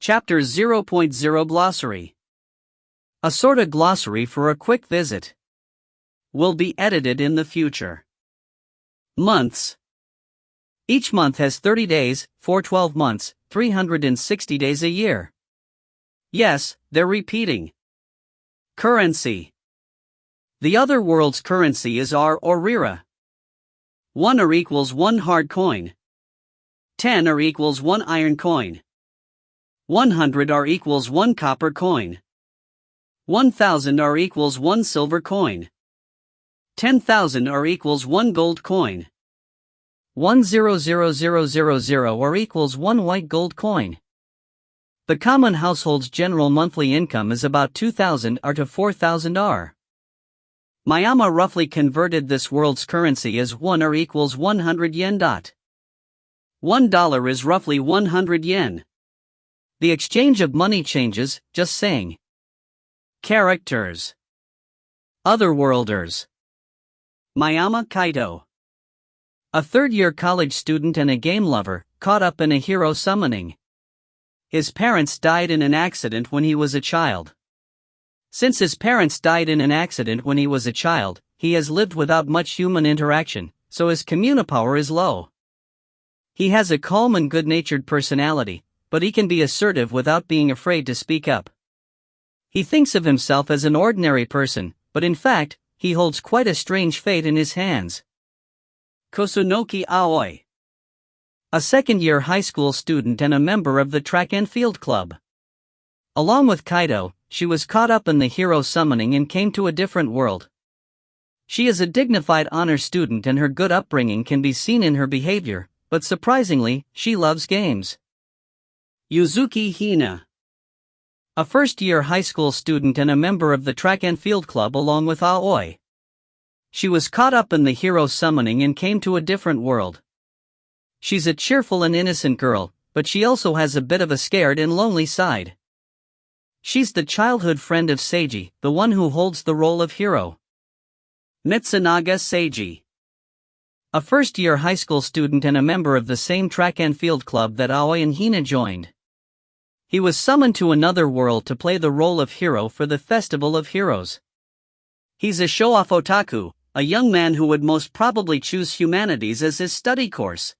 Chapter 0.0 Glossary. A sorta glossary for a quick visit. Will be edited in the future. Months. Each month has 30 days, for 12 months, 360 days a year. Yes, they're repeating. Currency. The other world's currency is R or Rira. 1 or equals 1 hard coin. 10 or equals 1 iron coin. 100 or equals 1 copper coin. 1000 or equals 1 silver coin. 10,000 or equals 1 gold coin. 100,000 or equals 1 white gold coin. The common household's general monthly income is about 2,000 R to 4,000 R. Manhwa roughly converted this world's currency as 1 or equals 100 yen. $1 is roughly 100 yen. The exchange of money changes, just saying. Characters. Otherworlders. Manhwa Kaito. A third-year college student and a game lover, caught up in a hero summoning. His parents died in an accident when he was a child. Since his parents died in an accident when he was a child, he has lived without much human interaction, so his communipower is low. He has a calm and good-natured personality, but he can be assertive without being afraid to speak up. He thinks of himself as an ordinary person, but in fact, he holds quite a strange fate in his hands. Kosunoki Aoi. A second-year high school student and a member of the track and field club. Along with Kaito, she was caught up in the hero summoning and came to a different world. She is a dignified honor student and her good upbringing can be seen in her behavior, but surprisingly, she loves games. Yuzuki Hina. A first-year high school student and a member of the track and field club along with Aoi. She was caught up in the hero summoning and came to a different world. She's a cheerful and innocent girl, but she also has a bit of a scared and lonely side. She's the childhood friend of Seiji, the one who holds the role of hero. Mitsunaga Seiji. A first-year high school student and a member of the same track and field club that Aoi and Hina joined. He was summoned to another world to play the role of hero for the Festival of Heroes. He's a show-off otaku, a young man who would most probably choose humanities as his study course.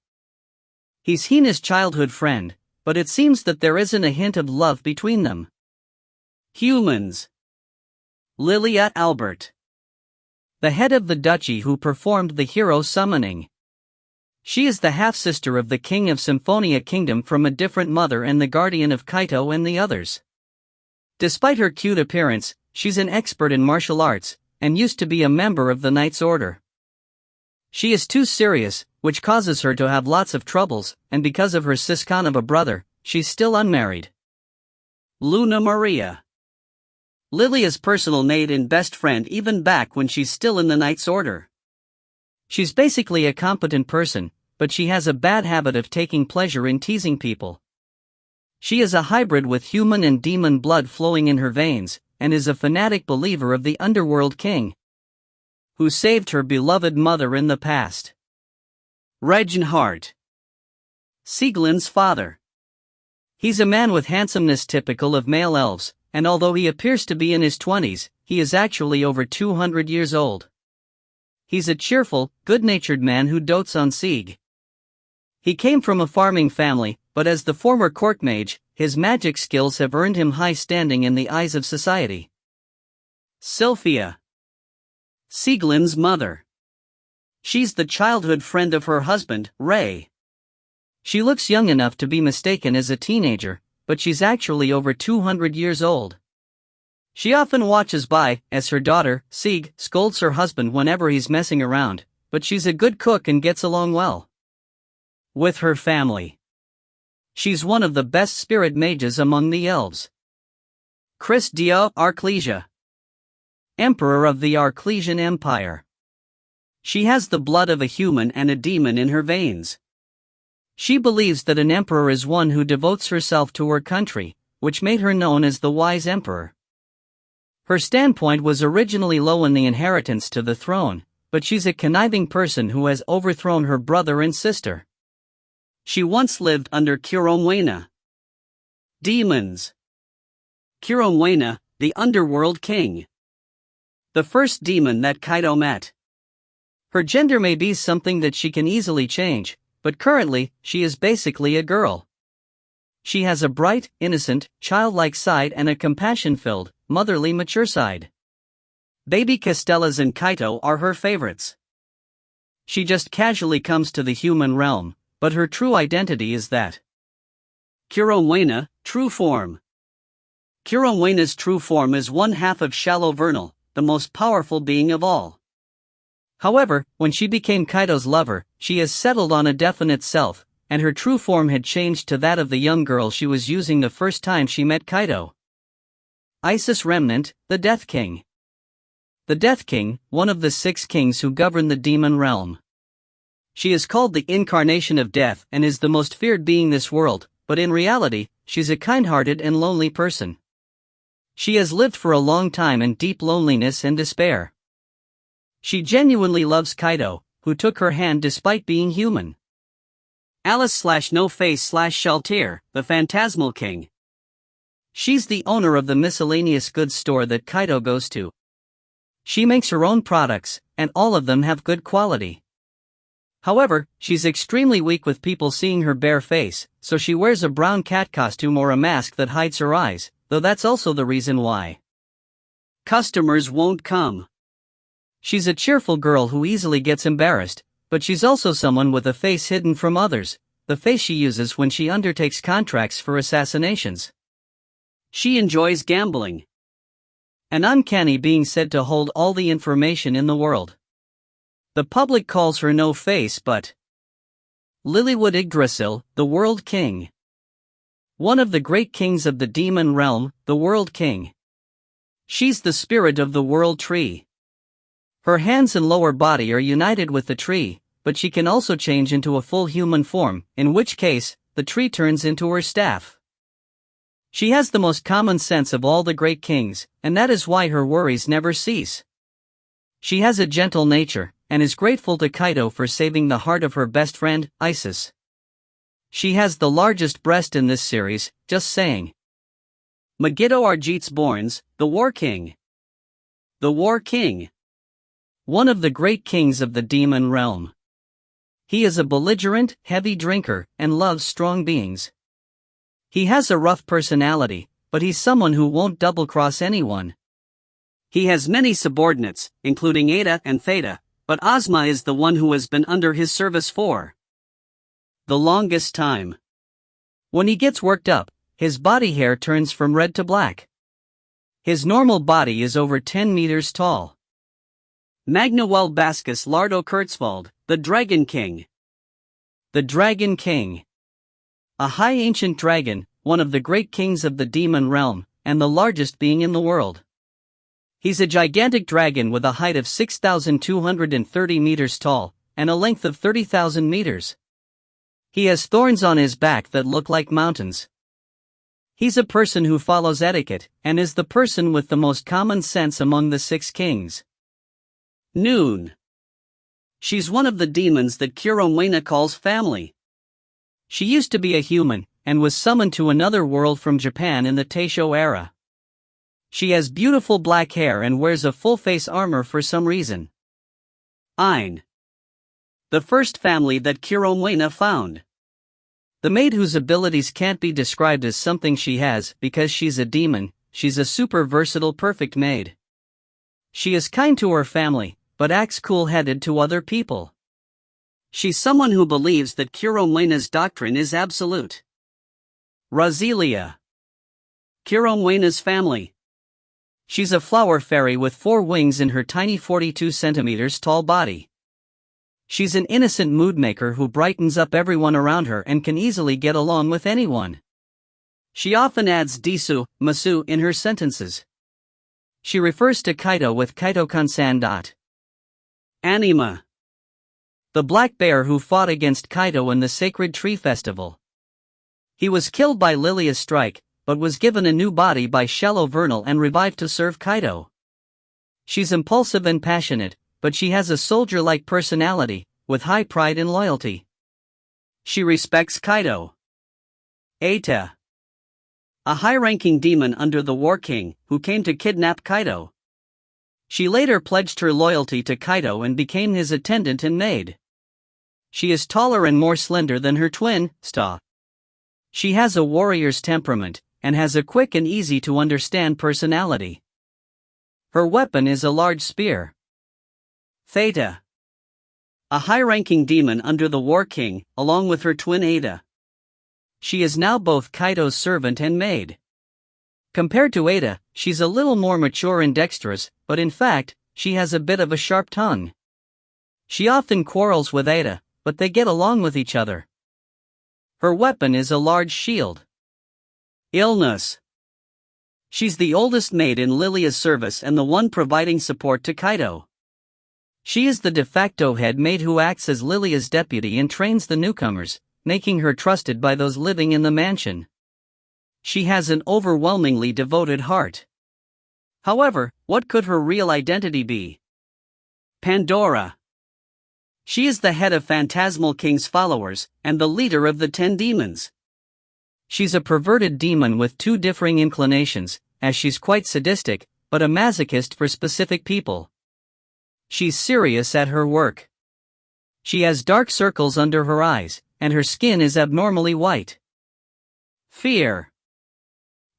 He's Hina's childhood friend, but it seems that there isn't a hint of love between them. Humans. Lilia Albert. The head of the duchy who performed the hero summoning. She is the half-sister of the king of Symphonia Kingdom from a different mother and the guardian of Kaito and the others. Despite her cute appearance, she's an expert in martial arts, and used to be a member of the Knight's Order. She is too serious, which causes her to have lots of troubles, and because of her siscon of a brother, she's still unmarried. Luna Maria. Lilia's personal maid and best friend even back when she's still in the Knight's Order. She's basically a competent person, but she has a bad habit of taking pleasure in teasing people. She is a hybrid with human and demon blood flowing in her veins, and is a fanatic believer of the underworld king, who saved her beloved mother in the past. Reginhard. Sieglin's father. He's a man with handsomeness typical of male elves, and although he appears to be in his 20s, he is actually over 200 years old. He's a cheerful, good-natured man who dotes on Sieg. He came from a farming family, but as the former court mage, his magic skills have earned him high standing in the eyes of society. Sylphia. Sieglin's mother. She's the childhood friend of her husband, Ray. She looks young enough to be mistaken as a teenager, but she's actually over 200 years old. She often watches by, as her daughter, Sieg, scolds her husband whenever he's messing around, but she's a good cook and gets along well with her family. She's one of the best spirit mages among the elves. Chris Dia Arclesia. Emperor of the Arclesian Empire. She has the blood of a human and a demon in her veins. She believes that an emperor is one who devotes herself to her country, which made her known as the Wise Emperor. Her standpoint was originally low in the inheritance to the throne, but she's a conniving person who has overthrown her brother and sister. She once lived under Kuromwena. Demons. Kiromwena, the underworld king. The first demon that Kaito met. Her gender may be something that she can easily change, but currently, she is basically a girl. She has a bright, innocent, childlike side and a compassion-filled, motherly mature side. Baby Castellas and Kaito are her favorites. She just casually comes to the human realm, but her true identity is that. Kiromwena, true form. Kiromwena's true form is one half of Shallow Vernal, the most powerful being of all. However, when she became Kaito's lover, she has settled on a definite self, and her true form had changed to that of the young girl she was using the first time she met Kaito. Isis Remnant, the Death King. The Death King, one of the 6 kings who govern the demon realm. She is called the incarnation of death and is the most feared being this world, but in reality, she's a kind-hearted and lonely person. She has lived for a long time in deep loneliness and despair. She genuinely loves Kaito, who took her hand despite being human. Alice/No-Face/Shaltir, the Phantasmal King. She's the owner of the miscellaneous goods store that Kaito goes to. She makes her own products, and all of them have good quality. However, she's extremely weak with people seeing her bare face, so she wears a brown cat costume or a mask that hides her eyes, though that's also the reason why customers won't come. She's a cheerful girl who easily gets embarrassed, but she's also someone with a face hidden from others, the face she uses when she undertakes contracts for assassinations. She enjoys gambling. An uncanny being said to hold all the information in the world. The public calls her No Face, but Lilywood Yggdrasil, the World King. One of the great kings of the demon realm, the World King. She's the spirit of the world tree. Her hands and lower body are united with the tree, but she can also change into a full human form, in which case, the tree turns into her staff. She has the most common sense of all the great kings, and that is why her worries never cease. She has a gentle nature, and is grateful to Kaito for saving the heart of her best friend, Isis. She has the largest breast in this series, just saying. Megiddo Arjitsborns, the War King. The War King. One of the great kings of the demon realm. He is a belligerent, heavy drinker, and loves strong beings. He has a rough personality, but he's someone who won't double-cross anyone. He has many subordinates, including Ada and Theta, but Ozma is the one who has been under his service for the longest time. When he gets worked up, his body hair turns from red to black. His normal body is over 10 meters tall. Magnuel Bascus Lardo Kurtzwald, the Dragon King. The Dragon King. A high ancient dragon, one of the great kings of the demon realm, and the largest being in the world. He's a gigantic dragon with a height of 6,230 meters tall, and a length of 30,000 meters. He has thorns on his back that look like mountains. He's a person who follows etiquette, and is the person with the most common sense among the 6 kings. Noon. She's one of the demons that Kiromwena calls family. She used to be a human, and was summoned to another world from Japan in the Taisho era. She has beautiful black hair and wears a full-face armor for some reason. Ein. The first family that Kiromwena found. The maid whose abilities can't be described as something she has because she's a demon, she's a super versatile perfect maid. She is kind to her family, but acts cool-headed to other people. She's someone who believes that Kiromwena's doctrine is absolute. Roselia. Kiromwena's family. She's a flower fairy with 4 wings in her tiny 42 centimeters tall body. She's an innocent mood-maker who brightens up everyone around her and can easily get along with anyone. She often adds disu, masu in her sentences. She refers to Kaito with Kaito-kun-san. Anima. The black bear who fought against Kaito in the Sacred Tree Festival. He was killed by Lilia's strike, but was given a new body by Shallow Vernal and revived to serve Kaito. She's impulsive and passionate, but she has a soldier-like personality, with high pride and loyalty. She respects Kaito. Eta. a high-ranking demon under the War King, who came to kidnap Kaido. She later pledged her loyalty to Kaido and became his attendant and maid. She is taller and more slender than her twin, Sta. She has a warrior's temperament, and has a quick and easy-to-understand personality. Her weapon is a large spear. Theta, a high-ranking demon under the War King, along with her twin Ada. She is now both Kaido's servant and maid. Compared to Ada, she's a little more mature and dexterous, but in fact, she has a bit of a sharp tongue. She often quarrels with Ada, but they get along with each other. Her weapon is a large shield. Illness. She's the oldest maid in Lilia's service and the one providing support to Kaido. She is the de facto head maid who acts as Lilia's deputy and trains the newcomers, making her trusted by those living in the mansion. She has an overwhelmingly devoted heart. However, what could her real identity be? Pandora. She is the head of Phantasmal King's followers, and the leader of the 10 demons. She's a perverted demon with 2 differing inclinations, as she's quite sadistic, but a masochist for specific people. She's serious at her work. She has dark circles under her eyes, and her skin is abnormally white. Fear.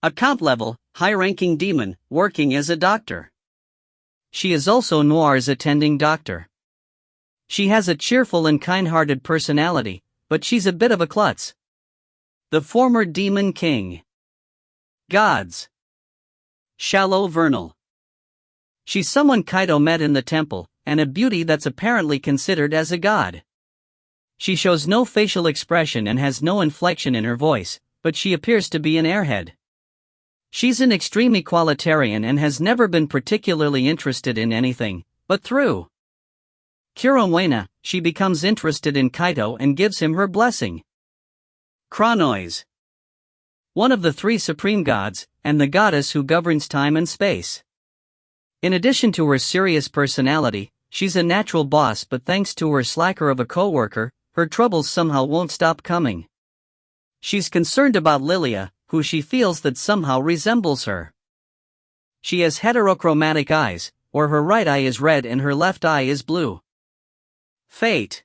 Account-level, high-ranking demon, working as a doctor. She is also Noir's attending doctor. She has a cheerful and kind-hearted personality, but she's a bit of a klutz. The former Demon King. Gods. Shallow Vernal. She's someone Kaido met in the temple, and a beauty that's apparently considered as a god. She shows no facial expression and has no inflection in her voice, but she appears to be an airhead. She's an extreme equalitarian and has never been particularly interested in anything, but through Kuromwena, she becomes interested in Kaido and gives him her blessing. Chronois. One of the 3 supreme gods, and the goddess who governs time and space. In addition to her serious personality, she's a natural boss, but thanks to her slacker of a co-worker, her troubles somehow won't stop coming. She's concerned about Lilia, who she feels that somehow resembles her. She has heterochromatic eyes, or her right eye is red and her left eye is blue. Fate.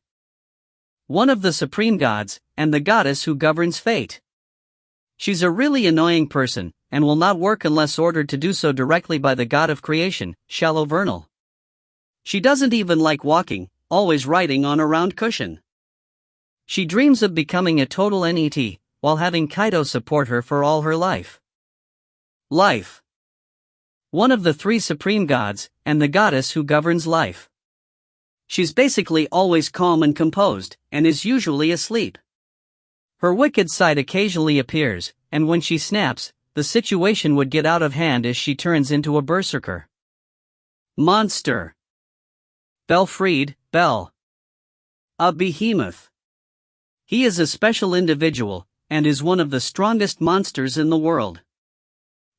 One of the supreme gods, and the goddess who governs fate. She's a really annoying person, and will not work unless ordered to do so directly by the god of creation, Shallow Vernal. She doesn't even like walking, always riding on a round cushion. She dreams of becoming a total NET, while having Kaido support her for all her life. Life. One of the 3 supreme gods, and the goddess who governs life. She's basically always calm and composed, and is usually asleep. Her wicked side occasionally appears, and when she snaps, the situation would get out of hand as she turns into a berserker. Monster. Belfried, Bell. A behemoth. He is a special individual, and is one of the strongest monsters in the world.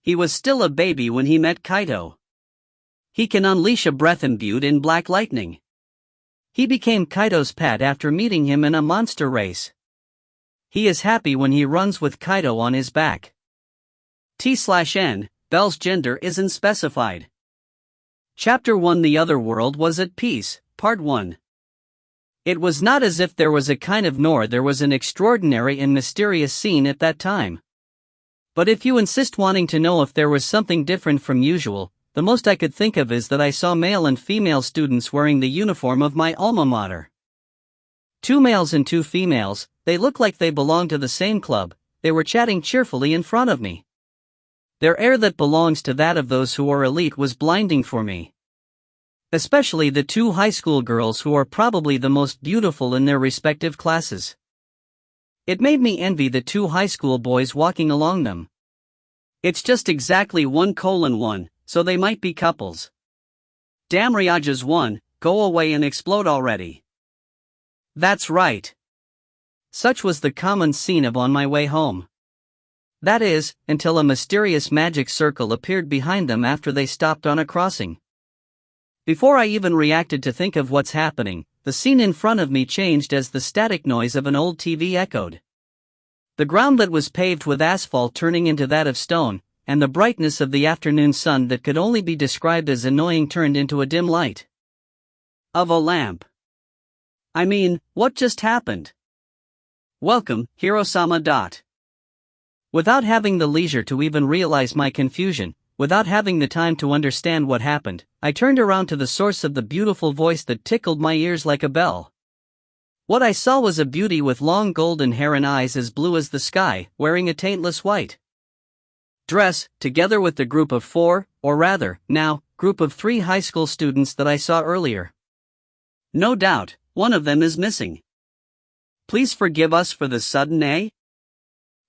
He was still a baby when he met Kaido. He can unleash a breath imbued in black lightning. He became Kaido's pet after meeting him in a monster race. He is happy when he runs with Kaido on his back. T/N, Bell's gender isn't specified. Chapter 1 The Other World Was at Peace, Part 1. It was not as if there was a kind of nor there was an extraordinary and mysterious scene at that time. But if you insist wanting to know if there was something different from usual, the most I could think of is that I saw male and female students wearing the uniform of my alma mater. 2 males and 2 females, they looked like they belonged to the same club. They were chatting cheerfully in front of me. Their air that belongs to that of those who are elite was blinding for me. Especially the 2 high school girls who are probably the most beautiful in their respective classes. It made me envy the 2 high school boys walking along them. It's just exactly 1:1, so they might be couples. Damn Ryaja's 1, go away and explode already. That's right. Such was the common scene of on my way home. That is, until a mysterious magic circle appeared behind them after they stopped on a crossing. Before I even reacted to think of what's happening, the scene in front of me changed as the static noise of an old TV echoed. The ground that was paved with asphalt turning into that of stone, and the brightness of the afternoon sun that could only be described as annoying turned into a dim light of a lamp. I mean, what just happened? Welcome, Hiro-sama. Without having the leisure to even realize my confusion, without having the time to understand what happened, I turned around to the source of the beautiful voice that tickled my ears like a bell. What I saw was a beauty with long golden hair and eyes as blue as the sky, wearing a taintless white dress, together with the group of 4, or rather, now, group of 3 high school students that I saw earlier. No doubt, one of them is missing. Please forgive us for the sudden.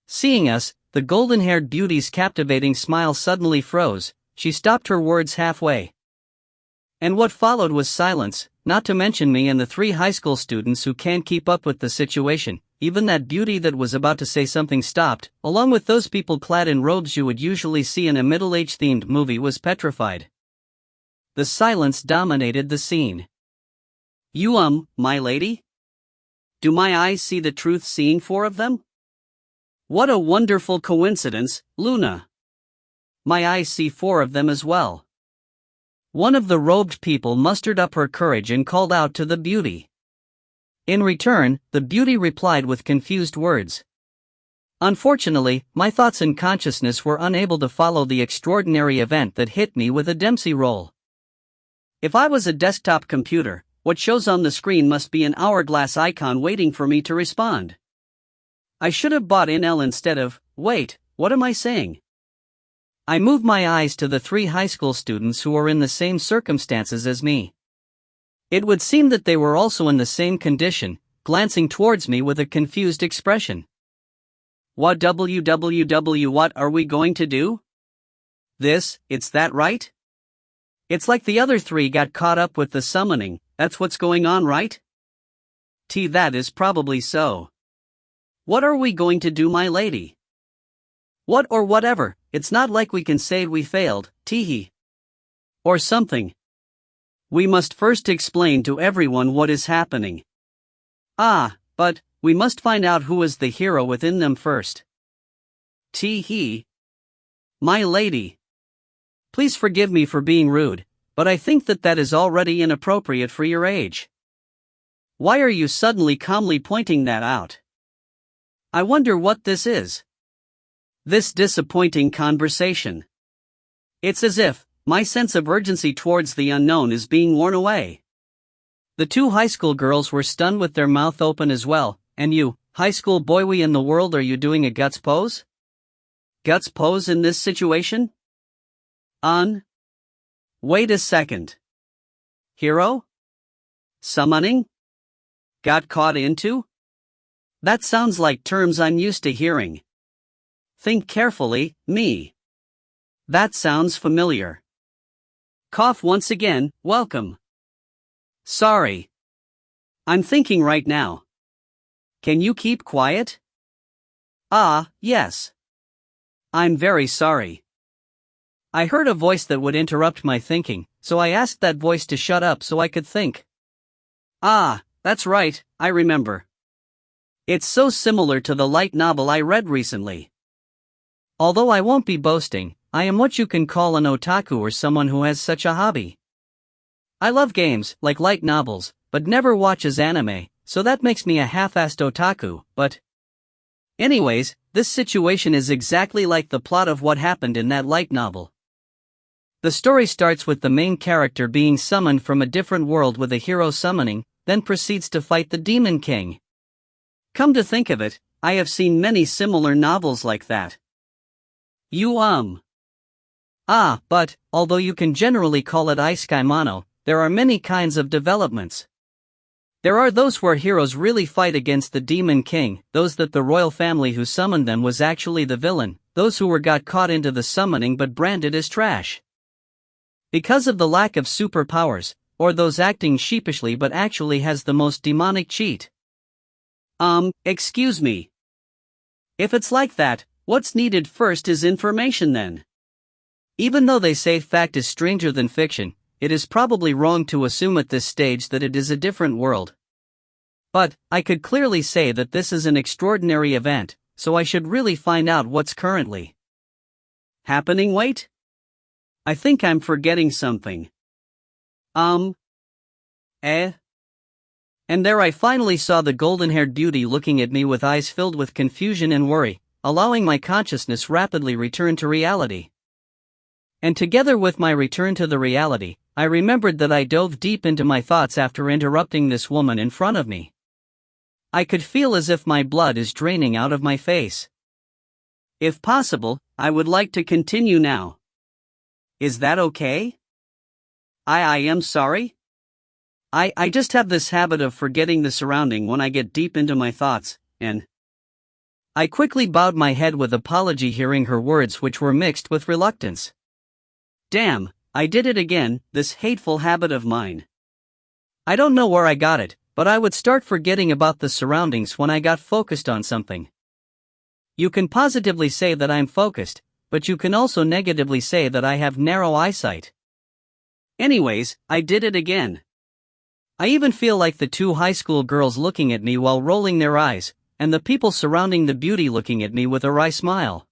Seeing us, the golden-haired beauty's captivating smile suddenly froze. She stopped her words halfway. And what followed was silence, not to mention me and the 3 high school students who can't keep up with the situation. Even that beauty that was about to say something stopped, along with those people clad in robes you would usually see in a middle-age themed movie was petrified. The silence dominated the scene. You my lady? Do my eyes see the truth seeing 4 of them? What a wonderful coincidence, Luna. My eyes see 4 of them as well. One of the robed people mustered up her courage and called out to the beauty. In return, the beauty replied with confused words. Unfortunately, my thoughts and consciousness were unable to follow the extraordinary event that hit me with a Dempsey roll. If I was a desktop computer, what shows on the screen must be an hourglass icon waiting for me to respond. I should have bought in L instead of, wait, what am I saying? I moved my eyes to the 3 high school students who were in the same circumstances as me. It would seem that they were also in the same condition, glancing towards me with a confused expression. What are we going to do? It's that right? It's like the other 3 got caught up with the summoning, that's what's going on, right? That is probably so. What are we going to do, my lady? What or whatever, it's not like we can say we failed, teehee. Or something. We must first explain to everyone what is happening. But, we must find out who is the hero within them first. Teehee. My lady. Please forgive me for being rude, but I think that is already inappropriate for your age. Why are you suddenly calmly pointing that out? I wonder what this is. This disappointing conversation. It's as if my sense of urgency towards the unknown is being worn away. The 2 high school girls were stunned with their mouth open as well. And you, high school boy, we in the world, are you doing a guts pose? Guts pose in this situation? Wait a second. Hero? Summoning? Got caught into? That sounds like terms I'm used to hearing. Think carefully, me. That sounds familiar. Cough once again, welcome. Sorry. I'm thinking right now. Can you keep quiet? Yes. I'm very sorry. I heard a voice that would interrupt my thinking, so I asked that voice to shut up so I could think. That's right, I remember. It's so similar to the light novel I read recently. Although I won't be boasting, I am what you can call an otaku or someone who has such a hobby. I love games, like light novels, but never watches anime, so that makes me a half-assed otaku, but... Anyways, this situation is exactly like the plot of what happened in that light novel. The story starts with the main character being summoned from a different world with a hero summoning, then proceeds to fight the Demon King. Come to think of it, I have seen many similar novels like that. But, although you can generally call it isekai mono, there are many kinds of developments. There are those where heroes really fight against the Demon King, those that the royal family who summoned them was actually the villain, those who got caught into the summoning but branded as trash because of the lack of superpowers, or those acting sheepishly but actually has the most demonic cheat. Excuse me. If it's like that, what's needed first is information then. Even though they say fact is stranger than fiction, it is probably wrong to assume at this stage that it is a different world. But, I could clearly say that this is an extraordinary event, so I should really find out what's currently happening. Wait? I think I'm forgetting something. Eh? And there I finally saw the golden-haired beauty looking at me with eyes filled with confusion and worry, allowing my consciousness rapidly return to reality. And together with my return to the reality, I remembered that I dove deep into my thoughts after interrupting this woman in front of me. I could feel as if my blood is draining out of my face. If possible, I would like to continue now. Is that okay? I am sorry. I just have this habit of forgetting the surrounding when I get deep into my thoughts, and I quickly bowed my head with apology, hearing her words which were mixed with reluctance. Damn, I did it again, this hateful habit of mine. I don't know where I got it, but I would start forgetting about the surroundings when I got focused on something. You can positively say that I'm focused, but you can also negatively say that I have narrow eyesight. Anyways, I did it again. I even feel like the two high school girls looking at me while rolling their eyes, and the people surrounding the beauty looking at me with a wry smile.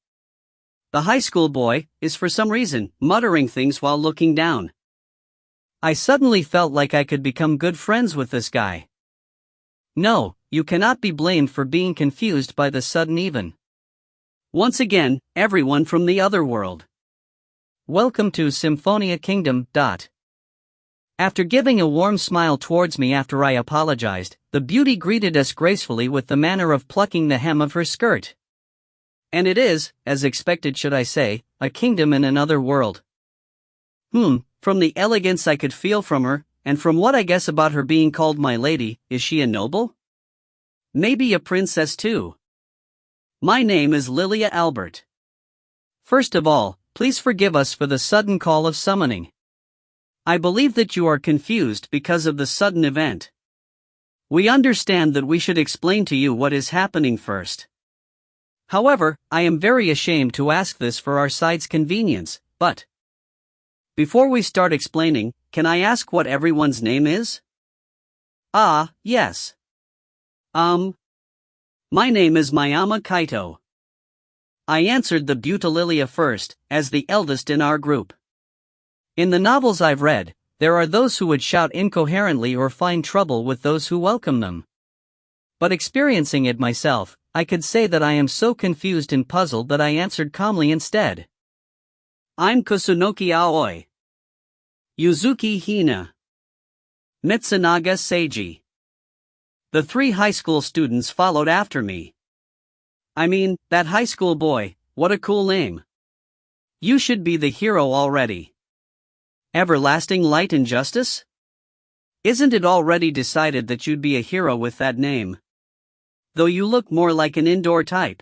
The high school boy is for some reason muttering things while looking down. I suddenly felt like I could become good friends with this guy. No, you cannot be blamed for being confused by the sudden even. Once again, everyone from the other world. Welcome to Symphonia Kingdom. After giving a warm smile towards me after I apologized, the beauty greeted us gracefully with the manner of plucking the hem of her skirt. And it is, as expected should I say, a kingdom in another world. From the elegance I could feel from her, and from what I guess about her being called my lady, is she a noble? Maybe a princess too. My name is Lilia Albert. First of all, please forgive us for the sudden call of summoning. I believe that you are confused because of the sudden event. We understand that we should explain to you what is happening first. However, I am very ashamed to ask this for our side's convenience, but before we start explaining, can I ask what everyone's name is? Ah, yes. My name is Mayama Kaito. I answered the beauty Lilia first, as the eldest in our group. In the novels I've read, there are those who would shout incoherently or find trouble with those who welcome them. But experiencing it myself, I could say that I am so confused and puzzled that I answered calmly instead. I'm Kusunoki Aoi. Yuzuki Hina. Mitsunaga Seiji. The three high school students followed after me. I mean, that high school boy, what a cool name. You should be the hero already. Everlasting Light and Justice? Isn't it already decided that you'd be a hero with that name? Though you look more like an indoor type.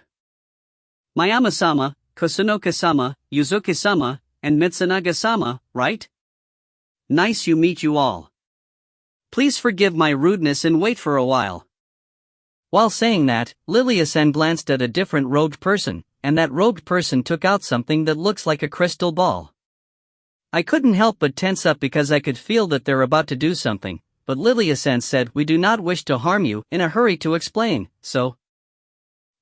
Mayama-sama, Kusunoka-sama, Yuzuki-sama, and Mitsunaga-sama, right? Nice you meet you all. Please forgive my rudeness and wait for a while. While saying that, Lilia-san glanced at a different robed person, and that robed person took out something that looks like a crystal ball. I couldn't help but tense up because I could feel that they're about to do something, but Lilia-san said we do not wish to harm you, in a hurry to explain, so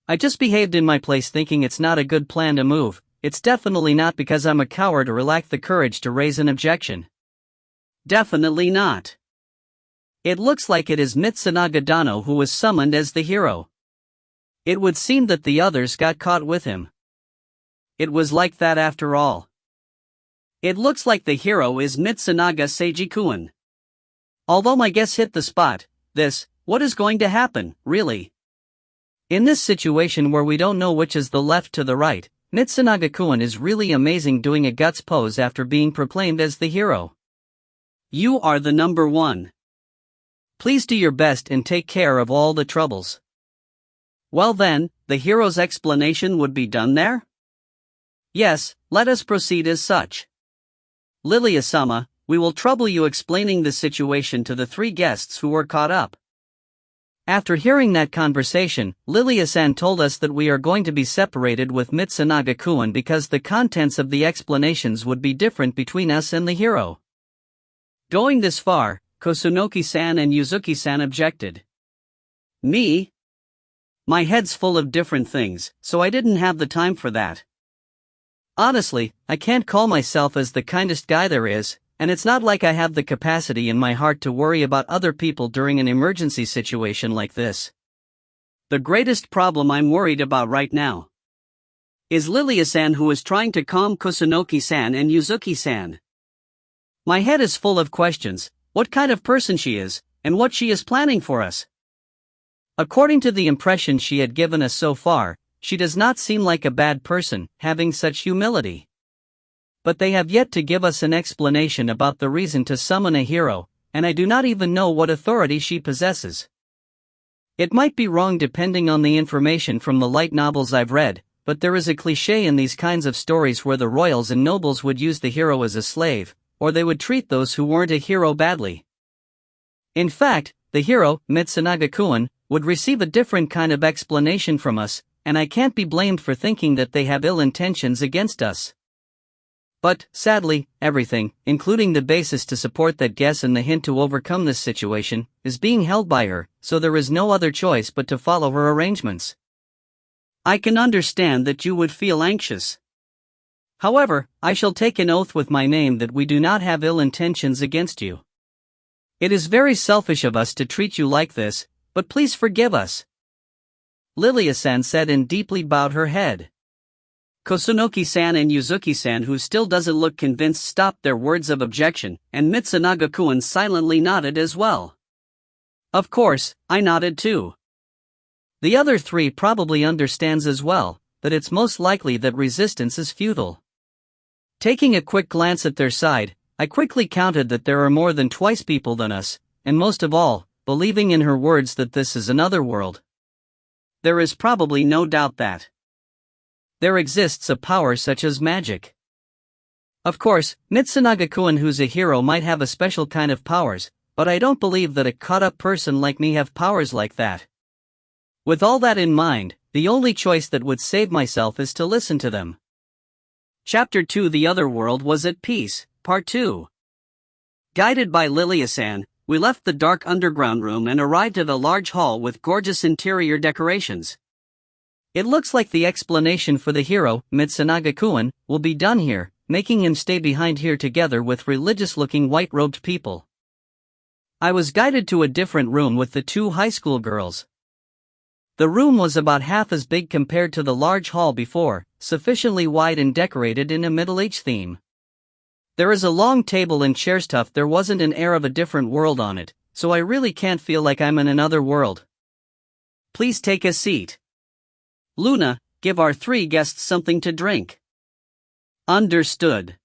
I just behaved in my place thinking it's not a good plan to move. It's definitely not because I'm a coward or lack the courage to raise an objection. Definitely not. It looks like it is Mitsunaga Dano who was summoned as the hero. It would seem that the others got caught with him. It was like that after all. It looks like the hero is Mitsunaga Seiji-kun. Although my guess hit the spot, what is going to happen, really? In this situation where we don't know which is the left to the right, Mitsunaga-kun is really amazing doing a guts pose after being proclaimed as the hero. You are the number one. Please do your best and take care of all the troubles. Well then, the hero's explanation would be done there? Yes, let us proceed as such. Lilia-sama, we will trouble you explaining the situation to the three guests who were caught up. After hearing that conversation, Lilia-san told us that we are going to be separated with Mitsunaga-kun because the contents of the explanations would be different between us and the hero. Going this far, Kusunoki-san and Yuzuki-san objected. Me? My head's full of different things, so I didn't have the time for that. Honestly, I can't call myself as the kindest guy there is, and it's not like I have the capacity in my heart to worry about other people during an emergency situation like this. The greatest problem I'm worried about right now is Lilia-san, who is trying to calm Kusunoki-san and Yuzuki-san. My head is full of questions: what kind of person she is, and what she is planning for us. According to the impression she had given us so far, she does not seem like a bad person, having such humility. But they have yet to give us an explanation about the reason to summon a hero, and I do not even know what authority she possesses. It might be wrong depending on the information from the light novels I've read, but there is a cliché in these kinds of stories where the royals and nobles would use the hero as a slave, or they would treat those who weren't a hero badly. In fact, the hero, Mitsunaga-kun, would receive a different kind of explanation from us, and I can't be blamed for thinking that they have ill intentions against us. But, sadly, everything, including the basis to support that guess and the hint to overcome this situation, is being held by her, so there is no other choice but to follow her arrangements. I can understand that you would feel anxious. However, I shall take an oath with my name that we do not have ill intentions against you. It is very selfish of us to treat you like this, but please forgive us. Lilia-san said and deeply bowed her head. Kusunoki-san and Yuzuki-san, who still doesn't look convinced, stopped their words of objection, and Mitsunaga-kun silently nodded as well. Of course, I nodded too. The other three probably understands as well, that it's most likely that resistance is futile. Taking a quick glance at their side, I quickly counted that there are more than twice people than us, and most of all, believing in her words that this is another world. There is probably no doubt that there exists a power such as magic. Of course, Mitsunaga-kun, who's a hero, might have a special kind of powers, but I don't believe that a caught-up person like me have powers like that. With all that in mind, the only choice that would save myself is to listen to them. Chapter 2: The Other World Was at Peace, Part 2. Guided by Lilia-san, we left the dark underground room and arrived at a large hall with gorgeous interior decorations. It looks like the explanation for the hero, Mitsunaga-kun, will be done here, making him stay behind here together with religious-looking white-robed people. I was guided to a different room with the two high school girls. The room was about half as big compared to the large hall before, sufficiently wide and decorated in a Middle-Age theme. There is a long table and chair stuff. There wasn't an air of a different world on it, so I really can't feel like I'm in another world. Please take a seat. Luna, give our three guests something to drink. Understood.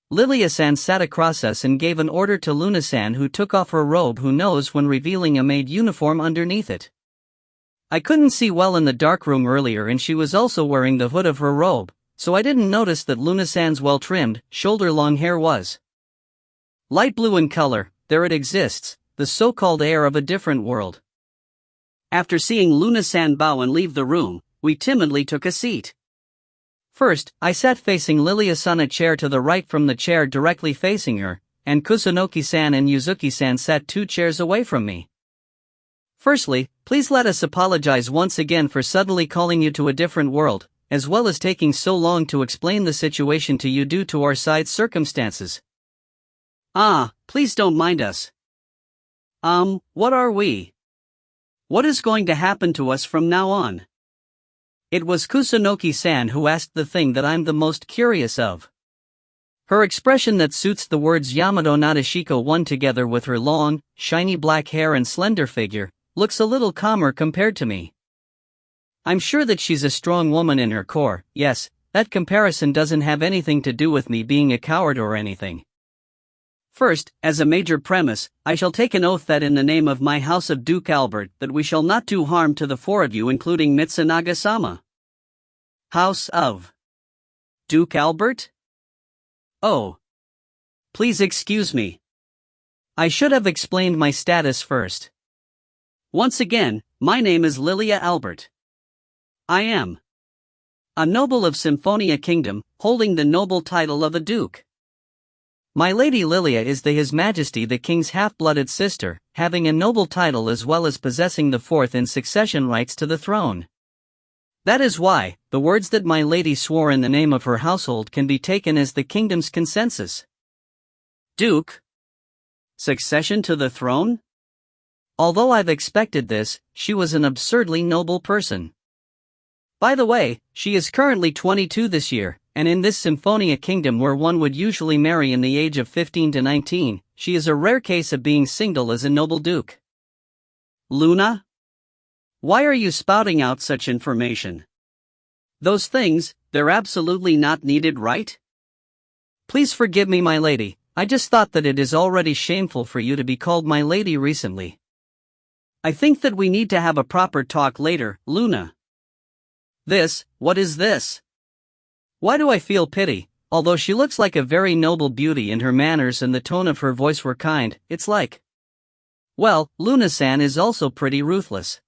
Lilia-san sat across us and gave an order to Luna-san, who took off her robe, who knows when revealing a maid uniform underneath it. I couldn't see well in the dark room earlier, and she was also wearing the hood of her robe, so I didn't notice that Luna-san's well-trimmed, shoulder-long hair was light blue in color. There it exists, the so-called air of a different world. After seeing Luna-san bow and leave the room, we timidly took a seat. First, I sat facing Lilia-san, a chair to the right from the chair directly facing her, and Kusunoki-san and Yuzuki-san sat 2 chairs away from me. Firstly, please let us apologize once again for suddenly calling you to a different world, as well as taking so long to explain the situation to you due to our side circumstances. Please don't mind us. What are we? What is going to happen to us from now on? It was Kusunoki-san who asked the thing that I'm the most curious of. Her expression that suits the words Yamato Nadeshiko one together with her long, shiny black hair and slender figure, looks a little calmer compared to me. I'm sure that she's a strong woman in her core. Yes, that comparison doesn't have anything to do with me being a coward or anything. First, as a major premise, I shall take an oath that in the name of my house of Duke Albert that we shall not do harm to the 4 of you, including Mitsunaga-sama. House of Duke Albert? Oh. Please excuse me. I should have explained my status first. Once again, my name is Lilia Albert. I am a noble of Symphonia Kingdom, holding the noble title of a duke. My Lady Lilia is His Majesty the King's half-blooded sister, having a noble title as well as possessing the fourth in succession rights to the throne. That is why, the words that my lady swore in the name of her household can be taken as the kingdom's consensus. Duke? Succession to the throne? Although I've expected this, she was an absurdly noble person. By the way, she is currently 22 this year, and in this Symphonia kingdom where one would usually marry in the age of 15 to 19, she is a rare case of being single as a noble duke. Luna? Why are you spouting out such information? Those things, they're absolutely not needed, right? Please forgive me, my lady, I just thought that it is already shameful for you to be called my lady recently. I think that we need to have a proper talk later, Luna. What is this? Why do I feel pity? Although she looks like a very noble beauty and her manners and the tone of her voice were kind, it's like... Well, Luna-san is also pretty ruthless.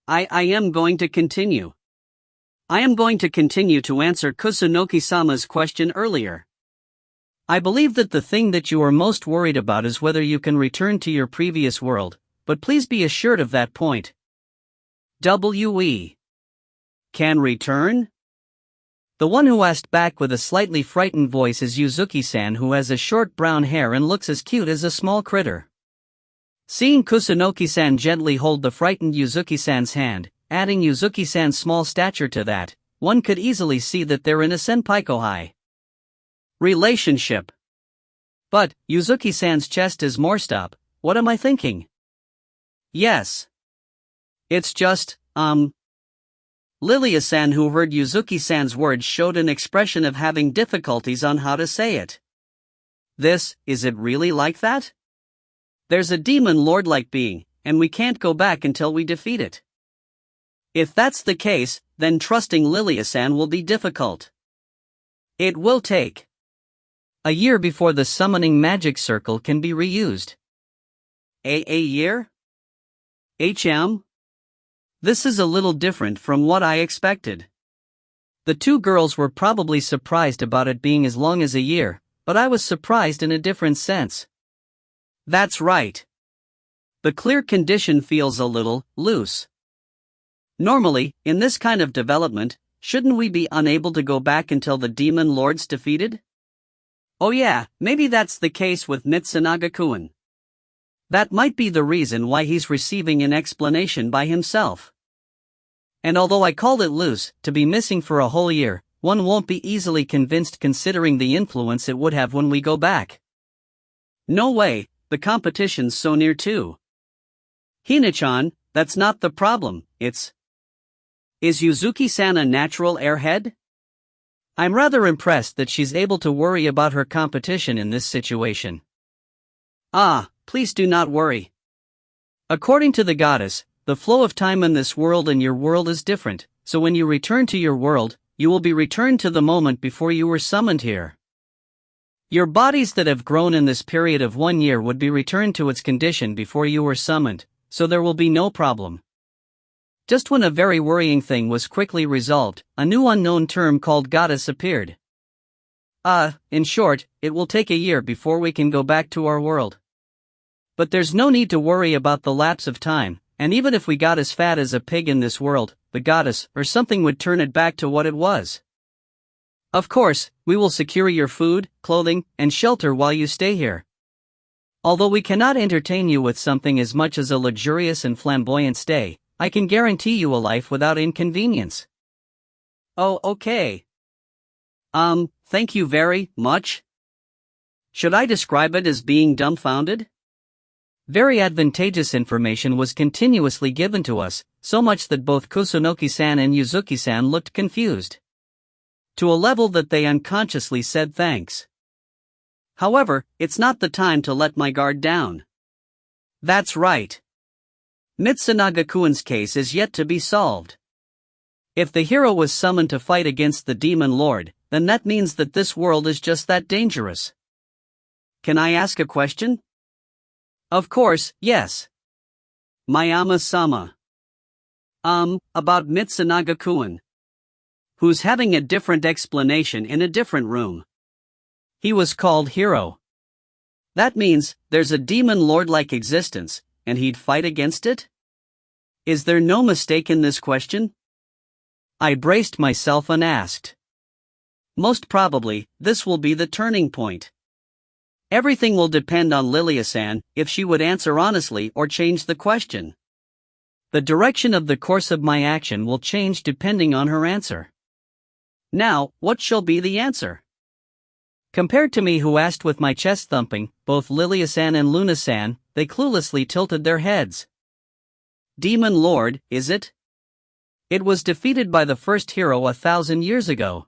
I am going to continue. I am going to continue to answer Kusunoki-sama's question earlier. I believe that the thing that you are most worried about is whether you can return to your previous world, but please be assured of that point. Can return? The one who asked back with a slightly frightened voice is Yuzuki-san, who has a short brown hair and looks as cute as a small critter. Seeing Kusunoki-san gently hold the frightened Yuzuki-san's hand, adding Yuzuki-san's small stature to that, one could easily see that they're in a senpai-kohai relationship. But, Yuzuki-san's chest is more stop, what am I thinking? Yes. It's just, Lilia-san, who heard Yuzuki-san's words, showed an expression of having difficulties on how to say it. Is it really like that? There's a demon lord-like being, and we can't go back until we defeat it. If that's the case, then trusting Lilia-san will be difficult. It will take a year before the summoning magic circle can be reused. A year? This is a little different from what I expected. The two girls were probably surprised about it being as long as a year, but I was surprised in a different sense. That's right. The clear condition feels a little loose. Normally, in this kind of development, shouldn't we be unable to go back until the demon lord's defeated? Oh yeah, maybe that's the case with Mitsunaga-kun. That might be the reason why he's receiving an explanation by himself. And although I called it loose, to be missing for a whole year, one won't be easily convinced considering the influence it would have when we go back. No way, the competition's so near too. Hina-chan, that's not the problem, Is Yuzuki-san a natural airhead? I'm rather impressed that she's able to worry about her competition in this situation. Please do not worry. According to the goddess, the flow of time in this world and your world is different, so when you return to your world, you will be returned to the moment before you were summoned here. Your bodies that have grown in this period of 1 year would be returned to its condition before you were summoned, so there will be no problem. Just when a very worrying thing was quickly resolved, a new unknown term called goddess appeared. In short, it will take a year before we can go back to our world. But there's no need to worry about the lapse of time, and even if we got as fat as a pig in this world, the goddess or something would turn it back to what it was. Of course, we will secure your food, clothing, and shelter while you stay here. Although we cannot entertain you with something as much as a luxurious and flamboyant stay, I can guarantee you a life without inconvenience. Oh, okay. Thank you very much. Should I describe it as being dumbfounded? Very advantageous information was continuously given to us, so much that both Kusunoki-san and Yuzuki-san looked confused. To a level that they unconsciously said thanks. However, it's not the time to let my guard down. That's right. Mitsunaga-kun's case is yet to be solved. If the hero was summoned to fight against the demon lord, then that means that this world is just that dangerous. Can I ask a question? Of course, yes. Mayama-sama. About Mitsunaga-kun. Who's having a different explanation in a different room. He was called hero. That means there's a demon lord-like existence, and he'd fight against it? Is there no mistake in this question? I braced myself and asked. Most probably, this will be the turning point. Everything will depend on Lilia-san, if she would answer honestly or change the question. The direction of the course of my action will change depending on her answer. Now, what shall be the answer? Compared to me who asked with my chest thumping, both Lilia-san and Luna-san, they cluelessly tilted their heads. Demon Lord, is it? It was defeated by the first hero 1,000 years ago.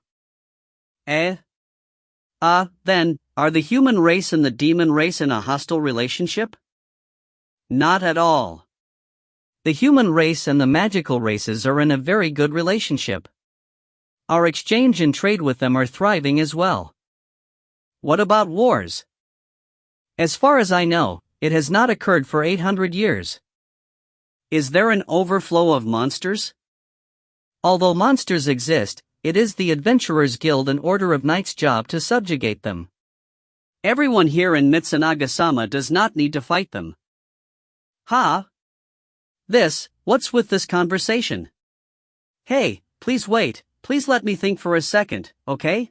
Then, are the human race and the demon race in a hostile relationship? Not at all. The human race and the magical races are in a very good relationship. Our exchange and trade with them are thriving as well. What about wars? As far as I know, it has not occurred for 800 years. Is there an overflow of monsters? Although monsters exist, it is the Adventurers Guild and Order of Knights' job to subjugate them. Everyone here in Mitsunaga-sama does not need to fight them. What's with this conversation? Hey, please wait, please let me think for a second, okay?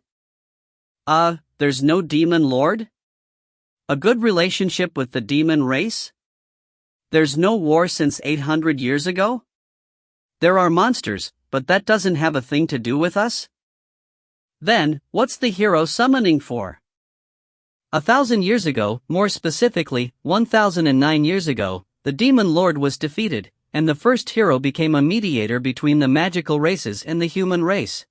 There's no demon lord? A good relationship with the demon race? There's no war since 800 years ago? There are monsters, but that doesn't have a thing to do with us? Then, what's the hero summoning for? 1,000 years ago, more specifically, 1,009 years ago, the demon lord was defeated, and the first hero became a mediator between the magical races and the human race.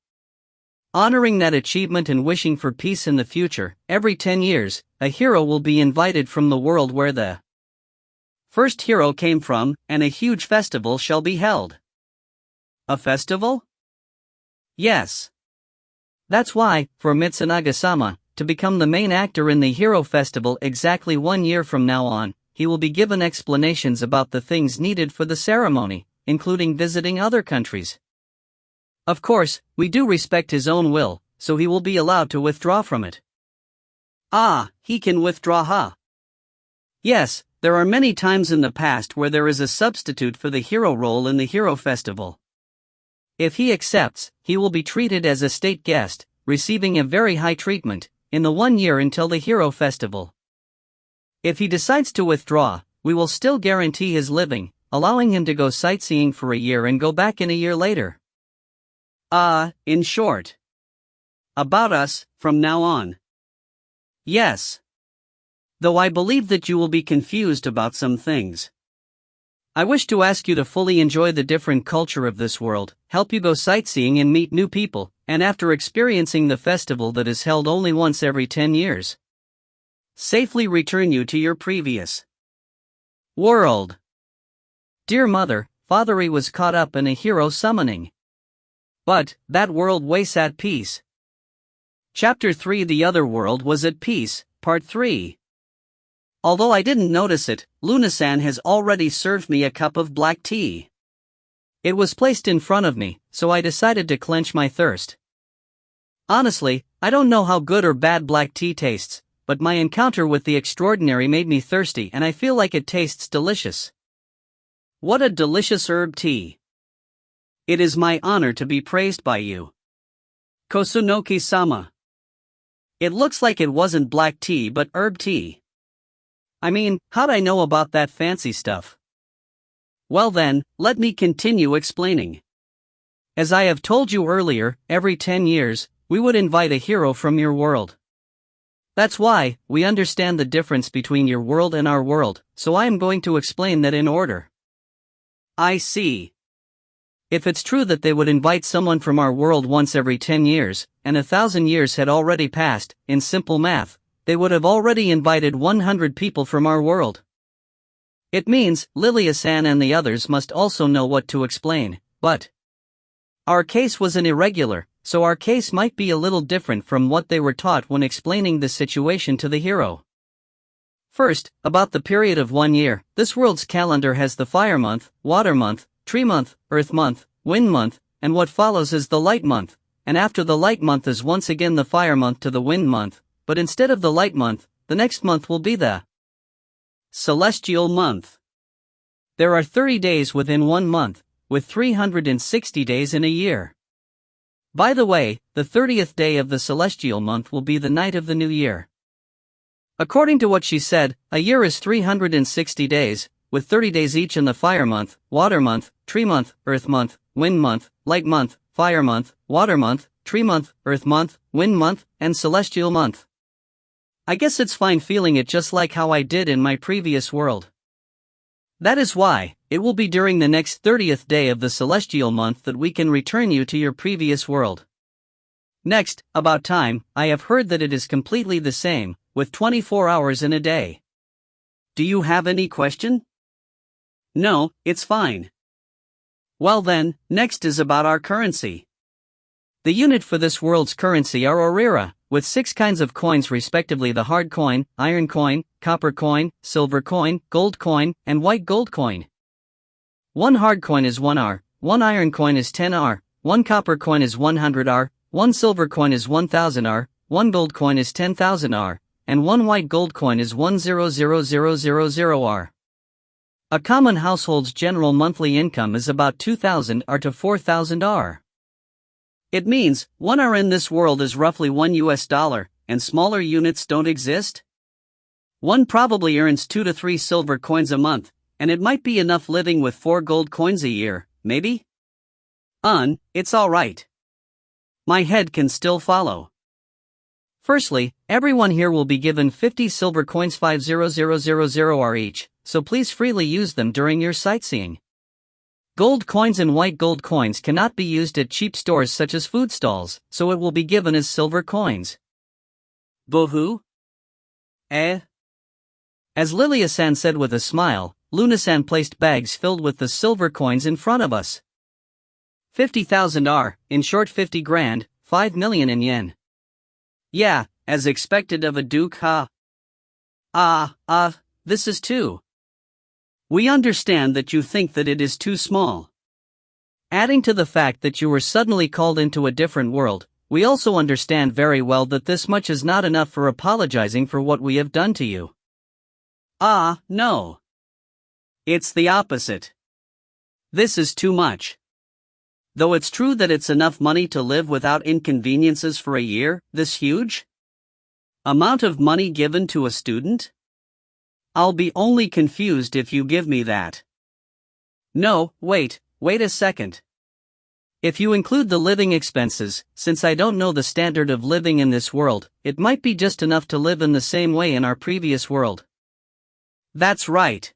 Honoring that achievement and wishing for peace in the future, every 10 years, a hero will be invited from the world where the first hero came from, and a huge festival shall be held. A festival? Yes. That's why, for Mitsunaga-sama, to become the main actor in the Hero Festival exactly 1 year from now on, he will be given explanations about the things needed for the ceremony, including visiting other countries. Of course, we do respect his own will, so he will be allowed to withdraw from it. He can withdraw, Yes, there are many times in the past where there is a substitute for the hero role in the Hero Festival. If he accepts, he will be treated as a state guest, receiving a very high treatment, in the 1 year until the Hero Festival. If he decides to withdraw, we will still guarantee his living, allowing him to go sightseeing for a year and go back in a year later. In short. About us, from now on. Yes. Though I believe that you will be confused about some things. I wish to ask you to fully enjoy the different culture of this world, help you go sightseeing and meet new people, and after experiencing the festival that is held only once every 10 years, safely return you to your previous world. Dear mother, Fathery was caught up in a hero summoning. But, that world was at peace. Chapter 3 The Other World Was at Peace, Part 3. Although I didn't notice it, Luna-san has already served me a cup of black tea. It was placed in front of me, so I decided to quench my thirst. Honestly, I don't know how good or bad black tea tastes, but my encounter with the extraordinary made me thirsty and I feel like it tastes delicious. What a delicious herb tea. It is my honor to be praised by you, Kosunoki-sama. It looks like it wasn't black tea but herb tea. I mean, how'd I know about that fancy stuff? Well then, let me continue explaining. As I have told you earlier, every 10 years, we would invite a hero from your world. That's why, we understand the difference between your world and our world, so I am going to explain that in order. I see. If it's true that they would invite someone from our world once every 10 years, and 1,000 years had already passed, in simple math, they would have already invited 100 people from our world. It means, Lilia-san and the others must also know what to explain, but our case was an irregular, so our case might be a little different from what they were taught when explaining the situation to the hero. First, about the period of 1 year, this world's calendar has the fire month, water month, tree month, earth month, wind month, and what follows is the light month, and after the light month is once again the fire month to the wind month, but instead of the light month, the next month will be the celestial month. There are 30 days within 1 month, with 360 days in a year. By the way, the 30th day of the celestial month will be the night of the new year. According to what she said, a year is 360 days, with 30 days each in the fire month, water month, tree month, earth month, wind month, light month, fire month, water month, tree month, earth month, wind month, and celestial month. I guess it's fine feeling it just like how I did in my previous world. That is why, it will be during the next 30th day of the celestial month that we can return you to your previous world. Next, about time, I have heard that it is completely the same, with 24 hours in a day. Do you have any question? No, it's fine. Well then, next is about our currency. The unit for this world's currency are orira, with 6 kinds of coins respectively: the hard coin, iron coin, copper coin, silver coin, gold coin, and white gold coin. 1 hard coin is 1 R, 1 iron coin is 10 R, 1 copper coin is 100 R, 1 silver coin is 1000 R, 1 gold coin is 10,000 R, and 1 white gold coin is 100,000 R. A common household's general monthly income is about 2,000 R to 4,000 R. It means, 1 R in this world is roughly $1, and smaller units don't exist? One probably earns 2 to 3 silver coins a month, and it might be enough living with 4 gold coins a year, maybe? It's alright. My head can still follow. Firstly, everyone here will be given 50 silver coins, 50000 R each, so please freely use them during your sightseeing. Gold coins and white gold coins cannot be used at cheap stores such as food stalls, so it will be given as silver coins. Boohoo? As Lilia-san said with a smile, Luna-san placed bags filled with the silver coins in front of us. 50,000 R, in short 50 grand, 5 million in yen. Yeah, as expected of a duke, huh? This is too. We understand that you think that it is too small. Adding to the fact that you were suddenly called into a different world, we also understand very well that this much is not enough for apologizing for what we have done to you. No. It's the opposite. This is too much. Though it's true that it's enough money to live without inconveniences for a year, this huge amount of money given to a student? I'll be only confused if you give me that. No, wait a second. If you include the living expenses, since I don't know the standard of living in this world, it might be just enough to live in the same way in our previous world. That's right.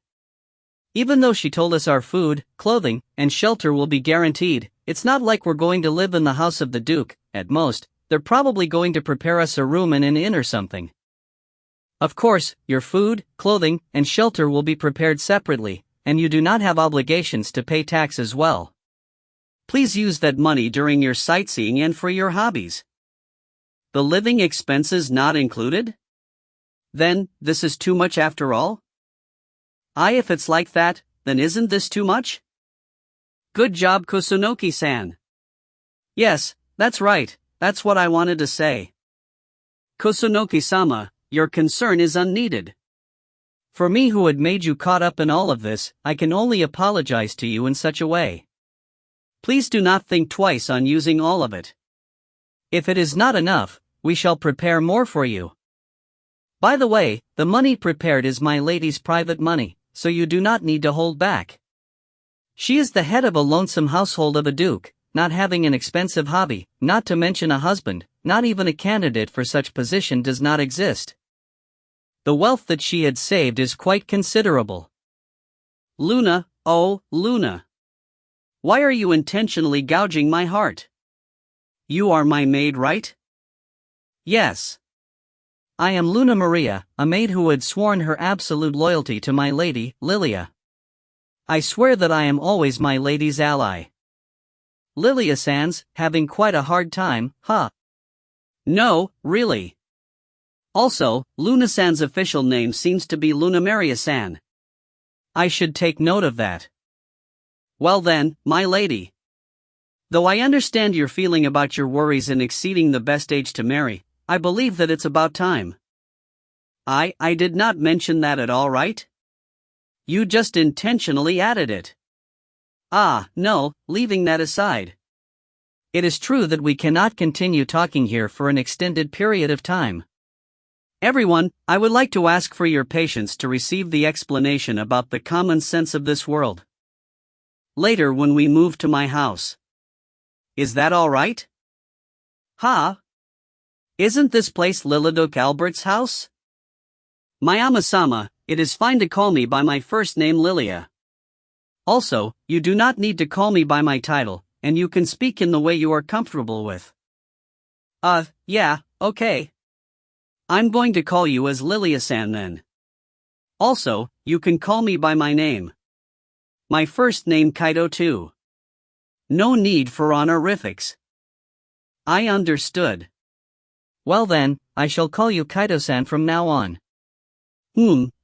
Even though she told us our food, clothing, and shelter will be guaranteed, it's not like we're going to live in the house of the Duke. At most, they're probably going to prepare us a room in an inn or something. Of course, your food, clothing, and shelter will be prepared separately, and you do not have obligations to pay tax as well. Please use that money during your sightseeing and for your hobbies. The living expenses not included? Then, this is too much after all? If it's like that, then isn't this too much? Good job, Kusunoki-san. Yes, that's right, that's what I wanted to say. Kusunoki-sama, your concern is unneeded. For me who had made you caught up in all of this, I can only apologize to you in such a way. Please do not think twice on using all of it. If it is not enough, we shall prepare more for you. By the way, the money prepared is my lady's private money, so you do not need to hold back. She is the head of a lonesome household of a duke, not having an expensive hobby, not to mention a husband, not even a candidate for such position does not exist. The wealth that she had saved is quite considerable. Luna, oh, Luna. Why are you intentionally gouging my heart? You are my maid, right? Yes. I am Luna Maria, a maid who had sworn her absolute loyalty to my lady, Lilia. I swear that I am always my lady's ally. Lilia-san's having quite a hard time, huh? No, really. Also, Luna-san's official name seems to be Luna Maria-san. I should take note of that. Well then, my lady. Though I understand your feeling about your worries in exceeding the best age to marry, I believe that it's about time. I did not mention that at all, right? You just intentionally added it. Ah, no, leaving that aside. It is true that we cannot continue talking here for an extended period of time. Everyone, I would like to ask for your patience to receive the explanation about the common sense of this world later when we move to my house. Is that all right? Huh? Isn't this place Liliduc Albert's house? Mayama-sama, it is fine to call me by my first name Lilia. Also, you do not need to call me by my title, and you can speak in the way you are comfortable with. Yeah, okay. I'm going to call you as Lilia-san then. Also, you can call me by my name. My first name Kaido too. No need for honorifics. I understood. Well then, I shall call you Kaido-san from now on.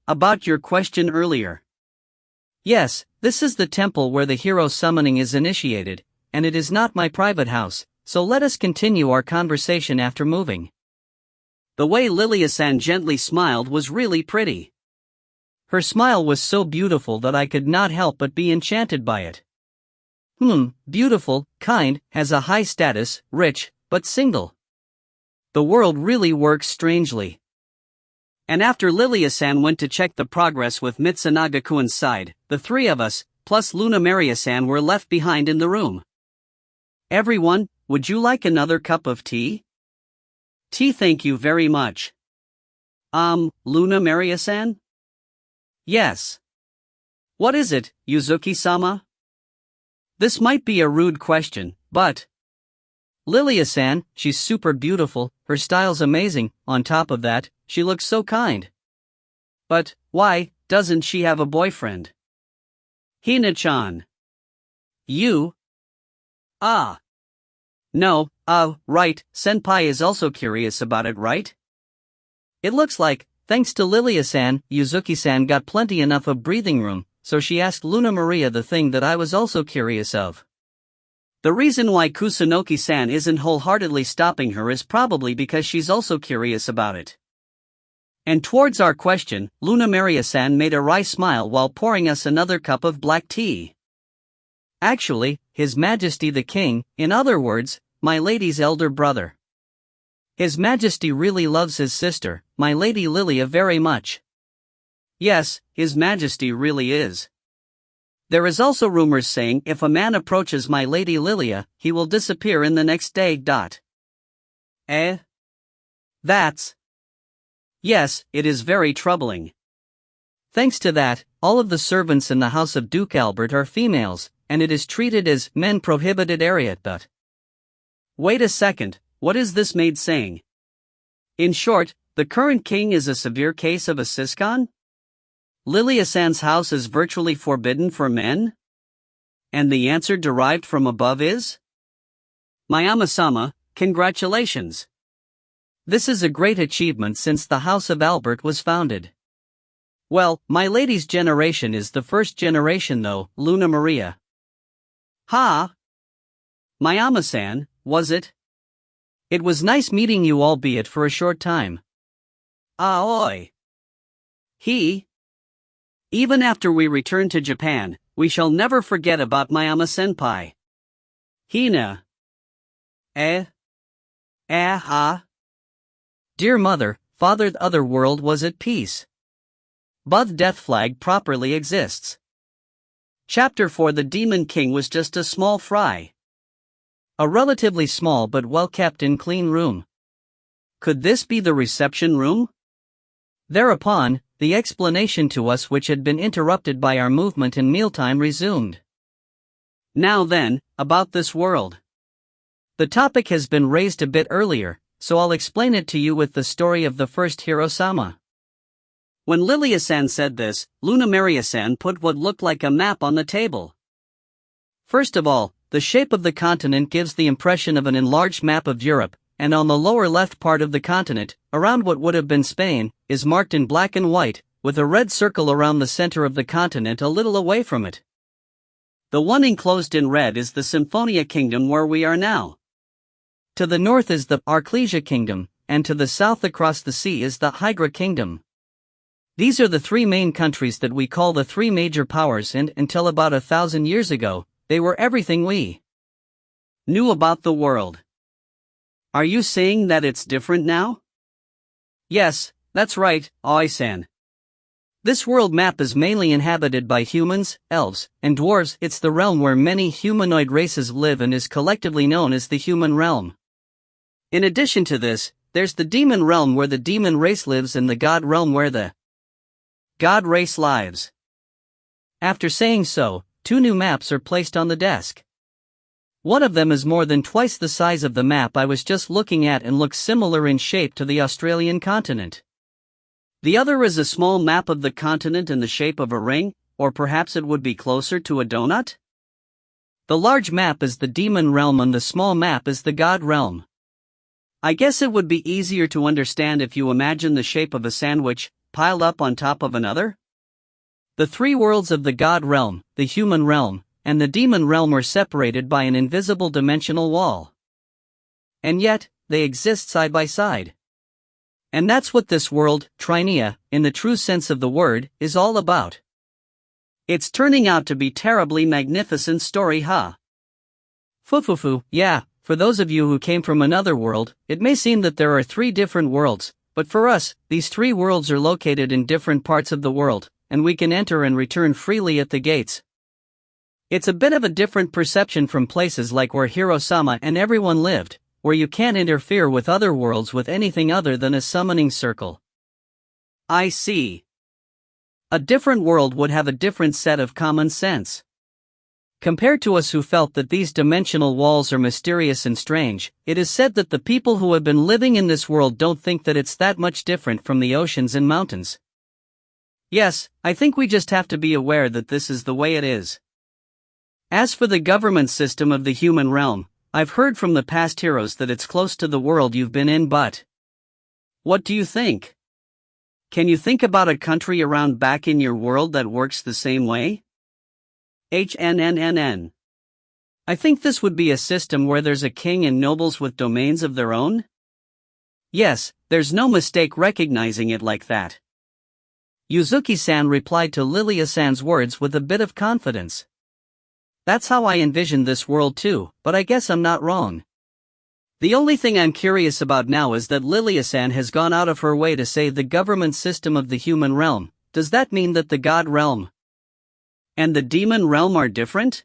About your question earlier. Yes, this is the temple where the hero summoning is initiated, and it is not my private house, so let us continue our conversation after moving. The way Lilia-san gently smiled was really pretty. Her smile was so beautiful that I could not help but be enchanted by it. Beautiful, kind, has a high status, rich, but single. The world really works strangely. And after Lilia-san went to check the progress with Mitsunaga-kun's side, the three of us, plus Luna Maria-san, were left behind in the room. Everyone, would you like another cup of tea? Tea, thank you very much. Luna Maria-san? Yes. What is it, Yuzuki-sama? This might be a rude question, but... Lilia-san, she's super beautiful, her style's amazing, on top of that, she looks so kind. But, why, doesn't she have a boyfriend? Hina-chan. You? Ah. No, right, Senpai is also curious about it, right? It looks like, thanks to Lilia-san, Yuzuki-san got plenty enough of breathing room, so she asked Luna Maria the thing that I was also curious of. The reason why Kusunoki-san isn't wholeheartedly stopping her is probably because she's also curious about it. And towards our question, Luna Maria-san made a wry smile while pouring us another cup of black tea. Actually, His Majesty the King, in other words, my lady's elder brother. His Majesty really loves his sister, my lady Lilia, very much. Yes, His Majesty really is. There is also rumors saying if a man approaches my lady Lilia, he will disappear in the next day. That's... Yes, it is very troubling. Thanks to that, all of the servants in the house of Duke Albert are females, and it is treated as men prohibited area. Wait a second, what is this maid saying? In short, the current king is a severe case of a siscon? Lilia-san's house is virtually forbidden for men? And the answer derived from above is? Mayama-sama, congratulations. This is a great achievement since the House of Albert was founded. Well, my lady's generation is the first generation though, Luna Maria. Ha! Mayama-san, was it? It was nice meeting you, albeit for a short time. Aoi. Even after we return to Japan, we shall never forget about Mayama-senpai. Hina. Dear mother, father, the other world was at peace. But death flag properly exists. Chapter 4. The Demon King was just a small fry. A relatively small but well-kept and clean room. Could this be the reception room? Thereupon, the explanation to us, which had been interrupted by our movement in mealtime, resumed. Now then, about this world. The topic has been raised a bit earlier, so I'll explain it to you with the story of the first Hiro-sama. When Lilia-san said this, Luna Maria-san put what looked like a map on the table. First of all, the shape of the continent gives the impression of an enlarged map of Europe, and on the lower left part of the continent, around what would have been Spain, is marked in black and white, with a red circle around the center of the continent a little away from it. The one enclosed in red is the Symphonia Kingdom where we are now. To the north is the Arclesia Kingdom, and to the south across the sea is the Hydra Kingdom. These are the three main countries that we call the three major powers, and until about 1,000 years ago, they were everything we knew about the world. Are you saying that it's different now? Yes, that's right, Oi-san. This world map is mainly inhabited by humans, elves, and dwarves. It's the realm where many humanoid races live and is collectively known as the human realm. In addition to this, there's the demon realm where the demon race lives and the god realm where the god race lives. After saying so, two new maps are placed on the desk. One of them is more than twice the size of the map I was just looking at and looks similar in shape to the Australian continent. The other is a small map of the continent in the shape of a ring, or perhaps it would be closer to a donut? The large map is the demon realm and the small map is the god realm. I guess it would be easier to understand if you imagine the shape of a sandwich, piled up on top of another? The three worlds of the god realm, the human realm, and the demon realm were separated by an invisible dimensional wall. And yet, they exist side by side. And that's what this world, Trinea, in the true sense of the word, is all about. It's turning out to be terribly magnificent story, huh? Fufufu, yeah, for those of you who came from another world, it may seem that there are three different worlds, but for us, these three worlds are located in different parts of the world, and we can enter and return freely at the gates. It's a bit of a different perception from places like where Hiro-sama and everyone lived, where you can't interfere with other worlds with anything other than a summoning circle. I see. A different world would have a different set of common sense. Compared to us who felt that these dimensional walls are mysterious and strange, it is said that the people who have been living in this world don't think that it's that much different from the oceans and mountains. Yes, I think we just have to be aware that this is the way it is. As for the government system of the human realm, I've heard from the past heroes that it's close to the world you've been in, but what do you think? Can you think about a country around back in your world that works the same way? HNNNN. I think this would be a system where there's a king and nobles with domains of their own? Yes, there's no mistake recognizing it like that. Yuzuki-san replied to Lilia-san's words with a bit of confidence. That's how I envisioned this world too, but I guess I'm not wrong. The only thing I'm curious about now is that Lilia-san has gone out of her way to say the government system of the human realm. Does that mean that the god realm and the demon realm are different?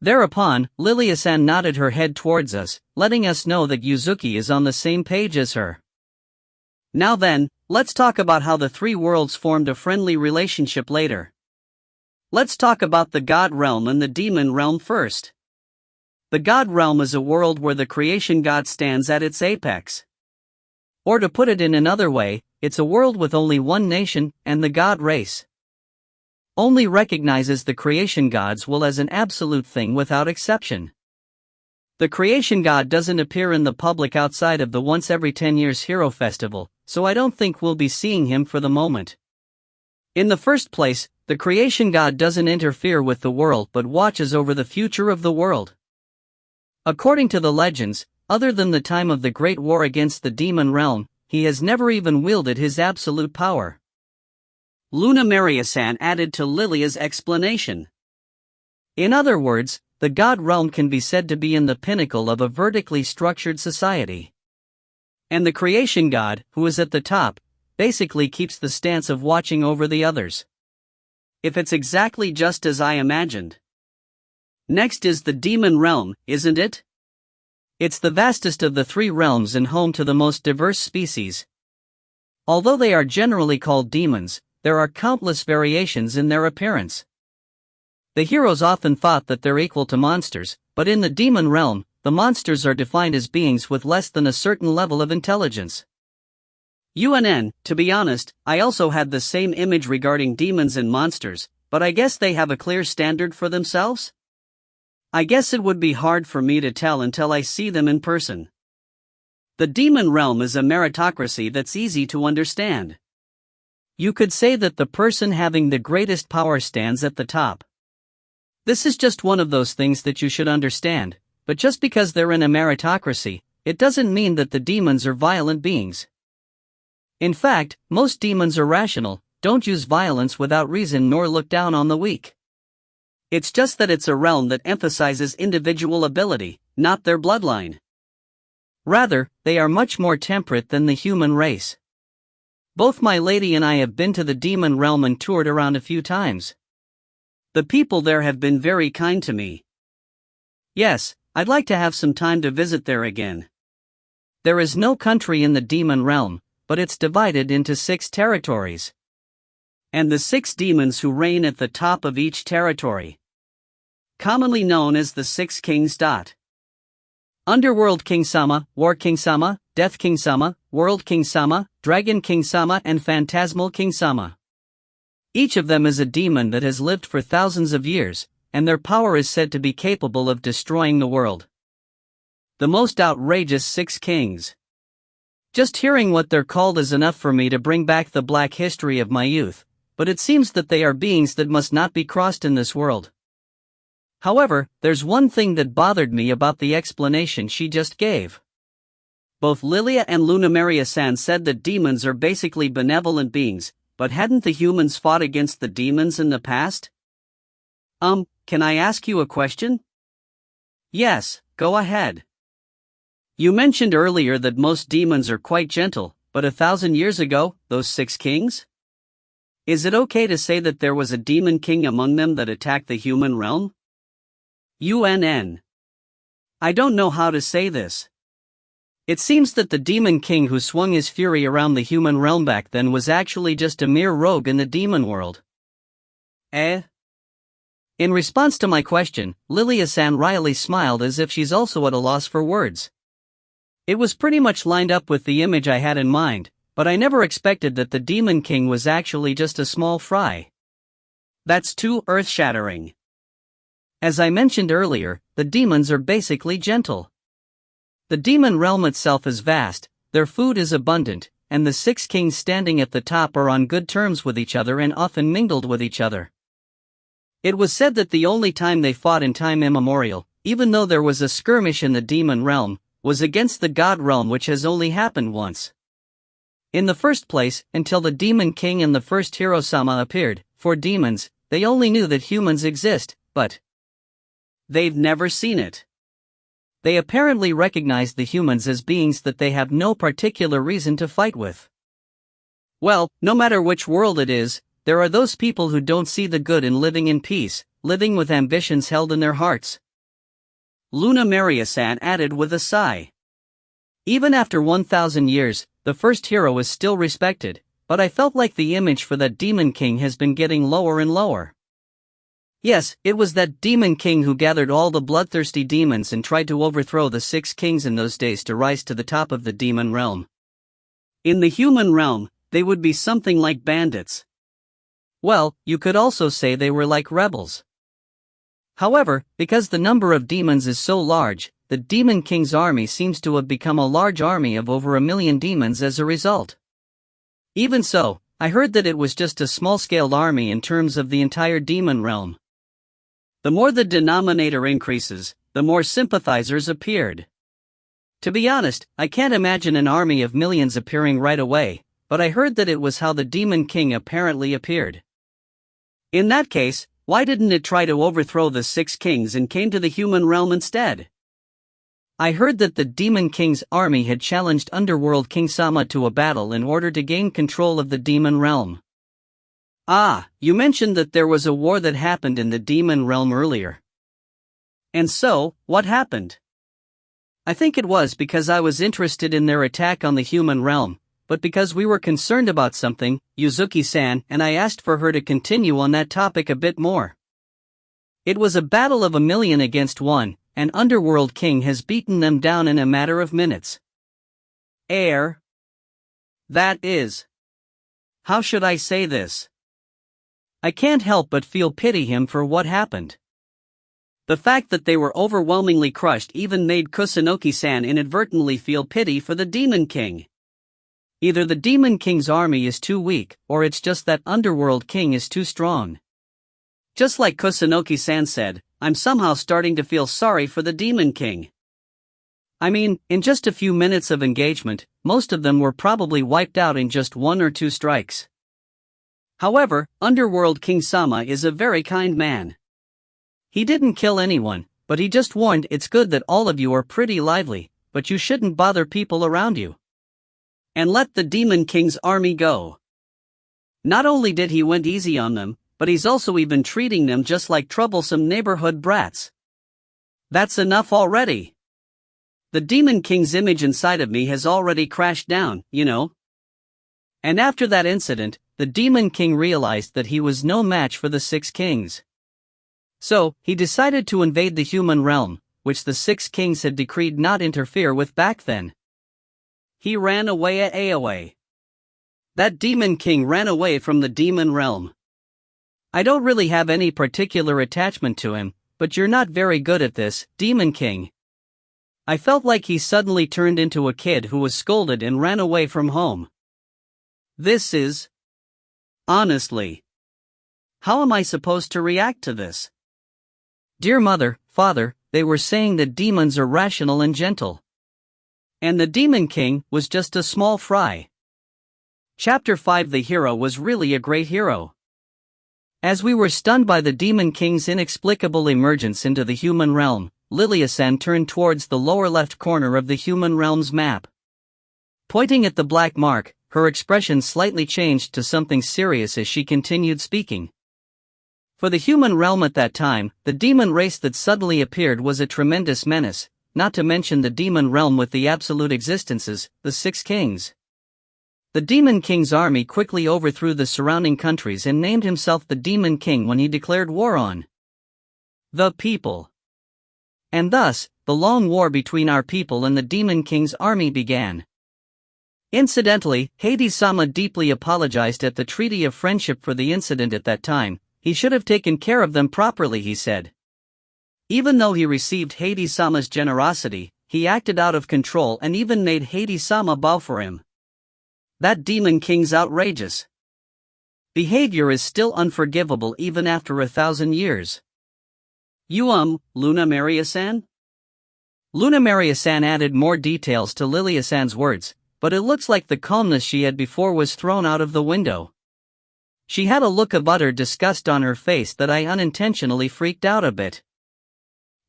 Thereupon, Lilia-san nodded her head towards us, letting us know that Yuzuki is on the same page as her. Now then, let's talk about how the three worlds formed a friendly relationship later. Let's talk about the god realm and the demon realm first. The god realm is a world where the creation god stands at its apex. Or to put it in another way, it's a world with only one nation, and the god race only recognizes the creation god's will as an absolute thing without exception. The creation god doesn't appear in the public outside of the once every 10 years hero festival, so I don't think we'll be seeing him for the moment. In the first place, the creation god doesn't interfere with the world but watches over the future of the world. According to the legends, other than the time of the Great War against the demon realm, he has never even wielded his absolute power. Luna Maria-san added to Lilia's explanation. In other words, the god realm can be said to be in the pinnacle of a vertically structured society. And the creation god, who is at the top, basically keeps the stance of watching over the others. If it's exactly just as I imagined. Next is the demon realm, isn't it? It's the vastest of the three realms and home to the most diverse species. Although they are generally called demons, there are countless variations in their appearance. The heroes often thought that they're equal to monsters, but in the demon realm, the monsters are defined as beings with less than a certain level of intelligence. To be honest, I also had the same image regarding demons and monsters, but I guess they have a clear standard for themselves? I guess it would be hard for me to tell until I see them in person. The demon realm is a meritocracy that's easy to understand. You could say that the person having the greatest power stands at the top. This is just one of those things that you should understand, but just because they're in a meritocracy, it doesn't mean that the demons are violent beings. In fact, most demons are rational, don't use violence without reason nor look down on the weak. It's just that it's a realm that emphasizes individual ability, not their bloodline. Rather, they are much more temperate than the human race. Both my lady and I have been to the demon realm and toured around a few times. The people there have been very kind to me. Yes, I'd like to have some time to visit there again. There is no country in the demon realm, but it's divided into 6 territories. And the 6 demons who reign at the top of each territory. Commonly known as the 6 kings. Underworld King Sama, War King Sama, Death King Sama, World King Sama, Dragon King Sama and Phantasmal King Sama. Each of them is a demon that has lived for thousands of years, and their power is said to be capable of destroying the world. The most outrageous 6 kings. Just hearing what they're called is enough for me to bring back the black history of my youth, but it seems that they are beings that must not be crossed in this world. However, there's one thing that bothered me about the explanation she just gave. Both Lilia and Luna Maria-san said that demons are basically benevolent beings, but hadn't the humans fought against the demons in the past? Can I ask you a question? Yes, go ahead. You mentioned earlier that most demons are quite gentle, but 1,000 years ago, those 6 kings? Is it okay to say that there was a demon king among them that attacked the human realm? UNN. I don't know how to say this. It seems that the demon king who swung his fury around the human realm back then was actually just a mere rogue in the demon world. In response to my question, Lilia-san wryly smiled as if she's also at a loss for words. It was pretty much lined up with the image I had in mind, but I never expected that the demon king was actually just a small fry. That's too earth-shattering. As I mentioned earlier, the demons are basically gentle. The demon realm itself is vast, their food is abundant, and the 6 kings standing at the top are on good terms with each other and often mingled with each other. It was said that the only time they fought in time immemorial, even though there was a skirmish in the demon realm, was against the god realm, which has only happened once. In the first place, until the demon king and the first hero Sama appeared, for demons, they only knew that humans exist, but they've never seen it. They apparently recognize the humans as beings that they have no particular reason to fight with. Well, no matter which world it is, there are those people who don't see the good in living in peace, living with ambitions held in their hearts. Luna Maria-san added with a sigh. Even after 1,000 years, the first hero is still respected, but I felt like the image for that demon king has been getting lower and lower. Yes, it was that demon king who gathered all the bloodthirsty demons and tried to overthrow the 6 kings in those days to rise to the top of the demon realm. In the human realm, they would be something like bandits. Well, you could also say they were like rebels. However, because the number of demons is so large, the demon king's army seems to have become a large army of over 1 million demons as a result. Even so, I heard that it was just a small-scale army in terms of the entire demon realm. The more the denominator increases, the more sympathizers appeared. To be honest, I can't imagine an army of millions appearing right away, but I heard that it was how the demon king apparently appeared. In that case, why didn't it try to overthrow the 6 kings and came to the human realm instead? I heard that the demon king's army had challenged Underworld King Sama to a battle in order to gain control of the demon realm. You mentioned that there was a war that happened in the demon realm earlier. And so, what happened? I think it was because I was interested in their attack on the human realm, but because we were concerned about something, Yuzuki-san, and I asked for her to continue on that topic a bit more. It was a battle of 1 million against 1, and Underworld King has beaten them down in a matter of minutes. That is. How should I say this? I can't help but feel pity him for what happened. The fact that they were overwhelmingly crushed even made Kusunoki-san inadvertently feel pity for the Demon King. Either the Demon King's army is too weak, or it's just that Underworld King is too strong. Just like Kusunoki-san said, I'm somehow starting to feel sorry for the Demon King. I mean, in just a few minutes of engagement, most of them were probably wiped out in just 1 or 2 strikes. However, Underworld King Sama is a very kind man. He didn't kill anyone, but he just warned, "It's good that all of you are pretty lively, but you shouldn't bother people around you. And let the Demon King's army go." Not only did he went easy on them, but he's also even treating them just like troublesome neighborhood brats. That's enough already. The Demon King's image inside of me has already crashed down, you know. And after that incident, the Demon King realized that he was no match for the 6 kings. So, he decided to invade the human realm, which the 6 kings had decreed not interfere with back then. He ran away at AOA. That Demon King ran away from the demon realm. I don't really have any particular attachment to him, but you're not very good at this, Demon King. I felt like he suddenly turned into a kid who was scolded and ran away from home. This is... honestly. How am I supposed to react to this? Dear mother, father, they were saying that demons are rational and gentle. And the Demon King was just a small fry. Chapter 5. The hero was really a great hero. As we were stunned by the Demon King's inexplicable emergence into the human realm, Lilia-san turned towards the lower left corner of the human realm's map. Pointing at the black mark, her expression slightly changed to something serious as she continued speaking. For the human realm at that time, the demon race that suddenly appeared was a tremendous menace, not to mention the demon realm with the absolute existences, the 6 kings. The Demon King's army quickly overthrew the surrounding countries and named himself the Demon King when he declared war on the people. And thus, the long war between our people and the Demon King's army began. Incidentally, Hades-sama deeply apologized at the Treaty of Friendship for the incident at that time. He should have taken care of them properly, he said. Even though he received Hades-sama's generosity, he acted out of control and even made Hades-sama bow for him. That Demon King's outrageous behavior is still unforgivable even after 1,000 years. Luna Maria-san? Luna Maria-san added more details to Lilia-san's words, but it looks like the calmness she had before was thrown out of the window. She had a look of utter disgust on her face that I unintentionally freaked out a bit.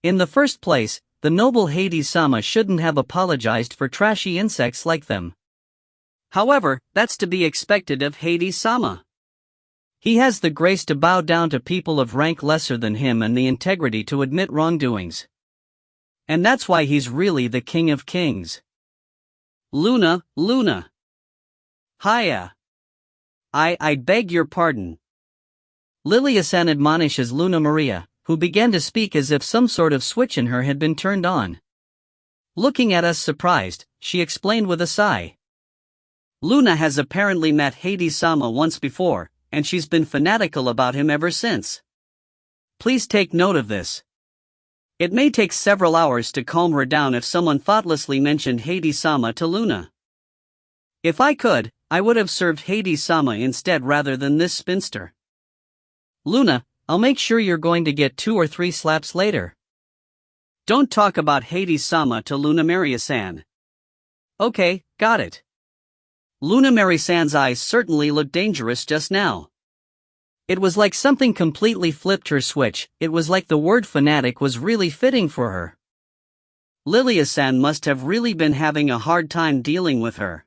In the first place, the noble Hades-sama shouldn't have apologized for trashy insects like them. However, that's to be expected of Hades-sama. He has the grace to bow down to people of rank lesser than him and the integrity to admit wrongdoings. And that's why he's really the King of Kings. Luna. Hiya. I beg your pardon. Lilia-san admonishes Luna Maria, who began to speak as if some sort of switch in her had been turned on. Looking at us surprised, she explained with a sigh. Luna has apparently met Hades-sama once before, and she's been fanatical about him ever since. Please take note of this. It may take several hours to calm her down if someone thoughtlessly mentioned Hades-sama to Luna. If I could, I would have served Hades-sama instead rather than this spinster. Luna, I'll make sure you're going to get 2 or 3 slaps later. Don't talk about Hades-sama to Luna Maria-san. Okay, got it. Luna Maria-san's eyes certainly looked dangerous just now. It was like something completely flipped her switch. It was like the word fanatic was really fitting for her. Lilia-san must have really been having a hard time dealing with her.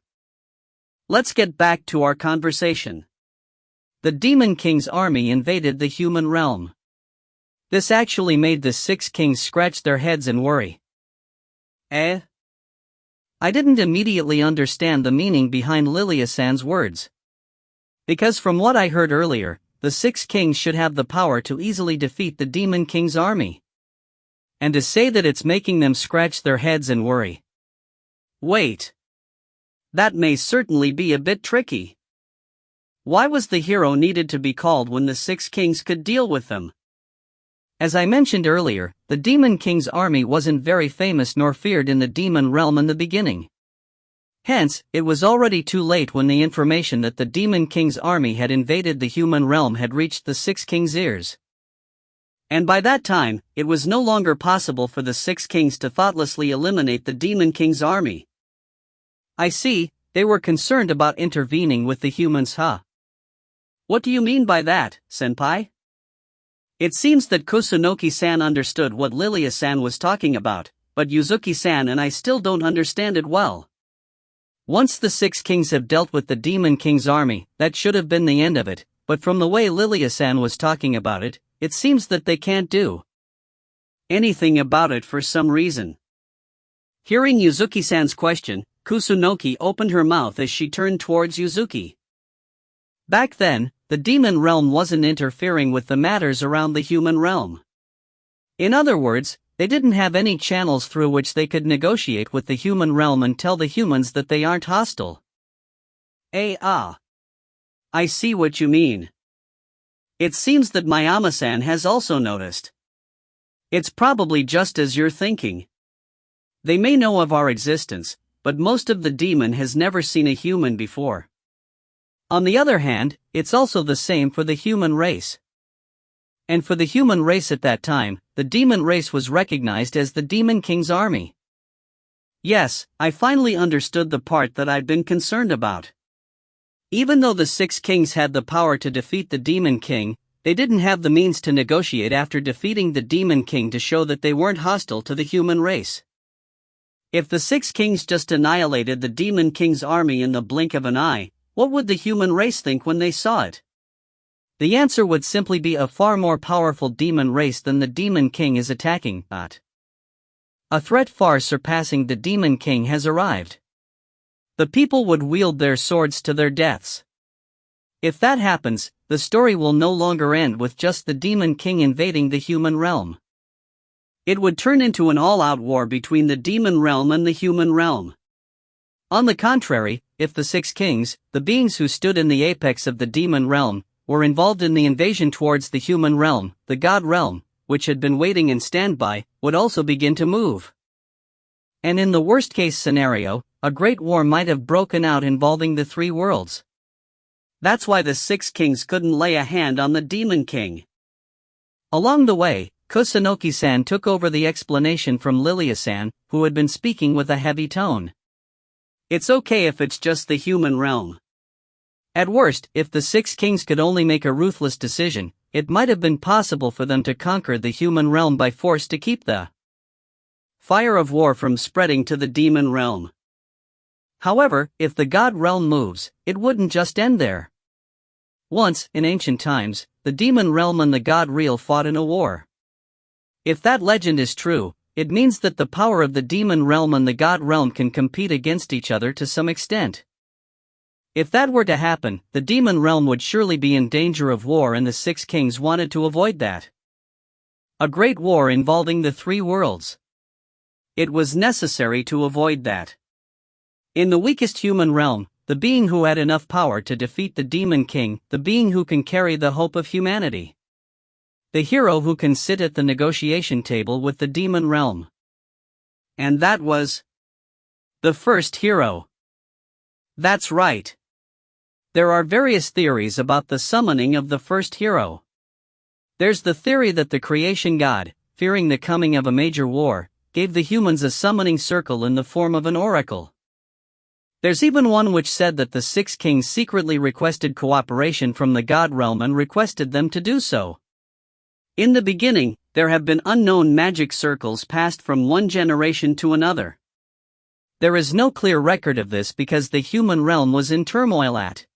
Let's get back to our conversation. The Demon King's army invaded the human realm. This actually made the 6 kings scratch their heads and worry. I didn't immediately understand the meaning behind Lilia-san's words. Because from what I heard earlier, the 6 kings should have the power to easily defeat the Demon King's army. And to say that it's making them scratch their heads and worry. Wait. That may certainly be a bit tricky. Why was the hero needed to be called when the 6 kings could deal with them? As I mentioned earlier, the Demon King's army wasn't very famous nor feared in the demon realm in the beginning. Hence, it was already too late when the information that the Demon King's army had invaded the human realm had reached the 6 kings' ears. And by that time, it was no longer possible for the six kings to thoughtlessly eliminate the Demon King's army. I see, they were concerned about intervening with the humans, huh? What do you mean by that, senpai? It seems that Kusunoki-san understood what Lilia-san was talking about, but Yuzuki-san and I still don't understand it well. Once the six kings have dealt with the Demon King's army, that should have been the end of it, but from the way Lilia-san was talking about it, it seems that they can't do anything about it for some reason. Hearing Yuzuki-san's question, Kusunoki opened her mouth as she turned towards Yuzuki. Back then, the demon realm wasn't interfering with the matters around the human realm. In other words, they didn't have any channels through which they could negotiate with the human realm and tell the humans that they aren't hostile. I see what you mean. It seems that Mayama-san has also noticed. It's probably just as you're thinking. They may know of our existence, but most of the demon has never seen a human before. On the other hand, it's also the same for the human race. And for the human race at that time, the demon race was recognized as the Demon King's army. Yes, I finally understood the part that I'd been concerned about. Even though the six kings had the power to defeat the Demon King, they didn't have the means to negotiate after defeating the Demon King to show that they weren't hostile to the human race. If the six kings just annihilated the Demon King's army in the blink of an eye, what would the human race think when they saw it? The answer would simply be a far more powerful demon race than the Demon King is attacking at. A threat far surpassing the Demon King has arrived. The people would wield their swords to their deaths. If that happens, the story will no longer end with just the Demon King invading the human realm. It would turn into an all-out war between the demon realm and the human realm. On the contrary, if the six kings, the beings who stood in the apex of the demon realm, were involved in the invasion towards the human realm, the god realm, which had been waiting in standby, would also begin to move. And in the worst-case scenario, a great war might have broken out involving the three worlds. That's why the six kings couldn't lay a hand on the Demon King. Along the way, Kusunoki-san took over the explanation from Lilia-san, who had been speaking with a heavy tone. It's okay if it's just the human realm. At worst, if the six kings could only make a ruthless decision, it might have been possible for them to conquer the human realm by force to keep the fire of war from spreading to the demon realm. However, if the god realm moves, it wouldn't just end there. Once, in ancient times, the demon realm and the god realm fought in a war. If that legend is true, it means that the power of the demon realm and the god realm can compete against each other to some extent. If that were to happen, the demon realm would surely be in danger of war, and the six kings wanted to avoid that. A great war involving the three worlds. It was necessary to avoid that. In the weakest human realm, the being who had enough power to defeat the Demon King, the being who can carry the hope of humanity. The hero who can sit at the negotiation table with the demon realm. And that was the first hero. That's right. There are various theories about the summoning of the first hero. There's the theory that the creation god, fearing the coming of a major war, gave the humans a summoning circle in the form of an oracle. There's even one which said that the six kings secretly requested cooperation from the god realm and requested them to do so. In the beginning, there have been unknown magic circles passed from one generation to another. There is no clear record of this because the human realm was in turmoil at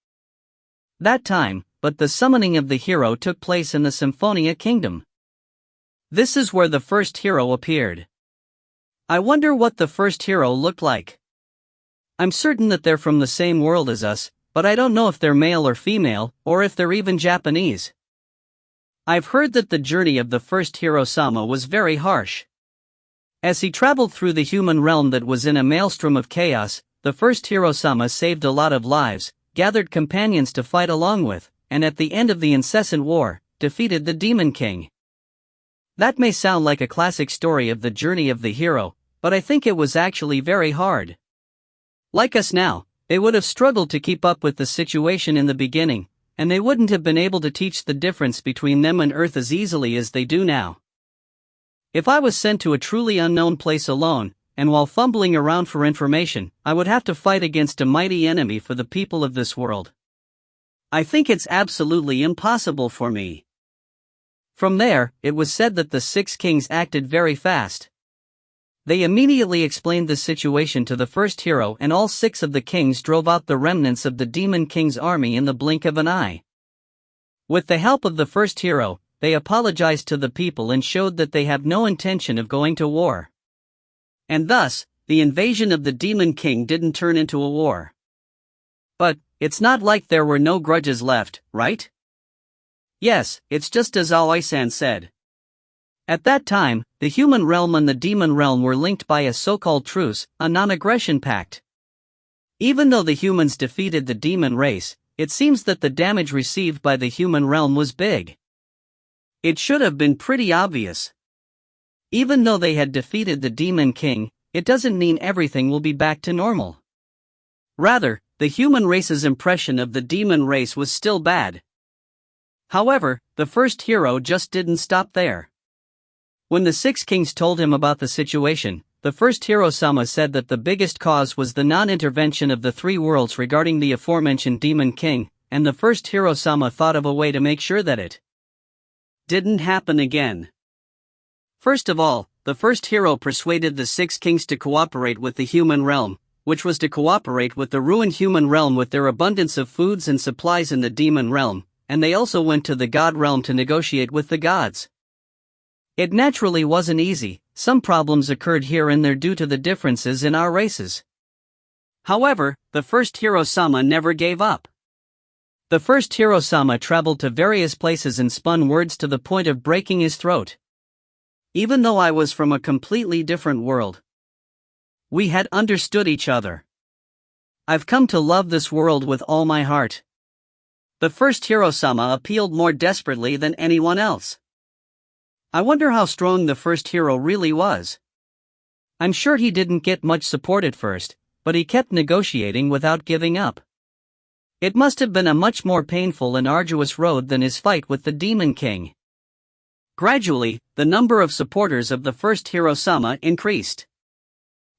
that time, but the summoning of the hero took place in the Symphonia Kingdom. This is where the first hero appeared. I wonder what the first hero looked like. I'm certain that they're from the same world as us, but I don't know if they're male or female, or if they're even Japanese. I've heard that the journey of the first hero-sama was very harsh. As he traveled through the human realm that was in a maelstrom of chaos, the first hero-sama saved a lot of lives, gathered companions to fight along with, and at the end of the incessant war, defeated the Demon King. That may sound like a classic story of the journey of the hero, but I think it was actually very hard. Like us now, they would have struggled to keep up with the situation in the beginning, and they wouldn't have been able to teach the difference between them and Earth as easily as they do now. If I was sent to a truly unknown place alone, and while fumbling around for information, I would have to fight against a mighty enemy for the people of this world. I think it's absolutely impossible for me. From there, it was said that the 6 kings acted very fast. They immediately explained the situation to the first hero, and all 6 of the kings drove out the remnants of the Demon King's army in the blink of an eye. With the help of the first hero, they apologized to the people and showed that they have no intention of going to war. And thus, the invasion of the Demon King didn't turn into a war. But, it's not like there were no grudges left, right? Yes, it's just as Aoi-san said. At that time, the human realm and the demon realm were linked by a so-called truce, a non-aggression pact. Even though the humans defeated the demon race, it seems that the damage received by the human realm was big. It should have been pretty obvious. Even though they had defeated the Demon King, it doesn't mean everything will be back to normal. Rather, the human race's impression of the demon race was still bad. However, the first hero just didn't stop there. When the 6 kings told him about the situation, the first hero-sama said that the biggest cause was the non-intervention of the 3 worlds regarding the aforementioned Demon King, and the first hero-sama thought of a way to make sure that it didn't happen again. First of all, the first hero persuaded the 6 kings to cooperate with the human realm, which was to cooperate with the ruined human realm with their abundance of foods and supplies in the demon realm, and they also went to the god realm to negotiate with the gods. It naturally wasn't easy. Some problems occurred here and there due to the differences in our races. However, the first hero-sama never gave up. The first hero-sama traveled to various places and spun words to the point of breaking his throat. Even though I was from a completely different world, we had understood each other. I've come to love this world with all my heart. The first hero-sama appealed more desperately than anyone else. I wonder how strong the first hero really was. I'm sure he didn't get much support at first, but he kept negotiating without giving up. It must have been a much more painful and arduous road than his fight with the Demon King. Gradually, the number of supporters of the first hero-sama increased.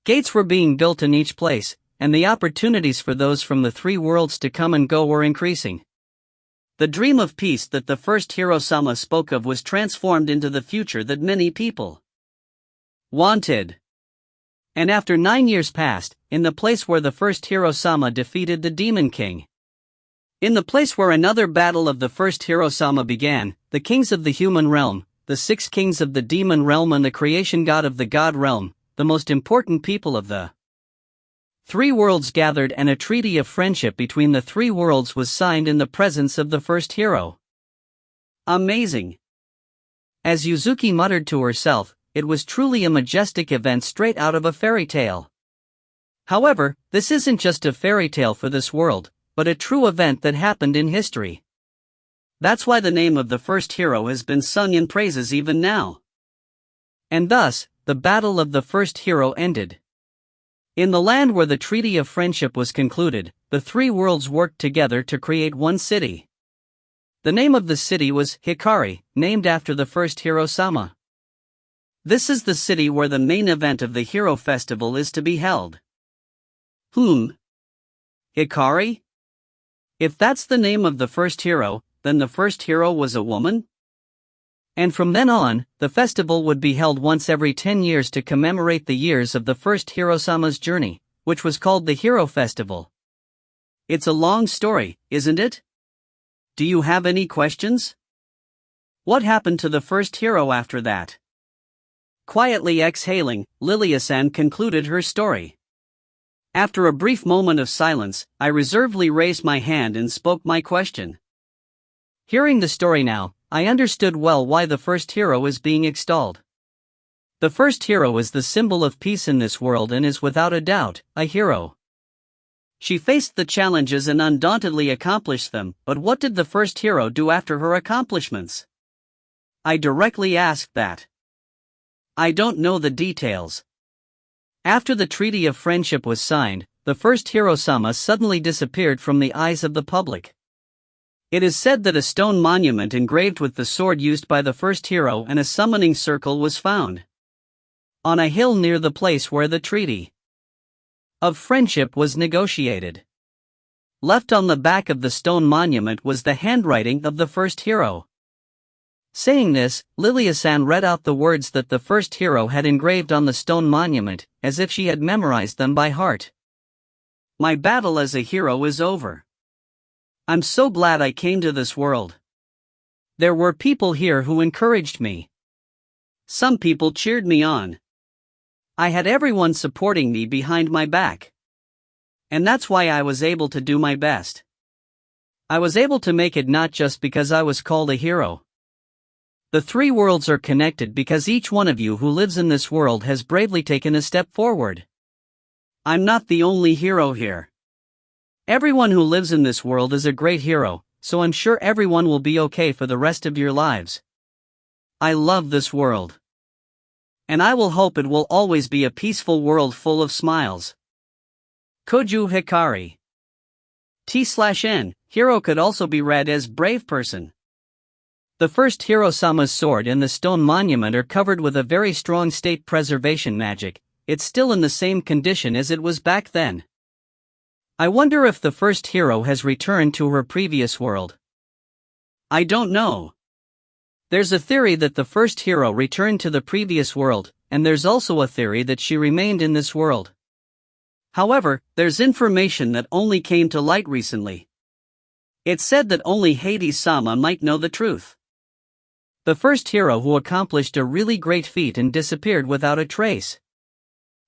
Gates were being built in each place, and the opportunities for those from the 3 worlds to come and go were increasing. The dream of peace that the first hero-sama spoke of was transformed into the future that many people wanted. And after 9 years passed, in the place where the first hero-sama defeated the Demon King, in the place where another battle of the first hero-sama began, the kings of the human realm, the 6 kings of the demon realm and the creation god of the god realm, the most important people of the 3 worlds gathered, and a treaty of friendship between the 3 worlds was signed in the presence of the first hero. Amazing! As Yuzuki muttered to herself, it was truly a majestic event straight out of a fairy tale. However, this isn't just a fairy tale for this world, but a true event that happened in history. That's why the name of the first hero has been sung in praises even now. And thus, the battle of the first hero ended. In the land where the Treaty of Friendship was concluded, the 3 worlds worked together to create one city. The name of the city was Hikari, named after the first hero-sama. This is the city where the main event of the Hero Festival is to be held. Hikari? If that's the name of the first hero, then the first hero was a woman? And from then on, the festival would be held once every 10 years to commemorate the years of the first hero-sama's journey, which was called the Hero Festival. It's a long story, isn't it? Do you have any questions? What happened to the first hero after that? Quietly exhaling, Lilia-san concluded her story. After a brief moment of silence, I reservedly raised my hand and spoke my question. Hearing the story now, I understood well why the first hero is being extolled. The first hero is the symbol of peace in this world and is without a doubt a hero. She faced the challenges and undauntedly accomplished them, but what did the first hero do after her accomplishments? I directly asked that. I don't know the details. After the Treaty of Friendship was signed, the first hero-sama suddenly disappeared from the eyes of the public. It is said that a stone monument engraved with the sword used by the first hero and a summoning circle was found on a hill near the place where the treaty of friendship was negotiated. Left on the back of the stone monument was the handwriting of the first hero. Saying this, Lilia-san read out the words that the first hero had engraved on the stone monument, as if she had memorized them by heart. My battle as a hero is over. I'm so glad I came to this world. There were people here who encouraged me. Some people cheered me on. I had everyone supporting me behind my back. And that's why I was able to do my best. I was able to make it not just because I was called a hero. The three worlds are connected because each one of you who lives in this world has bravely taken a step forward. I'm not the only hero here. Everyone who lives in this world is a great hero, so I'm sure everyone will be okay for the rest of your lives. I love this world. And I will hope it will always be a peaceful world full of smiles. Koju Hikari. T/N, hero could also be read as brave person. The first Hiro-sama's sword and the stone monument are covered with a very strong state preservation magic. It's still in the same condition as it was back then. I wonder if the first hero has returned to her previous world. I don't know. There's a theory that the first hero returned to the previous world, and there's also a theory that she remained in this world. However, there's information that only came to light recently. It's said that only Hades-sama might know the truth. The first hero who accomplished a really great feat and disappeared without a trace.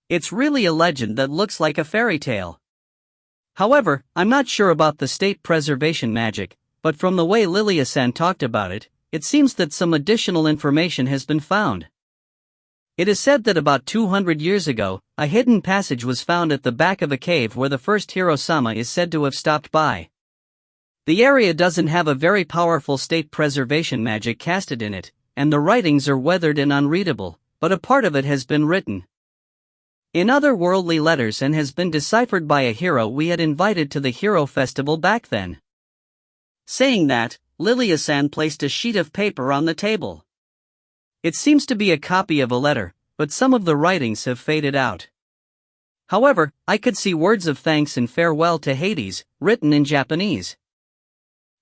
It's really a legend that looks like a fairy tale. However, I'm not sure about the state preservation magic, but from the way Lilia-san talked about it, it seems that some additional information has been found. It is said that about 200 years ago, a hidden passage was found at the back of a cave where the first Hiro-sama is said to have stopped by. The area doesn't have a very powerful state preservation magic casted in it, and the writings are weathered and unreadable, but a part of it has been written in otherworldly letters and has been deciphered by a hero we had invited to the Hero Festival back then. Saying that, Lilia-san placed a sheet of paper on the table. It seems to be a copy of a letter, but some of the writings have faded out. However, I could see words of thanks and farewell to Hades, written in Japanese.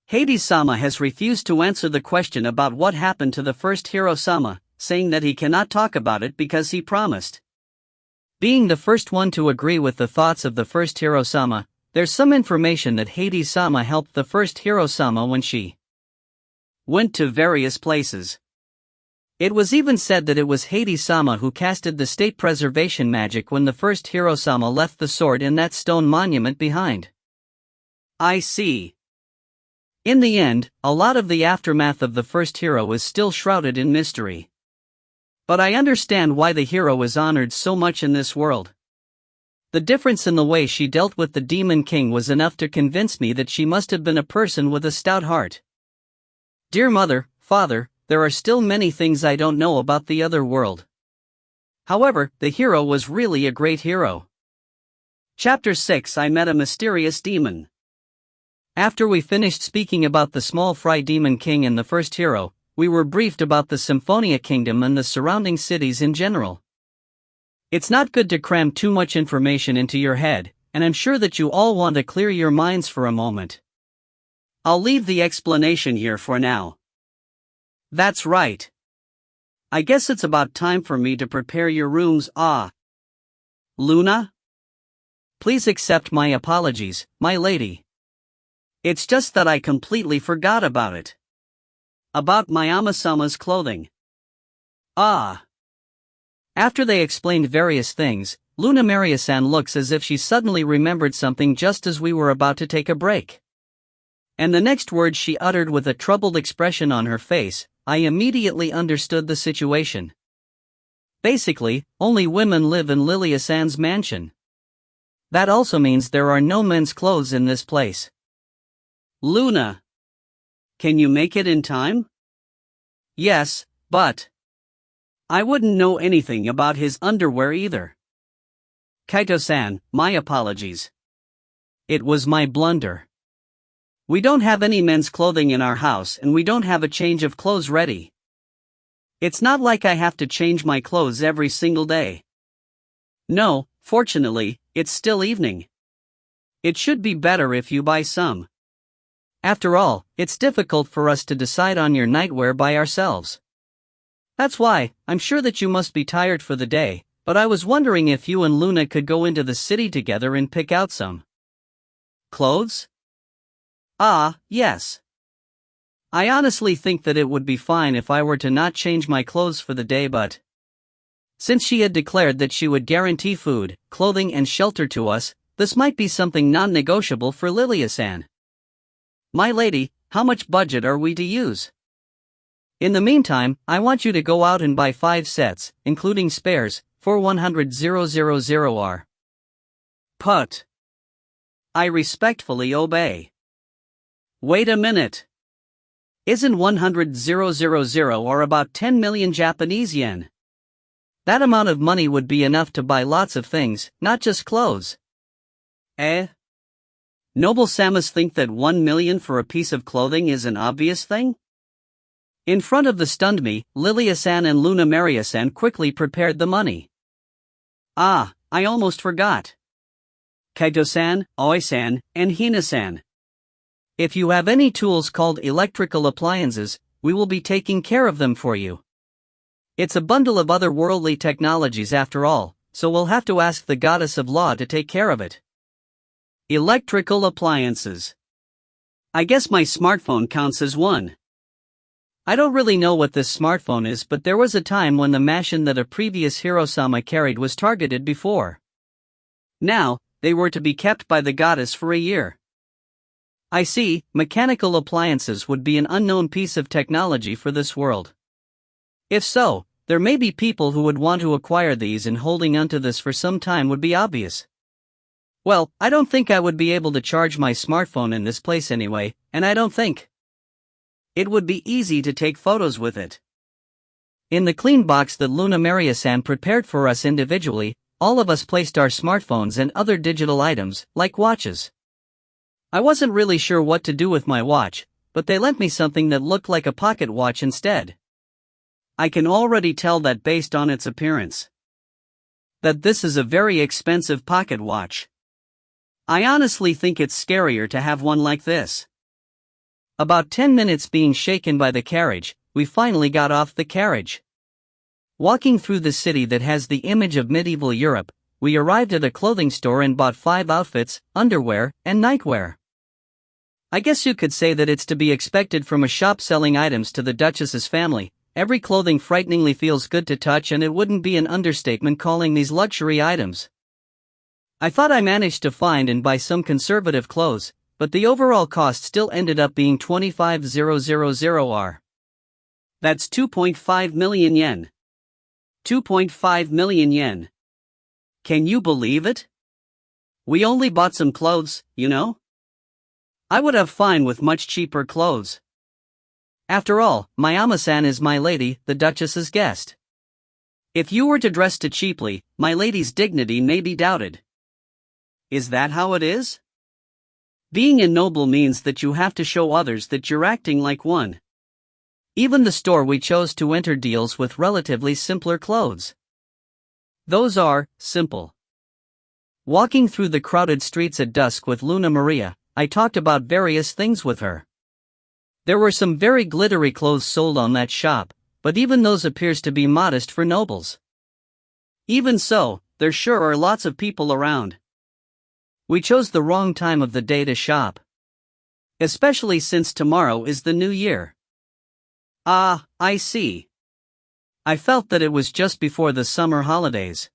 Hades-sama has refused to answer the question about what happened to the first Hiro-sama, saying that he cannot talk about it because he promised. Being the first one to agree with the thoughts of the first Hiro-sama, there's some information that Hades-sama helped the first Hiro-sama when she went to various places. It was even said that it was Hades-sama who casted the state preservation magic when the first Hiro-sama left the sword in that stone monument behind. I see. In the end, a lot of the aftermath of the first hero is still shrouded in mystery. But I understand why the hero is honored so much in this world. The difference in the way she dealt with the Demon King was enough to convince me that she must have been a person with a stout heart. Dear mother, father, there are still many things I don't know about the other world. However, the hero was really a great hero. Chapter 6 I Met a Mysterious Demon. After we finished speaking about the small fry Demon King and the first hero, we were briefed about the Symphonia Kingdom and the surrounding cities in general. It's not good to cram too much information into your head, and I'm sure that you all want to clear your minds for a moment. I'll leave the explanation here for now. That's right. I guess it's about time for me to prepare your rooms. Luna? Please accept my apologies, my lady. It's just that I completely forgot about it. About Mayama-sama's clothing. After they explained various things, Luna Maria-san looks as if she suddenly remembered something just as we were about to take a break. And the next words she uttered with a troubled expression on her face, I immediately understood the situation. Basically, only women live in Lilia-san's mansion. That also means there are no men's clothes in this place. Luna. Can you make it in time? Yes, but I wouldn't know anything about his underwear either. Kaito-san, my apologies. It was my blunder. We don't have any men's clothing in our house and we don't have a change of clothes ready. It's not like I have to change my clothes every single day. No, fortunately, it's still evening. It should be better if you buy some. After all, it's difficult for us to decide on your nightwear by ourselves. That's why, I'm sure that you must be tired for the day, but I was wondering if you and Luna could go into the city together and pick out some clothes? Ah, yes. I honestly think that it would be fine if I were to not change my clothes for the day, but since she had declared that she would guarantee food, clothing and shelter to us, this might be something non-negotiable for Lilia-san. My lady, how much budget are we to use? In the meantime, I want you to go out and buy 5 sets, including spares, for 100,000 R. Put. I respectfully obey. Wait a minute. Isn't 100,000 or about 10 million Japanese yen? That amount of money would be enough to buy lots of things, not just clothes. Eh? Noble Samus think that 1 million for a piece of clothing is an obvious thing? In front of the stunned me, Lilia-san and Luna Maria-san quickly prepared the money. Ah, I almost forgot. Kaito-san, Oi-san, and Hina-san. If you have any tools called electrical appliances, we will be taking care of them for you. It's a bundle of otherworldly technologies after all, so we'll have to ask the goddess of law to take care of it. Electrical appliances. I guess my smartphone counts as one. I don't really know what this smartphone is, but there was a time when the machine that a previous Hiro-sama carried was targeted before. Now, they were to be kept by the goddess for a year. I see, mechanical appliances would be an unknown piece of technology for this world. If so, there may be people who would want to acquire these, and holding onto this for some time would be obvious. Well, I don't think I would be able to charge my smartphone in this place anyway, and I don't think it would be easy to take photos with it. In the clean box that Luna Maria-san prepared for us individually, all of us placed our smartphones and other digital items, like watches. I wasn't really sure what to do with my watch, but they lent me something that looked like a pocket watch instead. I can already tell that based on its appearance, that this is a very expensive pocket watch. I honestly think it's scarier to have one like this. About 10 minutes being shaken by the carriage, we finally got off the carriage. Walking through the city that has the image of medieval Europe, we arrived at a clothing store and bought 5 outfits, underwear, and nightwear. I guess you could say that it's to be expected from a shop selling items to the Duchess's family. Every clothing frighteningly feels good to touch, and it wouldn't be an understatement calling these luxury items. I thought I managed to find and buy some conservative clothes, but the overall cost still ended up being 25,000 R. That's 2.5 million yen. 2.5 million yen. Can you believe it? We only bought some clothes, you know? I would have fine with much cheaper clothes. After all, Mayama-san is my lady, the Duchess's guest. If you were to dress too cheaply, my lady's dignity may be doubted. Is that how it is? Being a noble means that you have to show others that you're acting like one. Even the store we chose to enter deals with relatively simpler clothes. Those are simple. Walking through the crowded streets at dusk with Luna Maria, I talked about various things with her. There were some very glittery clothes sold on that shop, but even those appears to be modest for nobles. Even so, there sure are lots of people around. We chose the wrong time of the day to shop. Especially since tomorrow is the new year. Ah, I see. I felt that it was just before the summer holidays.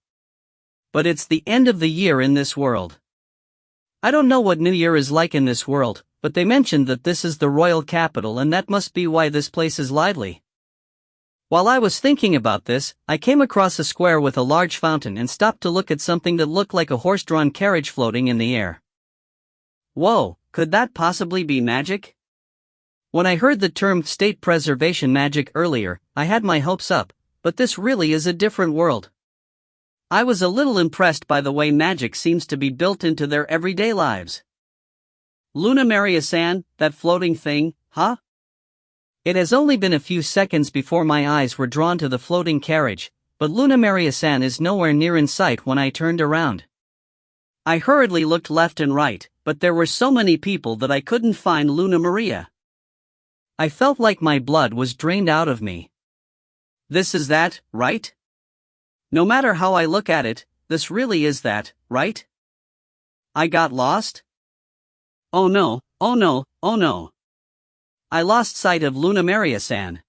But it's the end of the year in this world. I don't know what New Year is like in this world, but they mentioned that this is the royal capital, and that must be why this place is lively. While I was thinking about this, I came across a square with a large fountain and stopped to look at something that looked like a horse-drawn carriage floating in the air. Whoa, could that possibly be magic? When I heard the term state preservation magic earlier, I had my hopes up, but this really is a different world. I was a little impressed by the way magic seems to be built into their everyday lives. Luna Maria-san, that floating thing, huh? It has only been a few seconds before my eyes were drawn to the floating carriage, but Luna Maria-san is nowhere near in sight when I turned around. I hurriedly looked left and right, but there were so many people that I couldn't find Luna Maria. I felt like my blood was drained out of me. This is that, right? No matter how I look at it, this really is that, right? I got lost? Oh no, oh no, oh no. I lost sight of Luna Maria-san.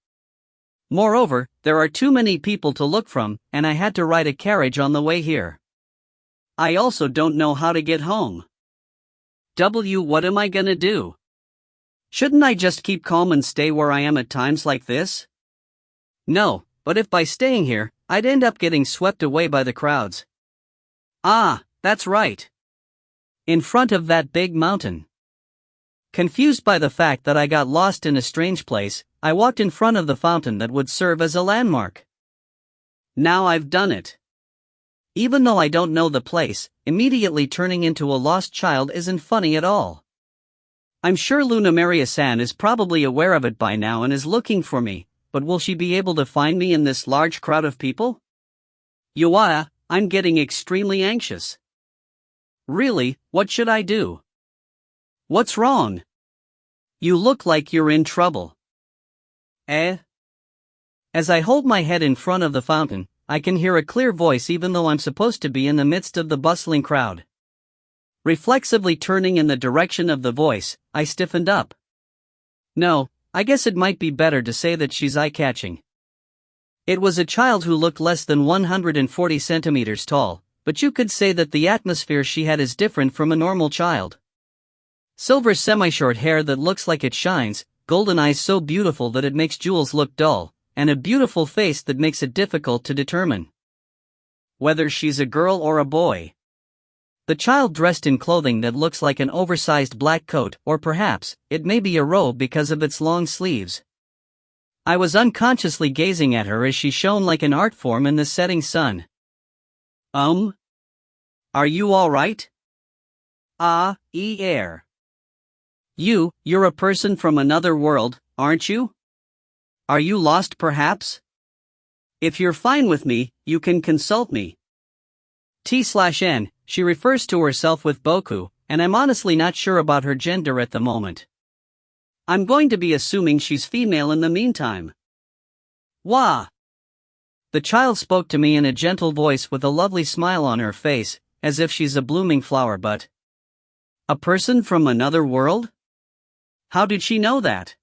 Moreover, there are too many people to look from, and I had to ride a carriage on the way here. I also don't know how to get home. What am I gonna do? Shouldn't I just keep calm and stay where I am at times like this? No, but if by staying here, I'd end up getting swept away by the crowds. Ah, that's right. In front of that big mountain. Confused by the fact that I got lost in a strange place, I walked in front of the fountain that would serve as a landmark. Now I've done it. Even though I don't know the place, immediately turning into a lost child isn't funny at all. I'm sure Luna Maria-san is probably aware of it by now and is looking for me, but will she be able to find me in this large crowd of people? Yuaya, I'm getting extremely anxious. Really, what should I do? What's wrong? You look like you're in trouble. Eh? As I hold my head in front of the fountain, I can hear a clear voice even though I'm supposed to be in the midst of the bustling crowd. Reflexively turning in the direction of the voice, I stiffened up. No, I guess it might be better to say that she's eye-catching. It was a child who looked less than 140 centimeters tall, but you could say that the atmosphere she had is different from a normal child. Silver semi-short hair that looks like it shines, golden eyes so beautiful that it makes jewels look dull, and a beautiful face that makes it difficult to determine whether she's a girl or a boy. The child dressed in clothing that looks like an oversized black coat, or perhaps, it may be a robe because of its long sleeves. I was unconsciously gazing at her as she shone like an art form in the setting sun. Are you alright? Air. You're a person from another world, aren't you? Are you lost perhaps? If you're fine with me, you can consult me. T/N, she refers to herself with Boku, and I'm honestly not sure about her gender at the moment. I'm going to be assuming she's female in the meantime. Wah! The child spoke to me in a gentle voice with a lovely smile on her face, as if she's a blooming flower but... A person from another world? How did she know that?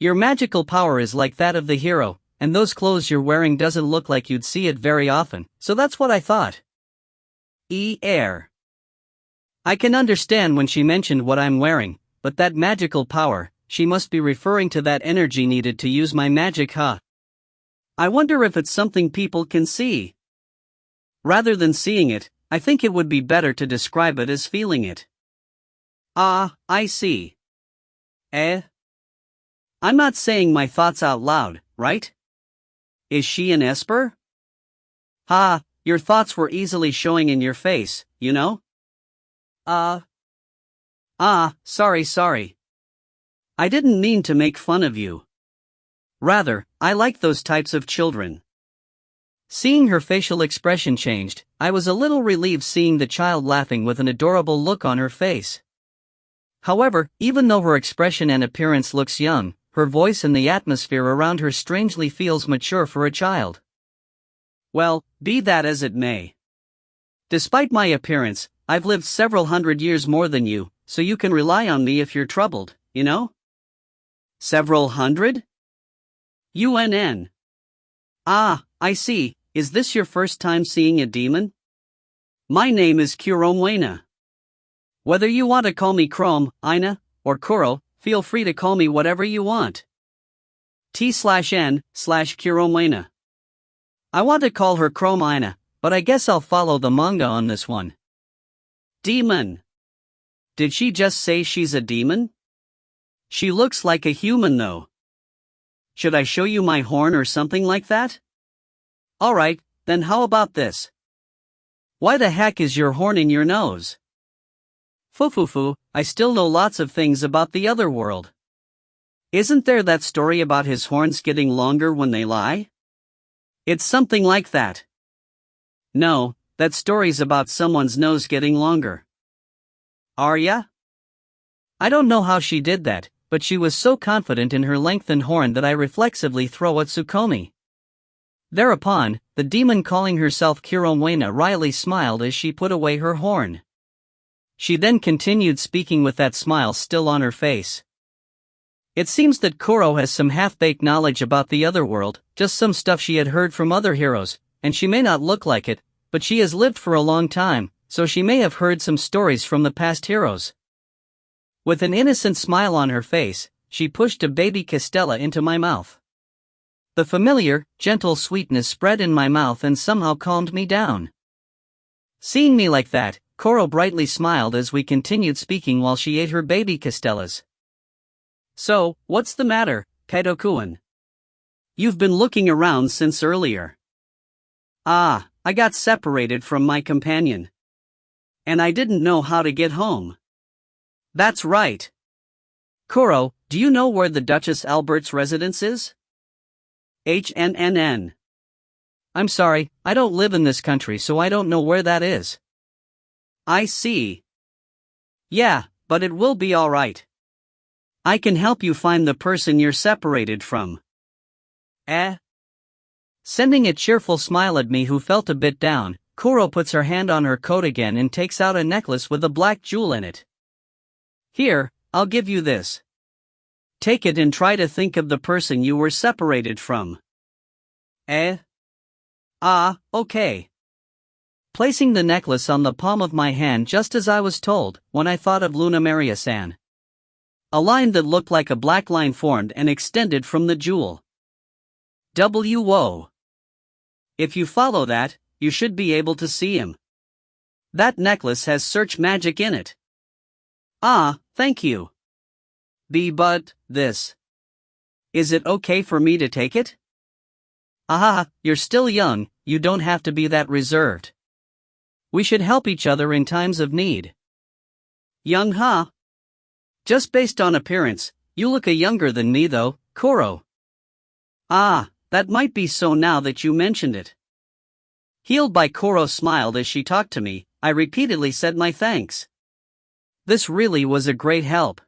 Your magical power is like that of the hero, and those clothes you're wearing doesn't look like you'd see it very often, so that's what I thought. Air. I can understand when she mentioned what I'm wearing, but that magical power, she must be referring to that energy needed to use my magic, huh? I wonder if it's something people can see. Rather than seeing it, I think it would be better to describe it as feeling it. I see. I'm not saying my thoughts out loud, right? Is she an Esper? Your thoughts were easily showing in your face, you know? Sorry. I didn't mean to make fun of you. Rather, I like those types of children. Seeing her facial expression changed, I was a little relieved seeing the child laughing with an adorable look on her face. However, even though her expression and appearance looks young, her voice and the atmosphere around her strangely feels mature for a child. Well, be that as it may. Despite my appearance, I've lived several hundred years more than you, so you can rely on me if you're troubled, you know? Several hundred? UNN. I see, is this your first time seeing a demon? My name is Kuromwena. Whether you want to call me Chrome, Ina, or Kuro, feel free to call me whatever you want. T/N/Kuromwena. I want to call her Chrome Ina, but I guess I'll follow the manga on this one. Demon. Did she just say she's a demon? She looks like a human though. Should I show you my horn or something like that? Alright, then how about this? Why the heck is your horn in your nose? Fufufu, I still know lots of things about the other world. Isn't there that story about his horns getting longer when they lie? It's something like that. No, that story's about someone's nose getting longer. Arya? I don't know how she did that, but she was so confident in her lengthened horn that I reflexively throw at Tsukomi. Thereupon, the demon calling herself Kiromwena wryly smiled as she put away her horn. She then continued speaking with that smile still on her face. It seems that Koro has some half-baked knowledge about the other world, just some stuff she had heard from other heroes, and she may not look like it, but she has lived for a long time, so she may have heard some stories from the past heroes. With an innocent smile on her face, she pushed a baby Castella into my mouth. The familiar, gentle sweetness spread in my mouth and somehow calmed me down. Seeing me like that, Koro brightly smiled as we continued speaking while she ate her baby Castellas. So, what's the matter, Kaido-kun? You've been looking around since earlier. Ah, I got separated from my companion. And I didn't know how to get home. That's right. Koro, do you know where the Duchess Albert's residence is? HNNN. I'm sorry, I don't live in this country so I don't know where that is. I see. Yeah, but it will be alright. I can help you find the person you're separated from. Sending a cheerful smile at me who felt a bit down, Koro puts her hand on her coat again and takes out a necklace with a black jewel in it. Here, I'll give you this. Take it and try to think of the person you were separated from. Okay. Placing the necklace on the palm of my hand just as I was told, when I thought of Luna Maria-san. A line that looked like a black line formed and extended from the jewel. W-O. If you follow that, you should be able to see him. That necklace has search magic in it. Ah, thank you. But this. Is it okay for me to take it? You're still young, you don't have to be that reserved. We should help each other in times of need. Young, huh? Just based on appearance, you look younger than me though, Koro. That might be so now that you mentioned it. Healed by Koro smiled as she talked to me, I repeatedly said my thanks. This really was a great help.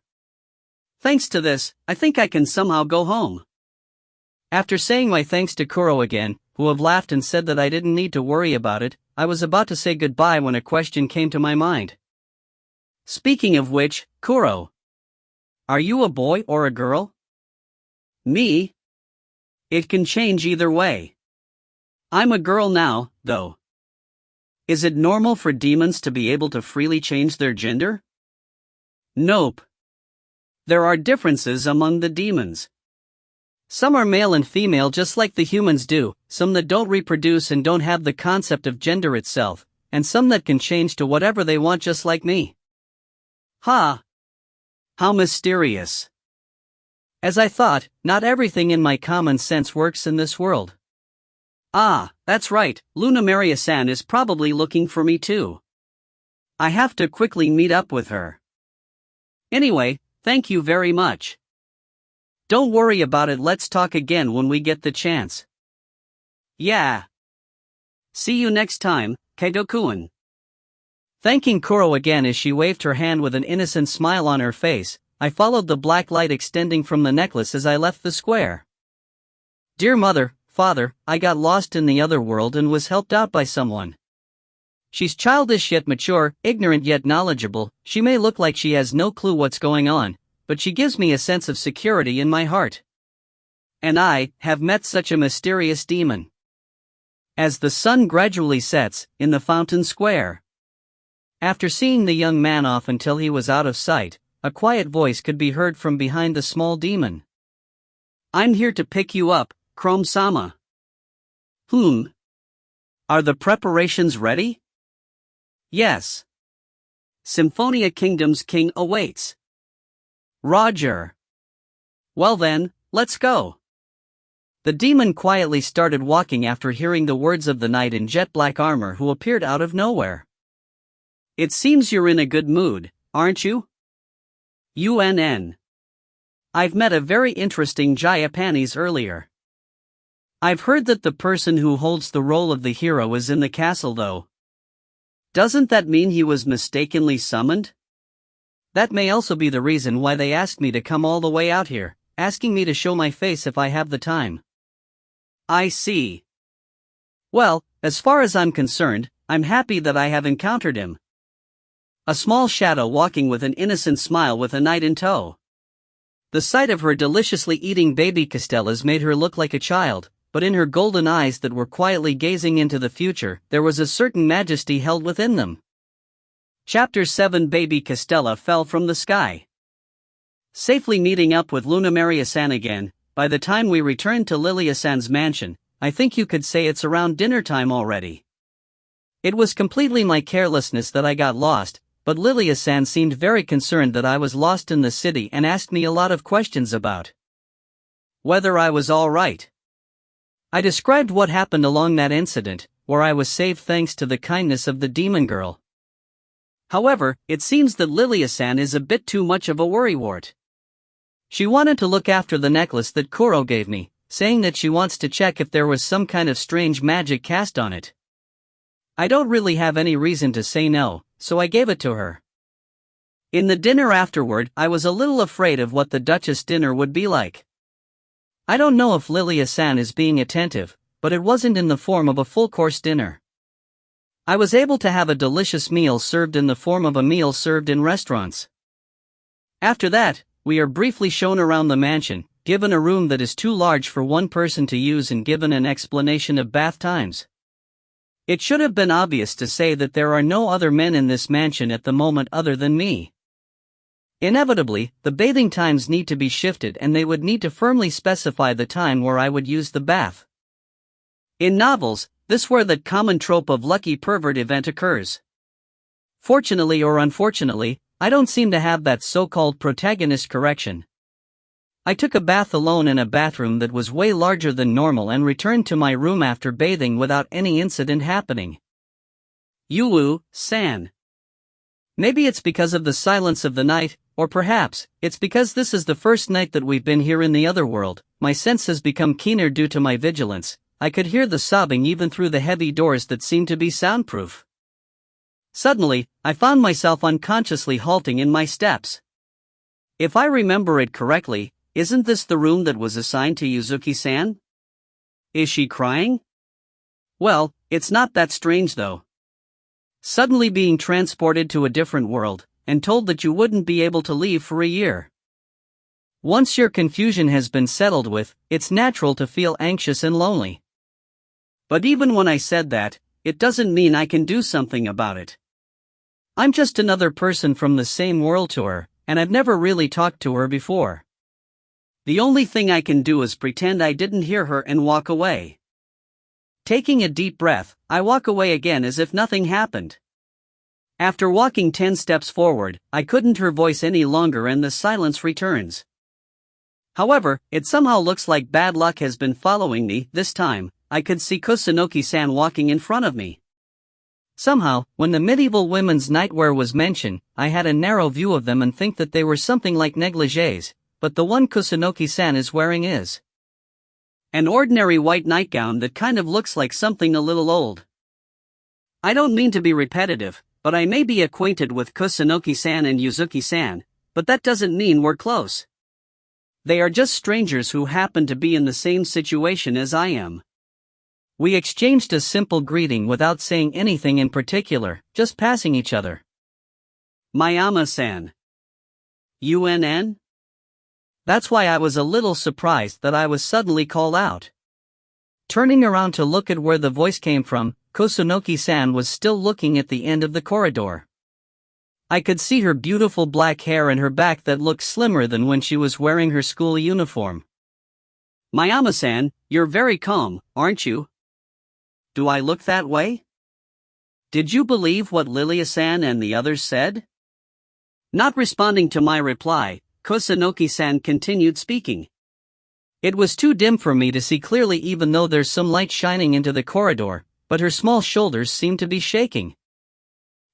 Thanks to this, I think I can somehow go home. After saying my thanks to Koro again, who have laughed and said that I didn't need to worry about it, I was about to say goodbye when a question came to my mind. Speaking of which, Koro. Are you a boy or a girl? Me? It can change either way. I'm a girl now, though. Is it normal for demons to be able to freely change their gender? Nope. There are differences among the demons. Some are male and female just like the humans do, some that don't reproduce and don't have the concept of gender itself, and some that can change to whatever they want just like me. How mysterious. As I thought, not everything in my common sense works in this world. That's right, Luna Maria-san is probably looking for me too. I have to quickly meet up with her. Anyway, thank you very much. Don't worry about it, let's talk again when we get the chance. Yeah. See you next time, Kaido-kun. Thanking Koro again as she waved her hand with an innocent smile on her face, I followed the black light extending from the necklace as I left the square. Dear mother, father, I got lost in the other world and was helped out by someone. She's childish yet mature, ignorant yet knowledgeable, she may look like she has no clue what's going on, but she gives me a sense of security in my heart. And I have met such a mysterious demon. As the sun gradually sets, in the fountain square. After seeing the young man off until he was out of sight, a quiet voice could be heard from behind the small demon. I'm here to pick you up, Chrome-sama. Are the preparations ready? Yes. Symphonia Kingdom's king awaits. Roger. Well then, let's go. The demon quietly started walking after hearing the words of the knight in jet black armor who appeared out of nowhere. It seems you're in a good mood, aren't you? UNN. I've met a very interesting Japanese earlier. I've heard that the person who holds the role of the hero is in the castle though. Doesn't that mean he was mistakenly summoned? That may also be the reason why they asked me to come all the way out here, asking me to show my face if I have the time. I see. Well, as far as I'm concerned, I'm happy that I have encountered him. A small shadow walking with an innocent smile with a knight in tow. The sight of her deliciously eating baby castellas made her look like a child, but in her golden eyes that were quietly gazing into the future, there was a certain majesty held within them. Chapter 7. Baby Castella fell from the sky. Safely meeting up with Luna Maria-san again, by the time we returned to Lilia-san's mansion, I think you could say it's around dinner time already. It was completely my carelessness that I got lost, but Lilia-san seemed very concerned that I was lost in the city and asked me a lot of questions about whether I was all right. I described what happened along that incident, where I was saved thanks to the kindness of the demon girl. However, it seems that Lilia-san is a bit too much of a worrywart. She wanted to look after the necklace that Kuro gave me, saying that she wants to check if there was some kind of strange magic cast on it. I don't really have any reason to say no, so I gave it to her. In the dinner afterward, I was a little afraid of what the Duchess dinner would be like. I don't know if Lilia-san is being attentive, but it wasn't in the form of a full-course dinner. I was able to have a delicious meal served in the form of a meal served in restaurants. After that, we are briefly shown around the mansion, given a room that is too large for one person to use and given an explanation of bath times. It should have been obvious to say that there are no other men in this mansion at the moment other than me. Inevitably, the bathing times need to be shifted and they would need to firmly specify the time where I would use the bath. In novels, this where that common trope of lucky pervert event occurs. Fortunately or unfortunately, I don't seem to have that so-called protagonist correction. I took a bath alone in a bathroom that was way larger than normal and returned to my room after bathing without any incident happening. Yuu-san. Maybe it's because of the silence of the night, or perhaps, it's because this is the first night that we've been here in the other world. My sense has become keener due to my vigilance. I could hear the sobbing even through the heavy doors that seemed to be soundproof. Suddenly, I found myself unconsciously halting in my steps. If I remember it correctly, isn't this the room that was assigned to Yuzuki-san? Is she crying? Well, it's not that strange though. Suddenly being transported to a different world, and told that you wouldn't be able to leave for a year. Once your confusion has been settled with, it's natural to feel anxious and lonely. But even when I said that, it doesn't mean I can do something about it. I'm just another person from the same world to her, and I've never really talked to her before. The only thing I can do is pretend I didn't hear her and walk away. Taking a deep breath, I walk away again as if nothing happened. After walking 10 steps forward, I couldn't hear her voice any longer and the silence returns. However, it somehow looks like bad luck has been following me. This time, I could see Kusunoki-san walking in front of me. Somehow, when the medieval women's nightwear was mentioned, I had a narrow view of them and think that they were something like negligées, but the one Kusunoki-san is wearing is an ordinary white nightgown that kind of looks like something a little old. I don't mean to be repetitive, but I may be acquainted with Kusunoki-san and Yuzuki-san, but that doesn't mean we're close. They are just strangers who happen to be in the same situation as I am. We exchanged a simple greeting without saying anything in particular, just passing each other. Mayama-san. UNN? That's why I was a little surprised that I was suddenly called out. Turning around to look at where the voice came from, Kusunoki-san was still looking at the end of the corridor. I could see her beautiful black hair and her back that looked slimmer than when she was wearing her school uniform. Mayama-san, you're very calm, aren't you? Do I look that way? Did you believe what Lilia-san and the others said? Not responding to my reply, Kusunoki-san continued speaking. It was too dim for me to see clearly even though there's some light shining into the corridor, but her small shoulders seemed to be shaking.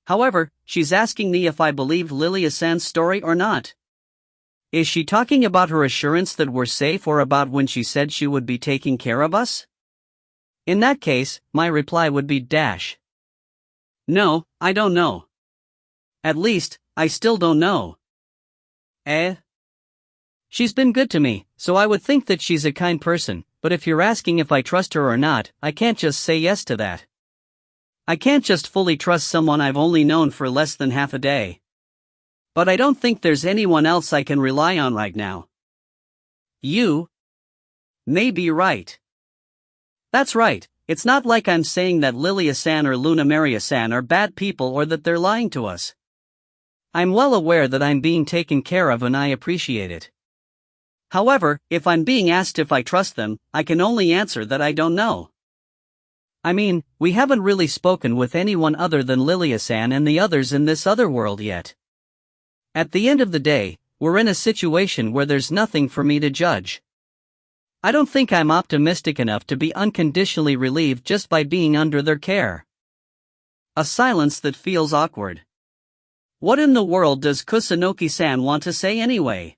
However, she's asking me if I believe Lilia-san's story or not. Is she talking about her assurance that we're safe or about when she said she would be taking care of us? In that case, my reply would be dash. No, I don't know. At least, I still don't know. She's been good to me, so I would think that she's a kind person, but if you're asking if I trust her or not, I can't just say yes to that. I can't just fully trust someone I've only known for less than half a day. But I don't think there's anyone else I can rely on right now. You may be right. That's right, it's not like I'm saying that Lilia-san or Luna Maria-san are bad people or that they're lying to us. I'm well aware that I'm being taken care of and I appreciate it. However, if I'm being asked if I trust them, I can only answer that I don't know. I mean, we haven't really spoken with anyone other than Lilia-san and the others in this other world yet. At the end of the day, we're in a situation where there's nothing for me to judge. I don't think I'm optimistic enough to be unconditionally relieved just by being under their care. A silence that feels awkward. What in the world does Kusunoki-san want to say anyway?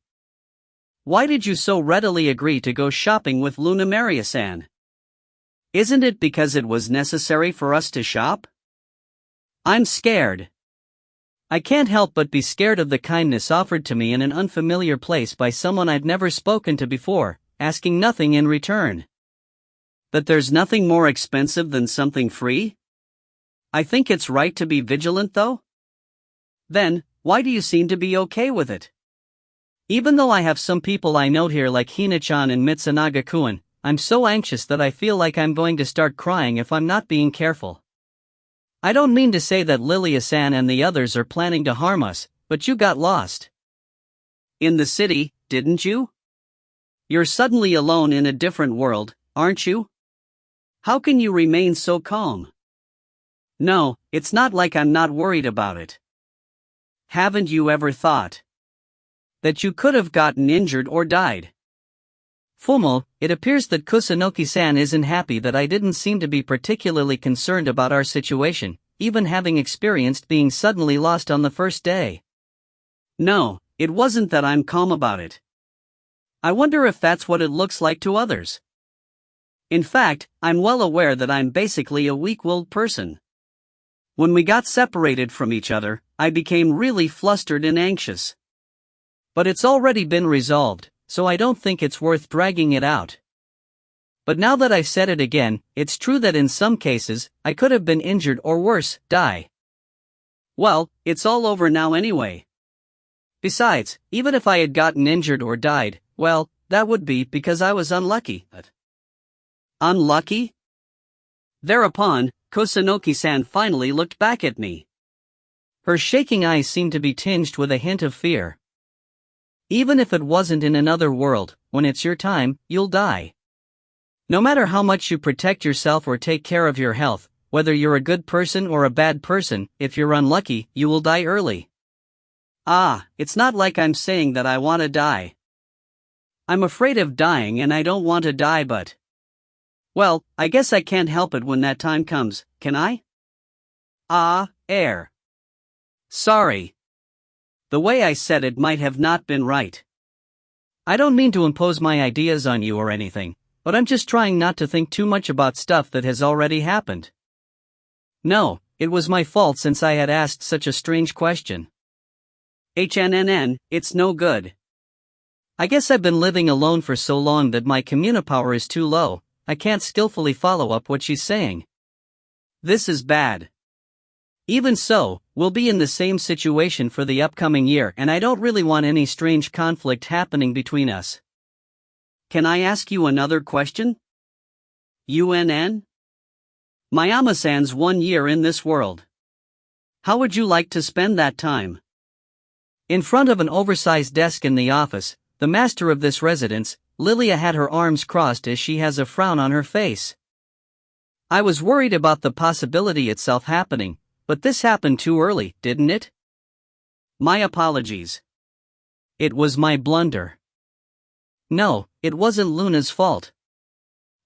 Why did you so readily agree to go shopping with Luna Maria-san? Isn't it because it was necessary for us to shop? I'm scared. I can't help but be scared of the kindness offered to me in an unfamiliar place by someone I've never spoken to before, asking nothing in return. That there's nothing more expensive than something free? I think it's right to be vigilant though? Then, why do you seem to be okay with it? Even though I have some people I know here like Hina-chan and Mitsunaga-kun, I'm so anxious that I feel like I'm going to start crying if I'm not being careful. I don't mean to say that Lilia-san and the others are planning to harm us, but you got lost. In the city, didn't you? You're suddenly alone in a different world, aren't you? How can you remain so calm? No, it's not like I'm not worried about it. Haven't you ever thought that you could have gotten injured or died? Fumo, it appears that Kusunoki-san isn't happy that I didn't seem to be particularly concerned about our situation, even having experienced being suddenly lost on the first day. No, it wasn't that I'm calm about it. I wonder if that's what it looks like to others. In fact, I'm well aware that I'm basically a weak-willed person. When we got separated from each other, I became really flustered and anxious. But it's already been resolved, so I don't think it's worth dragging it out. But now that I've said it again, it's true that in some cases, I could have been injured or worse, die. Well, it's all over now anyway. Besides, even if I had gotten injured or died, well, that would be because I was unlucky. Unlucky? Thereupon, Kusunoki-san finally looked back at me. Her shaking eyes seemed to be tinged with a hint of fear. Even if it wasn't in another world, when it's your time, you'll die. No matter how much you protect yourself or take care of your health, whether you're a good person or a bad person, if you're unlucky, you will die early. It's not like I'm saying that I want to die. I'm afraid of dying and I don't want to die, but well, I guess I can't help it when that time comes, can I? Air. Sorry. The way I said it might have not been right. I don't mean to impose my ideas on you or anything, but I'm just trying not to think too much about stuff that has already happened. No, it was my fault since I had asked such a strange question. It's no good. I guess I've been living alone for so long that my communipower is too low, I can't skillfully follow up what she's saying. This is bad. Even so, we'll be in the same situation for the upcoming year and I don't really want any strange conflict happening between us. Can I ask you another question? UNN? Mayama-san's 1 year in this world. How would you like to spend that time? In front of an oversized desk in the office, the master of this residence, Lilia had her arms crossed as she has a frown on her face. I was worried about the possibility itself happening, but this happened too early, didn't it? My apologies. It was my blunder. No, it wasn't Luna's fault.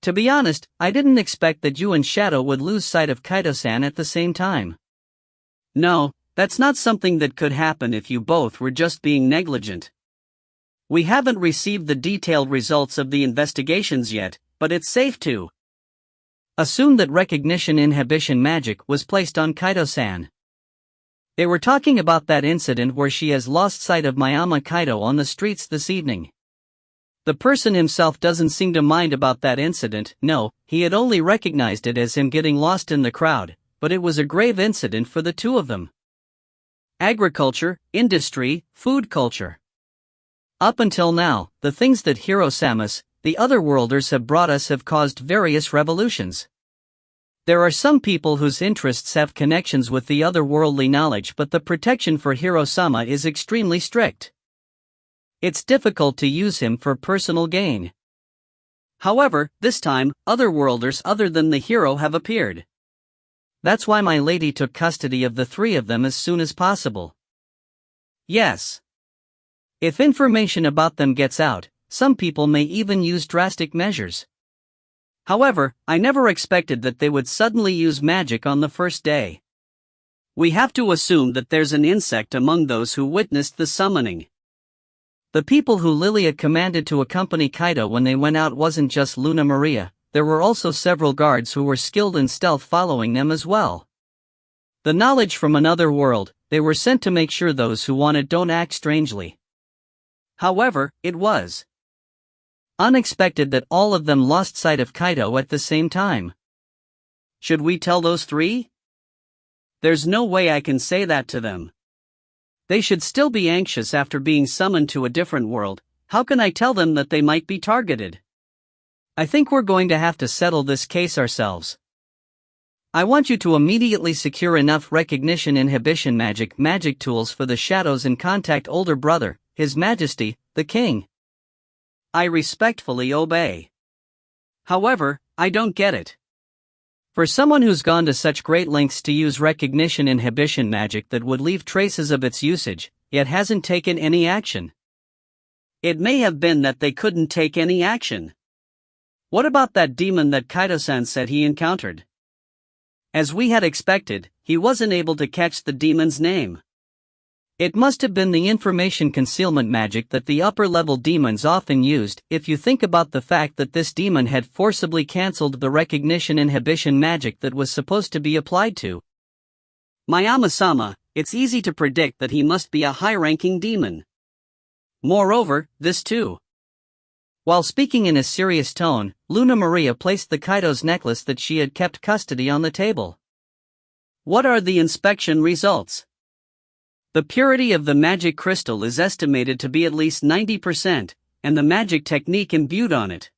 To be honest, I didn't expect that you and Shadow would lose sight of Kaito-san at the same time. No, that's not something that could happen if you both were just being negligent. We haven't received the detailed results of the investigations yet, but it's safe to assume that recognition inhibition magic was placed on Kaito-san. They were talking about that incident where she has lost sight of Mayama Kaito on the streets this evening. The person himself doesn't seem to mind about that incident. No, he had only recognized it as him getting lost in the crowd, but it was a grave incident for the two of them. Agriculture, industry, food culture. Up until now, the things that Hiro-samas, the otherworlders, have brought us have caused various revolutions. There are some people whose interests have connections with the otherworldly knowledge, but the protection for Hiro-sama is extremely strict. It's difficult to use him for personal gain. However, this time, otherworlders other than the hero have appeared. That's why my lady took custody of the three of them as soon as possible. Yes. If information about them gets out, some people may even use drastic measures. However, I never expected that they would suddenly use magic on the first day. We have to assume that there's an insect among those who witnessed the summoning. The people who Lilia commanded to accompany Kaito when they went out wasn't just Luna Maria, there were also several guards who were skilled in stealth following them as well. The knowledge from another world, they were sent to make sure those who want it don't act strangely. However, it was unexpected that all of them lost sight of Kaito at the same time. Should we tell those three? There's no way I can say that to them. They should still be anxious after being summoned to a different world. How can I tell them that they might be targeted? I think we're going to have to settle this case ourselves. I want you to immediately secure enough recognition inhibition magic tools for the shadows and contact older brother, His Majesty, the King. I respectfully obey. However, I don't get it. For someone who's gone to such great lengths to use recognition inhibition magic that would leave traces of its usage, yet hasn't taken any action. It may have been that they couldn't take any action. What about that demon that Kaito-san said he encountered? As we had expected, he wasn't able to catch the demon's name. It must have been the information concealment magic that the upper-level demons often used, if you think about the fact that this demon had forcibly cancelled the recognition inhibition magic that was supposed to be applied to Mayama-sama. It's easy to predict that he must be a high-ranking demon. Moreover, this too. While speaking in a serious tone, Luna Maria placed the Kaito's necklace that she had kept custody on the table. What are the inspection results? The purity of the magic crystal is estimated to be at least 90%, and the magic technique imbued on it.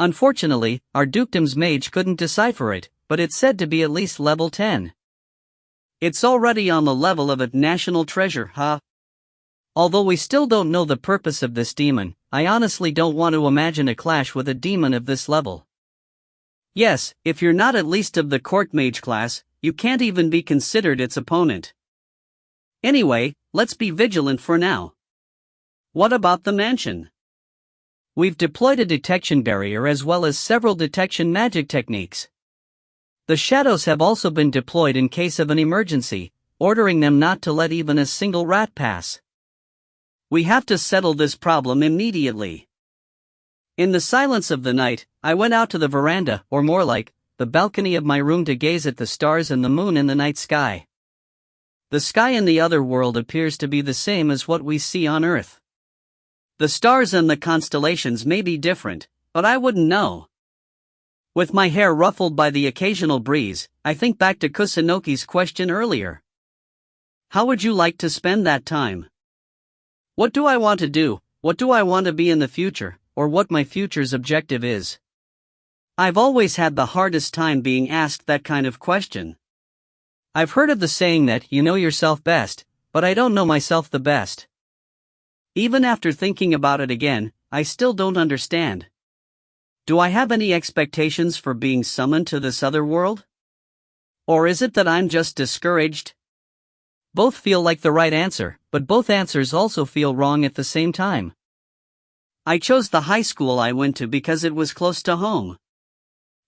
Unfortunately, our dukedom's mage couldn't decipher it, but it's said to be at least level 10. It's already on the level of a national treasure, huh? Although we still don't know the purpose of this demon, I honestly don't want to imagine a clash with a demon of this level. Yes, if you're not at least of the court mage class, you can't even be considered its opponent. Anyway, let's be vigilant for now. What about the mansion? We've deployed a detection barrier as well as several detection magic techniques. The shadows have also been deployed in case of an emergency, ordering them not to let even a single rat pass. We have to settle this problem immediately. In the silence of the night, I went out to the veranda, or more like, the balcony of my room to gaze at the stars and the moon in the night sky. The sky in the other world appears to be the same as what we see on Earth. The stars and the constellations may be different, but I wouldn't know. With my hair ruffled by the occasional breeze, I think back to Kusanoki's question earlier. How would you like to spend that time? What do I want to do, what do I want to be in the future, or what my future's objective is? I've always had the hardest time being asked that kind of question. I've heard of the saying that you know yourself best, but I don't know myself the best. Even after thinking about it again, I still don't understand. Do I have any expectations for being summoned to this other world? Or is it that I'm just discouraged? Both feel like the right answer, but both answers also feel wrong at the same time. I chose the high school I went to because it was close to home.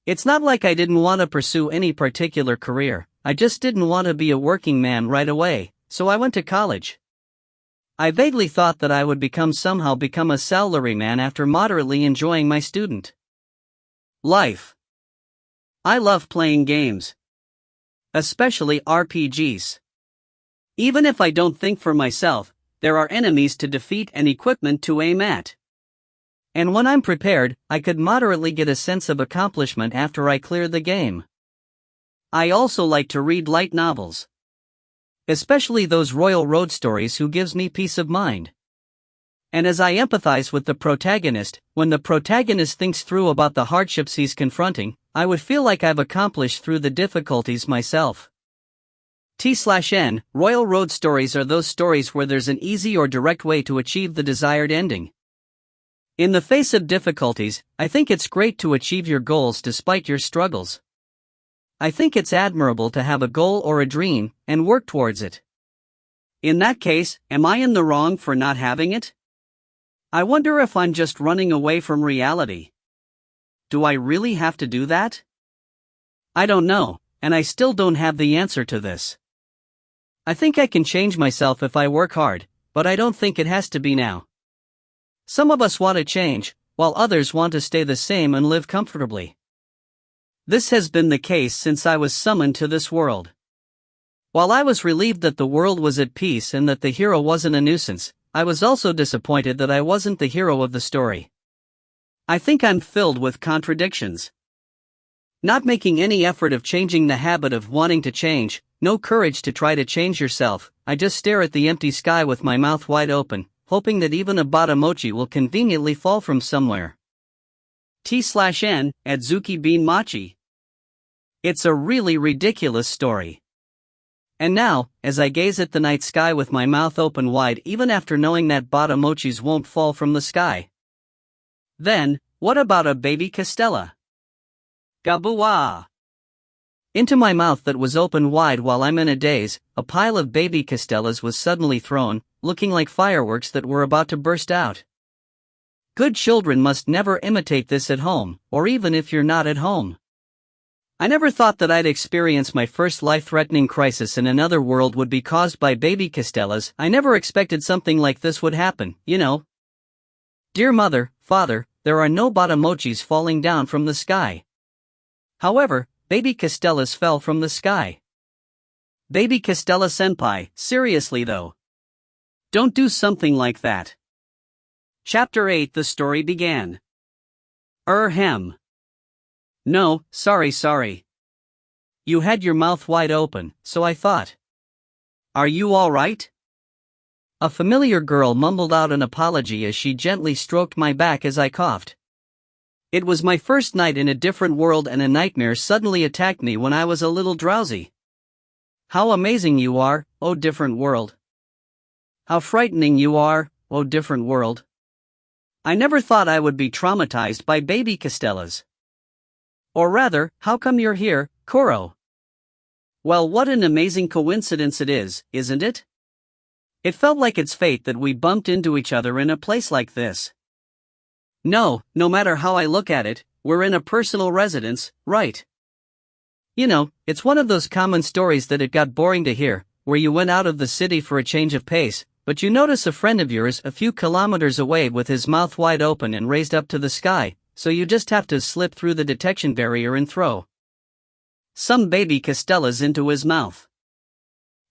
It's not like I didn't want to pursue any particular career. I just didn't want to be a working man right away, so I went to college. I vaguely thought that I would somehow become a salaryman after moderately enjoying my student life. I love playing games, especially RPGs. Even if I don't think for myself, there are enemies to defeat and equipment to aim at. And when I'm prepared, I could moderately get a sense of accomplishment after I clear the game. I also like to read light novels, especially those royal road stories who gives me peace of mind. And as I empathize with the protagonist, when the protagonist thinks through about the hardships he's confronting, I would feel like I've accomplished through the difficulties myself. T/N, royal road stories are those stories where there's an easy or direct way to achieve the desired ending. In the face of difficulties, I think it's great to achieve your goals despite your struggles. I think it's admirable to have a goal or a dream, and work towards it. In that case, am I in the wrong for not having it? I wonder if I'm just running away from reality. Do I really have to do that? I don't know, and I still don't have the answer to this. I think I can change myself if I work hard, but I don't think it has to be now. Some of us want to change, while others want to stay the same and live comfortably. This has been the case since I was summoned to this world. While I was relieved that the world was at peace and that the hero wasn't a nuisance, I was also disappointed that I wasn't the hero of the story. I think I'm filled with contradictions. Not making any effort of changing the habit of wanting to change, no courage to try to change yourself, I just stare at the empty sky with my mouth wide open, hoping that even a batamochi will conveniently fall from somewhere. T/N, Adzuki Bean Machi. It's a really ridiculous story. And now, as I gaze at the night sky with my mouth open wide even after knowing that batamochis won't fall from the sky. Then, what about a baby castella? Gabuwa! Into my mouth that was open wide while I'm in a daze, a pile of baby castellas was suddenly thrown, looking like fireworks that were about to burst out. Good children must never imitate this at home, or even if you're not at home. I never thought that I'd experience my first life-threatening crisis in another world would be caused by baby castellas. I never expected something like this would happen, you know. Dear mother, father, there are no batamochis falling down from the sky. However, baby castellas fell from the sky. Baby Castella senpai, seriously though. Don't do something like that. Chapter 8. The story began. Hem. No, sorry. You had your mouth wide open, so I thought. Are you all right? A familiar girl mumbled out an apology as she gently stroked my back as I coughed. It was my first night in a different world and a nightmare suddenly attacked me when I was a little drowsy. How amazing you are, oh different world. How frightening you are, oh different world. I never thought I would be traumatized by baby castellas. Or rather, how come you're here, Koro? Well, what an amazing coincidence it is, isn't it? It felt like it's fate that we bumped into each other in a place like this. No matter how I look at it, we're in a personal residence, right? You know, it's one of those common stories that it got boring to hear, where you went out of the city for a change of pace, but you notice a friend of yours a few kilometers away with his mouth wide open and raised up to the sky, so you just have to slip through the detection barrier and throw some baby castellas into his mouth.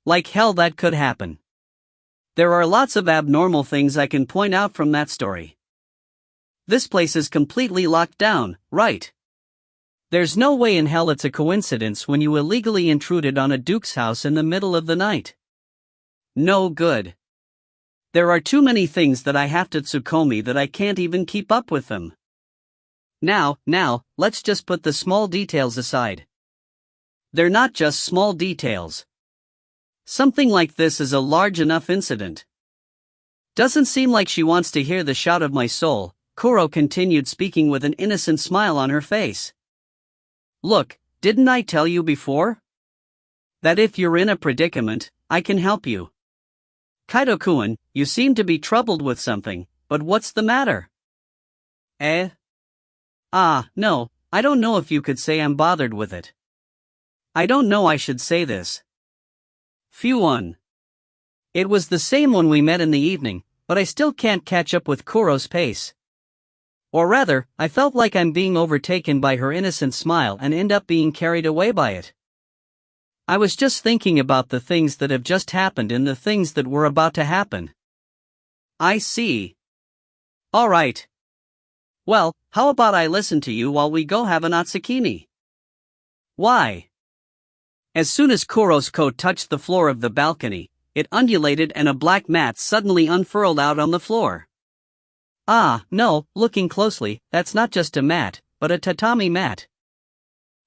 Like hell that could happen. There are lots of abnormal things I can point out from that story. This place is completely locked down, right? There's no way in hell it's a coincidence when you illegally intruded on a duke's house in the middle of the night. No good. There are too many things that I have to Tsukomi that I can't even keep up with them. Now, let's just put the small details aside. They're not just small details. Something like this is a large enough incident. Doesn't seem like she wants to hear the shout of my soul, Koro continued speaking with an innocent smile on her face. Look, didn't I tell you before? That if you're in a predicament, I can help you. Kaido-kun, you seem to be troubled with something, but what's the matter? No, I don't know if you could say I'm bothered with it. I don't know I should say this. Phew one. It was the same when we met in the evening, but I still can't catch up with Kuro's pace. Or rather, I felt like I'm being overtaken by her innocent smile and end up being carried away by it. I was just thinking about the things that have just happened and the things that were about to happen. I see. Alright. Well, how about I listen to you while we go have an otsukimi? Why? As soon as Kuro's coat touched the floor of the balcony, it undulated and a black mat suddenly unfurled out on the floor. Ah, no, looking closely, that's not just a mat, but a tatami mat.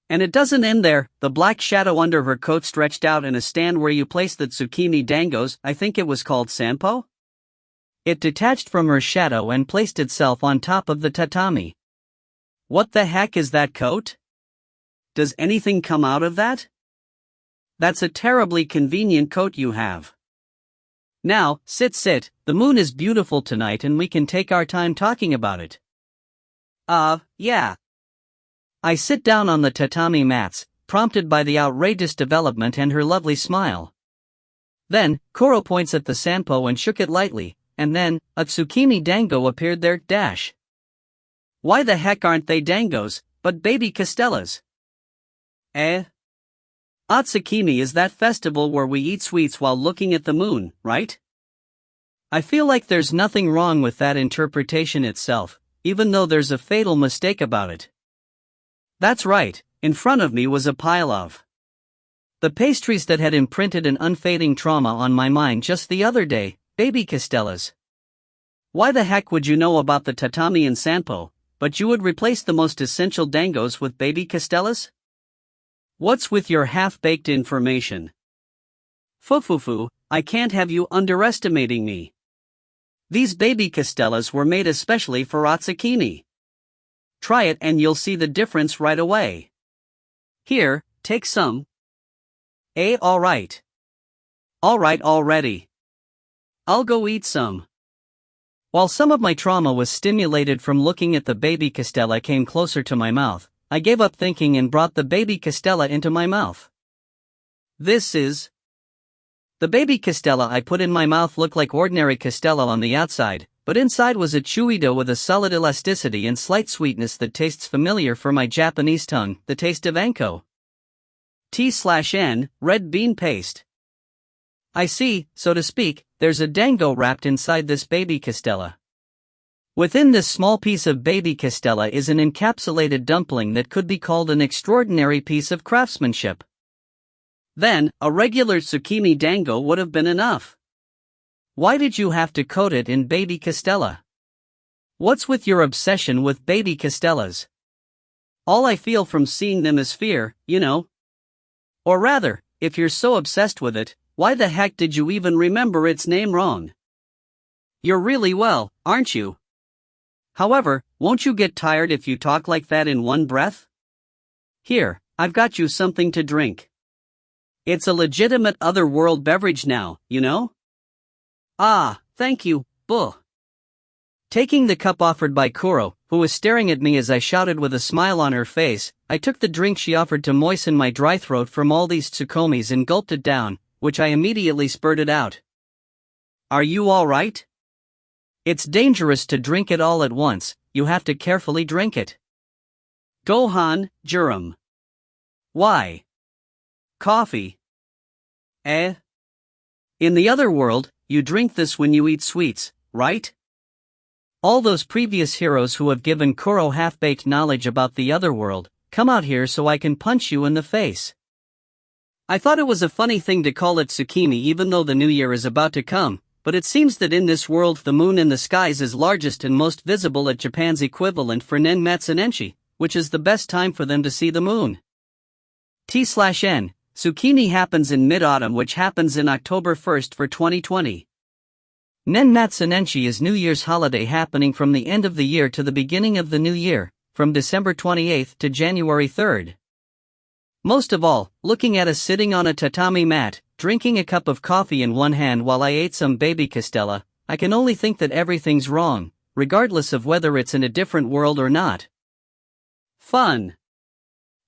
And it doesn't end there. The black shadow under her coat stretched out in a stand where you place the tsukimi dangos. I think it was called sanpo? It detached from her shadow and placed itself on top of the tatami. What the heck is that coat? Does anything come out of that? That's a terribly convenient coat you have. Now, sit, the moon is beautiful tonight and we can take our time talking about it. Yeah. I sit down on the tatami mats, prompted by the outrageous development and her lovely smile. Then, Kuro points at the sanpo and shook it lightly, and then, a tsukimi dango appeared there. Why the heck aren't they dangos, but baby castellas? Otsukimi is that festival where we eat sweets while looking at the moon, right? I feel like there's nothing wrong with that interpretation itself, even though there's a fatal mistake about it. That's right, in front of me was a pile of the pastries that had imprinted an unfading trauma on my mind just the other day, baby castellas. Why the heck would you know about the tatami and sanpo, but you would replace the most essential dangos with baby castellas? What's with your half-baked information? Fufufu, I can't have you underestimating me. These baby castellas were made especially for otsukimi. Try it and you'll see the difference right away. Here, take some. Alright. Alright already. I'll go eat some. While some of my trauma was stimulated from looking at the baby castella came closer to my mouth, I gave up thinking and brought the baby castella into my mouth. This is... The baby castella I put in my mouth looked like ordinary castella on the outside, but inside was a chewy dough with a solid elasticity and slight sweetness that tastes familiar for my Japanese tongue, the taste of anko. T/N, red bean paste. I see, so to speak, there's a dango wrapped inside this baby castella. Within this small piece of baby castella is an encapsulated dumpling that could be called an extraordinary piece of craftsmanship. Then, a regular tsukimi dango would have been enough. Why did you have to coat it in baby castella? What's with your obsession with baby castellas? All I feel from seeing them is fear, you know. Or rather, if you're so obsessed with it, why the heck did you even remember its name wrong? You're really well, aren't you? However, won't you get tired if you talk like that in one breath? Here, I've got you something to drink. It's a legitimate other-world beverage now, you know? Ah, thank you, buh. Taking the cup offered by Kuro, who was staring at me as I shouted with a smile on her face, I took the drink she offered to moisten my dry throat from all these tsukomis and gulped it down, which I immediately spurted out. Are you all right? It's dangerous to drink it all at once, you have to carefully drink it. Gohan, Jiram. Why? Coffee. In the other world, you drink this when you eat sweets, right? All those previous heroes who have given Kuro half-baked knowledge about the other world, come out here so I can punch you in the face. I thought it was a funny thing to call it tsukimi even though the new year is about to come, but it seems that in this world the moon in the skies is largest and most visible at Japan's equivalent for Nen Matsunenshi, which is the best time for them to see the moon. T/N, tsukimi happens in mid-autumn which happens in October 1st for 2020. Nen Matsunenshi is New Year's holiday happening from the end of the year to the beginning of the new year, from December 28th to January 3rd. Most of all, looking at us sitting on a tatami mat, drinking a cup of coffee in one hand while I ate some baby castella, I can only think that everything's wrong, regardless of whether it's in a different world or not. Fun.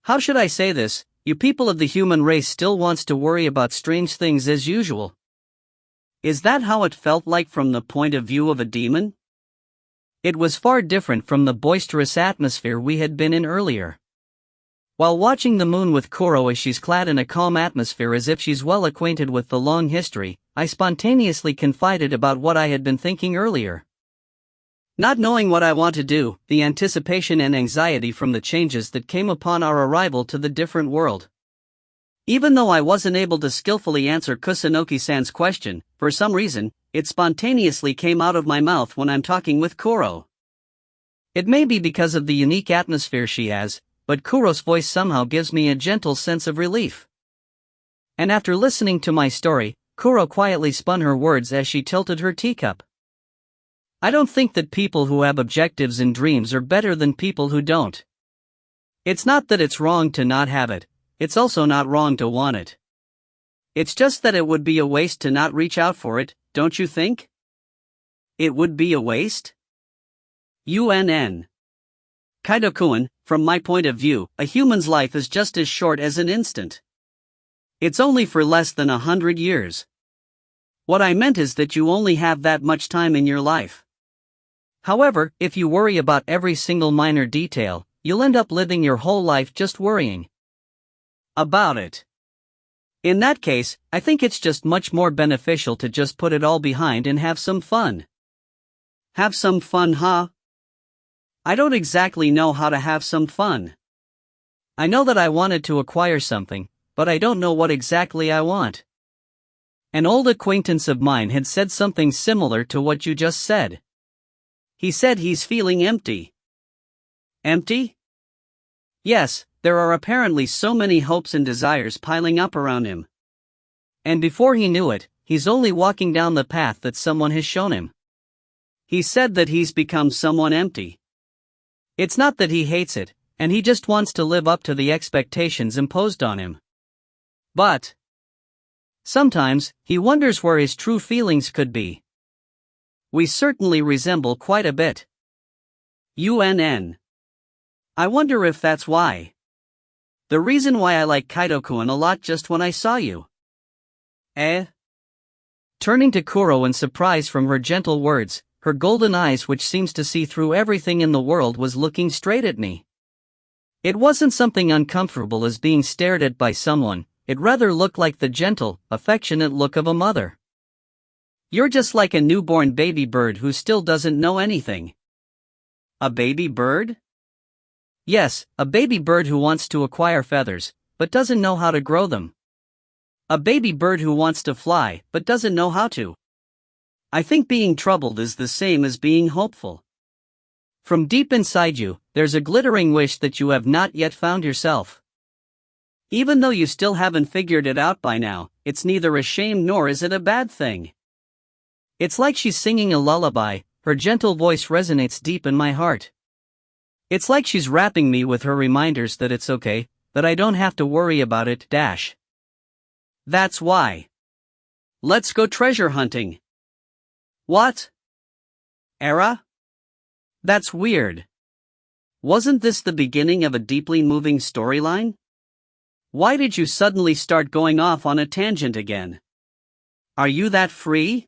How should I say this? You people of the human race still wants to worry about strange things as usual. Is that how it felt like from the point of view of a demon? It was far different from the boisterous atmosphere we had been in earlier. While watching the moon with Kuro as she's clad in a calm atmosphere as if she's well acquainted with the long history, I spontaneously confided about what I had been thinking earlier. Not knowing what I want to do, the anticipation and anxiety from the changes that came upon our arrival to the different world. Even though I wasn't able to skillfully answer Kusunoki-san's question, for some reason, it spontaneously came out of my mouth when I'm talking with Kuro. It may be because of the unique atmosphere she has, but Kuro's voice somehow gives me a gentle sense of relief. And after listening to my story, Kuro quietly spun her words as she tilted her teacup. I don't think that people who have objectives and dreams are better than people who don't. It's not that it's wrong to not have it, it's also not wrong to want it. It's just that it would be a waste to not reach out for it, don't you think? It would be a waste? Kaido-kun, from my point of view, a human's life is just as short as an instant. It's only for less than 100 years. What I meant is that you only have that much time in your life. However, if you worry about every single minor detail, you'll end up living your whole life just worrying about it. In that case, I think it's just much more beneficial to just put it all behind and have some fun. Have some fun, huh? I don't exactly know how to have some fun. I know that I wanted to acquire something, but I don't know what exactly I want. An old acquaintance of mine had said something similar to what you just said. He said he's feeling empty. Empty? Yes, there are apparently so many hopes and desires piling up around him. And before he knew it, he's only walking down the path that someone has shown him. He said that he's become someone empty. It's not that he hates it, and he just wants to live up to the expectations imposed on him. But sometimes, he wonders where his true feelings could be. We certainly resemble quite a bit. I wonder if that's why. The reason why I like Kaido-kun a lot just when I saw you. Turning to Kuro in surprise from her gentle words, her golden eyes which seems to see through everything in the world was looking straight at me. It wasn't something uncomfortable as being stared at by someone, it rather looked like the gentle, affectionate look of a mother. You're just like a newborn baby bird who still doesn't know anything. A baby bird? Yes, a baby bird who wants to acquire feathers, but doesn't know how to grow them. A baby bird who wants to fly, but doesn't know how to. I think being troubled is the same as being hopeful. From deep inside you, there's a glittering wish that you have not yet found yourself. Even though you still haven't figured it out by now, it's neither a shame nor is it a bad thing. It's like she's singing a lullaby, her gentle voice resonates deep in my heart. It's like she's wrapping me with her reminders that it's okay, that I don't have to worry about it. That's why. Let's go treasure hunting. What? Era? That's weird. Wasn't this the beginning of a deeply moving storyline? Why did you suddenly start going off on a tangent again? Are you that free?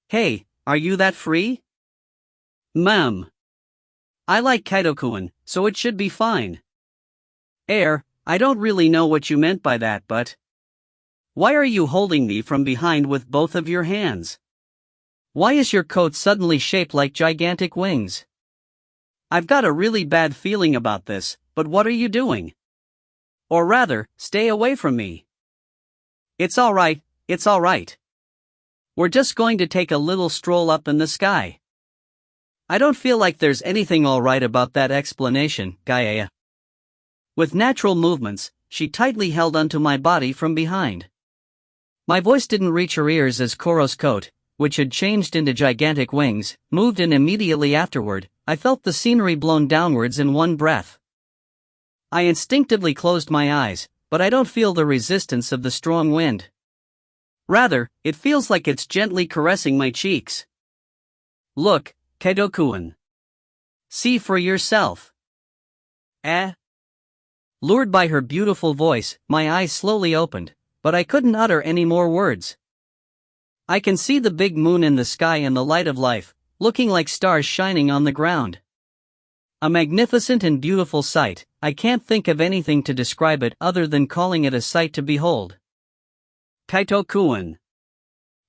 Hey, are you that free? Ma'am. I like Kaido-kun, so it should be fine. I don't really know what you meant by that, but why are you holding me from behind with both of your hands? Why is your coat suddenly shaped like gigantic wings? I've got a really bad feeling about this, but what are you doing? Or rather, stay away from me. It's alright, it's alright. We're just going to take a little stroll up in the sky. I don't feel like there's anything alright about that explanation, Gaia. With natural movements, she tightly held onto my body from behind. My voice didn't reach her ears as Kuro's coat, which had changed into gigantic wings, moved, and immediately afterward, I felt the scenery blown downwards in one breath. I instinctively closed my eyes, but I don't feel the resistance of the strong wind. Rather, it feels like it's gently caressing my cheeks. Look, Kaido-kun. See for yourself. Lured by her beautiful voice, my eyes slowly opened, but I couldn't utter any more words. I can see the big moon in the sky and the light of life, looking like stars shining on the ground. A magnificent and beautiful sight. I can't think of anything to describe it other than calling it a sight to behold. Kaito-kun.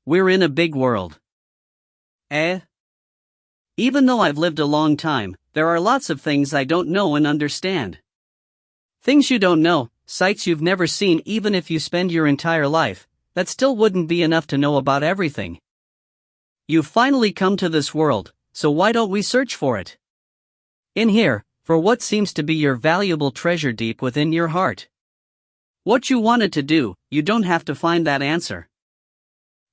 We're in a big world. Eh? Even though I've lived a long time, there are lots of things I don't know and understand. Things you don't know, sights you've never seen. Even if you spend your entire life, that still wouldn't be enough to know about everything. You've finally come to this world, so why don't we search for it? In here, for what seems to be your valuable treasure deep within your heart. What you wanted to do, you don't have to find that answer.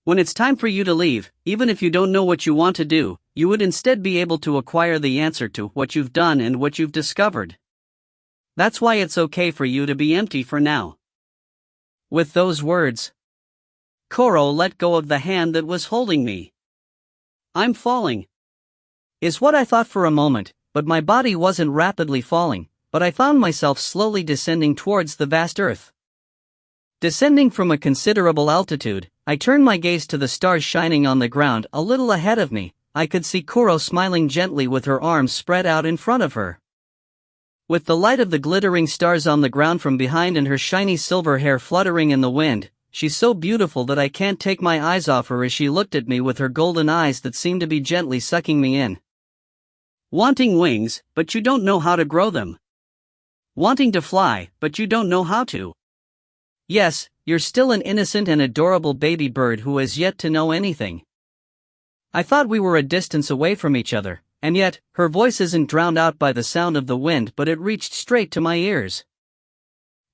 When it's time for you to leave, even if you don't know what you want to do, you would instead be able to acquire the answer to what you've done and what you've discovered. That's why it's okay for you to be empty for now. With those words, Koro let go of the hand that was holding me. I'm falling, is what I thought for a moment, but my body wasn't rapidly falling, but I found myself slowly descending towards the vast earth. Descending from a considerable altitude, I turned my gaze to the stars shining on the ground a little ahead of me. I could see Koro smiling gently with her arms spread out in front of her. With the light of the glittering stars on the ground from behind and her shiny silver hair fluttering in the wind, she's so beautiful that I can't take my eyes off her as she looked at me with her golden eyes that seemed to be gently sucking me in. Wanting wings, but you don't know how to grow them. Wanting to fly, but you don't know how to. Yes, you're still an innocent and adorable baby bird who has yet to know anything. I thought we were a distance away from each other, and yet, her voice isn't drowned out by the sound of the wind, but it reached straight to my ears.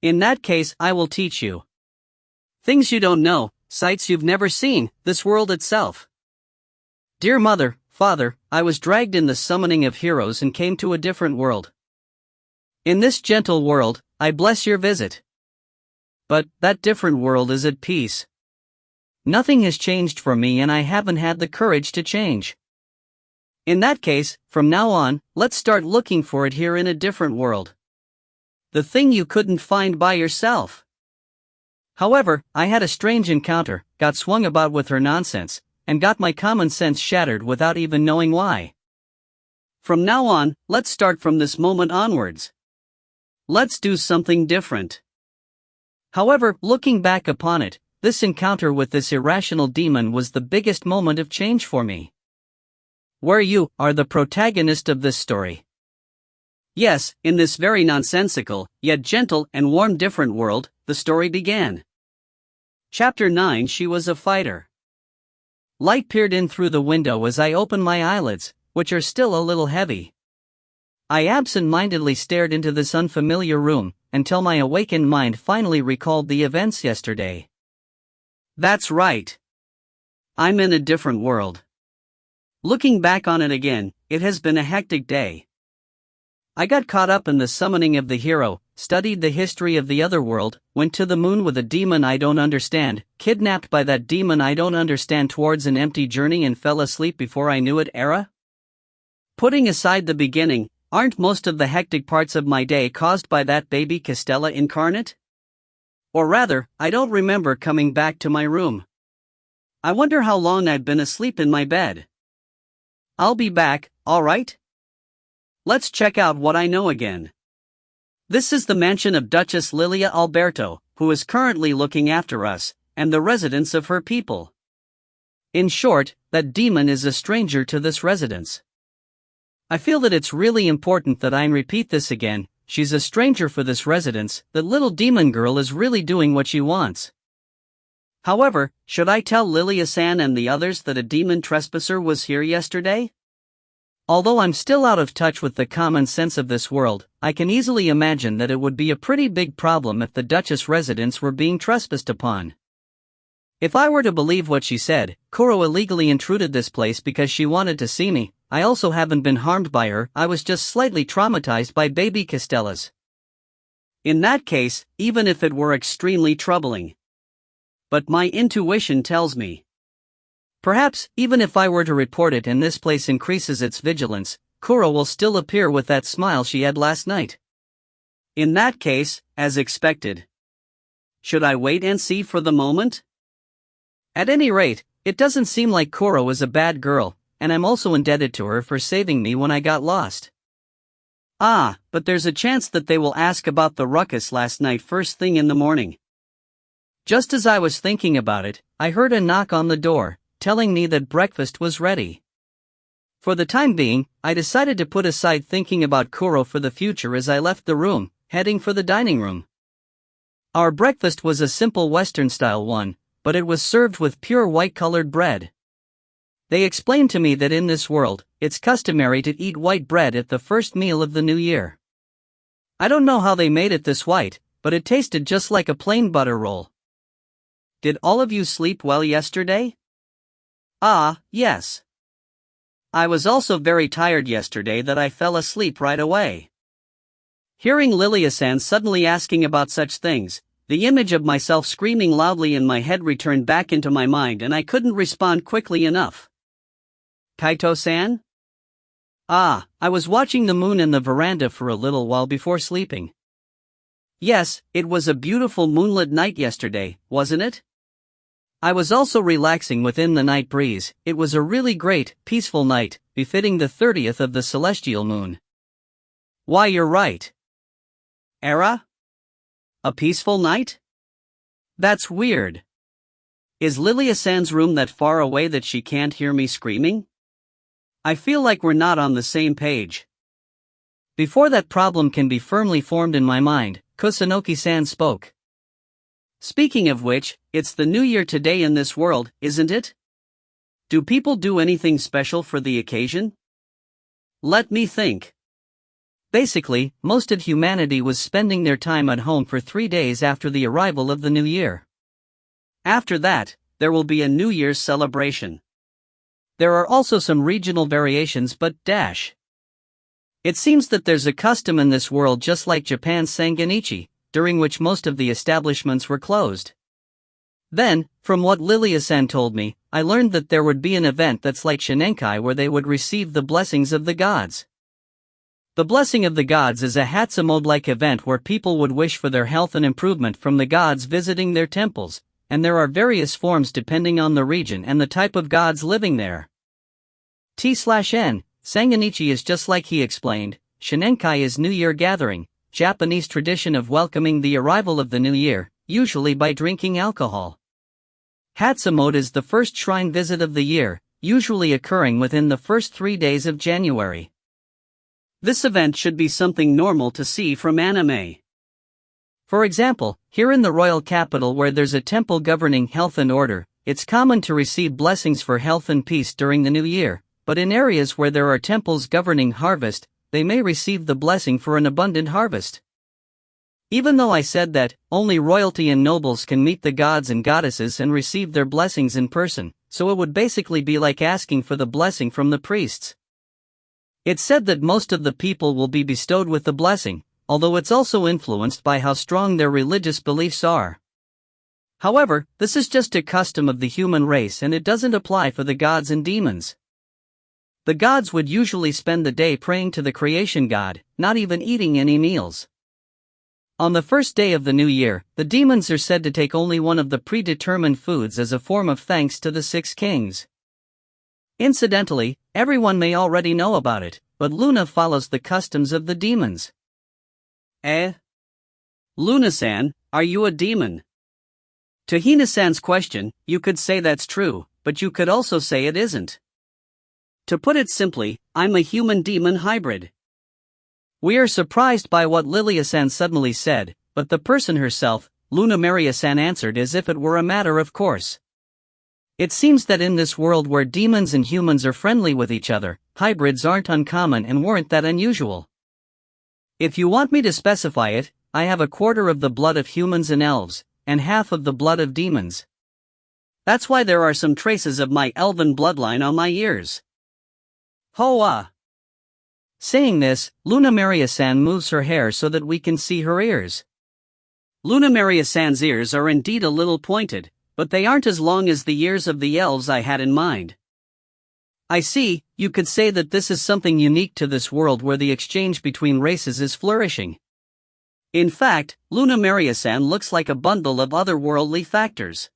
In that case, I will teach you. Things you don't know, sights you've never seen, this world itself. Dear mother, father, I was dragged in the summoning of heroes and came to a different world. In this gentle world, I bless your visit. But, that different world is at peace. Nothing has changed for me and I haven't had the courage to change. In that case, from now on, let's start looking for it here in a different world. The thing you couldn't find by yourself. However, I had a strange encounter, got swung about with her nonsense, and got my common sense shattered without even knowing why. From now on, let's start from this moment onwards. Let's do something different. However, looking back upon it, this encounter with this irrational demon was the biggest moment of change for me. Where you are the protagonist of this story. Yes, in this very nonsensical, yet gentle and warm different world, the story began. Chapter 9. She was a fighter. Light peered in through the window as I opened my eyelids, which are still a little heavy. I absent-mindedly stared into this unfamiliar room, until my awakened mind finally recalled the events yesterday. That's right. I'm in a different world. Looking back on it again, it has been a hectic day. I got caught up in the summoning of the hero, studied the history of the other world, went to the moon with a demon I don't understand, kidnapped by that demon I don't understand towards an empty journey and fell asleep before I knew it. Putting aside the beginning, aren't most of the hectic parts of my day caused by that baby Castella incarnate? Or rather, I don't remember coming back to my room. I wonder how long I've been asleep in my bed. I'll be back, alright? Let's check out what I know again. This is the mansion of Duchess Lilia Alberto, who is currently looking after us, and the residence of her people. In short, that demon is a stranger to this residence. I feel that it's really important that I repeat this again. She's a stranger for this residence. That little demon girl is really doing what she wants. However, should I tell Lilia-san and the others that a demon trespasser was here yesterday? Although I'm still out of touch with the common sense of this world, I can easily imagine that it would be a pretty big problem if the Duchess residence were being trespassed upon. If I were to believe what she said, Kuro illegally intruded this place because she wanted to see me. I also haven't been harmed by her, I was just slightly traumatized by baby Castellas. In that case, even if it were extremely troubling. But my intuition tells me. Perhaps, even if I were to report it and this place increases its vigilance, Kuro will still appear with that smile she had last night. In that case, as expected. Should I wait and see for the moment? At any rate, it doesn't seem like Koro is a bad girl, and I'm also indebted to her for saving me when I got lost. Ah, but there's a chance that they will ask about the ruckus last night first thing in the morning. Just as I was thinking about it, I heard a knock on the door, telling me that breakfast was ready. For the time being, I decided to put aside thinking about Koro for the future as I left the room, heading for the dining room. Our breakfast was a simple Western-style one, but it was served with pure white-colored bread. They explained to me that in this world, it's customary to eat white bread at the first meal of the new year. I don't know how they made it this white, but it tasted just like a plain butter roll. Did all of you sleep well yesterday? Ah, yes. I was also very tired yesterday that I fell asleep right away. Hearing Lilia-san suddenly asking about such things, the image of myself screaming loudly in my head returned back into my mind and I couldn't respond quickly enough. Kaito-san? Ah, I was watching the moon in the veranda for a little while before sleeping. Yes, it was a beautiful moonlit night yesterday, wasn't it? I was also relaxing within the night breeze. It was a really great, peaceful night, befitting the 30th of the celestial moon. Why, you're right. Era? A peaceful night? That's weird. Is Lilia-san's room that far away that she can't hear me screaming? I feel like we're not on the same page. Before that problem can be firmly formed in my mind, Kusunoki-san spoke. Speaking of which, it's the new year today in this world, isn't it? Do people do anything special for the occasion? Let me think. Basically, most of humanity was spending their time at home for 3 days after the arrival of the new year. After that, there will be a New Year's celebration. There are also some regional variations but it seems that there's a custom in this world just like Japan's Sangenichi, during which most of the establishments were closed. Then, from what Lilia-san told me, I learned that there would be an event that's like Shinenkai where they would receive the blessings of the gods. The Blessing of the Gods is a Hatsumode-like event where people would wish for their health and improvement from the gods visiting their temples, and there are various forms depending on the region and the type of gods living there. T/N, Sangenichi is just like he explained. Shinenkai is New Year gathering, Japanese tradition of welcoming the arrival of the new year, usually by drinking alcohol. Hatsumode is the first shrine visit of the year, usually occurring within the first 3 days of January. This event should be something normal to see from anime. For example, here in the royal capital where there's a temple governing health and order, it's common to receive blessings for health and peace during the new year, but in areas where there are temples governing harvest, they may receive the blessing for an abundant harvest. Even though I said that only royalty and nobles can meet the gods and goddesses and receive their blessings in person, so it would basically be like asking for the blessing from the priests. It's said that most of the people will be bestowed with the blessing, although it's also influenced by how strong their religious beliefs are. However, this is just a custom of the human race and it doesn't apply for the gods and demons. The gods would usually spend the day praying to the creation god, not even eating any meals. On the first day of the new year, the demons are said to take only one of the predetermined foods as a form of thanks to the 6 kings. Incidentally, everyone may already know about it, but Luna follows the customs of the demons. Luna-san, are you a demon? To Hina-san's question, you could say that's true, but you could also say it isn't. To put it simply, I'm a human-demon hybrid. We are surprised by what Lilia-san suddenly said, but the person herself, Luna Maria-san, answered as if it were a matter of course. It seems that in this world where demons and humans are friendly with each other, hybrids aren't uncommon and weren't that unusual. If you want me to specify it, I have 1/4 of the blood of humans and elves, and half of the blood of demons. That's why there are some traces of my elven bloodline on my ears. Hoa! Saying this, Luna Maria-san moves her hair so that we can see her ears. Luna Maria-san's ears are indeed a little pointed, but they aren't as long as the ears of the elves I had in mind. I see, you could say that this is something unique to this world where the exchange between races is flourishing. In fact, Luna Maria-san looks like a bundle of otherworldly factors.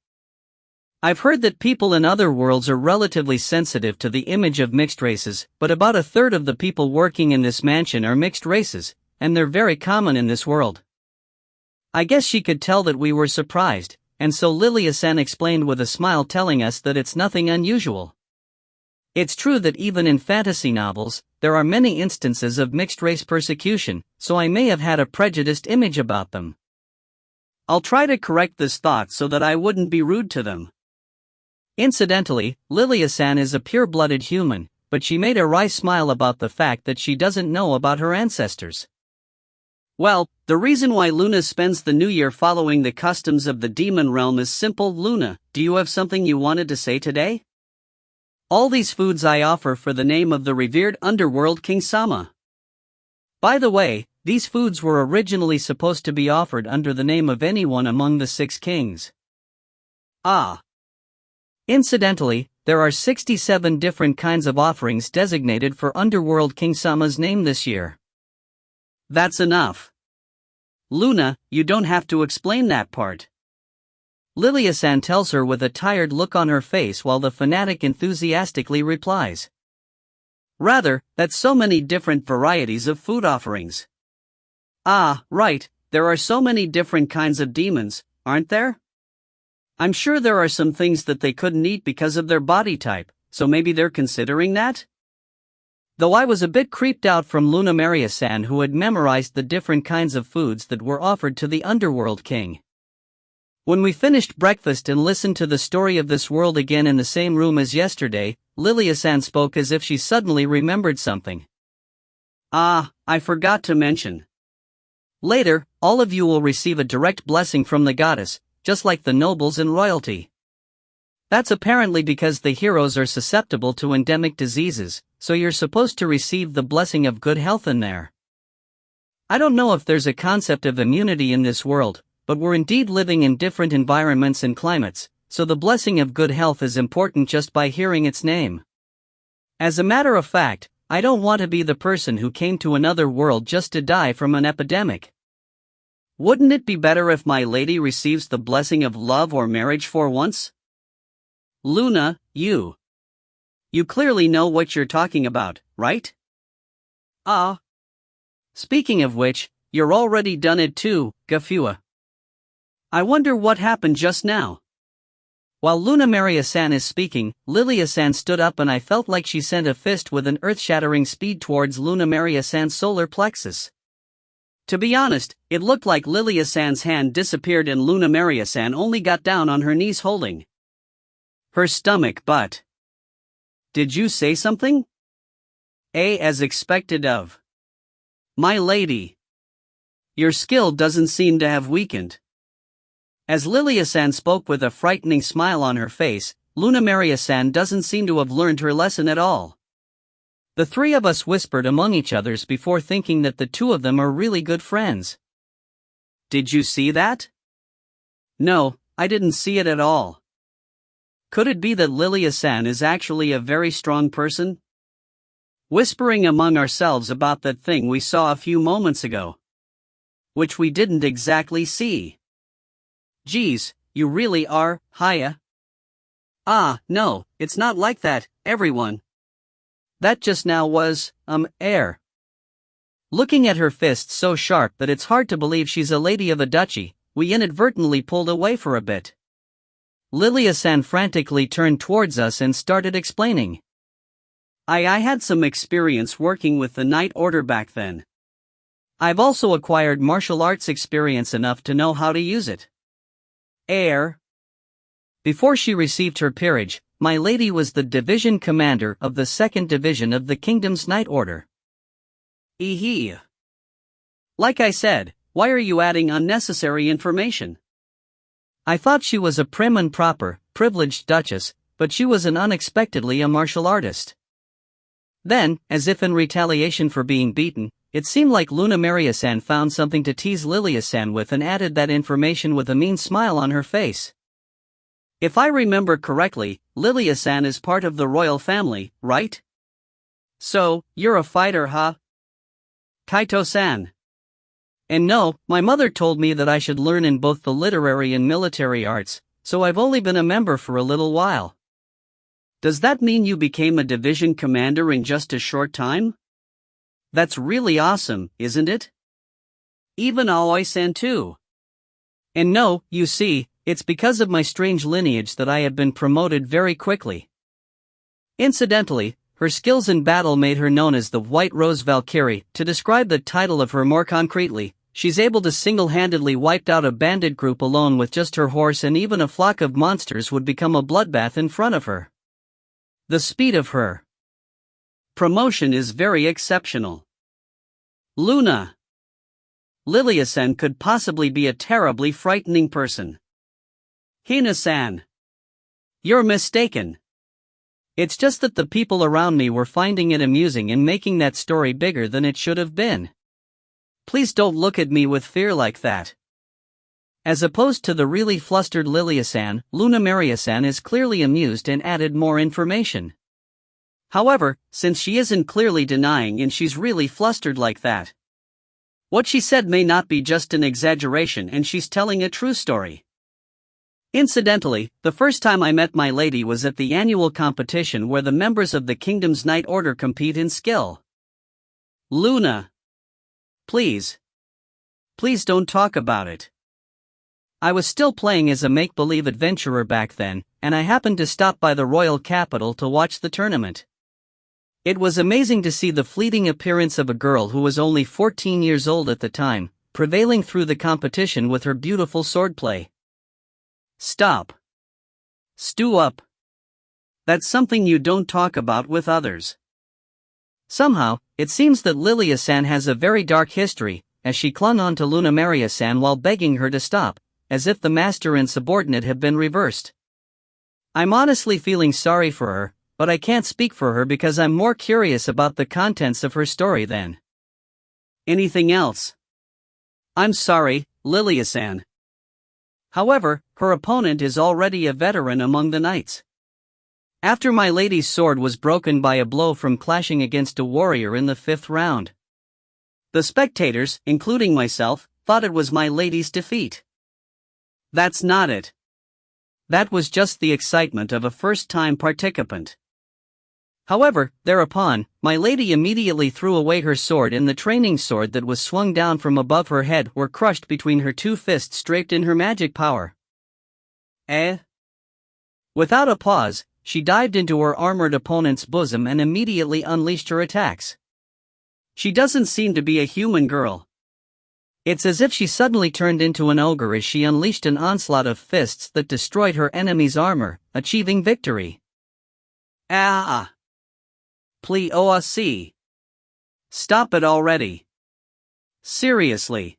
I've heard that people in other worlds are relatively sensitive to the image of mixed races, but about a third of the people working in this mansion are mixed races, and they're very common in this world. I guess she could tell that we were surprised, and so Lilia-san explained with a smile, telling us that it's nothing unusual. It's true that even in fantasy novels, there are many instances of mixed-race persecution, so I may have had a prejudiced image about them. I'll try to correct this thought so that I wouldn't be rude to them. Incidentally, Lilia-san is a pure-blooded human, but she made a wry smile about the fact that she doesn't know about her ancestors. Well, the reason why Luna spends the new year following the customs of the demon realm is simple. Luna, do you have something you wanted to say today? All these foods I offer for the name of the revered underworld King Sama. By the way, these foods were originally supposed to be offered under the name of anyone among the 6 kings. Ah. Incidentally, there are 67 different kinds of offerings designated for Underworld King Sama's name this year. That's enough. Luna, you don't have to explain that part. Lilia-san tells her with a tired look on her face while the fanatic enthusiastically replies. Rather, that's so many different varieties of food offerings. Ah, right, there are so many different kinds of demons, aren't there? I'm sure there are some things that they couldn't eat because of their body type, so maybe they're considering that? Though I was a bit creeped out from Luna Maria-san, who had memorized the different kinds of foods that were offered to the Underworld King. When we finished breakfast and listened to the story of this world again in the same room as yesterday, Lilia-san spoke as if she suddenly remembered something. Ah, I forgot to mention. Later, all of you will receive a direct blessing from the goddess, just like the nobles and royalty. That's apparently because the heroes are susceptible to endemic diseases, so you're supposed to receive the blessing of good health in there. I don't know if there's a concept of immunity in this world, but we're indeed living in different environments and climates, so the blessing of good health is important just by hearing its name. As a matter of fact, I don't want to be the person who came to another world just to die from an epidemic. Wouldn't it be better if my lady receives the blessing of love or marriage for once? Luna, you clearly know what you're talking about, right? Ah. Speaking of which, you're already done it too, Gafua. I wonder what happened just now. While Luna Maria-san is speaking, Lilia-san stood up and I felt like she sent a fist with an earth-shattering speed towards Luna Maria-san's solar plexus. To be honest, it looked like Lilia-san's hand disappeared and Luna Maria-san only got down on her knees holding her stomach. But did you say something? As expected of. My lady. Your skill doesn't seem to have weakened. As Lilia-san spoke with a frightening smile on her face, Luna Maria-san doesn't seem to have learned her lesson at all. The 3 of us whispered among each others before thinking that the 2 of them are really good friends. Did you see that? No, I didn't see it at all. Could it be that Lilia-san is actually a very strong person? Whispering among ourselves about that thing we saw a few moments ago. Which we didn't exactly see. Geez, you really are, Haya? Ah, no, it's not like that, everyone. That just now was, air. Looking at her fists so sharp that it's hard to believe she's a lady of a duchy, we inadvertently pulled away for a bit. Lilia-san frantically turned towards us and started explaining. I had some experience working with the Night Order back then. I've also acquired martial arts experience enough to know how to use it. Air. Before she received her peerage, my lady was the division commander of the 2nd Division of the Kingdom's Night Order. Eehee. Like I said, why are you adding unnecessary information? I thought she was a prim and proper, privileged duchess, but she was unexpectedly a martial artist. Then, as if in retaliation for being beaten, it seemed like Luna Maria-san found something to tease Lilia-san with and added that information with a mean smile on her face. If I remember correctly, Lilia-san is part of the royal family, right? So, you're a fighter, huh? Kaito-san. And no, my mother told me that I should learn in both the literary and military arts, so I've only been a member for a little while. Does that mean you became a division commander in just a short time? That's really awesome, isn't it? Even Aoi-san too. And no, you see, it's because of my strange lineage that I have been promoted very quickly. Incidentally, her skills in battle made her known as the White Rose Valkyrie. To describe the title of her more concretely, she's able to single-handedly wipe out a bandit group alone with just her horse, and even a flock of monsters would become a bloodbath in front of her. The speed of her promotion is very exceptional. Luna. Lilia-san could possibly be a terribly frightening person. Hina-san. You're mistaken. It's just that the people around me were finding it amusing and making that story bigger than it should have been. Please don't look at me with fear like that. As opposed to the really flustered Lilia-san, Luna Maria-san is clearly amused and added more information. However, since she isn't clearly denying and she's really flustered like that, what she said may not be just an exaggeration and she's telling a true story. Incidentally, the first time I met my lady was at the annual competition where the members of the kingdom's Knight Order compete in skill. Luna. Please. Please don't talk about it. I was still playing as a make-believe adventurer back then, and I happened to stop by the royal capital to watch the tournament. It was amazing to see the fleeting appearance of a girl who was only 14 years old at the time, prevailing through the competition with her beautiful swordplay. Stop. Stew up. That's something you don't talk about with others. Somehow, it seems that Lilia-san has a very dark history, as she clung on to Luna Maria-san while begging her to stop, as if the master and subordinate have been reversed. I'm honestly feeling sorry for her, but I can't speak for her because I'm more curious about the contents of her story than anything else. I'm sorry, Lilia-san. However, her opponent is already a veteran among the knights. After my lady's sword was broken by a blow from clashing against a warrior in the 5th round. The spectators, including myself, thought it was my lady's defeat. That's not it. That was just the excitement of a first-time participant. However, thereupon, my lady immediately threw away her sword, and the training sword that was swung down from above her head were crushed between her two fists draped in her magic power. Without a pause, she dived into her armored opponent's bosom and immediately unleashed her attacks. She doesn't seem to be a human girl. It's as if she suddenly turned into an ogre as she unleashed an onslaught of fists that destroyed her enemy's armor, achieving victory. Please, stop it already. Seriously.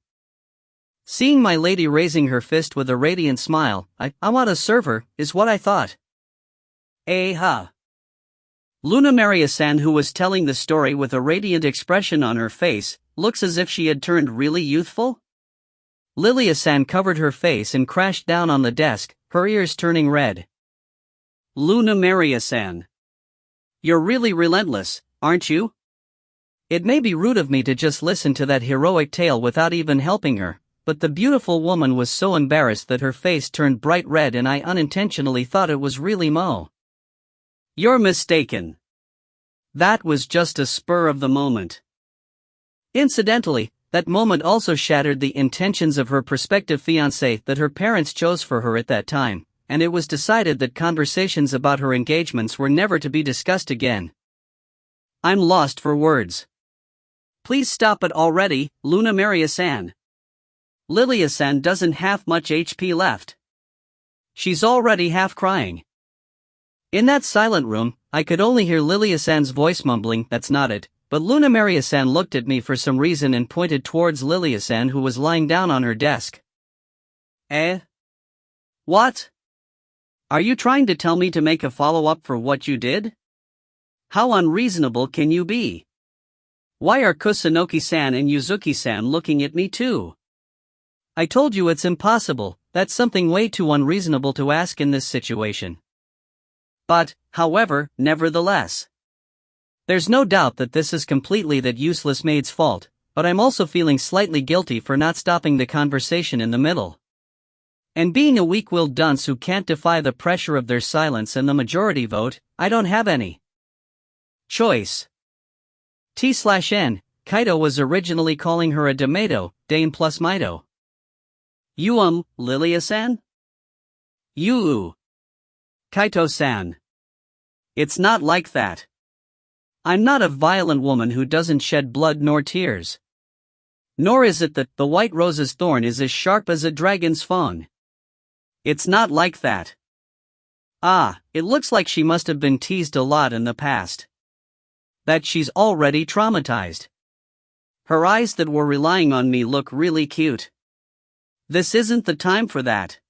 Seeing my lady raising her fist with a radiant smile, I want to serve her, is what I thought. Luna Maria-san, who was telling the story with a radiant expression on her face, looks as if she had turned really youthful. Lilia-san covered her face and crashed down on the desk, her ears turning red. Luna Maria-san. You're really relentless, aren't you? It may be rude of me to just listen to that heroic tale without even helping her, but the beautiful woman was so embarrassed that her face turned bright red and I unintentionally thought it was really Mo. You're mistaken. That was just a spur of the moment. Incidentally, that moment also shattered the intentions of her prospective fiancé that her parents chose for her at that time, and it was decided that conversations about her engagements were never to be discussed again. I'm lost for words. Please stop it already, Luna Maria-san. Lilia-san doesn't have much HP left. She's already half crying. In that silent room, I could only hear Lilia-san's voice mumbling, "That's not it," but Luna Maria-san looked at me for some reason and pointed towards Lilia-san, who was lying down on her desk. What? Are you trying to tell me to make a follow-up for what you did? How unreasonable can you be? Why are Kusunoki-san and Yuzuki-san looking at me too? I told you it's impossible, that's something way too unreasonable to ask in this situation. But, however, nevertheless. There's no doubt that this is completely that useless maid's fault, but I'm also feeling slightly guilty for not stopping the conversation in the middle. And being a weak-willed dunce who can't defy the pressure of their silence and the majority vote, I don't have any choice. T/N, Kaito was originally calling her a Damato, Dane plus Mito. Lilia-san? Kaito-san. It's not like that. I'm not a violent woman who doesn't shed blood nor tears. Nor is it that the white rose's thorn is as sharp as a dragon's fang. It's not like that. It looks like she must have been teased a lot in the past. That she's already traumatized. Her eyes that were relying on me look really cute. This isn't the time for that.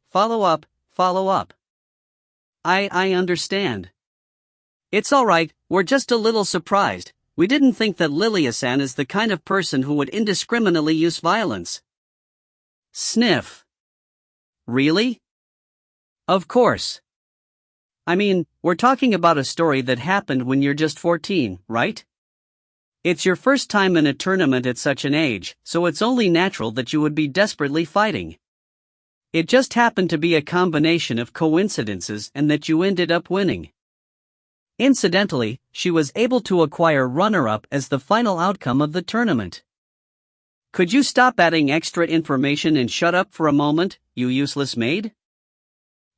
Follow up. I understand. It's alright, we're just a little surprised. We didn't think that Lilia-san is the kind of person who would indiscriminately use violence. Sniff. Really? Of course. I mean, we're talking about a story that happened when you're just 14, right? It's your first time in a tournament at such an age, so it's only natural that you would be desperately fighting. It just happened to be a combination of coincidences and that you ended up winning. Incidentally, she was able to acquire runner-up as the final outcome of the tournament. Could you stop adding extra information and shut up for a moment, you useless maid?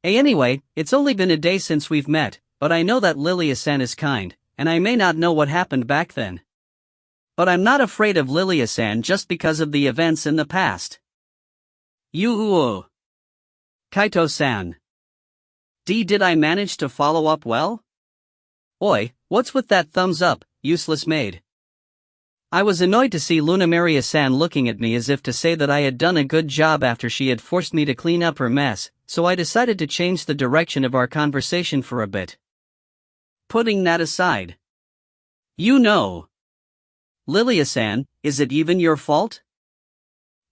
Anyway, it's only been a day since we've met, but I know that Lilia-san is kind, and I may not know what happened back then. But I'm not afraid of Lilia-san just because of the events in the past. Kaito-san. Did I manage to follow up well? Oi, what's with that thumbs up, useless maid? I was annoyed to see Lunamaria-san looking at me as if to say that I had done a good job after she had forced me to clean up her mess, so I decided to change the direction of our conversation for a bit. Putting that aside. Lilia-san, is it even your fault?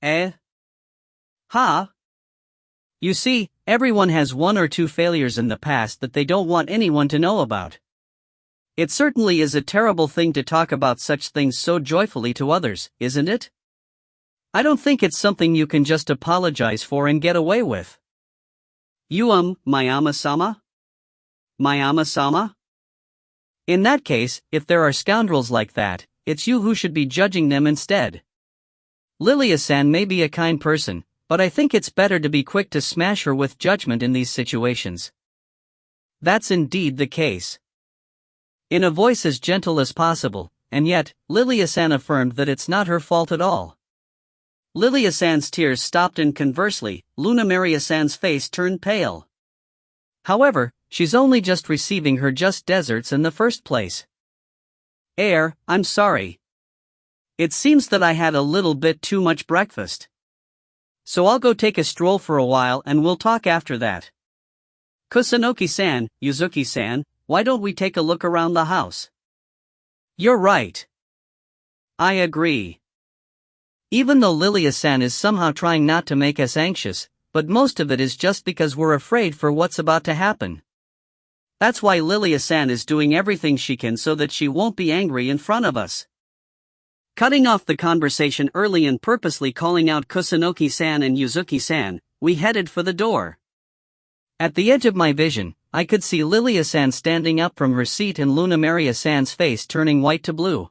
You see, everyone has one or two failures in the past that they don't want anyone to know about. It certainly is a terrible thing to talk about such things so joyfully to others, isn't it? I don't think it's something you can just apologize for and get away with. Mayama-sama? Mayama-sama? In that case, if there are scoundrels like that, it's you who should be judging them instead. Lilia-san may be a kind person, but I think it's better to be quick to smash her with judgment in these situations. That's indeed the case. In a voice as gentle as possible, and yet, Lilia-san affirmed that it's not her fault at all. Lilia-san's tears stopped and conversely, Lunamaria-san's face turned pale. However, she's only just receiving her just desserts in the first place. I'm sorry. It seems that I had a little bit too much breakfast. So I'll go take a stroll for a while and we'll talk after that. Kusunoki-san, Yuzuki-san, why don't we take a look around the house? You're right. I agree. Even though Lilia-san is somehow trying not to make us anxious, but most of it is just because we're afraid for what's about to happen. That's why Lilia-san is doing everything she can so that she won't be angry in front of us. Cutting off the conversation early and purposely calling out Kusunoki-san and Yuzuki-san, we headed for the door. At the edge of my vision, I could see Lilia-san standing up from her seat and Lunamaria-san's face turning white to blue.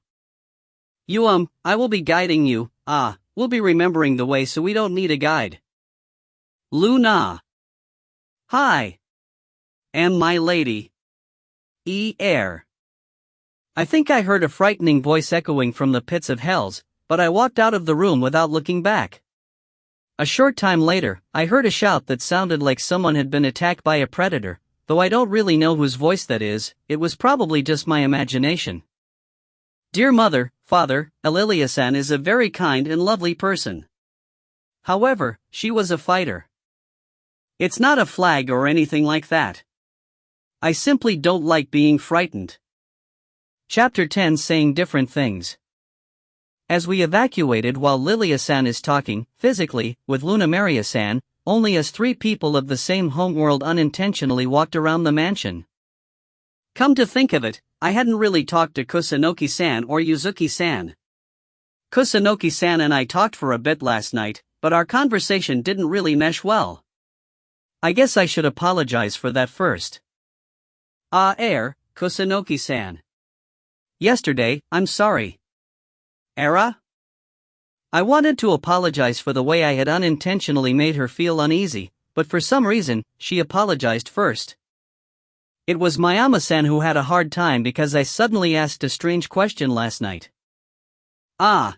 I will be guiding you, we'll be remembering the way so we don't need a guide. Luna. Hi. Am my lady. I think I heard a frightening voice echoing from the pits of hells, but I walked out of the room without looking back. A short time later, I heard a shout that sounded like someone had been attacked by a predator, though I don't really know whose voice that is. It was probably just my imagination. Dear mother, father, Lilia-san is a very kind and lovely person. However, she was a fighter. It's not a flag or anything like that. I simply don't like being frightened. Chapter 10 Saying Different Things. As we evacuated while Lilia-san is talking, physically, with Lunamaria-san, only as three people of the same homeworld unintentionally walked around the mansion. Come to think of it, I hadn't really talked to Kusunoki-san or Yuzuki-san. Kusunoki-san and I talked for a bit last night, but our conversation didn't really mesh well. I guess I should apologize for that first. Kusunoki-san. Yesterday, I'm sorry. I wanted to apologize for the way I had unintentionally made her feel uneasy, but for some reason, she apologized first. It was Mayama-san who had a hard time because I suddenly asked a strange question last night.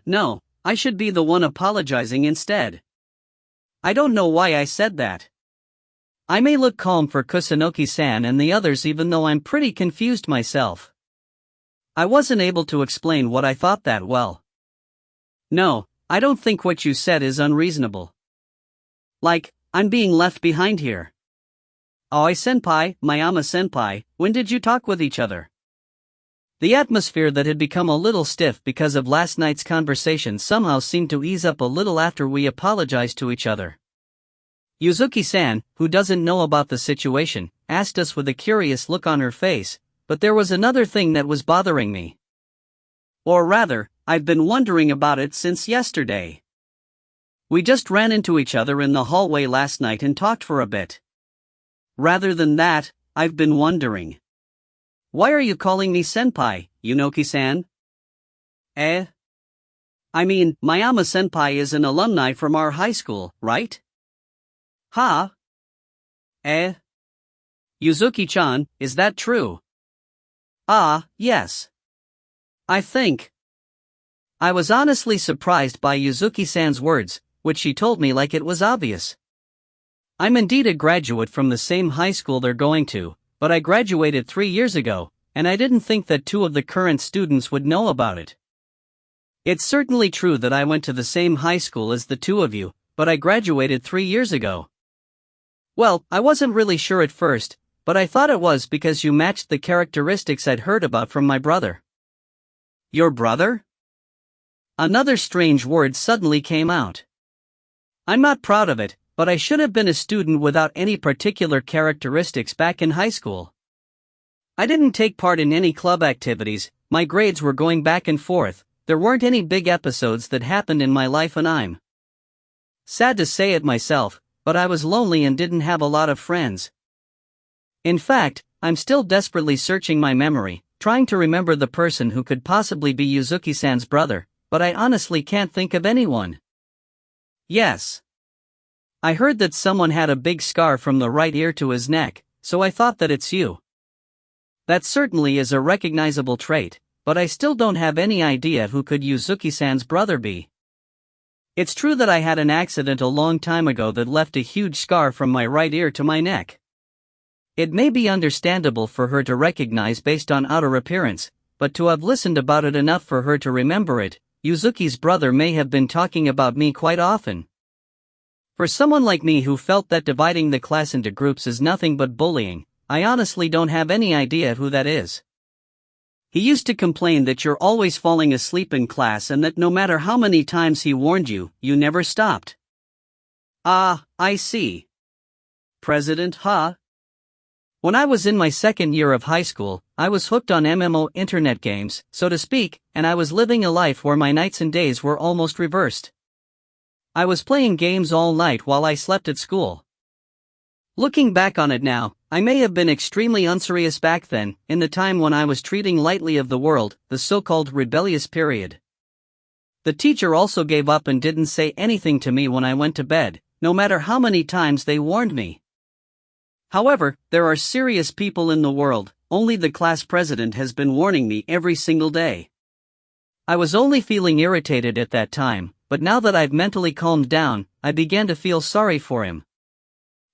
No, I should be the one apologizing instead. I don't know why I said that. I may look calm for Kusunoki-san and the others even though I'm pretty confused myself. I wasn't able to explain what I thought that well. No, I don't think what you said is unreasonable. Like, I'm being left behind here. Aoi-senpai, Mayama-senpai, when did you talk with each other? The atmosphere that had become a little stiff because of last night's conversation somehow seemed to ease up a little after we apologized to each other. Yuzuki-san, who doesn't know about the situation, asked us with a curious look on her face, but there was another thing that was bothering me. Or rather, I've been wondering about it since yesterday. We just ran into each other in the hallway last night and talked for a bit. Rather than that, I've been wondering. Why are you calling me senpai, Yunoki-san? I mean, Mayama-senpai is an alumni from our high school, right? Yuzuki-chan, is that true? Yes. I think. I was honestly surprised by Yuzuki-san's words, which she told me like it was obvious. I'm indeed a graduate from the same high school they're going to, but I graduated 3 years ago, and I didn't think that 2 of the current students would know about it. It's certainly true that I went to the same high school as the 2 of you, but I graduated 3 years ago. Well, I wasn't really sure at first, but I thought it was because you matched the characteristics I'd heard about from my brother. Your brother? Another strange word suddenly came out. I'm not proud of it, but I should have been a student without any particular characteristics back in high school. I didn't take part in any club activities, my grades were going back and forth, there weren't any big episodes that happened in my life, and I'm sad to say it myself, but I was lonely and didn't have a lot of friends. In fact, I'm still desperately searching my memory, trying to remember the person who could possibly be Yuzuki-san's brother, but I honestly can't think of anyone. Yes. I heard that someone had a big scar from the right ear to his neck, so I thought that it's you. That certainly is a recognizable trait, but I still don't have any idea who could Yuzuki-san's brother be. It's true that I had an accident a long time ago that left a huge scar from my right ear to my neck. It may be understandable for her to recognize based on outer appearance, but to have listened about it enough for her to remember it, Yuzuki's brother may have been talking about me quite often. For someone like me who felt that dividing the class into groups is nothing but bullying, I honestly don't have any idea who that is. He used to complain that you're always falling asleep in class and that no matter how many times he warned you, you never stopped. I see. President, When I was in my second year of high school, I was hooked on MMO internet games, so to speak, and I was living a life where my nights and days were almost reversed. I was playing games all night while I slept at school. Looking back on it now, I may have been extremely unserious back then, in the time when I was treating lightly of the world, the so-called rebellious period. The teacher also gave up and didn't say anything to me when I went to bed, no matter how many times they warned me. However, there are serious people in the world, only the class president has been warning me every single day. I was only feeling irritated at that time, but now that I've mentally calmed down, I began to feel sorry for him.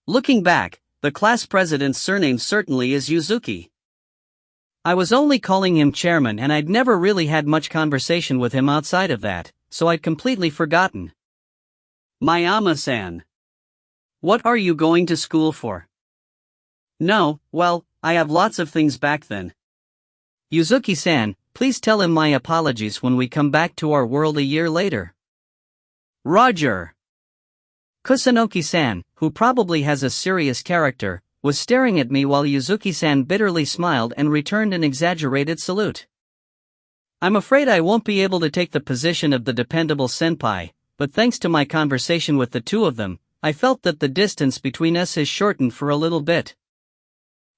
Looking back, the class president's surname certainly is Yuzuki. I was only calling him chairman and I'd never really had much conversation with him outside of that, so I'd completely forgotten. Mayama-san. What are you going to school for? No, well, I have lots of things back then. Yuzuki-san, please tell him my apologies when we come back to our world a year later. Roger. Kusunoki-san, who probably has a serious character, was staring at me while Yuzuki-san bitterly smiled and returned an exaggerated salute. I'm afraid I won't be able to take the position of the dependable senpai, but thanks to my conversation with the two of them, I felt that the distance between us has shortened for a little bit.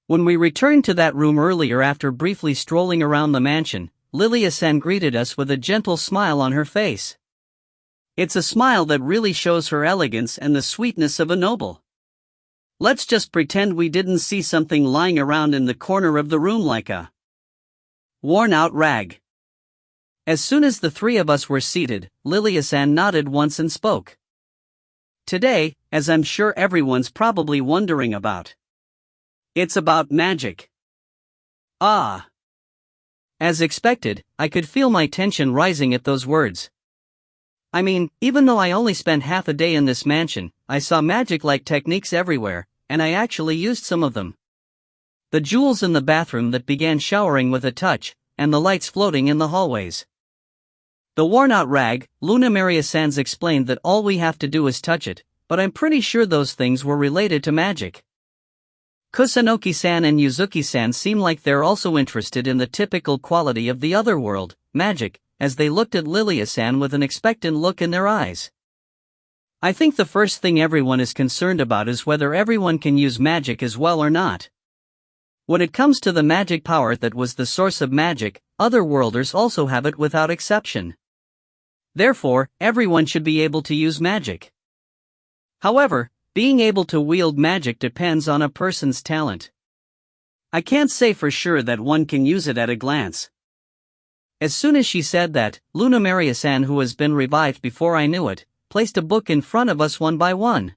When we returned to that room earlier after briefly strolling around the mansion, Lilia-san greeted us with a gentle smile on her face. It's a smile that really shows her elegance and the sweetness of a noble. Let's just pretend we didn't see something lying around in the corner of the room like a worn-out rag. As soon as the three of us were seated, Lilia-san nodded once and spoke. Today, as I'm sure everyone's probably wondering about, it's about magic. Ah. As expected, I could feel my tension rising at those words. I mean, even though I only spent half a day in this mansion, I saw magic-like techniques everywhere, and I actually used some of them. The jewels in the bathroom that began showering with a touch, and the lights floating in the hallways. The worn-out rag, Luna Maria-sans explained that all we have to do is touch it, but I'm pretty sure those things were related to magic. Kusunoki-san and Yuzuki-san seem like they're also interested in the typical quality of the other world, magic, as they looked at Lilia-san with an expectant look in their eyes. I think the first thing everyone is concerned about is whether everyone can use magic as well or not. When it comes to the magic power that was the source of magic, otherworlders also have it without exception. Therefore, everyone should be able to use magic. However, being able to wield magic depends on a person's talent. I can't say for sure that one can use it at a glance. As soon as she said that, Luna Maria-san, who has been revived before I knew it, placed a book in front of us one by one.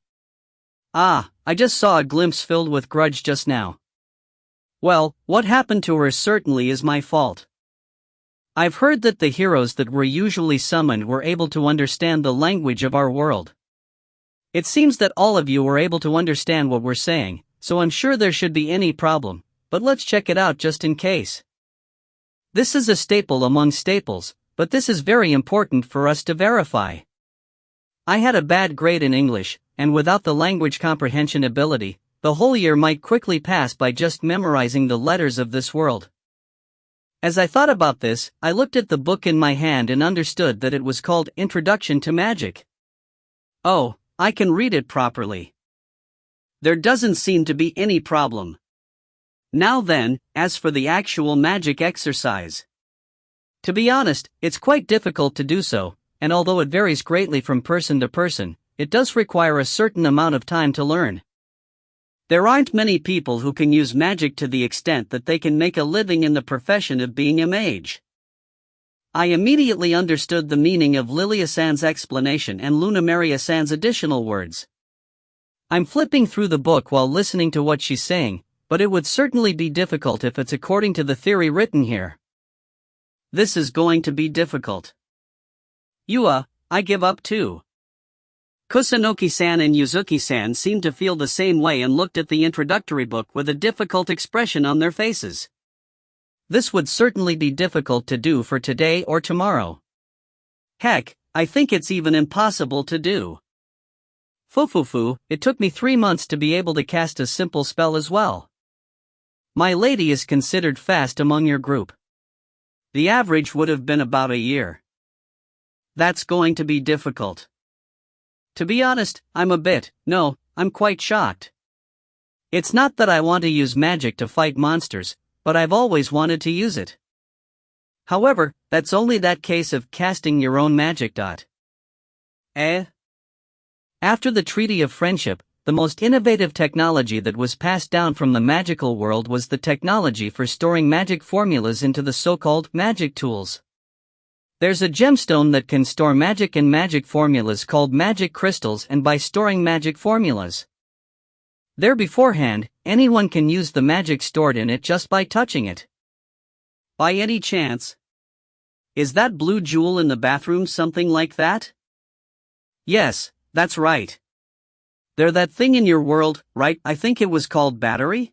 Ah, I just saw a glimpse filled with grudge just now. Well, what happened to her certainly is my fault. I've heard that the heroes that were usually summoned were able to understand the language of our world. It seems that all of you were able to understand what we're saying, so I'm sure there should be any problem, but let's check it out just in case. This is a staple among staples, but this is very important for us to verify. I had a bad grade in English, and without the language comprehension ability, the whole year might quickly pass by just memorizing the letters of this world. As I thought about this, I looked at the book in my hand and understood that it was called Introduction to Magic. Oh, I can read it properly. There doesn't seem to be any problem. Now then, as for the actual magic exercise. To be honest, it's quite difficult to do so, and although it varies greatly from person to person, it does require a certain amount of time to learn. There aren't many people who can use magic to the extent that they can make a living in the profession of being a mage. I immediately understood the meaning of Lilia-san's explanation and Luna Maria-san's additional words. I'm flipping through the book while listening to what she's saying, but it would certainly be difficult if it's according to the theory written here. This is going to be difficult. I give up too. Kusunoki-san and Yuzuki-san seemed to feel the same way and looked at the introductory book with a difficult expression on their faces. This would certainly be difficult to do for today or tomorrow. Heck, I think it's even impossible to do. Fufufu, it took me 3 months to be able to cast a simple spell as well. My lady is considered fast among your group. The average would have been about a year. That's going to be difficult. To be honest, I'm quite shocked. It's not that I want to use magic to fight monsters, but I've always wanted to use it. However, that's only that case of casting your own magic. After the Treaty of Friendship, the most innovative technology that was passed down from the magical world was the technology for storing magic formulas into the so-called magic tools. There's a gemstone that can store magic and magic formulas called magic crystals, and by storing magic formulas there beforehand, anyone can use the magic stored in it just by touching it. By any chance, is that blue jewel in the bathroom something like that? Yes, that's right. They're that thing in your world, right? I think it was called battery?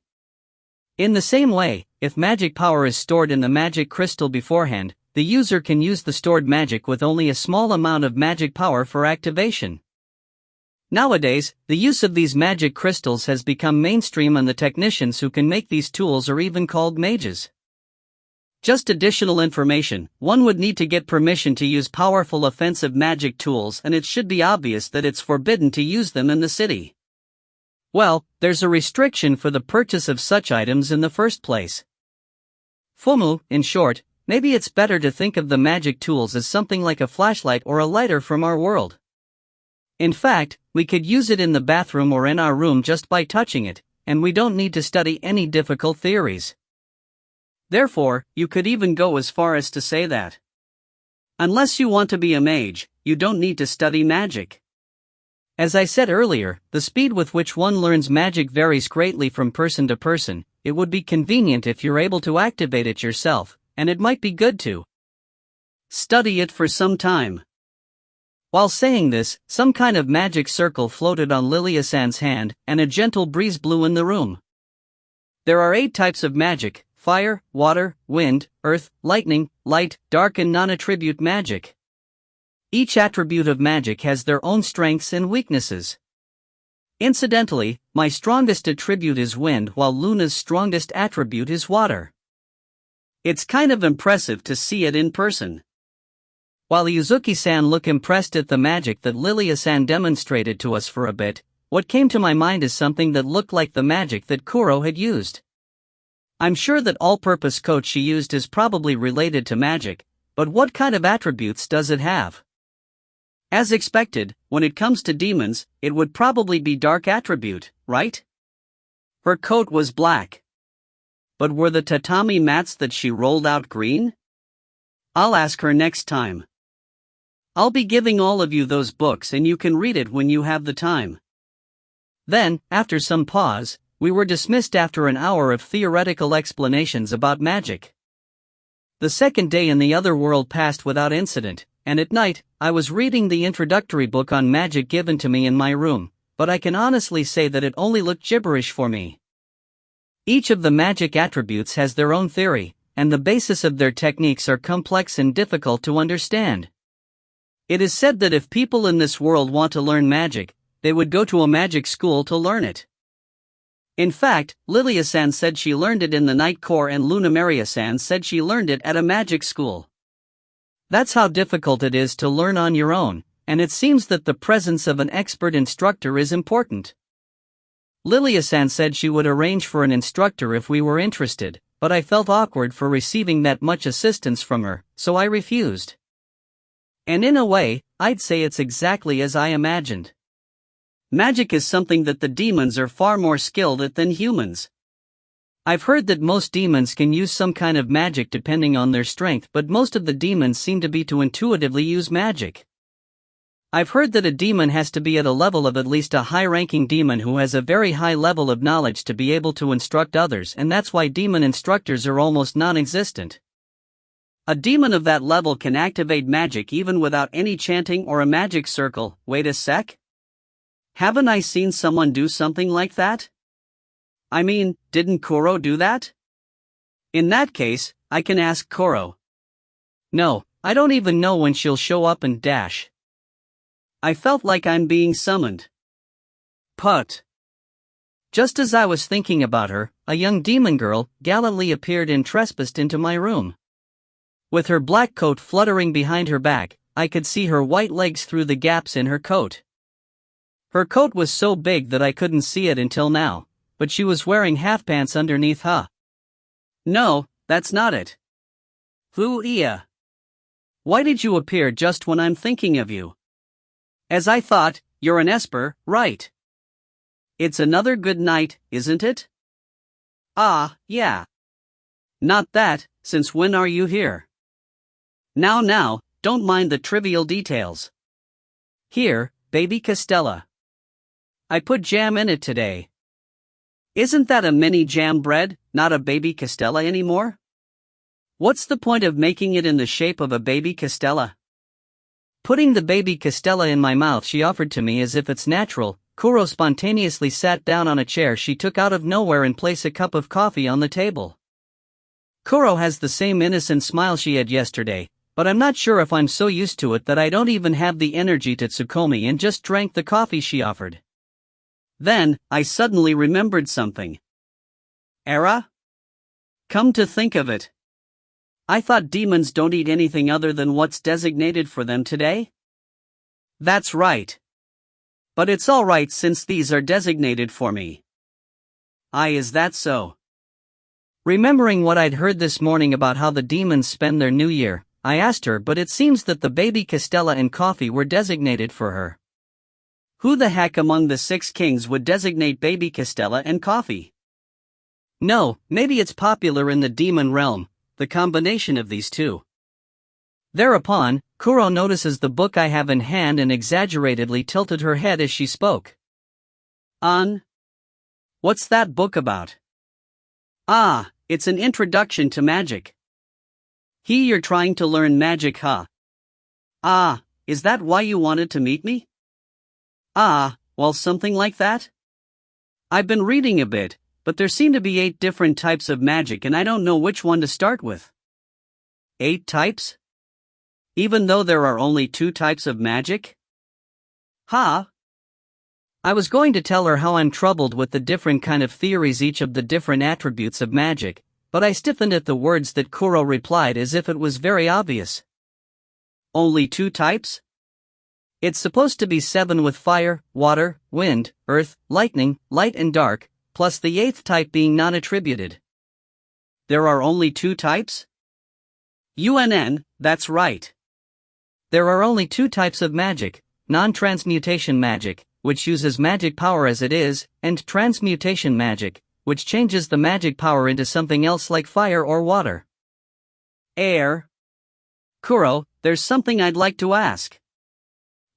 In the same way, if magic power is stored in the magic crystal beforehand, the user can use the stored magic with only a small amount of magic power for activation. Nowadays, the use of these magic crystals has become mainstream, and the technicians who can make these tools are even called mages. Just additional information: one would need to get permission to use powerful offensive magic tools, and it should be obvious that it's forbidden to use them in the city. Well, there's a restriction for the purchase of such items in the first place. FOMO, in short. Maybe it's better to think of the magic tools as something like a flashlight or a lighter from our world. In fact, we could use it in the bathroom or in our room just by touching it, and we don't need to study any difficult theories. Therefore, you could even go as far as to say that, unless you want to be a mage, you don't need to study magic. As I said earlier, the speed with which one learns magic varies greatly from person to person. It would be convenient if you're able to activate it yourself, and it might be good to study it for some time. While saying this, some kind of magic circle floated on Lilia-san's hand, and a gentle breeze blew in the room. There are 8 types of magic: fire, water, wind, earth, lightning, light, dark and non-attribute magic. Each attribute of magic has their own strengths and weaknesses. Incidentally, my strongest attribute is wind, while Luna's strongest attribute is water. It's kind of impressive to see it in person. While Yuzuki-san looked impressed at the magic that Lilia-san demonstrated to us for a bit, what came to my mind is something that looked like the magic that Kuro had used. I'm sure that all-purpose coat she used is probably related to magic, but what kind of attributes does it have? As expected, when it comes to demons, it would probably be dark attribute, right? Her coat was black. But were the tatami mats that she rolled out green? I'll ask her next time. I'll be giving all of you those books and you can read it when you have the time. Then, after some pause, we were dismissed after an hour of theoretical explanations about magic. The second day in the other world passed without incident, and at night, I was reading the introductory book on magic given to me in my room, but I can honestly say that it only looked gibberish for me. Each of the magic attributes has their own theory, and the basis of their techniques are complex and difficult to understand. It is said that if people in this world want to learn magic, they would go to a magic school to learn it. In fact, Lilia-san said she learned it in the Night Corps and Luna Maria-san said she learned it at a magic school. That's how difficult it is to learn on your own, and it seems that the presence of an expert instructor is important. Lilia-san said she would arrange for an instructor if we were interested, but I felt awkward for receiving that much assistance from her, so I refused. And in a way, I'd say it's exactly as I imagined. Magic is something that the demons are far more skilled at than humans. I've heard that most demons can use some kind of magic depending on their strength, but most of the demons seem to be to intuitively use magic. I've heard that a demon has to be at a level of at least a high-ranking demon who has a very high level of knowledge to be able to instruct others, and that's why demon instructors are almost non-existent. A demon of that level can activate magic even without any chanting or a magic circle. Wait a sec? Haven't I seen someone do something like that? I mean, didn't Kuro do that? In that case, I can ask Kuro. No, I don't even know when she'll show up and dash. I felt like I'm being summoned. Put. Just as I was thinking about her, a young demon girl gallantly appeared and trespassed into my room. With her black coat fluttering behind her back, I could see her white legs through the gaps in her coat. Her coat was so big that I couldn't see it until now, but she was wearing half-pants underneath. No, that's not it. Iya. Why did you appear just when I'm thinking of you? As I thought, you're an Esper, right? It's another good night, isn't it? Ah, yeah. Not that, since when are you here? Now, don't mind the trivial details. Here, baby Castella. I put jam in it today. Isn't that a mini jam bread, not a baby Castella anymore? What's the point of making it in the shape of a baby Castella? Putting the baby Castella in my mouth she offered to me as if it's natural, Kuro spontaneously sat down on a chair she took out of nowhere and placed a cup of coffee on the table. Kuro has the same innocent smile she had yesterday, but I'm not sure if I'm so used to it that I don't even have the energy to Tsukomi and just drank the coffee she offered. Then, I suddenly remembered something. Era? Come to think of it. I thought demons don't eat anything other than what's designated for them today? That's right. But it's alright since these are designated for me. Is that so? Remembering what I'd heard this morning about how the demons spend their new year, I asked her, but it seems that the baby Castella and coffee were designated for her. Who the heck among the 6 kings would designate baby Castella and coffee? No, maybe it's popular in the demon realm, the combination of these two. Thereupon, Kuro notices the book I have in hand and exaggeratedly tilted her head as she spoke. What's that book about? It's an introduction to magic. You're trying to learn magic, huh? Is that why you wanted to meet me? Well, something like that. I've been reading a bit, but there seem to be 8 different types of magic and I don't know which one to start with. 8 types? Even though there are only 2 types of magic? I was going to tell her how I'm troubled with the different kind of theories, each of the different attributes of magic, but I stiffened at the words that Kuro replied as if it was very obvious. Only 2 types? It's supposed to be 7 with fire, water, wind, earth, lightning, light and dark, plus the 8th type being non-attributed. There are only 2 types? That's right. There are only 2 types of magic, non-transmutation magic, which uses magic power as it is, and transmutation magic, which changes the magic power into something else like fire or water. Air. Kuro, there's something I'd like to ask.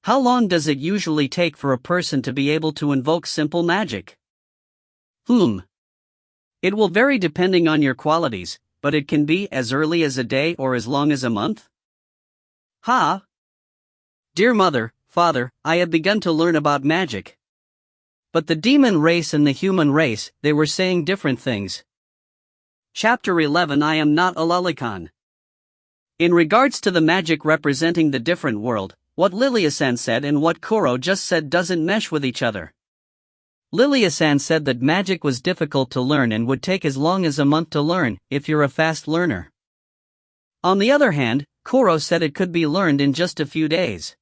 How long does it usually take for a person to be able to invoke simple magic? It will vary depending on your qualities, but it can be as early as a day or as long as a month. Dear mother, father, I have begun to learn about magic. But the demon race and the human race, they were saying different things. Chapter 11. I am not a lolicon. In regards to the magic representing the different world, what Lilia-san said and what Kuro just said doesn't mesh with each other. Lilia-san said that magic was difficult to learn and would take as long as a month to learn, if you're a fast learner. On the other hand, Kuro said it could be learned in just a few days.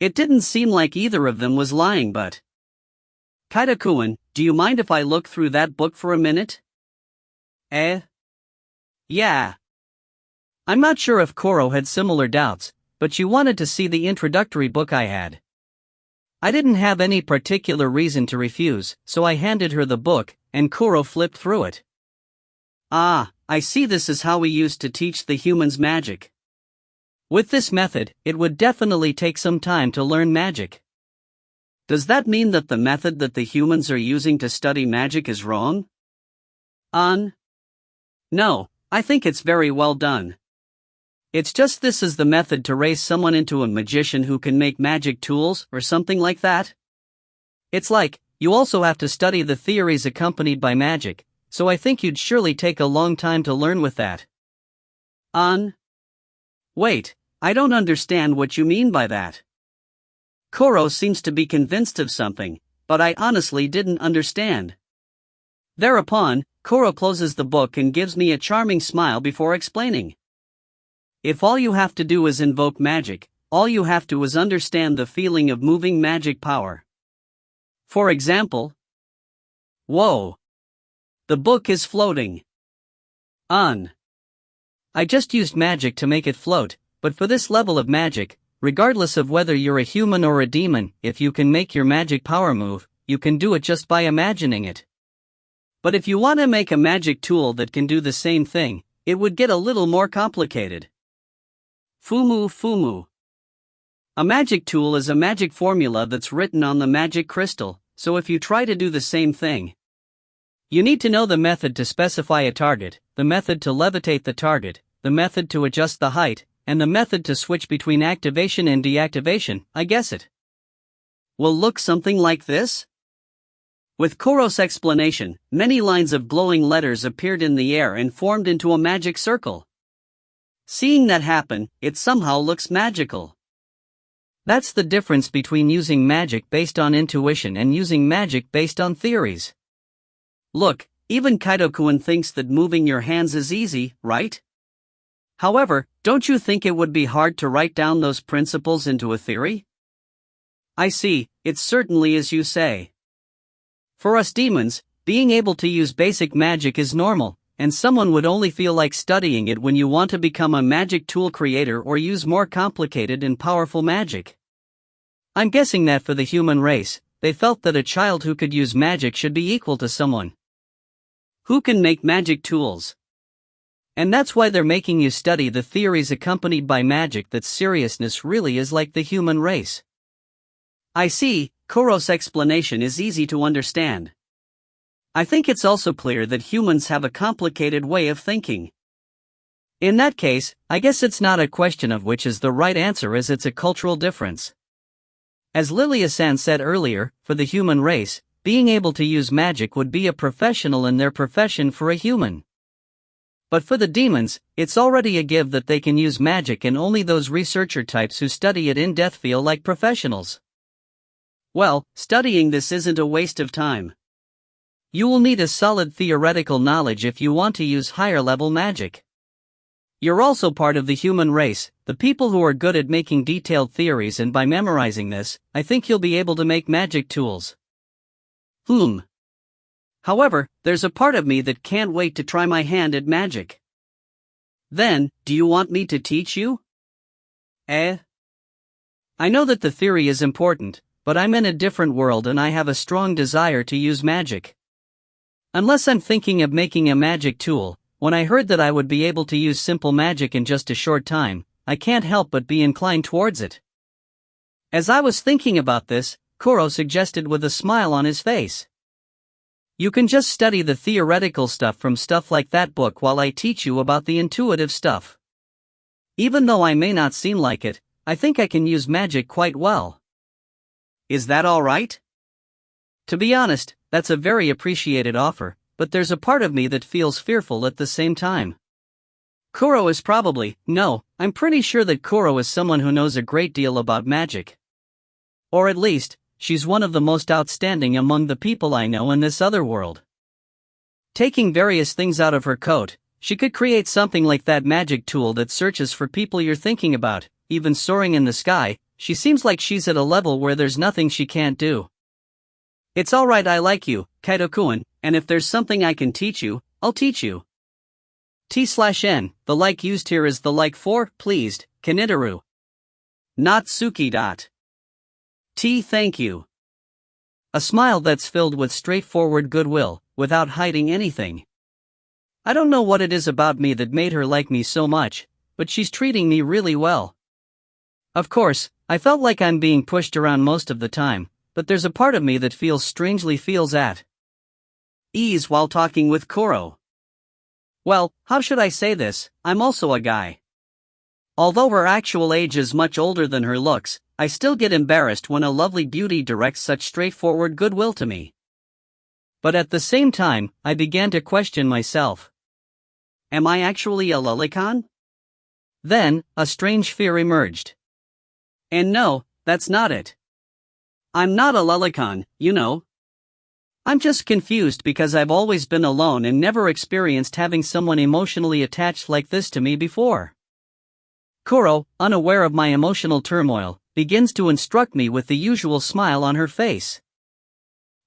It didn't seem like either of them was lying, but... Kaito-kun, do you mind if I look through that book for a minute? Yeah. I'm not sure if Kuro had similar doubts, but she wanted to see the introductory book I had. I didn't have any particular reason to refuse, so I handed her the book, and Kuro flipped through it. I see, this is how we used to teach the humans magic. With this method, it would definitely take some time to learn magic. Does that mean that the method that the humans are using to study magic is wrong? No, I think it's very well done. It's just this is the method to raise someone into a magician who can make magic tools or something like that. It's like, you also have to study the theories accompanied by magic, so I think you'd surely take a long time to learn with that. Wait, I don't understand what you mean by that. Kuro seems to be convinced of something, but I honestly didn't understand. Thereupon, Kuro closes the book and gives me a charming smile before explaining. If all you have to do is invoke magic, all you have to is understand the feeling of moving magic power. For example, whoa! The book is floating. I just used magic to make it float, but for this level of magic, regardless of whether you're a human or a demon, if you can make your magic power move, you can do it just by imagining it. But if you want to make a magic tool that can do the same thing, it would get a little more complicated. Fumu. A magic tool is a magic formula that's written on the magic crystal, so if you try to do the same thing, you need to know the method to specify a target, the method to levitate the target, the method to adjust the height, and the method to switch between activation and deactivation. I guess it will look something like this? With Kuro's explanation, many lines of glowing letters appeared in the air and formed into a magic circle. Seeing that happen, it somehow looks magical. That's the difference between using magic based on intuition and using magic based on theories. Look, even Kaito-kun thinks that moving your hands is easy, right? However, don't you think it would be hard to write down those principles into a theory? I see, it's certainly as you say. For us demons, being able to use basic magic is normal, and someone would only feel like studying it when you want to become a magic tool creator or use more complicated and powerful magic. I'm guessing that for the human race, they felt that a child who could use magic should be equal to someone who can make magic tools. And that's why they're making you study the theories accompanied by magic. That seriousness really is like the human race. I see, Kuro's explanation is easy to understand. I think it's also clear that humans have a complicated way of thinking. In that case, I guess it's not a question of which is the right answer, as it's a cultural difference. As Lilia-san said earlier, for the human race, being able to use magic would be a professional in their profession for a human. But for the demons, it's already a give that they can use magic, and only those researcher types who study it in depth feel like professionals. Well, studying this isn't a waste of time. You will need a solid theoretical knowledge if you want to use higher level magic. You're also part of the human race, the people who are good at making detailed theories, and by memorizing this, I think you'll be able to make magic tools. However, there's a part of me that can't wait to try my hand at magic. Then, do you want me to teach you? I know that the theory is important, but I'm in a different world and I have a strong desire to use magic. Unless I'm thinking of making a magic tool, when I heard that I would be able to use simple magic in just a short time, I can't help but be inclined towards it. As I was thinking about this, Kuro suggested with a smile on his face. You can just study the theoretical stuff from stuff like that book while I teach you about the intuitive stuff. Even though I may not seem like it, I think I can use magic quite well. Is that all right? To be honest, that's a very appreciated offer, but there's a part of me that feels fearful at the same time. Kuro is probably, no, I'm pretty sure that Kuro is someone who knows a great deal about magic. Or at least, she's one of the most outstanding among the people I know in this other world. Taking various things out of her coat, she could create something like that magic tool that searches for people you're thinking about. Even soaring in the sky, she seems like she's at a level where there's nothing she can't do. It's alright, I like you, Kaito-kun, and if there's something I can teach you, I'll teach you. T/N, the like used here is the like for, pleased, Kanitaru. Not Suki. T, thank you. A smile that's filled with straightforward goodwill, without hiding anything. I don't know what it is about me that made her like me so much, but she's treating me really well. Of course, I felt like I'm being pushed around most of the time, but there's a part of me that strangely feels at ease while talking with Kuro. Well, how should I say this, I'm also a guy. Although her actual age is much older than her looks, I still get embarrassed when a lovely beauty directs such straightforward goodwill to me. But at the same time, I began to question myself. Am I actually a lolicon? Then, a strange fear emerged. And no, that's not it. I'm not a lolicon, you know. I'm just confused because I've always been alone and never experienced having someone emotionally attached like this to me before. Kuro, unaware of my emotional turmoil, begins to instruct me with the usual smile on her face.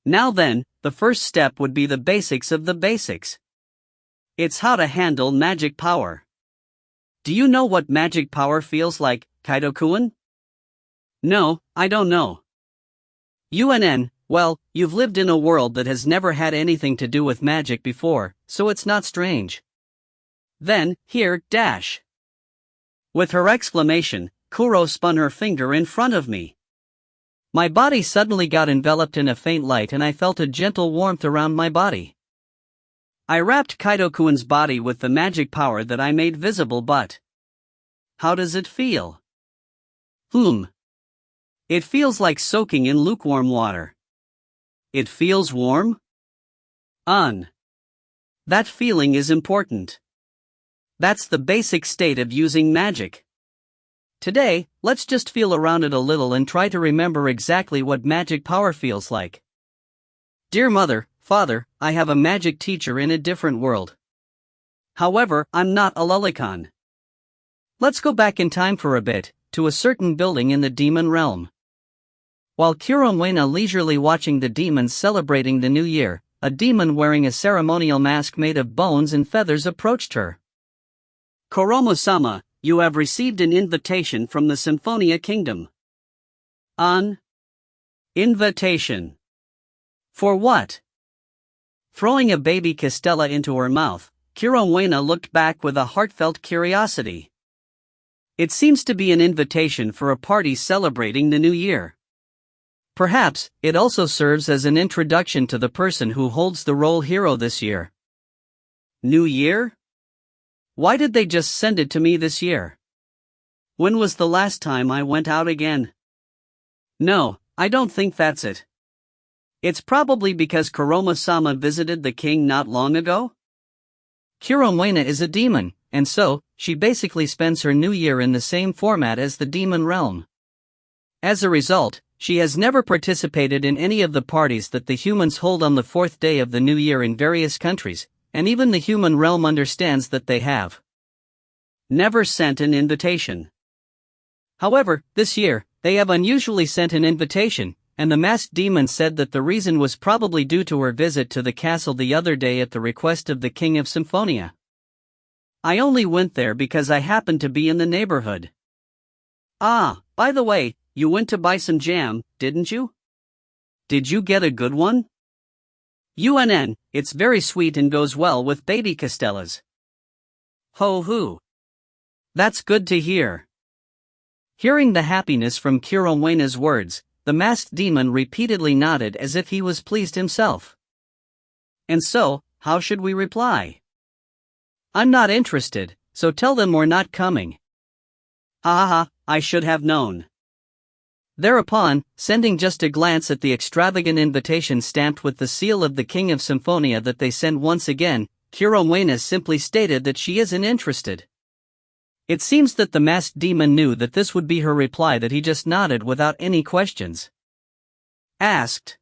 Now then, the first step would be the basics of the basics. It's how to handle magic power. Do you know what magic power feels like, Kaito-kun? No, I don't know. UNN, well, you've lived in a world that has never had anything to do with magic before, so it's not strange. Then, here, dash. With her exclamation, Kuro spun her finger in front of me. My body suddenly got enveloped in a faint light and I felt a gentle warmth around my body. I wrapped Kaito-kun's body with the magic power that I made visible, but how does it feel? It feels like soaking in lukewarm water. It feels warm? That feeling is important. That's the basic state of using magic. Today, let's just feel around it a little and try to remember exactly what magic power feels like. Dear mother, father, I have a magic teacher in a different world. However, I'm not a lolicon. Let's go back in time for a bit, to a certain building in the demon realm. While Kuromwena leisurely watching the demons celebrating the new year, a demon wearing a ceremonial mask made of bones and feathers approached her. Koromo-sama, you have received an invitation from the Symphonia Kingdom. An invitation. For what? Throwing a baby castella into her mouth, Kuromwena looked back with a heartfelt curiosity. It seems to be an invitation for a party celebrating the new year. Perhaps, it also serves as an introduction to the person who holds the role hero this year. New year? Why did they just send it to me this year? When was the last time I went out again? No, I don't think that's it. It's probably because Kuroma-sama visited the king not long ago? Kuromwena is a demon, and so, she basically spends her new year in the same format as the demon realm. As a result, she has never participated in any of the parties that the humans hold on the fourth day of the new year in various countries, and even the human realm understands that they have never sent an invitation. However, this year, they have unusually sent an invitation, and the masked demon said that the reason was probably due to her visit to the castle the other day at the request of the King of Symphonia. I only went there because I happened to be in the neighborhood. Ah, by the way, you went to buy some jam, didn't you? Did you get a good one? UNN, it's very sweet and goes well with baby castellas. Ho hoo. That's good to hear. Hearing the happiness from Kuromwena's words, the masked demon repeatedly nodded as if he was pleased himself. And so, how should we reply? I'm not interested, so tell them we're not coming. Ha ha ha, I should have known. Thereupon, sending just a glance at the extravagant invitation stamped with the seal of the King of Symphonia that they sent once again, Kuromwena simply stated that she isn't interested. It seems that the masked demon knew that this would be her reply, that he just nodded without any questions asked.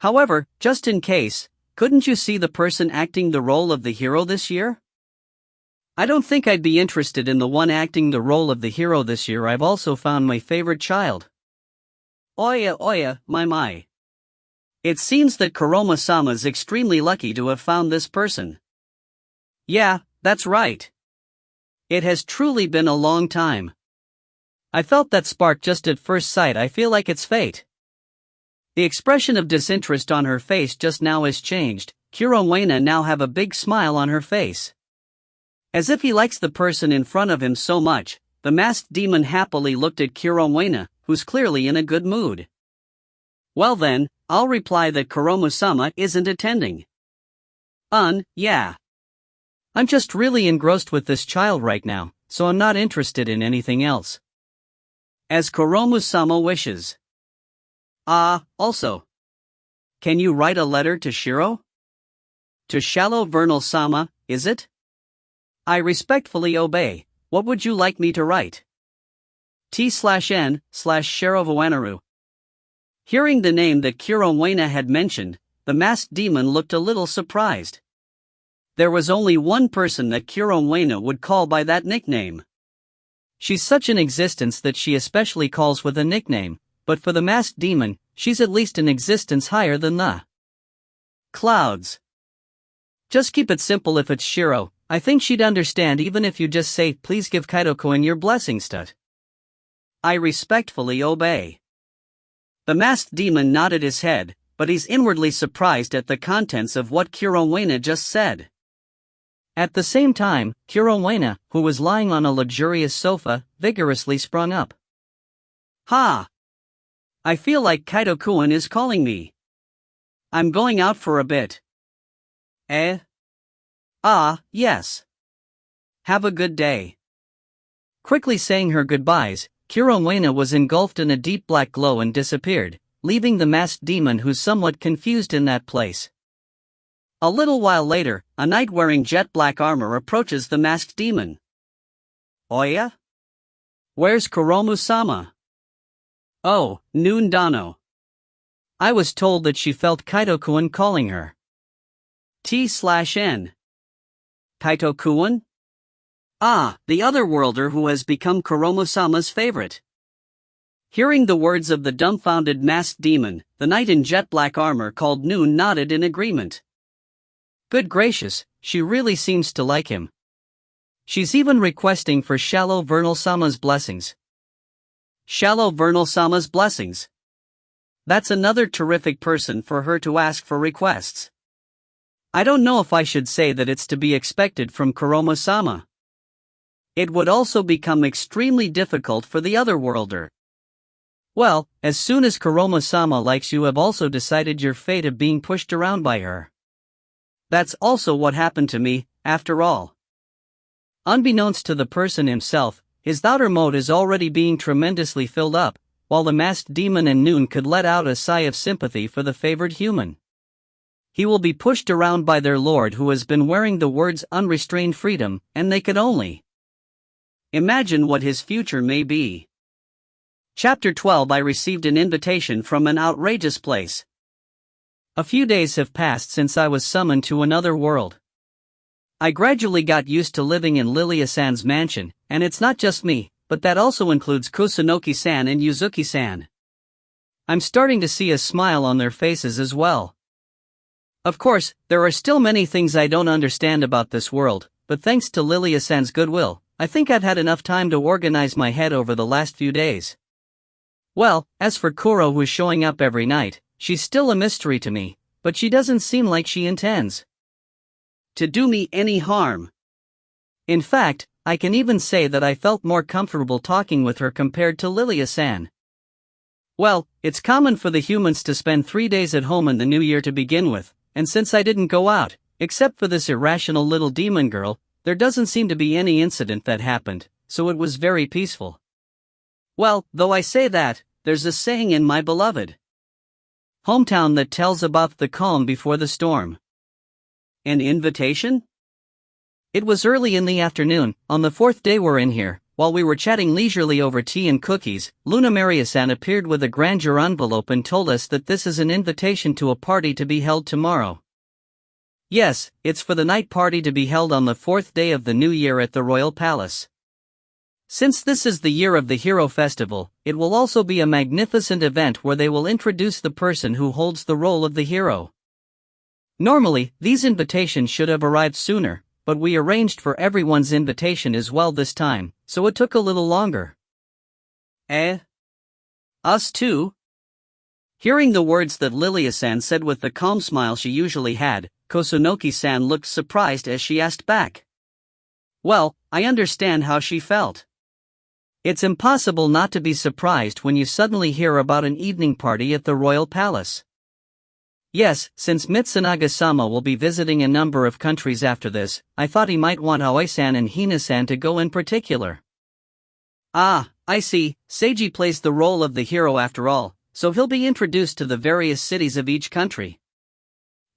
However, just in case, couldn't you see the person acting the role of the hero this year? I don't think I'd be interested in the one acting the role of the hero this year. I've also found my favorite child. Oya oya, my. It seems that Kuroma-sama's extremely lucky to have found this person. Yeah, that's right. It has truly been a long time. I felt that spark just at first sight. I feel like it's fate. The expression of disinterest on her face just now has changed. Kuromwena now have a big smile on her face. As if he likes the person in front of him so much, the masked demon happily looked at Kuromwena, who's clearly in a good mood. Well then, I'll reply that Kuroma-sama isn't attending. Yeah. I'm just really engrossed with this child right now, so I'm not interested in anything else. As Kuroma-sama wishes. Also. Can you write a letter to Shiro? To Shallow Vernal-sama, is it? I respectfully obey. What would you like me to write? T/N/Sharovawanaru. Hearing the name that Kuromwena had mentioned, the masked demon looked a little surprised. There was only one person that Kuromwena would call by that nickname. She's such an existence that she especially calls with a nickname, but for the masked demon, she's at least an existence higher than the clouds. Just keep it simple. If it's Shiro, I think she'd understand, even if you just say, please give Kaito-kun your blessing stud. I respectfully obey. The masked demon nodded his head, but he's inwardly surprised at the contents of what Kuromwena just said. At the same time, Kuromwena, who was lying on a luxurious sofa, vigorously sprung up. Ha! I feel like Kaito-kun is calling me. I'm going out for a bit. Yes. Have a good day. Quickly saying her goodbyes, Kuromwena was engulfed in a deep black glow and disappeared, leaving the masked demon who's somewhat confused in that place. A little while later, a knight wearing jet black armor approaches the masked demon. Oya? Where's Kuroma-sama? Oh, Noon Dano. I was told that she felt Kaito-kun calling her. T/N. Kaito-kun? Ah, the otherworlder who has become Kuromo-sama's favorite. Hearing the words of the dumbfounded masked demon, the knight in jet black armor called Noon nodded in agreement. Good gracious, she really seems to like him. She's even requesting for Shallow Vernal-sama's blessings. Shallow Vernal-sama's blessings. That's another terrific person for her to ask for requests. I don't know if I should say that it's to be expected from Kuromo-sama. It would also become extremely difficult for the otherworlder. Well, as soon as Kuromo-sama likes you have also decided your fate of being pushed around by her. That's also what happened to me, after all. Unbeknownst to the person himself, his outer mode is already being tremendously filled up, while the masked demon and Noon could let out a sigh of sympathy for the favored human. He will be pushed around by their lord who has been wearing the words unrestrained freedom, and they could only imagine what his future may be. Chapter 12. I received an invitation from an outrageous place. A few days have passed since I was summoned to another world. I gradually got used to living in Lilia-san's mansion, and it's not just me, but that also includes Kusunoki-san and Yuzuki-san. I'm starting to see a smile on their faces as well. Of course, there are still many things I don't understand about this world, but thanks to Lilia-san's goodwill, I think I've had enough time to organize my head over the last few days. Well, as for Kuro who's showing up every night, she's still a mystery to me, but she doesn't seem like she intends to do me any harm. In fact, I can even say that I felt more comfortable talking with her compared to Lilia-san. Well, it's common for the humans to spend 3 days at home in the new year to begin with, and since I didn't go out, except for this irrational little demon girl, there doesn't seem to be any incident that happened, so it was very peaceful. Well, though I say that, there's a saying in my beloved hometown that tells about the calm before the storm. An invitation? It was early in the afternoon, on the 4th day we're in here, while we were chatting leisurely over tea and cookies, Luna Maria-san appeared with a grandeur envelope and told us that this is an invitation to a party to be held tomorrow. Yes, it's for the night party to be held on the 4th day of the new year at the Royal Palace. Since this is the year of the Hero Festival, it will also be a magnificent event where they will introduce the person who holds the role of the hero. Normally, these invitations should have arrived sooner, but we arranged for everyone's invitation as well this time, so it took a little longer. Us too? Hearing the words that Lilia-san said with the calm smile she usually had, Kusunoki-san looked surprised as she asked back. Well, I understand how she felt. It's impossible not to be surprised when you suddenly hear about an evening party at the Royal Palace. Yes, since Mitsunaga-sama will be visiting a number of countries after this, I thought he might want Aoi-san and Hina-san to go in particular. Ah, I see, Seiji plays the role of the hero after all, so he'll be introduced to the various cities of each country.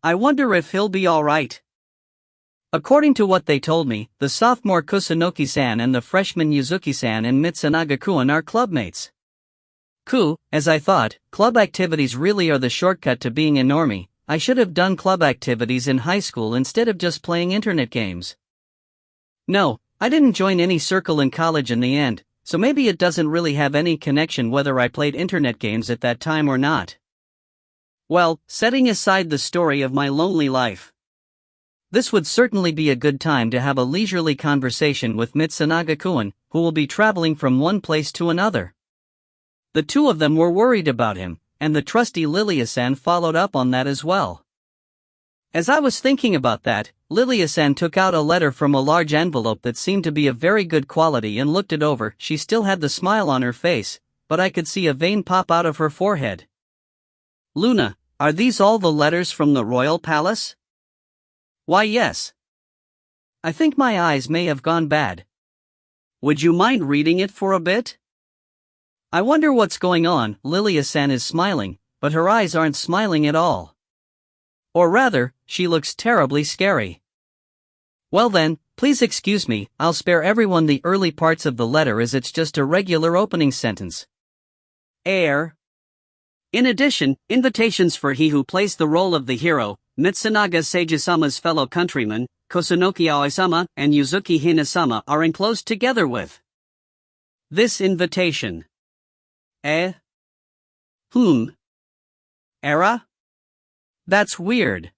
I wonder if he'll be alright. According to what they told me, the sophomore Kusunoki-san and the freshman Yuzuki-san and Mitsunaga-kun are clubmates. As I thought, club activities really are the shortcut to being a normie. I should have done club activities in high school instead of just playing internet games. No, I didn't join any circle in college in the end, so maybe it doesn't really have any connection whether I played internet games at that time or not. Well, setting aside the story of my lonely life, this would certainly be a good time to have a leisurely conversation with Mitsunaga-kun, who will be traveling from one place to another. The two of them were worried about him, and the trusty Lilia-san followed up on that as well. As I was thinking about that, Lilia-san took out a letter from a large envelope that seemed to be of very good quality and looked it over. She still had the smile on her face, but I could see a vein pop out of her forehead. Luna, are these all the letters from the Royal Palace? Why yes. I think my eyes may have gone bad. Would you mind reading it for a bit? I wonder what's going on. Lilia-san is smiling, but her eyes aren't smiling at all. Or rather, she looks terribly scary. Well then, please excuse me, I'll spare everyone the early parts of the letter as it's just a regular opening sentence. In addition, invitations for he who plays the role of the hero, Mitsunaga Seiji-sama's fellow countryman, Kusunoki Aoi-sama and Yuzuki Hina-sama are enclosed together with this invitation. Era? That's weird.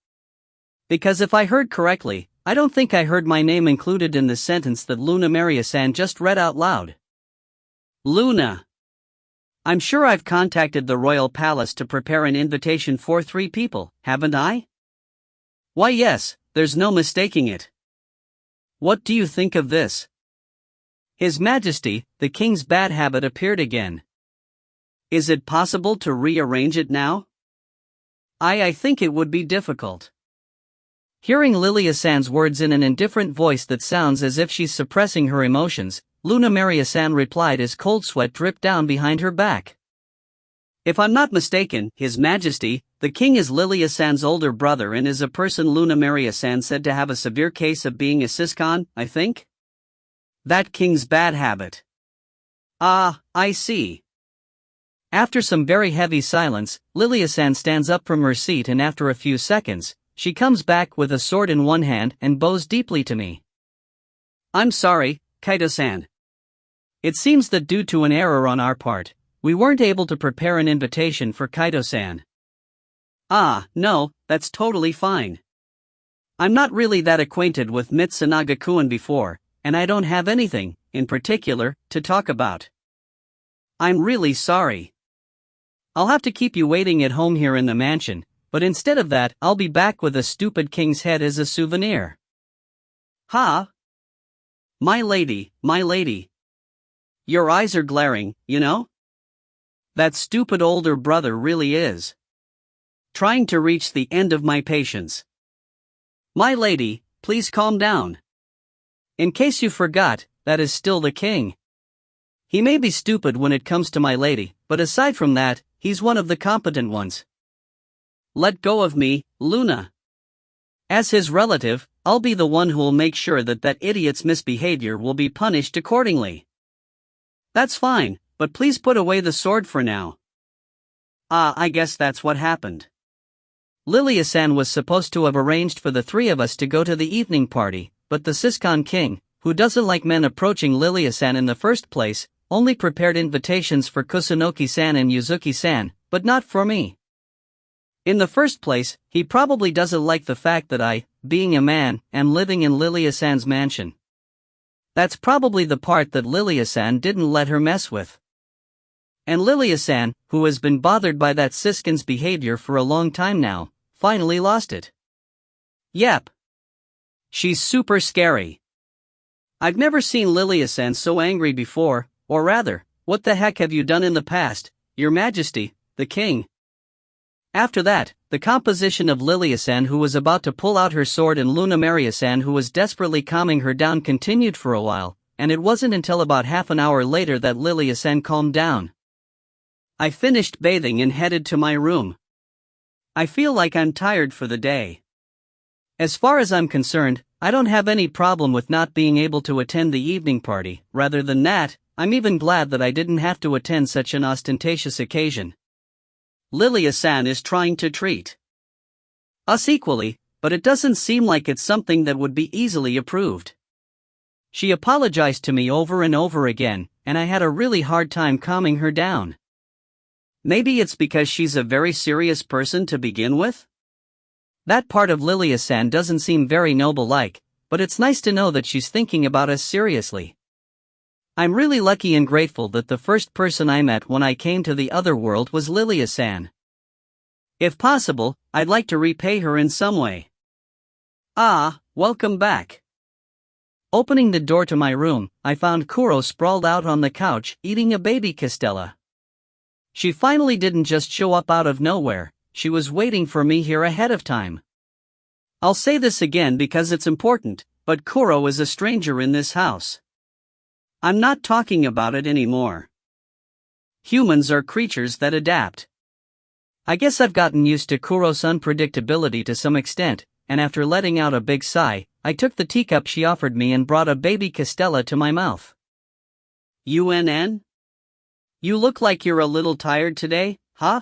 Because if I heard correctly, I don't think I heard my name included in the sentence that Luna Maria-san just read out loud. Luna. I'm sure I've contacted the royal palace to prepare an invitation for 3 people, haven't I? Why yes, there's no mistaking it. What do you think of this? His Majesty, the king's bad habit appeared again. Is it possible to rearrange it now? I think it would be difficult. Hearing Lilia-san's words in an indifferent voice that sounds as if she's suppressing her emotions, Luna Maria-san replied as cold sweat dripped down behind her back. If I'm not mistaken, His Majesty, the king is Lilia-san's older brother and is a person Luna Maria-san said to have a severe case of being a siscon, I think? That king's bad habit. Ah, I see. After some very heavy silence, Lilia-san stands up from her seat and after a few seconds, she comes back with a sword in one hand and bows deeply to me. I'm sorry, Kaito-san. It seems that due to an error on our part, we weren't able to prepare an invitation for Kaito-san. Ah, no, that's totally fine. I'm not really that acquainted with Mitsunaga-kun before, and I don't have anything, in particular, to talk about. I'm really sorry. I'll have to keep you waiting at home here in the mansion, but instead of that, I'll be back with a stupid king's head as a souvenir. Ha! My lady, my lady. Your eyes are glaring, you know? That stupid older brother really is trying to reach the end of my patience. My lady, please calm down. In case you forgot, that is still the king. He may be stupid when it comes to my lady, but aside from that, he's one of the competent ones. Let go of me, Luna. As his relative, I'll be the one who'll make sure that that idiot's misbehavior will be punished accordingly. That's fine, but please put away the sword for now. I guess that's what happened. Lilia-san was supposed to have arranged for the 3 of us to go to the evening party, but the siscon king, who doesn't like men approaching Lilia-san in the first place, only prepared invitations for Kusunoki-san and Yuzuki-san, but not for me. In the first place, he probably doesn't like the fact that I, being a man, am living in Lilia-san's mansion. That's probably the part that Lilia-san didn't let her mess with. And Lilia-san, who has been bothered by that siscon's behavior for a long time now, finally lost it. Yep. She's super scary. I've never seen Lilia-san so angry before, or rather, what the heck have you done in the past, Your Majesty, the king? After that, the composition of Lilia-san who was about to pull out her sword and Luna Maria-san who was desperately calming her down continued for a while, and it wasn't until about half an hour later that Lilia-san calmed down. I finished bathing and headed to my room. I feel like I'm tired for the day. As far as I'm concerned, I don't have any problem with not being able to attend the evening party. Rather than that, I'm even glad that I didn't have to attend such an ostentatious occasion. Lilia-san is trying to treat us equally, but it doesn't seem like it's something that would be easily approved. She apologized to me over and over again, and I had a really hard time calming her down. Maybe it's because she's a very serious person to begin with? That part of Lilia-san doesn't seem very noble-like, but it's nice to know that she's thinking about us seriously. I'm really lucky and grateful that the first person I met when I came to the other world was Lilia-san. If possible, I'd like to repay her in some way. Ah, welcome back. Opening the door to my room, I found Kuro sprawled out on the couch, eating a baby castella. She finally didn't just show up out of nowhere, she was waiting for me here ahead of time. I'll say this again because it's important, but Kuro is a stranger in this house. I'm not talking about it anymore. Humans are creatures that adapt. I guess I've gotten used to Kuro's unpredictability to some extent, and after letting out a big sigh, I took the teacup she offered me and brought a baby castella to my mouth. UNN? You look like you're a little tired today, huh?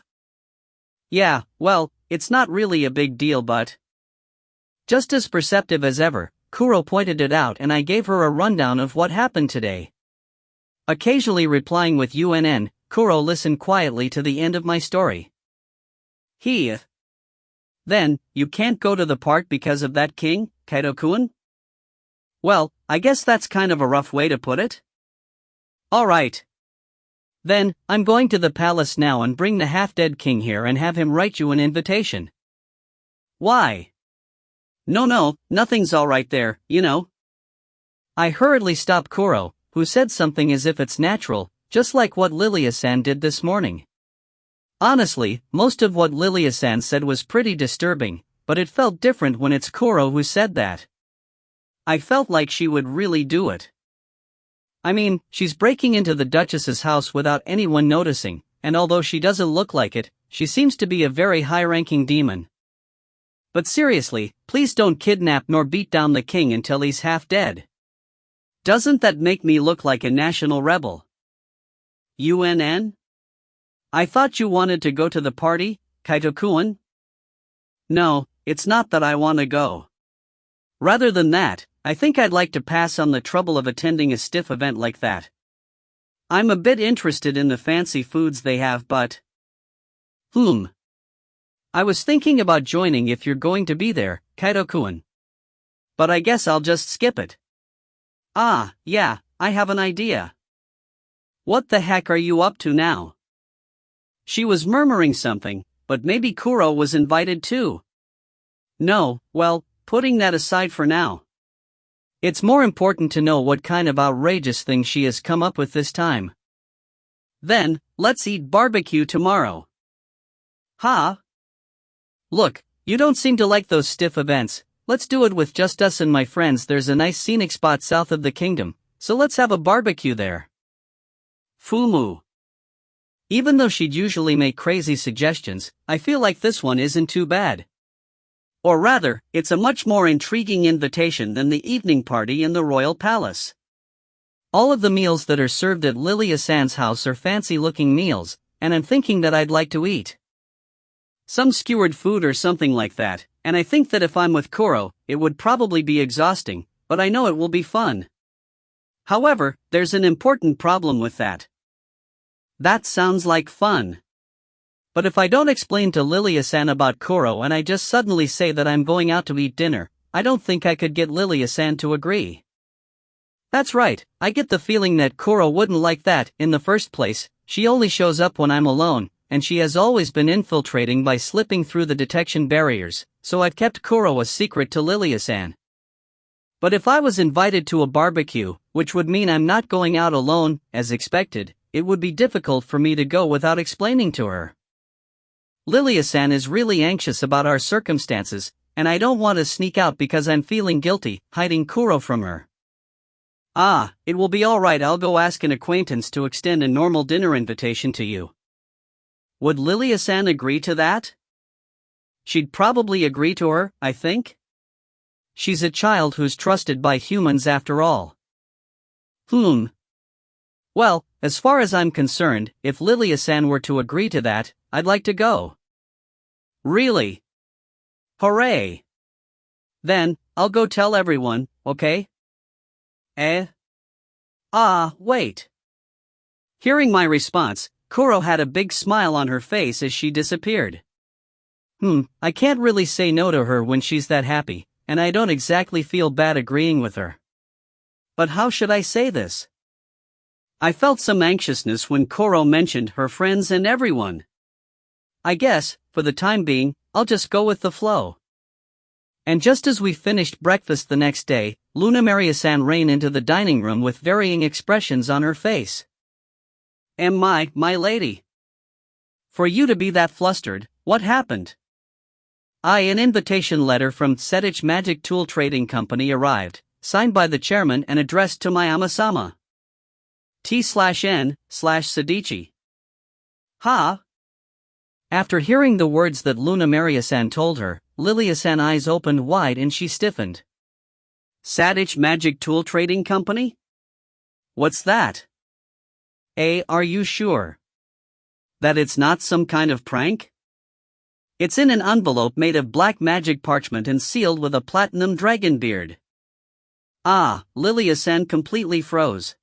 Yeah, well, it's not really a big deal but... Just as perceptive as ever, Kuro pointed it out and I gave her a rundown of what happened today. Occasionally replying with UNN, Kuro listened quietly to the end of my story. Then, you can't go to the part because of that king, Kaito-kun? Well, I guess that's kind of a rough way to put it. Alright. Then, I'm going to the palace now and bring the half-dead king here and have him write you an invitation. Why? No, nothing's alright there, you know. I hurriedly stopped Kuro, who said something as if it's natural, just like what Lilia-san did this morning. Honestly, most of what Lilia-san said was pretty disturbing, but it felt different when it's Kuro who said that. I felt like she would really do it. I mean, she's breaking into the Duchess's house without anyone noticing, and although she doesn't look like it, she seems to be a very high-ranking demon. But seriously, please don't kidnap nor beat down the king until he's half dead. Doesn't that make me look like a national rebel? UNN? I thought you wanted to go to the party, Kaito-kun? No, it's not that I want to go. Rather than that, I think I'd like to pass on the trouble of attending a stiff event like that. I'm a bit interested in the fancy foods they have, but... I was thinking about joining if you're going to be there, Kaito-kun. But I guess I'll just skip it. Yeah, I have an idea. What the heck are you up to now? She was murmuring something, but maybe Kuro was invited too. No, well, putting that aside for now. It's more important to know what kind of outrageous thing she has come up with this time. Then, let's eat barbecue tomorrow. Look, you don't seem to like those stiff events. Let's do it with just us and my friends. There's a nice scenic spot south of the kingdom, so let's have a barbecue there. Fumu. Even though she'd usually make crazy suggestions, I feel like this one isn't too bad. Or rather, it's a much more intriguing invitation than the evening party in the royal palace. All of the meals that are served at Lilia-san's house are fancy-looking meals, and I'm thinking that I'd like to eat some skewered food or something like that, and I think that if I'm with Kuro, it would probably be exhausting, but I know it will be fun. However, there's an important problem with that. That sounds like fun. But if I don't explain to Lilia-san about Kuro and I just suddenly say that I'm going out to eat dinner, I don't think I could get Lilia-san to agree. That's right, I get the feeling that Kuro wouldn't like that. In the first place, she only shows up when I'm alone, and she has always been infiltrating by slipping through the detection barriers, so I've kept Kuro a secret to Lilia-san. But if I was invited to a barbecue, which would mean I'm not going out alone, as expected, it would be difficult for me to go without explaining to her. Lilia-san is really anxious about our circumstances, and I don't want to sneak out because I'm feeling guilty, hiding Kuro from her. It will be alright. I'll go ask an acquaintance to extend a normal dinner invitation to you. Would Lilia-san agree to that? She'd probably agree to her, I think. She's a child who's trusted by humans after all. Well, as far as I'm concerned, if Lilia-san were to agree to that, I'd like to go. Really? Hooray! Then, I'll go tell everyone, okay? Wait. Hearing my response, Kuro had a big smile on her face as she disappeared. I can't really say no to her when she's that happy, and I don't exactly feel bad agreeing with her. But how should I say this? I felt some anxiousness when Kuro mentioned her friends and everyone. I guess, for the time being, I'll just go with the flow. And just as we finished breakfast the next day, Luna Maria-san ran into the dining room with varying expressions on her face. My lady. For you to be that flustered, what happened? An invitation letter from Sedich Magic Tool Trading Company arrived, signed by the chairman and addressed to Mayama-sama. T/N/Sadichi. After hearing the words that Luna Maria-san told her, Lilia-san's eyes opened wide and she stiffened. Sedich Magic Tool Trading Company? What's that? Are you sure that it's not some kind of prank? It's in an envelope made of black magic parchment and sealed with a platinum dragon beard. Lilia-san completely froze.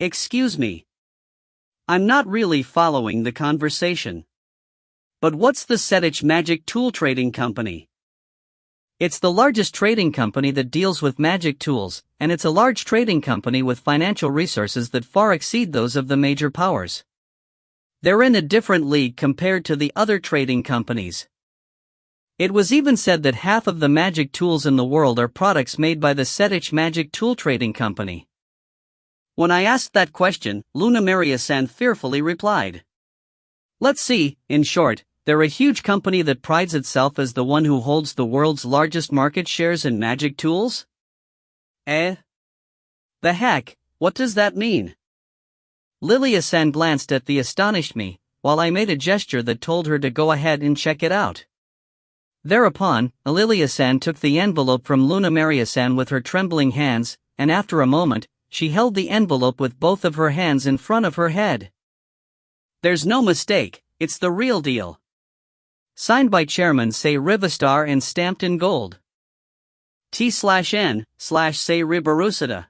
Excuse me. I'm not really following the conversation. But what's the Sedich Magic Tool Trading Company? It's the largest trading company that deals with magic tools, and it's a large trading company with financial resources that far exceed those of the major powers. They're in a different league compared to the other trading companies. It was even said that half of the magic tools in the world are products made by the Sedich Magic Tool Trading Company. When I asked that question, Luna Maria-san fearfully replied. Let's see, in short, they're a huge company that prides itself as the one who holds the world's largest market shares in magic tools? The heck, what does that mean? Lilia-san glanced at the astonished me, while I made a gesture that told her to go ahead and check it out. Thereupon, Lilia-san took the envelope from Luna Maria-san with her trembling hands, and after a moment, she held the envelope with both of her hands in front of her head. There's no mistake, it's the real deal. Signed by Chairman Say Rivistar and stamped in gold. T/N/Say Ribarusada.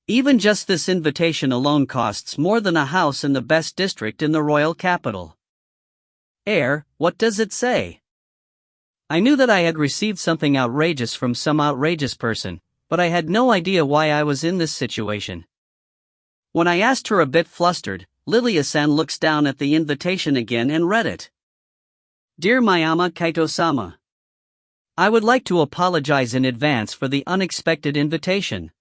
Even just this invitation alone costs more than a house in the best district in the royal capital. What does it say? I knew that I had received something outrageous from some outrageous person, but I had no idea why I was in this situation. When I asked her a bit flustered, Lilia-san looks down at the invitation again and read it. Dear Mayama Kaito-sama, I would like to apologize in advance for the unexpected invitation.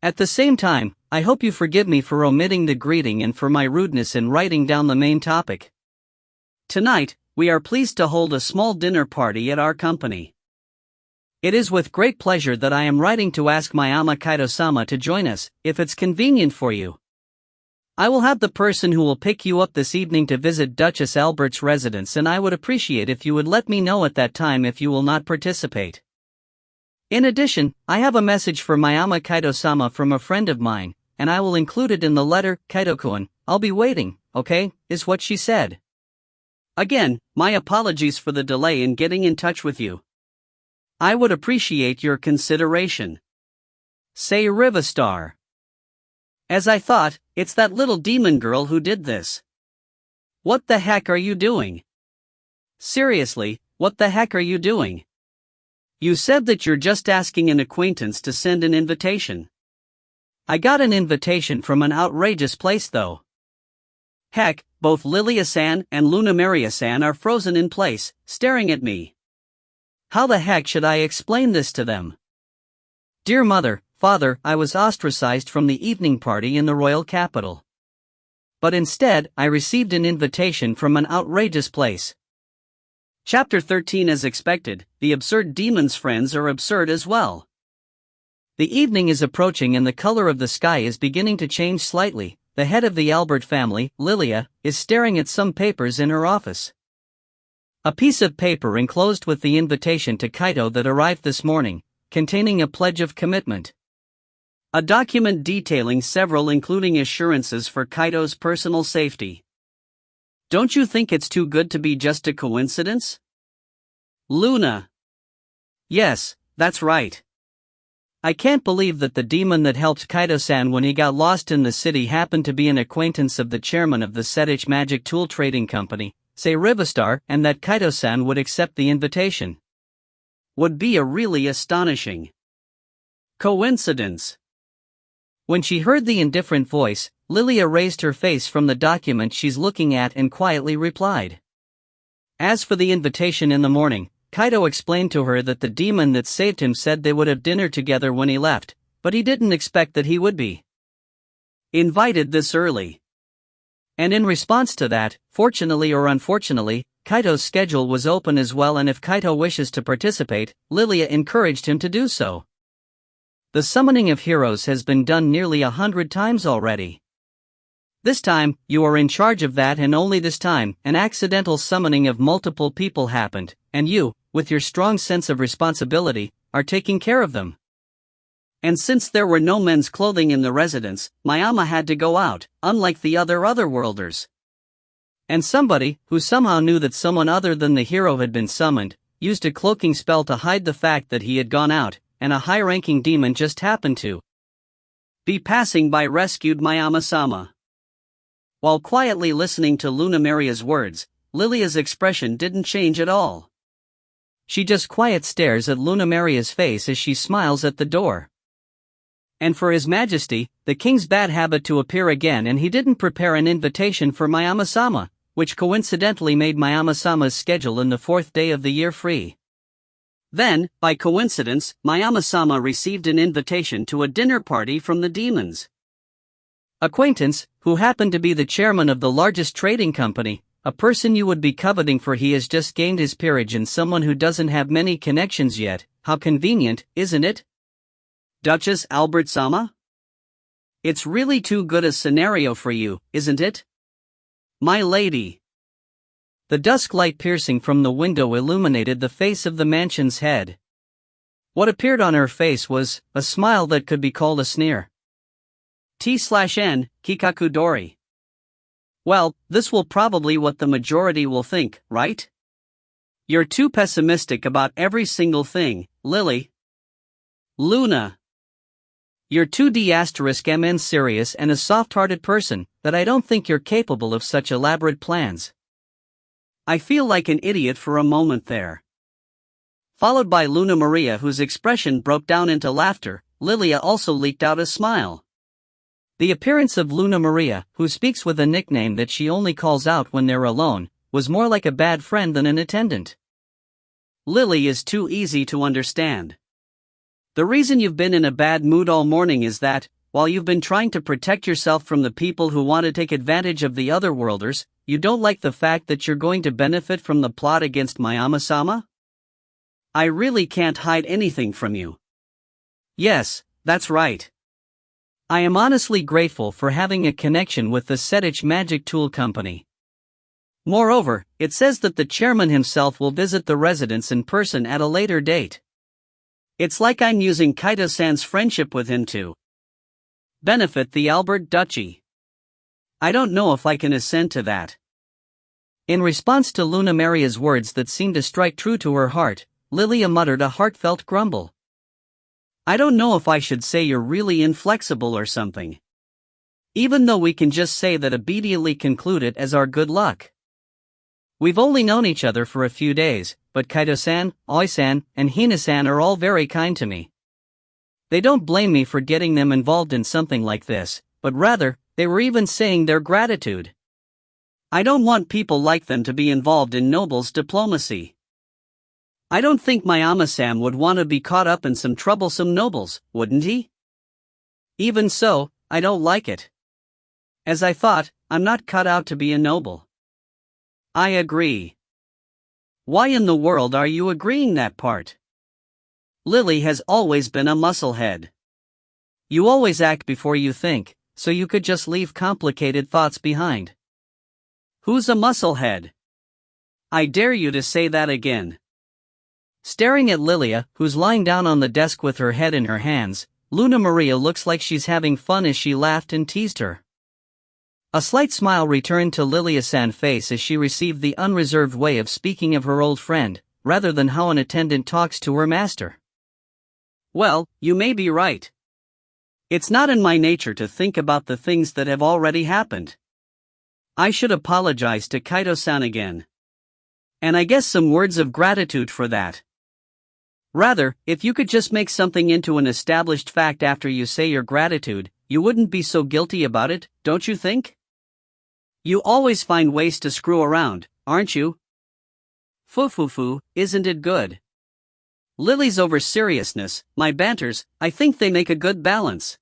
At the same time, I hope you forgive me for omitting the greeting and for my rudeness in writing down the main topic. Tonight, we are pleased to hold a small dinner party at our company. It is with great pleasure that I am writing to ask Mayama Kaito-sama to join us, if it's convenient for you. I will have the person who will pick you up this evening to visit Duchess Albert's residence, and I would appreciate if you would let me know at that time if you will not participate. In addition, I have a message for Mayama Kaito-sama from a friend of mine, and I will include it in the letter. Kaito-kun, I'll be waiting, okay, is what she said. Again, my apologies for the delay in getting in touch with you. I would appreciate your consideration. Say Rivistar. As I thought, it's that little demon girl who did this. What the heck are you doing? Seriously, what the heck are you doing? You said that you're just asking an acquaintance to send an invitation. I got an invitation from an outrageous place though. Heck, both Lilia-san and Luna Maria-san are frozen in place, staring at me. How the heck should I explain this to them? Dear mother, father, I was ostracized from the evening party in the royal capital. But instead, I received an invitation from an outrageous place. Chapter 13. As expected, the absurd demon's friends are absurd as well. The evening is approaching and the color of the sky is beginning to change slightly. The head of the Albert family, Lilia, is staring at some papers in her office. A piece of paper enclosed with the invitation to Kaito that arrived this morning, containing a pledge of commitment. A document detailing several including assurances for Kaito's personal safety. Don't you think it's too good to be just a coincidence? Luna. Yes, that's right. I can't believe that the demon that helped Kaito-san when he got lost in the city happened to be an acquaintance of the chairman of the Sedich Magic Tool Trading Company, Say Rivistar, and that Kaito-san would accept the invitation. Would be a really astonishing coincidence. When she heard the indifferent voice, Lilia raised her face from the document she's looking at and quietly replied. As for the invitation in the morning, Kaito explained to her that the demon that saved him said they would have dinner together when he left, but he didn't expect that he would be invited this early. And in response to that, fortunately or unfortunately, Kaito's schedule was open as well, and if Kaito wishes to participate, Lilia encouraged him to do so. The summoning of heroes has been done nearly 100 times already. This time, you are in charge of that, and only this time, an accidental summoning of multiple people happened, and you, with your strong sense of responsibility, are taking care of them. And since there were no men's clothing in the residence, Mayama had to go out, unlike the otherworlders. And somebody, who somehow knew that someone other than the hero had been summoned, used a cloaking spell to hide the fact that he had gone out, and a high-ranking demon just happened to be passing by rescued Mayama-sama. While quietly listening to Luna Maria's words, Lilia's expression didn't change at all. She just quiet stares at Luna Maria's face as she smiles at the door. And for His Majesty, the king's bad habit to appear again, and he didn't prepare an invitation for Mayama-sama, which coincidentally made Mayama-sama's schedule in the 4th day of the year free. Then, by coincidence, Mayama-sama received an invitation to a dinner party from the demon's acquaintance, who happened to be the chairman of the largest trading company, a person you would be coveting, for he has just gained his peerage, and someone who doesn't have many connections yet. How convenient, isn't it? Duchess Albert-sama? It's really too good a scenario for you, isn't it? My lady. The dusk light piercing from the window illuminated the face of the mansion's head. What appeared on her face was a smile that could be called a sneer. T/N, Kikaku Dori. Well, this will probably what the majority will think, right? You're too pessimistic about every single thing, Lily. Luna. You're too D***MN serious and a soft-hearted person, that I don't think you're capable of such elaborate plans. I feel like an idiot for a moment there. Followed by Luna Maria, whose expression broke down into laughter. Lilia also leaked out a smile. The appearance of Luna Maria, who speaks with a nickname that she only calls out when they're alone, was more like a bad friend than an attendant. Lily is too easy to understand. The reason you've been in a bad mood all morning is that, while you've been trying to protect yourself from the people who want to take advantage of the otherworlders, you don't like the fact that you're going to benefit from the plot against Mayama-sama? I really can't hide anything from you. Yes, that's right. I am honestly grateful for having a connection with the Setich Magic Tool Company. Moreover, it says that the chairman himself will visit the residence in person at a later date. It's like I'm using Kaito-san's friendship with him to benefit the Albert Duchy. I don't know if I can assent to that. In response to Luna Maria's words that seemed to strike true to her heart, Lilia muttered a heartfelt grumble. I don't know if I should say you're really inflexible or something. Even though we can just say that obediently conclude it as our good luck. We've only known each other for a few days, but Kaito-san, Oi-san, and Hina-san are all very kind to me. They don't blame me for getting them involved in something like this, but rather, they were even saying their gratitude. I don't want people like them to be involved in Noble's diplomacy. I don't think Mayama-san would want to be caught up in some troublesome nobles, wouldn't he? Even so, I don't like it. As I thought, I'm not cut out to be a noble. I agree. Why in the world are you agreeing that part? Lily has always been a musclehead. You always act before you think, so you could just leave complicated thoughts behind. Who's a musclehead? I dare you to say that again. Staring at Lilia, who's lying down on the desk with her head in her hands, Luna Maria looks like she's having fun as she laughed and teased her. A slight smile returned to Lilia-san's face as she received the unreserved way of speaking of her old friend, rather than how an attendant talks to her master. Well, you may be right. It's not in my nature to think about the things that have already happened. I should apologize to Kaito-san again. And I guess some words of gratitude for that. Rather, if you could just make something into an established fact after you say your gratitude, you wouldn't be so guilty about it, don't you think? You always find ways to screw around, aren't you? Fufufu, isn't it good? Lily's over seriousness, my banters, I think they make a good balance.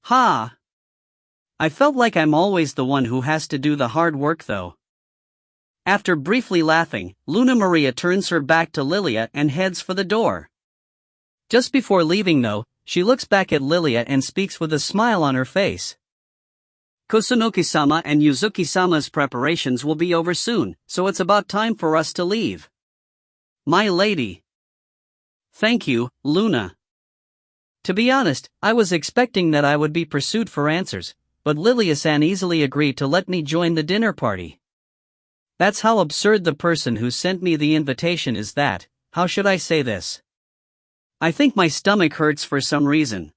Ha! I felt like I'm always the one who has to do the hard work though. After briefly laughing, Luna Maria turns her back to Lilia and heads for the door. Just before leaving though, she looks back at Lilia and speaks with a smile on her face. Kusunoki-sama and Yuzuki-sama's preparations will be over soon, so it's about time for us to leave. My lady. Thank you, Luna. To be honest, I was expecting that I would be pursued for answers, but Lilia-san easily agreed to let me join the dinner party. That's how absurd the person who sent me the invitation is that, how should I say this? I think my stomach hurts for some reason.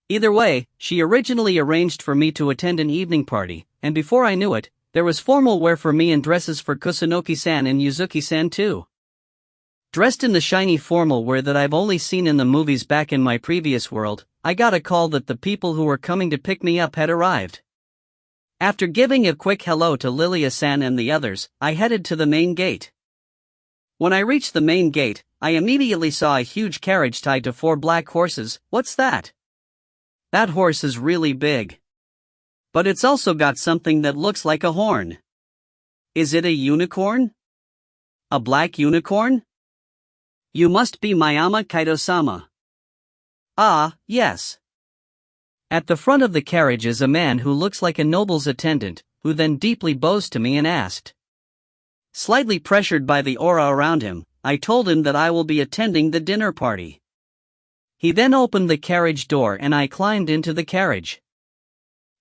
Either way, she originally arranged for me to attend an evening party, and before I knew it, there was formal wear for me and dresses for Kusunoki-san and Yuzuki-san too. Dressed in the shiny formal wear that I've only seen in the movies back in my previous world, I got a call that the people who were coming to pick me up had arrived. After giving a quick hello to Lilia-san and the others, I headed to the main gate. When I reached the main gate, I immediately saw a huge carriage tied to 4 black horses. What's that? That horse is really big. But it's also got something that looks like a horn. Is it a unicorn? A black unicorn? You must be Manhwa Kaito-sama. Ah, yes. At the front of the carriage is a man who looks like a noble's attendant, who then deeply bows to me and asked. Slightly pressured by the aura around him, I told him that I will be attending the dinner party. He then opened the carriage door and I climbed into the carriage.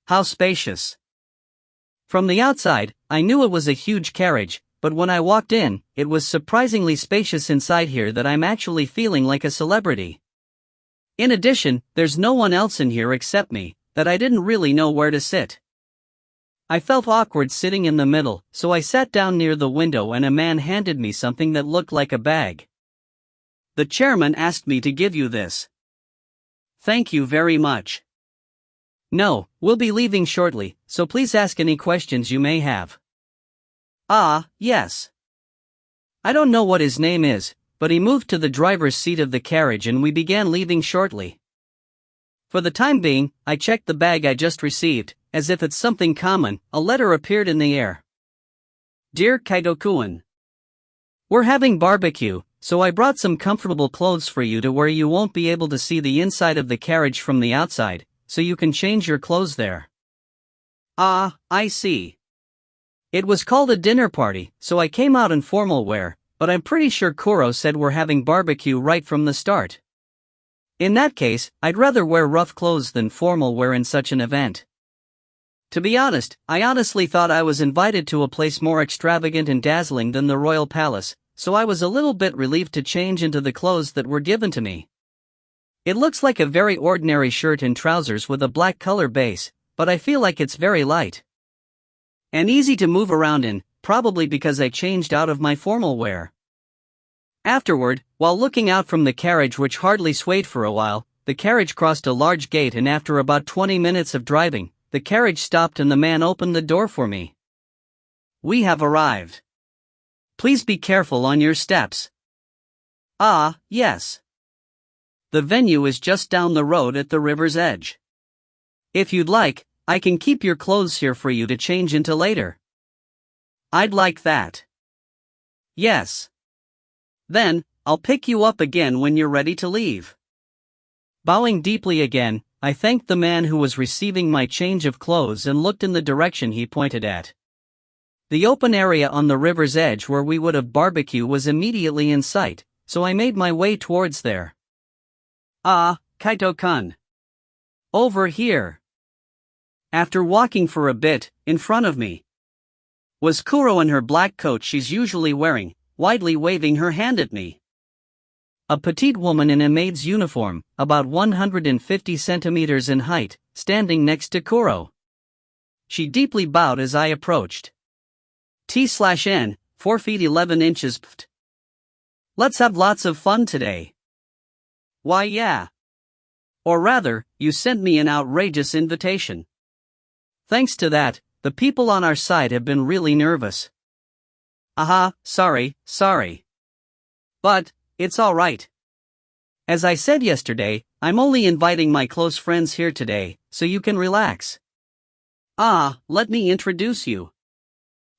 How spacious. From the outside, I knew it was a huge carriage, but when I walked in, it was surprisingly spacious inside here that I'm actually feeling like a celebrity. In addition, there's no one else in here except me, that I didn't really know where to sit. I felt awkward sitting in the middle, so I sat down near the window and a man handed me something that looked like a bag. The chairman asked me to give you this. Thank you very much. No, we'll be leaving shortly, so please ask any questions you may have. Ah, yes. I don't know what his name is, but he moved to the driver's seat of the carriage and we began leaving shortly. For the time being, I checked the bag I just received, as if it's something common. A letter appeared in the air. Dear Kaito-kun, we're having barbecue, so I brought some comfortable clothes for you to where you won't be able to see the inside of the carriage from the outside, so you can change your clothes there. Ah, I see. It was called a dinner party, so I came out in formal wear, but I'm pretty sure Kuro said we're having barbecue right from the start. In that case, I'd rather wear rough clothes than formal wear in such an event. To be honest, I honestly thought I was invited to a place more extravagant and dazzling than the royal palace, so I was a little bit relieved to change into the clothes that were given to me. It looks like a very ordinary shirt and trousers with a black color base, but I feel like it's very light and easy to move around in, probably because I changed out of my formal wear. Afterward, while looking out from the carriage which hardly swayed for a while, the carriage crossed a large gate and after about 20 minutes of driving, the carriage stopped and the man opened the door for me. We have arrived. Please be careful on your steps. Ah, yes. The venue is just down the road at the river's edge. If you'd like, I can keep your clothes here for you to change into later. I'd like that. Yes. Then, I'll pick you up again when you're ready to leave. Bowing deeply again, I thanked the man who was receiving my change of clothes and looked in the direction he pointed at. The open area on the river's edge where we would have barbecue was immediately in sight, so I made my way towards there. Ah, Kaito-kun. Over here. After walking for a bit, in front of me was Kuro in her black coat she's usually wearing, widely waving her hand at me. A petite woman in a maid's uniform, about 150 centimeters in height, standing next to Kuro. She deeply bowed as I approached. T/N, 4 feet 11 inches. Pft. Let's have lots of fun today. Why yeah. Or rather, you sent me an outrageous invitation. Thanks to that, the people on our side have been really nervous. Aha, sorry. But, it's alright. As I said yesterday, I'm only inviting my close friends here today, so you can relax. Ah, let me introduce you.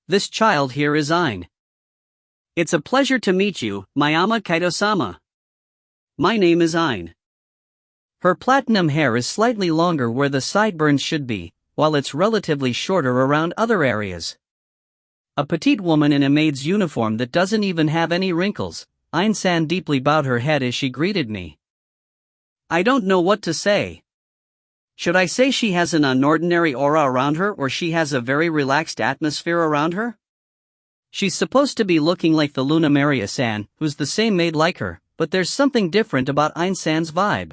This child here is Ain. It's a pleasure to meet you, Manhwa Kaito-sama. My name is Ain. Her platinum hair is slightly longer where the sideburns should be, while it's relatively shorter around other areas. A petite woman in a maid's uniform that doesn't even have any wrinkles, Ain-san deeply bowed her head as she greeted me. I don't know what to say. Should I say she has an unordinary aura around her or she has a very relaxed atmosphere around her? She's supposed to be looking like the Luna Maria-san, who's the same maid like her, but there's something different about Einsan's vibe.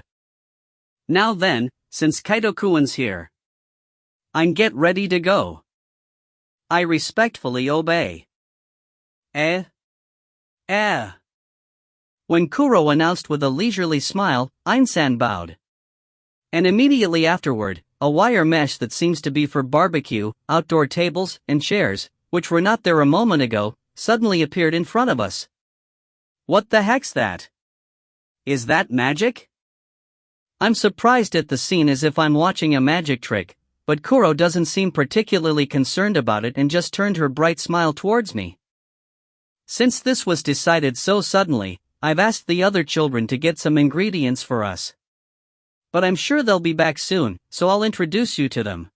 Now then, since Kaito-kuen's here, I'm get ready to go. I respectfully obey. Eh? When Kuro announced with a leisurely smile, Einsan bowed. And immediately afterward, a wire mesh that seems to be for barbecue, outdoor tables, and chairs, which were not there a moment ago, suddenly appeared in front of us. What the heck's that? Is that magic? I'm surprised at the scene as if I'm watching a magic trick, but Kuro doesn't seem particularly concerned about it and just turned her bright smile towards me. Since this was decided so suddenly, I've asked the other children to get some ingredients for us. But I'm sure they'll be back soon, so I'll introduce you to them.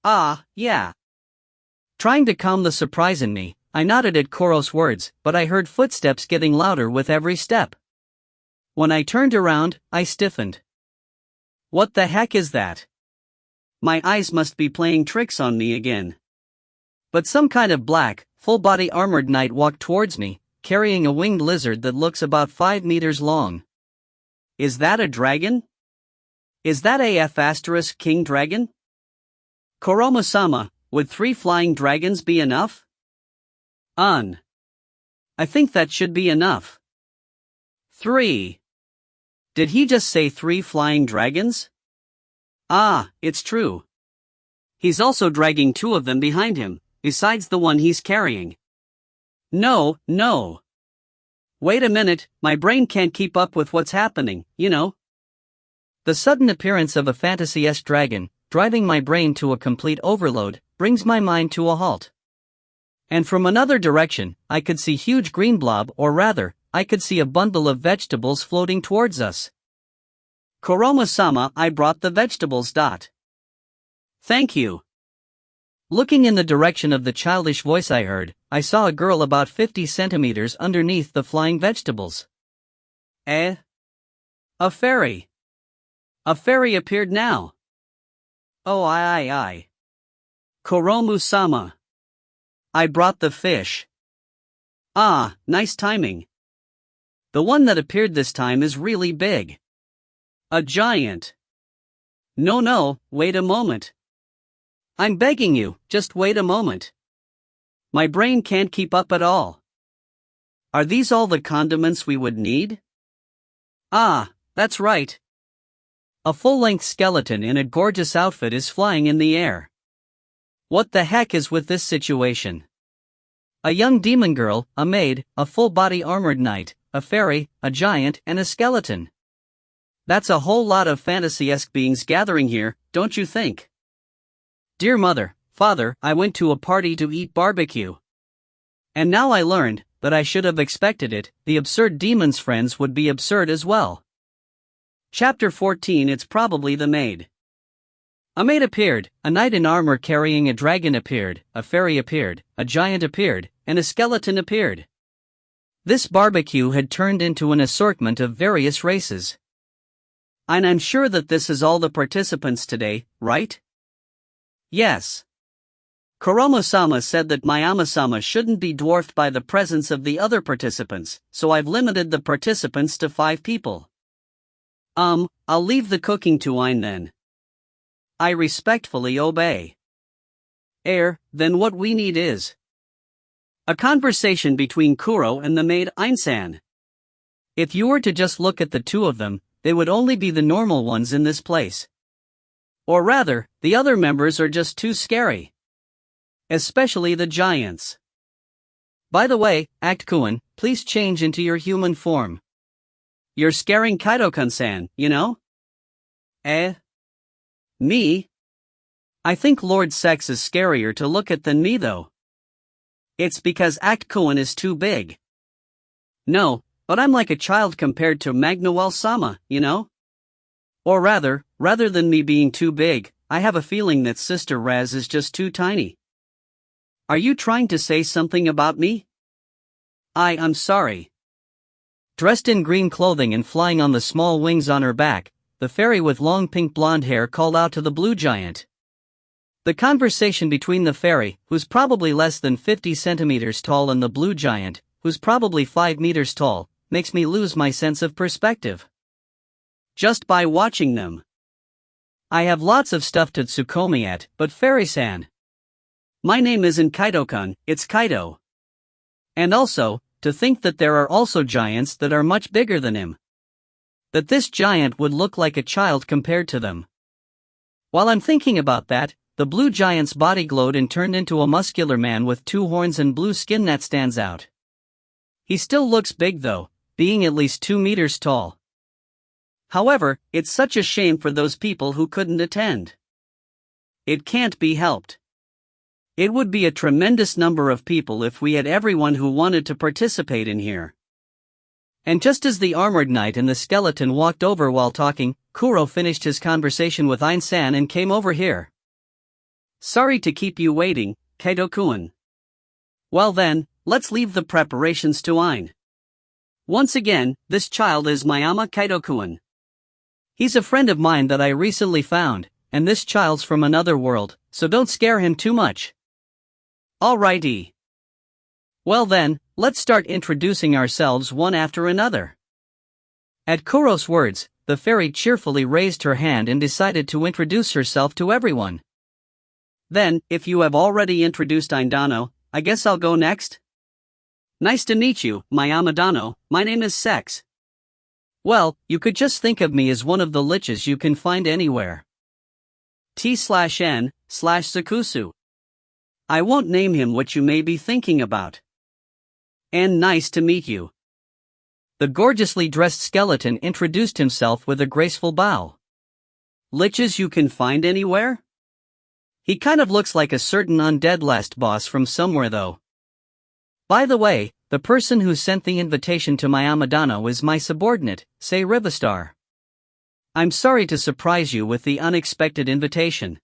Ah, yeah. Trying to calm the surprise in me, I nodded at Kuro's words, but I heard footsteps getting louder with every step. When I turned around, I stiffened. What the heck is that? My eyes must be playing tricks on me again. But some kind of black, full-body armored knight walked towards me, carrying a winged lizard that looks about 5 meters long. Is that a dragon? Is that a king dragon? Koromo-sama, would 3 flying dragons be enough? I think that should be enough. 3. Did he just say 3 flying dragons? Ah, it's true. He's also dragging 2 of them behind him, besides the one he's carrying. No. Wait a minute, my brain can't keep up with what's happening, you know. The sudden appearance of a fantasy-esque dragon, driving my brain to a complete overload, brings my mind to a halt. And from another direction, I could see huge green blob, or rather, I could see a bundle of vegetables floating towards us. Koromo-sama, I brought the vegetables. Thank you. Looking in the direction of the childish voice I heard, I saw a girl about 50 centimeters underneath the flying vegetables. A fairy. A fairy appeared now. Oh, I. Koromu-sama. I brought the fish. Ah, nice timing. The one that appeared this time is really big. A giant. No, wait a moment. I'm begging you, just wait a moment. My brain can't keep up at all. Are these all the condiments we would need? Ah, that's right. A full-length skeleton in a gorgeous outfit is flying in the air. What the heck is with this situation? A young demon girl, a maid, a full-body armored knight, a fairy, a giant, and a skeleton. That's a whole lot of fantasy-esque beings gathering here, don't you think? Dear mother, father, I went to a party to eat barbecue. And now I learned that I should have expected it, the absurd demon's friends would be absurd as well. Chapter 14. It's probably the maid. A maid appeared, a knight in armor carrying a dragon appeared, a fairy appeared, a giant appeared, and a skeleton appeared. This barbecue had turned into an assortment of various races. And I'm sure that this is all the participants today, right? Yes. Koromo-sama said that Mayama-sama shouldn't be dwarfed by the presence of the other participants, so I've limited the participants to 5 people. I'll leave the cooking to Ein then. I respectfully obey. Then what we need is a conversation between Kuro and the maid Einsan. If you were to just look at the 2 of them, they would only be the normal ones in this place. Or rather, the other members are just too scary. Especially the giants. By the way, Act-kun, please change into your human form. You're scaring Kaito-kun-san, you know? Me? I think Lord Sex is scarier to look at than me though. It's because Act-kun is too big. No, but I'm like a child compared to Magnoel-sama, you know? Or rather than me being too big, I have a feeling that Sister Raz is just too tiny. Are you trying to say something about me? I'm sorry. Dressed in green clothing and flying on the small wings on her back, the fairy with long pink blonde hair called out to the blue giant. The conversation between the fairy, who's probably less than 50 centimeters tall, and the blue giant, who's probably 5 meters tall, makes me lose my sense of perspective. Just by watching them. I have lots of stuff to Tsukomi at, but Fairy-san. My name isn't Kaido-kun, it's Kaido. And also, to think that there are also giants that are much bigger than him. That this giant would look like a child compared to them. While I'm thinking about that, the blue giant's body glowed and turned into a muscular man with 2 horns and blue skin that stands out. He still looks big though, being at least 2 meters tall. However, it's such a shame for those people who couldn't attend. It can't be helped. It would be a tremendous number of people if we had everyone who wanted to participate in here. And just as the armored knight and the skeleton walked over while talking, Kuro finished his conversation with Ein-san and came over here. Sorry to keep you waiting, Kaido-kun. Well then, let's leave the preparations to Ein. Once again, this child is Mayama Kaido-kun. He's a friend of mine that I recently found, and this child's from another world, so don't scare him too much. Alrighty. Well then, let's start introducing ourselves one after another. At Kuro's words, the fairy cheerfully raised her hand and decided to introduce herself to everyone. Then, if you have already introduced Indano, I guess I'll go next? Nice to meet you, Mayama Dano, my name is Sex. Well, you could just think of me as one of the liches you can find anywhere. T/N/Sakusu. I won't name him what you may be thinking about. And nice to meet you. The gorgeously dressed skeleton introduced himself with a graceful bow. Liches you can find anywhere? He kind of looks like a certain undead last boss from somewhere though. By the way, the person who sent the invitation to Mayama Dano is my subordinate, say Rivistar. I'm sorry to surprise you with the unexpected invitation.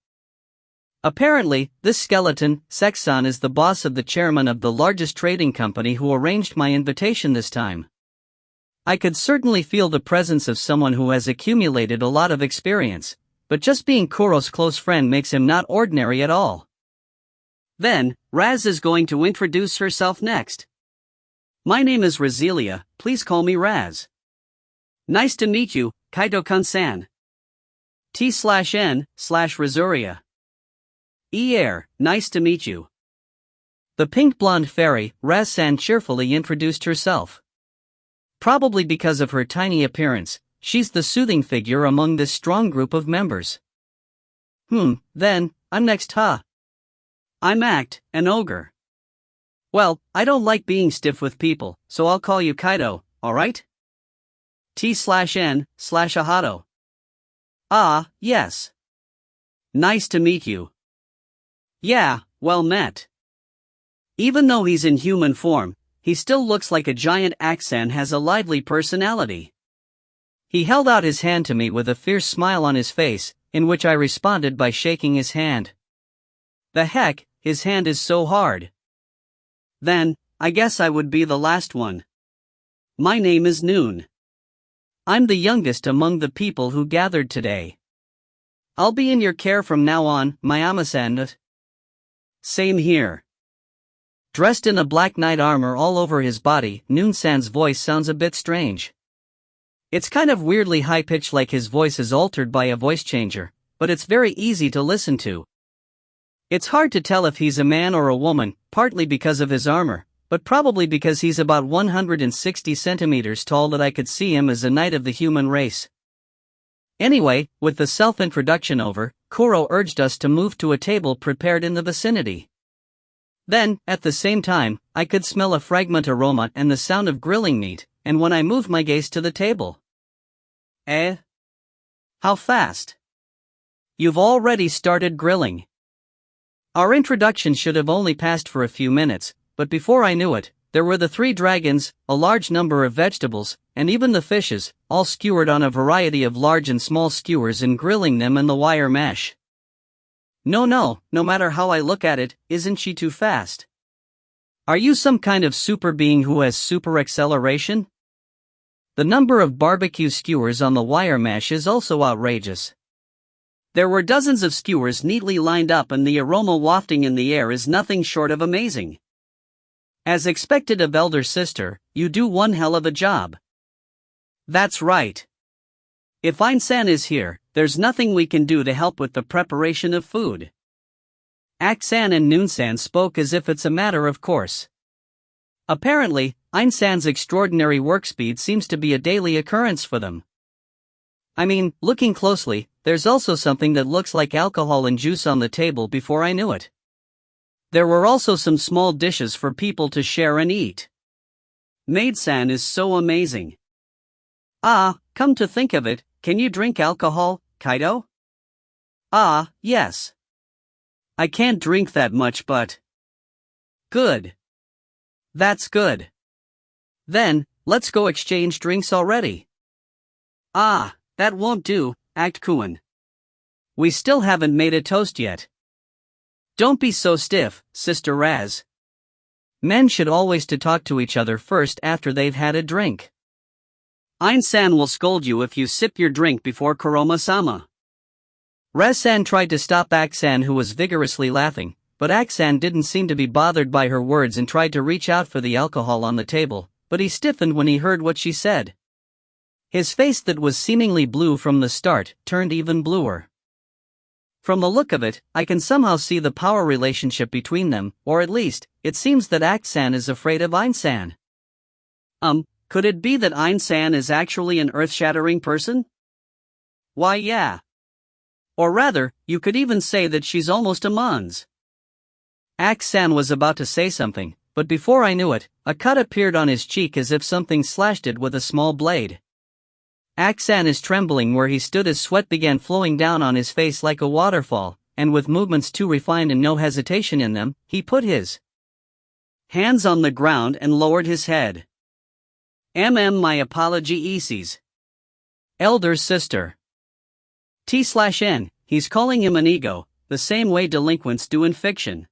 Apparently, this skeleton, Sexan, is the boss of the chairman of the largest trading company who arranged my invitation this time. I could certainly feel the presence of someone who has accumulated a lot of experience, but just being Kuro's close friend makes him not ordinary at all. Then, Raz is going to introduce herself next. My name is Razelia, please call me Raz. Nice to meet you, Kaido-kun-san. T/N/Razuria. Nice to meet you. The pink blonde fairy, Raz-san, cheerfully introduced herself. Probably because of her tiny appearance, she's the soothing figure among this strong group of members. Then, I'm next, huh? I'm Act, an ogre. Well, I don't like being stiff with people, so I'll call you Kaido, alright? T/N/Ahado. Ah, yes. Nice to meet you. Yeah, well met. Even though he's in human form, he still looks like a giant. Aksan has a lively personality. He held out his hand to me with a fierce smile on his face, in which I responded by shaking his hand. The heck, his hand is so hard. Then, I guess I would be the last one. My name is Noon. I'm the youngest among the people who gathered today. I'll be in your care from now on, Mayama-san. Same here. Dressed in a black knight armor all over his body, Noon-san's voice sounds a bit strange. It's kind of weirdly high-pitched, like his voice is altered by a voice changer, but it's very easy to listen to. It's hard to tell if he's a man or a woman, partly because of his armor, but probably because he's about 160 centimeters tall that I could see him as a knight of the human race. Anyway, with the self-introduction over, Kuro urged us to move to a table prepared in the vicinity. Then, at the same time, I could smell a fragrant aroma and the sound of grilling meat, and when I moved my gaze to the table. How fast? You've already started grilling. Our introduction should have only passed for a few minutes, but before I knew it, there were the 3 dragons, a large number of vegetables, and even the fishes, all skewered on a variety of large and small skewers and grilling them in the wire mesh. No matter how I look at it, isn't she too fast? Are you some kind of super being who has super acceleration? The number of barbecue skewers on the wire mesh is also outrageous. There were dozens of skewers neatly lined up, and the aroma wafting in the air is nothing short of amazing. As expected of elder sister, you do one hell of a job. That's right. If Ain-san is here, there's nothing we can do to help with the preparation of food. Ak-san and Noon-san spoke as if it's a matter of course. Apparently, Ain-san's extraordinary work speed seems to be a daily occurrence for them. I mean, looking closely, there's also something that looks like alcohol and juice on the table before I knew it. There were also some small dishes for people to share and eat. Maid-san is so amazing. Ah, come to think of it, can you drink alcohol, Kaido? Ah, yes. I can't drink that much but... Good. That's good. Then, let's go exchange drinks already. Ah, that won't do, Act-kun. We still haven't made a toast yet. Don't be so stiff, Sister Raz. Men should always talk to each other first after they've had a drink. Ain-san will scold you if you sip your drink before Kuroma-sama. Raz-san tried to stop Ak-san, who was vigorously laughing, but Ak-san didn't seem to be bothered by her words and tried to reach out for the alcohol on the table, but he stiffened when he heard what she said. His face that was seemingly blue from the start turned even bluer. From the look of it, I can somehow see the power relationship between them, or at least, it seems that Ak-san is afraid of Ain-san. Could it be that Ain-san is actually an earth-shattering person? Why yeah. Or rather, you could even say that she's almost a Mons. Ak-san was about to say something, but before I knew it, a cut appeared on his cheek as if something slashed it with a small blade. Ak-san is trembling where he stood as sweat began flowing down on his face like a waterfall, and with movements too refined and no hesitation in them, he put his hands on the ground and lowered his head. My apology Eases. Elder's sister. T/N, he's calling him an ego, the same way delinquents do in fiction.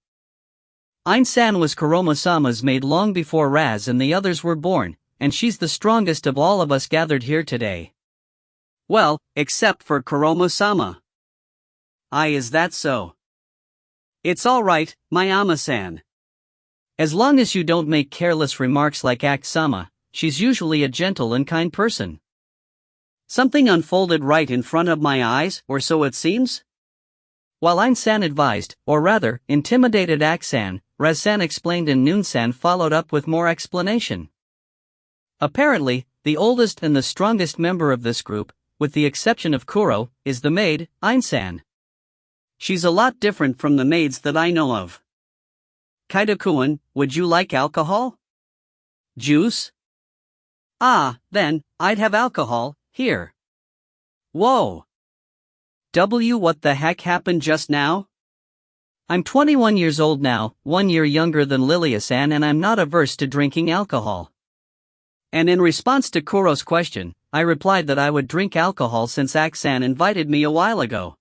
Ain-san was Kuroma-sama's maid long before Raz and the others were born, and she's the strongest of all of us gathered here today. Well, except for Kuroma-sama. Is that so? It's alright, Mayama-san. As long as you don't make careless remarks like Ak-sama, she's usually a gentle and kind person. Something unfolded right in front of my eyes, or so it seems? While Ain-san advised, or rather, intimidated Ak-san, Raz-san explained and Noon-san followed up with more explanation. Apparently, the oldest and the strongest member of this group, with the exception of Kuro, is the maid, Ain-san. She's a lot different from the maids that I know of. Kaido-kun, would you like alcohol? Juice? Ah, then, I'd have alcohol, here. Whoa. What the heck happened just now? I'm 21 years old now, 1 year younger than Lilia-san, and I'm not averse to drinking alcohol. And in response to Kuro's question, I replied that I would drink alcohol since Ak-san invited me a while ago.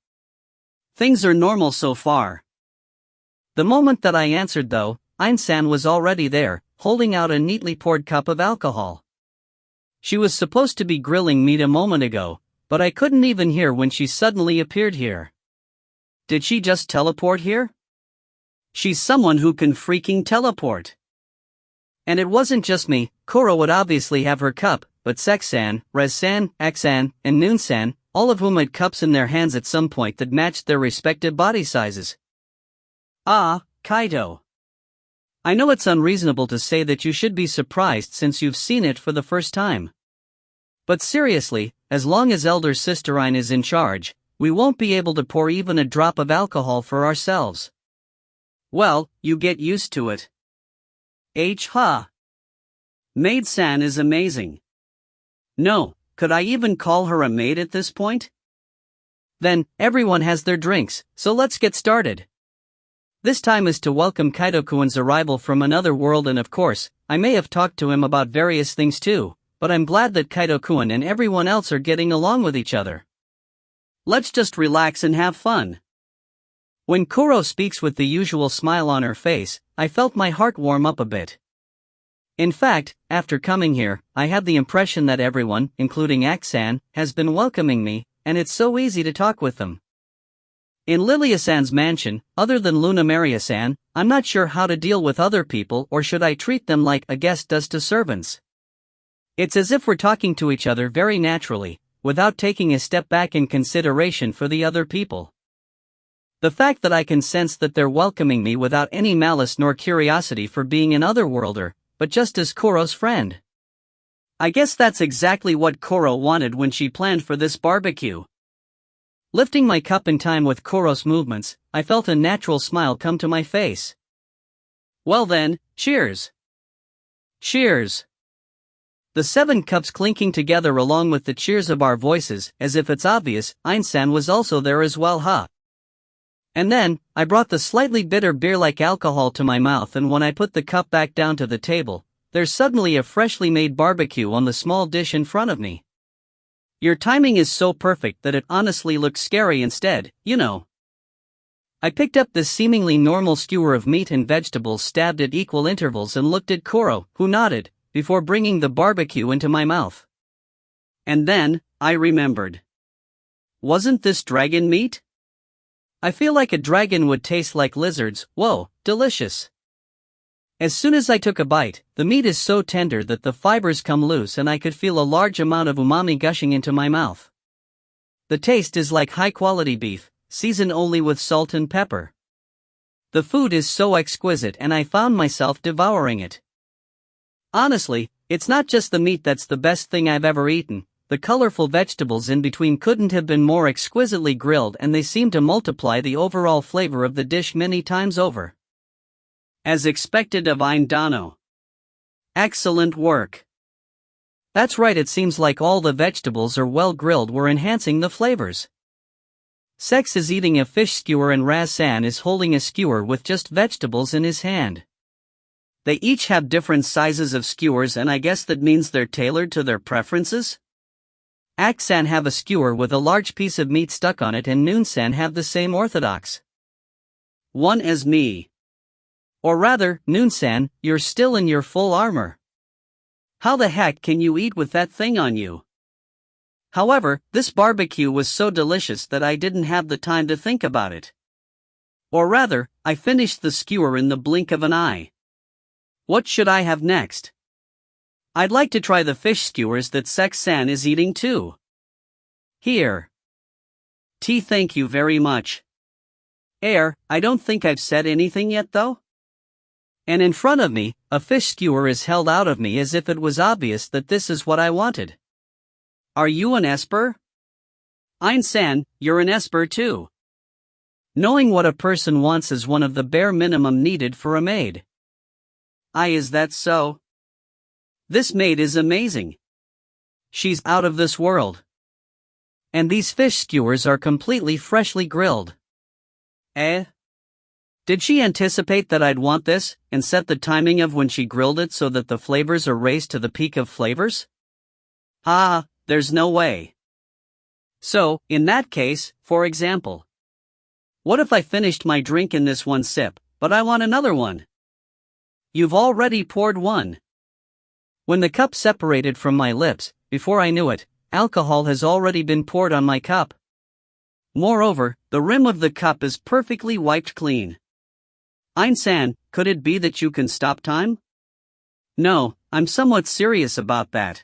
Things are normal so far. The moment that I answered though, Ain-san was already there, holding out a neatly poured cup of alcohol. She was supposed to be grilling meat a moment ago, but I couldn't even hear when she suddenly appeared here. Did she just teleport here? She's someone who can freaking teleport. And it wasn't just me. Kuro would obviously have her cup, but Sek-san, Raz-san, Ak-san, and Noon-san, all of whom had cups in their hands at some point that matched their respective body sizes. Kaido. I know it's unreasonable to say that you should be surprised since you've seen it for the first time. But seriously, as long as Elder Sister Ain is in charge, we won't be able to pour even a drop of alcohol for ourselves. Well, you get used to it. Maid-san is amazing. No, could I even call her a maid at this point? Then, everyone has their drinks, so let's get started. This time is to welcome Kaido-kun's arrival from another world, and of course, I may have talked to him about various things too, but I'm glad that Kaido-kun and everyone else are getting along with each other. Let's just relax and have fun. When Kuro speaks with the usual smile on her face, I felt my heart warm up a bit. In fact, after coming here, I had the impression that everyone, including Ak-san, has been welcoming me, and it's so easy to talk with them. In Lilia-san's mansion, other than Luna Maria-san, I'm not sure how to deal with other people, or should I treat them like a guest does to servants. It's as if we're talking to each other very naturally, without taking a step back in consideration for the other people. The fact that I can sense that they're welcoming me without any malice nor curiosity for being an otherworlder, but just as Kuro's friend. I guess that's exactly what Kuro wanted when she planned for this barbecue. Lifting my cup in time with Kuro's movements, I felt a natural smile come to my face. Well then, cheers! Cheers! The 7 cups clinking together along with the cheers of our voices, as if it's obvious, Einsan was also there as well, huh? And then, I brought the slightly bitter beer-like alcohol to my mouth, and when I put the cup back down to the table, there's suddenly a freshly made barbecue on the small dish in front of me. Your timing is so perfect that it honestly looks scary instead, you know. I picked up this seemingly normal skewer of meat and vegetables stabbed at equal intervals and looked at Kuro, who nodded, before bringing the barbecue into my mouth. And then, I remembered. Wasn't this dragon meat? I feel like a dragon would taste like lizards. Whoa, delicious. As soon as I took a bite, the meat is so tender that the fibers come loose and I could feel a large amount of umami gushing into my mouth. The taste is like high-quality beef, seasoned only with salt and pepper. The food is so exquisite and I found myself devouring it. Honestly, it's not just the meat that's the best thing I've ever eaten. The colorful vegetables in between couldn't have been more exquisitely grilled, and they seem to multiply the overall flavor of the dish many times over. As expected of Indano. Excellent work. That's right, it seems like all the vegetables are well grilled were enhancing the flavors. Sex is eating a fish skewer and Raz-san is holding a skewer with just vegetables in his hand. They each have different sizes of skewers, and I guess that means they're tailored to their preferences? Ak-san have a skewer with a large piece of meat stuck on it, and Noon-san have the same orthodox one as me. Or rather, Noon-san, you're still in your full armor. How the heck can you eat with that thing on you? However, this barbecue was so delicious that I didn't have the time to think about it. Or rather, I finished the skewer in the blink of an eye. What should I have next? I'd like to try the fish skewers that Sex-san is eating too. Here. Thank you very much. I don't think I've said anything yet though? And in front of me, a fish skewer is held out of me as if it was obvious that this is what I wanted. Are you an esper? Ein-san, you're an esper too. Knowing what a person wants is one of the bare minimum needed for a maid. Is that so? This maid is amazing. She's out of this world. And these fish skewers are completely freshly grilled. Did she anticipate that I'd want this, and set the timing of when she grilled it so that the flavors are raised to the peak of flavors? There's no way. So, in that case, for example, what if I finished my drink in this one sip, but I want another one? You've already poured one. When the cup separated from my lips, before I knew it, alcohol has already been poured on my cup. Moreover, the rim of the cup is perfectly wiped clean. Ein-san, could it be that you can stop time? No, I'm somewhat serious about that.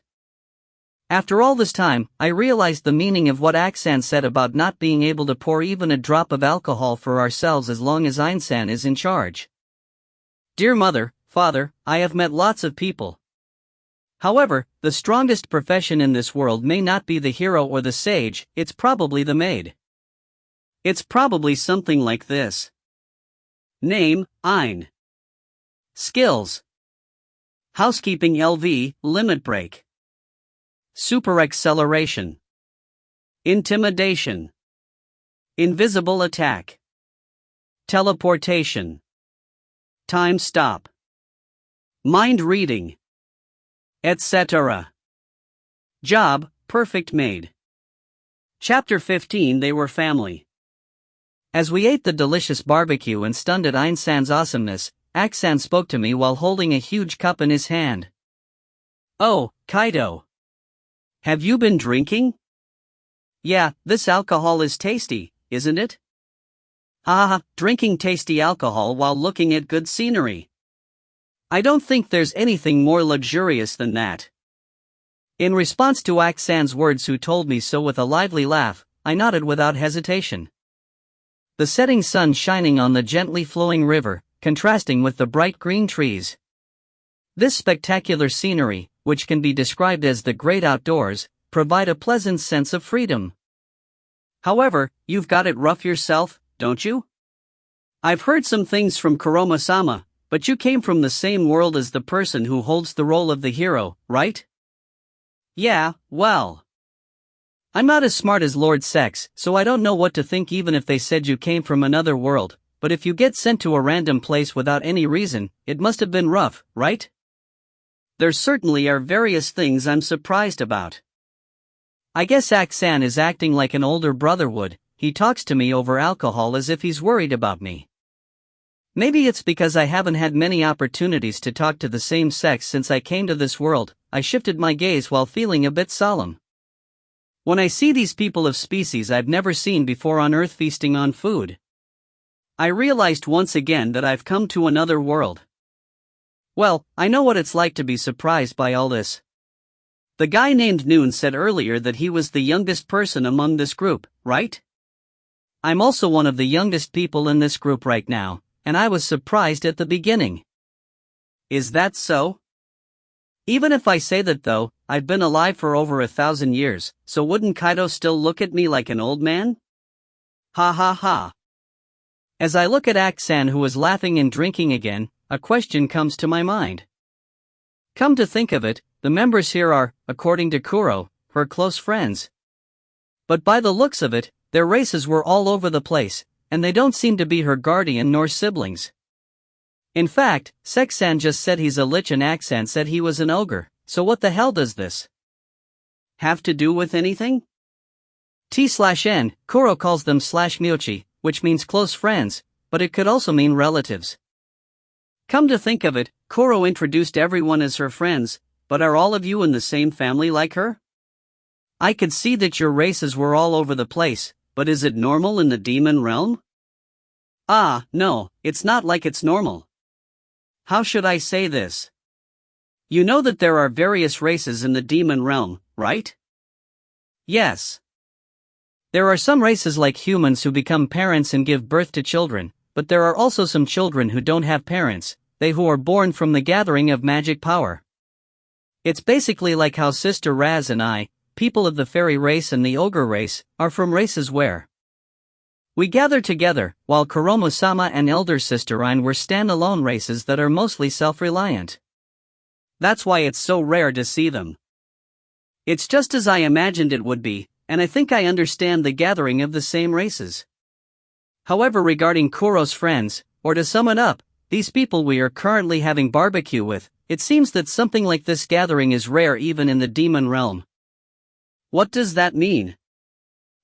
After all this time, I realized the meaning of what Ak-san said about not being able to pour even a drop of alcohol for ourselves as long as Ein-san is in charge. Dear mother, father, I have met lots of people. However, the strongest profession in this world may not be the hero or the sage, it's probably the maid. It's probably something like this. Name, Ein. Skills. Housekeeping LV, limit break. Super acceleration. Intimidation. Invisible attack. Teleportation. Time stop. Mind reading. Etc. Job, perfect maid. Chapter 15. They were family. As we ate the delicious barbecue and stunned at Ein-san's awesomeness, Ak-san spoke to me while holding a huge cup in his hand. Oh, Kaido. Have you been drinking? Yeah, this alcohol is tasty, isn't it? Haha, drinking tasty alcohol while looking at good scenery. I don't think there's anything more luxurious than that. In response to Ak-san's words, who told me so with a lively laugh, I nodded without hesitation. The setting sun shining on the gently flowing river, contrasting with the bright green trees. This spectacular scenery, which can be described as the great outdoors, provide a pleasant sense of freedom. However, you've got it rough yourself, don't you? I've heard some things from Kuroma-sama, but you came from the same world as the person who holds the role of the hero, right? Yeah, well. I'm not as smart as Lord Sex, so I don't know what to think even if they said you came from another world, but if you get sent to a random place without any reason, it must have been rough, right? There certainly are various things I'm surprised about. I guess Ak-san is acting like an older brother would. He talks to me over alcohol as if he's worried about me. Maybe it's because I haven't had many opportunities to talk to the same sex since I came to this world. I shifted my gaze while feeling a bit solemn. When I see these people of species I've never seen before on Earth feasting on food, I realized once again that I've come to another world. Well, I know what it's like to be surprised by all this. The guy named Noon said earlier that he was the youngest person among this group, right? I'm also one of the youngest people in this group right now, and I was surprised at the beginning. Is that so? Even if I say that though, I've been alive for over 1,000 years, so wouldn't Kaido still look at me like an old man? Ha ha ha. As I look at Ak-san, who is laughing and drinking again, a question comes to my mind. Come to think of it, the members here are, according to Kuro, her close friends. But by the looks of it, their races were all over the place, and they don't seem to be her guardian nor siblings. In fact, Sex-san just said he's a lich and Ak-san said he was an ogre, so what the hell does this have to do with anything? T/N, Kuro calls them /myochi, which means close friends, but it could also mean relatives. Come to think of it, Kuro introduced everyone as her friends, but are all of you in the same family like her? I could see that your races were all over the place, but is it normal in the demon realm? Ah, no, it's not like it's normal. How should I say this? You know that there are various races in the demon realm, right? Yes. There are some races like humans who become parents and give birth to children, but there are also some children who don't have parents, they who are born from the gathering of magic power. It's basically like how Sister Raz and I, people of the fairy race and the ogre race, are from races where we gather together, while Kuroma-sama and Elder Sister Ain were stand-alone races that are mostly self-reliant. That's why it's so rare to see them. It's just as I imagined it would be, and I think I understand the gathering of the same races. However, regarding Kuro's friends, or to sum it up, these people we are currently having barbecue with, it seems that something like this gathering is rare even in the demon realm. What does that mean?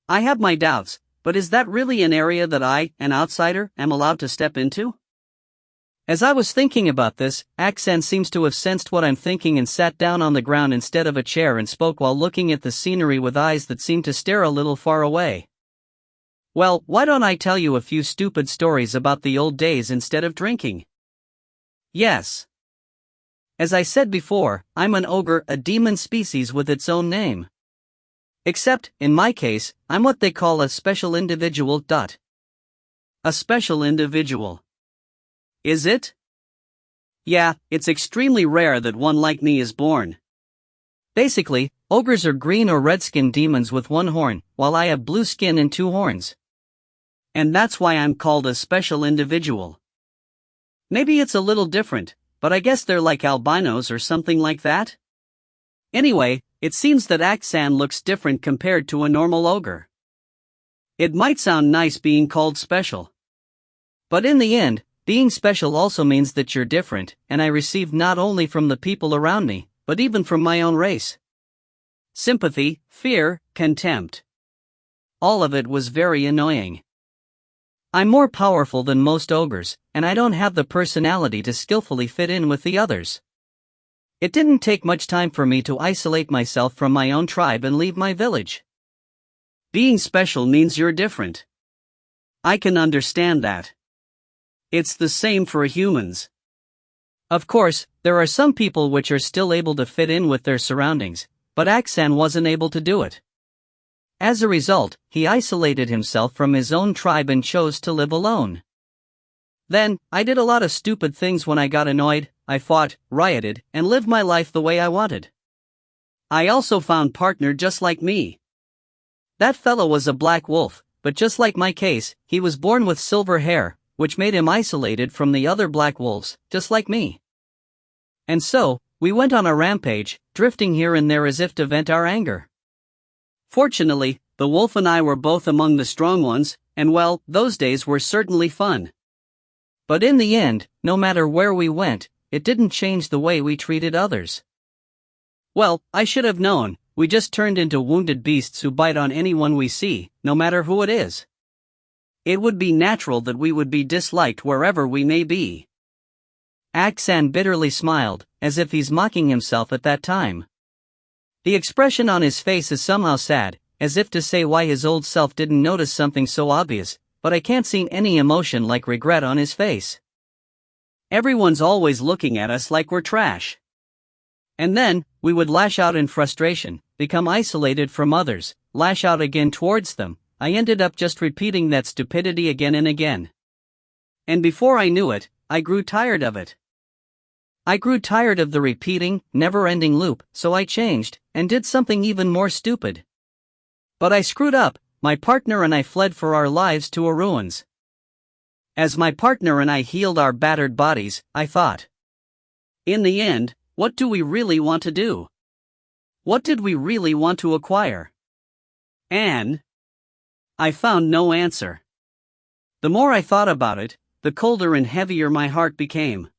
I have my doubts, but is that really an area that I, an outsider, am allowed to step into? As I was thinking about this, Ak-san seems to have sensed what I'm thinking and sat down on the ground instead of a chair and spoke while looking at the scenery with eyes that seemed to stare a little far away. Well, why don't I tell you a few stupid stories about the old days instead of drinking? Yes. As I said before, I'm an ogre, a demon species with its own name. Except, in my case, I'm what they call a special individual. A special individual. Is it? Yeah, it's extremely rare that one like me is born. Basically, ogres are green or red-skinned demons with one horn, while I have blue skin and two horns. And that's why I'm called a special individual. Maybe it's a little different, but I guess they're like albinos or something like that? Anyway, it seems that Ak-san looks different compared to a normal ogre. It might sound nice being called special. But in the end, being special also means that you're different, and I receive not only from the people around me, but even from my own race. Sympathy, fear, contempt. All of it was very annoying. I'm more powerful than most ogres, and I don't have the personality to skillfully fit in with the others. It didn't take much time for me to isolate myself from my own tribe and leave my village. Being special means you're different. I can understand that. It's the same for humans. Of course, there are some people which are still able to fit in with their surroundings, but Aksan wasn't able to do it. As a result, he isolated himself from his own tribe and chose to live alone. Then, I did a lot of stupid things when I got annoyed. I fought, rioted, and lived my life the way I wanted. I also found partner just like me. That fellow was a black wolf, but just like my case, he was born with silver hair, which made him isolated from the other black wolves, just like me. And so, we went on a rampage, drifting here and there as if to vent our anger. Fortunately, the wolf and I were both among the strong ones, and well, those days were certainly fun. But in the end, no matter where we went, it didn't change the way we treated others. Well, I should have known, we just turned into wounded beasts who bite on anyone we see, no matter who it is. It would be natural that we would be disliked wherever we may be. Aksan bitterly smiled, as if he's mocking himself at that time. The expression on his face is somehow sad, as if to say why his old self didn't notice something so obvious, but I can't see any emotion like regret on his face. Everyone's always looking at us like we're trash. And then, we would lash out in frustration, become isolated from others, lash out again towards them. I ended up just repeating that stupidity again and again. And before I knew it, I grew tired of it. I grew tired of the repeating, never-ending loop, so I changed, and did something even more stupid. But I screwed up. My partner and I fled for our lives to a ruins. As my partner and I healed our battered bodies, I thought. In the end, what do we really want to do? What did we really want to acquire? And I found no answer. The more I thought about it, the colder and heavier my heart became.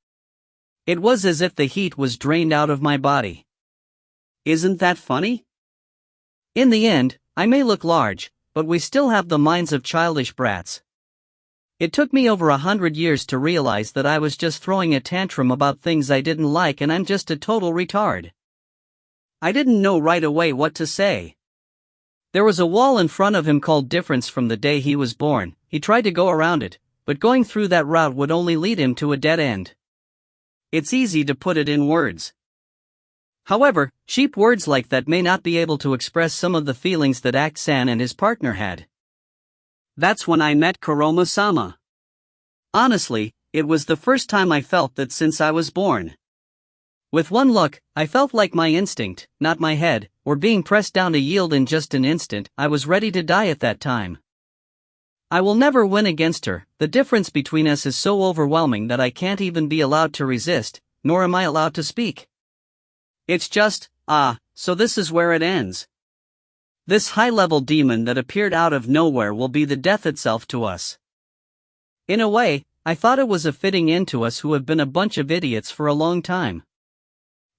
It was as if the heat was drained out of my body. Isn't that funny? In the end, I may look large, but we still have the minds of childish brats. It took me over 100 years to realize that I was just throwing a tantrum about things I didn't like and I'm just a total retard. I didn't know right away what to say. There was a wall in front of him called difference from the day he was born. He tried to go around it, but going through that route would only lead him to a dead end. It's easy to put it in words. However, cheap words like that may not be able to express some of the feelings that Aksan and his partner had. That's when I met Kuroma-sama. Honestly, it was the first time I felt that since I was born. With one look, I felt like my instinct, not my head, were being pressed down to yield in just an instant. I was ready to die at that time. I will never win against her. The difference between us is so overwhelming that I can't even be allowed to resist, nor am I allowed to speak. It's just, so this is where it ends. This high-level demon that appeared out of nowhere will be the death itself to us. In a way, I thought it was a fitting end to us who have been a bunch of idiots for a long time.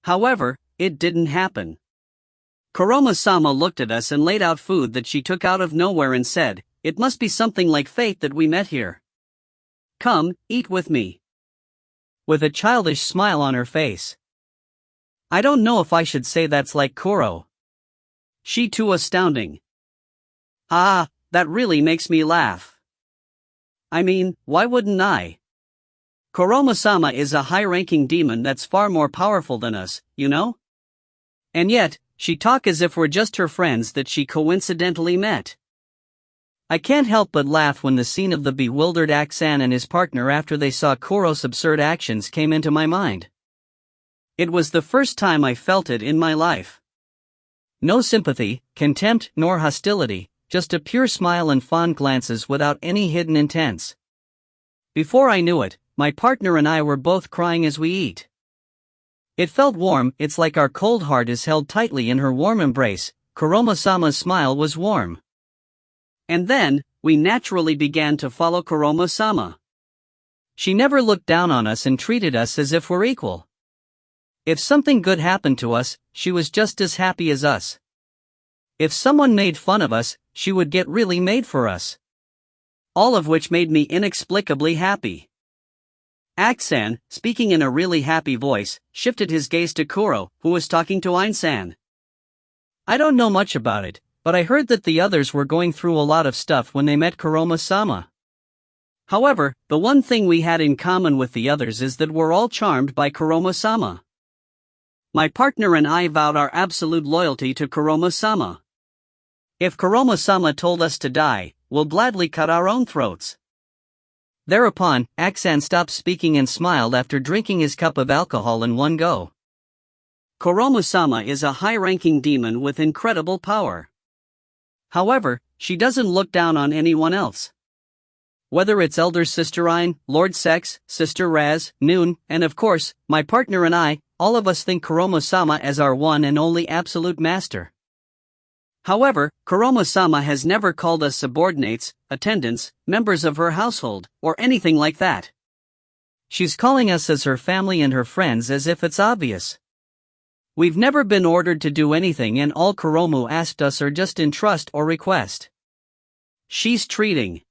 However, it didn't happen. Kuroma-sama looked at us and laid out food that she took out of nowhere and said, "It must be something like fate that we met here. Come, eat with me." With a childish smile on her face. I don't know if I should say that's like Kuro. She too astounding. That really makes me laugh. I mean, why wouldn't I? Kuroma-sama is a high-ranking demon that's far more powerful than us, you know? And yet, she talk as if we're just her friends that she coincidentally met. I can't help but laugh when the scene of the bewildered Aksan and his partner after they saw Kuro's absurd actions came into my mind. It was the first time I felt it in my life. No sympathy, contempt, nor hostility, just a pure smile and fond glances without any hidden intents. Before I knew it, my partner and I were both crying as we eat. It felt warm. It's like our cold heart is held tightly in her warm embrace. Kuroma-sama's smile was warm. And then, we naturally began to follow Kuroma-sama. She never looked down on us and treated us as if we're equal. If something good happened to us, she was just as happy as us. If someone made fun of us, she would get really made for us. All of which made me inexplicably happy. Aksan, speaking in a really happy voice, shifted his gaze to Kuro, who was talking to Einsan. I don't know much about it, but I heard that the others were going through a lot of stuff when they met Kuroma-sama. However, the one thing we had in common with the others is that we're all charmed by Kuroma-sama. My partner and I vowed our absolute loyalty to Kuroma-sama. If Kuroma-sama told us to die, we'll gladly cut our own throats. Thereupon, Aksan stopped speaking and smiled after drinking his cup of alcohol in one go. Kuroma-sama is a high-ranking demon with incredible power. However, she doesn't look down on anyone else. Whether it's Elder Sister Ain, Lord Sex, Sister Raz, Noon, and of course, my partner and I, all of us think Kuroma-sama as our one and only absolute master. However, Kuroma-sama has never called us subordinates, attendants, members of her household, or anything like that. She's calling us as her family and her friends as if it's obvious. We've never been ordered to do anything and all Kuromu asked us are just in trust or request. She's treating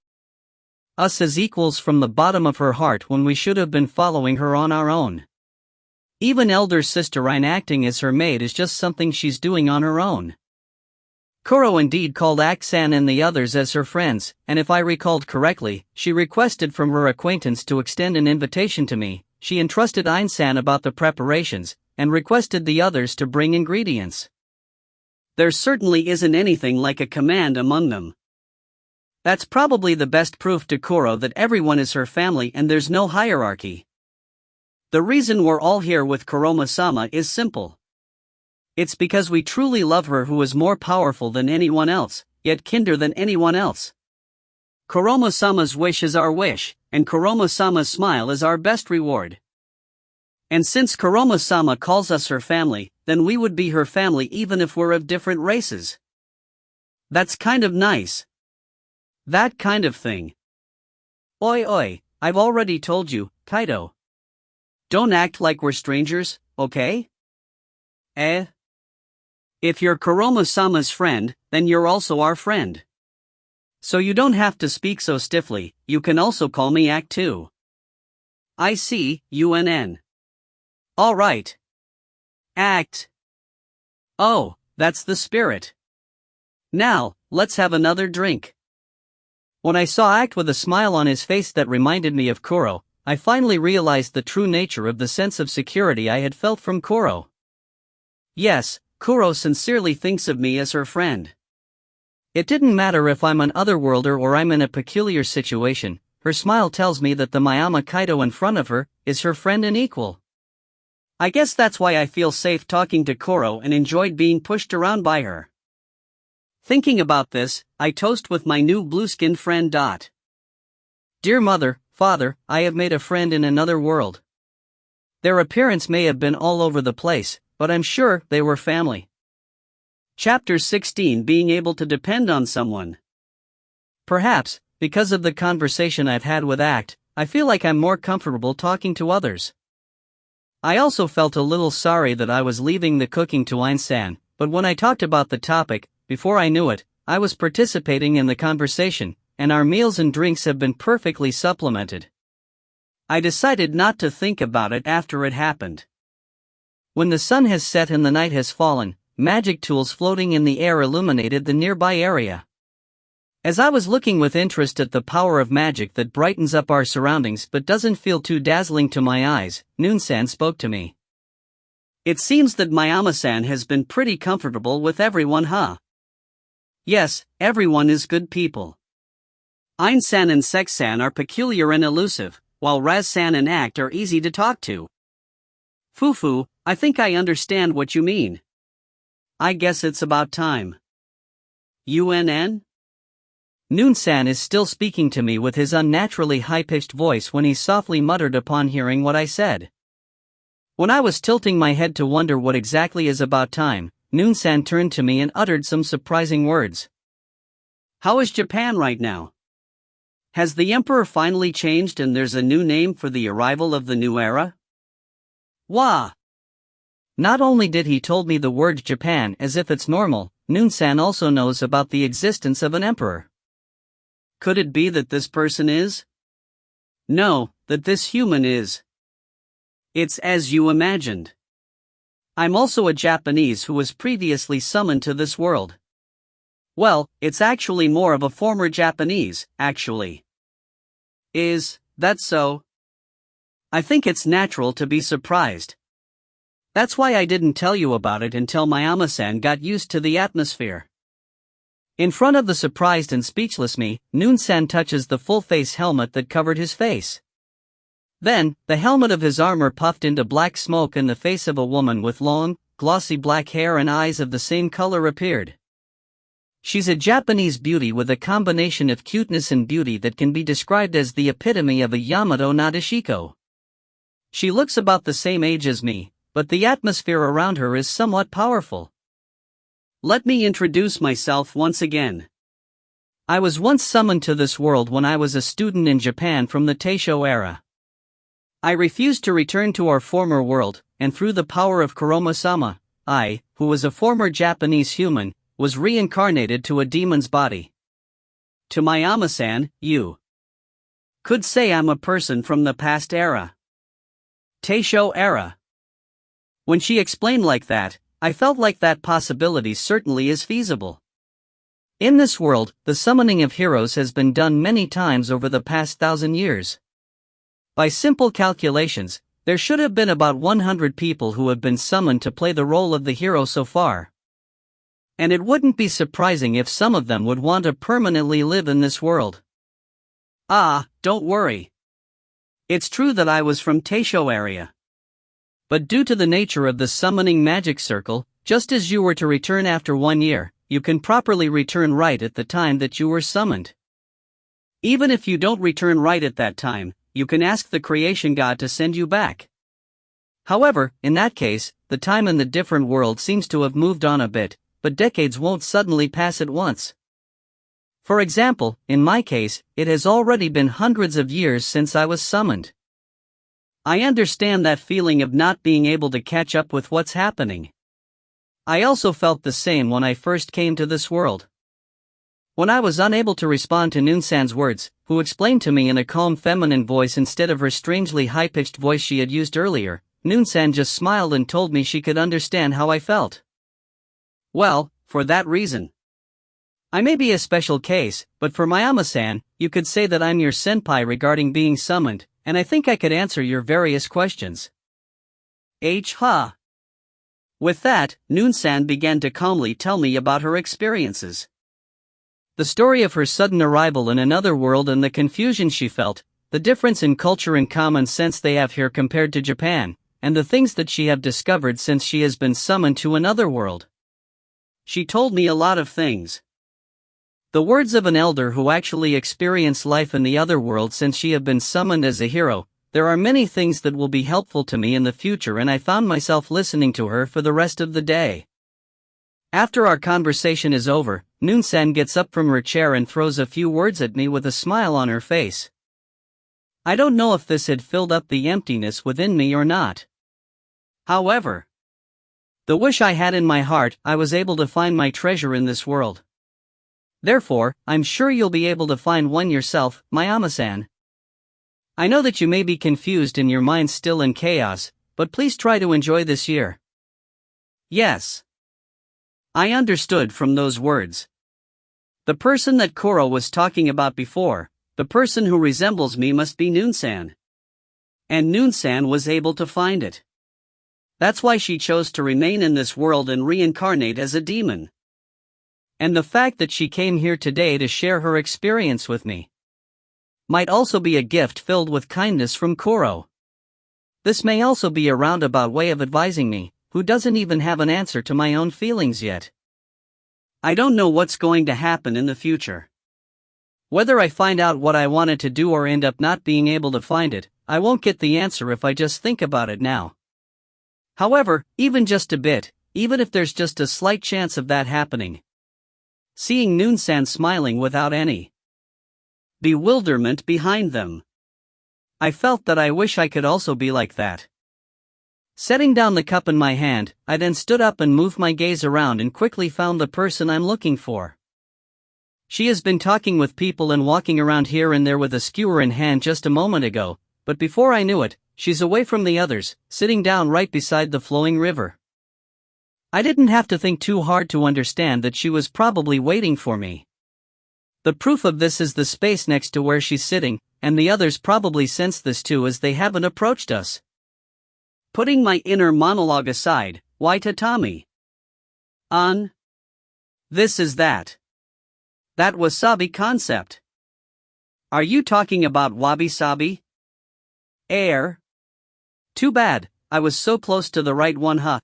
us as equals from the bottom of her heart when we should have been following her on our own. Even Elder Sister Ain acting as her maid is just something she's doing on her own. Kuro indeed called Aksan and the others as her friends, and if I recalled correctly, she requested from her acquaintance to extend an invitation to me. She entrusted Ain-san about the preparations, and requested the others to bring ingredients. There certainly isn't anything like a command among them. That's probably the best proof to Kuro that everyone is her family and there's no hierarchy. The reason we're all here with Kuroma-sama is simple. It's because we truly love her who is more powerful than anyone else, yet kinder than anyone else. Kuroma-sama's wish is our wish, and Kuroma-sama's smile is our best reward. And since Kuroma-sama calls us her family, then we would be her family even if we're of different races. That's kind of nice. That kind of thing. Oi, I've already told you, Kaido. Don't act like we're strangers, okay? If you're Kuroma-sama's friend, then you're also our friend. So you don't have to speak so stiffly, you can also call me Act 2. I see, UNN. Alright. Act. Oh, that's the spirit. Now, let's have another drink. When I saw Act with a smile on his face that reminded me of Kuro, I finally realized the true nature of the sense of security I had felt from Kuro. Yes, Kuro sincerely thinks of me as her friend. It didn't matter if I'm an otherworlder or I'm in a peculiar situation, her smile tells me that the Manhwa Kaido in front of her is her friend and equal. I guess that's why I feel safe talking to Kuro and enjoyed being pushed around by her. Thinking about this, I toast with my new blue-skinned friend Dot. Dear Mother, Father, I have made a friend in another world. Their appearance may have been all over the place, but I'm sure they were family. Chapter 16 Being able to depend on someone. Perhaps, because of the conversation I've had with Act, I feel like I'm more comfortable talking to others. I also felt a little sorry that I was leaving the cooking to Ain-san, but when I talked about the topic, before I knew it, I was participating in the conversation, and our meals and drinks have been perfectly supplemented. I decided not to think about it after it happened. When the sun has set and the night has fallen, magic tools floating in the air illuminated the nearby area. As I was looking with interest at the power of magic that brightens up our surroundings but doesn't feel too dazzling to my eyes, Noon-san spoke to me. It seems that Mayama-san has been pretty comfortable with everyone, huh? Yes, everyone is good people. Ain-san and Sex-san are peculiar and elusive, while Raz-san and Act are easy to talk to. Fufu, I think I understand what you mean. I guess it's about time. UNN? Noon-san is still speaking to me with his unnaturally high-pitched voice when he softly muttered upon hearing what I said. When I was tilting my head to wonder what exactly is about time, Noon-san turned to me and uttered some surprising words. How is Japan right now? Has the emperor finally changed and there's a new name for the arrival of the new era? Wah! Not only did he told me the word Japan as if it's normal, Noon-san also knows about the existence of an emperor. Could it be that this person is? No, that this human is. It's as you imagined. I'm also a Japanese who was previously summoned to this world. Well, it's actually more of a former Japanese, actually. Is that so? I think it's natural to be surprised. That's why I didn't tell you about it until Mayama-san got used to the atmosphere. In front of the surprised and speechless me, Noon-san touches the full-face helmet that covered his face. Then, the helmet of his armor puffed into black smoke and the face of a woman with long, glossy black hair and eyes of the same color appeared. She's a Japanese beauty with a combination of cuteness and beauty that can be described as the epitome of a Yamato Nadeshiko. She looks about the same age as me, but the atmosphere around her is somewhat powerful. Let me introduce myself once again. I was once summoned to this world when I was a student in Japan from the Taisho era. I refused to return to our former world, and through the power of Kuroma-sama, I, who was a former Japanese human, was reincarnated to a demon's body. To Mayama-san, you could say I'm a person from the past era. Taisho era. When she explained like that, I felt like that possibility certainly is feasible. In this world, the summoning of heroes has been done many times over the past 1,000 years. By simple calculations, there should have been about 100 people who have been summoned to play the role of the hero so far. And it wouldn't be surprising if some of them would want to permanently live in this world. Don't worry. It's true that I was from Taisho area. But due to the nature of the summoning magic circle, just as you were to return after 1 year, you can properly return right at the time that you were summoned. Even if you don't return right at that time, you can ask the creation god to send you back. However, in that case, the time in the different world seems to have moved on a bit, but decades won't suddenly pass at once. For example, in my case, it has already been hundreds of years since I was summoned. I understand that feeling of not being able to catch up with what's happening. I also felt the same when I first came to this world. When I was unable to respond to Noon-san's words, who explained to me in a calm feminine voice instead of her strangely high-pitched voice she had used earlier, Noon-san just smiled and told me she could understand how I felt. Well, for that reason. I may be a special case, but for Mayama-san, you could say that I'm your senpai regarding being summoned, and I think I could answer your various questions. Ha! With that, Noon-san began to calmly tell me about her experiences. The story of her sudden arrival in another world and the confusion she felt, the difference in culture and common sense they have here compared to Japan, and the things that she have discovered since she has been summoned to another world. She told me a lot of things. The words of an elder who actually experienced life in the other world since she have been summoned as a hero. There are many things that will be helpful to me in the future, and I found myself listening to her for the rest of the day. After our conversation is over, Noon-san gets up from her chair and throws a few words at me with a smile on her face. I don't know if this had filled up the emptiness within me or not. However, the wish I had in my heart, I was able to find my treasure in this world. Therefore, I'm sure you'll be able to find one yourself, Mayama-san. I know that you may be confused and your mind still in chaos, but please try to enjoy this year. Yes. I understood from those words. The person that Koro was talking about before, the person who resembles me, must be Noon-san. And Noon-san was able to find it. That's why she chose to remain in this world and reincarnate as a demon. And the fact that she came here today to share her experience with me might also be a gift filled with kindness from Koro. This may also be a roundabout way of advising me, who doesn't even have an answer to my own feelings yet. I don't know what's going to happen in the future. Whether I find out what I wanted to do or end up not being able to find it, I won't get the answer if I just think about it now. However, even just a bit, even if there's just a slight chance of that happening. Seeing Noon-san smiling without any bewilderment behind them, I felt that I wish I could also be like that. Setting down the cup in my hand, I then stood up and moved my gaze around and quickly found the person I'm looking for. She has been talking with people and walking around here and there with a skewer in hand just a moment ago, but before I knew it, she's away from the others, sitting down right beside the flowing river. I didn't have to think too hard to understand that she was probably waiting for me. The proof of this is the space next to where she's sitting, and the others probably sense this too as they haven't approached us. Putting my inner monologue aside, why tatami? This is that wasabi concept. Are you talking about wabi-sabi? Too bad, I was so close to the right one, huh?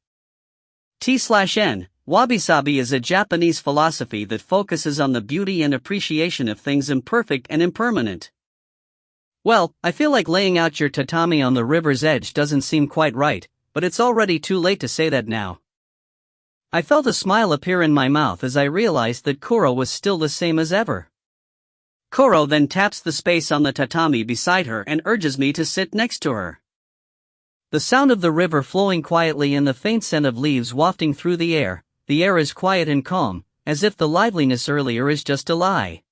T/N, wabi-sabi is a Japanese philosophy that focuses on the beauty and appreciation of things imperfect and impermanent. Well, I feel like laying out your tatami on the river's edge doesn't seem quite right, but it's already too late to say that now. I felt a smile appear in my mouth as I realized that Kuro was still the same as ever. Kuro then taps the space on the tatami beside her and urges me to sit next to her. The sound of the river flowing quietly and the faint scent of leaves wafting through the air is quiet and calm, as if the liveliness earlier is just a lie.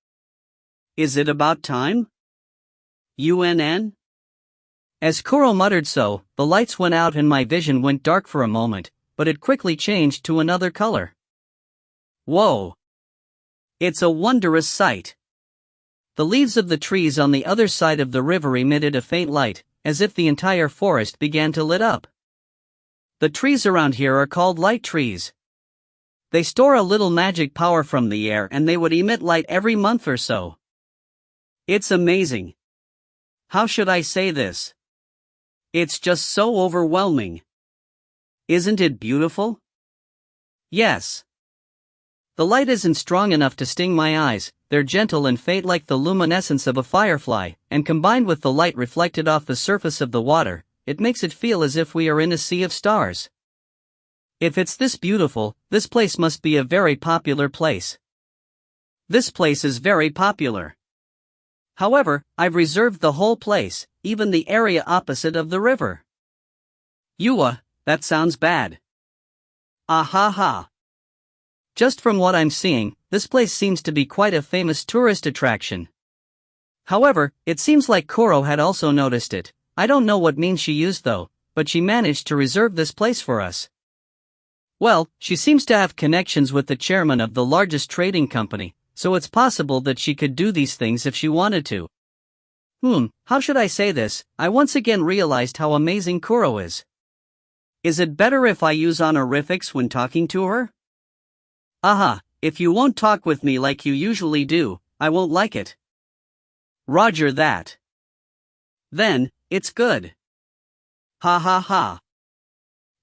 Is it about time? UNN? As Kuro muttered so, the lights went out and my vision went dark for a moment, but it quickly changed to another color. Whoa! It's a wondrous sight. The leaves of the trees on the other side of the river emitted a faint light, as if the entire forest began to lit up. The trees around here are called light trees. They store a little magic power from the air and they would emit light every month or so. It's amazing. How should I say this? It's just so overwhelming. Isn't it beautiful? Yes. The light isn't strong enough to sting my eyes, they're gentle and faint like the luminescence of a firefly, and combined with the light reflected off the surface of the water, it makes it feel as if we are in a sea of stars. If it's this beautiful, this place must be a very popular place. This place is very popular. However, I've reserved the whole place, even the area opposite of the river. That sounds bad. Ha. Just from what I'm seeing, this place seems to be quite a famous tourist attraction. However, it seems like Kuro had also noticed it. I don't know what means she used though, but she managed to reserve this place for us. Well, she seems to have connections with the chairman of the largest trading company, so it's possible that she could do these things if she wanted to. How should I say this? I once again realized how amazing Kuro is. Is it better if I use honorifics when talking to her? If you won't talk with me like you usually do, I won't like it. Roger that. Then, it's good. Ha.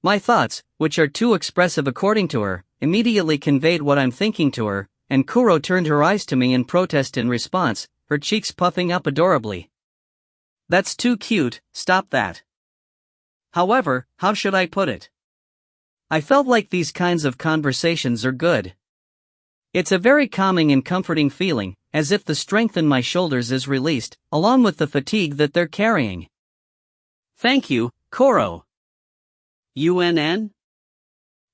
My thoughts, which are too expressive according to her, immediately conveyed what I'm thinking to her, and Kuro turned her eyes to me in protest in response, her cheeks puffing up adorably. That's too cute, stop that. However, how should I put it? I felt like these kinds of conversations are good. It's a very calming and comforting feeling, as if the strength in my shoulders is released, along with the fatigue that they're carrying. Thank you, Kuro. UNN?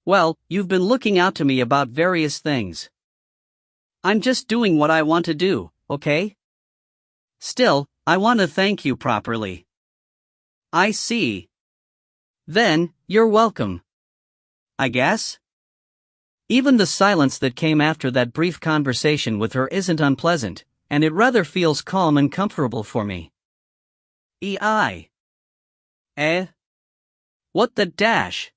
Well, you've been looking out to me about various things. I'm just doing what I want to do, okay? Still, I want to thank you properly. I see. Then, you're welcome. I guess? Even the silence that came after that brief conversation with her isn't unpleasant, and it rather feels calm and comfortable for me. What the dash?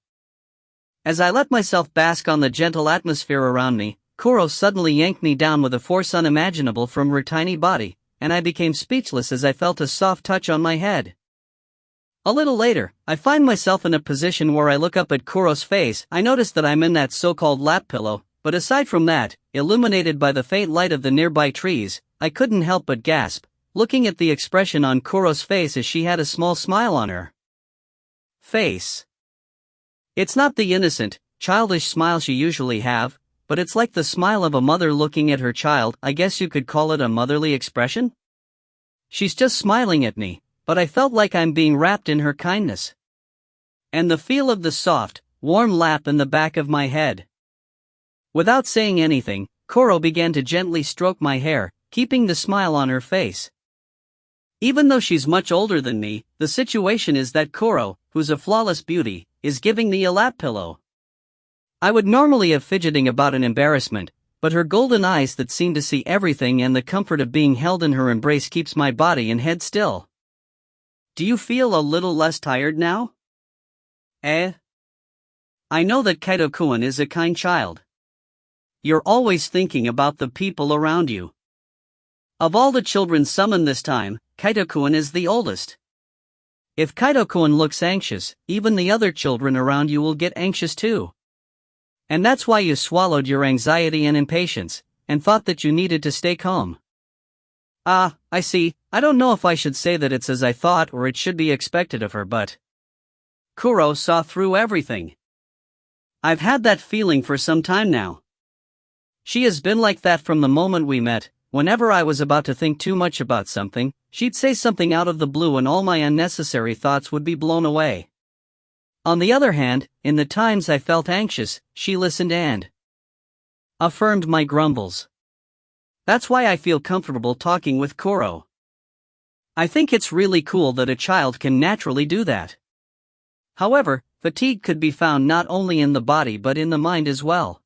As I let myself bask on the gentle atmosphere around me, Kuro suddenly yanked me down with a force unimaginable from her tiny body, and I became speechless as I felt a soft touch on my head. A little later, I find myself in a position where I look up at Kuro's face. I notice that I'm in that so-called lap pillow, but aside from that, illuminated by the faint light of the nearby trees, I couldn't help but gasp, looking at the expression on Kuro's face as she had a small smile on her face. It's not the innocent, childish smile she usually have, but it's like the smile of a mother looking at her child. I guess you could call it a motherly expression? She's just smiling at me, but I felt like I'm being wrapped in her kindness. And the feel of the soft, warm lap in the back of my head. Without saying anything, Kuro began to gently stroke my hair, keeping the smile on her face. Even though she's much older than me, the situation is that Kuro, who's a flawless beauty, is giving me a lap pillow. I would normally have fidgeting about an embarrassment, but her golden eyes that seem to see everything and the comfort of being held in her embrace keeps my body and head still. Do you feel a little less tired now? Eh? I know that Kaito-kun is a kind child. You're always thinking about the people around you. Of all the children summoned this time, Kaito-kun is the oldest. If Kaito-kun looks anxious, even the other children around you will get anxious too. And that's why you swallowed your anxiety and impatience, and thought that you needed to stay calm. Ah, I see. I don't know if I should say that it's as I thought or it should be expected of her, but Kuro saw through everything. I've had that feeling for some time now. She has been like that from the moment we met. Whenever I was about to think too much about something, she'd say something out of the blue and all my unnecessary thoughts would be blown away. On the other hand, in the times I felt anxious, she listened and affirmed my grumbles. That's why I feel comfortable talking with Kuro. I think it's really cool that a child can naturally do that. However, fatigue could be found not only in the body but in the mind as well.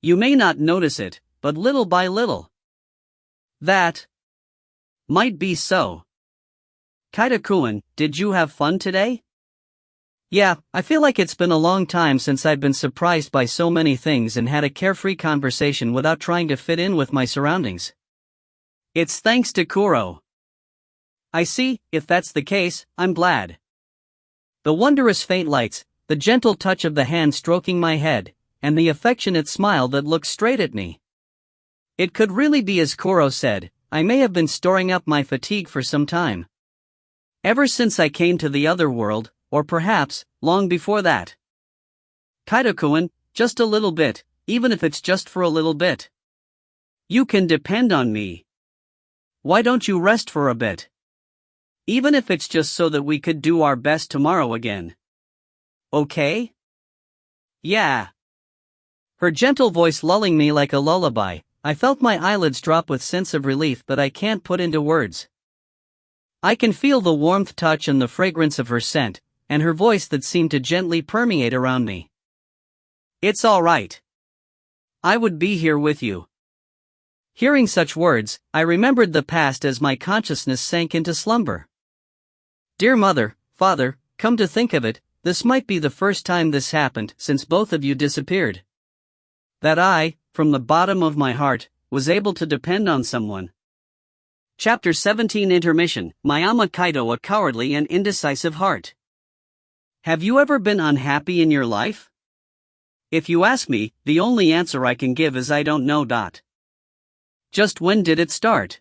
You may not notice it, but little by little. That might be so. Kaito-kun, did you have fun today? Yeah, I feel like it's been a long time since I've been surprised by so many things and had a carefree conversation without trying to fit in with my surroundings. It's thanks to Kuro. I see. If that's the case, I'm glad. The wondrous faint lights, the gentle touch of the hand stroking my head, and the affectionate smile that looked straight at me. It could really be as Kuro said, I may have been storing up my fatigue for some time. Ever since I came to the other world, or perhaps, long before that. Kaito-kun, just a little bit, even if it's just for a little bit. You can depend on me. Why don't you rest for a bit? Even if it's just so that we could do our best tomorrow again. Okay? Yeah. Her gentle voice lulling me like a lullaby, I felt my eyelids drop with sense of relief that I can't put into words. I can feel the warmth touch and the fragrance of her scent, and her voice that seemed to gently permeate around me. It's all right. I would be here with you. Hearing such words, I remembered the past as my consciousness sank into slumber. Dear mother, father, come to think of it, this might be the first time this happened since both of you disappeared. That I, from the bottom of my heart, was able to depend on someone. Chapter 17 Intermission, Manhwa Kaito, a cowardly and indecisive heart. Have you ever been unhappy in your life? If you ask me, the only answer I can give is I don't know. Just when did it start?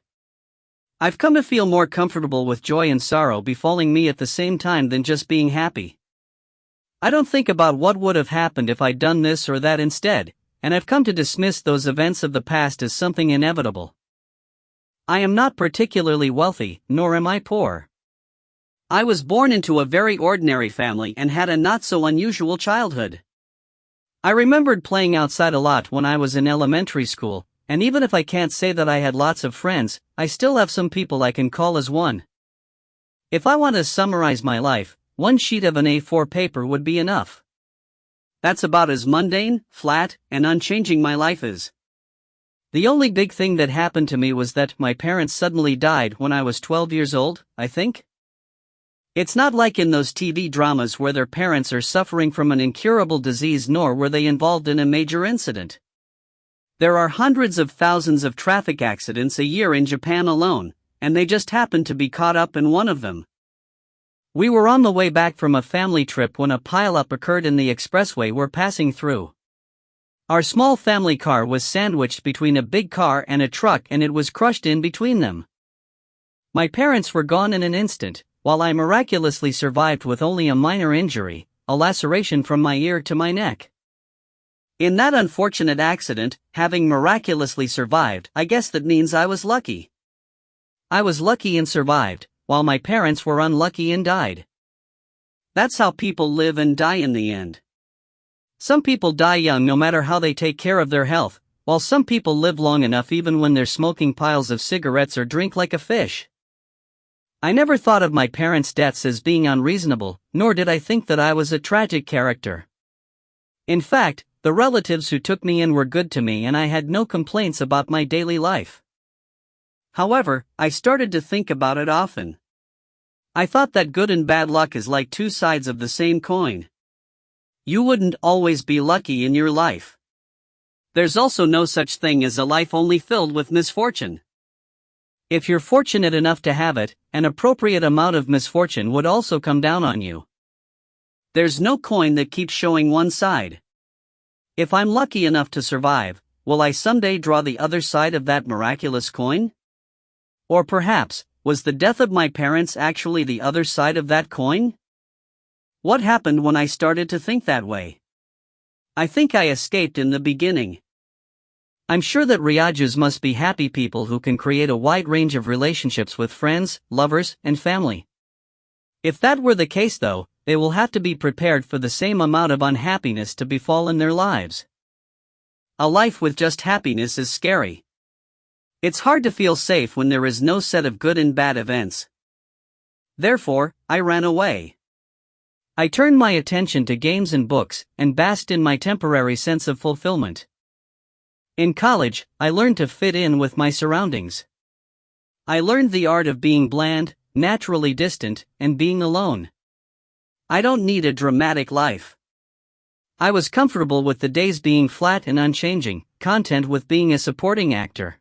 I've come to feel more comfortable with joy and sorrow befalling me at the same time than just being happy. I don't think about what would have happened if I'd done this or that instead, and I've come to dismiss those events of the past as something inevitable. I am not particularly wealthy, nor am I poor. I was born into a very ordinary family and had a not-so-unusual childhood. I remembered playing outside a lot when I was in elementary school, and even if I can't say that I had lots of friends, I still have some people I can call as one. If I want to summarize my life, one sheet of an A4 paper would be enough. That's about as mundane, flat, and unchanging my life is. The only big thing that happened to me was that my parents suddenly died when I was 12 years old, I think. It's not like in those TV dramas where their parents are suffering from an incurable disease, nor were they involved in a major incident. There are hundreds of thousands of traffic accidents a year in Japan alone, and they just happened to be caught up in one of them. We were on the way back from a family trip when a pileup occurred in the expressway we're passing through. Our small family car was sandwiched between a big car and a truck, and it was crushed in between them. My parents were gone in an instant, while I miraculously survived with only a minor injury, a laceration from my ear to my neck. In that unfortunate accident, having miraculously survived, I guess that means I was lucky. I was lucky and survived, while my parents were unlucky and died. That's how people live and die in the end. Some people die young no matter how they take care of their health, while some people live long enough even when they're smoking piles of cigarettes or drink like a fish. I never thought of my parents' deaths as being unreasonable, nor did I think that I was a tragic character. In fact, the relatives who took me in were good to me and I had no complaints about my daily life. However, I started to think about it often. I thought that good and bad luck is like two sides of the same coin. You wouldn't always be lucky in your life. There's also no such thing as a life only filled with misfortune. If you're fortunate enough to have it, an appropriate amount of misfortune would also come down on you. There's no coin that keeps showing one side. If I'm lucky enough to survive, will I someday draw the other side of that miraculous coin? Or perhaps, was the death of my parents actually the other side of that coin? What happened when I started to think that way? I think I escaped in the beginning. I'm sure that Ryajus must be happy people who can create a wide range of relationships with friends, lovers, and family. If that were the case though, they will have to be prepared for the same amount of unhappiness to befall in their lives. A life with just happiness is scary. It's hard to feel safe when there is no set of good and bad events. Therefore, I ran away. I turned my attention to games and books, and basked in my temporary sense of fulfillment. In college, I learned to fit in with my surroundings. I learned the art of being bland, naturally distant, and being alone. I don't need a dramatic life. I was comfortable with the days being flat and unchanging, content with being a supporting actor.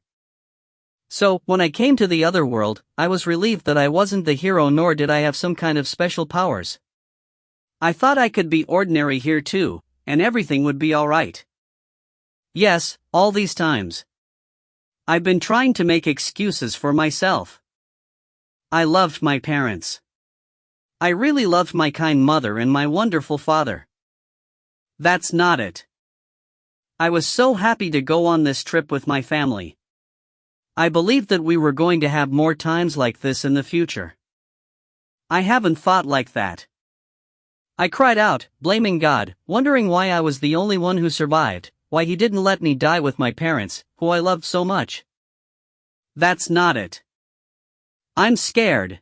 So, when I came to the other world, I was relieved that I wasn't the hero nor did I have some kind of special powers. I thought I could be ordinary here too, and everything would be alright. Yes, all these times. I've been trying to make excuses for myself. I loved my parents. I really loved my kind mother and my wonderful father. That's not it. I was so happy to go on this trip with my family. I believed that we were going to have more times like this in the future. I haven't thought like that. I cried out, blaming God, wondering why I was the only one who survived, why He didn't let me die with my parents, who I loved so much. That's not it. I'm scared.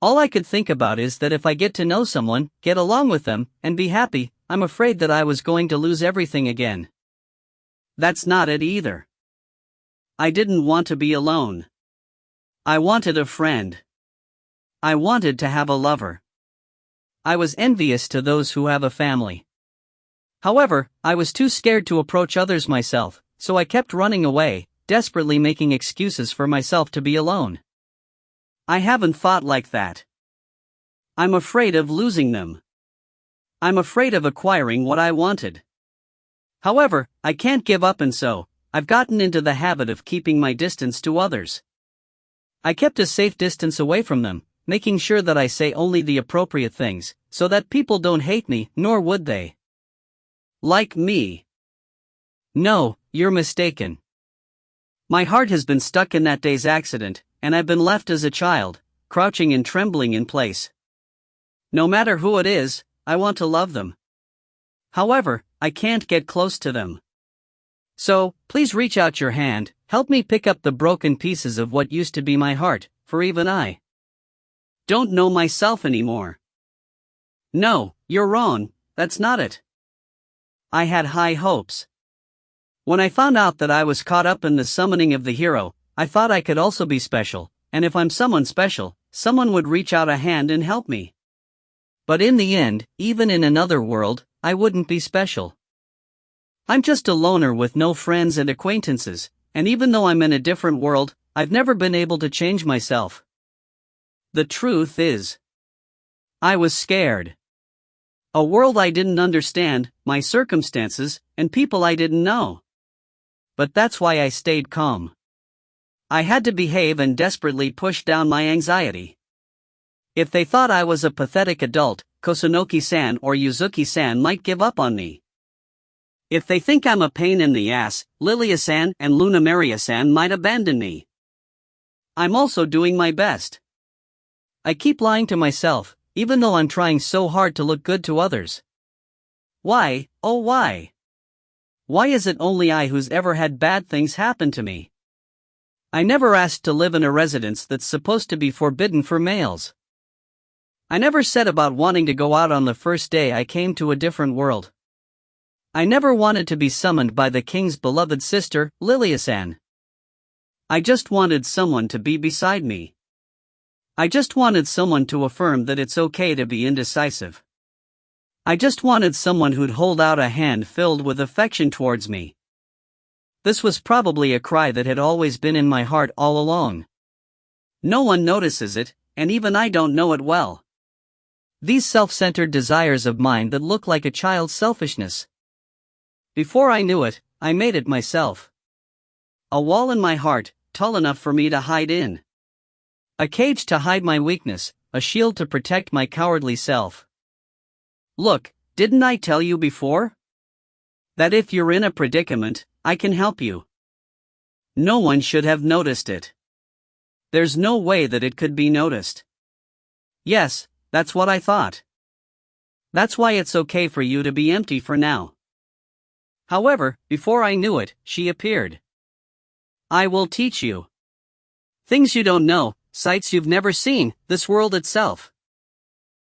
All I could think about is that if I get to know someone, get along with them, and be happy, I'm afraid that I was going to lose everything again. That's not it either. I didn't want to be alone. I wanted a friend. I wanted to have a lover. I was envious to those who have a family. However, I was too scared to approach others myself, so I kept running away, desperately making excuses for myself to be alone. I haven't thought like that. I'm afraid of losing them. I'm afraid of acquiring what I wanted. However, I can't give up, and so, I've gotten into the habit of keeping my distance to others. I kept a safe distance away from them, making sure that I say only the appropriate things, so that people don't hate me, nor would they. Like me. No, you're mistaken. My heart has been stuck in that day's accident, and I've been left as a child, crouching and trembling in place. No matter who it is, I want to love them. However, I can't get close to them. So, please reach out your hand, help me pick up the broken pieces of what used to be my heart, for even I don't know myself anymore. No, you're wrong, that's not it. I had high hopes. When I found out that I was caught up in the summoning of the hero, I thought I could also be special, and if I'm someone special, someone would reach out a hand and help me. But in the end, even in another world, I wouldn't be special. I'm just a loner with no friends and acquaintances, and even though I'm in a different world, I've never been able to change myself. The truth is, I was scared. A world I didn't understand, my circumstances, and people I didn't know. But that's why I stayed calm. I had to behave and desperately push down my anxiety. If they thought I was a pathetic adult, Kosunoki-san or Yuzuki-san might give up on me. If they think I'm a pain in the ass, Lilia-san and Luna Maria-san might abandon me. I'm also doing my best. I keep lying to myself, even though I'm trying so hard to look good to others. Why, oh why? Why is it only I who's ever had bad things happen to me? I never asked to live in a residence that's supposed to be forbidden for males. I never said about wanting to go out on the first day I came to a different world. I never wanted to be summoned by the king's beloved sister, Lilia-san. I just wanted someone to be beside me. I just wanted someone to affirm that it's okay to be indecisive. I just wanted someone who'd hold out a hand filled with affection towards me. This was probably a cry that had always been in my heart all along. No one notices it, and even I don't know it well. These self-centered desires of mine that look like a child's selfishness. Before I knew it, I made it myself. A wall in my heart, tall enough for me to hide in. A cage to hide my weakness, a shield to protect my cowardly self. Look, didn't I tell you before? That if you're in a predicament, I can help you. No one should have noticed it. There's no way that it could be noticed. Yes, that's what I thought. That's why it's okay for you to be empty for now. However, before I knew it, she appeared. I will teach you. Things you don't know, sights you've never seen, this world itself.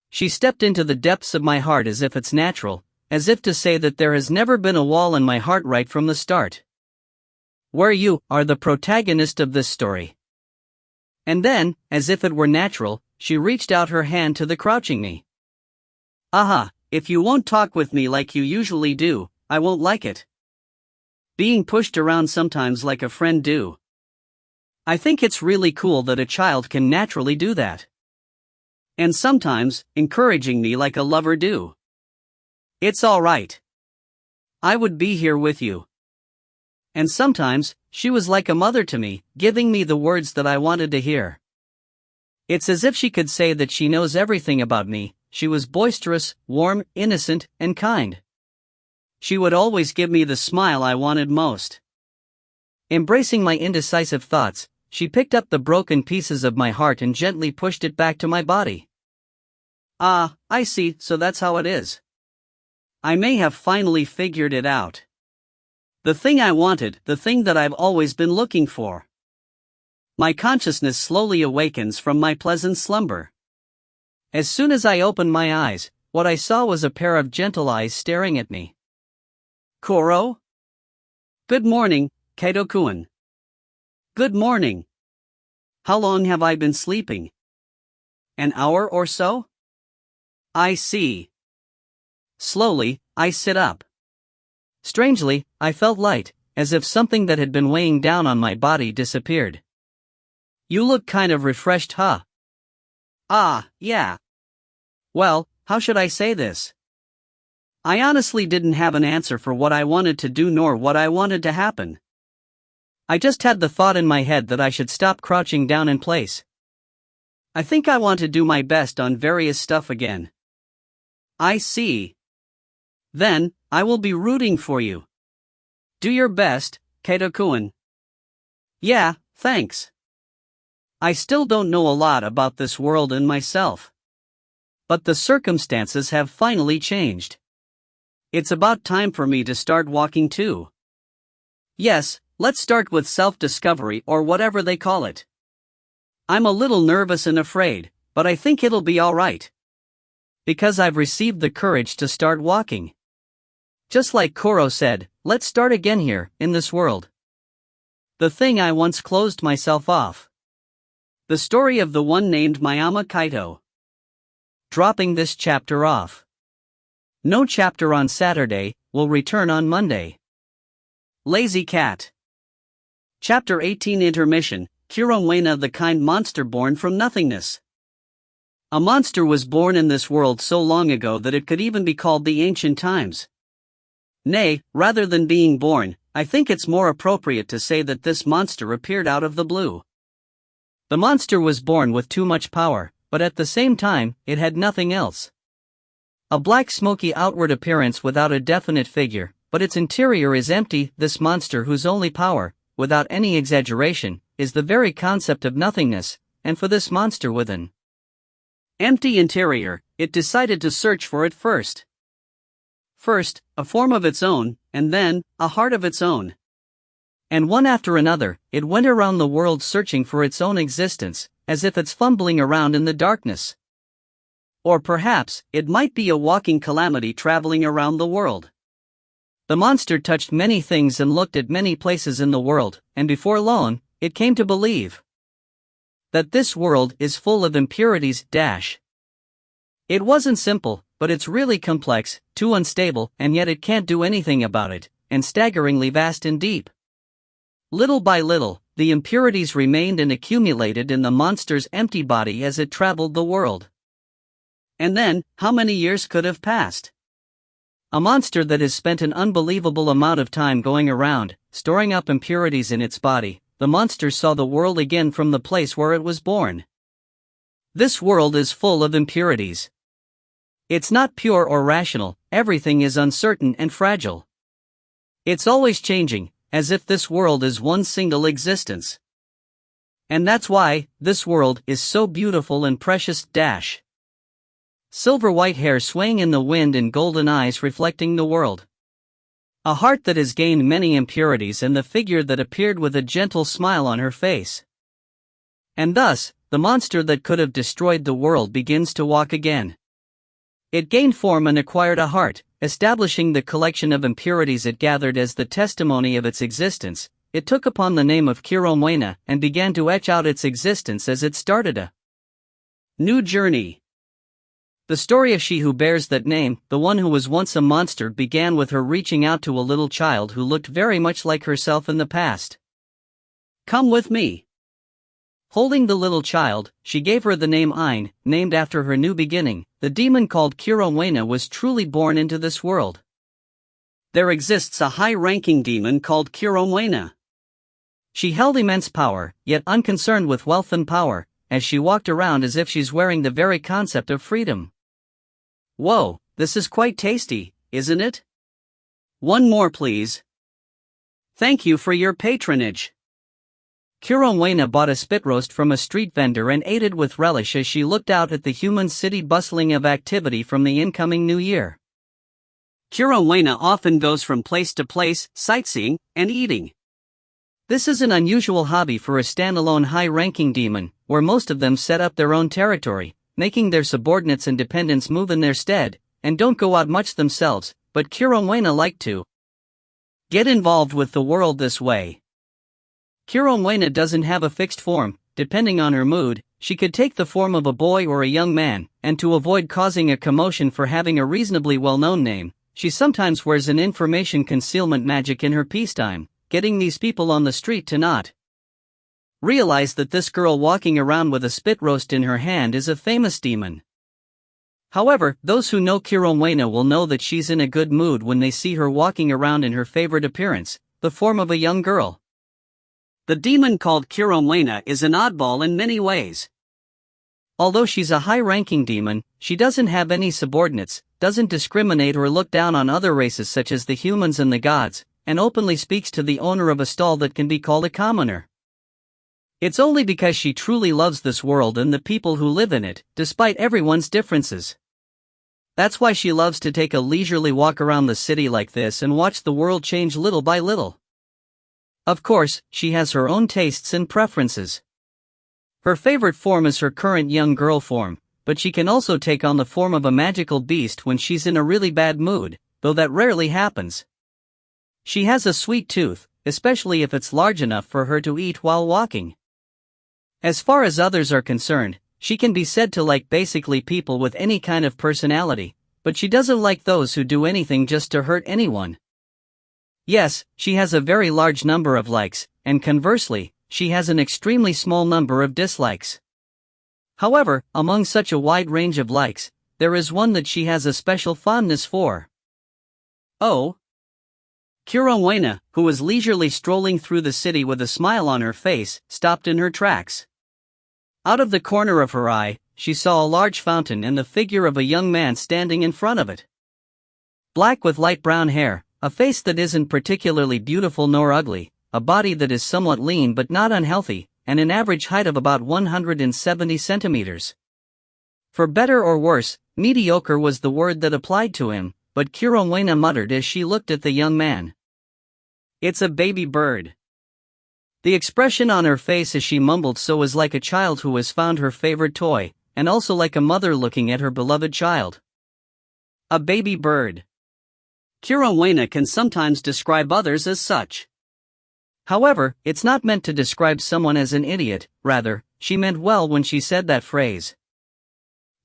She stepped into the depths of my heart as if it's natural, as if to say that there has never been a wall in my heart right from the start. Where you are the protagonist of this story. And then, as if it were natural, she reached out her hand to the crouching me. Aha, if you won't talk with me like you usually do, I won't like it. Being pushed around sometimes like a friend do. I think it's really cool that a child can naturally do that. And sometimes, encouraging me like a lover do. It's alright. I would be here with you. And sometimes, she was like a mother to me, giving me the words that I wanted to hear. It's as if she could say that she knows everything about me. She was boisterous, warm, innocent, and kind. She would always give me the smile I wanted most. Embracing my indecisive thoughts, she picked up the broken pieces of my heart and gently pushed it back to my body. Ah, I see, so that's how it is. I may have finally figured it out. The thing I wanted, the thing that I've always been looking for. My consciousness slowly awakens from my pleasant slumber. As soon as I opened my eyes, what I saw was a pair of gentle eyes staring at me. Koro? Good morning, Kaito-kun. Good morning. How long have I been sleeping? An hour or so? I see. Slowly, I sit up. Strangely, I felt light, as if something that had been weighing down on my body disappeared. You look kind of refreshed, huh? Ah, yeah. Well, how should I say this? I honestly didn't have an answer for what I wanted to do nor what I wanted to happen. I just had the thought in my head that I should stop crouching down in place. I think I want to do my best on various stuff again. I see. Then, I will be rooting for you. Do your best, Kaito-kun. Yeah, thanks. I still don't know a lot about this world and myself. But the circumstances have finally changed. It's about time for me to start walking too. Yes, let's start with self-discovery or whatever they call it. I'm a little nervous and afraid, but I think it'll be alright. Because I've received the courage to start walking. Just like Koro said, let's start again here, in this world. The thing I once closed myself off. The story of the one named Manhwa Kaito. Dropping this chapter off. No chapter on Saturday, will return on Monday. Lazy Cat. Chapter 18 Intermission, Kironwena the kind monster born from nothingness. A monster was born in this world so long ago that it could even be called the ancient times. Nay, rather than being born, I think it's more appropriate to say that this monster appeared out of the blue. The monster was born with too much power, but at the same time, it had nothing else. A black smoky outward appearance without a definite figure, but its interior is empty. This monster whose only power, without any exaggeration, is the very concept of nothingness, and for this monster with an empty interior, it decided to search for it first. First, a form of its own, and then, a heart of its own. And one after another, it went around the world searching for its own existence, as if it's fumbling around in the darkness. Or perhaps, it might be a walking calamity traveling around the world. The monster touched many things and looked at many places in the world, and before long, it came to believe that this world is full of impurities. It wasn't simple, but it's really complex, too unstable, and yet it can't do anything about it, and staggeringly vast and deep. Little by little, the impurities remained and accumulated in the monster's empty body as it traveled the world. And then, how many years could have passed? A monster that has spent an unbelievable amount of time going around, storing up impurities in its body, the monster saw the world again from the place where it was born. This world is full of impurities. It's not pure or rational, everything is uncertain and fragile. It's always changing, as if this world is one single existence. And that's why, this world is so beautiful and precious. Silver white hair swaying in the wind and golden eyes reflecting the world. A heart that has gained many impurities and the figure that appeared with a gentle smile on her face. And thus, the monster that could have destroyed the world begins to walk again. It gained form and acquired a heart, establishing the collection of impurities it gathered as the testimony of its existence. It took upon the name of Kiromwena and began to etch out its existence as it started a new journey. The story of she who bears that name, the one who was once a monster, began with her reaching out to a little child who looked very much like herself in the past. "Come with me." Holding the little child, she gave her the name Ein, named after her new beginning. The demon called Kiromwena was truly born into this world. There exists a high-ranking demon called Kiromwena. She held immense power, yet unconcerned with wealth and power, as she walked around as if she's wearing the very concept of freedom. Whoa, this is quite tasty, isn't it? One more please. Thank you for your patronage. Kiromwena bought a spit roast from a street vendor and ate it with relish as she looked out at the human city bustling of activity from the incoming new year. Kiromwena often goes from place to place, sightseeing and eating. This is an unusual hobby for a standalone high-ranking demon, where most of them set up their own territory, making their subordinates and dependents move in their stead, and don't go out much themselves, but Kiromwena liked to get involved with the world this way. Kiromwena doesn't have a fixed form. Depending on her mood, she could take the form of a boy or a young man, and to avoid causing a commotion for having a reasonably well-known name, she sometimes wears an information concealment magic in her peacetime, getting these people on the street to not realize that this girl walking around with a spit roast in her hand is a famous demon. However, those who know Kiromwena will know that she's in a good mood when they see her walking around in her favorite appearance, the form of a young girl. The demon called Kiromwena is an oddball in many ways. Although she's a high-ranking demon, she doesn't have any subordinates, doesn't discriminate or look down on other races such as the humans and the gods, and openly speaks to the owner of a stall that can be called a commoner. It's only because she truly loves this world and the people who live in it, despite everyone's differences. That's why she loves to take a leisurely walk around the city like this and watch the world change little by little. Of course, she has her own tastes and preferences. Her favorite form is her current young girl form, but she can also take on the form of a magical beast when she's in a really bad mood, though that rarely happens. She has a sweet tooth, especially if it's large enough for her to eat while walking. As far as others are concerned, she can be said to like basically people with any kind of personality, but she doesn't like those who do anything just to hurt anyone. Yes, she has a very large number of likes, and conversely, she has an extremely small number of dislikes. However, among such a wide range of likes, there is one that she has a special fondness for. Oh! Kiromwena, who was leisurely strolling through the city with a smile on her face, stopped in her tracks. Out of the corner of her eye, she saw a large fountain and the figure of a young man standing in front of it. Black with light brown hair, a face that isn't particularly beautiful nor ugly, a body that is somewhat lean but not unhealthy, and an average height of about 170 centimeters. For better or worse, mediocre was the word that applied to him, but Kiromwena muttered as she looked at the young man. It's a baby bird. The expression on her face as she mumbled so was like a child who has found her favorite toy, and also like a mother looking at her beloved child. A baby bird. Kirowena can sometimes describe others as such. However, it's not meant to describe someone as an idiot, rather, she meant well when she said that phrase.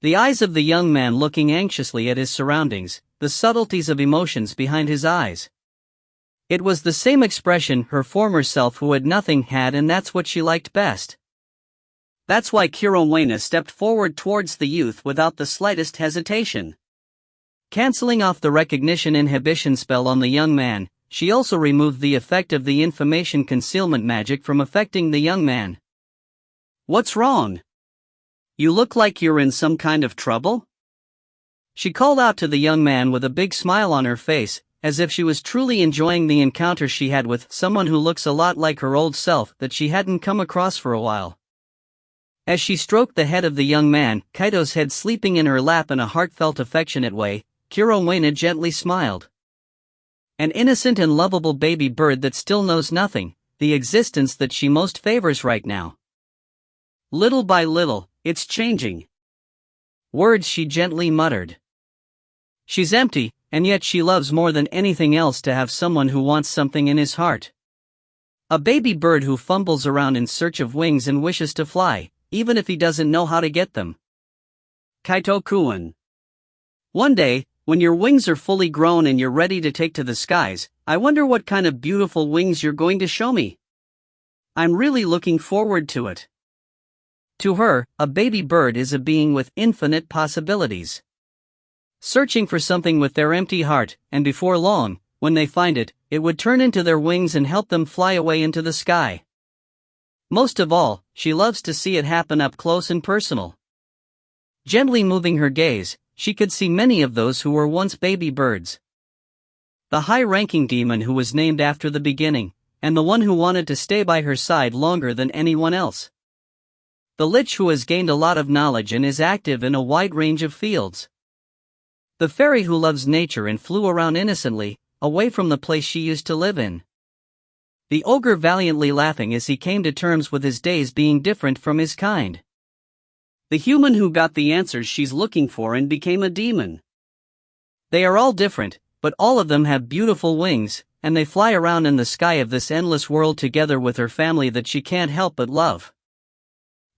The eyes of the young man looking anxiously at his surroundings, the subtleties of emotions behind his eyes. It was the same expression her former self who had nothing had, and that's what she liked best. That's why Kirowena stepped forward towards the youth without the slightest hesitation. Canceling off the recognition inhibition spell on the young man, she also removed the effect of the information concealment magic from affecting the young man. What's wrong? You look like you're in some kind of trouble? She called out to the young man with a big smile on her face, as if she was truly enjoying the encounter she had with someone who looks a lot like her old self that she hadn't come across for a while. As she stroked the head of the young man, Kaito's head sleeping in her lap in a heartfelt affectionate way, Kirowena gently smiled. An innocent and lovable baby bird that still knows nothing, the existence that she most favors right now. Little by little, it's changing. Words she gently muttered. She's empty, and yet she loves more than anything else to have someone who wants something in his heart. A baby bird who fumbles around in search of wings and wishes to fly, even if he doesn't know how to get them. Kaito-kun. One day, when your wings are fully grown and you're ready to take to the skies, I wonder what kind of beautiful wings you're going to show me. I'm really looking forward to it. To her, a baby bird is a being with infinite possibilities. Searching for something with their empty heart, and before long, when they find it, it would turn into their wings and help them fly away into the sky. Most of all, she loves to see it happen up close and personal. Gently moving her gaze, she could see many of those who were once baby birds. The high-ranking demon who was named after the beginning, and the one who wanted to stay by her side longer than anyone else. The lich who has gained a lot of knowledge and is active in a wide range of fields. The fairy who loves nature and flew around innocently, away from the place she used to live in. The ogre valiantly laughing as he came to terms with his days being different from his kind. The human who got the answers she's looking for and became a demon. They are all different, but all of them have beautiful wings, and they fly around in the sky of this endless world together with her family that she can't help but love.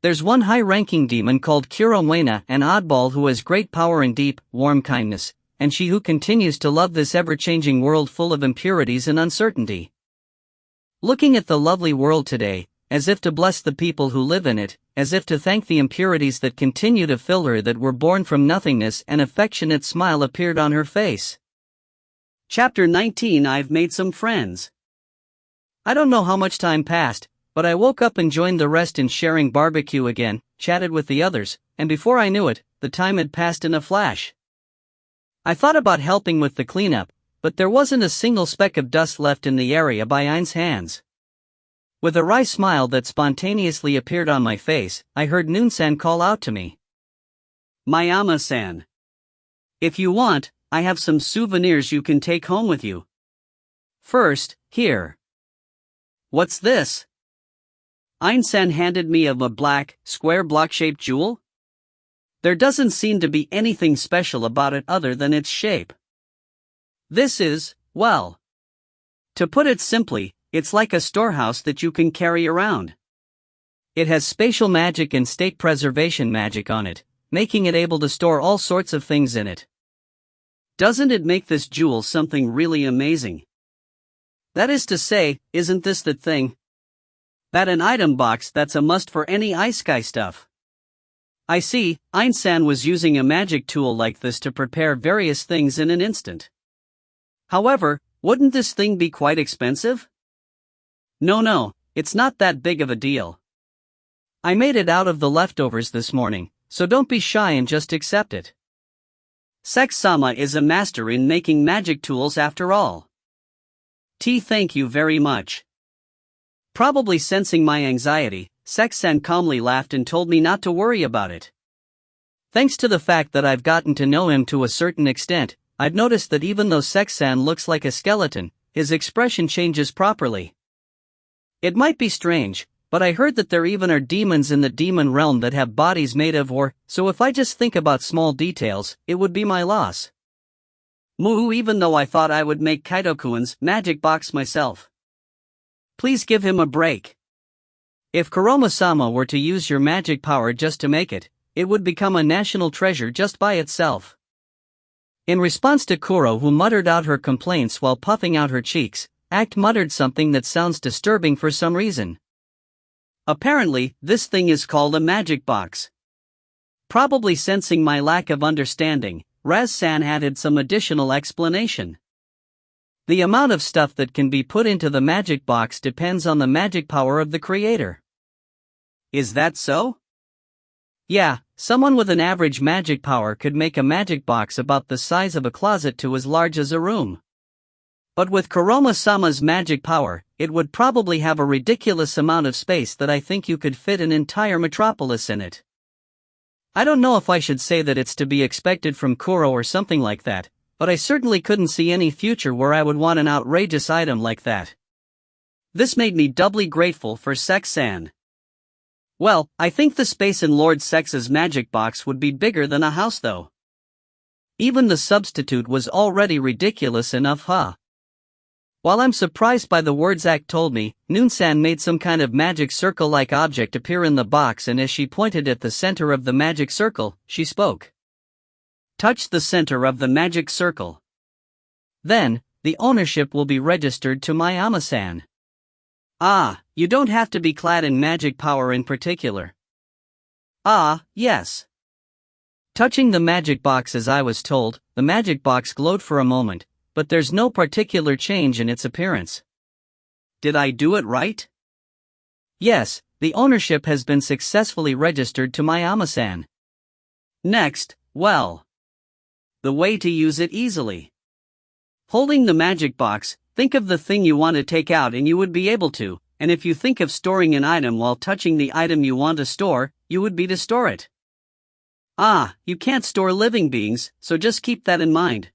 There's one high-ranking demon called Kirowena, an oddball who has great power and deep, warm kindness, and she who continues to love this ever-changing world full of impurities and uncertainty. Looking at the lovely world today, as if to bless the people who live in it, as if to thank the impurities that continue to fill her that were born from nothingness, an affectionate smile appeared on her face. Chapter 19. I've made some friends. I don't know how much time passed, but I woke up and joined the rest in sharing barbecue again, chatted with the others, and before I knew it, the time had passed in a flash. I thought about helping with the cleanup, but there wasn't a single speck of dust left in the area by Ein's hands. With a wry smile that spontaneously appeared on my face, I heard Noon-san call out to me. Mayama-san. If you want, I have some souvenirs you can take home with you. First, here. What's this? Ein-san handed me a black, square block-shaped jewel. There doesn't seem to be anything special about it other than its shape. This is, well, to put it simply, it's like a storehouse that you can carry around. It has spatial magic and state preservation magic on it, making it able to store all sorts of things in it. Doesn't it make this jewel something really amazing? That is to say, isn't this the thing? That an item box that's a must for any isekai stuff. I see, Ein-san was using a magic tool like this to prepare various things in an instant. However, wouldn't this thing be quite expensive? No, it's not that big of a deal. I made it out of the leftovers this morning, so don't be shy and just accept it. Sex-sama is a master in making magic tools after all. Thank you very much. Probably sensing my anxiety, Sex-san calmly laughed and told me not to worry about it. Thanks to the fact that I've gotten to know him to a certain extent, I've noticed that even though Sex-san looks like a skeleton, his expression changes properly. It might be strange, but I heard that there even are demons in the demon realm that have bodies made of ore, so if I just think about small details, it would be my loss. Moo, even though I thought I would make Kaito-kun's magic box myself. Please give him a break. If Kuroma-sama were to use your magic power just to make it, it would become a national treasure just by itself. In response to Kuro, who muttered out her complaints while puffing out her cheeks, Act muttered something that sounds disturbing for some reason. Apparently, this thing is called a magic box. Probably sensing my lack of understanding, Raz-san added some additional explanation. The amount of stuff that can be put into the magic box depends on the magic power of the creator. Is that so? Yeah, someone with an average magic power could make a magic box about the size of a closet to as large as a room. But with Kuroma-sama's magic power, it would probably have a ridiculous amount of space that I think you could fit an entire metropolis in it. I don't know if I should say that it's to be expected from Kuro or something like that, but I certainly couldn't see any future where I would want an outrageous item like that. This made me doubly grateful for Sex-san. Well, I think the space in Lord Sex's magic box would be bigger than a house though. Even the substitute was already ridiculous enough, huh? While I'm surprised by the words Act told me, Noon-san made some kind of magic circle-like object appear in the box, and as she pointed at the center of the magic circle, she spoke. Touch the center of the magic circle. Then, the ownership will be registered to Mayama-san. Ah, you don't have to be clad in magic power in particular. Ah, yes. Touching the magic box as I was told, the magic box glowed for a moment, but there's no particular change in its appearance. Did I do it right? Yes, the ownership has been successfully registered to Mayama-san. Next, well, the way to use it easily. Holding the magic box, think of the thing you want to take out and you would be able to, and if you think of storing an item while touching the item you want to store, you would be to store it. Ah, you can't store living beings, so just keep that in mind.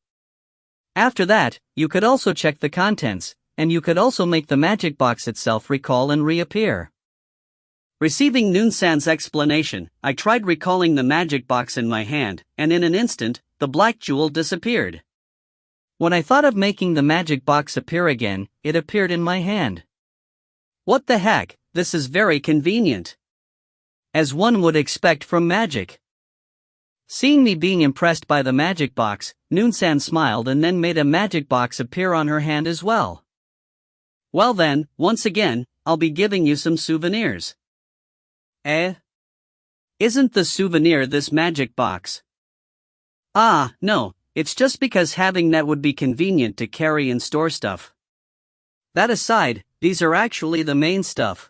After that, you could also check the contents, and you could also make the magic box itself recall and reappear. Receiving Noon-san's explanation, I tried recalling the magic box in my hand, and in an instant, the black jewel disappeared. When I thought of making the magic box appear again, it appeared in my hand. What the heck, this is very convenient. As one would expect from magic. Seeing me being impressed by the magic box, Noon-san smiled and then made a magic box appear on her hand as well. Well then, once again, I'll be giving you some souvenirs. Isn't the souvenir this magic box? Ah, no, it's just because having that would be convenient to carry and store stuff. That aside, these are actually the main stuff.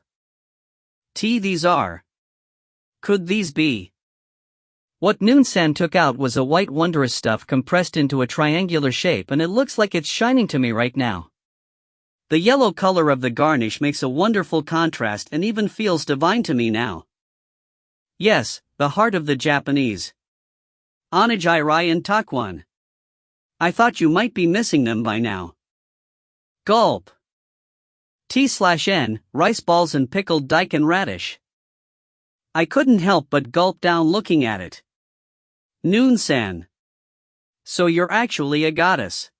These are. Could these be? What Noon-san took out was a white wondrous stuff compressed into a triangular shape, and it looks like it's shining to me right now. The yellow color of the garnish makes a wonderful contrast and even feels divine to me now. Yes, the heart of the Japanese. Onigiri and Takwon. I thought you might be missing them by now. Gulp. T/N, rice balls and pickled daikon radish. I couldn't help but gulp down looking at it. Noon-san. So you're actually a goddess.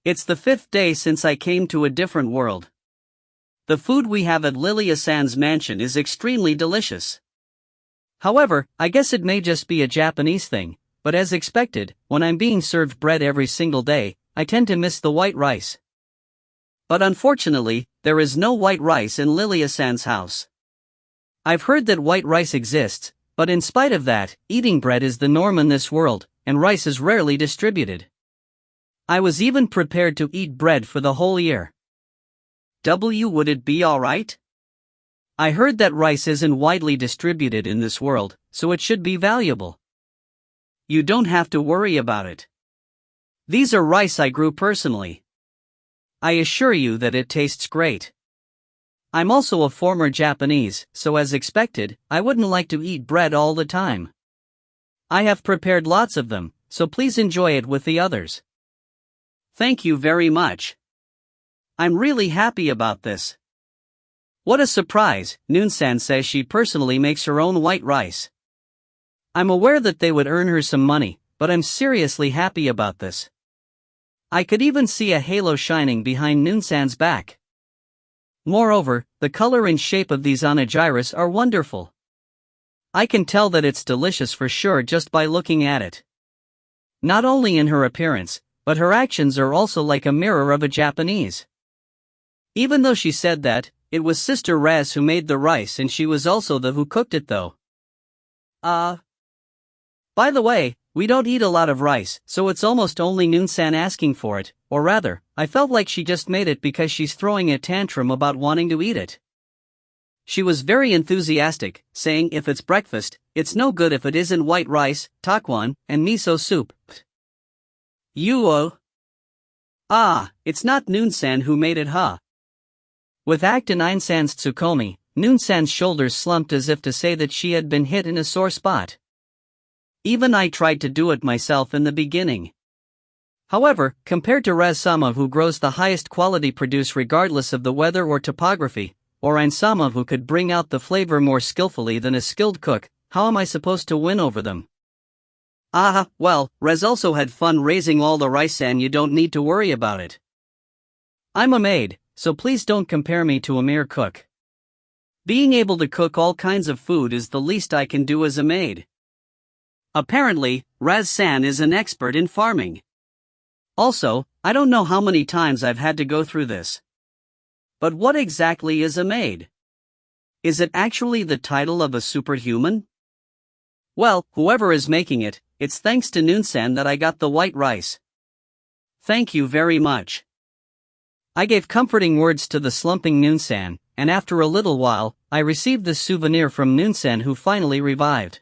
It's the 5th day since I came to a different world. The food we have at Lilia-san's mansion is extremely delicious. However, I guess it may just be a Japanese thing, but as expected, when I'm being served bread every single day, I tend to miss the white rice. But unfortunately, there is no white rice in Lilia-san's house. I've heard that white rice exists, but in spite of that, eating bread is the norm in this world, and rice is rarely distributed. I was even prepared to eat bread for the whole year. Would it be alright? I heard that rice isn't widely distributed in this world, so it should be valuable. You don't have to worry about it. These are rice I grew personally. I assure you that it tastes great. I'm also a former Japanese, so as expected, I wouldn't like to eat bread all the time. I have prepared lots of them, so please enjoy it with the others. Thank you very much. I'm really happy about this. What a surprise, Noon-san says she personally makes her own white rice. I'm aware that they would earn her some money, but I'm seriously happy about this. I could even see a halo shining behind Noonsan's back. Moreover, the color and shape of these onigiri are wonderful. I can tell that it's delicious for sure just by looking at it. Not only in her appearance, but her actions are also like a mirror of a Japanese. Even though she said that, it was Sister Raz who made the rice and she was also the who cooked it though. By the way, we don't eat a lot of rice, so it's almost only Noonsan asking for it, or rather, I felt like she just made it because she's throwing a tantrum about wanting to eat it. She was very enthusiastic, saying if it's breakfast, it's no good if it isn't white rice, takwan, and miso soup. It's not Noonsan who made it huh? With Acton Einsan's Tsukomi, Noonsan's shoulders slumped as if to say that she had been hit in a sore spot. Even I tried to do it myself in the beginning. However, compared to Raz-sama who grows the highest quality produce regardless of the weather or topography, or Ein-sama who could bring out the flavor more skillfully than a skilled cook, how am I supposed to win over them? Well, Raz also had fun raising all the rice and you don't need to worry about it. I'm a maid, so please don't compare me to a mere cook. Being able to cook all kinds of food is the least I can do as a maid. Apparently, Raz-san is an expert in farming. Also, I don't know how many times I've had to go through this. But what exactly is a maid? Is it actually the title of a superhuman? Well, whoever is making it, it's thanks to Noonsan that I got the white rice. Thank you very much. I gave comforting words to the slumping Noonsan, and after a little while, I received this souvenir from Noonsan who finally revived.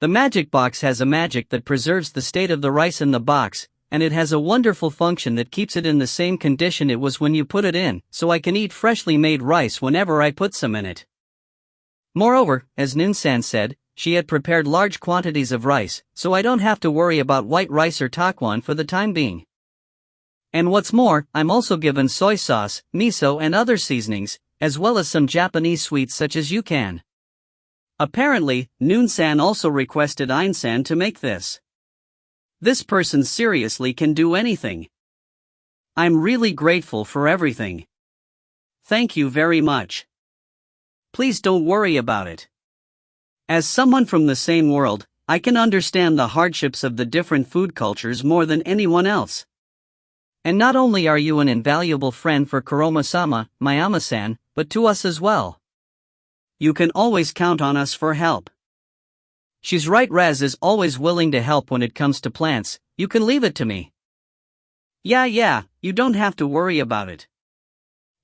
The magic box has a magic that preserves the state of the rice in the box, and it has a wonderful function that keeps it in the same condition it was when you put it in, so I can eat freshly made rice whenever I put some in it. Moreover, as Noonsan said, she had prepared large quantities of rice, so I don't have to worry about white rice or takwan for the time being. And what's more, I'm also given soy sauce, miso and other seasonings, as well as some Japanese sweets such as yucan. Apparently, Noonsan also requested Einsan to make this. This person seriously can do anything. I'm really grateful for everything. Thank you very much. Please don't worry about it. As someone from the same world, I can understand the hardships of the different food cultures more than anyone else. And not only are you an invaluable friend for Kuroma-sama, Mayama-san, but to us as well. You can always count on us for help. She's right, Raz is always willing to help when it comes to plants, you can leave it to me. Yeah, you don't have to worry about it.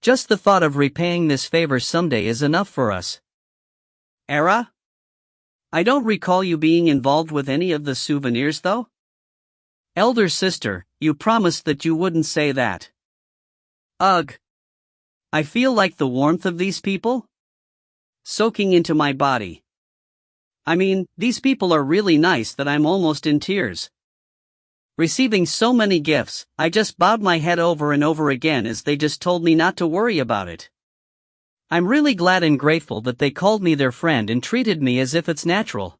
Just the thought of repaying this favor someday is enough for us. Era? I don't recall you being involved with any of the souvenirs though? Elder sister, you promised that you wouldn't say that. Ugh. I feel like the warmth of these people soaking into my body. I mean, these people are really nice that I'm almost in tears. Receiving so many gifts, I just bowed my head over and over again as they just told me not to worry about it. I'm really glad and grateful that they called me their friend and treated me as if it's natural.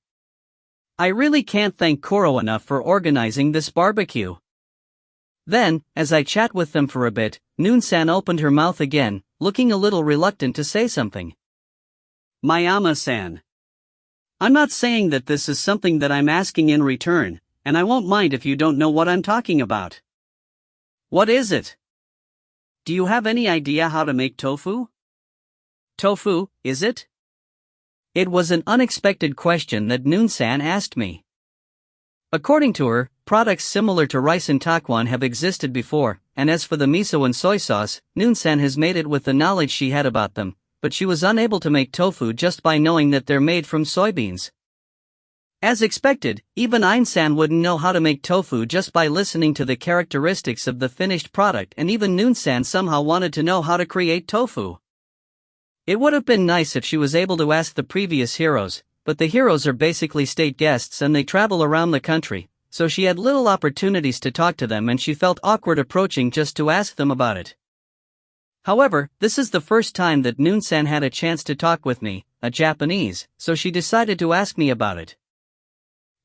I really can't thank Koro enough for organizing this barbecue. Then, as I chat with them for a bit, Noonsan opened her mouth again, looking a little reluctant to say something. Mayama-san. I'm not saying that this is something that I'm asking in return, and I won't mind if you don't know what I'm talking about. What is it? Do you have any idea how to make tofu? Tofu, is it? It was an unexpected question that Noonsan asked me. According to her, products similar to rice and takwan have existed before, and as for the miso and soy sauce, Noonsan has made it with the knowledge she had about them, but she was unable to make tofu just by knowing that they're made from soybeans. As expected, even Einsan wouldn't know how to make tofu just by listening to the characteristics of the finished product, and even Noonsan somehow wanted to know how to create tofu. It would have been nice if she was able to ask the previous heroes, but the heroes are basically state guests and they travel around the country, so she had little opportunities to talk to them and she felt awkward approaching just to ask them about it. However, this is the first time that Noonsan had a chance to talk with me, a Japanese, so she decided to ask me about it.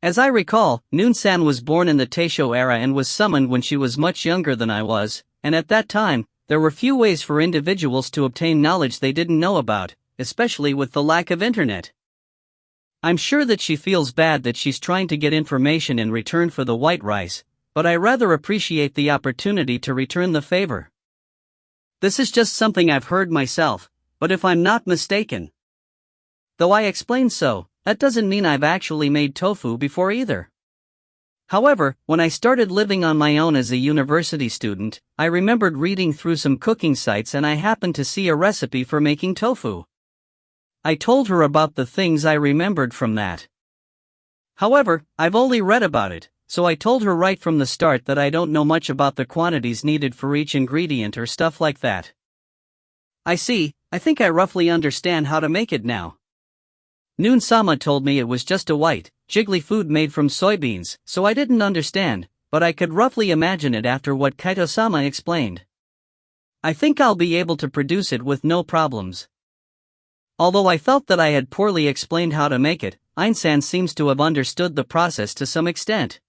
As I recall, Noon-san was born in the Taisho era and was summoned when she was much younger than I was, and at that time, there were few ways for individuals to obtain knowledge they didn't know about, especially with the lack of internet. I'm sure that she feels bad that she's trying to get information in return for the white rice, but I rather appreciate the opportunity to return the favor. This is just something I've heard myself, but if I'm not mistaken. Though I explained so, that doesn't mean I've actually made tofu before either. However, when I started living on my own as a university student, I remembered reading through some cooking sites and I happened to see a recipe for making tofu. I told her about the things I remembered from that. However, I've only read about it, so I told her right from the start that I don't know much about the quantities needed for each ingredient or stuff like that. I see, I think I roughly understand how to make it now. Noon-sama told me it was just a white, jiggly food made from soybeans, so I didn't understand, but I could roughly imagine it after what Kaito-sama explained. I think I'll be able to produce it with no problems. Although I felt that I had poorly explained how to make it, Einsan seems to have understood the process to some extent.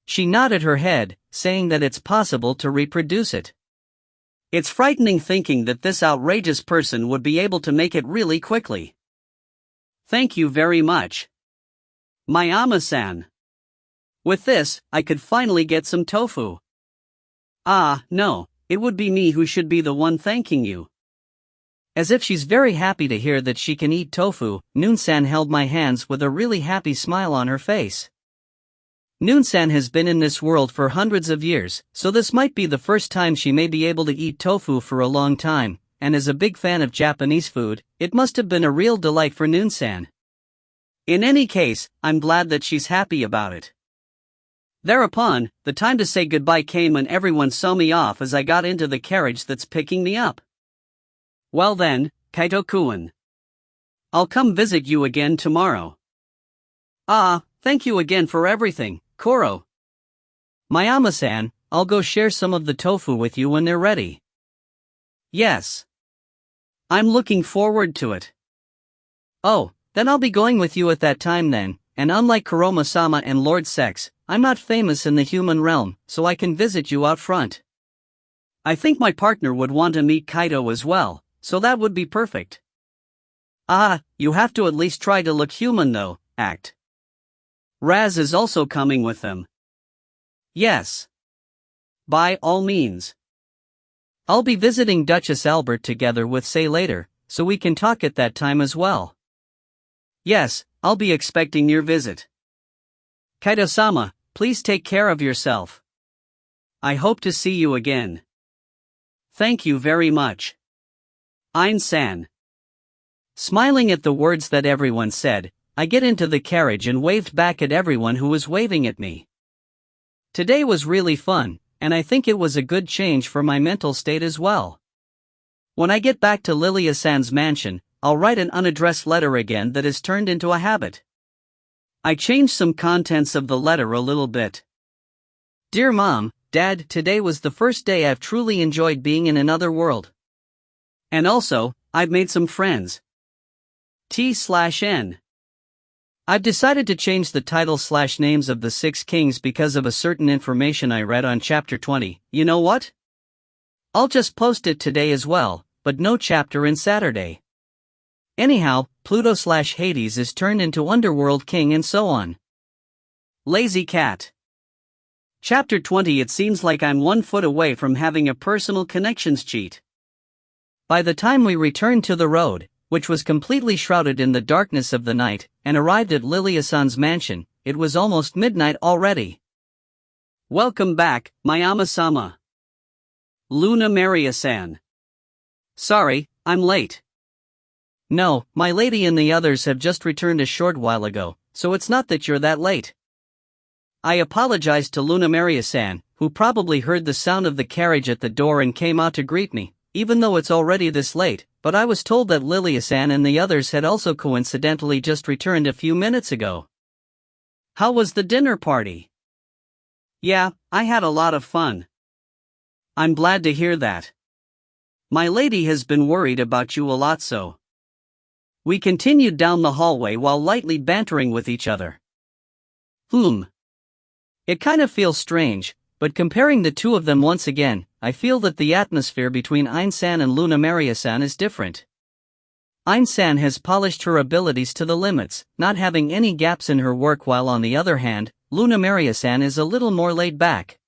She nodded her head, saying that it's possible to reproduce it. It's frightening thinking that this outrageous person would be able to make it really quickly. Thank you very much, Mayama-san. With this, I could finally get some tofu. Ah, no, it would be me who should be the one thanking you. As if she's very happy to hear that she can eat tofu, Noon-san held my hands with a really happy smile on her face. Noon-san has been in this world for hundreds of years, so this might be the first time she may be able to eat tofu for a long time, and as a big fan of Japanese food, it must have been a real delight for Noon-san. In any case, I'm glad that she's happy about it. Thereupon, the time to say goodbye came when everyone saw me off as I got into the carriage that's picking me up. Well then, Kaito-kun. I'll come visit you again tomorrow. Ah, thank you again for everything, Koro. Mayama-san, I'll go share some of the tofu with you when they're ready. Yes. I'm looking forward to it. Oh, then I'll be going with you at that time then, and unlike Kuroma-sama and Lord Sex, I'm not famous in the human realm, so I can visit you out front. I think my partner would want to meet Kaito as well, so that would be perfect. Ah, you have to at least try to look human though, act. Raz is also coming with them. Yes. By all means. I'll be visiting Duchess Albert together with Say later, so we can talk at that time as well. Yes, I'll be expecting your visit. Kaito-sama, please take care of yourself. I hope to see you again. Thank you very much. Ein-san. Smiling at the words that everyone said, I get into the carriage and waved back at everyone who was waving at me. Today was really fun, and I think it was a good change for my mental state as well. When I get back to Lilia-san's mansion, I'll write an unaddressed letter again that has turned into a habit. I changed some contents of the letter a little bit. Dear Mom, Dad, today was the first day I've truly enjoyed being in another world. And also, I've made some friends. T/N. I've decided to change the title/names of the 6 kings because of a certain information I read on chapter 20. You know what? I'll just post it today as well, but no chapter in Saturday. Anyhow, Pluto/Hades is turned into Underworld King and so on. Lazy cat. Chapter 20. It seems like I'm 1 foot away from having a personal connections cheat. By the time we returned to the road, which was completely shrouded in the darkness of the night, and arrived at Lilia-san's mansion, it was almost midnight already. Welcome back, Mayama-sama. Luna Maria-san. Sorry, I'm late. No, my lady and the others have just returned a short while ago, so it's not that you're that late. I apologized to Luna Maria-san, who probably heard the sound of the carriage at the door and came out to greet me, even though it's already this late, but I was told that Lilia-san and the others had also coincidentally just returned a few minutes ago. How was the dinner party? Yeah, I had a lot of fun. I'm glad to hear that. My lady has been worried about you a lot so. We continued down the hallway while lightly bantering with each other. It kind of feels strange, but comparing the two of them once again, I feel that the atmosphere between Ain-san and Luna Maria-san is different. Ain-san has polished her abilities to the limits, not having any gaps in her work, while on the other hand, Luna Maria-san is a little more laid back.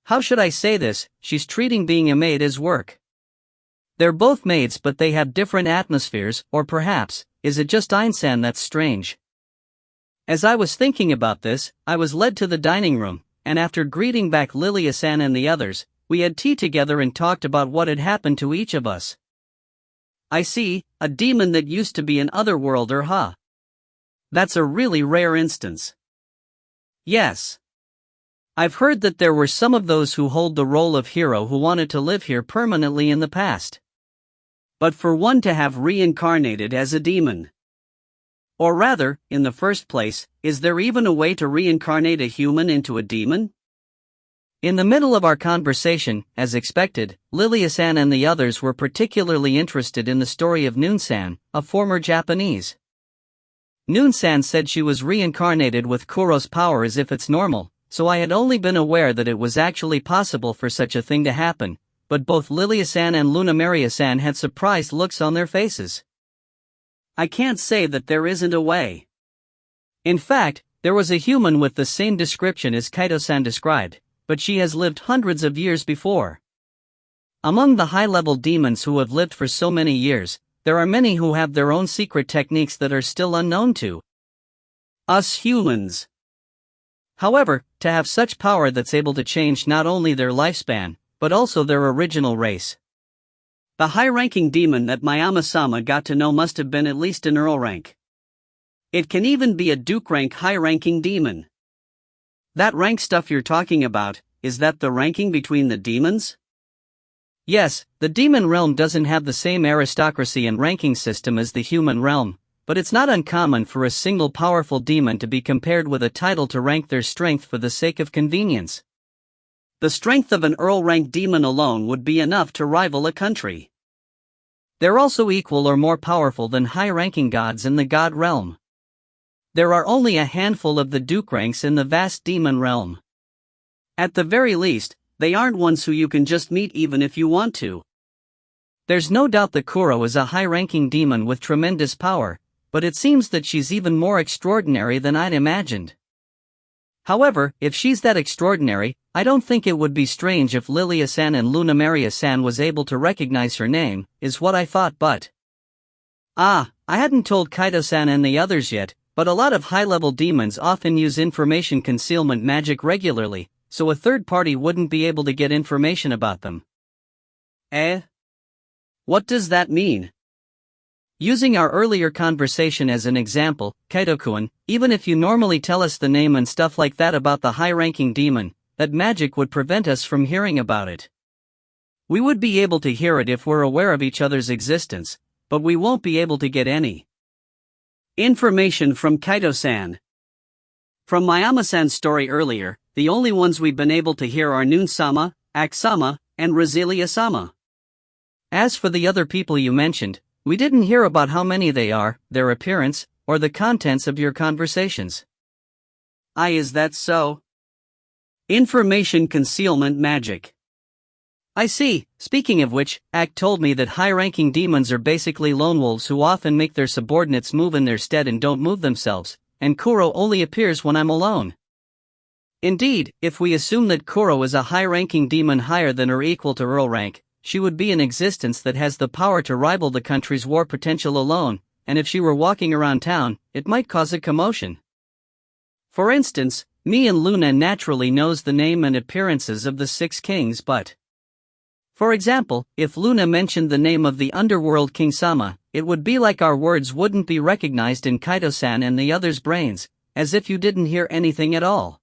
How should I say this? She's treating being a maid as work. They're both maids, but they have different atmospheres, or perhaps, is it just Ain-san that's strange? As I was thinking about this, I was led to the dining room, and after greeting back Lilia-san and the others, we had tea together and talked about what had happened to each of us. I see, a demon that used to be an otherworlder, huh? That's a really rare instance. Yes. I've heard that there were some of those who hold the role of hero who wanted to live here permanently in the past. But for one to have reincarnated as a demon. Or rather, in the first place, is there even a way to reincarnate a human into a demon? In the middle of our conversation, as expected, Lilia-san and the others were particularly interested in the story of Noon-san, a former Japanese. Noon-san said she was reincarnated with Kuro's power as if it's normal, so I had only been aware that it was actually possible for such a thing to happen, but both Lilia-san and Luna Maria-san had surprised looks on their faces. I can't say that there isn't a way. In fact, there was a human with the same description as Kaito-san described, but she has lived hundreds of years before. Among the high-level demons who have lived for so many years, there are many who have their own secret techniques that are still unknown to us humans. However, to have such power that's able to change not only their lifespan, but also their original race. The high-ranking demon that Mayama-sama got to know must have been at least an Earl rank. It can even be a Duke rank high-ranking demon. That rank stuff you're talking about, is that the ranking between the demons? Yes, the demon realm doesn't have the same aristocracy and ranking system as the human realm, but it's not uncommon for a single powerful demon to be compared with a title to rank their strength for the sake of convenience. The strength of an Earl rank demon alone would be enough to rival a country. They're also equal or more powerful than high-ranking gods in the god realm. There are only a handful of the Duke ranks in the vast demon realm. At the very least, they aren't ones who you can just meet even if you want to. There's no doubt that Kuro is a high-ranking demon with tremendous power, but it seems that she's even more extraordinary than I'd imagined. However, if she's that extraordinary, I don't think it would be strange if Lilia-san and Luna Maria-san was able to recognize her name, is what I thought, but... I hadn't told Kaito-san and the others yet, but a lot of high-level demons often use information concealment magic regularly, so a third party wouldn't be able to get information about them. What does that mean? Using our earlier conversation as an example, Kaito-kun, even if you normally tell us the name and stuff like that about the high-ranking demon, that magic would prevent us from hearing about it. We would be able to hear it if we're aware of each other's existence, but we won't be able to get any information from Kaito-san. From Mayama-san's story earlier, the only ones we've been able to hear are Noon-sama, Ak-sama, and Roselia-sama. As for the other people you mentioned, we didn't hear about how many they are, their appearance, or the contents of your conversations. Is that so? Information concealment magic. I see. Speaking of which, Ak told me that high-ranking demons are basically lone wolves who often make their subordinates move in their stead and don't move themselves, and Kuro only appears when I'm alone. Indeed, if we assume that Kuro is a high-ranking demon higher than or equal to Earl rank, she would be an existence that has the power to rival the country's war potential alone, and if she were walking around town, it might cause a commotion. For instance, me and Luna naturally knows the name and appearances of the 6 kings, but... For example, if Luna mentioned the name of the underworld King Sama, it would be like our words wouldn't be recognized in Kaito-san and the others' brains, as if you didn't hear anything at all.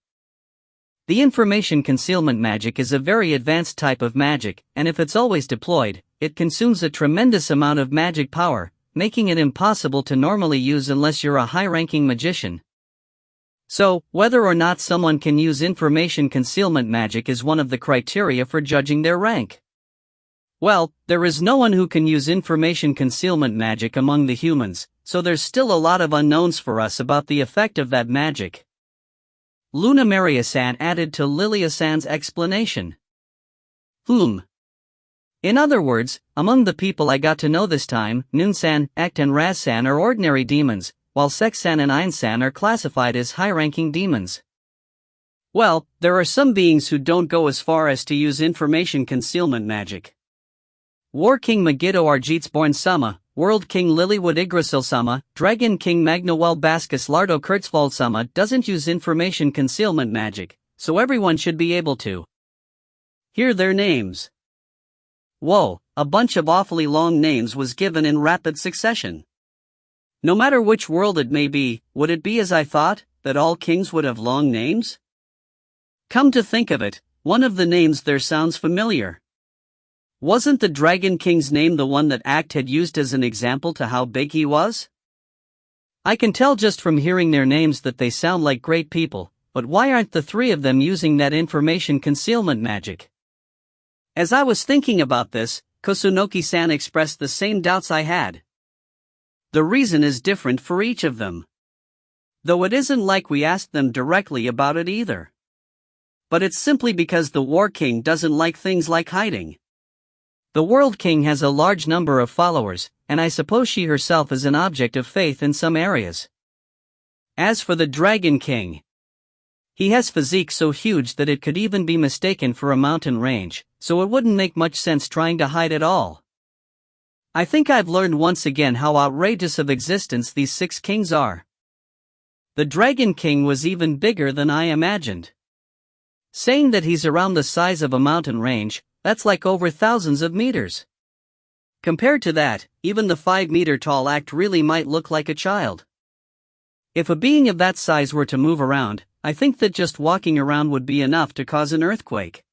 The information concealment magic is a very advanced type of magic, and if it's always deployed, it consumes a tremendous amount of magic power, making it impossible to normally use unless you're a high-ranking magician. So, whether or not someone can use information concealment magic is one of the criteria for judging their rank. Well, there is no one who can use information concealment magic among the humans, so there's still a lot of unknowns for us about the effect of that magic. Luna Maria-san added to Lilia-san's explanation. In other words, among the people I got to know this time, Noon-san, Act and Raz-san are ordinary demons, while Sex-san and Ein-san are classified as high-ranking demons. Well, there are some beings who don't go as far as to use information concealment magic. War King Megiddo Arjitsborn-sama, World King Lilywood Yggdrasil-sama, Dragon King Magnowell Baskus Lardo Kurtzwald-sama doesn't use information concealment magic, so everyone should be able to hear their names. Whoa, a bunch of awfully long names was given in rapid succession. No matter which world it may be, would it be as I thought, that all kings would have long names? Come to think of it, one of the names there sounds familiar. Wasn't the Dragon King's name the one that Act had used as an example to how big he was? I can tell just from hearing their names that they sound like great people, but why aren't the three of them using that information concealment magic? As I was thinking about this, Kusunoki-san expressed the same doubts I had. The reason is different for each of them. Though it isn't like we asked them directly about it either. But it's simply because the War King doesn't like things like hiding. The World King has a large number of followers, and I suppose she herself is an object of faith in some areas. As for the Dragon King, he has physique so huge that it could even be mistaken for a mountain range, so it wouldn't make much sense trying to hide it all. I think I've learned once again how outrageous of existence these 6 kings are. The Dragon King was even bigger than I imagined. Saying that he's around the size of a mountain range, that's like over thousands of meters. Compared to that, even the 5-meter-tall Act really might look like a child. If a being of that size were to move around, I think that just walking around would be enough to cause an earthquake.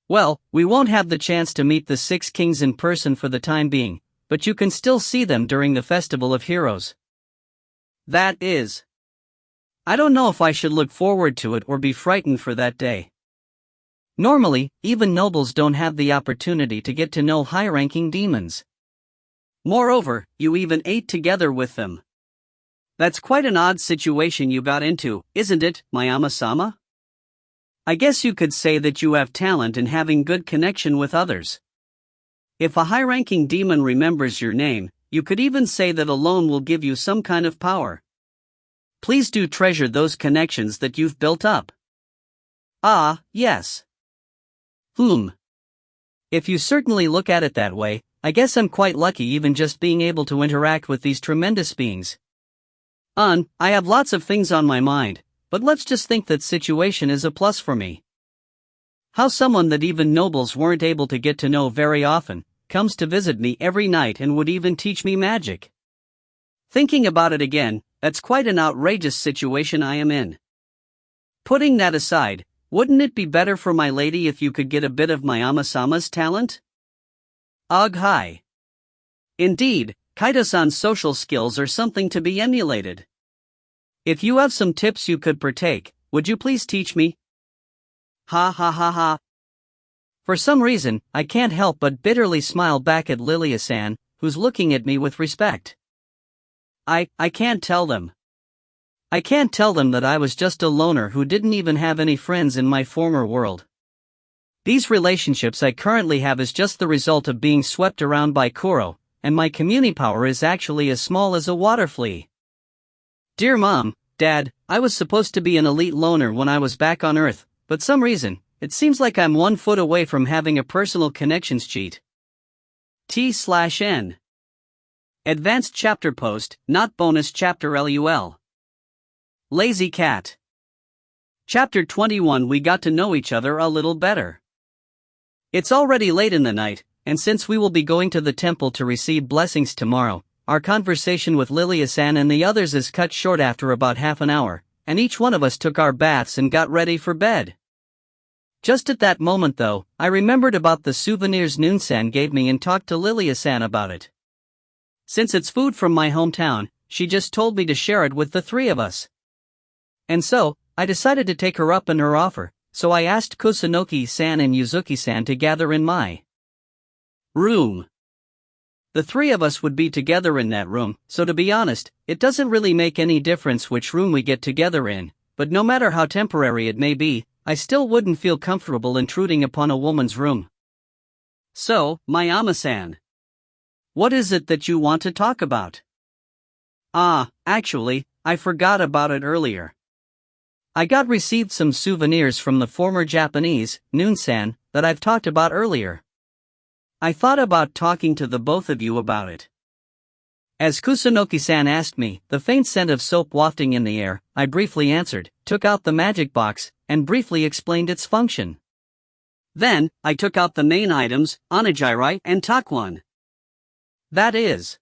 Well, we won't have the chance to meet the 6 kings in person for the time being, but you can still see them during the Festival of Heroes. That is. I don't know if I should look forward to it or be frightened for that day. Normally, even nobles don't have the opportunity to get to know high-ranking demons. Moreover, you even ate together with them. That's quite an odd situation you got into, isn't it, Mayama-sama? I guess you could say that you have talent in having good connection with others. If a high-ranking demon remembers your name, you could even say that alone will give you some kind of power. Please do treasure those connections that you've built up. Ah, yes. If you certainly look at it that way, I guess I'm quite lucky even just being able to interact with these tremendous beings. I have lots of things on my mind, but let's just think that situation is a plus for me. How someone that even nobles weren't able to get to know very often, comes to visit me every night and would even teach me magic. Thinking about it again, that's quite an outrageous situation I am in. Putting that aside, wouldn't it be better for my lady if you could get a bit of Mayama-sama's talent? Ugh, hi. Indeed, Kaito-san's social skills are something to be emulated. If you have some tips you could partake, would you please teach me? Ha ha ha ha. For some reason, I can't help but bitterly smile back at Lilia-san, who's looking at me with respect. I can't tell them. I can't tell them that I was just a loner who didn't even have any friends in my former world. These relationships I currently have is just the result of being swept around by Kuro, and my community power is actually as small as a water flea. Dear Mom, Dad, I was supposed to be an elite loner when I was back on Earth, but some reason, it seems like I'm 1 foot away from having a personal connections cheat. T/N. Advanced chapter post, not bonus chapter LUL. Lazy Cat. Chapter 21. We got to know each other a little better. It's already late in the night, and since we will be going to the temple to receive blessings tomorrow, our conversation with Lilia-san and the others is cut short after about half an hour, and each one of us took our baths and got ready for bed. Just at that moment though, I remembered about the souvenirs Noon-san gave me and talked to Lilia-san about it. Since it's food from my hometown, she just told me to share it with the 3 of us. And so, I decided to take her up on her offer, so I asked Kusunoki-san and Yuzuki-san to gather in my room. The 3 of us would be together in that room, so to be honest, it doesn't really make any difference which room we get together in, but no matter how temporary it may be, I still wouldn't feel comfortable intruding upon a woman's room. So, Mayama-san, what is it that you want to talk about? Actually, I forgot about it earlier. I received some souvenirs from the former Japanese, Noon-san, that I've talked about earlier. I thought about talking to the both of you about it. As Kusunoki-san asked me, the faint scent of soap wafting in the air, I briefly answered, took out the magic box, and briefly explained its function. Then, I took out the main items, Onigiri and Takuan. That is.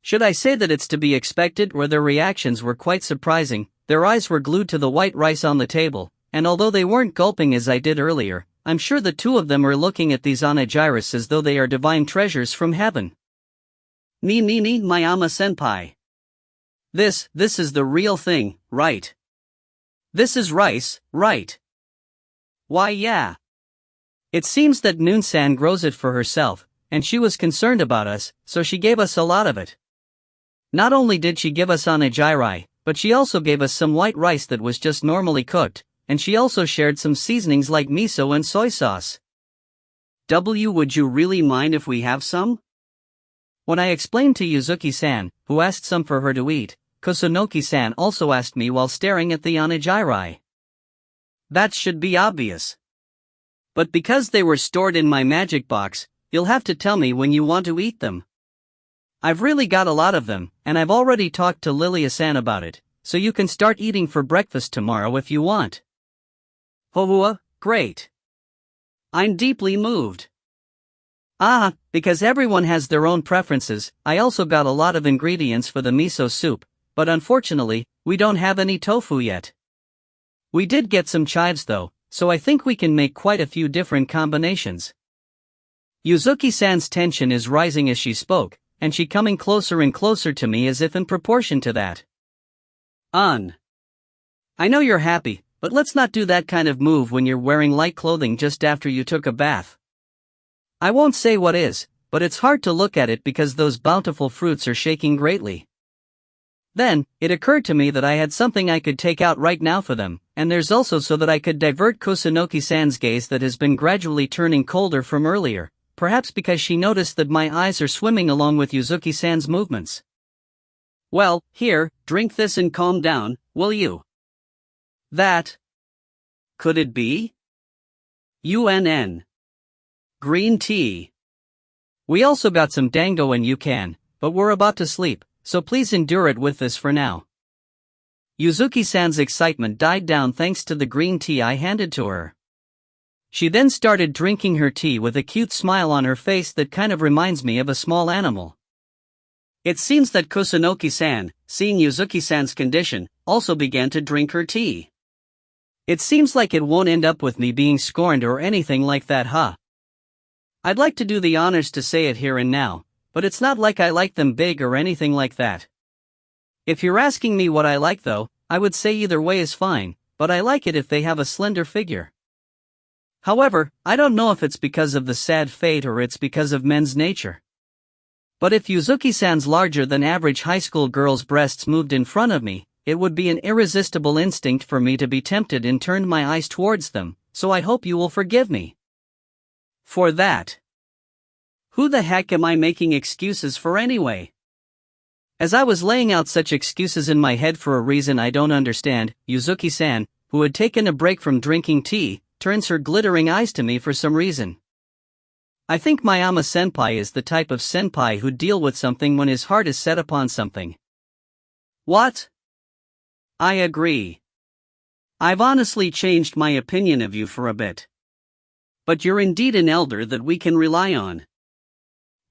Should I say that it's to be expected, or their reactions were quite surprising? Their eyes were glued to the white rice on the table, and although they weren't gulping as I did earlier, I'm sure the two of them are looking at these onigiris as though they are divine treasures from heaven. Ni, Mayama-senpai. This is the real thing, right? This is rice, right? Why, yeah. It seems that Noon-san grows it for herself, and she was concerned about us, so she gave us a lot of it. Not only did she give us onigiri, but she also gave us some white rice that was just normally cooked, and she also shared some seasonings like miso and soy sauce. Would you really mind if we have some? When I explained to Yuzuki-san, who asked some for her to eat, Kusunoki-san also asked me while staring at the onigiri. That should be obvious. But because they were stored in my magic box, you'll have to tell me when you want to eat them. I've really got a lot of them, and I've already talked to Lilia-san about it, so you can start eating for breakfast tomorrow if you want. Hohua, great. I'm deeply moved. Because everyone has their own preferences, I also got a lot of ingredients for the miso soup, but unfortunately, we don't have any tofu yet. We did get some chives though, so I think we can make quite a few different combinations. Yuzuki-san's tension is rising as she spoke, and she coming closer and closer to me as if in proportion to that. I know you're happy, but let's not do that kind of move when you're wearing light clothing just after you took a bath. I won't say what is, but it's hard to look at it because those bountiful fruits are shaking greatly. Then, it occurred to me that I had something I could take out right now for them, and there's also so that I could divert Kusunoki-san's gaze that has been gradually turning colder from earlier, perhaps because she noticed that my eyes are swimming along with Yuzuki-san's movements. Well, here, drink this and calm down, will you? That. Could it be? UNN. Green tea. We also got some dango and yucan, but we're about to sleep, so please endure it with us for now. Yuzuki-san's excitement died down thanks to the green tea I handed to her. She then started drinking her tea with a cute smile on her face that kind of reminds me of a small animal. It seems that Kusunoki-san, seeing Yuzuki-san's condition, also began to drink her tea. It seems like it won't end up with me being scorned or anything like that, huh? I'd like to do the honors to say it here and now, but it's not like I like them big or anything like that. If you're asking me what I like though, I would say either way is fine, but I like it if they have a slender figure. However, I don't know if it's because of the sad fate or it's because of men's nature. But if Yuzuki-san's larger than average high school girl's breasts moved in front of me, it would be an irresistible instinct for me to be tempted and turn my eyes towards them, so I hope you will forgive me for that. Who the heck am I making excuses for anyway? As I was laying out such excuses in my head for a reason I don't understand, Yuzuki-san, who had taken a break from drinking tea, turns her glittering eyes to me for some reason. I think Mayama-senpai is the type of senpai who'd deal with something when his heart is set upon something. What? I agree. I've honestly changed my opinion of you for a bit. But you're indeed an elder that we can rely on.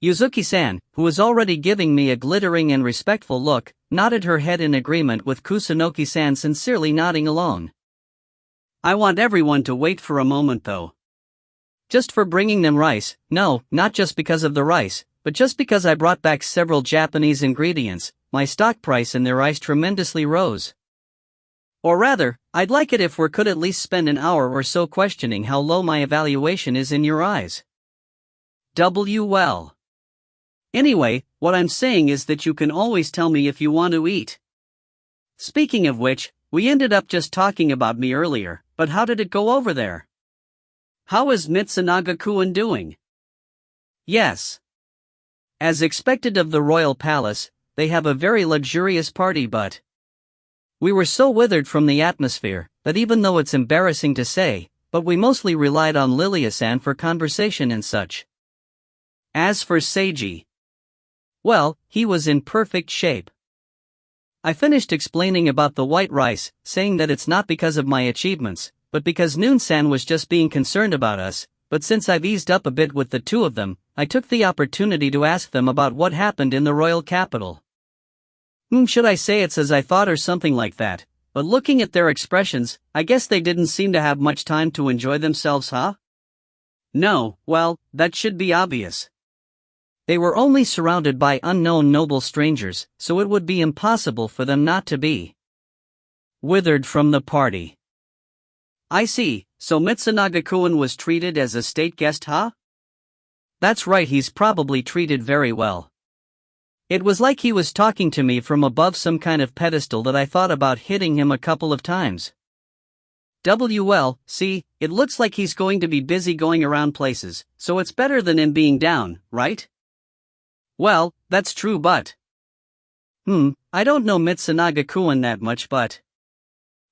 Yuzuki-san, who was already giving me a glittering and respectful look, nodded her head in agreement with Kusunoki-san sincerely nodding along. I want everyone to wait for a moment though. Just for bringing them rice, no, not just because of the rice, but just because I brought back several Japanese ingredients, my stock price in their rice tremendously rose. Or rather, I'd like it if we could at least spend an hour or so questioning how low my evaluation is in your eyes. Well. Anyway, what I'm saying is that you can always tell me if you want to eat. Speaking of which, we ended up just talking about me earlier, but how did it go over there? How is Mitsunaga-kun doing? Yes. As expected of the royal palace, they have a very luxurious party, but we were so withered from the atmosphere that even though it's embarrassing to say, but we mostly relied on Lilia-san for conversation and such. As for Seiji, well, he was in perfect shape. I finished explaining about the white rice, saying that it's not because of my achievements, but because Noon-san was just being concerned about us, but since I've eased up a bit with the two of them, I took the opportunity to ask them about what happened in the royal capital. Should I say it's as I thought or something like that, but looking at their expressions, I guess they didn't seem to have much time to enjoy themselves, huh? No, well, that should be obvious. They were only surrounded by unknown noble strangers, so it would be impossible for them not to be withered from the party. I see, so Mitsunaga-kun was treated as a state guest, huh? That's right, he's probably treated very well. It was like he was talking to me from above some kind of pedestal that I thought about hitting him a couple of times. Well, see, it looks like he's going to be busy going around places, so it's better than him being down, right? Well, that's true, but I don't know Mitsunaga-kun that much, but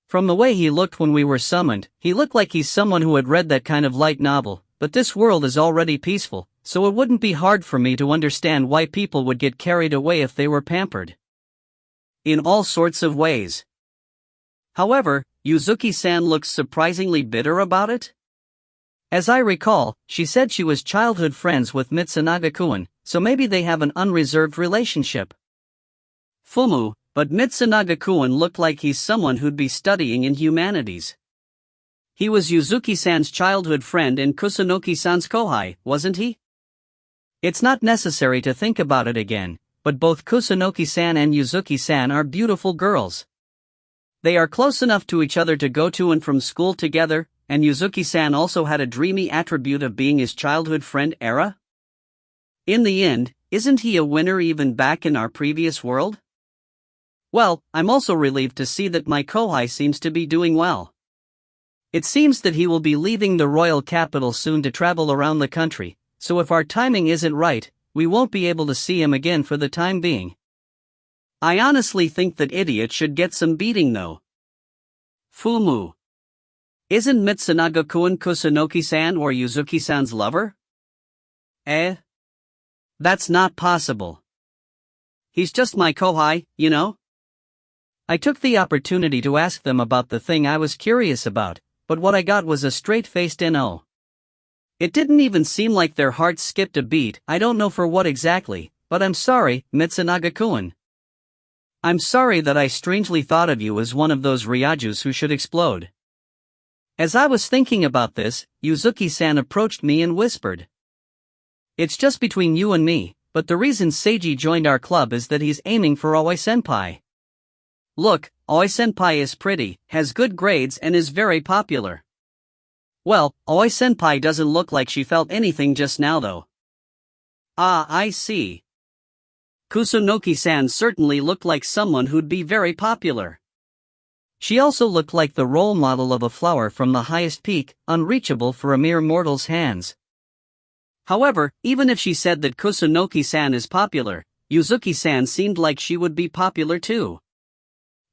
from the way he looked when we were summoned, he looked like he's someone who had read that kind of light novel, but this world is already peaceful, so it wouldn't be hard for me to understand why people would get carried away if they were pampered in all sorts of ways. However, Yuzuki-san looks surprisingly bitter about it. As I recall, she said she was childhood friends with Mitsunaga-kun, so maybe they have an unreserved relationship. Fumu, but Mitsunaga-kun looked like he's someone who'd be studying in humanities. He was Yuzuki-san's childhood friend and Kusunoki-san's kohai, wasn't he? It's not necessary to think about it again, but both Kusunoki-san and Yuzuki-san are beautiful girls. They are close enough to each other to go to and from school together, and Yuzuki-san also had a dreamy attribute of being his childhood friend Era. In the end, isn't he a winner even back in our previous world? Well, I'm also relieved to see that my kohai seems to be doing well. It seems that he will be leaving the royal capital soon to travel around the country, so if our timing isn't right, we won't be able to see him again for the time being. I honestly think that idiot should get some beating though. Fumu. Isn't Mitsunaga-kun Kusunoki-san or Yuzuki-san's lover? That's not possible. He's just my kohai, you know? I took the opportunity to ask them about the thing I was curious about, but what I got was a straight-faced no. It didn't even seem like their hearts skipped a beat, I don't know for what exactly, but I'm sorry, Mitsunaga-kun. I'm sorry that I strangely thought of you as one of those Ryajus who should explode. As I was thinking about this, Yuzuki-san approached me and whispered. It's just between you and me, but the reason Seiji joined our club is that he's aiming for Aoi-senpai. Look, Aoi-senpai is pretty, has good grades and is very popular. Well, Aoi-senpai doesn't look like she felt anything just now though. Ah, I see. Kusunoki-san certainly looked like someone who'd be very popular. She also looked like the role model of a flower from the highest peak, unreachable for a mere mortal's hands. However, even if she said that Kusunoki-san is popular, Yuzuki-san seemed like she would be popular too.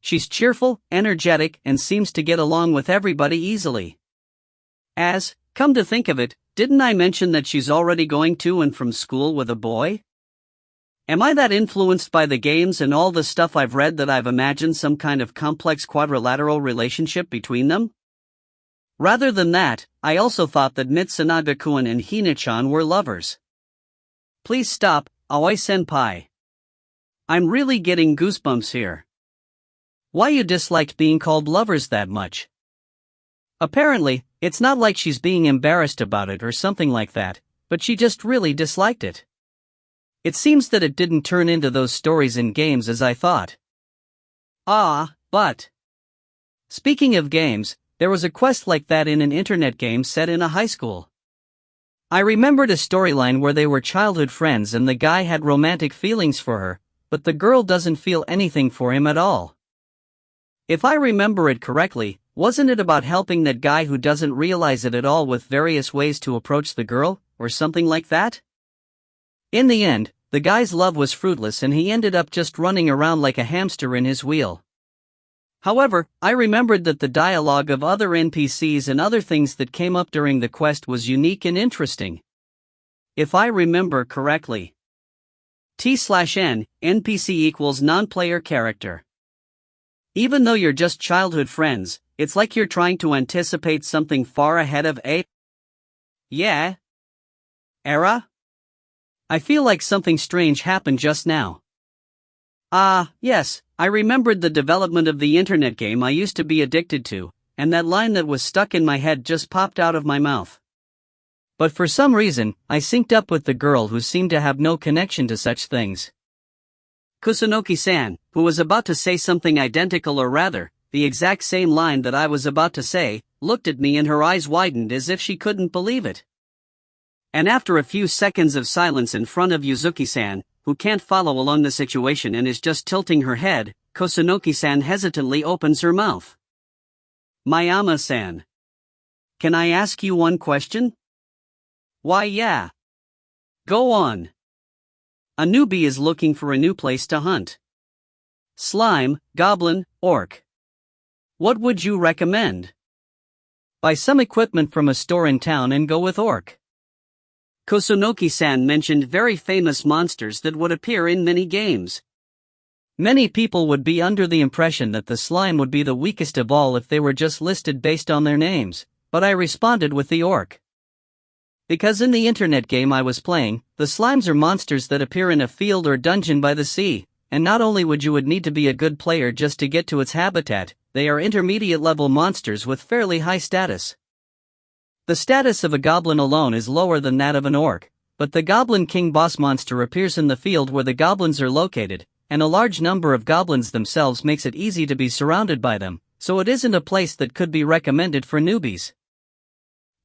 She's cheerful, energetic, and seems to get along with everybody easily. Come to think of it, didn't I mention that she's already going to and from school with a boy? Am I that influenced by the games and all the stuff I've read that I've imagined some kind of complex quadrilateral relationship between them? Rather than that, I also thought that Mitsunaga-kun and Hina-chan were lovers. Please stop, Aoi-senpai. I'm really getting goosebumps here. Why you disliked being called lovers that much? Apparently, it's not like she's being embarrassed about it or something like that, but she just really disliked it. It seems that it didn't turn into those stories in games as I thought. But speaking of games, there was a quest like that in an internet game set in a high school. I remembered a storyline where they were childhood friends and the guy had romantic feelings for her, but the girl doesn't feel anything for him at all. If I remember it correctly, wasn't it about helping that guy who doesn't realize it at all with various ways to approach the girl, or something like that? In the end, the guy's love was fruitless and he ended up just running around like a hamster in his wheel. However, I remembered that the dialogue of other NPCs and other things that came up during the quest was unique and interesting. If I remember correctly. T/N, NPC equals non-player character. Even though you're just childhood friends, it's like you're trying to anticipate something far ahead of a era? I feel like something strange happened just now. Yes, I remembered the development of the internet game I used to be addicted to, and that line that was stuck in my head just popped out of my mouth. But for some reason, I synced up with the girl who seemed to have no connection to such things. Kusunoki-san, who was about to say something identical or rather, the exact same line that I was about to say, looked at me and her eyes widened as if she couldn't believe it. And after a few seconds of silence in front of Yuzuki-san, who can't follow along the situation and is just tilting her head, Kusunoki-san hesitantly opens her mouth. Mayama-san. Can I ask you one question? Why yeah. Go on. A newbie is looking for a new place to hunt. Slime, goblin, orc. What would you recommend? Buy some equipment from a store in town and go with orc. Kusunoki-san mentioned very famous monsters that would appear in many games. Many people would be under the impression that the slime would be the weakest of all if they were just listed based on their names, but I responded with the orc. Because in the internet game I was playing, the slimes are monsters that appear in a field or dungeon by the sea, and not only would need to be a good player just to get to its habitat, they are intermediate level monsters with fairly high status. The status of a goblin alone is lower than that of an orc, but the Goblin King boss monster appears in the field where the goblins are located, and a large number of goblins themselves makes it easy to be surrounded by them, so it isn't a place that could be recommended for newbies.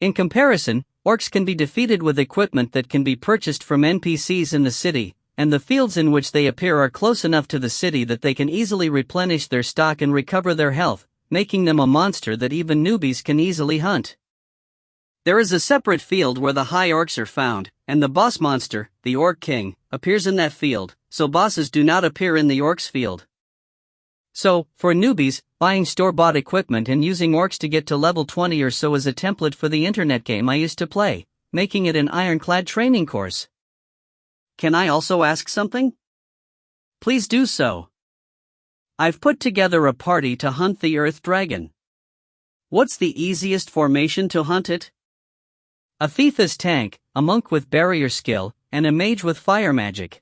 In comparison, orcs can be defeated with equipment that can be purchased from NPCs in the city, and the fields in which they appear are close enough to the city that they can easily replenish their stock and recover their health, making them a monster that even newbies can easily hunt. There is a separate field where the high orcs are found, and the boss monster, the Orc King, appears in that field, so bosses do not appear in the orcs field. So, for newbies, buying store-bought equipment and using orcs to get to level 20 or so is a template for the internet game I used to play, making it an ironclad training course. Can I also ask something? Please do so. I've put together a party to hunt the Earth Dragon. What's the easiest formation to hunt it? A thief is tank, a monk with barrier skill, and a mage with fire magic.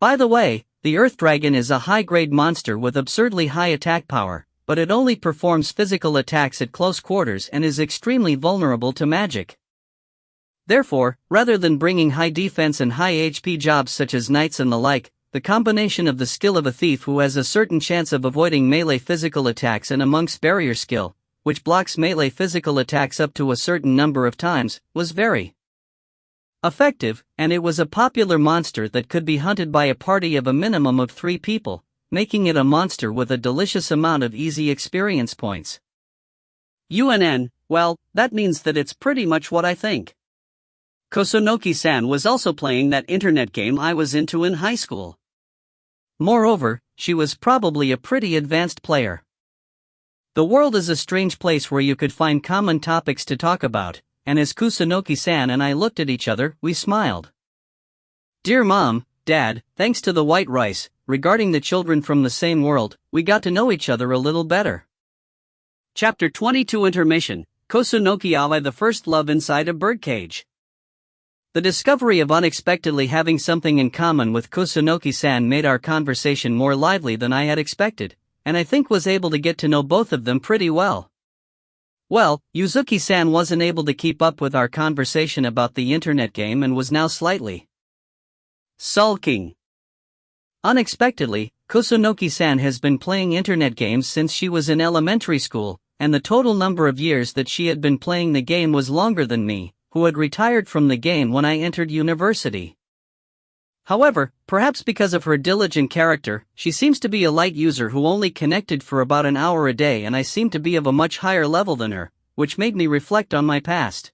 By the way, the Earth Dragon is a high-grade monster with absurdly high attack power, but it only performs physical attacks at close quarters and is extremely vulnerable to magic. Therefore, rather than bringing high defense and high HP jobs such as knights and the like, the combination of the skill of a thief who has a certain chance of avoiding melee physical attacks and a monk's barrier skill, which blocks melee physical attacks up to a certain number of times, was very effective, and it was a popular monster that could be hunted by a party of a minimum of 3 people, making it a monster with a delicious amount of easy experience points. UNN, well, that means that it's pretty much what I think. Kusunoki-san was also playing that internet game I was into in high school. Moreover, she was probably a pretty advanced player. The world is a strange place where you could find common topics to talk about, and as Kusunoki-san and I looked at each other, we smiled. Dear Mom, Dad, thanks to the white rice, regarding the children from the same world, we got to know each other a little better. Chapter 22 Intermission, Kusunoki-awa the first love inside a birdcage. The discovery of unexpectedly having something in common with Kusunoki-san made our conversation more lively than I had expected, and I think was able to get to know both of them pretty well. Well, Yuzuki-san wasn't able to keep up with our conversation about the internet game and was now slightly sulking. Unexpectedly, Kusunoki-san has been playing internet games since she was in elementary school, and the total number of years that she had been playing the game was longer than me, who had retired from the game when I entered university. However, perhaps because of her diligent character, she seems to be a light user who only connected for about an hour a day, and I seem to be of a much higher level than her, which made me reflect on my past.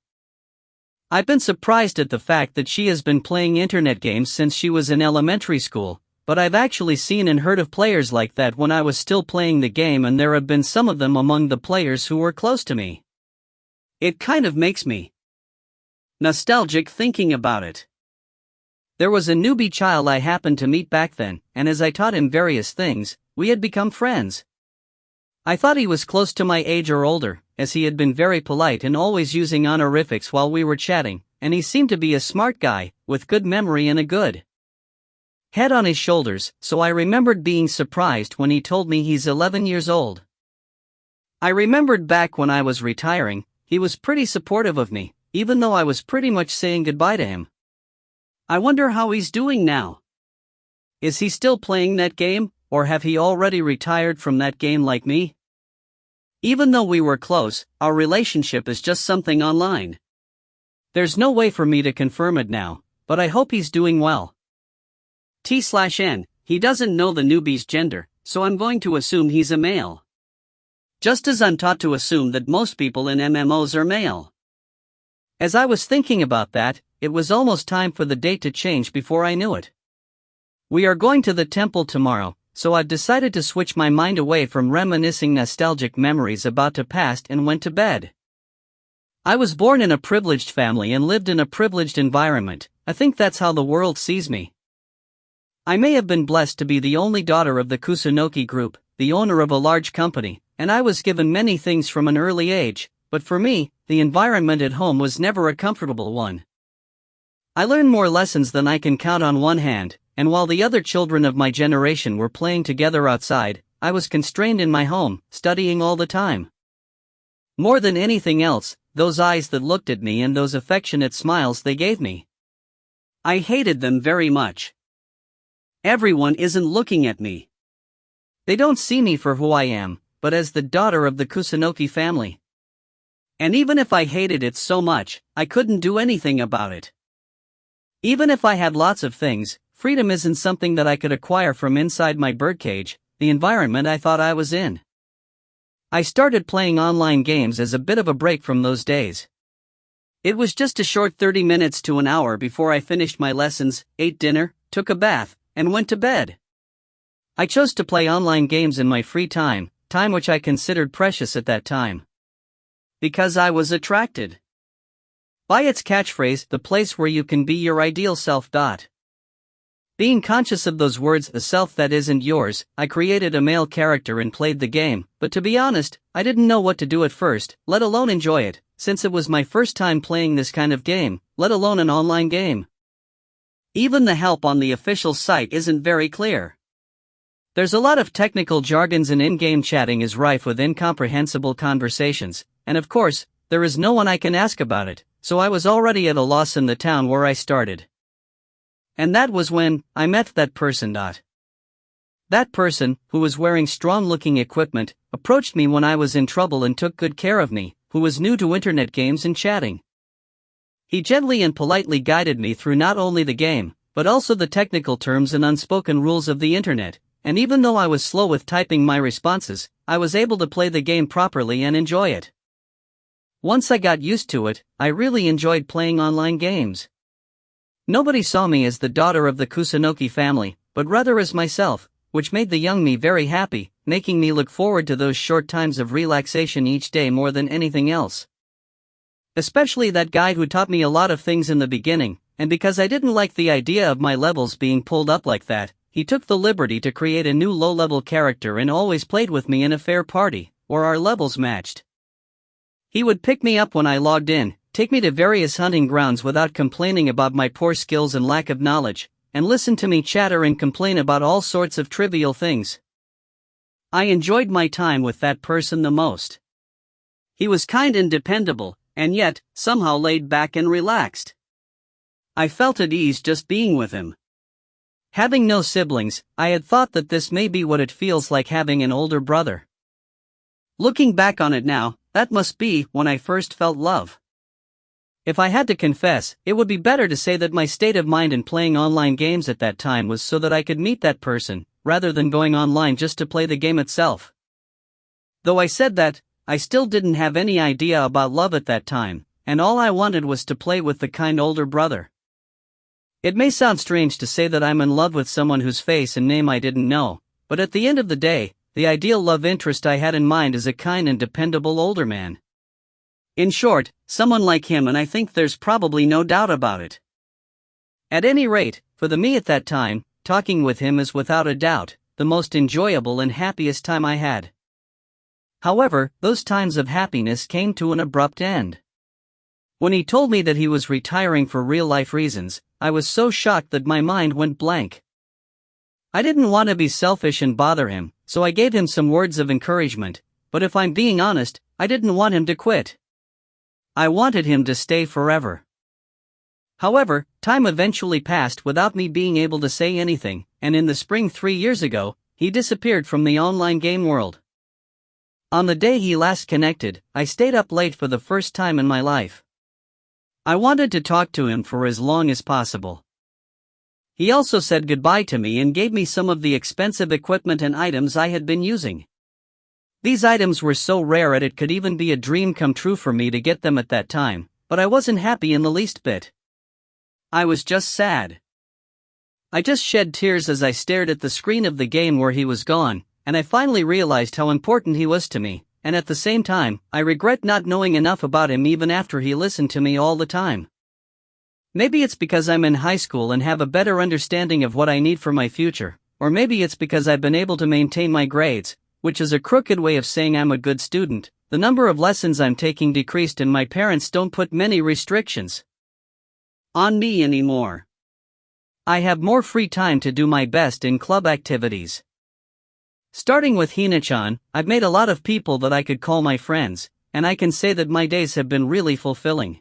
I've been surprised at the fact that she has been playing internet games since she was in elementary school, but I've actually seen and heard of players like that when I was still playing the game, and there have been some of them among the players who were close to me. It kind of makes me nostalgic thinking about it. There was a newbie child I happened to meet back then, and as I taught him various things, we had become friends. I thought he was close to my age or older, as he had been very polite and always using honorifics while we were chatting, and he seemed to be a smart guy, with good memory and a good head on his shoulders, so I remembered being surprised when he told me he's 11 years old. I remembered back when I was retiring, he was pretty supportive of me, even though I was pretty much saying goodbye to him. I wonder how he's doing now. Is he still playing that game, or have he already retired from that game like me? Even though we were close, our relationship is just something online. There's no way for me to confirm it now, but I hope he's doing well. T/N, he doesn't know the newbie's gender, so I'm going to assume he's a male. Just as I'm taught to assume that most people in MMOs are male. As I was thinking about that, it was almost time for the date to change before I knew it. We are going to the temple tomorrow, so I've decided to switch my mind away from reminiscing nostalgic memories about the past and went to bed. I was born in a privileged family and lived in a privileged environment. I think that's how the world sees me. I may have been blessed to be the only daughter of the Kusunoki group, the owner of a large company, and I was given many things from an early age, but for me, the environment at home was never a comfortable one. I learned more lessons than I can count on one hand, and while the other children of my generation were playing together outside, I was constrained in my home, studying all the time. More than anything else, those eyes that looked at me and those affectionate smiles they gave me. I hated them very much. Everyone isn't looking at me. They don't see me for who I am, but as the daughter of the Kusunoki family. And even if I hated it so much, I couldn't do anything about it. Even if I had lots of things, freedom isn't something that I could acquire from inside my birdcage, the environment I thought I was in. I started playing online games as a bit of a break from those days. It was just a short 30 minutes to an hour before I finished my lessons, ate dinner, took a bath, and went to bed. I chose to play online games in my free time which I considered precious at that time. Because I was attracted by its catchphrase, the place where you can be your ideal self. Being conscious of those words, a self that isn't yours, I created a male character and played the game, but to be honest, I didn't know what to do at first, let alone enjoy it, since it was my first time playing this kind of game, let alone an online game. Even the help on the official site isn't very clear. There's a lot of technical jargons and in-game chatting is rife with incomprehensible conversations, and of course, there is no one I can ask about it, so I was already at a loss in the town where I started. And that was when I met that person. That person, who was wearing strong-looking equipment, approached me when I was in trouble and took good care of me, who was new to internet games and chatting. He gently and politely guided me through not only the game, but also the technical terms and unspoken rules of the internet, and even though I was slow with typing my responses, I was able to play the game properly and enjoy it. Once I got used to it, I really enjoyed playing online games. Nobody saw me as the daughter of the Kusunoki family, but rather as myself, which made the young me very happy, making me look forward to those short times of relaxation each day more than anything else. Especially that guy who taught me a lot of things in the beginning, and because I didn't like the idea of my levels being pulled up like that, he took the liberty to create a new low-level character and always played with me in a fair party, where our levels matched. He would pick me up when I logged in, take me to various hunting grounds without complaining about my poor skills and lack of knowledge, and listen to me chatter and complain about all sorts of trivial things. I enjoyed my time with that person the most. He was kind and dependable, and yet, somehow laid back and relaxed. I felt at ease just being with him. Having no siblings, I had thought that this may be what it feels like having an older brother. Looking back on it now, that must be when I first felt love. If I had to confess, it would be better to say that my state of mind in playing online games at that time was so that I could meet that person, rather than going online just to play the game itself. Though I said that, I still didn't have any idea about love at that time, and all I wanted was to play with the kind older brother. It may sound strange to say that I'm in love with someone whose face and name I didn't know, but at the end of the day, the ideal love interest I had in mind is a kind and dependable older man. In short, someone like him, and I think there's probably no doubt about it. At any rate, for me at that time, talking with him is without a doubt the most enjoyable and happiest time I had. However, those times of happiness came to an abrupt end. When he told me that he was retiring for real-life reasons, I was so shocked that my mind went blank. I didn't want to be selfish and bother him, so I gave him some words of encouragement, but if I'm being honest, I didn't want him to quit. I wanted him to stay forever. However, time eventually passed without me being able to say anything, and in the spring 3 years ago, he disappeared from the online game world. On the day he last connected, I stayed up late for the first time in my life. I wanted to talk to him for as long as possible. He also said goodbye to me and gave me some of the expensive equipment and items I had been using. These items were so rare it could even be a dream come true for me to get them at that time, but I wasn't happy in the least bit. I was just sad. I just shed tears as I stared at the screen of the game where he was gone, and I finally realized how important he was to me, and at the same time, I regret not knowing enough about him even after he listened to me all the time. Maybe it's because I'm in high school and have a better understanding of what I need for my future, or maybe it's because I've been able to maintain my grades, which is a crooked way of saying I'm a good student. The number of lessons I'm taking decreased and my parents don't put many restrictions on me anymore. I have more free time to do my best in club activities. Starting with Hina-chan, I've made a lot of people that I could call my friends, and I can say that my days have been really fulfilling.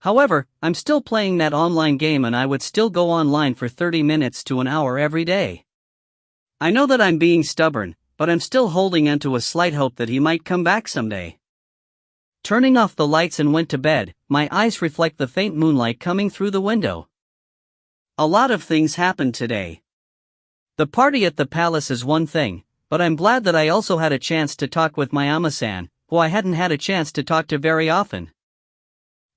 However, I'm still playing that online game and I would still go online for 30 minutes to an hour every day. I know that I'm being stubborn, but I'm still holding on to a slight hope that he might come back someday. Turning off the lights and went to bed, my eyes reflect the faint moonlight coming through the window. A lot of things happened today. The party at the palace is one thing, but I'm glad that I also had a chance to talk with Mayama-san, who I hadn't had a chance to talk to very often.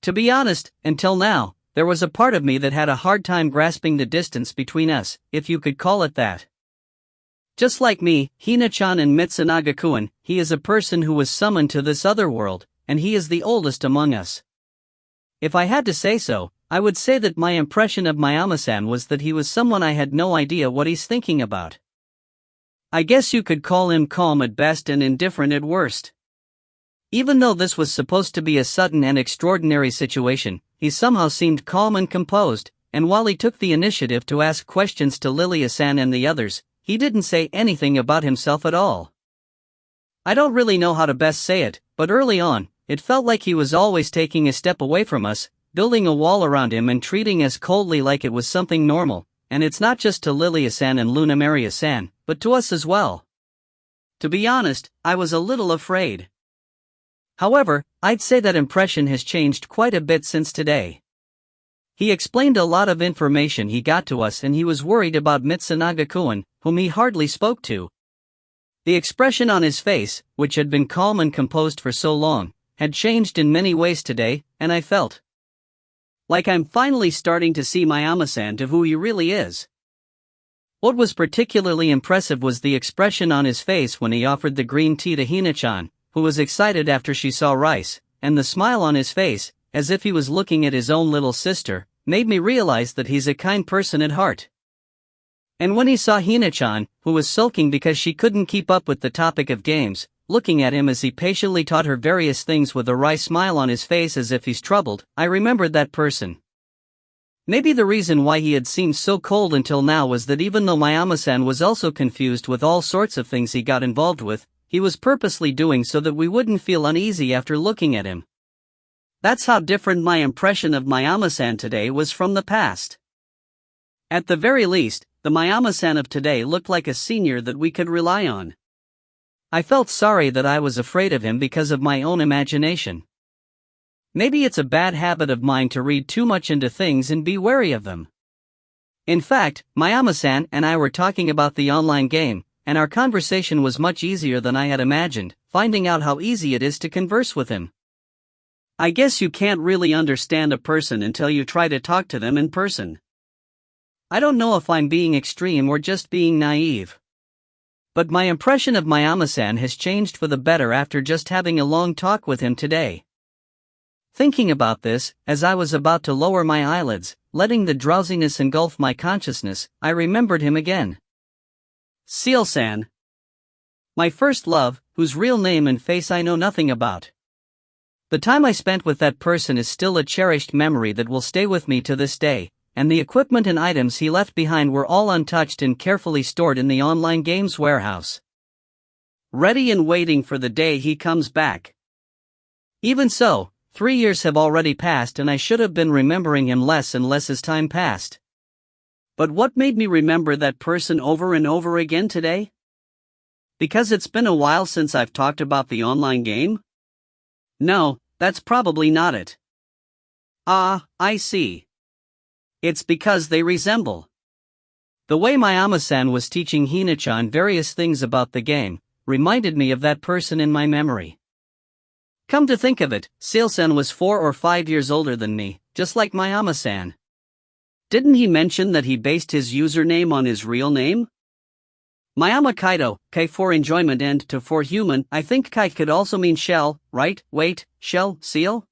To be honest, until now, there was a part of me that had a hard time grasping the distance between us, if you could call it that. Just like me, Hina-chan and Mitsunaga-kun, he is a person who was summoned to this other world, and he is the oldest among us. If I had to say so, I would say that my impression of Mayama-san was that he was someone I had no idea what he's thinking about. I guess you could call him calm at best and indifferent at worst. Even though this was supposed to be a sudden and extraordinary situation, he somehow seemed calm and composed, and while he took the initiative to ask questions to Lilia-san and the others, he didn't say anything about himself at all. I don't really know how to best say it, but early on, it felt like he was always taking a step away from us, building a wall around him and treating us coldly like it was something normal, and it's not just to Lilia-san and Luna Maria-san, but to us as well. To be honest, I was a little afraid. However, I'd say that impression has changed quite a bit since today. He explained a lot of information he got to us and he was worried about Mitsunaga-kun, whom he hardly spoke to. The expression on his face, which had been calm and composed for so long, had changed in many ways today, and I felt like I'm finally starting to see Mayama-san to who he really is. What was particularly impressive was the expression on his face when he offered the green tea to Hina-chan, who was excited after she saw rice, and the smile on his face, as if he was looking at his own little sister, made me realize that he's a kind person at heart. And when he saw Hina-chan, who was sulking because she couldn't keep up with the topic of games, looking at him as he patiently taught her various things with a wry smile on his face as if he's troubled, I remembered that person. Maybe the reason why he had seemed so cold until now was that even though Mayama-san was also confused with all sorts of things he got involved with, he was purposely doing so that we wouldn't feel uneasy after looking at him. That's how different my impression of Mayama-san today was from the past. At the very least, the Mayama-san of today looked like a senior that we could rely on. I felt sorry that I was afraid of him because of my own imagination. Maybe it's a bad habit of mine to read too much into things and be wary of them. In fact, Mayama-san and I were talking about the online game, and our conversation was much easier than I had imagined, finding out how easy it is to converse with him. I guess you can't really understand a person until you try to talk to them in person. I don't know if I'm being extreme or just being naive. But my impression of Mayama-san has changed for the better after just having a long talk with him today. Thinking about this, as I was about to lower my eyelids, letting the drowsiness engulf my consciousness, I remembered him again. Seal-san. My first love, whose real name and face I know nothing about. The time I spent with that person is still a cherished memory that will stay with me to this day, and the equipment and items he left behind were all untouched and carefully stored in the online games warehouse. Ready and waiting for the day he comes back. Even so, 3 years have already passed and I should have been remembering him less and less as time passed. But what made me remember that person over and over again today? Because it's been a while since I've talked about the online game? No, that's probably not it. Ah, I see. It's because they resemble. The way Mayama-san was teaching Hina-chan various things about the game reminded me of that person in my memory. Come to think of it, Seal-san was 4 or 5 years older than me, just like Mayama-san. Didn't he mention that he based his username on his real name? Mayama Kaido, Kai for enjoyment and to for human. I think Kai could also mean shell, right? Wait, shell, seal?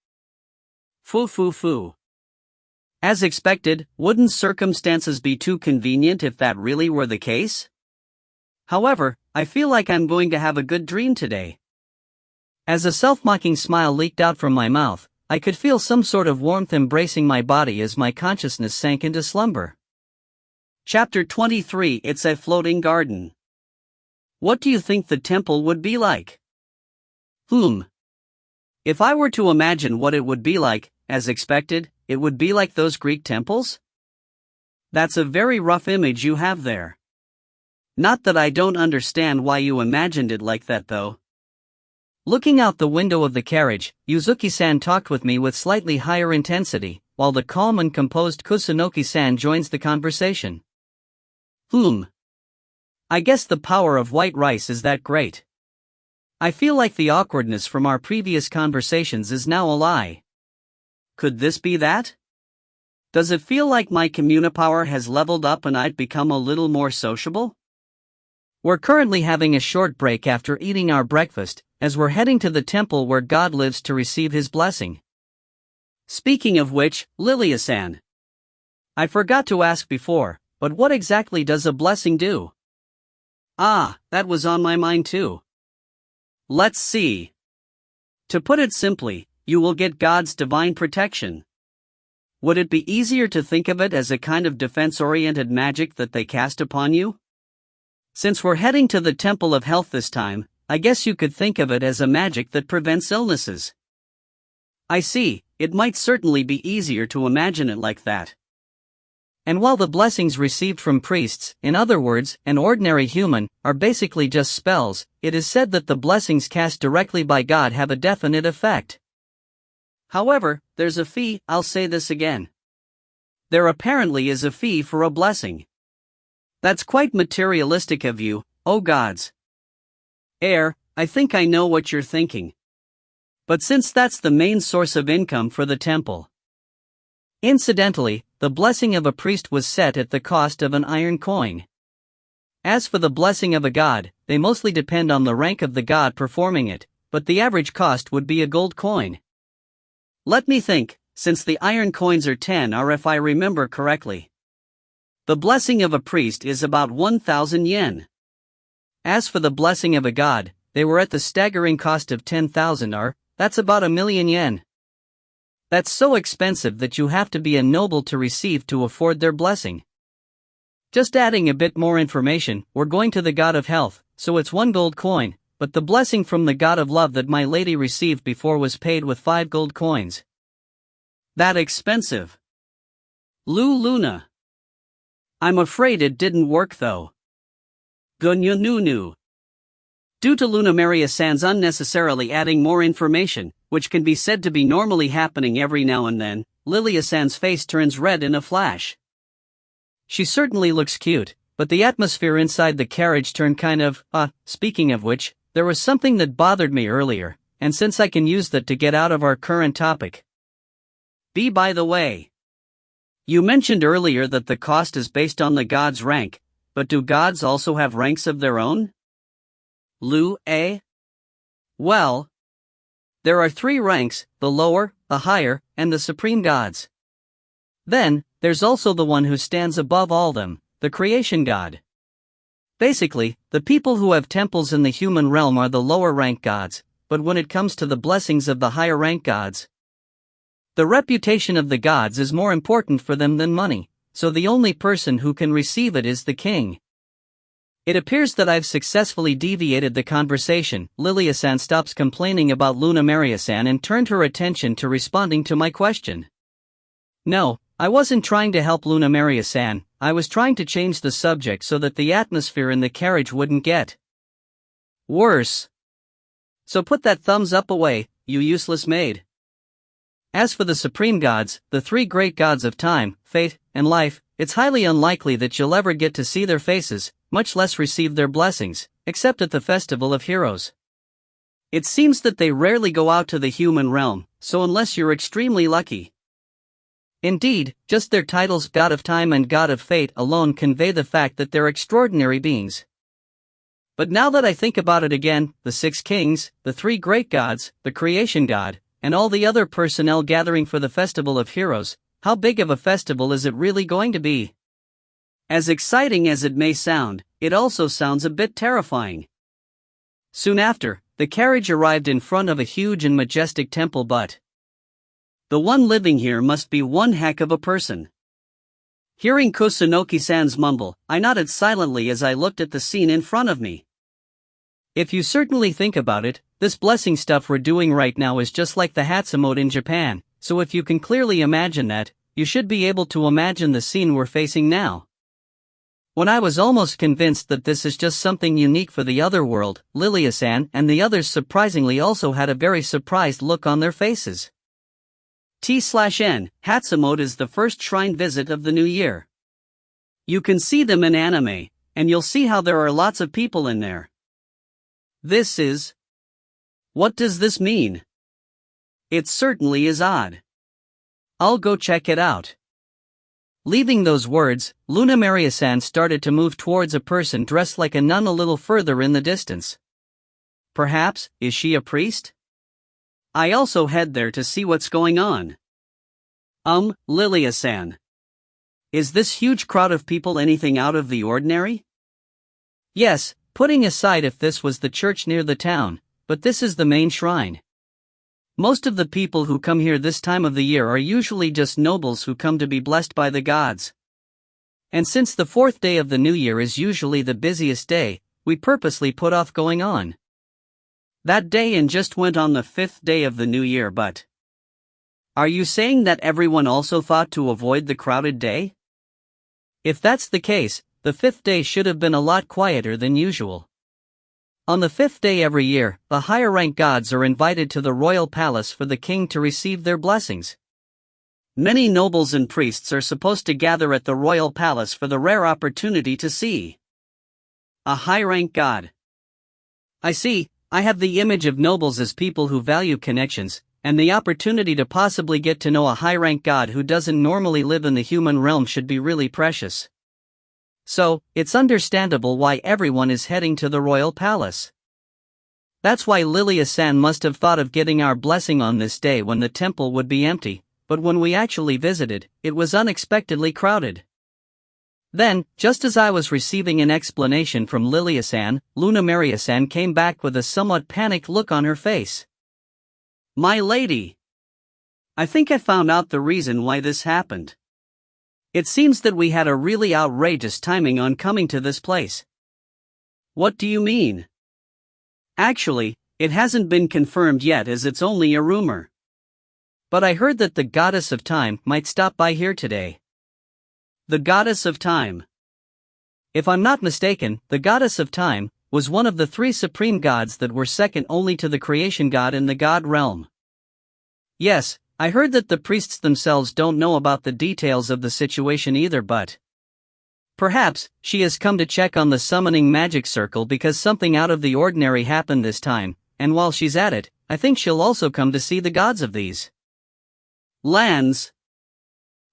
Foo. As expected, wouldn't circumstances be too convenient if that really were the case? However, I feel like I'm going to have a good dream today. As a self-mocking smile leaked out from my mouth, I could feel some sort of warmth embracing my body as my consciousness sank into slumber. Chapter 23. It's a floating garden. What do you think the temple would be like? If I were to imagine what it would be like, as expected, it would be like those Greek temples? That's a very rough image you have there. Not that I don't understand why you imagined it like that though. Looking out the window of the carriage, Yuzuki-san talked with me with slightly higher intensity, while the calm and composed Kusunoki-san joins the conversation. I guess the power of white rice is that great. I feel like the awkwardness from our previous conversations is now a lie. Could this be that? Does it feel like my communipower has leveled up and I've become a little more sociable? We're currently having a short break after eating our breakfast, as we're heading to the temple where God lives to receive his blessing. Speaking of which, Lilia-san. I forgot to ask before, but what exactly does a blessing do? Ah, that was on my mind too. Let's see. To put it simply, you will get God's divine protection. Would it be easier to think of it as a kind of defense-oriented magic that they cast upon you? Since we're heading to the Temple of Health this time, I guess you could think of it as a magic that prevents illnesses. I see, it might certainly be easier to imagine it like that. And while the blessings received from priests, in other words, an ordinary human, are basically just spells, it is said that the blessings cast directly by God have a definite effect. However, there's a fee. I'll say this again. There apparently is a fee for a blessing. That's quite materialistic of you, oh gods. I think I know what you're thinking. But since that's the main source of income for the temple. Incidentally, the blessing of a priest was set at the cost of an iron coin. As for the blessing of a god, they mostly depend on the rank of the god performing it, but the average cost would be a gold coin. Let me think, since the iron coins are 10 or if I remember correctly. The blessing of a priest is about 1,000 yen. As for the blessing of a god, they were at the staggering cost of 10,000 or, that's about 1,000,000 yen. That's so expensive that you have to be a noble to receive to afford their blessing. Just adding a bit more information, we're going to the God of Health, so it's 1 gold coin, but the blessing from the God of Love that my lady received before was paid with 5 gold coins. That expensive? Luna. I'm afraid it didn't work though. Gunya Nunu. Due to Luna Maria Sans unnecessarily adding more information, which can be said to be normally happening every now and then, Lilia-san's face turns red in a flash. She certainly looks cute, but the atmosphere inside the carriage turned kind of, speaking of which, there was something that bothered me earlier, and since I can use that to get out of our current topic. By the way, you mentioned earlier that the cost is based on the god's rank, but do gods also have ranks of their own? Lu, eh? Well, there are 3 ranks, the lower, the higher, and the supreme gods. Then, there's also the one who stands above all them, the creation god. Basically, the people who have temples in the human realm are the lower rank gods, but when it comes to the blessings of the higher rank gods, the reputation of the gods is more important for them than money, so the only person who can receive it is the king. It appears that I've successfully deviated the conversation. Lilia-san stops complaining about Luna Maria-san and turned her attention to responding to my question. No, I wasn't trying to help Luna Maria-san, I was trying to change the subject so that the atmosphere in the carriage wouldn't get worse. So put that thumbs up away, you useless maid. As for the supreme gods, the 3 great gods of time, fate, and life, it's highly unlikely that you'll ever get to see their faces, much less receive their blessings, except at the Festival of Heroes. It seems that they rarely go out to the human realm, so unless you're extremely lucky. Indeed, just their titles God of Time and God of Fate alone convey the fact that they're extraordinary beings. But now that I think about it again, the 6 kings, the 3 great gods, the creation god, and all the other personnel gathering for the Festival of Heroes, how big of a festival is it really going to be? As exciting as it may sound, it also sounds a bit terrifying. Soon after, the carriage arrived in front of a huge and majestic temple, but the one living here must be one heck of a person. Hearing Kusunoki-san's mumble, I nodded silently as I looked at the scene in front of me. If you certainly think about it, this blessing stuff we're doing right now is just like the Hatsumote in Japan, so if you can clearly imagine that, you should be able to imagine the scene we're facing now. When I was almost convinced that this is just something unique for the other world, Lilia-san and the others surprisingly also had a very surprised look on their faces. T/N, Hatsumote is the first shrine visit of the new year. You can see them in anime, and you'll see how there are lots of people in there. What does this mean? It certainly is odd. I'll go check it out. Leaving those words, Luna Maria-san started to move towards a person dressed like a nun a little further in the distance. Perhaps, is she a priest? I also head there to see what's going on. Lilia-san. Is this huge crowd of people anything out of the ordinary? Yes, putting aside if this was the church near the town, but this is the main shrine. Most of the people who come here this time of the year are usually just nobles who come to be blessed by the gods. And since the 4th day of the new year is usually the busiest day, we purposely put off going on that day and just went on the 5th day of the new year. But are you saying that everyone also thought to avoid the crowded day? If that's the case, the 5th day should have been a lot quieter than usual. On the 5th day every year, the higher rank gods are invited to the royal palace for the king to receive their blessings. Many nobles and priests are supposed to gather at the royal palace for the rare opportunity to see a high rank god. I see, I have the image of nobles as people who value connections, and the opportunity to possibly get to know a high rank god who doesn't normally live in the human realm should be really precious. So, it's understandable why everyone is heading to the royal palace. That's why Lilia-san must have thought of getting our blessing on this day when the temple would be empty, but when we actually visited, it was unexpectedly crowded. Then, just as I was receiving an explanation from Lilia-san, Luna Maria-san came back with a somewhat panicked look on her face. My lady! I think I found out the reason why this happened. It seems that we had a really outrageous timing on coming to this place. What do you mean? Actually, it hasn't been confirmed yet as it's only a rumor. But I heard that the goddess of time might stop by here today. The goddess of time. If I'm not mistaken, the goddess of time was one of the 3 supreme gods that were second only to the creation god in the god realm. Yes, I heard that the priests themselves don't know about the details of the situation either, but perhaps she has come to check on the summoning magic circle because something out of the ordinary happened this time, and while she's at it, I think she'll also come to see the gods of these lands.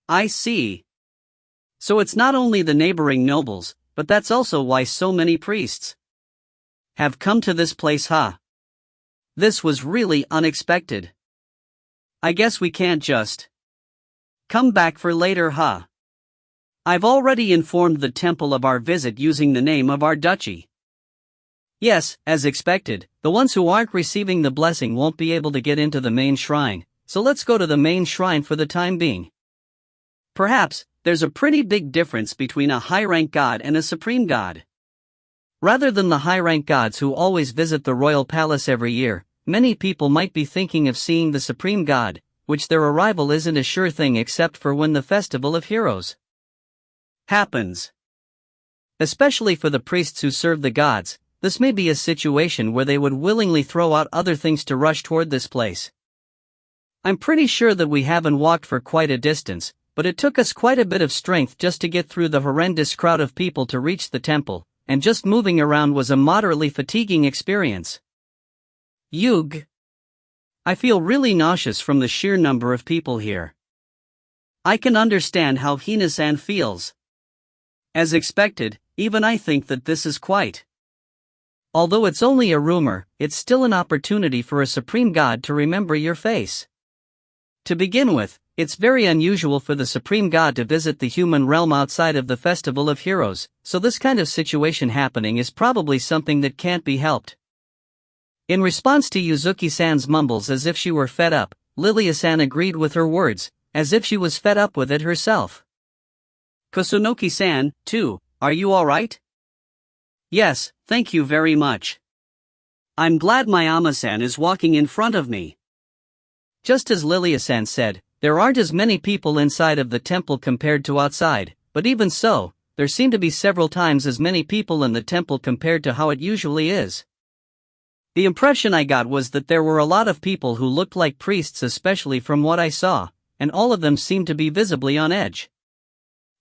I see. So it's not only the neighboring nobles, but that's also why so many priests have come to this place, huh? This was really unexpected. I guess we can't just come back for later, huh? I've already informed the temple of our visit using the name of our duchy. Yes, as expected, the ones who aren't receiving the blessing won't be able to get into the main shrine, so let's go to the main shrine for the time being. Perhaps, there's a pretty big difference between a high-rank god and a supreme god. Rather than the high-rank gods who always visit the royal palace every year, many people might be thinking of seeing the supreme god, which their arrival isn't a sure thing except for when the Festival of Heroes happens. Especially for the priests who serve the gods, this may be a situation where they would willingly throw out other things to rush toward this place. I'm pretty sure that we haven't walked for quite a distance, but it took us quite a bit of strength just to get through the horrendous crowd of people to reach the temple, and just moving around was a moderately fatiguing experience. Yug. I feel really nauseous from the sheer number of people here. I can understand how Hina-san feels. As expected, even I think that this is quite. Although it's only a rumor, it's still an opportunity for a supreme god to remember your face. To begin with, it's very unusual for the supreme god to visit the human realm outside of the Festival of Heroes, so this kind of situation happening is probably something that can't be helped. In response to Yuzuki-san's mumbles as if she were fed up, Lilia-san agreed with her words, as if she was fed up with it herself. Kusunoki-san, too, are you alright? Yes, thank you very much. I'm glad Mayama-san is walking in front of me. Just as Lilia-san said, there aren't as many people inside of the temple compared to outside, but even so, there seem to be several times as many people in the temple compared to how it usually is. The impression I got was that there were a lot of people who looked like priests, especially from what I saw, and all of them seemed to be visibly on edge.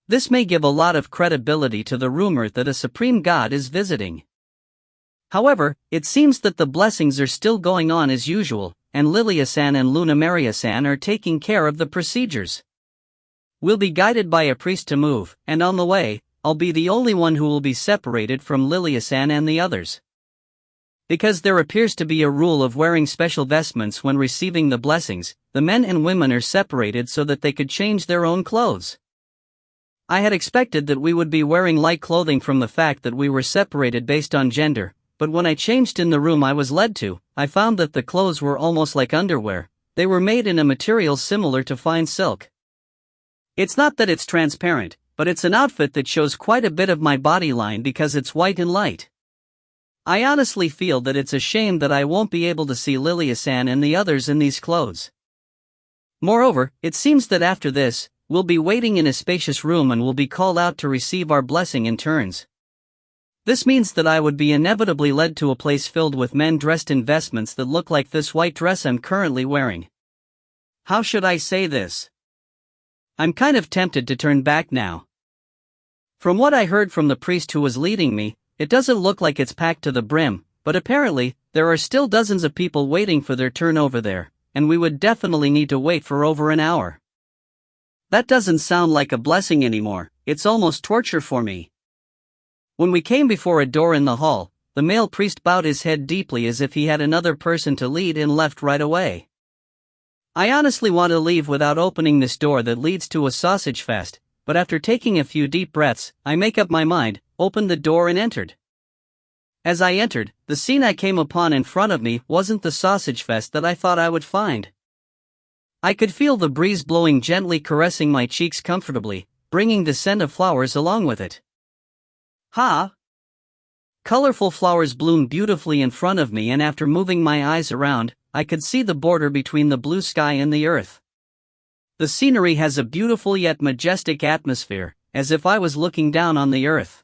This may give a lot of credibility to the rumor that a supreme god is visiting. However, it seems that the blessings are still going on as usual, and Lilia-san and Lunamaria-san are taking care of the procedures. We'll be guided by a priest to move, and on the way, I'll be the only one who will be separated from Lilia-san and the others. Because there appears to be a rule of wearing special vestments when receiving the blessings, the men and women are separated so that they could change their own clothes. I had expected that we would be wearing light clothing from the fact that we were separated based on gender, but when I changed in the room I was led to, I found that the clothes were almost like underwear. They were made in a material similar to fine silk. It's not that it's transparent, but it's an outfit that shows quite a bit of my body line because it's white and light. I honestly feel that it's a shame that I won't be able to see Lilia-san and the others in these clothes. Moreover, it seems that after this, we'll be waiting in a spacious room and will be called out to receive our blessing in turns. This means that I would be inevitably led to a place filled with men dressed in vestments that look like this white dress I'm currently wearing. How should I say this? I'm kind of tempted to turn back now. From what I heard from the priest who was leading me, it doesn't look like it's packed to the brim, but apparently, there are still dozens of people waiting for their turn over there, and we would definitely need to wait for over an hour. That doesn't sound like a blessing anymore, it's almost torture for me. When we came before a door in the hall, the male priest bowed his head deeply as if he had another person to lead and left right away. I honestly want to leave without opening this door that leads to a sausage fest, but after taking a few deep breaths, I make up my mind, opened the door and entered. As I entered, the scene I came upon in front of me wasn't the sausage fest that I thought I would find. I could feel the breeze blowing gently, caressing my cheeks comfortably, bringing the scent of flowers along with it. Colorful flowers bloomed beautifully in front of me, and after moving my eyes around, I could see the border between the blue sky and the earth. The scenery has a beautiful yet majestic atmosphere, as if I was looking down on the earth.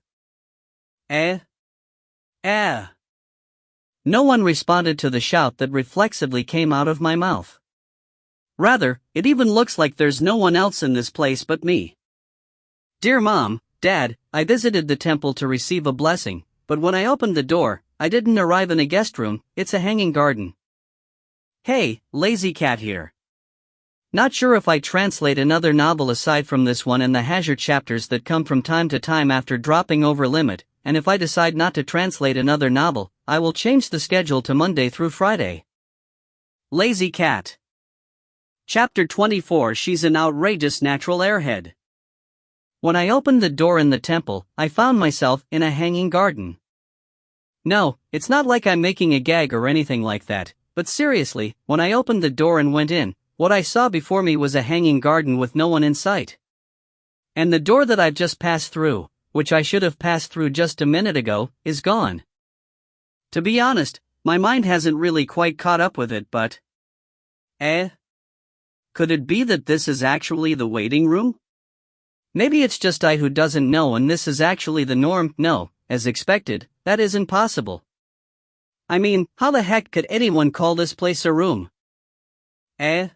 No one responded to the shout that reflexively came out of my mouth. Rather, it even looks like there's no one else in this place but me. Dear Mom, Dad, I visited the temple to receive a blessing, but when I opened the door, I didn't arrive in a guest room, it's a hanging garden. Hey, lazy cat here. Not sure if I translate another novel aside from this one and the Hazard chapters that come from time to time after dropping over limit, and if I decide not to translate another novel, I will change the schedule to Monday through Friday. Lazy cat. Chapter 24. She's an outrageous natural airhead. When I opened the door in the temple, I found myself in a hanging garden. No, it's not like I'm making a gag or anything like that, but seriously, when I opened the door and went in, what I saw before me was a hanging garden with no one in sight. And the door that I've just passed through, which I should have passed through just a minute ago, is gone. To be honest, my mind hasn't really quite caught up with it, but... Could it be that this is actually the waiting room? Maybe it's just I who doesn't know and this is actually the norm. No, as expected, that isn't possible. I mean, how the heck could anyone call this place a room? And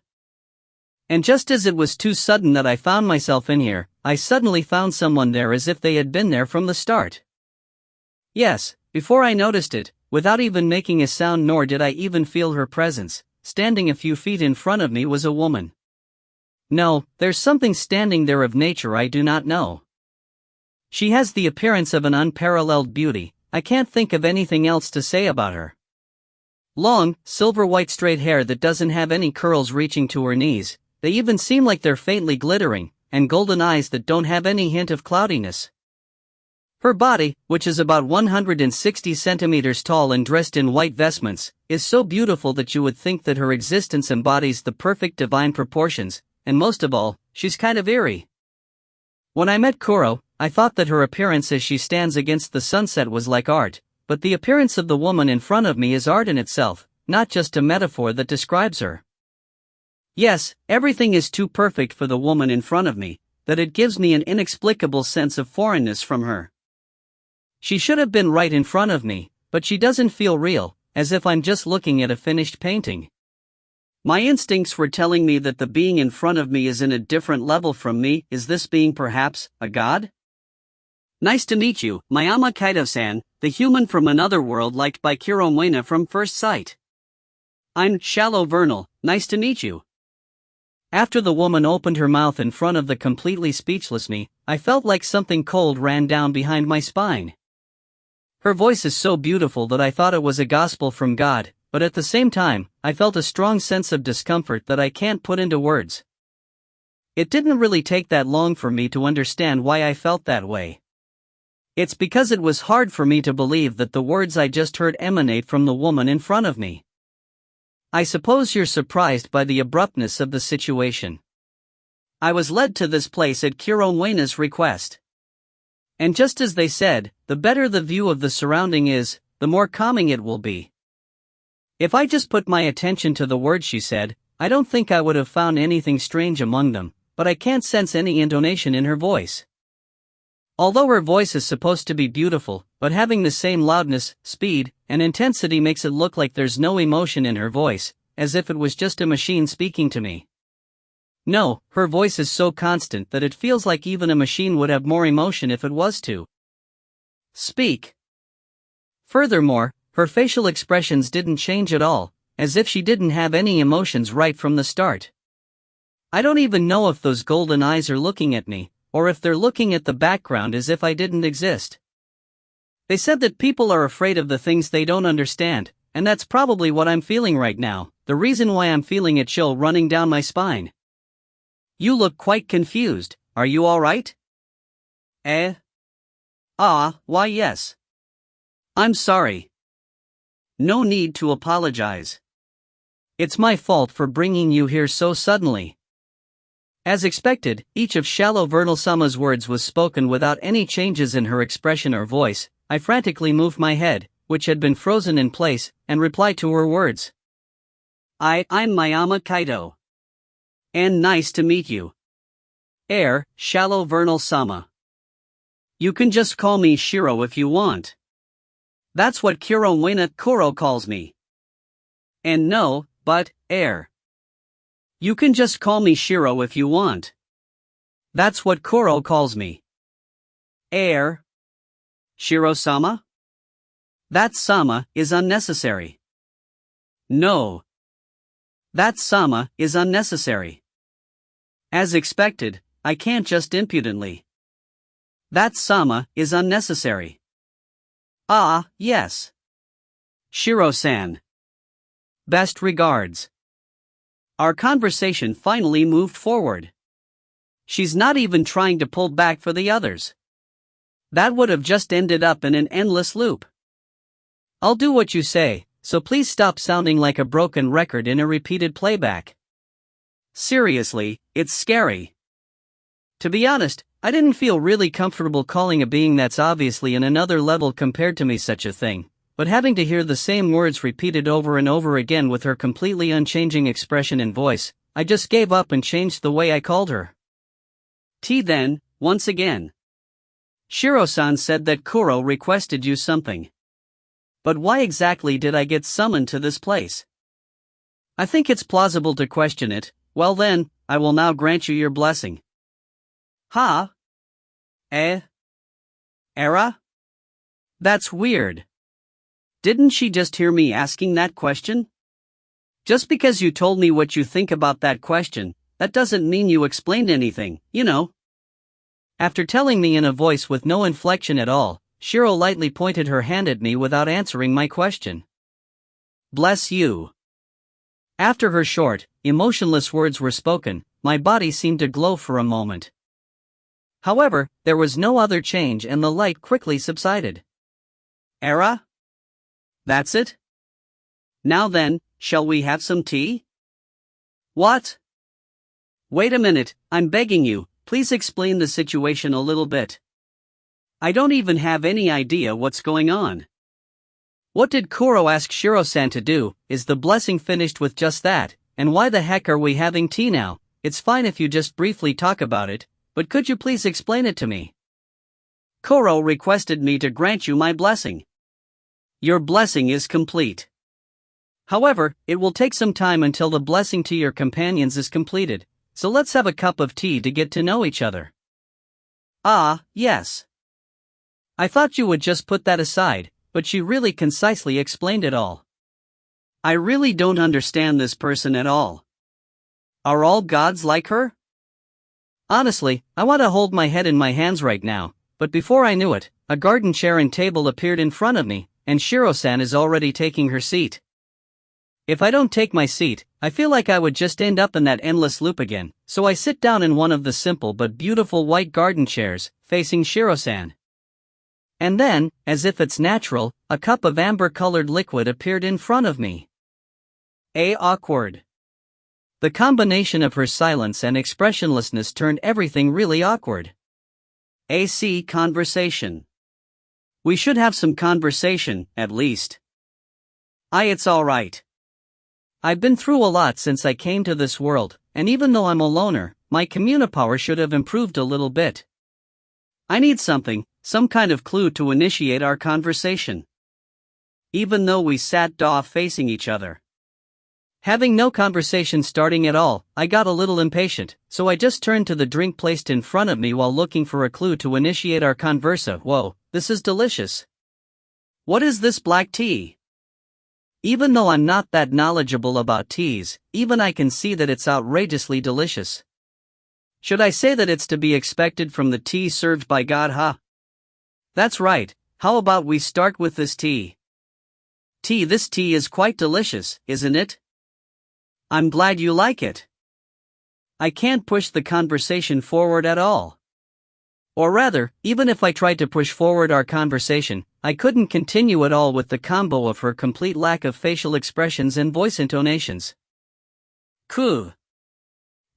just as it was too sudden that I found myself in here, I suddenly found someone there as if they had been there from the start. Yes, before I noticed it, without even making a sound nor did I even feel her presence, standing a few feet in front of me was a woman. No, there's something standing there of nature I do not know. She has the appearance of an unparalleled beauty, I can't think of anything else to say about her. Long, silver-white straight hair that doesn't have any curls reaching to her knees, they even seem like they're faintly glittering, and golden eyes that don't have any hint of cloudiness. Her body, which is about 160 centimeters tall and dressed in white vestments, is so beautiful that you would think that her existence embodies the perfect divine proportions, and most of all, she's kind of eerie. When I met Kuro, I thought that her appearance as she stands against the sunset was like art, but the appearance of the woman in front of me is art in itself, not just a metaphor that describes her. Yes, everything is too perfect for the woman in front of me, that it gives me an inexplicable sense of foreignness from her. She should have been right in front of me, but she doesn't feel real, as if I'm just looking at a finished painting. My instincts were telling me that the being in front of me is in a different level from me. Is this being perhaps a god? Nice to meet you, Mayama Kaito-san, the human from another world liked by Kiromwena from first sight. I'm Shallow Vernal, nice to meet you. After the woman opened her mouth in front of the completely speechless me, I felt like something cold ran down behind my spine. Her voice is so beautiful that I thought it was a gospel from God, but at the same time, I felt a strong sense of discomfort that I can't put into words. It didn't really take that long for me to understand why I felt that way. It's because it was hard for me to believe that the words I just heard emanate from the woman in front of me. I suppose you're surprised by the abruptness of the situation. I was led to this place at Kiromwena's request. And just as they said, the better the view of the surrounding is, the more calming it will be. If I just put my attention to the words she said, I don't think I would have found anything strange among them, but I can't sense any intonation in her voice. Although her voice is supposed to be beautiful, but having the same loudness, speed, and intensity makes it look like there's no emotion in her voice, as if it was just a machine speaking to me. No, her voice is so constant that it feels like even a machine would have more emotion if it was to speak. Furthermore, her facial expressions didn't change at all, as if she didn't have any emotions right from the start. I don't even know if those golden eyes are looking at me, or if they're looking at the background as if I didn't exist. They said that people are afraid of the things they don't understand, and that's probably what I'm feeling right now, the reason why I'm feeling a chill running down my spine. You look quite confused, are you alright? Why yes. I'm sorry. No need to apologize. It's my fault for bringing you here so suddenly. As expected, each of Shallow Vernal-sama's words was spoken without any changes in her expression or voice. I frantically moved my head, which had been frozen in place, and replied to her words. I'm Mayama Kaito. And nice to meet you. Shallow Vernal-sama. You can just call me Shiro if you want. That's what Kiromwena Kuro calls me. And no, but, You can just call me Shiro if you want. That's what Kuro calls me. Shiro-sama? That sama is unnecessary. No. That sama is unnecessary. As expected, I can't just impudently. That sama is unnecessary. Ah, yes. Shiro-san. Best regards. Our conversation finally moved forward. She's not even trying to pull back for the others. That would have just ended up in an endless loop. I'll do what you say, so please stop sounding like a broken record in a repeated playback. Seriously, it's scary. To be honest, I didn't feel really comfortable calling a being that's obviously in another level compared to me such a thing, but having to hear the same words repeated over and over again with her completely unchanging expression and voice, I just gave up and changed the way I called her. Tea then, once again. Shiro-san said that Kuro requested you something. But why exactly did I get summoned to this place? I think it's plausible to question it. Well then, I will now grant you your blessing. Ha? Era? That's weird. Didn't she just hear me asking that question? Just because you told me what you think about that question, that doesn't mean you explained anything, you know. After telling me in a voice with no inflection at all, Shiro lightly pointed her hand at me without answering my question. Bless you. After her short, emotionless words were spoken, my body seemed to glow for a moment. However, there was no other change and the light quickly subsided. Era? That's it? Now then, shall we have some tea? What? Wait a minute, I'm begging you, please explain the situation a little bit. I don't even have any idea what's going on. What did Kuro ask Shiro-san to do? Is the blessing finished with just that? And why the heck are we having tea now? It's fine if you just briefly talk about it, but could you please explain it to me? Kuro requested me to grant you my blessing. Your blessing is complete. However, it will take some time until the blessing to your companions is completed, so let's have a cup of tea to get to know each other. Ah, yes. I thought you would just put that aside, but she really concisely explained it all. I really don't understand this person at all. Are all gods like her? Honestly, I want to hold my head in my hands right now, but before I knew it, a garden chair and table appeared in front of me, and Shiro-san is already taking her seat. If I don't take my seat, I feel like I would just end up in that endless loop again, so I sit down in one of the simple but beautiful white garden chairs, facing Shiro-san. And then, as if it's natural, a cup of amber-colored liquid appeared in front of me. Awkward. The combination of her silence and expressionlessness turned everything really awkward. Conversation. We should have some conversation, at least. It's alright. I've been through a lot since I came to this world, and even though I'm a loner, my communipower should have improved a little bit. I need something, some kind of clue to initiate our conversation. Even though we sat facing each other. Having no conversation starting at all, I got a little impatient, so I just turned to the drink placed in front of me while looking for a clue to initiate our conversa. Whoa, this is delicious. What is this black tea? Even though I'm not that knowledgeable about teas, even I can see that it's outrageously delicious. Should I say that it's to be expected from the tea served by God, huh? That's right, how about we start with this tea? This tea is quite delicious, isn't it? I'm glad you like it. I can't push the conversation forward at all. Or rather, even if I tried to push forward our conversation, I couldn't continue at all with the combo of her complete lack of facial expressions and voice intonations. Cool.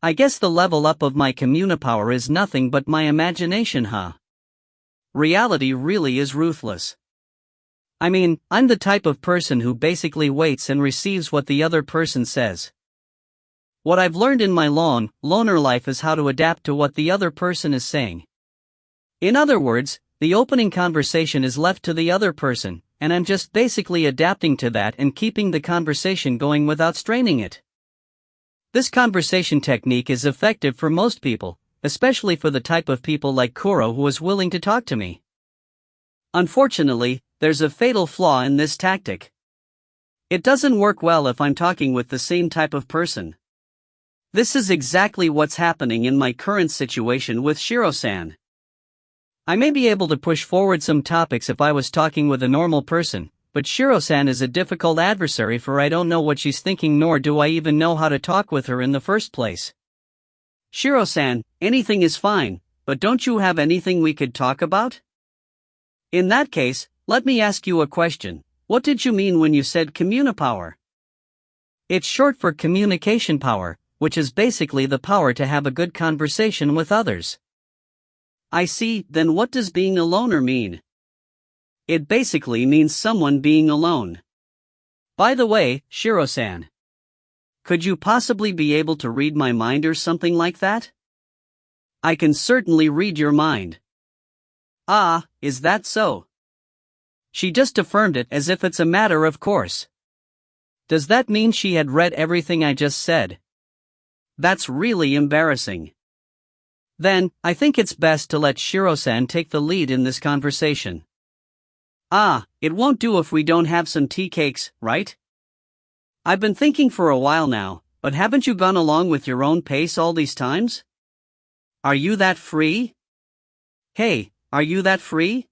I guess the level up of my communipower is nothing but my imagination, huh? Reality really is ruthless. I mean, I'm the type of person who basically waits and receives what the other person says. What I've learned in my loner life is how to adapt to what the other person is saying. In other words, the opening conversation is left to the other person, and I'm just basically adapting to that and keeping the conversation going without straining it. This conversation technique is effective for most people, especially for the type of people like Kuro who is willing to talk to me. Unfortunately, there's a fatal flaw in this tactic. It doesn't work well if I'm talking with the same type of person. This is exactly what's happening in my current situation with Shiro-san. I may be able to push forward some topics if I was talking with a normal person, but Shiro-san is a difficult adversary, for I don't know what she's thinking, nor do I even know how to talk with her in the first place. Shiro-san, anything is fine, but don't you have anything we could talk about? In that case, let me ask you a question. What did you mean when you said communipower? It's short for communication power, which is basically the power to have a good conversation with others. I see. Then what does being a loner mean? It basically means someone being alone. By the way, Shiro-san, could you possibly be able to read my mind or something like that? I can certainly read your mind. Ah, is that so? She just affirmed it as if it's a matter of course. Does that mean she had read everything I just said? That's really embarrassing. Then, I think it's best to let Shiro-san take the lead in this conversation. Ah, it won't do if we don't have some tea cakes, right? I've been thinking for a while now, but haven't you gone along with your own pace all these times? Are you that free? Hey, are you that free?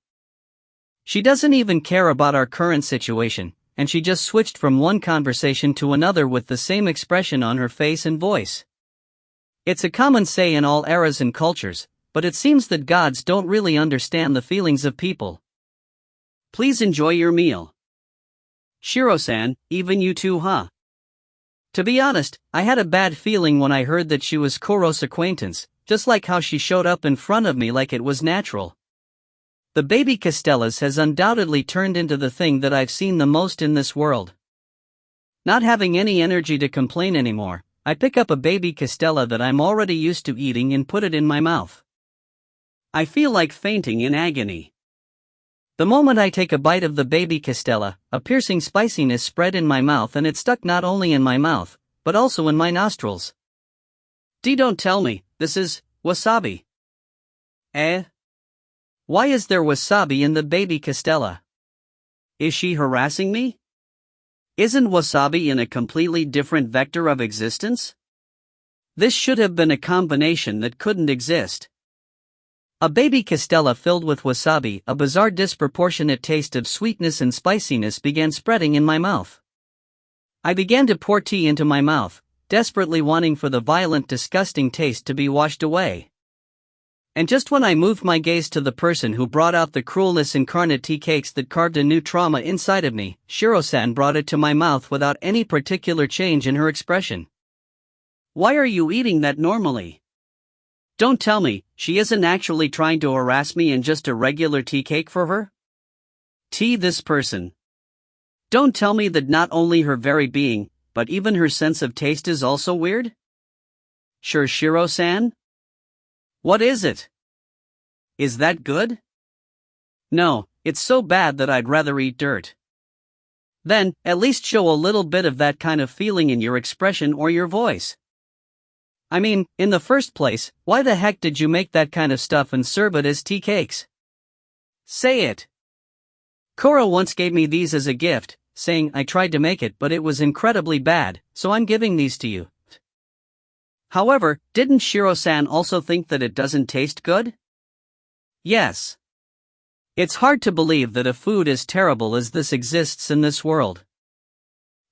She doesn't even care about our current situation, and she just switched from one conversation to another with the same expression on her face and voice. It's a common say in all eras and cultures, but it seems that gods don't really understand the feelings of people. Please enjoy your meal. Shiro-san, even you too, huh? To be honest, I had a bad feeling when I heard that she was Kuro's acquaintance, just like how she showed up in front of me like it was natural. The baby Castellas has undoubtedly turned into the thing that I've seen the most in this world. Not having any energy to complain anymore, I pick up a baby Castella that I'm already used to eating and put it in my mouth. I feel like fainting in agony. The moment I take a bite of the baby Castella, a piercing spiciness spread in my mouth, and it stuck not only in my mouth, but also in my nostrils. Don't tell me, this is wasabi. Eh? Why is there wasabi in the baby Castella? Is she harassing me? Isn't wasabi in a completely different vector of existence? This should have been a combination that couldn't exist. A baby Castella filled with wasabi, a bizarre disproportionate taste of sweetness and spiciness began spreading in my mouth. I began to pour tea into my mouth, desperately wanting for the violent, disgusting taste to be washed away. And just when I moved my gaze to the person who brought out the cruelness incarnate, tea cakes that carved a new trauma inside of me, Shiro-san brought it to my mouth without any particular change in her expression. Why are you eating that normally? Don't tell me, she isn't actually trying to harass me and just a regular tea cake for her? This person. Don't tell me that not only her very being, but even her sense of taste is also weird? Sure, Shiro-san? What is it? Is that good? No, it's so bad that I'd rather eat dirt. Then, at least show a little bit of that kind of feeling in your expression or your voice. I mean, in the first place, why the heck did you make that kind of stuff and serve it as tea cakes? Say it. Kuro once gave me these as a gift, saying I tried to make it but it was incredibly bad, so I'm giving these to you. However, didn't Shiro-san also think that it doesn't taste good? Yes. It's hard to believe that a food as terrible as this exists in this world.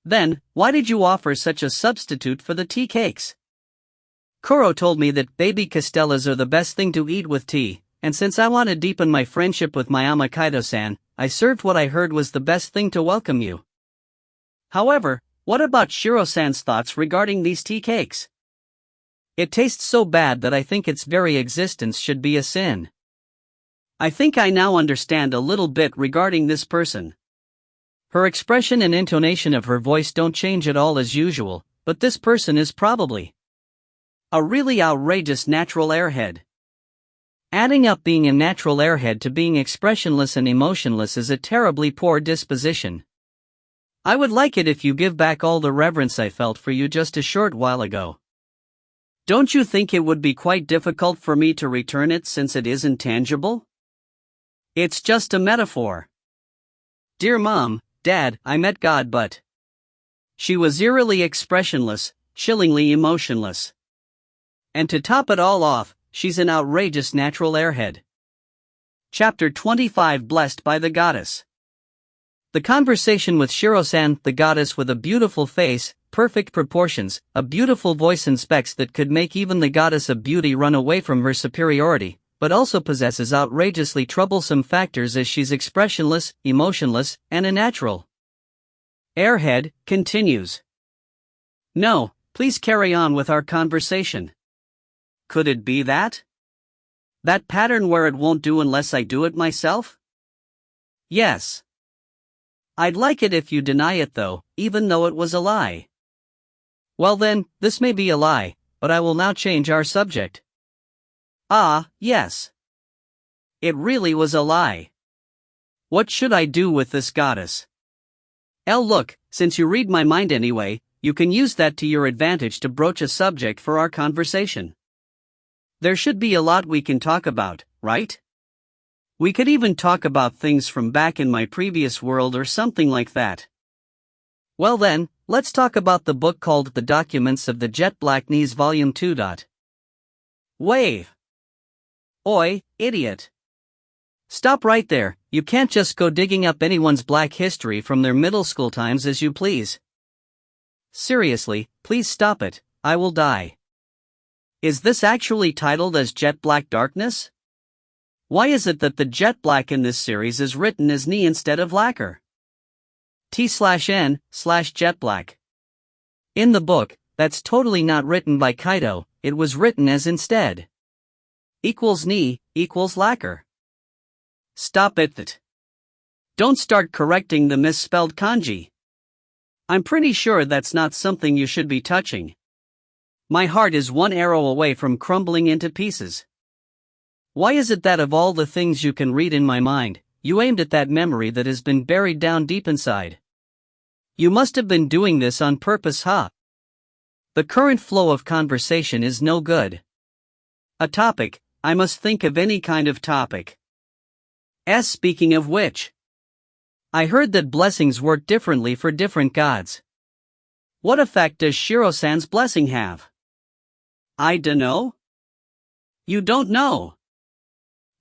Then, why did you offer such a substitute for the tea cakes? Kuro told me that baby Castellas are the best thing to eat with tea, and since I want to deepen my friendship with Manhwa Kaido-san, I served what I heard was the best thing to welcome you. However, what about Shiro-san's thoughts regarding these tea cakes? It tastes so bad that I think its very existence should be a sin. I think I now understand a little bit regarding this person. Her expression and intonation of her voice don't change at all as usual, but this person is probably a really outrageous natural airhead. Adding up being a natural airhead to being expressionless and emotionless is a terribly poor disposition. I would like it if you give back all the reverence I felt for you just a short while ago. Don't you think it would be quite difficult for me to return it since it isn't tangible? It's just a metaphor. Dear Mom, Dad, I met God but... She was eerily expressionless, chillingly emotionless. And to top it all off, she's an outrageous natural airhead. Chapter 25 Blessed by the Goddess. The conversation with Shiro-san, the goddess with a beautiful face, perfect proportions, a beautiful voice and specs that could make even the goddess of beauty run away from her superiority, but also possesses outrageously troublesome factors as she's expressionless, emotionless, and a natural airhead, continues. No, please carry on with our conversation. Could it be that? That pattern where it won't do unless I do it myself? Yes. I'd like it if you deny it though, even though it was a lie. Well then, this may be a lie, but I will now change our subject. Ah, yes. It really was a lie. What should I do with this goddess? Look, since you read my mind anyway, you can use that to your advantage to broach a subject for our conversation. There should be a lot we can talk about, right? We could even talk about things from back in my previous world or something like that. Well then, let's talk about the book called The Documents of the Jet Black Knees Volume 2. Wave. Oi, idiot. Stop right there, you can't just go digging up anyone's black history from their middle school times as you please. Seriously, please stop it, I will die. Is this actually titled as Jet Black Darkness? Why is it that the jet black in this series is written as knee instead of lacquer? T/N/jet black. In the book, that's totally not written by Kaido, it was written as instead. Equals knee, equals lacquer. Stop it. Don't start correcting the misspelled kanji. I'm pretty sure that's not something you should be touching. My heart is one arrow away from crumbling into pieces. Why is it that of all the things you can read in my mind, you aimed at that memory that has been buried down deep inside? You must have been doing this on purpose, huh? The current flow of conversation is no good. A topic, I must think of any kind of topic. Speaking of which, I heard that blessings work differently for different gods. What effect does Shiro-san's blessing have? I dunno. You don't know.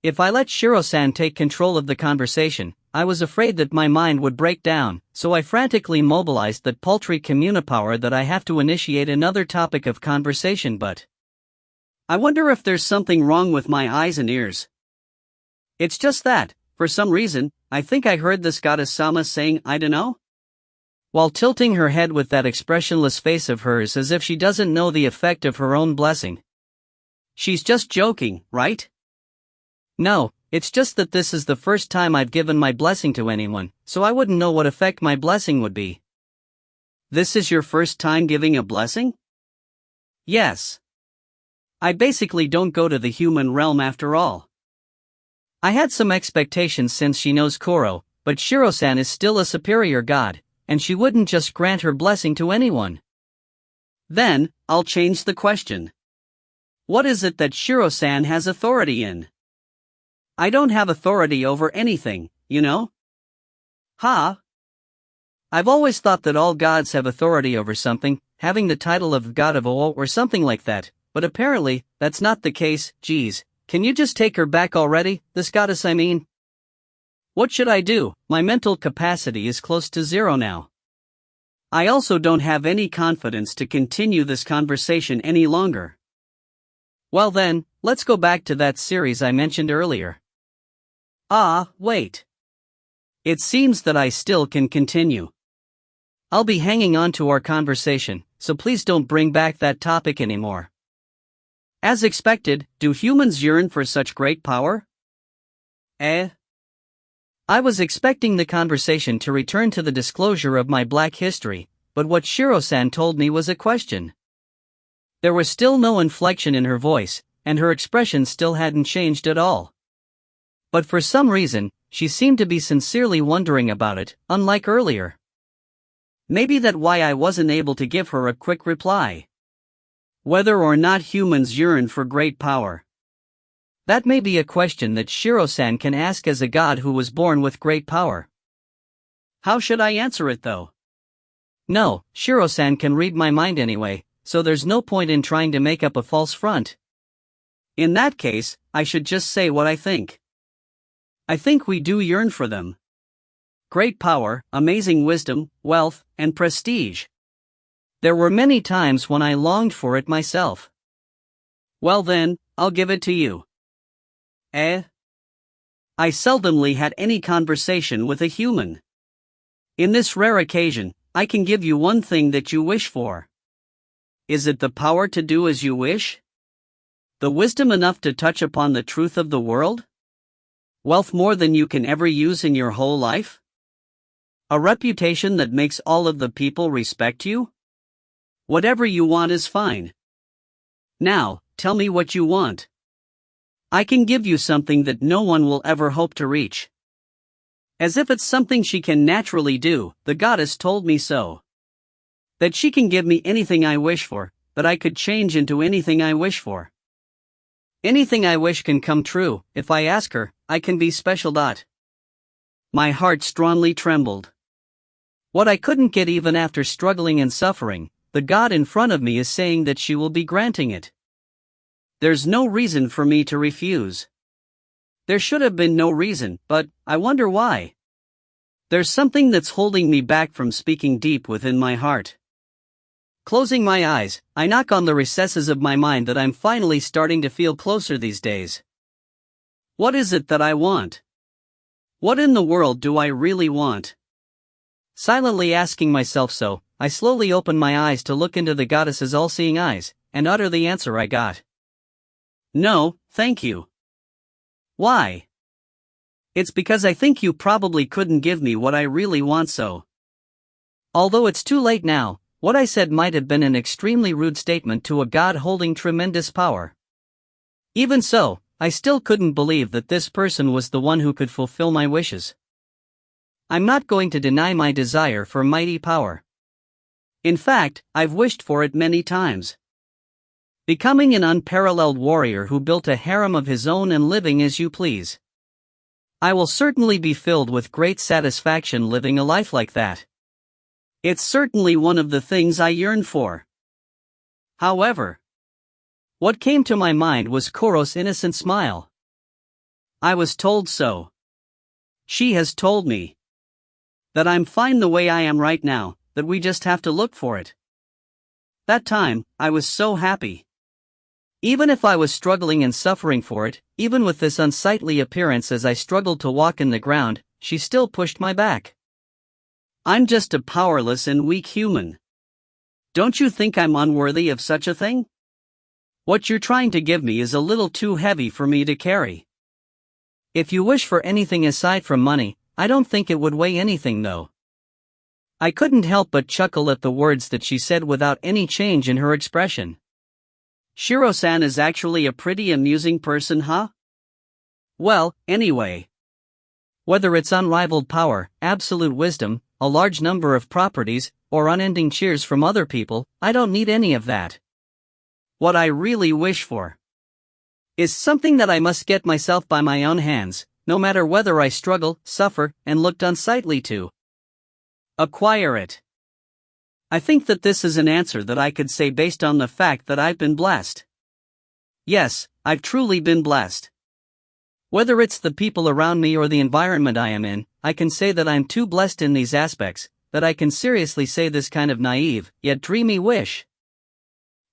If I let Shiro-san take control of the conversation, I was afraid that my mind would break down, so I frantically mobilized that paltry communipower that I have to initiate another topic of conversation. But I wonder if there's something wrong with my eyes and ears. It's just that, for some reason, I think I heard this goddess-sama saying I dunno, while tilting her head with that expressionless face of hers as if she doesn't know the effect of her own blessing. She's just joking, right? No, it's just that this is the first time I've given my blessing to anyone, so I wouldn't know what effect my blessing would be. This is your first time giving a blessing? Yes. I basically don't go to the human realm after all. I had some expectations since she knows Koro, but Shiro-san is still a superior god, and she wouldn't just grant her blessing to anyone. Then, I'll change the question. What is it that Shiro-san has authority in? I don't have authority over anything, you know? Ha! I've always thought that all gods have authority over something, having the title of God of all or something like that, but apparently, that's not the case. Geez, can you just take her back already, this goddess I mean? What should I do? My mental capacity is close to zero now. I also don't have any confidence to continue this conversation any longer. Well then, let's go back to that series I mentioned earlier. Ah, wait. It seems that I still can continue. I'll be hanging on to our conversation, so please don't bring back that topic anymore. As expected, do humans yearn for such great power? I was expecting the conversation to return to the disclosure of my black history, but what Shiro-san told me was a question. There was still no inflection in her voice, and her expression still hadn't changed at all. But for some reason, she seemed to be sincerely wondering about it, unlike earlier. Maybe that's why I wasn't able to give her a quick reply. Whether or not humans yearn for great power. That may be a question that Shiro-san can ask as a god who was born with great power. How should I answer it though? No, Shiro-san can read my mind anyway, so there's no point in trying to make up a false front. In that case, I should just say what I think. I think we do yearn for them. Great power, amazing wisdom, wealth, and prestige. There were many times when I longed for it myself. Well then, I'll give it to you. I seldomly had any conversation with a human. In this rare occasion, I can give you one thing that you wish for. Is it the power to do as you wish? The wisdom enough to touch upon the truth of the world? Wealth more than you can ever use in your whole life? A reputation that makes all of the people respect you? Whatever you want is fine. Now, tell me what you want. I can give you something that no one will ever hope to reach. As if it's something she can naturally do, the goddess told me so. That she can give me anything I wish for, that I could change into anything I wish for. Anything I wish can come true, if I ask her, I can be special. My heart strongly trembled. What I couldn't get even after struggling and suffering, the God in front of me is saying that she will be granting it. There's no reason for me to refuse. There should have been no reason, but I wonder why. There's something that's holding me back from speaking deep within my heart. Closing my eyes, I knock on the recesses of my mind that I'm finally starting to feel closer these days. What is it that I want? What in the world do I really want? Silently asking myself so, I slowly open my eyes to look into the goddess's all-seeing eyes, and utter the answer I got. No, thank you. Why? It's because I think you probably couldn't give me what I really want so. Although it's too late now, what I said might have been an extremely rude statement to a god holding tremendous power. Even so, I still couldn't believe that this person was the one who could fulfill my wishes. I'm not going to deny my desire for mighty power. In fact, I've wished for it many times. Becoming an unparalleled warrior who built a harem of his own and living as you please. I will certainly be filled with great satisfaction living a life like that. It's certainly one of the things I yearn for. However, what came to my mind was Koro's innocent smile. I was told so. She has told me that I'm fine the way I am right now, that we just have to look for it. That time, I was so happy. Even if I was struggling and suffering for it, even with this unsightly appearance as I struggled to walk in the ground, she still pushed my back. I'm just a powerless and weak human. Don't you think I'm unworthy of such a thing? What you're trying to give me is a little too heavy for me to carry. If you wish for anything aside from money, I don't think it would weigh anything though. I couldn't help but chuckle at the words that she said without any change in her expression. Shiro-san is actually a pretty amusing person, huh? Well, anyway. Whether it's unrivaled power, absolute wisdom, a large number of properties, or unending cheers from other people, I don't need any of that. What I really wish for is something that I must get myself by my own hands, no matter whether I struggle, suffer, and looked unsightly to acquire it. I think that this is an answer that I could say based on the fact that I've been blessed. Yes, I've truly been blessed. Whether it's the people around me or the environment I am in, I can say that I'm too blessed in these aspects, that I can seriously say this kind of naive, yet dreamy wish.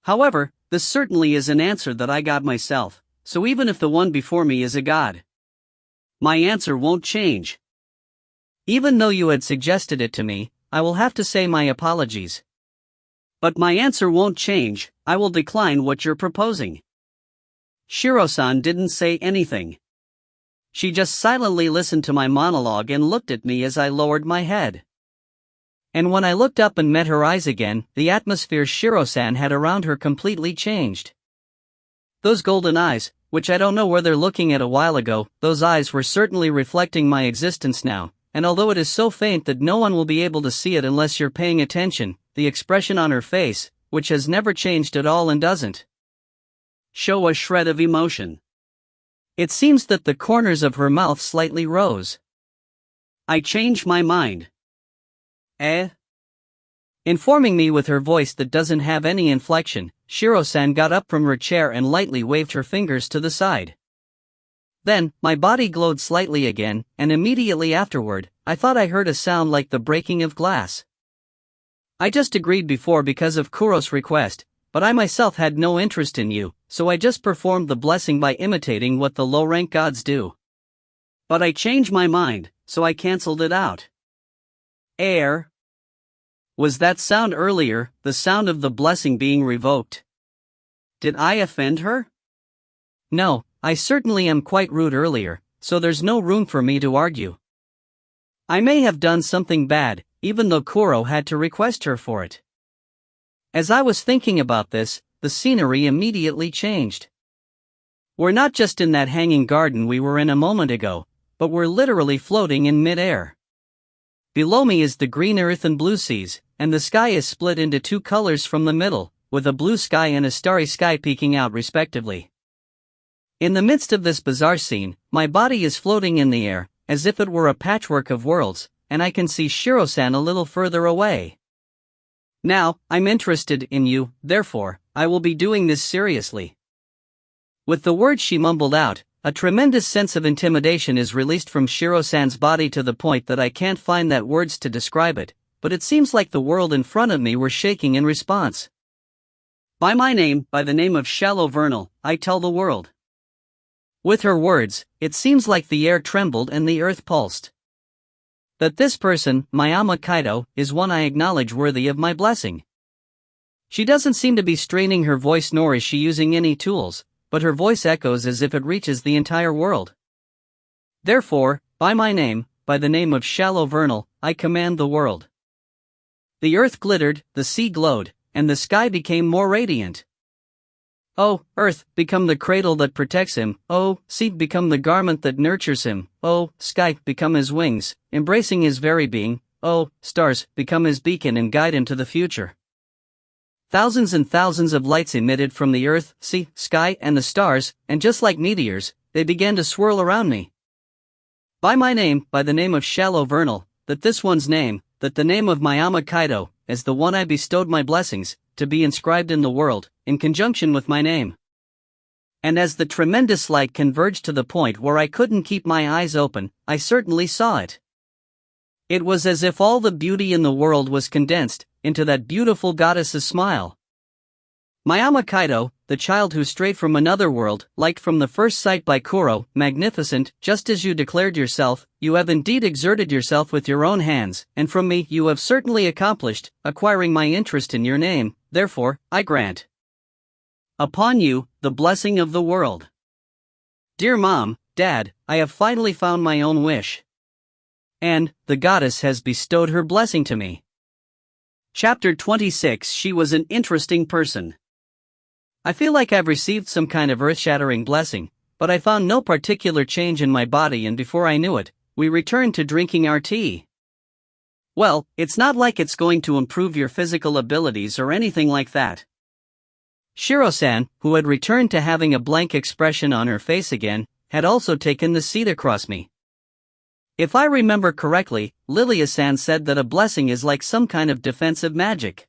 However, this certainly is an answer that I got myself, so even if the one before me is a god, my answer won't change. Even though you had suggested it to me, I will have to say my apologies. But my answer won't change, I will decline what you're proposing. Shiro-san didn't say anything. She just silently listened to my monologue and looked at me as I lowered my head. And when I looked up and met her eyes again, the atmosphere Shiro-san had around her completely changed. Those golden eyes, which I don't know where they're looking at a while ago, those eyes were certainly reflecting my existence now. And although it is so faint that no one will be able to see it unless you're paying attention, the expression on her face, which has never changed at all and doesn't show a shred of emotion. It seems that the corners of her mouth slightly rose. I change my mind. Eh? Informing me with her voice that doesn't have any inflection, Shiro-san got up from her chair and lightly waved her fingers to the side. Then, my body glowed slightly again, and immediately afterward, I thought I heard a sound like the breaking of glass. I just agreed before because of Kuro's request, but I myself had no interest in you, so I just performed the blessing by imitating what the low-rank gods do. But I changed my mind, so I cancelled it out. Air. Was that sound earlier, the sound of the blessing being revoked? Did I offend her? No, I certainly am quite rude earlier, so there's no room for me to argue. I may have done something bad, even though Kuro had to request her for it. As I was thinking about this, the scenery immediately changed. We're not just in that hanging garden we were in a moment ago, but we're literally floating in mid-air. Below me is the green earth and blue seas, and the sky is split into two colors from the middle, with a blue sky and a starry sky peeking out respectively. In the midst of this bizarre scene, my body is floating in the air, as if it were a patchwork of worlds, and I can see Shiro-san a little further away. Now, I'm interested in you, therefore, I will be doing this seriously. With the words she mumbled out, a tremendous sense of intimidation is released from Shiro-san's body to the point that I can't find that words to describe it, but it seems like the world in front of me were shaking in response. By my name, by the name of Shallow Vernal, I tell the world. With her words, it seems like the air trembled and the earth pulsed. That this person, Mayama Kaito, is one I acknowledge worthy of my blessing. She doesn't seem to be straining her voice nor is she using any tools, but her voice echoes as if it reaches the entire world. Therefore, by my name, by the name of Shallow Vernal, I command the world. The earth glittered, the sea glowed, and the sky became more radiant. Oh, earth, become the cradle that protects him, oh, sea, become the garment that nurtures him, oh, sky, become his wings, embracing his very being, oh, stars, become his beacon and guide him to the future. Thousands and thousands of lights emitted from the earth, sea, sky, and the stars, and just like meteors, they began to swirl around me. By my name, by the name of Shallow Vernal, that this one's name, that the name of Mayama Kaito, as the one I bestowed my blessings, to be inscribed in the world, in conjunction with my name. And as the tremendous light converged to the point where I couldn't keep my eyes open, I certainly saw it. It was as if all the beauty in the world was condensed into that beautiful goddess's smile. Mayama Kaito, the child who strayed from another world, liked from the first sight by Kuro, magnificent, just as you declared yourself, you have indeed exerted yourself with your own hands, and from me you have certainly accomplished, acquiring my interest in your name, therefore, I grant upon you, the blessing of the world. Dear Mom, Dad, I have finally found my own wish. And, the goddess has bestowed her blessing to me. Chapter 26. She was an interesting person. I feel like I've received some kind of earth-shattering blessing, but I found no particular change in my body and before I knew it, we returned to drinking our tea. Well, it's not like it's going to improve your physical abilities or anything like that. Shiro-san, who had returned to having a blank expression on her face again, had also taken the seat across me. If I remember correctly, Lilia-san said that a blessing is like some kind of defensive magic.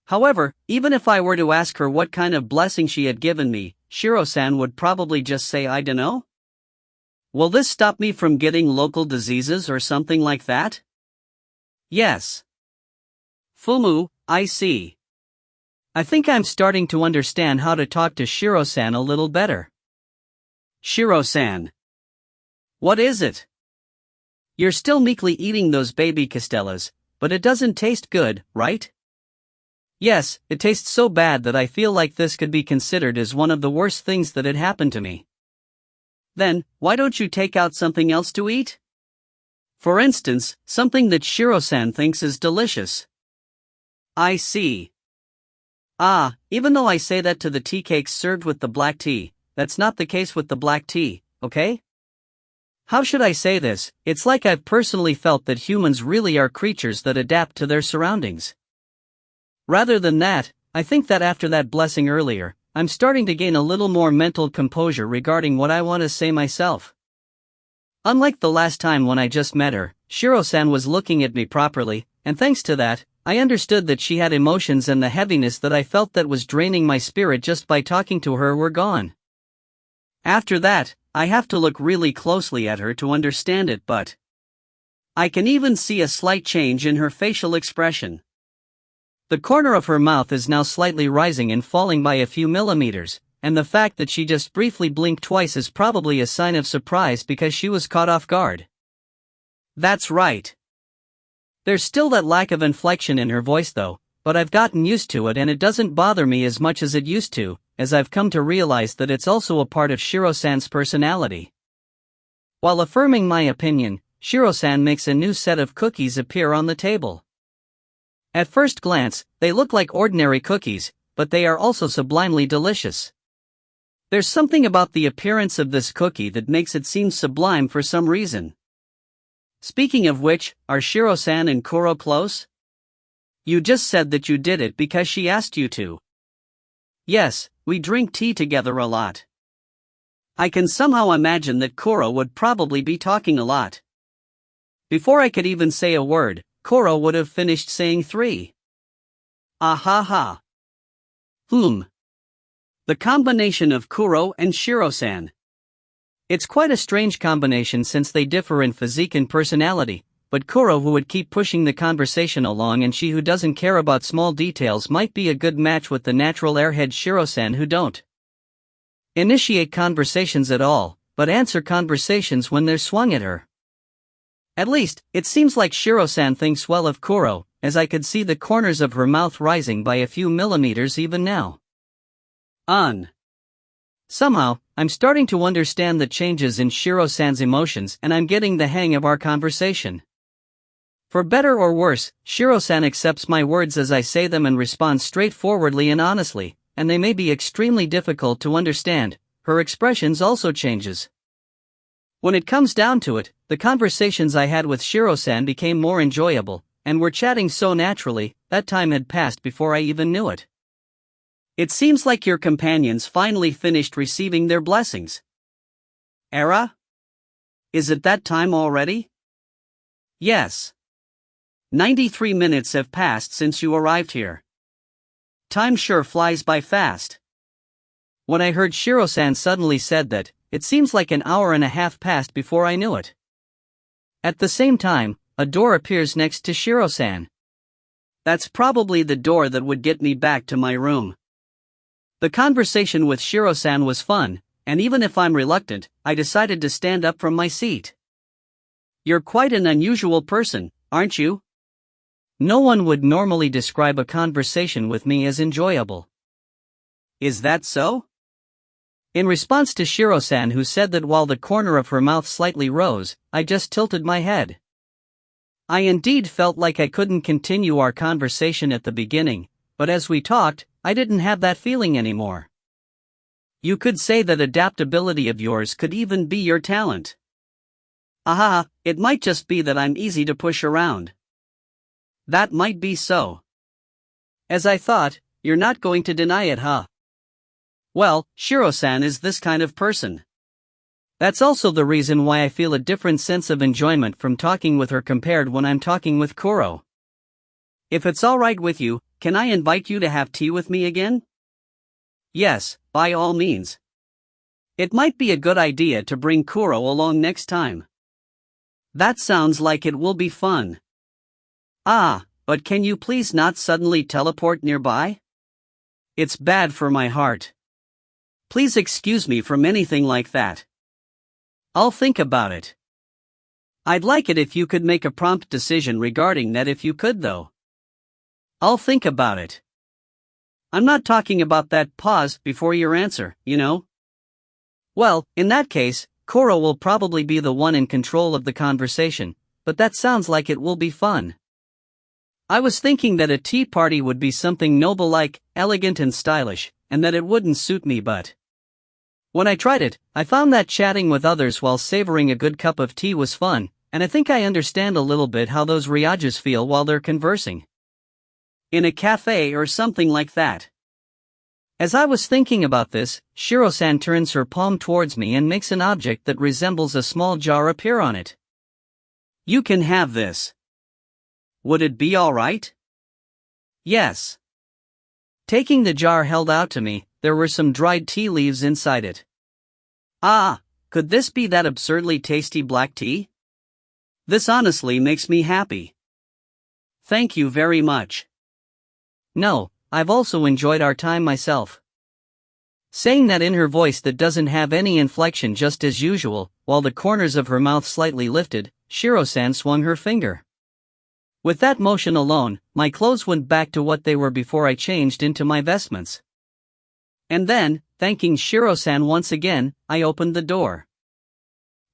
However, even if I were to ask her what kind of blessing she had given me, Shiro-san would probably just say I dunno. Will this stop me from getting local diseases or something like that? Yes. Fumu, I see. I think I'm starting to understand how to talk to Shiro-san a little better. Shiro-san. What is it? You're still meekly eating those baby castellas, but it doesn't taste good, right? Yes, it tastes so bad that I feel like this could be considered as one of the worst things that had happened to me. Then, why don't you take out something else to eat? For instance, something that Shiro-san thinks is delicious. I see. Ah, even though I say that to the tea cakes served with the black tea, that's not the case with the black tea, okay? How should I say this? It's like I've personally felt that humans really are creatures that adapt to their surroundings. Rather than that, I think that after that blessing earlier, I'm starting to gain a little more mental composure regarding what I want to say myself. Unlike the last time when I just met her, Shiro-san was looking at me properly, and thanks to that, I understood that she had emotions and the heaviness that I felt that was draining my spirit just by talking to her were gone. After that, I have to look really closely at her to understand it, but I can even see a slight change in her facial expression. The corner of her mouth is now slightly rising and falling by a few millimeters, and the fact that she just briefly blinked twice is probably a sign of surprise because she was caught off guard. That's right. There's still that lack of inflection in her voice though, but I've gotten used to it and it doesn't bother me as much as it used to, as I've come to realize that it's also a part of Shiro-san's personality. While affirming my opinion, Shiro-san makes a new set of cookies appear on the table. At first glance, they look like ordinary cookies, but they are also sublimely delicious. There's something about the appearance of this cookie that makes it seem sublime for some reason. Speaking of which, are Shiro-san and Kuro close? You just said that you did it because she asked you to. Yes, we drink tea together a lot. I can somehow imagine that Kuro would probably be talking a lot. Before I could even say a word, Kuro would have finished saying 3. Ah ha ha. The combination of Kuro and Shiro-san. It's quite a strange combination since they differ in physique and personality, but Kuro who would keep pushing the conversation along and she who doesn't care about small details might be a good match with the natural airhead Shiro-san who don't initiate conversations at all, but answer conversations when they're swung at her. At least, it seems like Shiro-san thinks well of Kuro, as I could see the corners of her mouth rising by a few millimeters even now. Somehow, I'm starting to understand the changes in Shiro-san's emotions and I'm getting the hang of our conversation. For better or worse, Shiro-san accepts my words as I say them and responds straightforwardly and honestly, and they may be extremely difficult to understand. Her expressions also changes. When it comes down to it, the conversations I had with Shiro-san became more enjoyable, and we're chatting so naturally, that time had passed before I even knew it. It seems like your companions finally finished receiving their blessings. Era? Is it that time already? Yes. 93 minutes have passed since you arrived here. Time sure flies by fast. When I heard Shiro-san suddenly said that, it seems like an hour and a half passed before I knew it. At the same time, a door appears next to Shiro-san. That's probably the door that would get me back to my room. The conversation with Shiro-san was fun, and even if I'm reluctant, I decided to stand up from my seat. You're quite an unusual person, aren't you? No one would normally describe a conversation with me as enjoyable. Is that so? In response to Shiro-san who said that while the corner of her mouth slightly rose, I just tilted my head. I indeed felt like I couldn't continue our conversation at the beginning, but as we talked, I didn't have that feeling anymore. You could say that adaptability of yours could even be your talent. Aha, it might just be that I'm easy to push around. That might be so. As I thought, you're not going to deny it, huh? Well, Shiro-san is this kind of person. That's also the reason why I feel a different sense of enjoyment from talking with her compared when I'm talking with Kuro. If it's alright with you, can I invite you to have tea with me again? Yes, by all means. It might be a good idea to bring Kuro along next time. That sounds like it will be fun. Ah, but can you please not suddenly teleport nearby? It's bad for my heart. Please excuse me from anything like that. I'll think about it. I'd like it if you could make a prompt decision regarding that if you could though. I'll think about it. I'm not talking about that pause before your answer, you know? Well, in that case, Kuro will probably be the one in control of the conversation, but that sounds like it will be fun. I was thinking that a tea party would be something noble-like, elegant and stylish, and that it wouldn't suit me but when I tried it, I found that chatting with others while savoring a good cup of tea was fun, and I think I understand a little bit how those ryajas feel while they're conversing. In a cafe or something like that. As I was thinking about this, Shiro-san turns her palm towards me and makes an object that resembles a small jar appear on it. You can have this. Would it be alright? Yes. Taking the jar held out to me, there were some dried tea leaves inside it. Ah, could this be that absurdly tasty black tea? This honestly makes me happy. Thank you very much. No, I've also enjoyed our time myself. Saying that in her voice that doesn't have any inflection just as usual, while the corners of her mouth slightly lifted, Shiro-san swung her finger. With that motion alone, my clothes went back to what they were before I changed into my vestments. And then, thanking Shiro-san once again, I opened the door.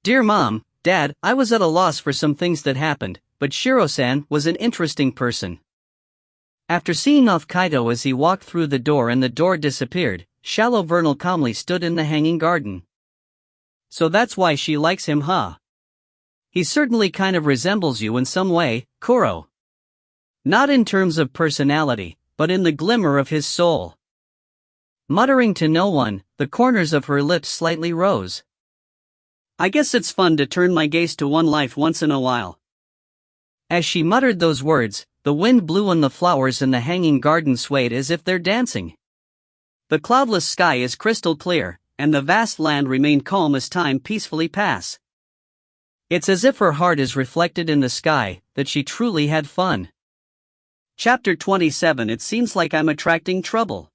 Dear Mom, Dad, I was at a loss for some things that happened, but Shiro-san was an interesting person. After seeing off Kaito as he walked through the door and the door disappeared, Shallow Vernal calmly stood in the hanging garden. So that's why she likes him, huh? He certainly kind of resembles you in some way, Kuro. Not in terms of personality, but in the glimmer of his soul. Muttering to no one, the corners of her lips slightly rose. I guess it's fun to turn my gaze to one life once in a while. As she muttered those words, the wind blew and the flowers in the hanging garden swayed as if they're dancing. The cloudless sky is crystal clear, and the vast land remained calm as time peacefully passed. It's as if her heart is reflected in the sky, that she truly had fun. Chapter 27. It seems like I'm attracting trouble.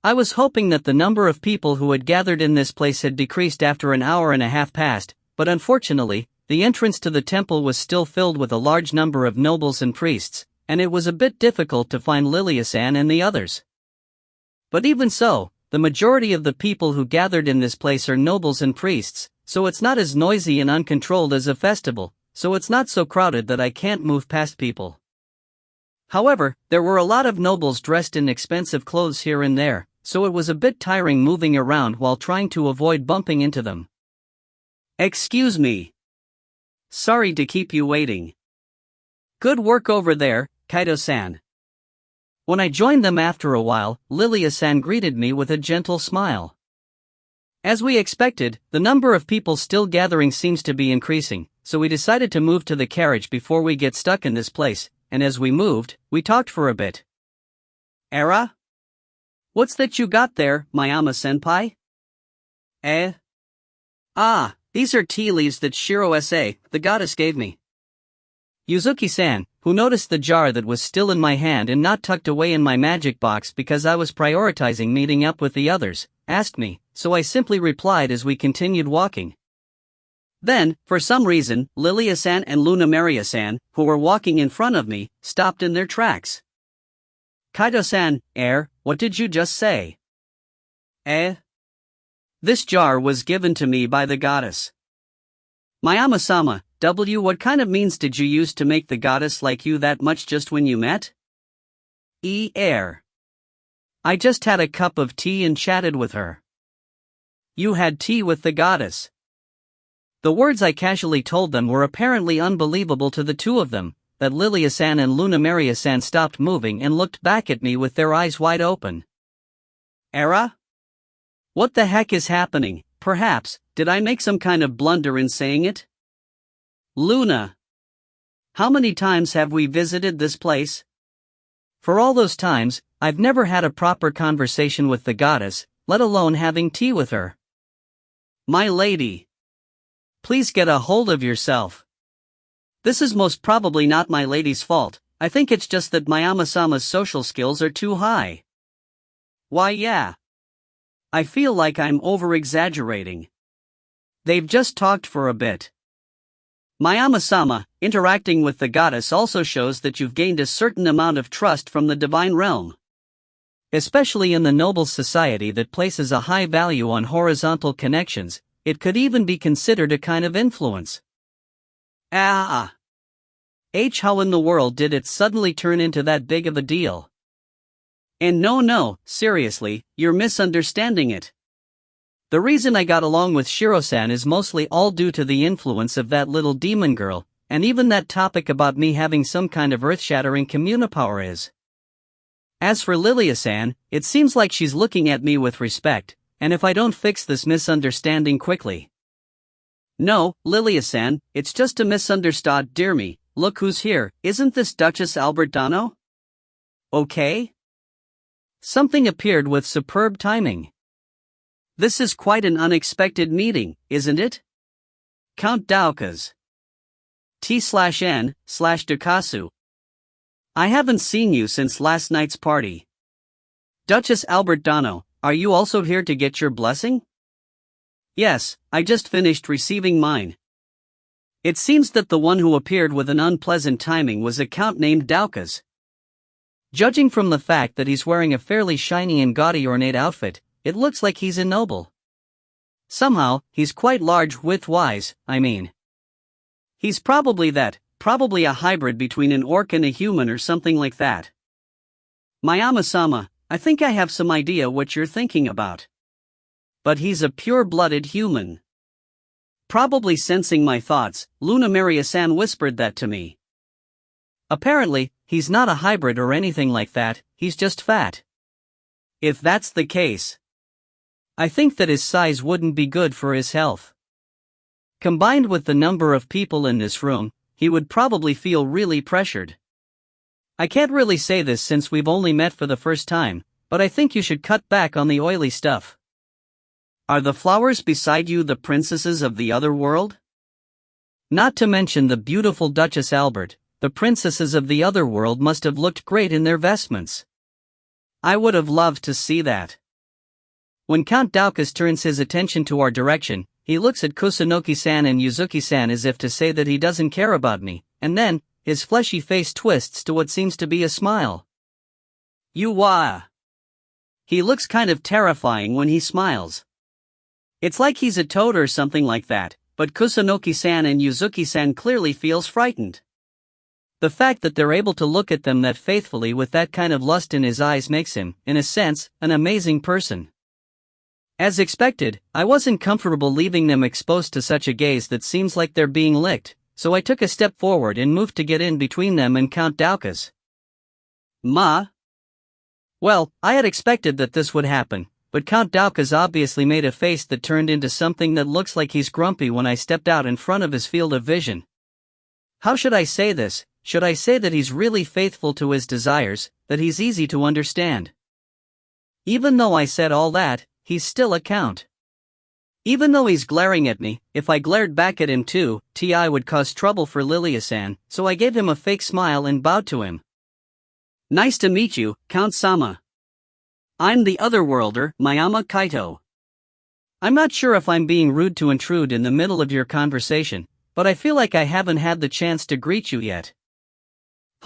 I was hoping that the number of people who had gathered in this place had decreased after an hour and a half passed, but unfortunately, the entrance to the temple was still filled with a large number of nobles and priests, and it was a bit difficult to find Lilia-san and the others. But even so, the majority of the people who gathered in this place are nobles and priests, so it's not as noisy and uncontrolled as a festival, so it's not so crowded that I can't move past people. However, there were a lot of nobles dressed in expensive clothes here and there, so it was a bit tiring moving around while trying to avoid bumping into them. Excuse me. Sorry to keep you waiting. Good work over there, Kaito-san. When I joined them after a while, Lilia-san greeted me with a gentle smile. As we expected, the number of people still gathering seems to be increasing, so we decided to move to the carriage before we get stuck in this place, and as we moved, we talked for a bit. Era? What's that you got there, Mayama-senpai? Ah, these are tea leaves that Shiro-sa, the goddess, gave me. Yuzuki-san, who noticed the jar that was still in my hand and not tucked away in my magic box because I was prioritizing meeting up with the others, asked me, so I simply replied as we continued walking. Then, for some reason, Lilia-san and Luna Maria-san, who were walking in front of me, stopped in their tracks. Kaito-san, what did you just say? This jar was given to me by the goddess. Mayama-sama, what kind of means did you use to make the goddess like you that much just when you met? I just had a cup of tea and chatted with her. You had tea with the goddess. The words I casually told them were apparently unbelievable to the two of them, that Lilia-san and Luna Maria-san stopped moving and looked back at me with their eyes wide open. Era? What the heck is happening? Perhaps, did I make some kind of blunder in saying it? Luna. How many times have we visited this place? For all those times, I've never had a proper conversation with the goddess, let alone having tea with her. My lady. Please get a hold of yourself. This is most probably not my lady's fault, I think it's just that Mayama-sama's social skills are too high. Why yeah. I feel like I'm over-exaggerating. They've just talked for a bit. Mayama-sama, interacting with the goddess also shows that you've gained a certain amount of trust from the divine realm. Especially in the noble society that places a high value on horizontal connections, it could even be considered a kind of influence. How in the world did it suddenly turn into that big of a deal? And no, seriously, you're misunderstanding it. The reason I got along with Shiro-san is mostly all due to the influence of that little demon girl, and even that topic about me having some kind of earth-shattering communipower is. As for Lilia-san, it seems like she's looking at me with respect, and if I don't fix this misunderstanding quickly. No, Lilia-san, it's just a misunderstood. Dear me, look who's here, isn't this Duchess Albertano? Okay? Something appeared with superb timing. This is quite an unexpected meeting, isn't it? Count Daukas. T/N/Dukasu. I haven't seen you since last night's party. Duchess Albertano, are you also here to get your blessing? Yes, I just finished receiving mine. It seems that the one who appeared with an unpleasant timing was a count named Daukas. Judging from the fact that he's wearing a fairly shiny and gaudy ornate outfit, it looks like he's a noble. Somehow, he's quite large width-wise, I mean. He's probably a hybrid between an orc and a human or something like that. Mayama-sama, I think I have some idea what you're thinking about. But he's a pure-blooded human. Probably sensing my thoughts, Luna Maria-san whispered that to me. Apparently, he's not a hybrid or anything like that, he's just fat. If that's the case, I think that his size wouldn't be good for his health. Combined with the number of people in this room, he would probably feel really pressured. I can't really say this since we've only met for the first time, but I think you should cut back on the oily stuff. Are the flowers beside you the princesses of the other world? Not to mention the beautiful Duchess Albert, the princesses of the other world must have looked great in their vestments. I would have loved to see that. When Count Daukas turns his attention to our direction, he looks at Kusunoki-san and Yuzuki-san as if to say that he doesn't care about me, and then, his fleshy face twists to what seems to be a smile. You-wa! He looks kind of terrifying when he smiles. It's like he's a toad or something like that, but Kusunoki-san and Yuzuki-san clearly feels frightened. The fact that they're able to look at them that faithfully with that kind of lust in his eyes makes him, in a sense, an amazing person. As expected, I wasn't comfortable leaving them exposed to such a gaze that seems like they're being licked, so I took a step forward and moved to get in between them and Count Daukas. Ma? Well, I had expected that this would happen, but Count Daukas obviously made a face that turned into something that looks like he's grumpy when I stepped out in front of his field of vision. How should I say this? Should I say that he's really faithful to his desires, that he's easy to understand? Even though I said all that, he's still a count. Even though he's glaring at me, if I glared back at him too, TI would cause trouble for Lilia-san, so I gave him a fake smile and bowed to him. Nice to meet you, Count-sama. I'm the Otherworlder, Mayama Kaito. I'm not sure if I'm being rude to intrude in the middle of your conversation, but I feel like I haven't had the chance to greet you yet.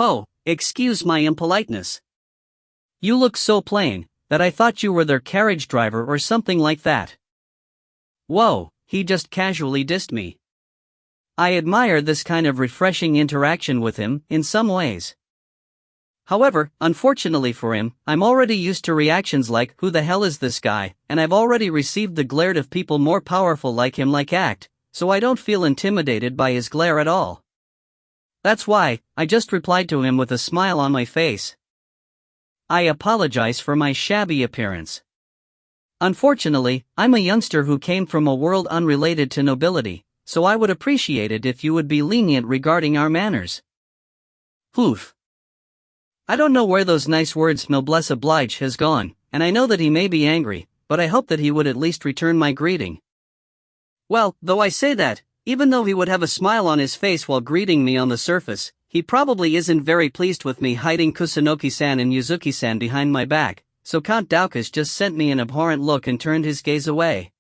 Oh, excuse my impoliteness. You look so plain, that I thought you were their carriage driver or something like that. Whoa, he just casually dissed me. I admire this kind of refreshing interaction with him, in some ways. However, unfortunately for him, I'm already used to reactions like, who the hell is this guy, and I've already received the glare of people more powerful like him act, so I don't feel intimidated by his glare at all. That's why, I just replied to him with a smile on my face. I apologize for my shabby appearance. Unfortunately, I'm a youngster who came from a world unrelated to nobility, so I would appreciate it if you would be lenient regarding our manners. Oof. I don't know where those nice words noblesse oblige has gone, and I know that he may be angry, but I hope that he would at least return my greeting. Well, though I say that, even though he would have a smile on his face while greeting me on the surface, he probably isn't very pleased with me hiding Kusunoki-san and Yuzuki-san behind my back, so Count Daukas just sent me an abhorrent look and turned his gaze away.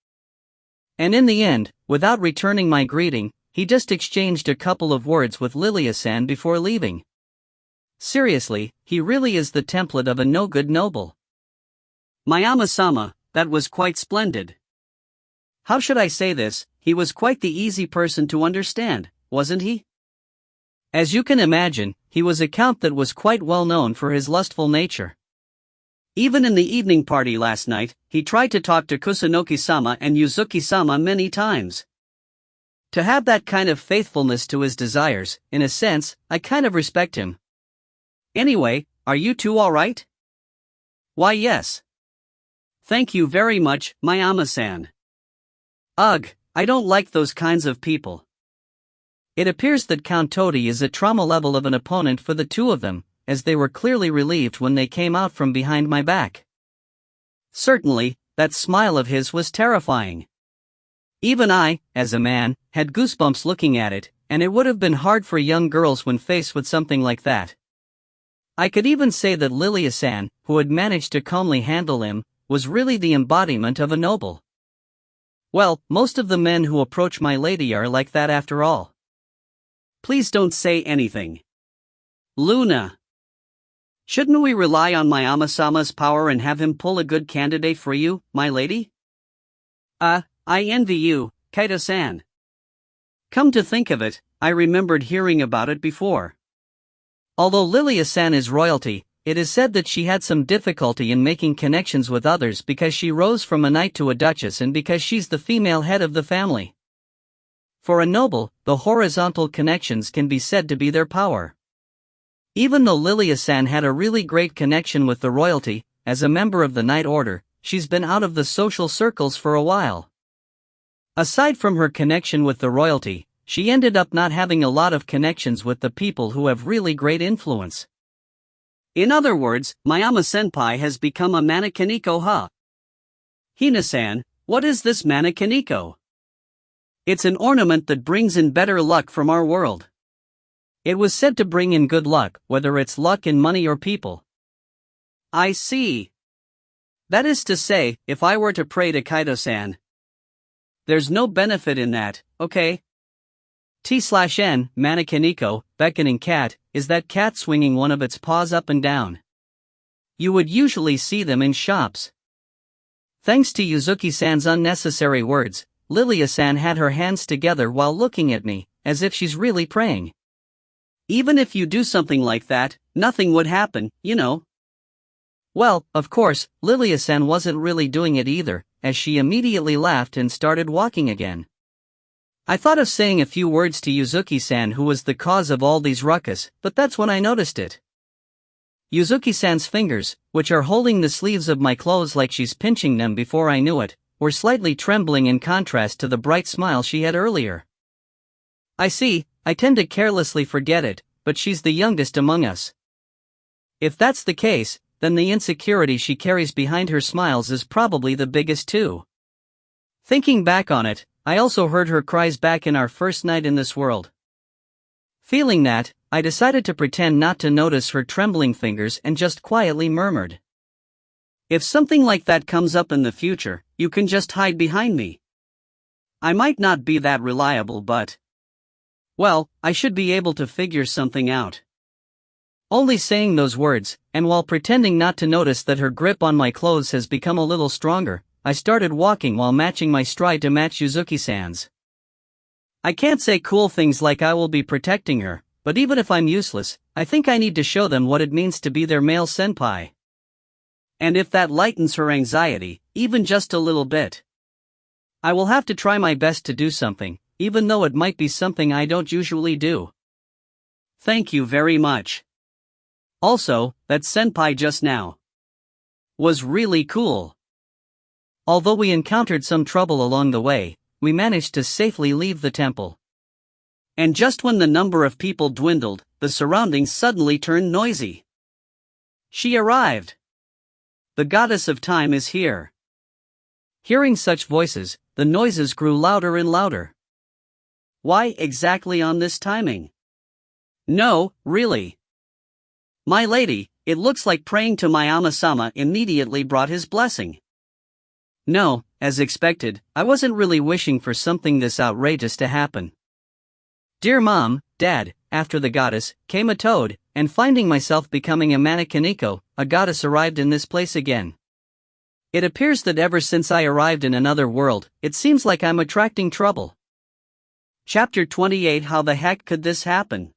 And in the end, without returning my greeting, he just exchanged a couple of words with Lilia-san before leaving. Seriously, he really is the template of a no-good noble. Mayama-sama, that was quite splendid. How should I say this, he was quite the easy person to understand, wasn't he? As you can imagine, he was a count that was quite well known for his lustful nature. Even in the evening party last night, he tried to talk to Kusunoki-sama and Yuzuki-sama many times. To have that kind of faithfulness to his desires, in a sense, I kind of respect him. Anyway, are you two alright? Why yes. Thank you very much, Mayama-san. Ugh, I don't like those kinds of people. It appears that Count Todi is at trauma level of an opponent for the two of them, as they were clearly relieved when they came out from behind my back. Certainly, that smile of his was terrifying. Even I, as a man, had goosebumps looking at it, and it would have been hard for young girls when faced with something like that. I could even say that Lilia-san, who had managed to calmly handle him, was really the embodiment of a noble. Well, most of the men who approach my lady are like that after all. Please don't say anything. Luna. Shouldn't we rely on Mayama-sama's power and have him pull a good candidate for you, my lady? I envy you, Kaito-san. Come to think of it, I remembered hearing about it before. Although Lilia-san is royalty, it is said that she had some difficulty in making connections with others because she rose from a knight to a duchess and because she's the female head of the family. For a noble, the horizontal connections can be said to be their power. Even though Lilia-san had a really great connection with the royalty, as a member of the Knight Order, she's been out of the social circles for a while. Aside from her connection with the royalty, she ended up not having a lot of connections with the people who have really great influence. In other words, Mayama-senpai has become a Manakiniko, huh? Hina-san, what is this Manakiniko? It's an ornament that brings in better luck from our world. It was said to bring in good luck, whether it's luck in money or people. I see. That is to say, if I were to pray to Kaito-san. There's no benefit in that, okay? T/N, Manakiniko, beckoning cat, is that cat swinging one of its paws up and down. You would usually see them in shops. Thanks to Yuzuki-san's unnecessary words, Lilia-san had her hands together while looking at me, as if she's really praying. Even if you do something like that, nothing would happen, you know. Well, of course, Lilia-san wasn't really doing it either, as she immediately laughed and started walking again. I thought of saying a few words to Yuzuki-san, who was the cause of all these ruckus, but that's when I noticed it. Yuzuki-san's fingers, which are holding the sleeves of my clothes like she's pinching them before I knew it, were slightly trembling in contrast to the bright smile she had earlier. I see, I tend to carelessly forget it, but she's the youngest among us. If that's the case, then the insecurity she carries behind her smiles is probably the biggest too. Thinking back on it, I also heard her cries back in our first night in this world. Feeling that, I decided to pretend not to notice her trembling fingers and just quietly murmured. If something like that comes up in the future, you can just hide behind me. I might not be that reliable, but... well, I should be able to figure something out. Only saying those words, and while pretending not to notice that her grip on my clothes has become a little stronger, I started walking while matching my stride to match Yuzuki-san's. I can't say cool things like I will be protecting her, but even if I'm useless, I think I need to show them what it means to be their male senpai. And if that lightens her anxiety, even just a little bit, I will have to try my best to do something, even though it might be something I don't usually do. Thank you very much. Also, that senpai just now was really cool. Although we encountered some trouble along the way, we managed to safely leave the temple. And just when the number of people dwindled, the surroundings suddenly turned noisy. She arrived. The goddess of time is here. Hearing such voices, the noises grew louder and louder. Why exactly on this timing? No, really. My lady, it looks like praying to Mayama-sama immediately brought his blessing. No, as expected, I wasn't really wishing for something this outrageous to happen. Dear Mom, Dad, after the goddess, came a toad, and finding myself becoming a Manakiniko, a goddess arrived in this place again. It appears that ever since I arrived in another world, it seems like I'm attracting trouble. Chapter 28. How the heck could this happen?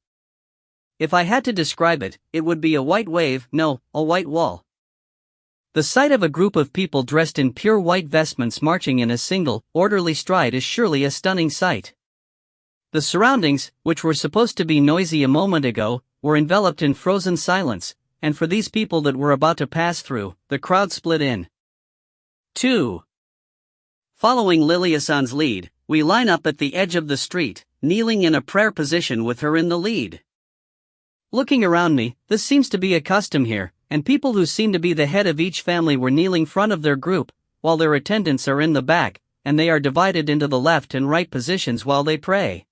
If I had to describe it, it would be a white wave, no, a white wall. The sight of a group of people dressed in pure white vestments marching in a single, orderly stride is surely a stunning sight. The surroundings, which were supposed to be noisy a moment ago, were enveloped in frozen silence, and for these people that were about to pass through, the crowd split in two. Following Lilia-san's lead, we line up at the edge of the street, kneeling in a prayer position with her in the lead. Looking around me, this seems to be a custom here, and people who seem to be the head of each family were kneeling front of their group, while their attendants are in the back, and they are divided into the left and right positions while they pray.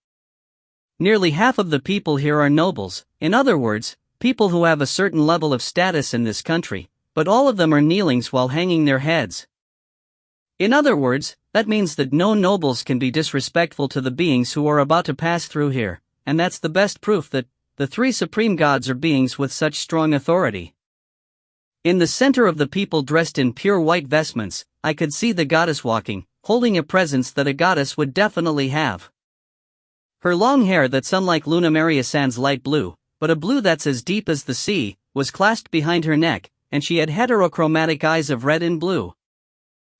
Nearly half of the people here are nobles, in other words, people who have a certain level of status in this country, but all of them are kneeling while hanging their heads. In other words, that means that no nobles can be disrespectful to the beings who are about to pass through here, and that's the best proof that the three supreme gods are beings with such strong authority. In the center of the people dressed in pure white vestments, I could see the goddess walking, holding a presence that a goddess would definitely have. Her long hair that's unlike Luna Maria-san's light blue, but a blue that's as deep as the sea, was clasped behind her neck, and she had heterochromatic eyes of red and blue.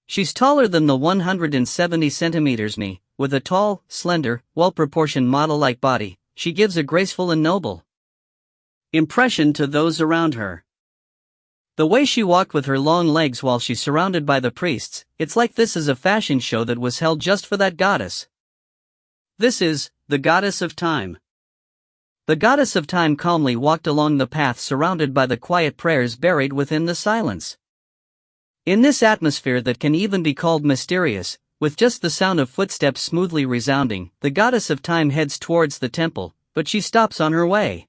She's taller than the 170 centimeters me, with a tall, slender, well-proportioned model-like body. She gives a graceful and noble impression to those around her. The way she walked with her long legs while she's surrounded by the priests, it's like this is a fashion show that was held just for that goddess. This is the goddess of time. The goddess of time calmly walked along the path surrounded by the quiet prayers buried within the silence. In this atmosphere that can even be called mysterious, with just the sound of footsteps smoothly resounding, the goddess of time heads towards the temple, but she stops on her way.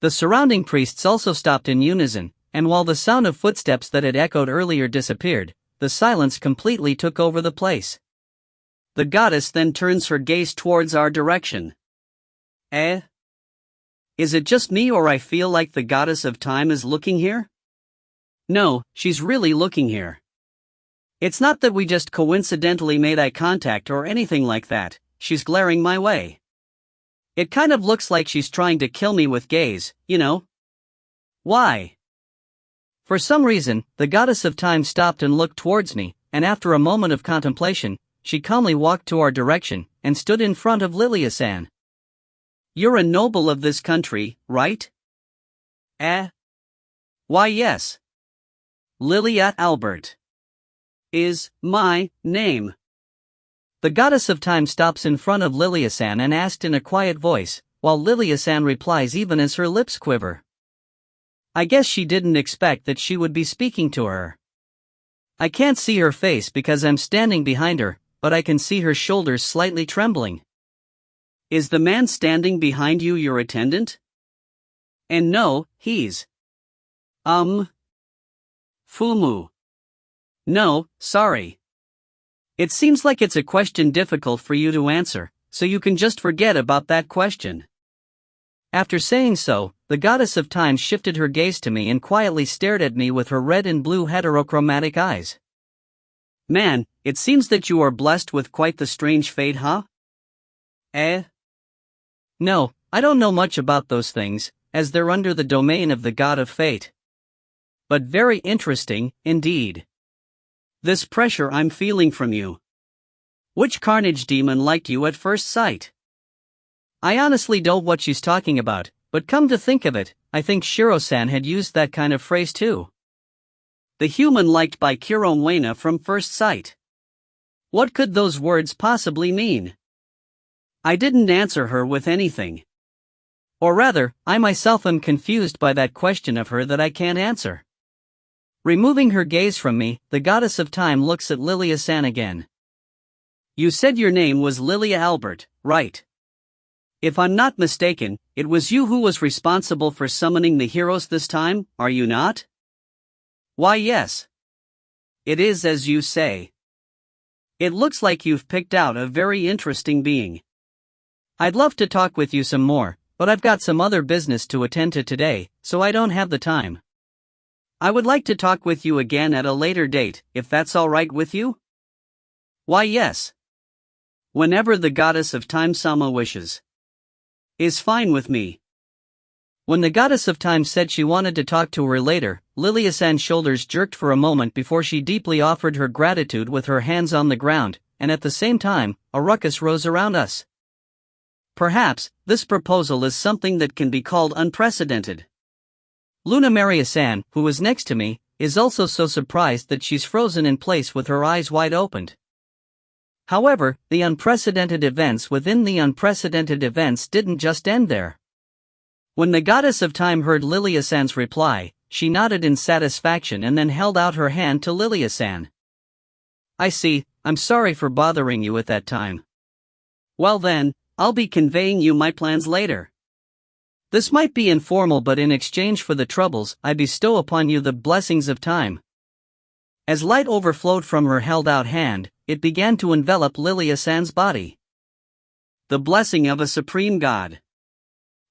The surrounding priests also stopped in unison, and while the sound of footsteps that had echoed earlier disappeared, the silence completely took over the place. The goddess then turns her gaze towards our direction. Is it just me or I feel like the goddess of time is looking here? No, she's really looking here. It's not that we just coincidentally made eye contact or anything like that, she's glaring my way. It kind of looks like she's trying to kill me with gaze, you know? Why? For some reason, the goddess of time stopped and looked towards me, and after a moment of contemplation, she calmly walked to our direction, and stood in front of Lilia-san. You're a noble of this country, right? Why yes. Lilia Albert is my name. The goddess of time stops in front of Lilia-san and asked in a quiet voice, while Lilia-san replies even as her lips quiver. I guess she didn't expect that she would be speaking to her. I can't see her face because I'm standing behind her, but I can see her shoulders slightly trembling. Is the man standing behind you your attendant? And no, he's Fumu. No, sorry. It seems like it's a question difficult for you to answer, so you can just forget about that question. After saying so, the goddess of time shifted her gaze to me and quietly stared at me with her red and blue heterochromatic eyes. Man, it seems that you are blessed with quite the strange fate, huh? No, I don't know much about those things, as they're under the domain of the god of fate. But very interesting, indeed. This pressure I'm feeling from you. Which carnage demon liked you at first sight? I honestly don't know what she's talking about, but come to think of it, I think Shiro-san had used that kind of phrase too. The human liked by Kiromwena from first sight. What could those words possibly mean? I didn't answer her with anything. Or rather, I myself am confused by that question of her that I can't answer. Removing her gaze from me, the goddess of time looks at Lilia-san again. You said your name was Lilia Albert, right? If I'm not mistaken, it was you who was responsible for summoning the heroes this time, are you not? Why yes. It is as you say. It looks like you've picked out a very interesting being. I'd love to talk with you some more, but I've got some other business to attend to today, so I don't have the time. I would like to talk with you again at a later date, if that's alright with you? Why yes. Whenever the goddess of time-sama wishes. Is fine with me. When the goddess of time said she wanted to talk to her later, Lilia-san's shoulders jerked for a moment before she deeply offered her gratitude with her hands on the ground, and at the same time, a ruckus rose around us. Perhaps, this proposal is something that can be called unprecedented. Luna Maria-san, who was next to me, is also so surprised that she's frozen in place with her eyes wide opened. However, the unprecedented events within the unprecedented events didn't just end there. When the goddess of time heard Lilia-san's reply, she nodded in satisfaction and then held out her hand to Lilia-san. I see, I'm sorry for bothering you at that time. Well then, I'll be conveying you my plans later. This might be informal, but in exchange for the troubles, I bestow upon you the blessings of time. As light overflowed from her held out hand, it began to envelop Lilia-san's body. The blessing of a supreme god.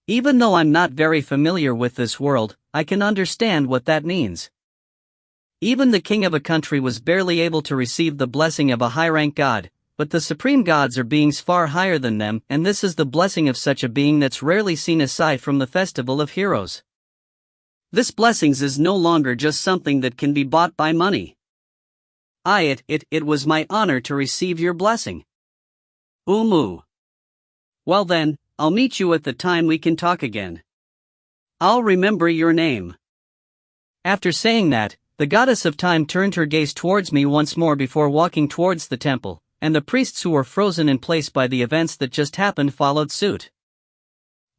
Even though I'm not very familiar with this world, I can understand what that means. Even the king of a country was barely able to receive the blessing of a high-rank god, but the supreme gods are beings far higher than them, and this is the blessing of such a being that's rarely seen aside from the festival of heroes. This blessings is no longer just something that can be bought by money. It was my honor to receive your blessing. Umu. Well then, I'll meet you at the time we can talk again. I'll remember your name. After saying that, the goddess of time turned her gaze towards me once more before walking towards the temple, and the priests who were frozen in place by the events that just happened followed suit.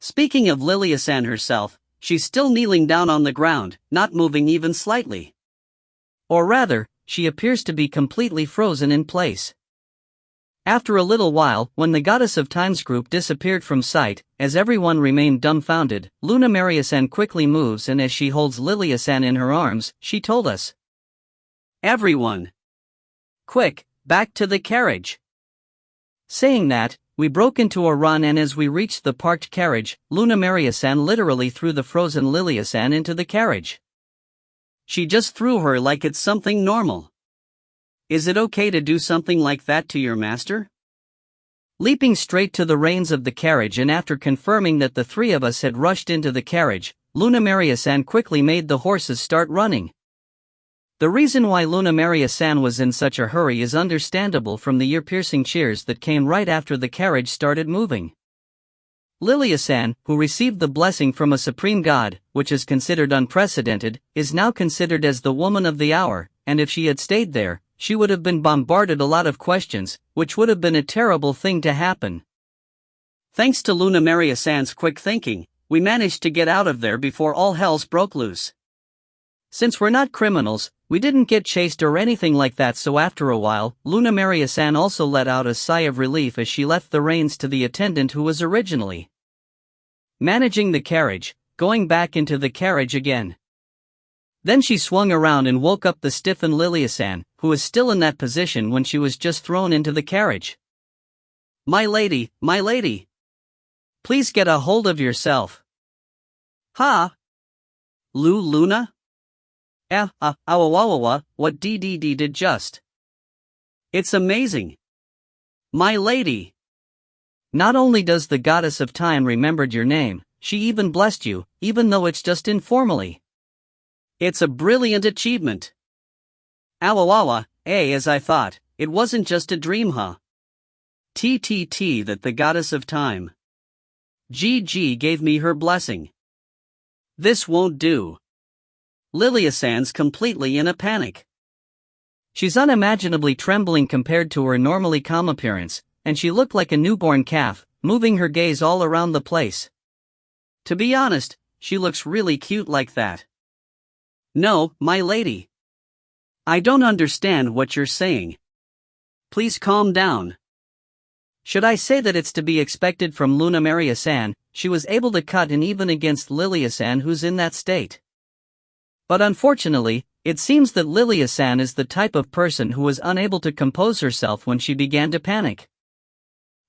Speaking of Lilia-san herself, she's still kneeling down on the ground, not moving even slightly. Or rather, she appears to be completely frozen in place. After a little while, when the goddess of time's group disappeared from sight, as everyone remained dumbfounded, Luna Maria-san quickly moves, and as she holds Lilia-san in her arms, she told us. Everyone! Quick, back to the carriage! Saying that, we broke into a run, and as we reached the parked carriage, Luna Maria-san literally threw the frozen Lilia-san into the carriage. She just threw her like it's something normal. Is it okay to do something like that to your master? Leaping straight to the reins of the carriage, and after confirming that the three of us had rushed into the carriage, Luna Maria-san quickly made the horses start running. The reason why Luna Maria-san was in such a hurry is understandable from the ear-piercing cheers that came right after the carriage started moving. Lilia-san, who received the blessing from a supreme god, which is considered unprecedented, is now considered as the woman of the hour, and if she had stayed there, she would have been bombarded a lot of questions, which would have been a terrible thing to happen. Thanks to Luna Maria-san's quick thinking, we managed to get out of there before all hells broke loose. Since we're not criminals, we didn't get chased or anything like that, so after a while, Luna Maria-san also let out a sigh of relief as she left the reins to the attendant who was originally managing the carriage, going back into the carriage again. Then she swung around and woke up the stiffened Lilia-san, who was still in that position when she was just thrown into the carriage. My lady, please get a hold of yourself. Ha! Luna? What did just? It's amazing. My lady. Not only does the goddess of time remembered your name, she even blessed you, even though it's just informally. It's a brilliant achievement. As I thought, it wasn't just a dream, huh? That the goddess of time GG gave me her blessing. This won't do. Lilia-san's completely in a panic. She's unimaginably trembling compared to her normally calm appearance, and she looked like a newborn calf, moving her gaze all around the place. To be honest, she looks really cute like that. No, my lady. I don't understand what you're saying. Please calm down. Should I say that it's to be expected from Luna Maria-san? She was able to cut in even against Lilia-san, who's in that state. But unfortunately, it seems that Lilia-san is the type of person who was unable to compose herself when she began to panic.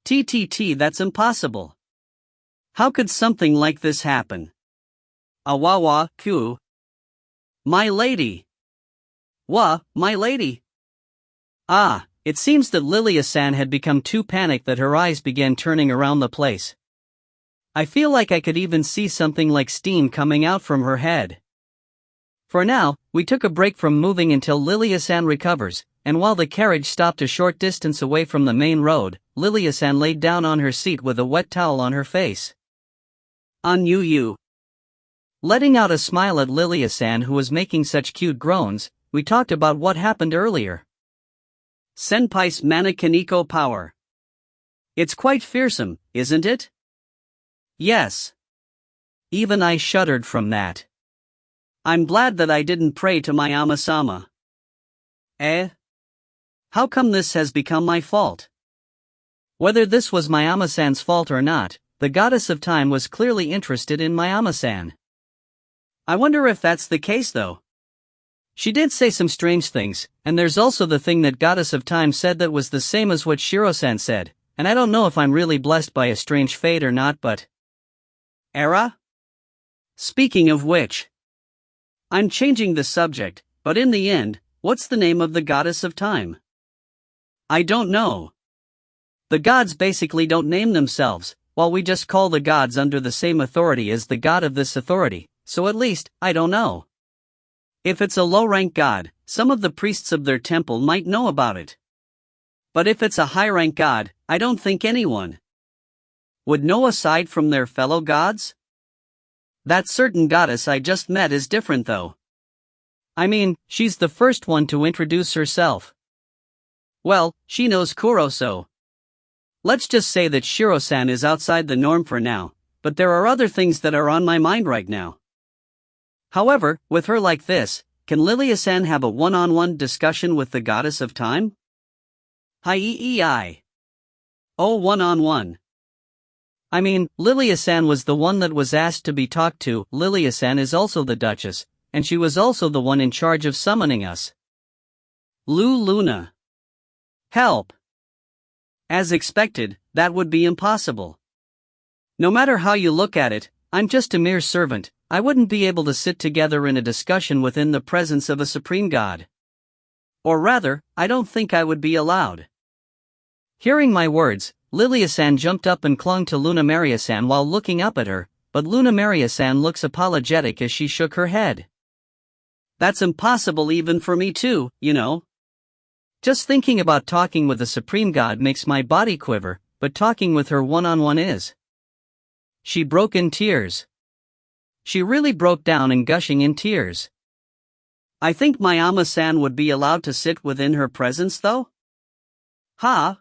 That's impossible. How could something like this happen? Q. My lady. My lady. It seems that Lilia-san had become too panicked that her eyes began turning around the place. I feel like I could even see something like steam coming out from her head. For now, we took a break from moving until Lilia-san recovers, and while the carriage stopped a short distance away from the main road, Lilia-san laid down on her seat with a wet towel on her face. On you. Letting out a smile at Lilia-san, who was making such cute groans, we talked about what happened earlier. Senpai's Manakaniko power. It's quite fearsome, isn't it? Yes. Even I shuddered from that. I'm glad that I didn't pray to my Ama-sama. Eh? How come this has become my fault? Whether this was my Ama-san's fault or not, the goddess of time was clearly interested in my Ama-san. I wonder if that's the case though. She did say some strange things, and there's also the thing that goddess of time said that was the same as what Shiro-san said, and I don't know if I'm really blessed by a strange fate or not, but... Era? Speaking of which... I'm changing the subject, but in the end, what's the name of the goddess of time? I don't know. The gods basically don't name themselves, while we just call the gods under the same authority as the god of this authority, so at least, I don't know. If it's a low-rank god, some of the priests of their temple might know about it. But if it's a high-rank god, I don't think anyone would know aside from their fellow gods? That certain goddess I just met is different though. I mean, she's the first one to introduce herself. Well, she knows Kuroso. Let's just say that Shiro-san is outside the norm for now, but there are other things that are on my mind right now. However, with her like this, can Lilia-san have a one-on-one discussion with the goddess of time? Hi-ee-ee-I. Oh, one-on-one. I mean, Lilia-san was the one that was asked to be talked to. Lilia-san is also the Duchess, and she was also the one in charge of summoning us. Luna. Help. As expected, that would be impossible. No matter how you look at it, I'm just a mere servant. I wouldn't be able to sit together in a discussion within the presence of a supreme god. Or rather, I don't think I would be allowed. Hearing my words, Lilia-san jumped up and clung to Luna Maria-san while looking up at her, but Luna Maria-san looks apologetic as she shook her head. That's impossible even for me too, you know. Just thinking about talking with a supreme god makes my body quiver, but talking with her one-on-one is. She broke in tears. She really broke down and gushing in tears. I think my Ama-san would be allowed to sit within her presence though? Huh?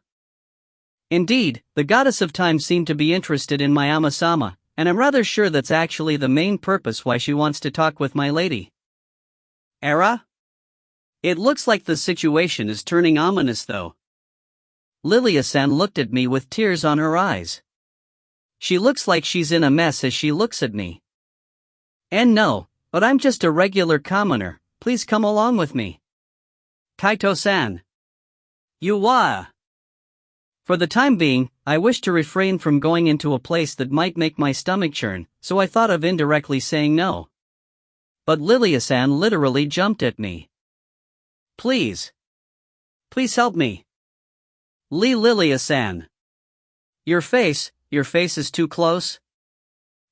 Indeed, the goddess of time seemed to be interested in my Ama-sama, and I'm rather sure that's actually the main purpose why she wants to talk with my lady. Era? It looks like the situation is turning ominous though. Lilia-san looked at me with tears on her eyes. She looks like she's in a mess as she looks at me. And no, but I'm just a regular commoner, please come along with me. Kaito-san. You wa. For the time being, I wish to refrain from going into a place that might make my stomach churn, so I thought of indirectly saying no. But Lilia-san literally jumped at me. Please. Please help me. Lilia-san. Your face is too close.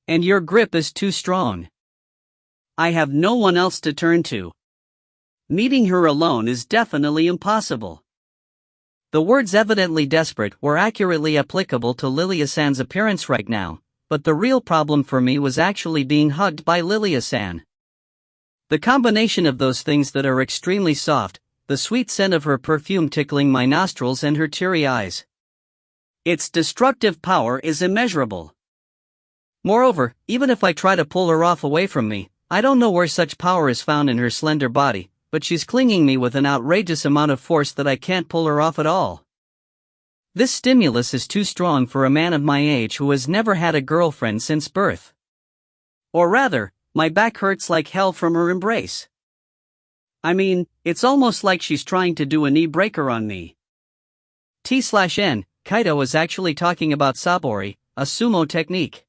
And your grip is too strong. I have no one else to turn to. Meeting her alone is definitely impossible. The words evidently desperate were accurately applicable to Lilia-san's appearance right now, but the real problem for me was actually being hugged by Lilia-san. The combination of those things that are extremely soft, the sweet scent of her perfume tickling my nostrils and her teary eyes. Its destructive power is immeasurable. Moreover, even if I try to pull her off away from me, I don't know where such power is found in her slender body, but she's clinging me with an outrageous amount of force that I can't pull her off at all. This stimulus is too strong for a man of my age who has never had a girlfriend since birth. Or rather, my back hurts like hell from her embrace. I mean, it's almost like she's trying to do a knee breaker on me. T/N, Kaito is actually talking about Sabori, a sumo technique.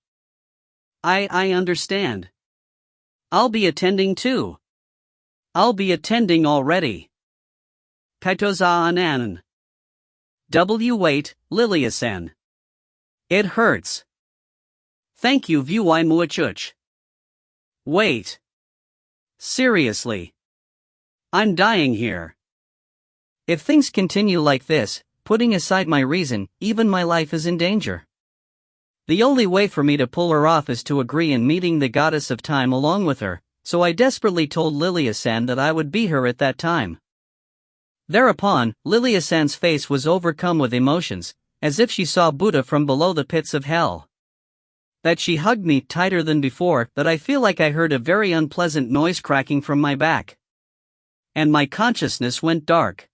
I understand. I'll be attending too. I'll be attending already. Kaito-za-anan. Wait, Lilia-san. It hurts. Thank you Vui Muachuch. Wait. Seriously. I'm dying here. If things continue like this, putting aside my reason, even my life is in danger. The only way for me to pull her off is to agree in meeting the goddess of time along with her, so I desperately told Lilia-san that I would be her at that time. Thereupon, Lilia-san's face was overcome with emotions, as if she saw Buddha from below the pits of hell. That she hugged me tighter than before, that I feel like I heard a very unpleasant noise cracking from my back. And my consciousness went dark.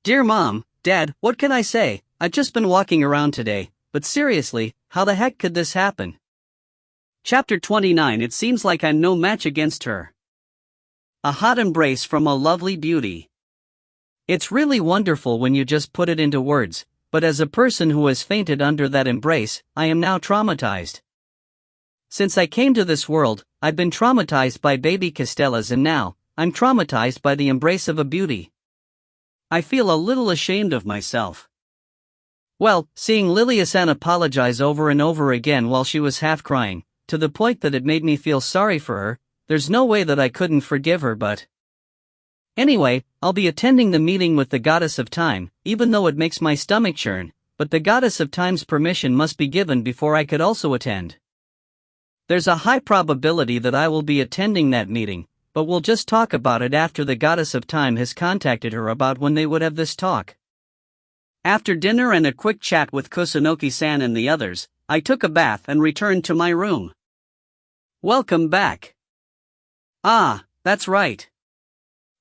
Dear Mom, Dad, what can I say? I've just been walking around today, but seriously, how the heck could this happen? Chapter 29. It seems like I'm no match against her. A hot embrace from a lovely beauty. It's really wonderful when you just put it into words, but as a person who has fainted under that embrace, I am now traumatized. Since I came to this world, I've been traumatized by baby Castellas, and now, I'm traumatized by the embrace of a beauty. I feel a little ashamed of myself. Well, seeing Lilia-san apologize over and over again while she was half crying, to the point that it made me feel sorry for her, there's no way that I couldn't forgive her, but... Anyway, I'll be attending the meeting with the goddess of time, even though it makes my stomach churn, but the goddess of time's permission must be given before I could also attend. There's a high probability that I will be attending that meeting, but we'll just talk about it after the goddess of time has contacted her about when they would have this talk. After dinner and a quick chat with Kusunoki-san and the others, I took a bath and returned to my room. Welcome back. Ah, that's right.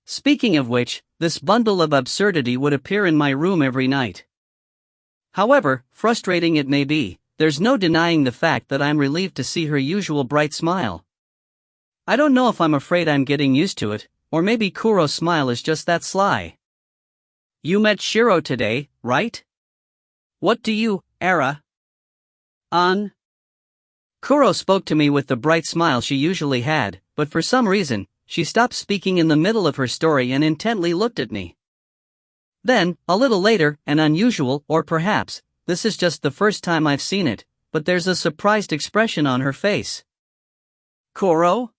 Speaking of which, this bundle of absurdity would appear in my room every night. However frustrating it may be, there's no denying the fact that I'm relieved to see her usual bright smile. I don't know if I'm afraid I'm getting used to it, or maybe Kuro's smile is just that sly. You met Shiro today, right? What do you, Era? Kuro spoke to me with the bright smile she usually had, but for some reason, she stopped speaking in the middle of her story and intently looked at me. Then, a little later, an unusual, or perhaps, this is just the first time I've seen it, but there's a surprised expression on her face. Kuro?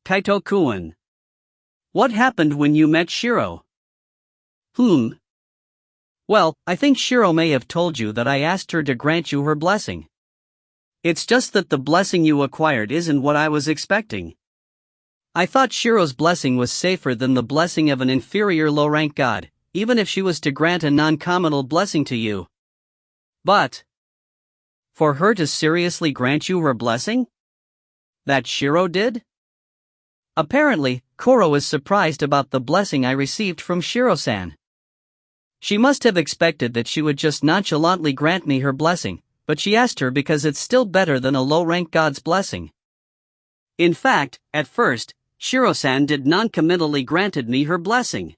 Kaito-kun. What happened when you met Shiro? Well, I think Shiro may have told you that I asked her to grant you her blessing. It's just that the blessing you acquired isn't what I was expecting. I thought Shiro's blessing was safer than the blessing of an inferior low-rank god, even if she was to grant a non-communal blessing to you. But for her to seriously grant you her blessing? That Shiro did? Apparently, Kuro is surprised about the blessing I received from Shiro-san. She must have expected that she would just nonchalantly grant me her blessing, but she asked her because it's still better than a low-rank god's blessing. In fact, at first, Shiro-san did non-committally granted me her blessing.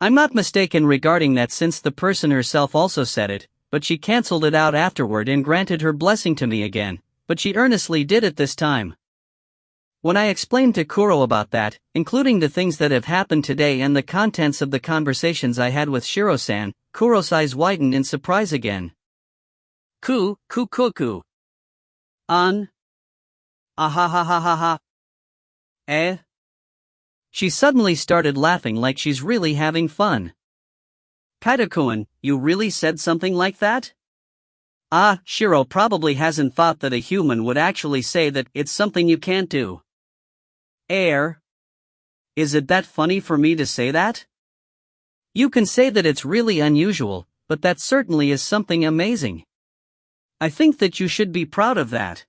I'm not mistaken regarding that, since the person herself also said it, but she cancelled it out afterward and granted her blessing to me again, but she earnestly did it this time. When I explained to Kuro about that, including the things that have happened today and the contents of the conversations I had with Shiro-san, Kuro's eyes widened in surprise again. Kuku. Ahahahaha. Eh? She suddenly started laughing like she's really having fun. Kaito-kun, you really said something like that? Shiro probably hasn't thought that a human would actually say that it's something you can't do. Is it that funny for me to say that? You can say that it's really unusual, but that certainly is something amazing. I think that you should be proud of that.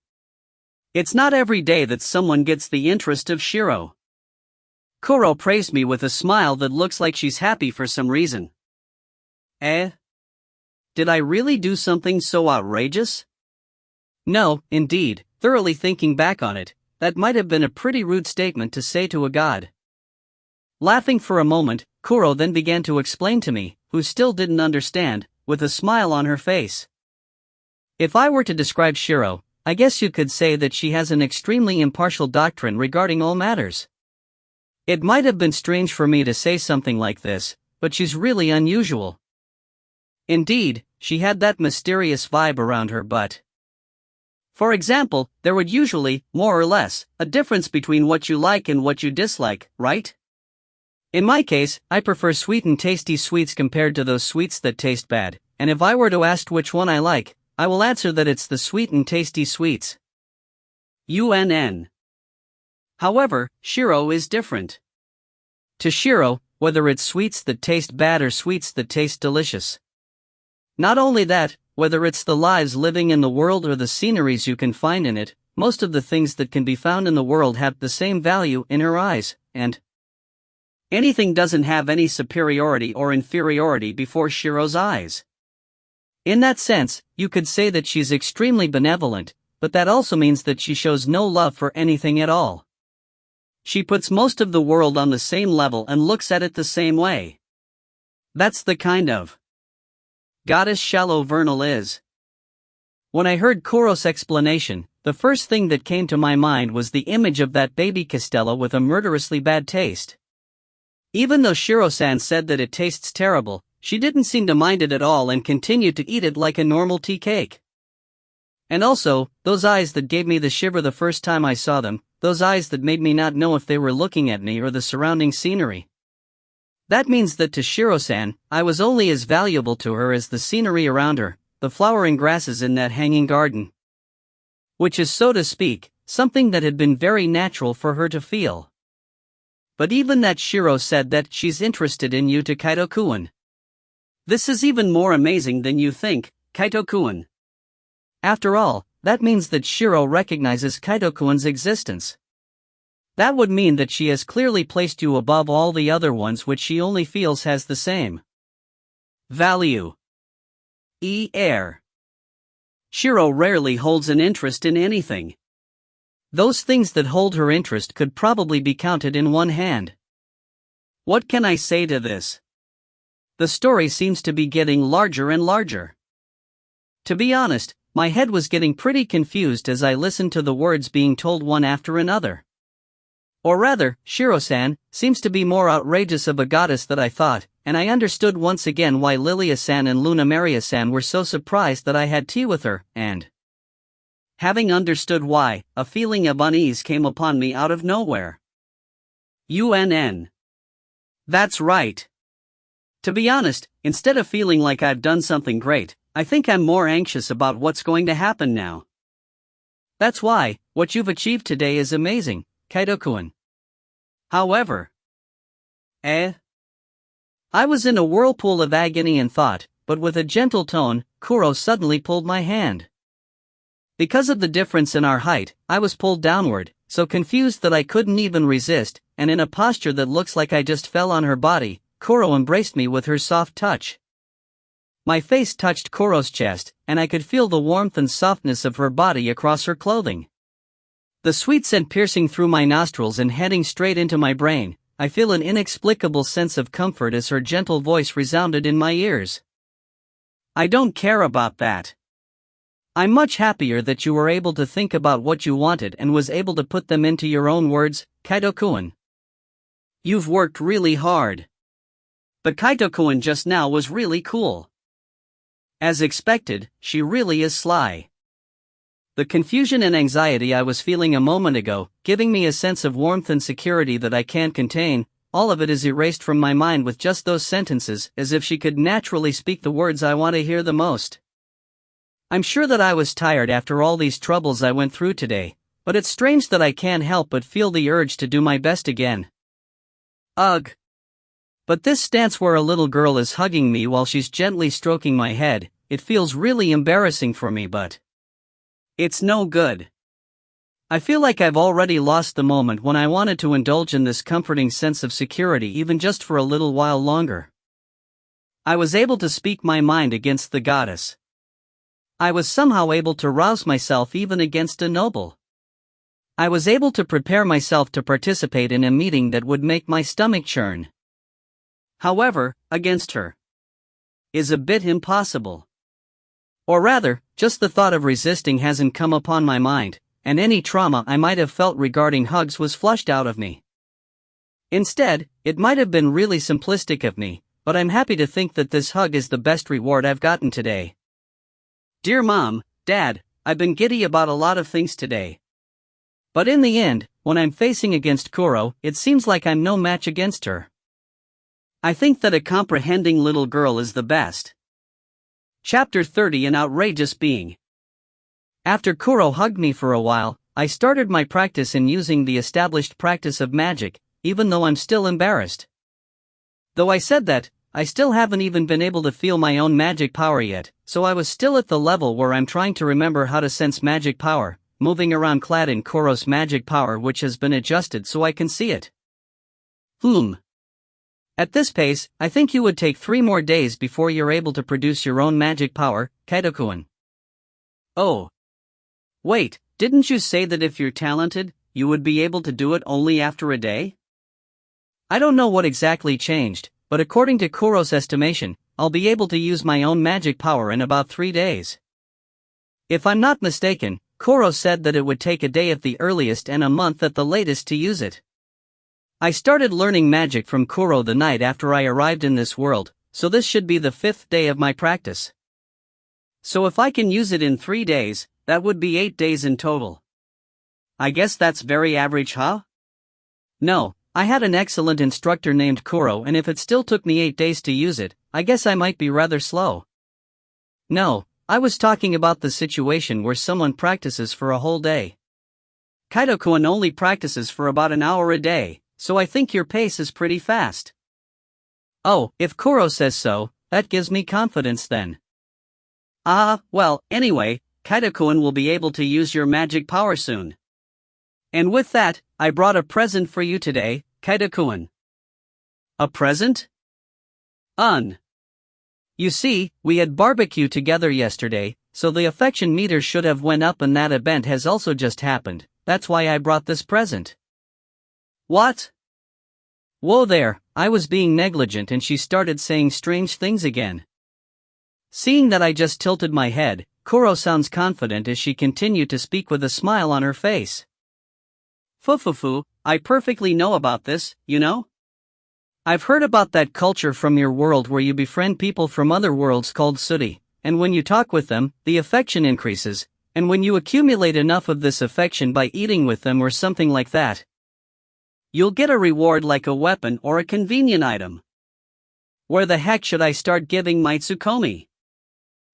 It's not every day that someone gets the interest of Shiro. Kuro praised me with a smile that looks like she's happy for some reason. Did I really do something so outrageous? No, indeed, thoroughly thinking back on it, that might have been a pretty rude statement to say to a god. Laughing for a moment, Kuro then began to explain to me, who still didn't understand, with a smile on her face. If I were to describe Shiro, I guess you could say that she has an extremely impartial doctrine regarding all matters. It might have been strange for me to say something like this, but she's really unusual. Indeed, she had that mysterious vibe around her, but... For example, there would usually, more or less, a difference between what you like and what you dislike, right? In my case, I prefer sweet and tasty sweets compared to those sweets that taste bad, and if I were to ask which one I like, I will answer that it's the sweet and tasty sweets. UNN. However, Shiro is different. To Shiro, whether it's sweets that taste bad or sweets that taste delicious. Not only that, whether it's the lives living in the world or the sceneries you can find in it, most of the things that can be found in the world have the same value in her eyes, and anything doesn't have any superiority or inferiority before Shiro's eyes. In that sense, you could say that she's extremely benevolent, but that also means that she shows no love for anything at all. She puts most of the world on the same level and looks at it the same way. That's the kind of goddess shallow Vernal is. When I heard Kuro's explanation, the first thing that came to my mind was the image of that baby Castella with a murderously bad taste. Even though Shiro-san said that it tastes terrible, she didn't seem to mind it at all and continued to eat it like a normal tea cake. And also, those eyes that gave me the shiver the first time I saw them, those eyes that made me not know if they were looking at me or the surrounding scenery. That means that to Shiro-san, I was only as valuable to her as the scenery around her, the flowering grasses in that hanging garden. Which is, so to speak, something that had been very natural for her to feel. But even that Shiro said that she's interested in you to Kaito-kun. This is even more amazing than you think, Kaito-kun. After all, that means that Shiro recognizes Kaito-kun's existence. That would mean that she has clearly placed you above all the other ones, which she only feels has the same value. Air. Shiro rarely holds an interest in anything. Those things that hold her interest could probably be counted in one hand. What can I say to this? The story seems to be getting larger and larger. To be honest, my head was getting pretty confused as I listened to the words being told one after another. Or rather, Shiro-san seems to be more outrageous of a goddess than I thought, and I understood once again why Lilia-san and Luna Maria-san were so surprised that I had tea with her, and having understood why, a feeling of unease came upon me out of nowhere. UNN. That's right. To be honest, instead of feeling like I've done something great, I think I'm more anxious about what's going to happen now. That's why, what you've achieved today is amazing, Kaito-kun. However, I was in a whirlpool of agony and thought, but with a gentle tone, Kuro suddenly pulled my hand. Because of the difference in our height, I was pulled downward, so confused that I couldn't even resist, and in a posture that looks like I just fell on her body, Kuro embraced me with her soft touch. My face touched Kuro's chest, and I could feel the warmth and softness of her body across her clothing. The sweet scent piercing through my nostrils and heading straight into my brain, I feel an inexplicable sense of comfort as her gentle voice resounded in my ears. I don't care about that. I'm much happier that you were able to think about what you wanted and was able to put them into your own words, Kaito-kun. You've worked really hard. But Kaito-kun just now was really cool. As expected, she really is sly. The confusion and anxiety I was feeling a moment ago, giving me a sense of warmth and security that I can't contain, all of it is erased from my mind with just those sentences, as if she could naturally speak the words I want to hear the most. I'm sure that I was tired after all these troubles I went through today, but it's strange that I can't help but feel the urge to do my best again. Ugh. But this stance where a little girl is hugging me while she's gently stroking my head, it feels really embarrassing for me, but it's no good. I feel like I've already lost the moment when I wanted to indulge in this comforting sense of security even just for a little while longer. I was able to speak my mind against the goddess. I was somehow able to rouse myself even against a noble. I was able to prepare myself to participate in a meeting that would make my stomach churn. However, against her is a bit impossible. Or rather, just the thought of resisting hasn't come upon my mind, and any trauma I might have felt regarding hugs was flushed out of me. Instead, it might have been really simplistic of me, but I'm happy to think that this hug is the best reward I've gotten today. Dear Mom, Dad, I've been giddy about a lot of things today. But in the end, when I'm facing against Kuro, it seems like I'm no match against her. I think that a comprehending little girl is the best. Chapter 30 An Outrageous Being. After Kuro hugged me for a while, I started my practice in using the established practice of magic, even though I'm still embarrassed. Though I said that, I still haven't even been able to feel my own magic power yet, so I was still at the level where I'm trying to remember how to sense magic power, moving around clad in Kuro's magic power, which has been adjusted so I can see it. At this pace, I think you would take 3 more days before you're able to produce your own magic power, Kaito-kun. Oh. Wait, didn't you say that if you're talented, you would be able to do it only after a day? I don't know what exactly changed, but according to Kuro's estimation, I'll be able to use my own magic power in about 3 days. If I'm not mistaken, Kuro said that it would take a day at the earliest and a month at the latest to use it. I started learning magic from Kuro the night after I arrived in this world, so this should be the 5th day of my practice. So if I can use it in 3 days, that would be 8 days in total. I guess that's very average, huh? No, I had an excellent instructor named Kuro, and if it still took me 8 days to use it, I guess I might be rather slow. No, I was talking about the situation where someone practices for a whole day. Kaito-kun only practices for about an hour a day, so I think your pace is pretty fast. Oh, if Kuro says so, that gives me confidence then. Well, anyway, Kaito-kun will be able to use your magic power soon. And with that, I brought a present for you today, Kaito-kun. A present? You see, we had barbecue together yesterday, so the affection meter should have went up, and that event has also just happened. That's why I brought this present. What? Whoa there, I was being negligent and she started saying strange things again. Seeing that I just tilted my head, Kuro sounds confident as she continued to speak with a smile on her face. Fufufu, I perfectly know about this, you know? I've heard about that culture from your world where you befriend people from other worlds called Suri, and when you talk with them, the affection increases, and when you accumulate enough of this affection by eating with them or something like that, you'll get a reward like a weapon or a convenient item. Where the heck should I start giving my Tsukomi?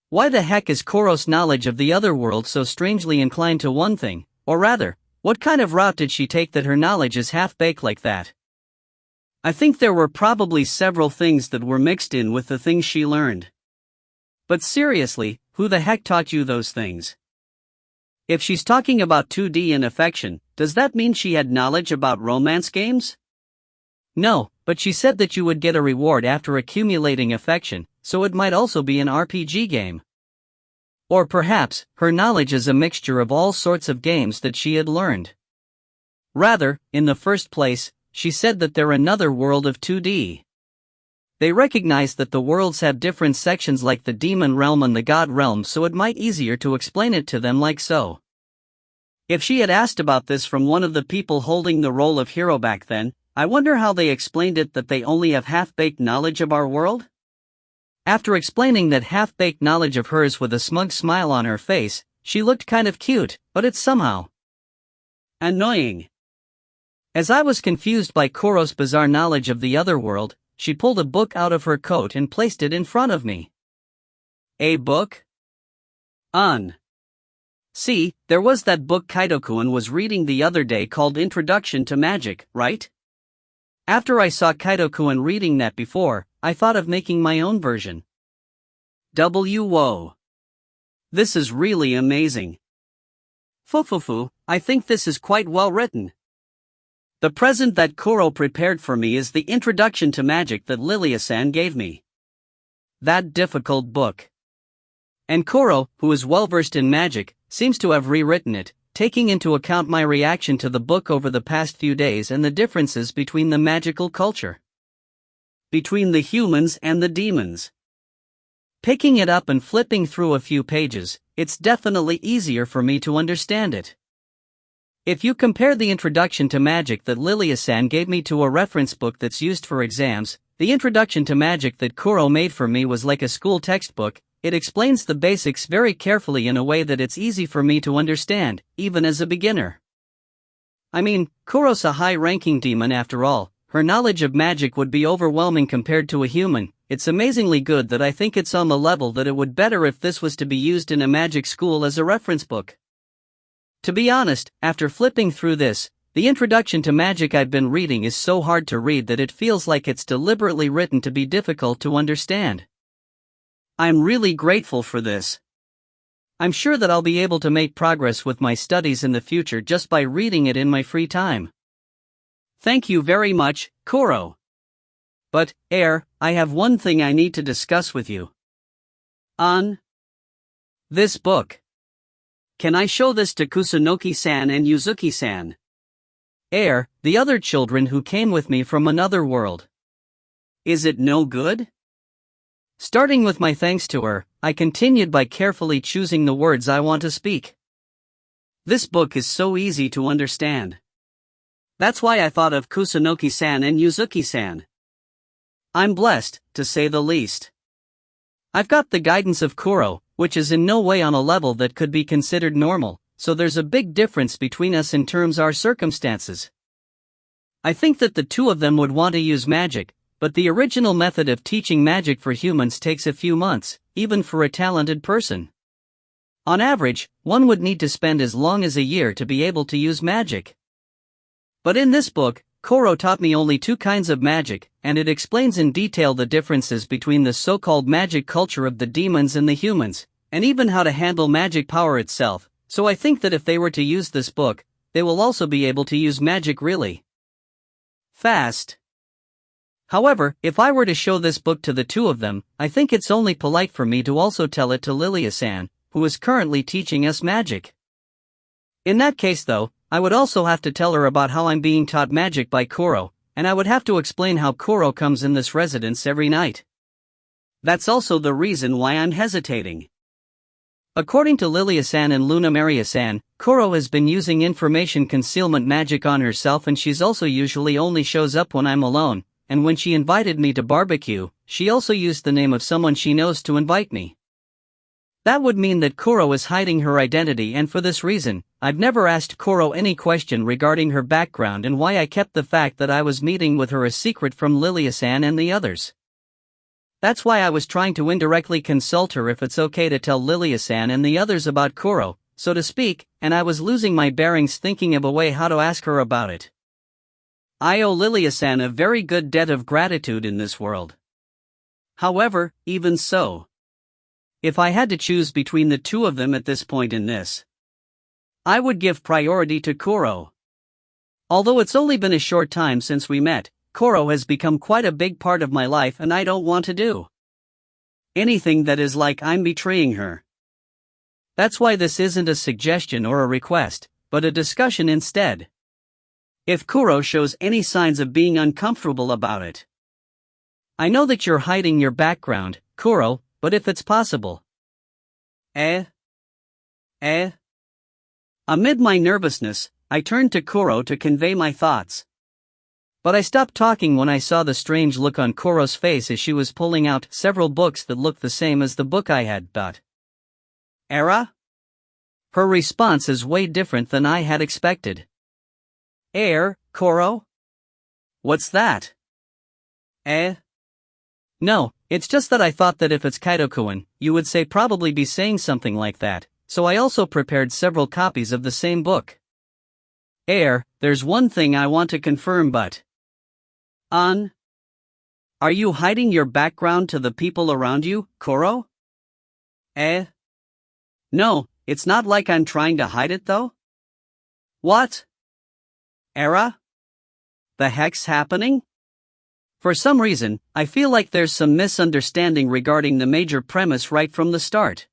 Why the heck is Kuro's knowledge of the other world so strangely inclined to one thing, or rather, what kind of route did she take that her knowledge is half-baked like that? I think there were probably several things that were mixed in with the things she learned. But seriously, who the heck taught you those things? If she's talking about 2D and affection, does that mean she had knowledge about romance games? No, but she said that you would get a reward after accumulating affection, so it might also be an RPG game. Or perhaps, her knowledge is a mixture of all sorts of games that she had learned. Rather, in the first place, she said that they're another world of 2D. They recognize that the worlds have different sections like the demon realm and the god realm, so it might easier to explain it to them like so. If she had asked about this from one of the people holding the role of hero back then, I wonder how they explained it that they only have half-baked knowledge of our world? After explaining that half-baked knowledge of hers with a smug smile on her face, she looked kind of cute, but it's somehow annoying. As I was confused by Kuro's bizarre knowledge of the other world, she pulled a book out of her coat and placed it in front of me. A book? See, there was that book Kaito-kun was reading the other day called Introduction to Magic, right? After I saw Kaito-kun reading that before, I thought of making my own version. Whoa. This is really amazing. Fufufu, I think this is quite well written. The present that Kuro prepared for me is the Introduction to Magic that Lilia-san gave me. That difficult book. And Kuro, who is well versed in magic, seems to have rewritten it, taking into account my reaction to the book over the past few days and the differences between the magical culture. Between the humans and the demons. Picking it up and flipping through a few pages, it's definitely easier for me to understand it. If you compare the Introduction to Magic that Lilia-san gave me to a reference book that's used for exams, the Introduction to Magic that Kuro made for me was like a school textbook. It explains the basics very carefully in a way that it's easy for me to understand, even as a beginner. I mean, Kuro's a high-ranking demon after all. her knowledge of magic would be overwhelming compared to a human. It's amazingly good that I think it's on the level that it would better if this was to be used in a magic school as a reference book. To be honest, after flipping through this, the introduction to magic I've been reading is so hard to read that it feels like it's deliberately written to be difficult to understand. I'm really grateful for this. I'm sure that I'll be able to make progress with my studies in the future just by reading it in my free time. Thank you very much, Koro. But, I have one thing I need to discuss with you. On this book. Can I show this to Kusunoki-san and Yuzuki-san? The other children who came with me from another world. Is it no good? Starting with my thanks to her, I continued by carefully choosing the words I want to speak. This book is so easy to understand. That's why I thought of Kusunoki-san and Yuzuki-san. I'm blessed, to say the least. I've got the guidance of Koro, which is in no way on a level that could be considered normal, so there's a big difference between us in terms of our circumstances. I think that the two of them would want to use magic, but the original method of teaching magic for humans takes a few months, even for a talented person. On average, one would need to spend as long as a year to be able to use magic. But in this book, Koro taught me only two kinds of magic, and it explains in detail the differences between the so-called magic culture of the demons and the humans, and even how to handle magic power itself, so I think that if they were to use this book, they will also be able to use magic really fast. However, if I were to show this book to the two of them, I think it's only polite for me to also tell it to Lilia-san, who is currently teaching us magic. In that case though, I would also have to tell her about how I'm being taught magic by Koro, and I would have to explain how Koro comes in this residence every night. That's also the reason why I'm hesitating. According to Lilia-san and Luna Maria-san, Koro has been using information concealment magic on herself, and she's also usually only shows up when I'm alone, and when she invited me to barbecue, she also used the name of someone she knows to invite me. That would mean that Koro is hiding her identity, and for this reason, I've never asked Koro any question regarding her background and why I kept the fact that I was meeting with her a secret from Lilia-san and the others. That's why I was trying to indirectly consult her if it's okay to tell Lilia-san and the others about Koro, so to speak, and I was losing my bearings thinking of a way how to ask her about it. I owe Lilia-san a very good debt of gratitude in this world. However, even so, if I had to choose between the two of them at this point in this, I would give priority to Koro. Although it's only been a short time since we met, Koro has become quite a big part of my life, and I don't want to do anything that is like I'm betraying her. That's why this isn't a suggestion or a request, but a discussion instead. If Koro shows any signs of being uncomfortable about it, I know that you're hiding your background, Koro, but if it's possible. Amid my nervousness, I turned to Koro to convey my thoughts. But I stopped talking when I saw the strange look on Koro's face as she was pulling out several books that looked the same as the book I had bought. Her response is way different than I had expected. Koro? What's that? No, it's just that I thought that if it's Kaido-kun, you would probably be saying something like that, so I also prepared several copies of the same book. There's one thing I want to confirm, but are you hiding your background to the people around you, Koro? No, it's not like I'm trying to hide it though. What? The heck's happening? For some reason, I feel like there's some misunderstanding regarding the major premise right from the start.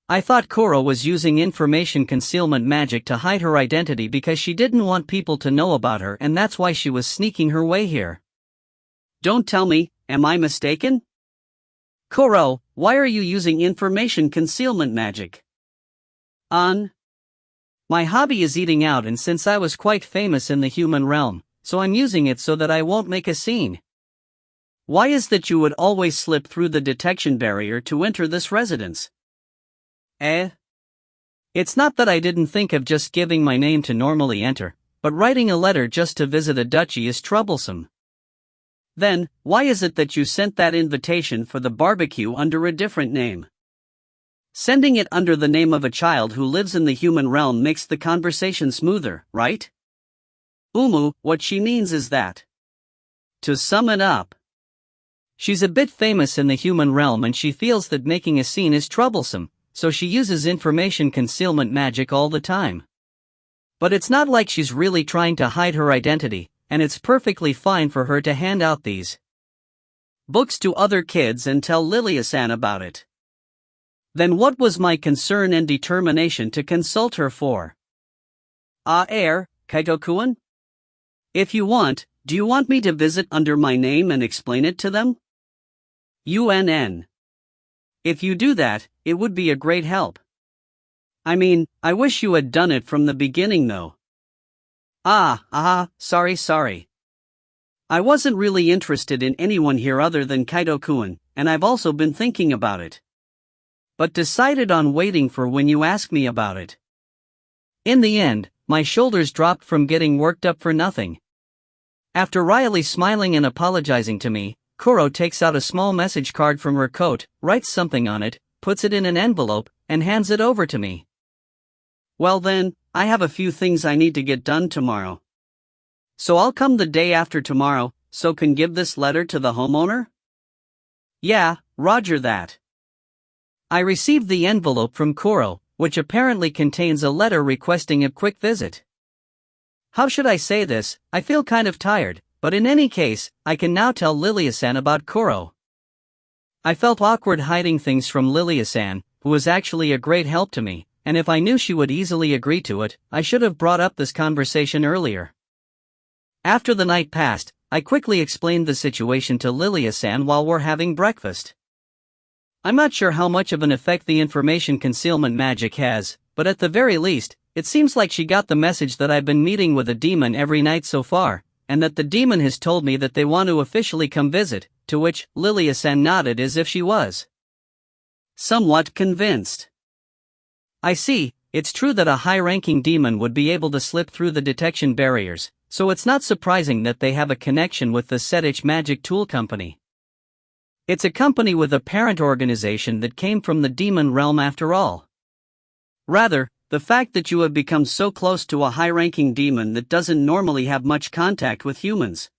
I thought Koro was using information concealment magic to hide her identity because she didn't want people to know about her, and that's why she was sneaking her way here. Don't tell me, am I mistaken? Koro, why are you using information concealment magic? My hobby is eating out, and since I was quite famous in the human realm, so I'm using it so that I won't make a scene. Why is that you would always slip through the detection barrier to enter this residence? It's not that I didn't think of just giving my name to normally enter, but writing a letter just to visit a duchy is troublesome. Then, why is it that you sent that invitation for the barbecue under a different name? Sending it under the name of a child who lives in the human realm makes the conversation smoother, right? What she means is that. To sum it up, she's a bit famous in the human realm and she feels that making a scene is troublesome, so she uses information concealment magic all the time. But it's not like she's really trying to hide her identity, and it's perfectly fine for her to hand out these books to other kids and tell Lilia-san about it. Then what was my concern and determination to consult her for? Kaito-kun? If you want, do you want me to visit under my name and explain it to them? If you do that, it would be a great help. I mean, I wish you had done it from the beginning though. Sorry. I wasn't really interested in anyone here other than Kaito-kun, and I've also been thinking about it. But decided on waiting for when you ask me about it. In the end, my shoulders dropped from getting worked up for nothing. After wryly smiling and apologizing to me, Kuro takes out a small message card from her coat, writes something on it, puts it in an envelope, and hands it over to me. Well then, I have a few things I need to get done tomorrow. So I'll come the day after tomorrow, so can give this letter to the homeowner? Yeah, roger that. I received the envelope from Kuro, which apparently contains a letter requesting a quick visit. How should I say this? I feel kind of tired, but in any case, I can now tell Lilia-san about Kuro. I felt awkward hiding things from Lilia-san, who was actually a great help to me, and if I knew she would easily agree to it, I should have brought up this conversation earlier. After the night passed, I quickly explained the situation to Lilia-san while we're having breakfast. I'm not sure how much of an effect the information concealment magic has, but at the very least, it seems like she got the message that I've been meeting with a demon every night so far, and that the demon has told me that they want to officially come visit, to which Lilia-san nodded as if she was somewhat convinced. I see, it's true that a high-ranking demon would be able to slip through the detection barriers, so it's not surprising that they have a connection with the Setich Magic Tool Company. It's a company with a parent organization that came from the demon realm after all. Rather, the fact that you have become so close to a high-ranking demon that doesn't normally have much contact with humans.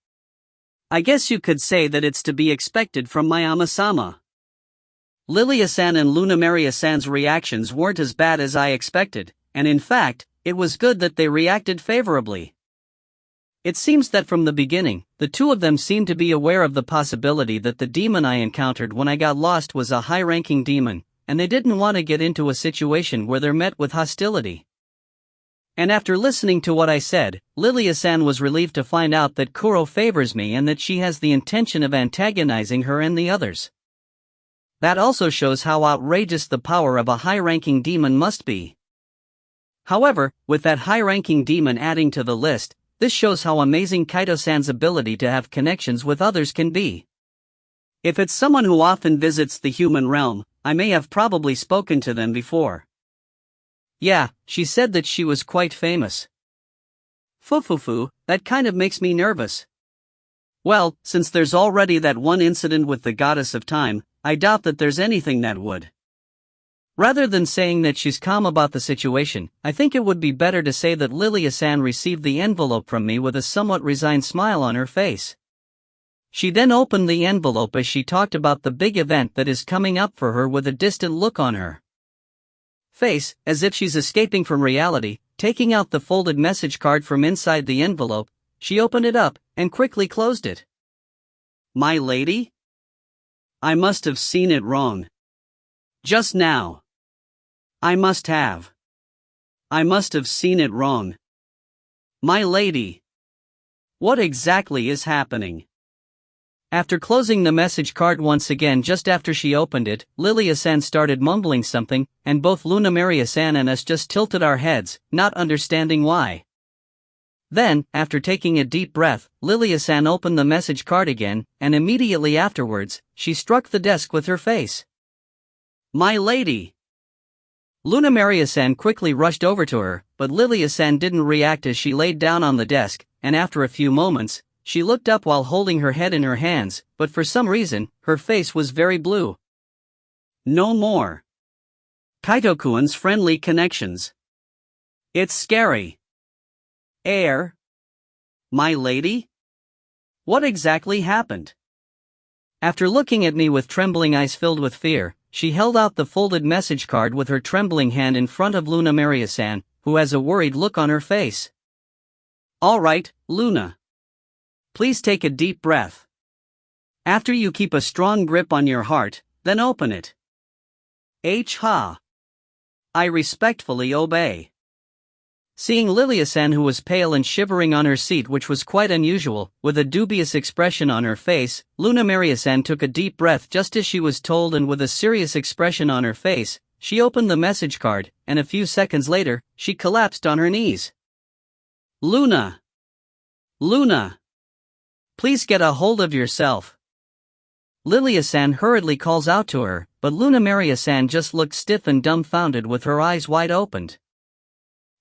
I guess you could say that it's to be expected from Mayama-sama. Lilia-san and Lunamaria-san's reactions weren't as bad as I expected, and in fact, it was good that they reacted favorably. It seems that from the beginning, the two of them seemed to be aware of the possibility that the demon I encountered when I got lost was a high-ranking demon, and they didn't want to get into a situation where they're met with hostility. And after listening to what I said, Lilia-san was relieved to find out that Kuro favors me and that she has the intention of antagonizing her and the others. That also shows how outrageous the power of a high-ranking demon must be. However, with that high-ranking demon adding to the list, this shows how amazing Kaito-san's ability to have connections with others can be. If it's someone who often visits the human realm, I may have probably spoken to them before. Yeah, she said that she was quite famous. That kind of makes me nervous. Well, since there's already that one incident with the goddess of time, I doubt that there's anything that would. Rather than saying that she's calm about the situation, I think it would be better to say that Lilia-san received the envelope from me with a somewhat resigned smile on her face. She then opened the envelope as she talked about the big event that is coming up for her with a distant look on her face, as if she's escaping from reality. Taking out the folded message card from inside the envelope, she opened it up and quickly closed it. My lady? I must have seen it wrong. Just now. I must have seen it wrong. My lady. What exactly is happening? After closing the message card once again just after she opened it, Lilia-san started mumbling something, and both Lunamaria-san and us just tilted our heads, not understanding why. Then, after taking a deep breath, Lilia-san opened the message card again, and immediately afterwards, she struck the desk with her face. My lady! Luna Maria-san quickly rushed over to her, but Lilia-san didn't react as she laid down on the desk, and after a few moments, she looked up while holding her head in her hands, but for some reason, her face was very blue. No more. Kaito-kun's friendly connections. It's scary. My lady? What exactly happened? After looking at me with trembling eyes filled with fear, she held out the folded message card with her trembling hand in front of Luna Maria-san, who has a worried look on her face. All right, Luna. Please take a deep breath. After you keep a strong grip on your heart, then open it. Ha. I respectfully obey. Seeing Lilia-san, who was pale and shivering on her seat, which was quite unusual, with a dubious expression on her face, Luna Maria-san took a deep breath just as she was told, and with a serious expression on her face, she opened the message card, and a few seconds later, she collapsed on her knees. Luna! Luna! Please get a hold of yourself. Lilia-san hurriedly calls out to her, but Luna Maria-san just looked stiff and dumbfounded with her eyes wide opened.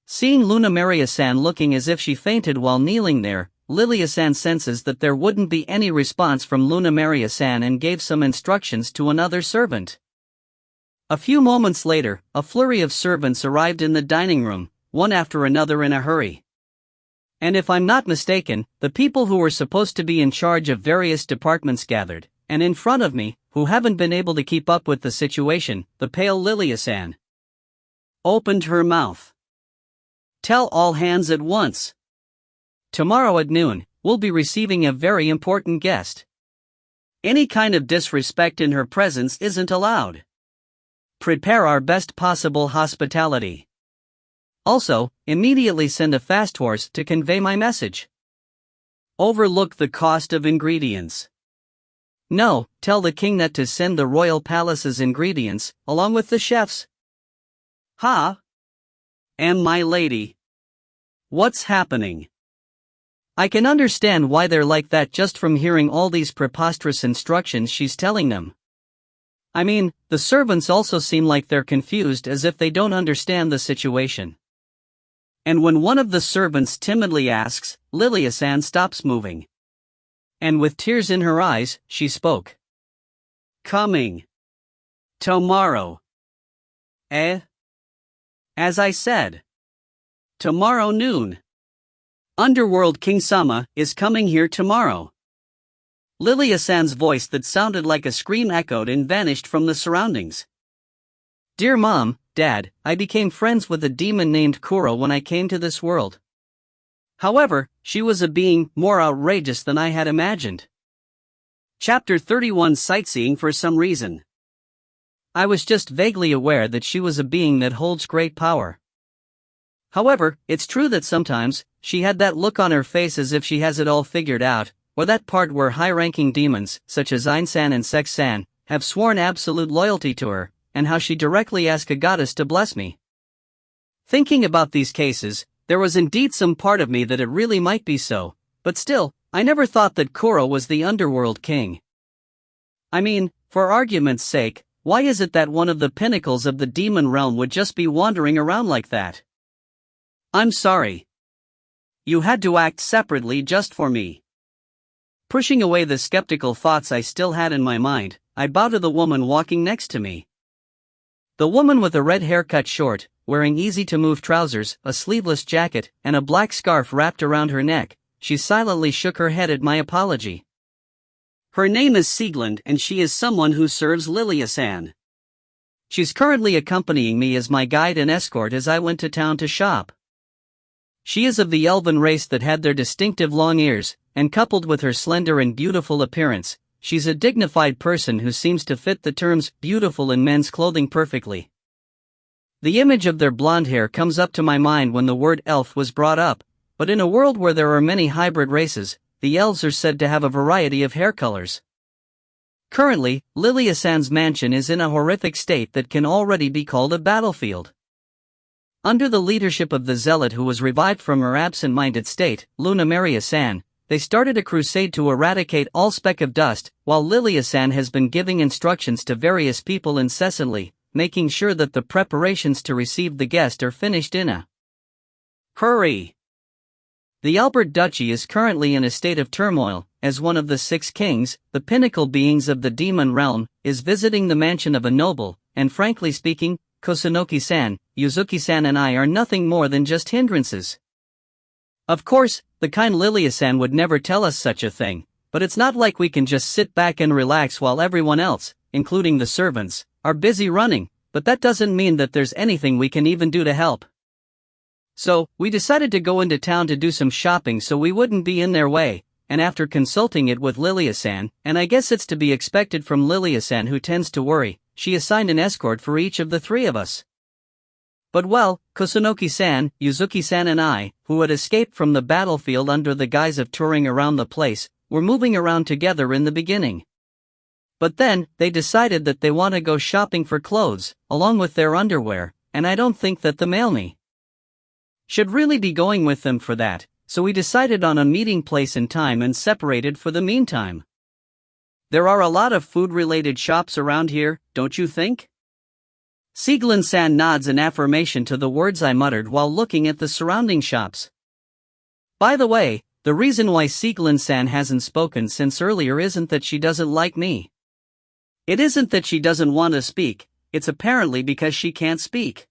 Seeing Luna Maria-san looking as if she fainted while kneeling there, Lilia-san senses that there wouldn't be any response from Luna Maria-san and gave some instructions to another servant. A few moments later, a flurry of servants arrived in the dining room, one after another in a hurry. And if I'm not mistaken, the people who were supposed to be in charge of various departments gathered, and in front of me, who haven't been able to keep up with the situation, the pale Lilia-san opened her mouth. Tell all hands at once. Tomorrow at noon, we'll be receiving a very important guest. Any kind of disrespect in her presence isn't allowed. Prepare our best possible hospitality. Also, immediately send a fast horse to convey my message. Overlook the cost of ingredients. No, tell the king that to send the royal palace's ingredients, along with the chefs. My lady. What's happening? I can understand why they're like that just from hearing all these preposterous instructions she's telling them. I mean, the servants also seem like they're confused, as if they don't understand the situation. And when one of the servants timidly asks, Lilia-san stops moving. And with tears in her eyes, she spoke. Coming. Tomorrow. As I said. Tomorrow noon. Underworld King Sama is coming here tomorrow. Lilia-san's voice that sounded like a scream echoed and vanished from the surroundings. Dear Mom, Dad, I became friends with a demon named Kuro when I came to this world. However, she was a being more outrageous than I had imagined. Chapter 31. Sightseeing for some reason. I was just vaguely aware that she was a being that holds great power. However, it's true that sometimes, she had that look on her face as if she has it all figured out, or that part where high-ranking demons, such as Ein-san and Sex-san, have sworn absolute loyalty to her, and how she directly asked a goddess to bless me. Thinking about these cases, there was indeed some part of me that it really might be so, but still, I never thought that Kuro was the underworld king. I mean, for argument's sake, why is it that one of the pinnacles of the demon realm would just be wandering around like that? I'm sorry. You had to act separately just for me. Pushing away the skeptical thoughts I still had in my mind, I bowed to the woman walking next to me. The woman with a red hair cut short, wearing easy-to-move trousers, a sleeveless jacket, and a black scarf wrapped around her neck, she silently shook her head at my apology. Her name is Sieglinde, and she is someone who serves Lilia-san. She's currently accompanying me as my guide and escort as I went to town to shop. She is of the elven race that had their distinctive long ears, and coupled with her slender and beautiful appearance, she's a dignified person who seems to fit the terms beautiful in men's clothing perfectly. The image of their blonde hair comes up to my mind when the word elf was brought up, but in a world where there are many hybrid races, the elves are said to have a variety of hair colors. Currently, Lilia-san's mansion is in a horrific state that can already be called a battlefield. Under the leadership of the zealot who was revived from her absent-minded state, Luna Maria-san, they started a crusade to eradicate all speck of dust, while Lilia-san has been giving instructions to various people incessantly, making sure that the preparations to receive the guest are finished in a hurry. The Albert Duchy is currently in a state of turmoil, as one of the 6 kings, the pinnacle beings of the demon realm, is visiting the mansion of a noble, and frankly speaking, Kusunoki-san, Yuzuki-san and I are nothing more than just hindrances. Of course, the kind Lilia-san would never tell us such a thing, but it's not like we can just sit back and relax while everyone else, including the servants, are busy running, but that doesn't mean that there's anything we can even do to help. So, we decided to go into town to do some shopping so we wouldn't be in their way, and after consulting it with Lilia-san, and I guess it's to be expected from Lilia-san who tends to worry, she assigned an escort for each of the 3 of us. But well, Kusunoki-san, Yuzuki-san and I, who had escaped from the battlefield under the guise of touring around the place, were moving around together in the beginning. But then, they decided that they want to go shopping for clothes, along with their underwear, and I don't think that the Malmi should really be going with them for that, so we decided on a meeting place and time and separated for the meantime. There are a lot of food-related shops around here, don't you think? Sieglin-san nods in affirmation to the words I muttered while looking at the surrounding shops. By the way, the reason why Sieglin-san hasn't spoken since earlier isn't that she doesn't like me. It isn't that she doesn't want to speak, it's apparently because she can't speak.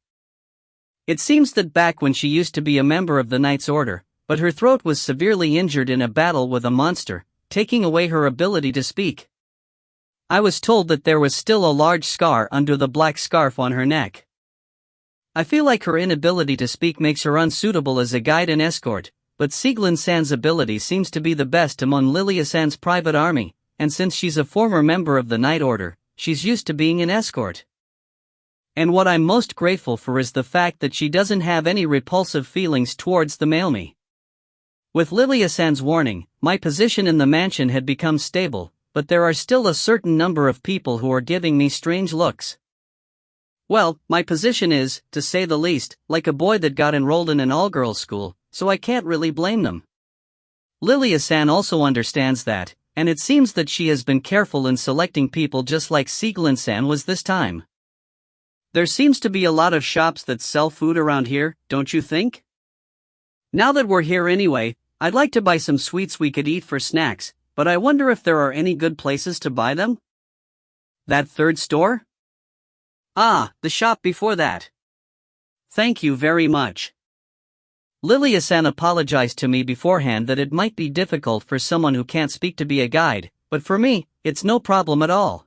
It seems that back when she used to be a member of the Knight's Order, but her throat was severely injured in a battle with a monster, taking away her ability to speak. I was told that there was still a large scar under the black scarf on her neck. I feel like her inability to speak makes her unsuitable as a guide and escort, but Sieglin-san's ability seems to be the best among Lilia-san's private army, and since she's a former member of the Knight Order, she's used to being an escort. And what I'm most grateful for is the fact that she doesn't have any repulsive feelings towards the Malmi. With Lilia-san's warning, my position in the mansion had become stable, but there are still a certain number of people who are giving me strange looks. Well, my position is, to say the least, like a boy that got enrolled in an all-girls school, so I can't really blame them. Lilia-san also understands that, and it seems that she has been careful in selecting people just like Sieglin-san was this time. There seems to be a lot of shops that sell food around here, don't you think? Now that we're here anyway, I'd like to buy some sweets we could eat for snacks, but I wonder if there are any good places to buy them? That third store? Ah, the shop before that. Thank you very much. Lilia-san apologized to me beforehand that it might be difficult for someone who can't speak to be a guide, but for me, it's no problem at all.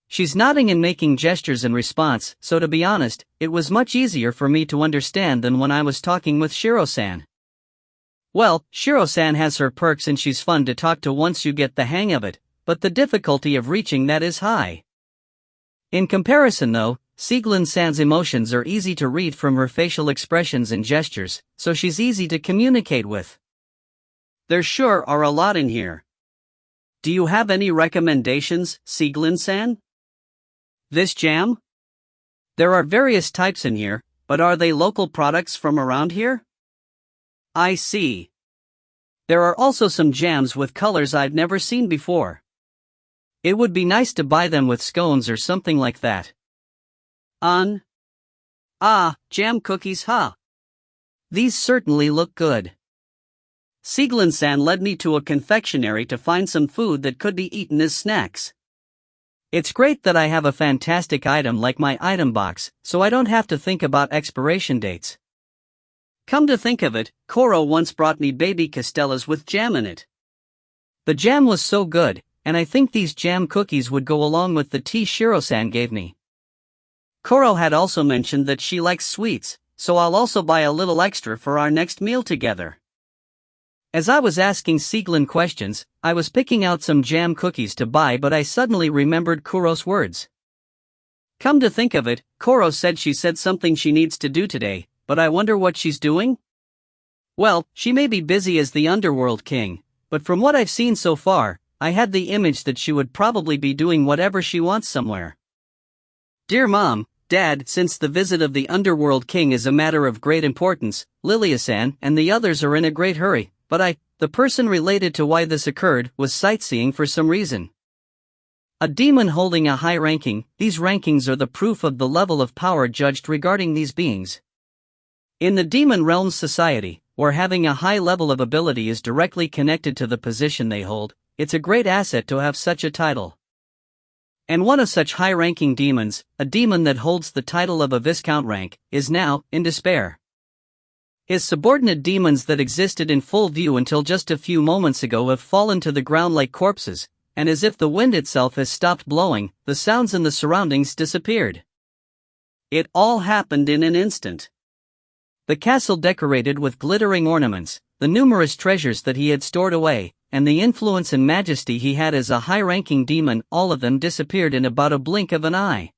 She's nodding and making gestures in response, so to be honest, it was much easier for me to understand than when I was talking with Shiro-san. Well, Shiro-san has her perks and she's fun to talk to once you get the hang of it, but the difficulty of reaching that is high. In comparison though, Sieglin-san's emotions are easy to read from her facial expressions and gestures, so she's easy to communicate with. There sure are a lot in here. Do you have any recommendations, Sieglin-san? This jam? There are various types in here, but are they local products from around here? I see. There are also some jams with colors I've never seen before. It would be nice to buy them with scones or something like that. Jam cookies, huh? These certainly look good. Sieglin-san led me to a confectionery to find some food that could be eaten as snacks. It's great that I have a fantastic item like my item box, so I don't have to think about expiration dates. Come to think of it, Koro once brought me baby castellas with jam in it. The jam was so good, and I think these jam cookies would go along with the tea Shiro-san gave me. Koro had also mentioned that she likes sweets, so I'll also buy a little extra for our next meal together. As I was asking Sieglin questions, I was picking out some jam cookies to buy, but I suddenly remembered Kuro's words. Come to think of it, Koro said she said something she needs to do today, but I wonder what she's doing? Well, she may be busy as the Underworld King, but from what I've seen so far, I had the image that she would probably be doing whatever she wants somewhere. Dear Mom, Dad, since the visit of the Underworld King is a matter of great importance, Lilia-san and the others are in a great hurry, but the person related to why this occurred was sightseeing for some reason. A demon holding a high ranking. These rankings are the proof of the level of power judged regarding these beings. In the demon realm society, where having a high level of ability is directly connected to the position they hold, it's a great asset to have such a title. And one of such high-ranking demons, a demon that holds the title of a Viscount rank, is now in despair. His subordinate demons that existed in full view until just a few moments ago have fallen to the ground like corpses, and as if the wind itself has stopped blowing, the sounds in the surroundings disappeared. It all happened in an instant. The castle decorated with glittering ornaments, the numerous treasures that he had stored away, and the influence and majesty he had as a high-ranking demon, all of them disappeared in about a blink of an eye.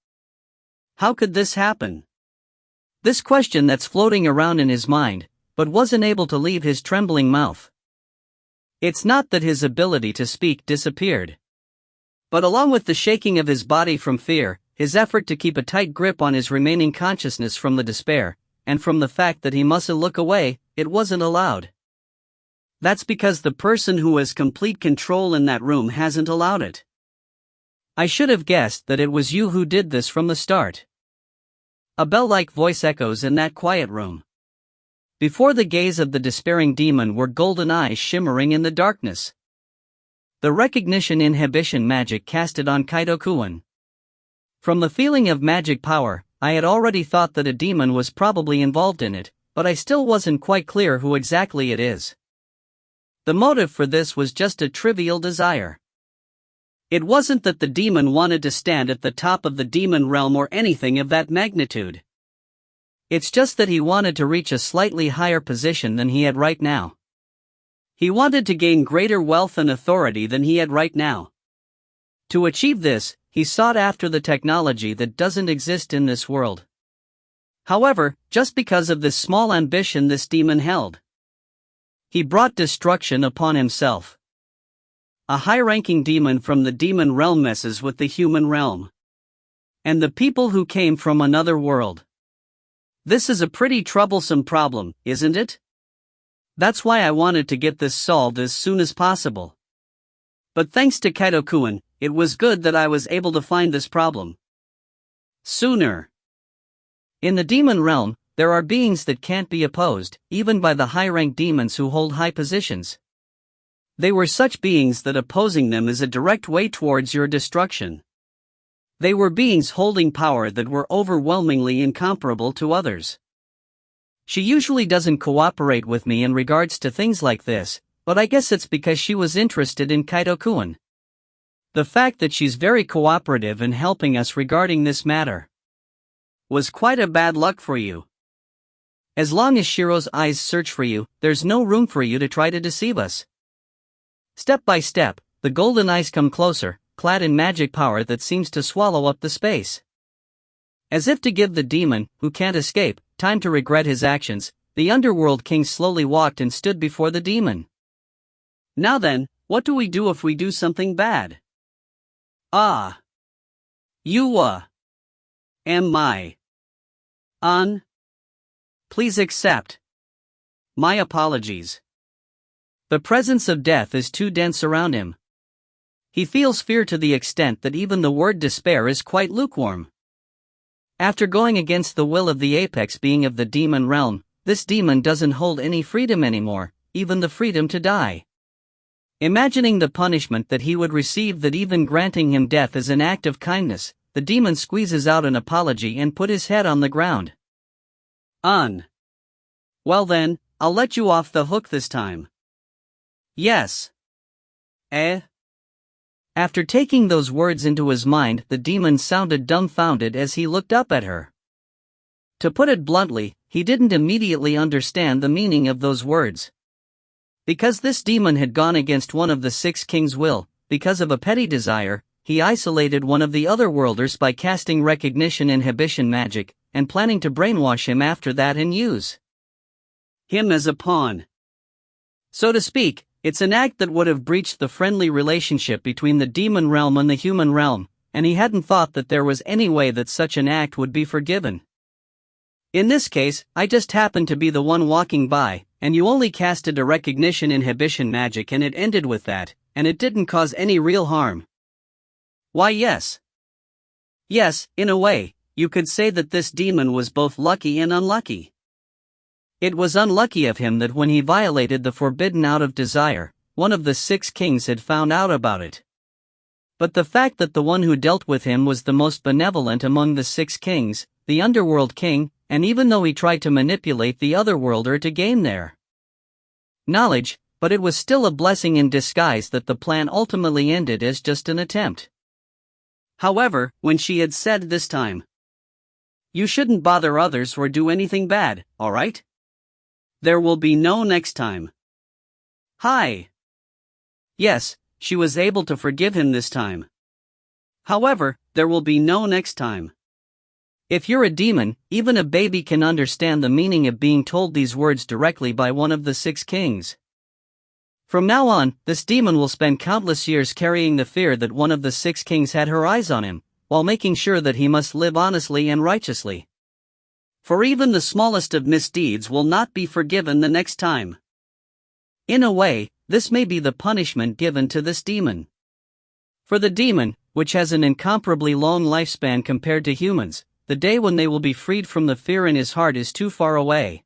How could this happen? This question that's floating around in his mind, but wasn't able to leave his trembling mouth. It's not that his ability to speak disappeared. But along with the shaking of his body from fear, his effort to keep a tight grip on his remaining consciousness from the despair, and from the fact that he mustn't look away, it wasn't allowed. That's because the person who has complete control in that room hasn't allowed it. I should have guessed that it was you who did this from the start. A bell-like voice echoes in that quiet room. Before the gaze of the despairing demon were golden eyes shimmering in the darkness. The recognition inhibition magic casted on Kaito-kun. From the feeling of magic power, I had already thought that a demon was probably involved in it, but I still wasn't quite clear who exactly it is. The motive for this was just a trivial desire. It wasn't that the demon wanted to stand at the top of the demon realm or anything of that magnitude. It's just that he wanted to reach a slightly higher position than he had right now. He wanted to gain greater wealth and authority than he had right now. To achieve this, he sought after the technology that doesn't exist in this world. However, just because of this small ambition this demon held, he brought destruction upon himself. A high-ranking demon from the demon realm messes with the human realm. And the people who came from another world. This is a pretty troublesome problem, isn't it? That's why I wanted to get this solved as soon as possible. But thanks to Kaito-kun, it was good that I was able to find this problem sooner. In the demon realm, there are beings that can't be opposed, even by the high-ranked demons who hold high positions. They were such beings that opposing them is a direct way towards your destruction. They were beings holding power that were overwhelmingly incomparable to others. She usually doesn't cooperate with me in regards to things like this, but I guess it's because she was interested in Kaito-kun. The fact that she's very cooperative in helping us regarding this matter was quite a bad luck for you. As long as Shiro's eyes search for you, there's no room for you to try to deceive us. Step by step, the golden eyes come closer, clad in magic power that seems to swallow up the space. As if to give the demon, who can't escape, time to regret his actions, the underworld king slowly walked and stood before the demon. Now then, what do we do if we do something bad? You am I. Please accept my apologies. The presence of death is too dense around him. He feels fear to the extent that even the word despair is quite lukewarm. After going against the will of the apex being of the demon realm, this demon doesn't hold any freedom anymore, even the freedom to die. Imagining the punishment that he would receive, that even granting him death is an act of kindness, the demon squeezes out an apology and put his head on the ground. Well then, I'll let you off the hook this time. Yes. After taking those words into his mind, the demon sounded dumbfounded as he looked up at her. To put it bluntly, he didn't immediately understand the meaning of those words. Because this demon had gone against one of the 6 kings' will, because of a petty desire, he isolated one of the other worlders by casting recognition inhibition magic, and planning to brainwash him after that and use him as a pawn. So to speak, it's an act that would have breached the friendly relationship between the demon realm and the human realm, and he hadn't thought that there was any way that such an act would be forgiven. In this case, I just happened to be the one walking by, and you only casted a recognition inhibition magic and it ended with that, and it didn't cause any real harm. Why yes. Yes, in a way, you could say that this demon was both lucky and unlucky. It was unlucky of him that when he violated the forbidden out of desire, one of the 6 kings had found out about it. But the fact that the one who dealt with him was the most benevolent among the 6 kings, the underworld king, and even though he tried to manipulate the otherworlder to gain their knowledge, but it was still a blessing in disguise that the plan ultimately ended as just an attempt. However, when she had said this time, "You shouldn't bother others or do anything bad, alright? There will be no next time." Hi. Yes, she was able to forgive him this time. However, there will be no next time. If you're a demon, even a baby can understand the meaning of being told these words directly by one of the 6 kings. From now on, this demon will spend countless years carrying the fear that one of the 6 kings had her eyes on him, while making sure that he must live honestly and righteously. For even the smallest of misdeeds will not be forgiven the next time. In a way, this may be the punishment given to this demon. For the demon, which has an incomparably long lifespan compared to humans, the day when they will be freed from the fear in his heart is too far away.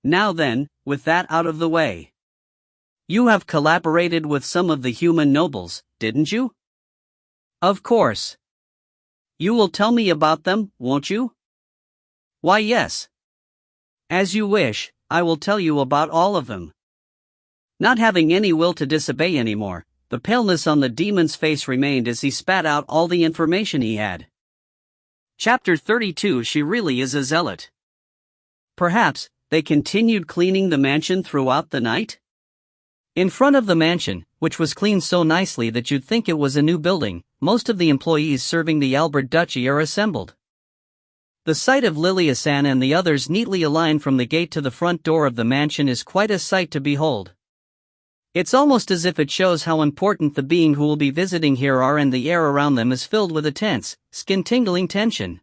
Now then, with that out of the way. You have collaborated with some of the human nobles, didn't you? Of course. You will tell me about them, won't you? Why yes. As you wish, I will tell you about all of them. Not having any will to disobey anymore, the paleness on the demon's face remained as he spat out all the information he had. Chapter 32. She really is a zealot. Perhaps, they continued cleaning the mansion throughout the night? In front of the mansion, which was cleaned so nicely that you'd think it was a new building, most of the employees serving the Albert Duchy are assembled. The sight of Lilia-san and the others neatly aligned from the gate to the front door of the mansion is quite a sight to behold. It's almost as if it shows how important the being who will be visiting here are, and the air around them is filled with a tense, skin-tingling tension.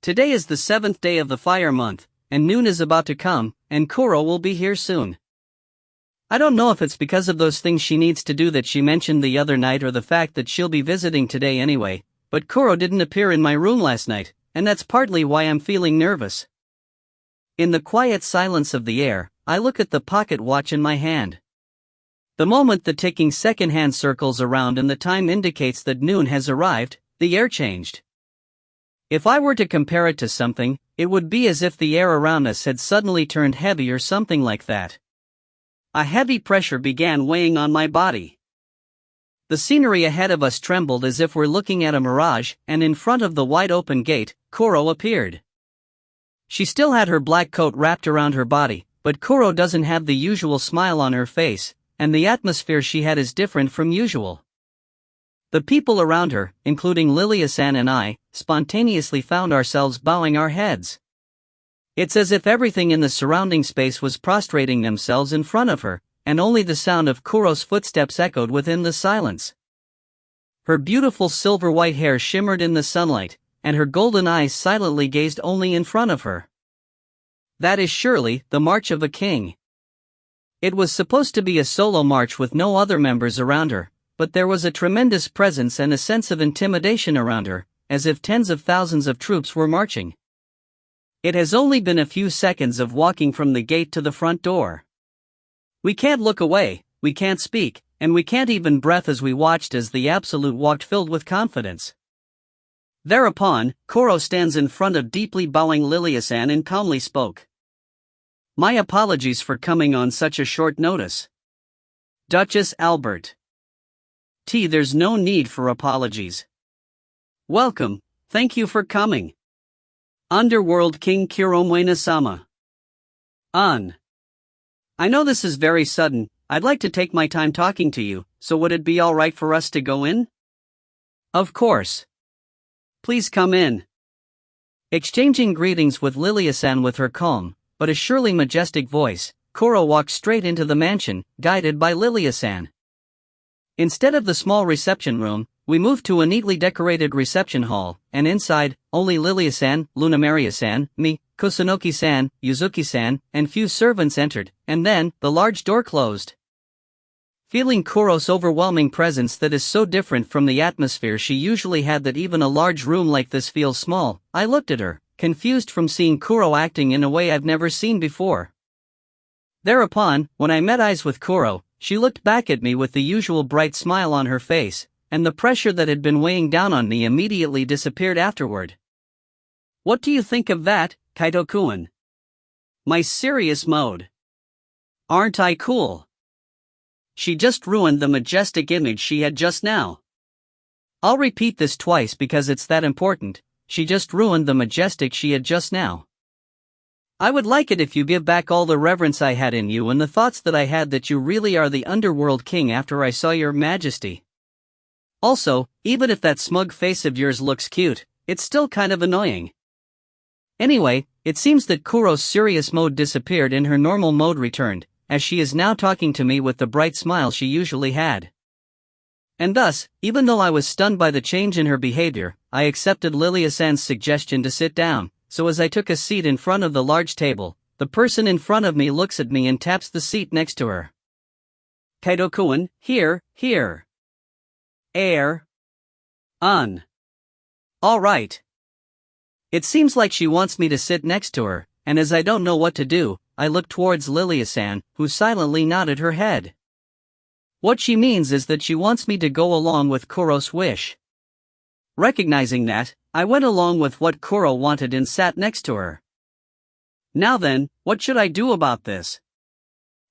Today is the 7th day of the fire month, and noon is about to come, and Kuro will be here soon. I don't know if it's because of those things she needs to do that she mentioned the other night, or the fact that she'll be visiting today anyway, but Kuro didn't appear in my room last night, and that's partly why I'm feeling nervous. In the quiet silence of the air, I look at the pocket watch in my hand. The moment the ticking second hand circles around and the time indicates that noon has arrived, the air changed. If I were to compare it to something, it would be as if the air around us had suddenly turned heavy or something like that. A heavy pressure began weighing on my body. The scenery ahead of us trembled as if we're looking at a mirage, and in front of the wide open gate, Kuro appeared. She still had her black coat wrapped around her body, but Kuro doesn't have the usual smile on her face, and the atmosphere she had is different from usual. The people around her, including Lilia-san and I, spontaneously found ourselves bowing our heads. It's as if everything in the surrounding space was prostrating themselves in front of her, and only the sound of Kuro's footsteps echoed within the silence. Her beautiful silver-white hair shimmered in the sunlight, and her golden eyes silently gazed only in front of her. That is surely the march of a king. It was supposed to be a solo march with no other members around her, but there was a tremendous presence and a sense of intimidation around her, as if tens of thousands of troops were marching. It has only been a few seconds of walking from the gate to the front door. We can't look away, we can't speak, and we can't even breathe as we watched as the Absolute walked filled with confidence. Thereupon, Kuro stands in front of deeply bowing Lilia-san and calmly spoke. My apologies for coming on such a short notice. Duchess Albert. There's no need for apologies. Welcome, thank you for coming. Underworld King Kuromwena-sama. I know this is very sudden, I'd like to take my time talking to you, so would it be alright for us to go in? Of course. Please come in. Exchanging greetings with Lilia-san with her calm, but a surely majestic voice, Kuro walked straight into the mansion, guided by Lilia-san. Instead of the small reception room, we moved to a neatly decorated reception hall, and inside, only Lilia-san, Lunamaria-san, me, Kusunoki-san, Yuzuki-san, and few servants entered, and then, the large door closed. Feeling Kuro's overwhelming presence that is so different from the atmosphere she usually had that even a large room like this feels small, I looked at her, confused from seeing Kuro acting in a way I've never seen before. Thereupon, when I met eyes with Kuro, she looked back at me with the usual bright smile on her face, and the pressure that had been weighing down on me immediately disappeared afterward. What do you think of that, Kaito-kun? My serious mode. Aren't I cool? She just ruined the majestic image she had just now. I'll repeat this twice because it's that important. She just ruined the majestic she had just now. I would like it if you give back all the reverence I had in you and the thoughts that I had that you really are the underworld king after I saw your majesty. Also, even if that smug face of yours looks cute, it's still kind of annoying. Anyway, it seems that Kuro's serious mode disappeared and her normal mode returned, as she is now talking to me with the bright smile she usually had. And thus, even though I was stunned by the change in her behavior, I accepted Lilia-san's suggestion to sit down, so as I took a seat in front of the large table, the person in front of me looks at me and taps the seat next to her. Kaito-kun, here. Air. All right. It seems like she wants me to sit next to her, and as I don't know what to do, I look towards Lilia-san, who silently nodded her head. What she means is that she wants me to go along with Kuro's wish. Recognizing that, I went along with what Kuro wanted and sat next to her. Now then, what should I do about this?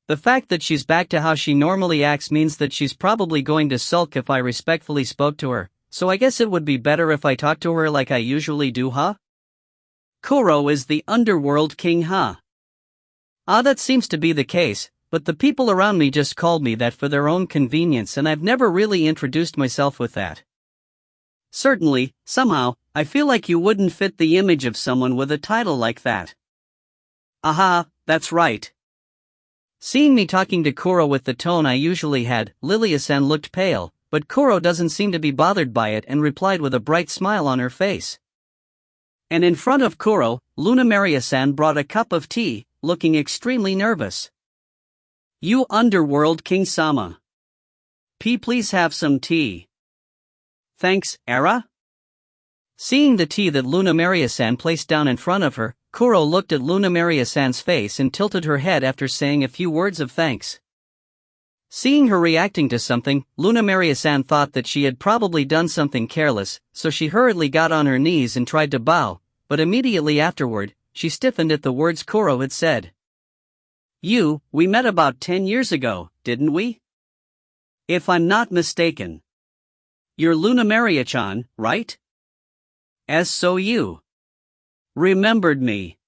The fact that she's back to how she normally acts means that she's probably going to sulk if I respectfully spoke to her, so I guess it would be better if I talk to her like I usually do, huh? Kuro is the underworld king, huh? That seems to be the case, but the people around me just called me that for their own convenience and I've never really introduced myself with that. Certainly, somehow, I feel like you wouldn't fit the image of someone with a title like that. Aha, that's right. Seeing me talking to Kuro with the tone I usually had, Lilia-san looked pale, but Kuro doesn't seem to be bothered by it and replied with a bright smile on her face. And in front of Kuro, Luna Maria-san brought a cup of tea, looking extremely nervous. You underworld king-sama. Please have some tea. Thanks, Era? Seeing the tea that Luna Maria-san placed down in front of her, Kuro looked at Luna Maria-san's face and tilted her head after saying a few words of thanks. Seeing her reacting to something, Luna Maria-san thought that she had probably done something careless, so she hurriedly got on her knees and tried to bow, but immediately afterward, she stiffened at the words Kuro had said. We met about 10 years ago, didn't we? If I'm not mistaken. You're Luna Maria-chan, right? So you remembered me.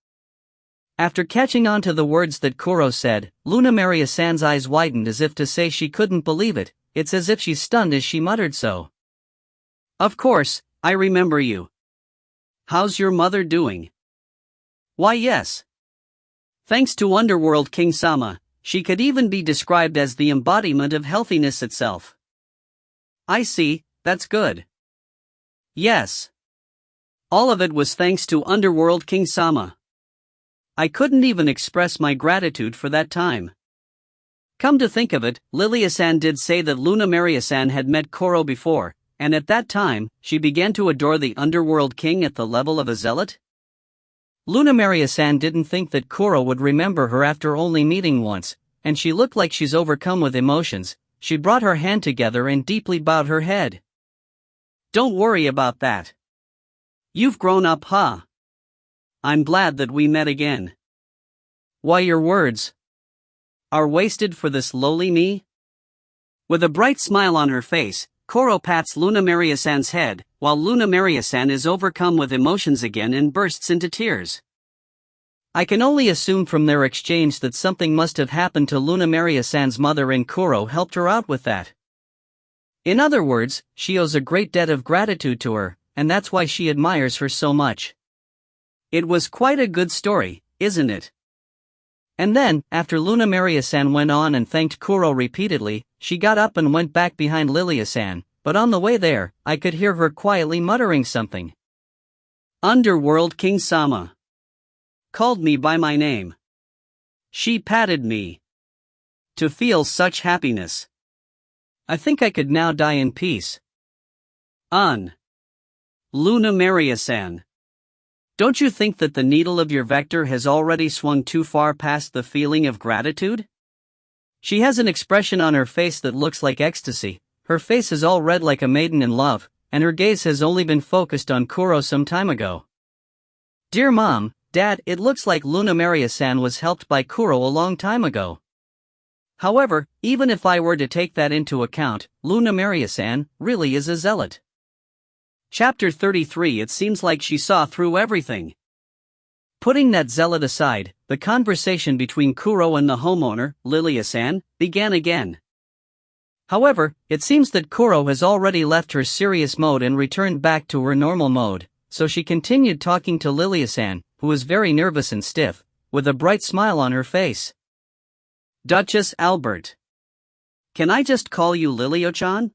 After catching on to the words that Kuro said, Luna Maria-san's eyes widened as if to say she couldn't believe it. It's as if she's stunned as she muttered so. Of course, I remember you. How's your mother doing? Why yes. Thanks to Underworld King-sama, she could even be described as the embodiment of healthiness itself. I see, that's good. Yes. All of it was thanks to Underworld King-sama. I couldn't even express my gratitude for that time. Come to think of it, Lilia-san did say that Luna Maria-san had met Kuro before, and at that time, she began to adore the Underworld King at the level of a zealot? Luna Maria-san didn't think that Kuro would remember her after only meeting once, and she looked like she's overcome with emotions. She brought her hand together and deeply bowed her head. Don't worry about that. You've grown up, huh? I'm glad that we met again. Why your words are wasted for this lowly me? With a bright smile on her face, Kuro pats Luna Maria-san's head, while Luna Maria-san is overcome with emotions again and bursts into tears. I can only assume from their exchange that something must have happened to Luna Maria-san's mother and Kuro helped her out with that. In other words, she owes a great debt of gratitude to her, and that's why she admires her so much. It was quite a good story, isn't it? And then, after Luna Maria-san went on and thanked Kuro repeatedly, she got up and went back behind Lilia-san, but on the way there, I could hear her quietly muttering something. Underworld King-sama called me by my name. She patted me. To feel such happiness. I think I could now die in peace. Luna Maria-san. Don't you think that the needle of your vector has already swung too far past the feeling of gratitude? She has an expression on her face that looks like ecstasy. Her face is all red like a maiden in love, and her gaze has only been focused on Kuro some time ago. Dear Mom, Dad, it looks like Luna Maria-san was helped by Kuro a long time ago. However, even if I were to take that into account, Luna Maria-san really is a zealot. Chapter 33. It seems like she saw through everything. Putting that zealot aside, the conversation between Kuro and the homeowner, Lilia-san, began again. However, it seems that Kuro has already left her serious mode and returned back to her normal mode, so she continued talking to Lilia-san, who was very nervous and stiff, with a bright smile on her face. Duchess Albert. Can I just call you Lilia-chan?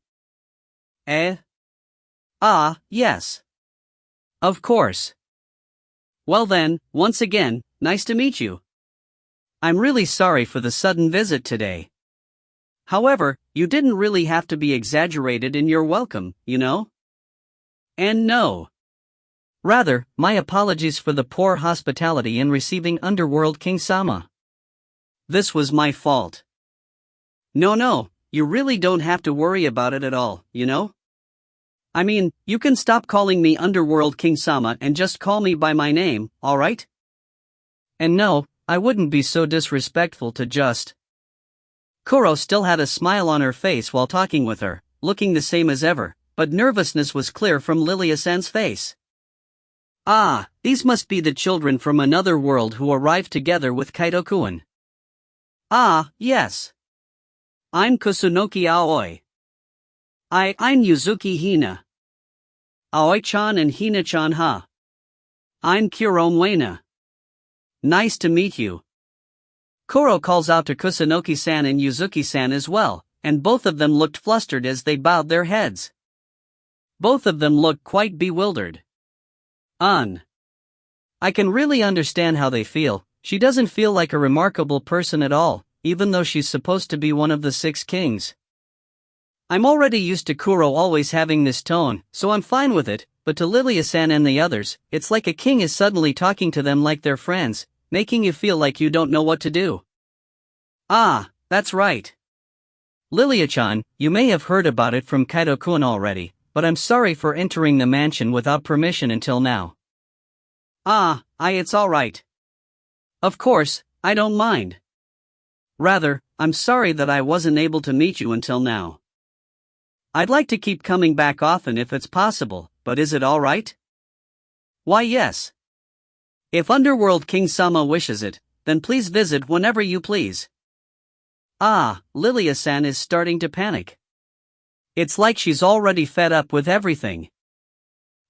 Yes. Of course. Well then, once again, nice to meet you. I'm really sorry for the sudden visit today. However, you didn't really have to be exaggerated in your welcome, you know? And no. Rather, my apologies for the poor hospitality in receiving Underworld King-sama. This was my fault. No, you really don't have to worry about it at all, you know? I mean, you can stop calling me Underworld King-sama and just call me by my name, alright? And no, I wouldn't be so disrespectful to just... Kuro still had a smile on her face while talking with her, looking the same as ever, but nervousness was clear from Lilia-san's face. These must be the children from another world who arrived together with Kaito-kun. Yes. I'm Kusunoki Aoi. I'm Yuzuki Hina. Aoi-chan and Hina-chan ha. I'm Kuro Uena. Nice to meet you. Kuro calls out to Kusunoki-san and Yuzuki-san as well, and both of them looked flustered as they bowed their heads. Both of them looked quite bewildered. I can really understand how they feel. She doesn't feel like a remarkable person at all, even though she's supposed to be one of the 6 kings. I'm already used to Kuro always having this tone, so I'm fine with it, but to Lilia-san and the others, it's like a king is suddenly talking to them like they're friends, making you feel like you don't know what to do. That's right. Lilia-chan, you may have heard about it from Kaito-kun already, but I'm sorry for entering the mansion without permission until now. It's alright. Of course, I don't mind. Rather, I'm sorry that I wasn't able to meet you until now. I'd like to keep coming back often if it's possible, but is it alright? Why yes. If Underworld King-sama wishes it, then please visit whenever you please. Lilia-san is starting to panic. It's like she's already fed up with everything.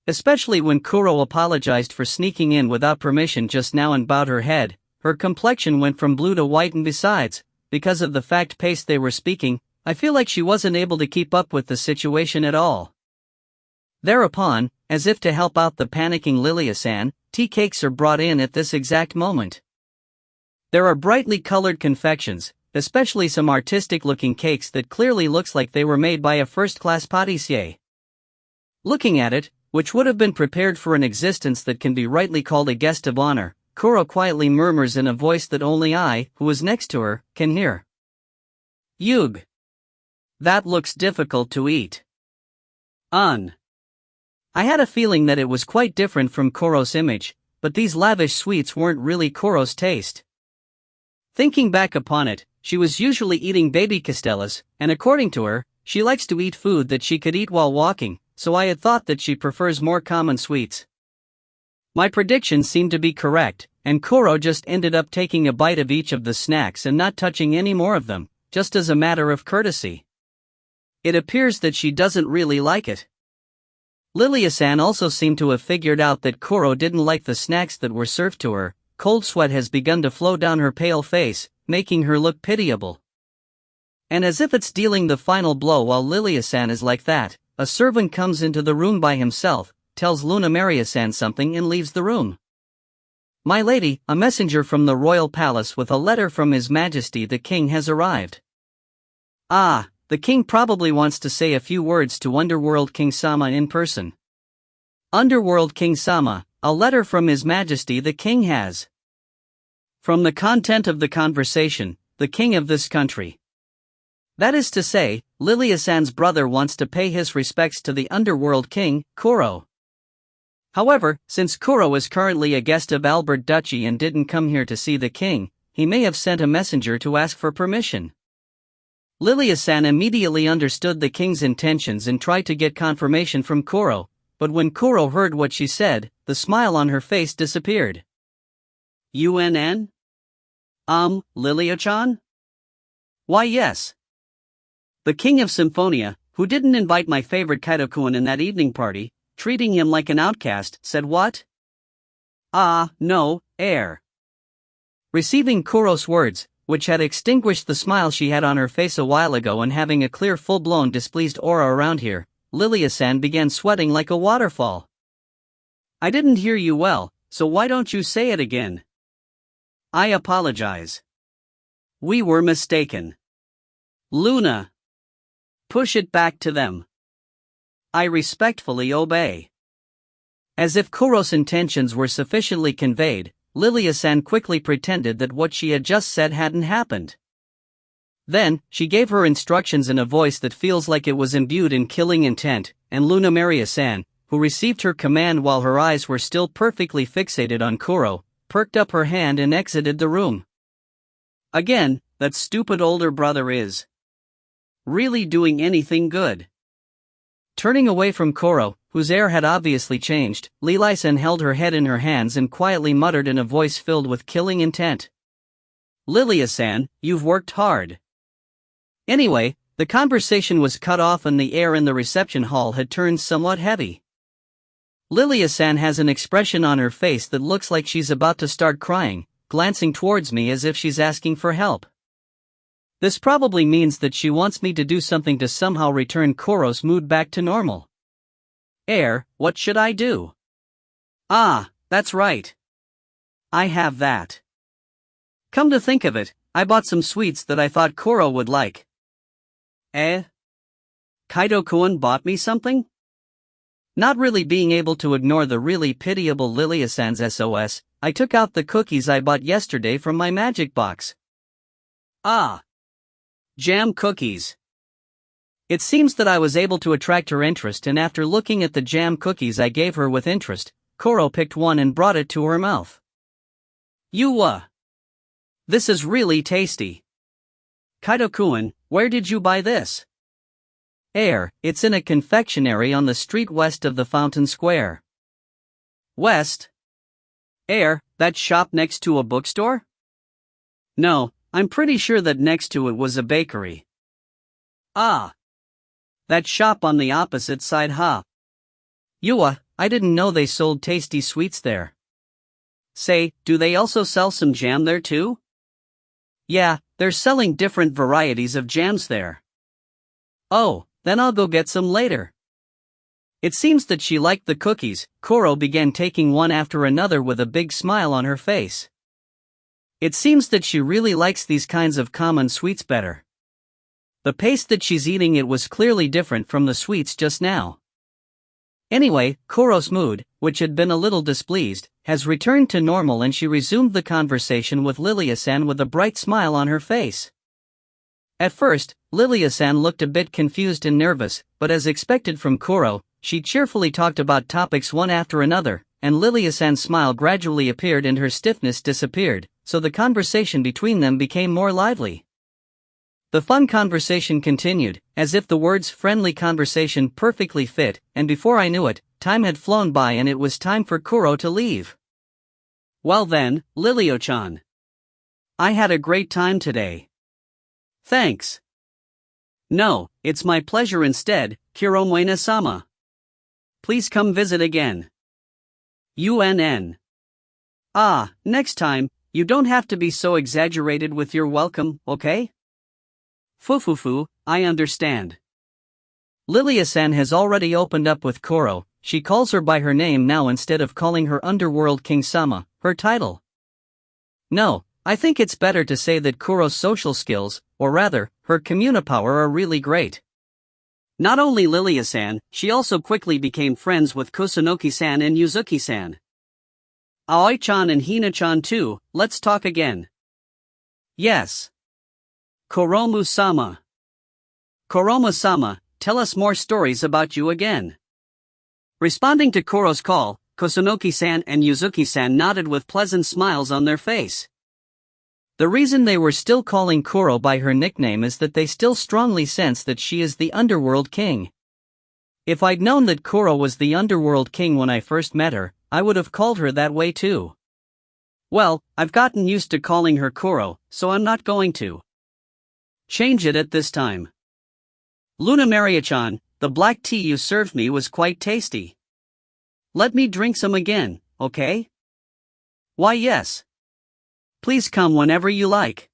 Especially when Kuro apologized for sneaking in without permission just now and bowed her head, her complexion went from blue to white, and besides, because of the fact pace they were speaking, I feel like she wasn't able to keep up with the situation at all. Thereupon, as if to help out the panicking Lilia-san, tea cakes are brought in at this exact moment. There are brightly colored confections, especially some artistic-looking cakes that clearly looks like they were made by a first-class pâtissier. Looking at it, which would have been prepared for an existence that can be rightly called a guest of honor, Kuro quietly murmurs in a voice that only I, who is next to her, can hear. Yug. That looks difficult to eat. I had a feeling that it was quite different from Kuro's image, but these lavish sweets weren't really Kuro's taste. Thinking back upon it, she was usually eating baby castellas, and according to her, she likes to eat food that she could eat while walking, so I had thought that she prefers more common sweets. My prediction seemed to be correct, and Kuro just ended up taking a bite of each of the snacks and not touching any more of them, just as a matter of courtesy. It appears that she doesn't really like it. Lilia-san also seemed to have figured out that Kuro didn't like the snacks that were served to her. Cold sweat has begun to flow down her pale face, making her look pitiable. And as if it's dealing the final blow while Lilia-san is like that, a servant comes into the room by himself, tells Luna Maria-san something and leaves the room. My lady, a messenger from the royal palace with a letter from His Majesty the King has arrived. The the king probably wants to say a few words to Underworld King Sama in person. Underworld King Sama, a letter from His Majesty the King has. From the content of the conversation, the king of this country. That is to say, Lilia-san's brother wants to pay his respects to the Underworld King, Kuro. However, since Kuro is currently a guest of Albert Duchy and didn't come here to see the king, he may have sent a messenger to ask for permission. Lilia-san immediately understood the king's intentions and tried to get confirmation from Kuro, but when Kuro heard what she said, the smile on her face disappeared. UNN? Lilia-chan? Why yes. The king of Symphonia, who didn't invite my favorite Kaito-kun in that evening party, treating him like an outcast, said what? No, heir. Receiving Kuro's words, which had extinguished the smile she had on her face a while ago and having a clear full-blown displeased aura around here, Lilia-san began sweating like a waterfall. I didn't hear you well, so why don't you say it again? I apologize. We were mistaken. Luna. Push it back to them. I respectfully obey. As if Kuro's intentions were sufficiently conveyed, Lilia-san quickly pretended that what she had just said hadn't happened. Then, she gave her instructions in a voice that feels like it was imbued in killing intent, and Luna Maria-san, who received her command while her eyes were still perfectly fixated on Kuro, perked up her hand and exited the room. Again, that stupid older brother is really doing anything good. Turning away from Kuro, whose air had obviously changed, Lilia-san held her head in her hands and quietly muttered in a voice filled with killing intent. Lilia-san, you've worked hard. Anyway, the conversation was cut off and the air in the reception hall had turned somewhat heavy. Lilia-san has an expression on her face that looks like she's about to start crying, glancing towards me as if she's asking for help. This probably means that she wants me to do something to somehow return Kuro's mood back to normal. Heir, what should I do? That's right. I have that. Come to think of it, I bought some sweets that I thought Kuro would like. Kaito-kun bought me something? Not really being able to ignore the really pitiable Lilia-san's SOS, I took out the cookies I bought yesterday from my magic box. Jam cookies. It seems that I was able to attract her interest, and after looking at the jam cookies I gave her with interest, Kuro picked one and brought it to her mouth. This is really tasty. Kaito-kun, where did you buy this? Heir, it's in a confectionery on the street west of the Fountain Square. West? Heir, that shop next to a bookstore? No, I'm pretty sure that next to it was a bakery. That shop on the opposite side, huh? I didn't know they sold tasty sweets there. Say, do they also sell some jam there too? Yeah, they're selling different varieties of jams there. Oh, then I'll go get some later. It seems that she liked the cookies. Kuro began taking one after another with a big smile on her face. It seems that she really likes these kinds of common sweets better. The pace that she's eating it was clearly different from the sweets just now. Anyway, Kuro's mood, which had been a little displeased, has returned to normal and she resumed the conversation with Lilia-san with a bright smile on her face. At first, Lilia-san looked a bit confused and nervous, but as expected from Kuro, she cheerfully talked about topics one after another, and Lilia-san's smile gradually appeared and her stiffness disappeared, so the conversation between them became more lively. The fun conversation continued, as if the words friendly conversation perfectly fit, and before I knew it, time had flown by and it was time for Kuro to leave. Well then, Lilia-chan. I had a great time today. Thanks. No, it's my pleasure instead, Kiromwena-sama. Please come visit again. UNN. Next time, you don't have to be so exaggerated with your welcome, okay? Fufufu, I understand. Lilia-san has already opened up with Kuro. She calls her by her name now instead of calling her Underworld King Sama, her title. No, I think it's better to say that Kuro's social skills, or rather, her power are really great. Not only Lilia-san, she also quickly became friends with Kusunoki-san and Yuzuki-san. Aoi-chan and Hina-chan too, let's talk again. Yes. Koromu-sama. Koromu-sama, tell us more stories about you again. Responding to Koro's call, Kusunoki-san and Yuzuki-san nodded with pleasant smiles on their face. The reason they were still calling Koro by her nickname is that they still strongly sense that she is the underworld king. If I'd known that Koro was the underworld king when I first met her, I would have called her that way too. Well, I've gotten used to calling her Koro, so I'm not going to change it at this time. Luna Maria-chan, the black tea you served me was quite tasty. Let me drink some again, okay? Why yes. Please come whenever you like.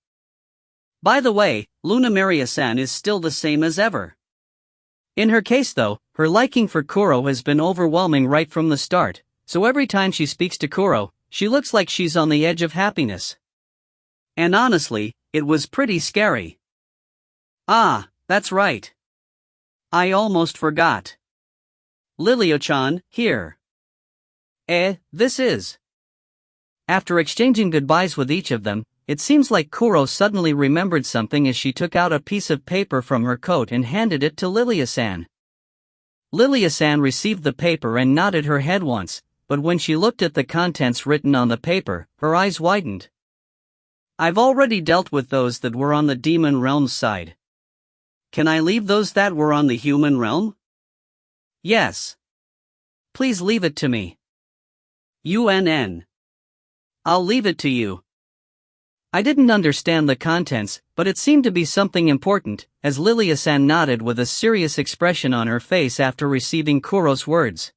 By the way, Luna Maria-san is still the same as ever. In her case though, her liking for Koro has been overwhelming right from the start, so every time she speaks to Koro, she looks like she's on the edge of happiness. And honestly, it was pretty scary. Ah, that's right. I almost forgot. Lilia-chan, here. This is. After exchanging goodbyes with each of them, it seems like Koro suddenly remembered something as she took out a piece of paper from her coat and handed it to Lilia-san. Lilia-san received the paper and nodded her head once, but when she looked at the contents written on the paper, her eyes widened. I've already dealt with those that were on the demon realm's side. Can I leave those that were on the human realm? Yes. Please leave it to me. I'll leave it to you. I didn't understand the contents, but it seemed to be something important, as Lilia-san nodded with a serious expression on her face after receiving Koro's words.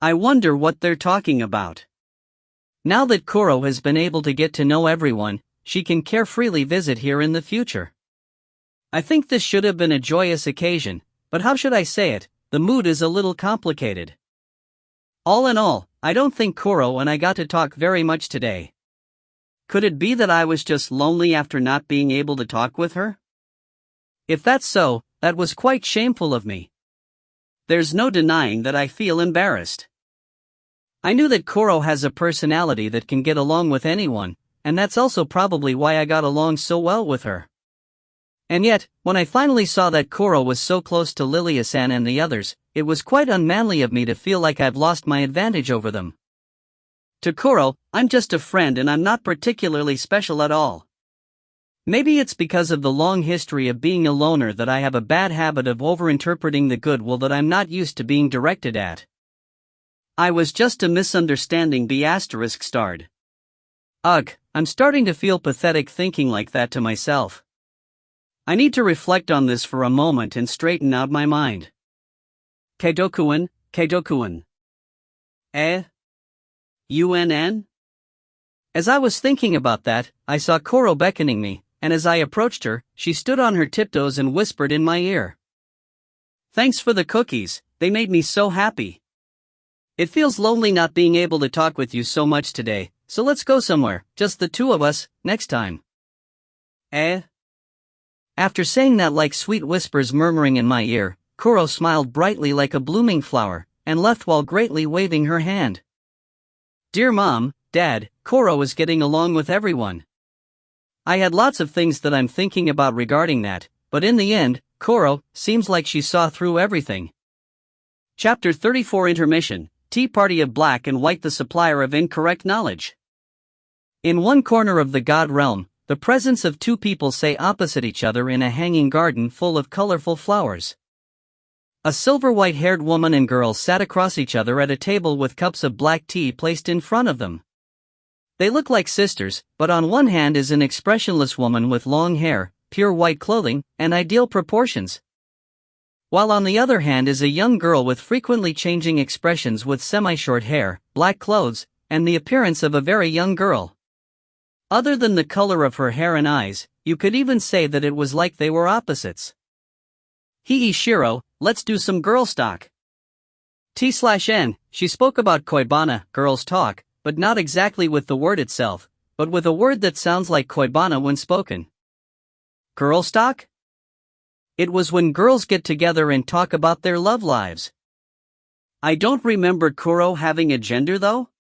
I wonder what they're talking about. Now that Koro has been able to get to know everyone, she can carefreely visit here in the future. I think this should have been a joyous occasion, but how should I say it, the mood is a little complicated. All in all, I don't think Koro and I got to talk very much today. Could it be that I was just lonely after not being able to talk with her? If that's so, that was quite shameful of me. There's no denying that I feel embarrassed. I knew that Koro has a personality that can get along with anyone, and that's also probably why I got along so well with her. And yet, when I finally saw that Koro was so close to Lilia-san and the others, it was quite unmanly of me to feel like I've lost my advantage over them. To Koro, I'm just a friend and I'm not particularly special at all. Maybe it's because of the long history of being a loner that I have a bad habit of overinterpreting the goodwill that I'm not used to being directed at. I was just a misunderstanding ****. Ugh, I'm starting to feel pathetic thinking like that to myself. I need to reflect on this for a moment and straighten out my mind. Keidokuin. UNN? As I was thinking about that, I saw Koro beckoning me, and as I approached her, she stood on her tiptoes and whispered in my ear. Thanks for the cookies, they made me so happy. It feels lonely not being able to talk with you so much today, so let's go somewhere, just the two of us, next time. After saying that like sweet whispers murmuring in my ear, Koro smiled brightly like a blooming flower, and left while greatly waving her hand. Dear Mom, Dad, Koro is getting along with everyone. I had lots of things that I'm thinking about regarding that, but in the end, Koro seems like she saw through everything. Chapter 34 Intermission, Tea Party of Black and White, the supplier of incorrect knowledge. In one corner of the God realm, the presence of two people say opposite each other in a hanging garden full of colorful flowers. A silver white-haired woman and girl sat across each other at a table with cups of black tea placed in front of them. They look like sisters, but on one hand is an expressionless woman with long hair, pure white clothing, and ideal proportions, while on the other hand is a young girl with frequently changing expressions with semi-short hair, black clothes, and the appearance of a very young girl. Other than the color of her hair and eyes, you could even say that it was like they were opposites. Hii Shiro, let's do some girl talk. T/N, she spoke about koibana, girls talk, but not exactly with the word itself, but with a word that sounds like koibana when spoken. Girl stock? It was when girls get together and talk about their love lives. I don't remember Kuro having a gender though.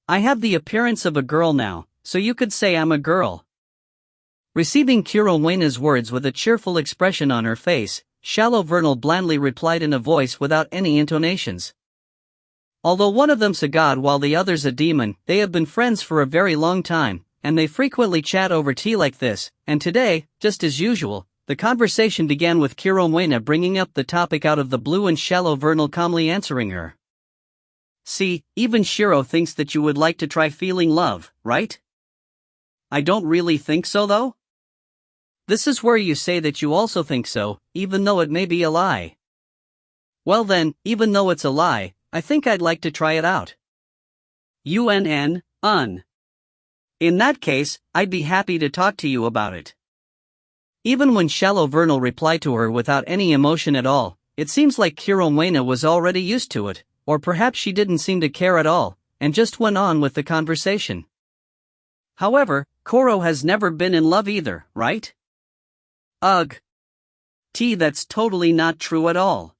I have the appearance of a girl now, so you could say I'm a girl. Receiving Kuro Wena's words with a cheerful expression on her face, Shallow Vernal blandly replied in a voice without any intonations. Although one of them's a god while the other's a demon, they have been friends for a very long time, and they frequently chat over tea like this, and today, just as usual, the conversation began with Kuro Wena bringing up the topic out of the blue and Shallow Vernal calmly answering her. See, even Shiro thinks that you would like to try feeling love, right? I don't really think so though? This is where you say that you also think so, even though it may be a lie. Well then, even though it's a lie, I think I'd like to try it out. Un. In that case, I'd be happy to talk to you about it. Even when Shallow Vernal replied to her without any emotion at all, it seems like Kuro Wena was already used to it, or perhaps she didn't seem to care at all, and just went on with the conversation. However, Kuro has never been in love either, right? Ugh. That's totally not true at all.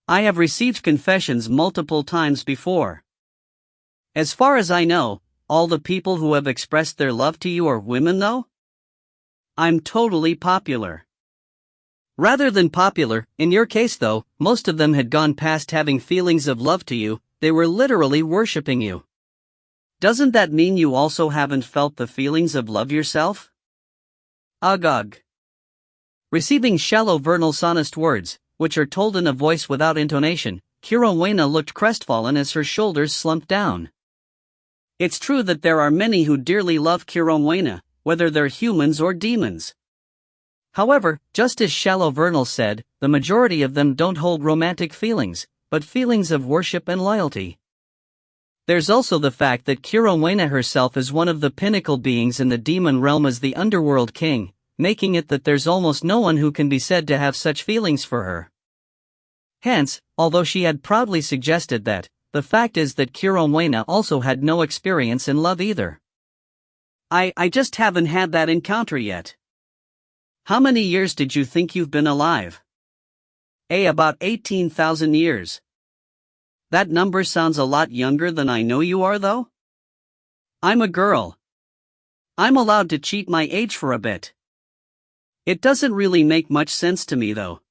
I have received confessions multiple times before. As far as I know, all the people who have expressed their love to you are women though? I'm totally popular. Rather than popular, in your case though, most of them had gone past having feelings of love to you, they were literally worshipping you. Doesn't that mean you also haven't felt the feelings of love yourself? Ugh. Receiving Shallow Vernal's honest words, which are told in a voice without intonation, Kuro Wena looked crestfallen as her shoulders slumped down. It's true that there are many who dearly love Kuro Wena, whether they're humans or demons. However, just as Shallow Vernal said, the majority of them don't hold romantic feelings, but feelings of worship and loyalty. There's also the fact that Kuro Wena herself is one of the pinnacle beings in the demon realm as the underworld king, making it that there's almost no one who can be said to have such feelings for her. Hence, although she had proudly suggested that, the fact is that Kuro Wena also had no experience in love either. I just haven't had that encounter yet. How many years did you think you've been alive? About 18,000 years. That number sounds a lot younger than I know you are though? I'm a girl. I'm allowed to cheat my age for a bit. It doesn't really make much sense to me though.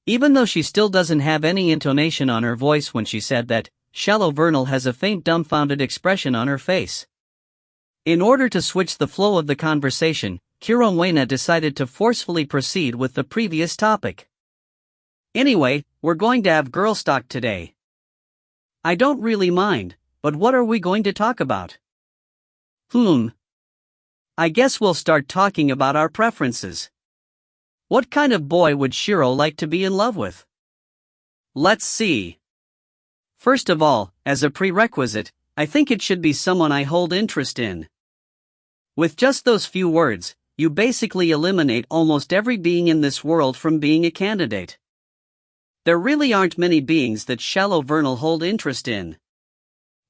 Even though she still doesn't have any intonation on her voice when she said that, Shallow Vernal has a faint dumbfounded expression on her face. In order to switch the flow of the conversation, Kuro Wena decided to forcefully proceed with the previous topic. Anyway, we're going to have girl stock today. I don't really mind, but what are we going to talk about? I guess we'll start talking about our preferences. What kind of boy would Shiro like to be in love with? Let's see. First of all, as a prerequisite, I think it should be someone I hold interest in. With just those few words, you basically eliminate almost every being in this world from being a candidate. There really aren't many beings that Shallow Vernal hold interest in.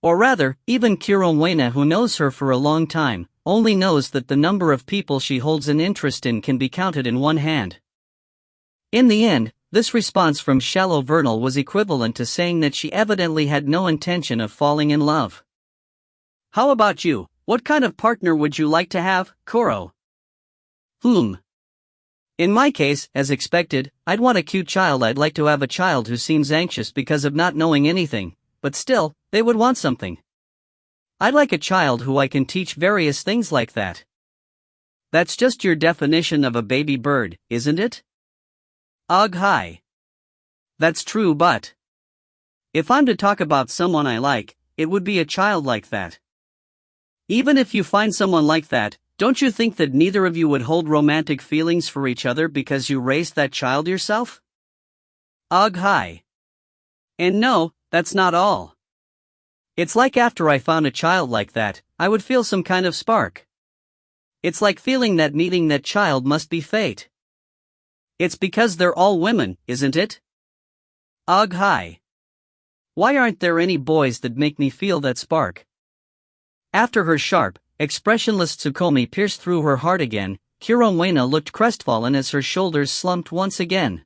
Or rather, even Kuro Wena, who knows her for a long time, only knows that the number of people she holds an interest in can be counted in one hand. In the end, this response from Shallow Vernal was equivalent to saying that she evidently had no intention of falling in love. How about you? What kind of partner would you like to have, Kuro? In my case, as expected, I'd want a cute child. I'd like to have a child who seems anxious because of not knowing anything, but still, they would want something. I'd like a child who I can teach various things like that. That's just your definition of a baby bird, isn't it? Hi. That's true, but if I'm to talk about someone I like, it would be a child like that. Even if you find someone like that, don't you think that neither of you would hold romantic feelings for each other because you raised that child yourself? Hi. And no, that's not all. It's like after I found a child like that, I would feel some kind of spark. It's like feeling that meeting that child must be fate. It's because they're all women, isn't it? Hi. Why aren't there any boys that make me feel that spark? After her sharp, expressionless Tsukomi pierced through her heart again, Kiromwena looked crestfallen as her shoulders slumped once again.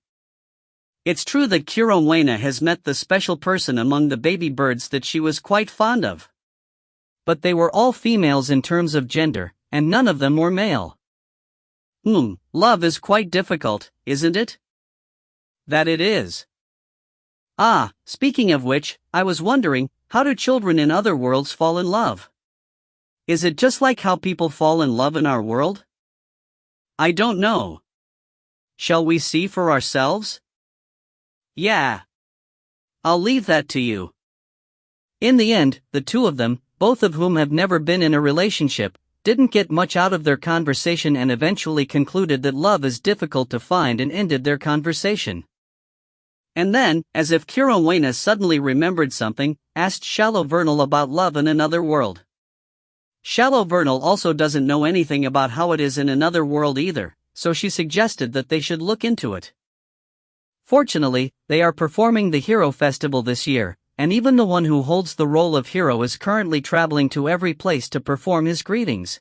It's true that Kiromwena has met the special person among the baby birds that she was quite fond of. But they were all females in terms of gender, and none of them were male. Love is quite difficult, isn't it? That it is. Ah, speaking of which, I was wondering, how do children in other worlds fall in love? Is it just like how people fall in love in our world? I don't know. Shall we see for ourselves? Yeah. I'll leave that to you. In the end, the two of them, both of whom have never been in a relationship, didn't get much out of their conversation and eventually concluded that love is difficult to find and ended their conversation. And then, as if Kiromwena suddenly remembered something, asked Shallow Vernal about love in another world. Shallow Vernal also doesn't know anything about how it is in another world either, so she suggested that they should look into it. Fortunately, they are performing the Hero Festival this year, and even the one who holds the role of hero is currently traveling to every place to perform his greetings.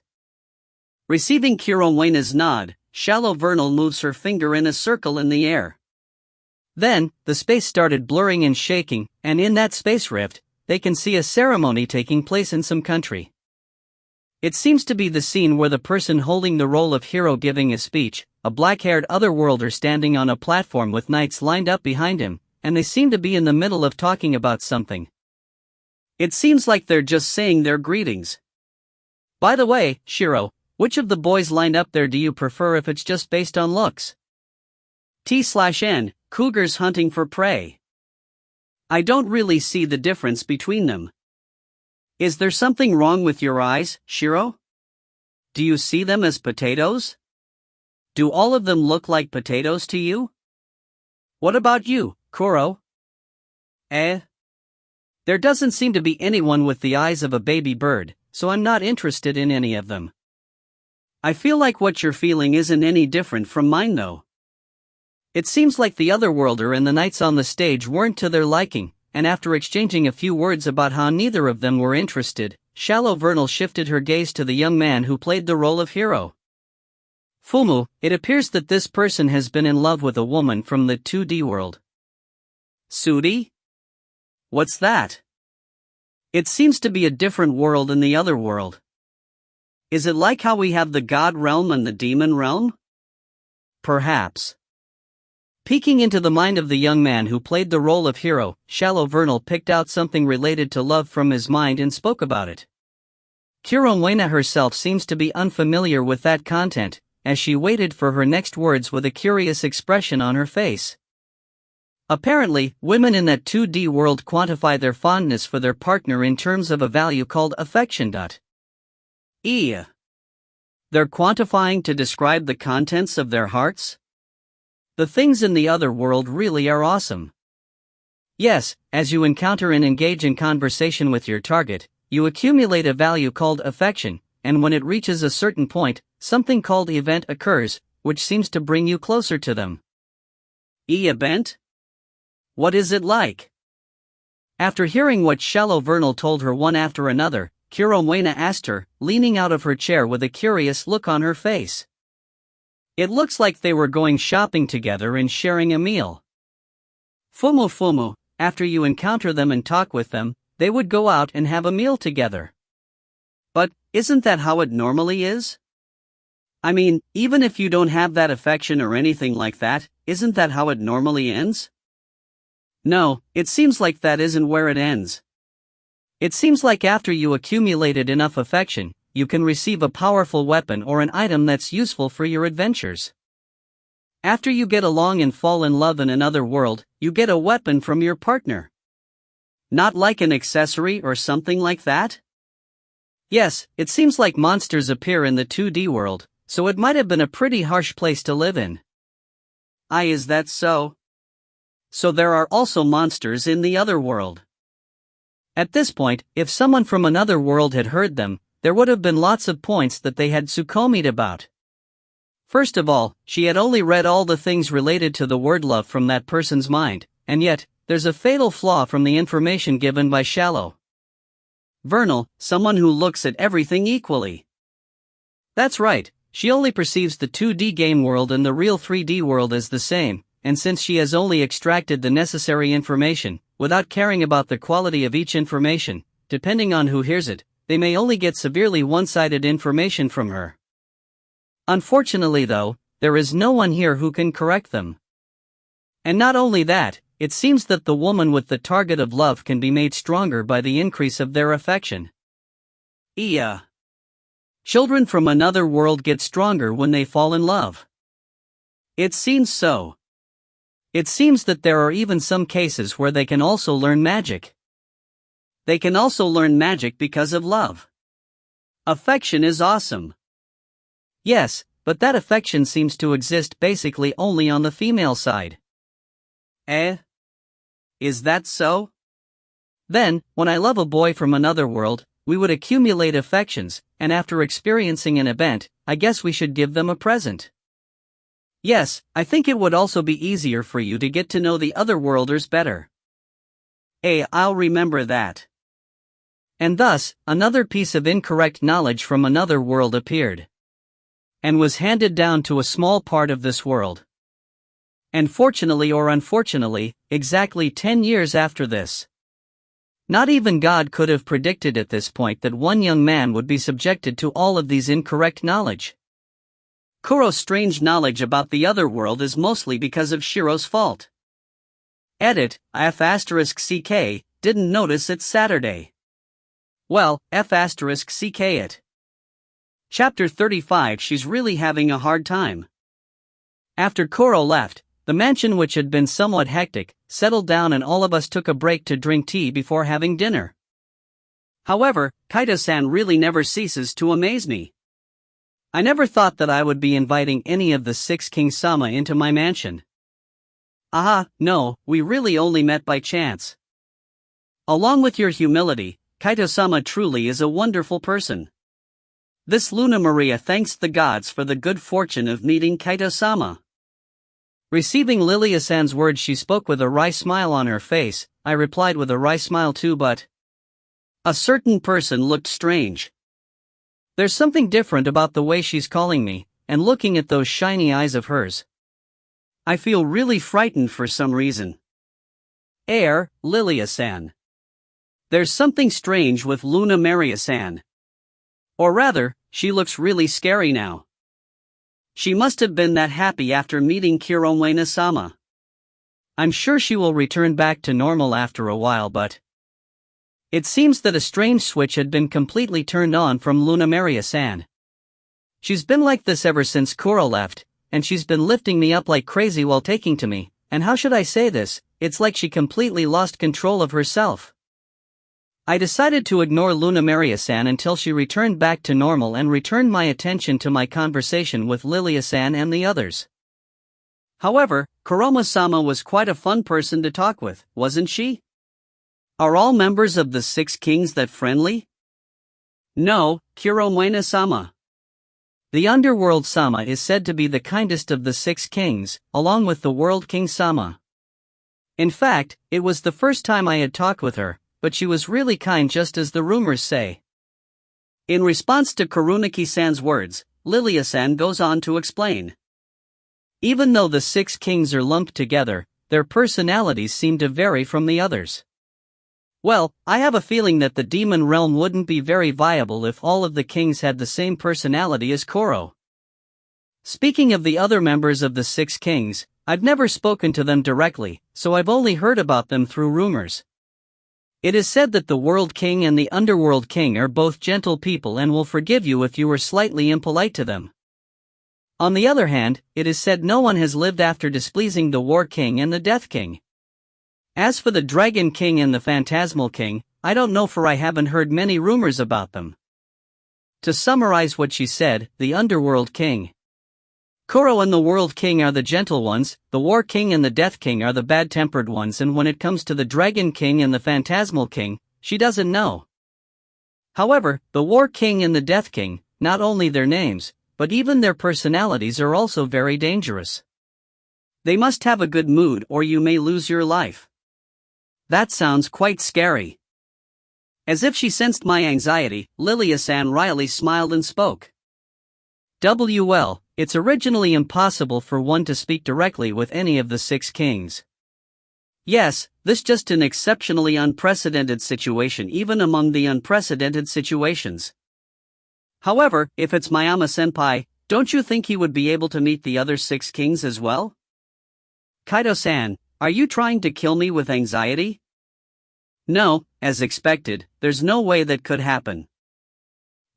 Receiving Kiromwena's nod, Shallow Vernal moves her finger in a circle in the air. Then, the space started blurring and shaking, and in that space rift, they can see a ceremony taking place in some country. It seems to be the scene where the person holding the role of hero giving a speech, a black-haired otherworlder standing on a platform with knights lined up behind him, and they seem to be in the middle of talking about something. It seems like they're just saying their greetings. By the way, Shiro, which of the boys lined up there do you prefer if it's just based on looks? T/N, cougars hunting for prey. I don't really see the difference between them. Is there something wrong with your eyes, Shiro? Do you see them as potatoes? Do all of them look like potatoes to you? What about you, Kuro? There doesn't seem to be anyone with the eyes of a baby bird, so I'm not interested in any of them. I feel like what you're feeling isn't any different from mine though. It seems like the otherworlder and the knights on the stage weren't to their liking, and after exchanging a few words about how neither of them were interested, Shallow Vernal shifted her gaze to the young man who played the role of hero. Fumu, it appears that this person has been in love with a woman from the 2D world. Sudi? What's that? It seems to be a different world in the other world. Is it like how we have the God realm and the demon realm? Perhaps. Peeking into the mind of the young man who played the role of hero, Shallow Vernal picked out something related to love from his mind and spoke about it. Kiromwena herself seems to be unfamiliar with that content, as she waited for her next words with a curious expression on her face. Apparently, women in that 2D world quantify their fondness for their partner in terms of a value called affection. They're quantifying to describe the contents of their hearts? The things in the other world really are awesome. Yes, as you encounter and engage in conversation with your target, you accumulate a value called affection, and when it reaches a certain point, something called event occurs, which seems to bring you closer to them. Event? What is it like? After hearing what Shallow Vernal told her one after another, Kiromwena asked her, leaning out of her chair with a curious look on her face. It looks like they were going shopping together and sharing a meal. Fumu, after you encounter them and talk with them, they would go out and have a meal together. But, isn't that how it normally is? I mean, even if you don't have that affection or anything like that, isn't that how it normally ends? No, it seems like that isn't where it ends. It seems like after you accumulated enough affection, you can receive a powerful weapon or an item that's useful for your adventures. After you get along and fall in love in another world, you get a weapon from your partner. Not like an accessory or something like that? Yes, it seems like monsters appear in the 2D world, so it might have been a pretty harsh place to live in. Is that so? So there are also monsters in the other world. At this point, if someone from another world had heard them, there would have been lots of points that they had Tsukomi'd about. First of all, she had only read all the things related to the word love from that person's mind, and yet, there's a fatal flaw from the information given by Shallow Vernal, someone who looks at everything equally. That's right, she only perceives the 2D game world and the real 3D world as the same, and since she has only extracted the necessary information, without caring about the quality of each information, depending on who hears it, they may only get severely one-sided information from her. Unfortunately though, there is no one here who can correct them. And not only that, it seems that the woman with the target of love can be made stronger by the increase of their affection. Children from another world get stronger when they fall in love. It seems so. It seems that there are even some cases where they can also learn magic. They can also learn magic because of love. Affection is awesome. Yes, but that affection seems to exist basically only on the female side. Is that so? Then, when I love a boy from another world, we would accumulate affections, and after experiencing an event, I guess we should give them a present. Yes, I think it would also be easier for you to get to know the otherworlders better. I'll remember that. And thus, another piece of incorrect knowledge from another world appeared. And was handed down to a small part of this world. And fortunately or unfortunately, exactly 10 years after this. Not even God could have predicted at this point that one young man would be subjected to all of these incorrect knowledge. Kuro's strange knowledge about the other world is mostly because of Shiro's fault. Edit, F*CK, didn't notice it's Saturday. Well, F*CK it. Chapter 35. She's really having a hard time. After Kuro left, the mansion, which had been somewhat hectic, settled down and all of us took a break to drink tea before having dinner. However, Kaito-san really never ceases to amaze me. I never thought that I would be inviting any of the 6 King-sama into my mansion. No, we really only met by chance. Along with your humility, Kaito-sama truly is a wonderful person. This Luna Maria thanks the gods for the good fortune of meeting Kaito-sama. Receiving Lilia-san's words, she spoke with a wry smile on her face. I replied with a wry smile too, but a certain person looked strange. There's something different about the way she's calling me, and looking at those shiny eyes of hers. I feel really frightened for some reason. Lilia-san. There's something strange with Luna Maria-san. Or rather, she looks really scary now. She must have been that happy after meeting Kiromwena-sama. I'm sure she will return back to normal after a while, but it seems that a strange switch had been completely turned on from Luna Maria-san. She's been like this ever since Kuro left, and she's been lifting me up like crazy while taking to me, and how should I say this, it's like she completely lost control of herself. I decided to ignore Luna Maria-san until she returned back to normal and returned my attention to my conversation with Lilia-san and the others. However, Kuroma-sama was quite a fun person to talk with, wasn't she? Are all members of the 6 kings that friendly? No, Kiromwena-sama. The Underworld Sama is said to be the kindest of the 6 kings, along with the World King Sama. In fact, it was the first time I had talked with her, but she was really kind just as the rumors say. In response to Kurunaki-san's words, Lilia-san goes on to explain. Even though the 6 kings are lumped together, their personalities seem to vary from the others. Well, I have a feeling that the demon realm wouldn't be very viable if all of the kings had the same personality as Kuro. Speaking of the other members of the 6 kings, I've never spoken to them directly, so I've only heard about them through rumors. It is said that the World King and the Underworld King are both gentle people and will forgive you if you were slightly impolite to them. On the other hand, it is said no one has lived after displeasing the War King and the Death King. As for the Dragon King and the Phantasmal King, I don't know, for I haven't heard many rumors about them. To summarize what she said, the Underworld King. Kuro and the World King are the gentle ones, the War King and the Death King are the bad-tempered ones, and when it comes to the Dragon King and the Phantasmal King, she doesn't know. However, the War King and the Death King, not only their names, but even their personalities are also very dangerous. They must have a good mood or you may lose your life. That sounds quite scary. As if she sensed my anxiety, Lilia-san wryly smiled and spoke. Well, it's originally impossible for one to speak directly with any of the 6 kings. Yes, this just an exceptionally unprecedented situation even among the unprecedented situations. However, if it's Mayama-senpai, don't you think he would be able to meet the other 6 kings as well? Kaido-san, are you trying to kill me with anxiety? No, as expected, there's no way that could happen.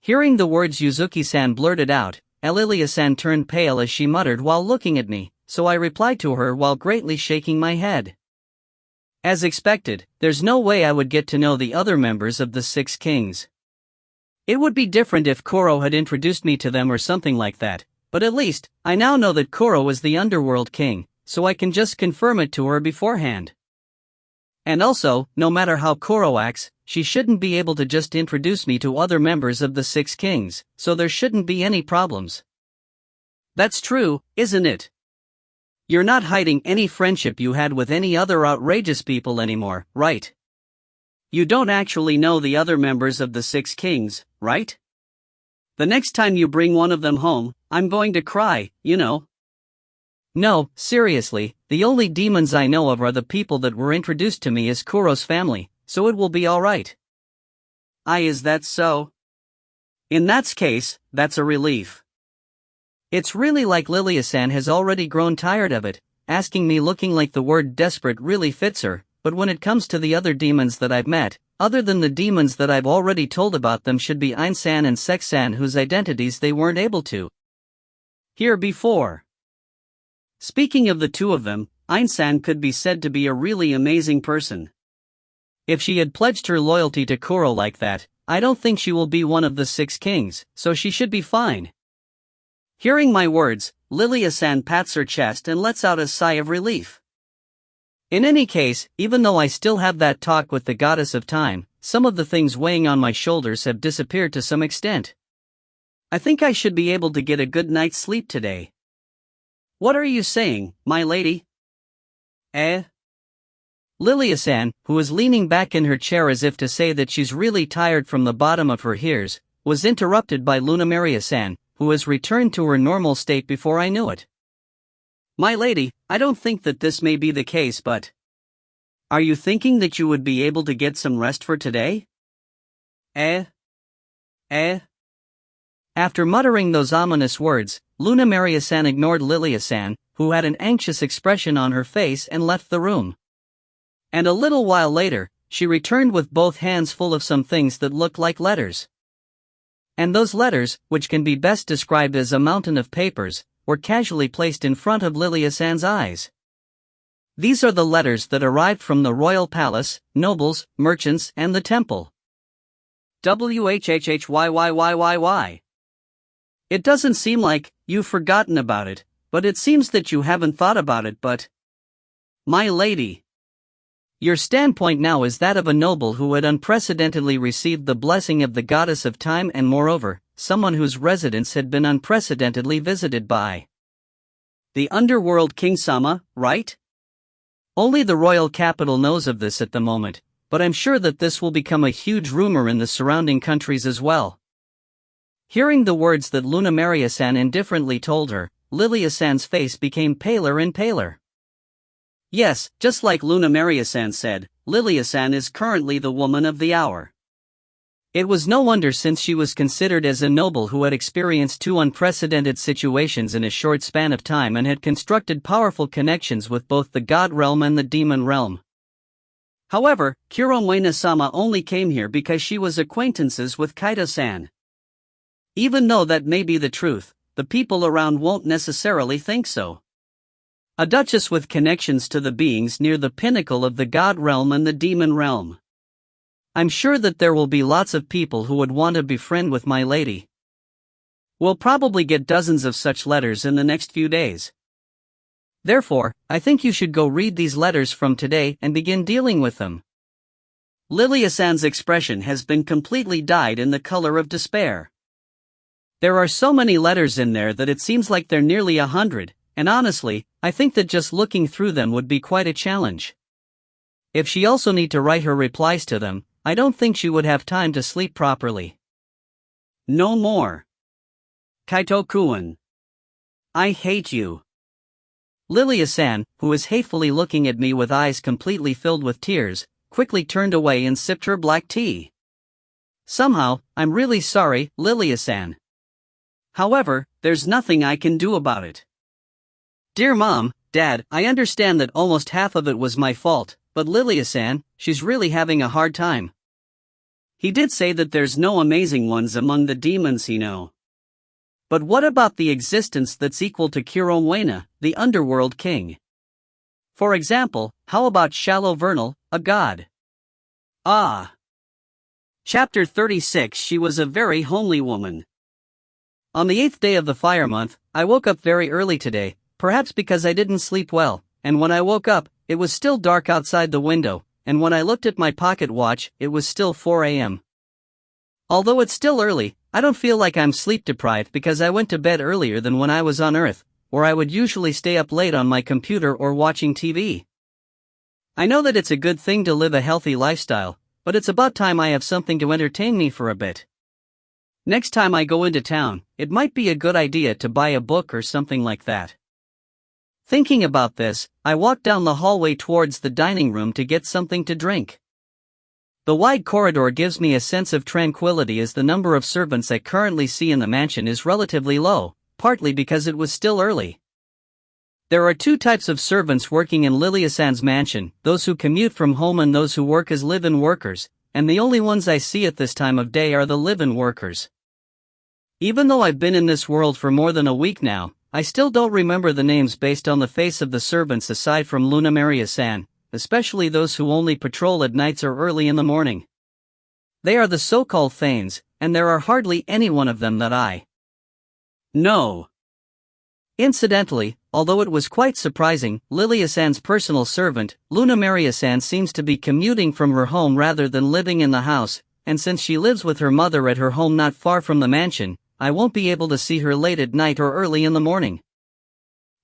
Hearing the words Yuzuki-san blurted out, Lilia-san turned pale as she muttered while looking at me, so I replied to her while greatly shaking my head. As expected, there's no way I would get to know the other members of the 6 kings. It would be different if Koro had introduced me to them or something like that, but at least, I now know that Koro is the underworld king, so I can just confirm it to her beforehand. And also, no matter how Koro acts, she shouldn't be able to just introduce me to other members of the 6 kings, so there shouldn't be any problems. That's true, isn't it? You're not hiding any friendship you had with any other outrageous people anymore, right? You don't actually know the other members of the 6 kings, right? The next time you bring one of them home, I'm going to cry, you know. No, seriously, the only demons I know of are the people that were introduced to me as Kuro's family, so it will be alright. Is that so? In that case, that's a relief. It's really like Lilia-san has already grown tired of it, asking me looking like the word desperate really fits her, but when it comes to the other demons that I've met, other than the demons that I've already told about them should be Ein-san and Sek-san whose identities they weren't able to hear before. Speaking of the two of them, Ein-san could be said to be a really amazing person. If she had pledged her loyalty to Koro like that, I don't think she will be one of the 6 kings, so she should be fine. Hearing my words, Lilia-san pats her chest and lets out a sigh of relief. In any case, even though I still have that talk with the goddess of time, some of the things weighing on my shoulders have disappeared to some extent. I think I should be able to get a good night's sleep today. What are you saying, my lady? Lilia-san, who was leaning back in her chair as if to say that she's really tired from the bottom of her ears, was interrupted by Lunamaria-san, who has returned to her normal state before I knew it. My lady, I don't think that this may be the case, but are you thinking that you would be able to get some rest for today? After muttering those ominous words, Lunamaria-san ignored Lilia-san, who had an anxious expression on her face and left the room. And a little while later, she returned with both hands full of some things that looked like letters. And those letters, which can be best described as a mountain of papers, were casually placed in front of Lilia-san's eyes. These are the letters that arrived from the royal palace, nobles, merchants, and the temple. WHHHYYYYY. It doesn't seem like you've forgotten about it, but it seems that you haven't thought about it, but my lady. Your standpoint now is that of a noble who had unprecedentedly received the blessing of the goddess of time and moreover, someone whose residence had been unprecedentedly visited by the underworld king-sama, right? Only the royal capital knows of this at the moment, but I'm sure that this will become a huge rumor in the surrounding countries as well. Hearing the words that Lunamaria-san indifferently told her, Lilia-san's face became paler and paler. Yes, just like Lunamaria-san said, Lilia-san is currently the woman of the hour. It was no wonder since she was considered as a noble who had experienced 2 unprecedented situations in a short span of time and had constructed powerful connections with both the god realm and the demon realm. However, Kuromuena-sama only came here because she was acquaintances with Kaido-san. Even though that may be the truth, the people around won't necessarily think so. A duchess with connections to the beings near the pinnacle of the god realm and the demon realm. I'm sure that there will be lots of people who would want to befriend with my lady. We'll probably get dozens of such letters in the next few days. Therefore, I think you should go read these letters from today and begin dealing with them. Lilia-san's expression has been completely dyed in the color of despair. There are so many letters in there that it seems like they're nearly 100. And honestly, I think that just looking through them would be quite a challenge. If she also need to write her replies to them, I don't think she would have time to sleep properly. No more. Kaito-kun. I hate you. Lilia-san, who was hatefully looking at me with eyes completely filled with tears, quickly turned away and sipped her black tea. Somehow, I'm really sorry, Lilia-san. However, there's nothing I can do about it. Dear Mom, Dad, I understand that almost half of it was my fault, but Lilia-san, she's really having a hard time. He did say that there's no amazing ones among the demons he know. But what about the existence that's equal to Kironwena, the underworld king? For example, how about Shallow Vernal, a god? Ah. Chapter 36. She was a very homely woman. On the 8th day of the fire month, I woke up very early today, perhaps because I didn't sleep well, and when I woke up, it was still dark outside the window, and when I looked at my pocket watch, it was still 4 a.m. Although it's still early, I don't feel like I'm sleep deprived because I went to bed earlier than when I was on Earth, where I would usually stay up late on my computer or watching TV. I know that it's a good thing to live a healthy lifestyle, but it's about time I have something to entertain me for a bit. Next time I go into town, it might be a good idea to buy a book or something like that. Thinking about this, I walked down the hallway towards the dining room to get something to drink. The wide corridor gives me a sense of tranquility as the number of servants I currently see in the mansion is relatively low, partly because it was still early. There are two types of servants working in Lilia-san's mansion, those who commute from home and those who work as live-in workers, and the only ones I see at this time of day are the live-in workers. Even though I've been in this world for more than a week now, I still don't remember the names based on the face of the servants aside from Luna Maria-san, especially those who only patrol at nights or early in the morning. They are the so-called thanes, and there are hardly any one of them that I know. Incidentally, although it was quite surprising, Lilia-san's personal servant, Luna Maria-san, seems to be commuting from her home rather than living in the house, and since she lives with her mother at her home not far from the mansion, I won't be able to see her late at night or early in the morning.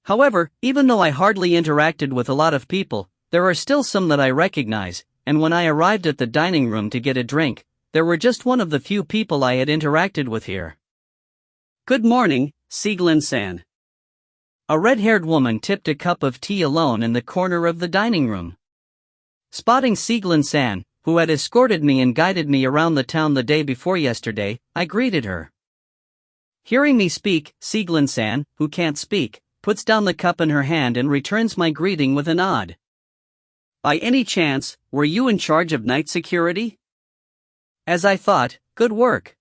However, even though I hardly interacted with a lot of people, there are still some that I recognize, and when I arrived at the dining room to get a drink, there were just one of the few people I had interacted with here. Good morning, Sieglin-san. A red-haired woman tipped a cup of tea alone in the corner of the dining room. Spotting Sieglin-san, who had escorted me and guided me around the town the day before yesterday, I greeted her. Hearing me speak, Sieglin-san, who can't speak, puts down the cup in her hand and returns my greeting with a nod. By any chance, were you in charge of night security? As I thought, good work.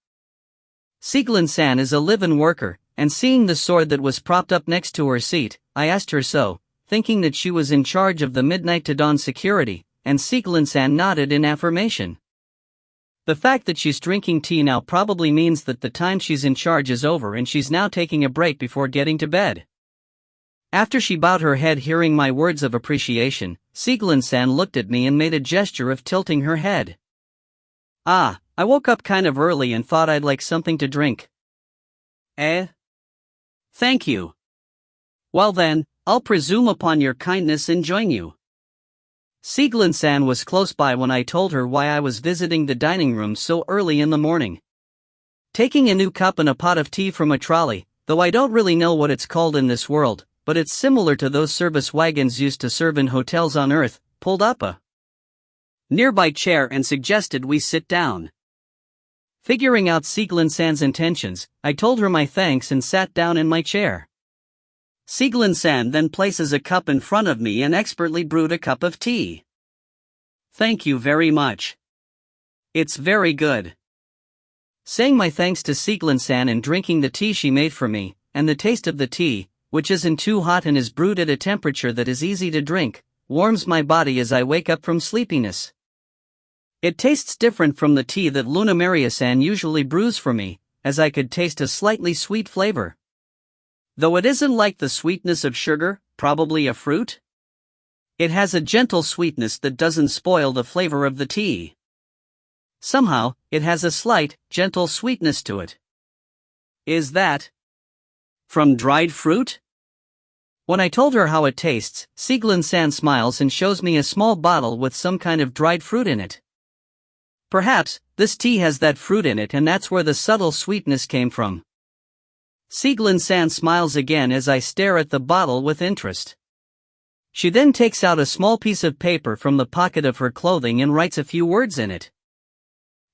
Sieglin-san is a live-in worker, and seeing the sword that was propped up next to her seat, I asked her so, thinking that she was in charge of the midnight to dawn security, and Sieglin-san nodded in affirmation. The fact that she's drinking tea now probably means that the time she's in charge is over and she's now taking a break before getting to bed. After she bowed her head hearing my words of appreciation, Sieglin-san looked at me and made a gesture of tilting her head. Ah, I woke up kind of early and thought I'd like something to drink. Thank you. Well then, I'll presume upon your kindness and join you. Sieglin-san was close by when I told her why I was visiting the dining room so early in the morning. Taking a new cup and a pot of tea from a trolley, though I don't really know what it's called in this world, but it's similar to those service wagons used to serve in hotels on Earth, pulled up a nearby chair and suggested we sit down. Figuring out Sieglin-san's intentions, I told her my thanks and sat down in my chair. Sieglin-san then places a cup in front of me and expertly brewed a cup of tea. Thank you very much. It's very good. Saying my thanks to Sieglin-san and drinking the tea she made for me, and the taste of the tea, which isn't too hot and is brewed at a temperature that is easy to drink, warms my body as I wake up from sleepiness. It tastes different from the tea that Luna Maria-san usually brews for me, as I could taste a slightly sweet flavor. Though it isn't like the sweetness of sugar, probably a fruit. It has a gentle sweetness that doesn't spoil the flavor of the tea. Somehow, it has a slight, gentle sweetness to it. Is that from dried fruit? When I told her how it tastes, Sieglin-san smiles and shows me a small bottle with some kind of dried fruit in it. Perhaps, this tea has that fruit in it and that's where the subtle sweetness came from. Sieglin-san smiles again as I stare at the bottle with interest. She then takes out a small piece of paper from the pocket of her clothing and writes a few words in it.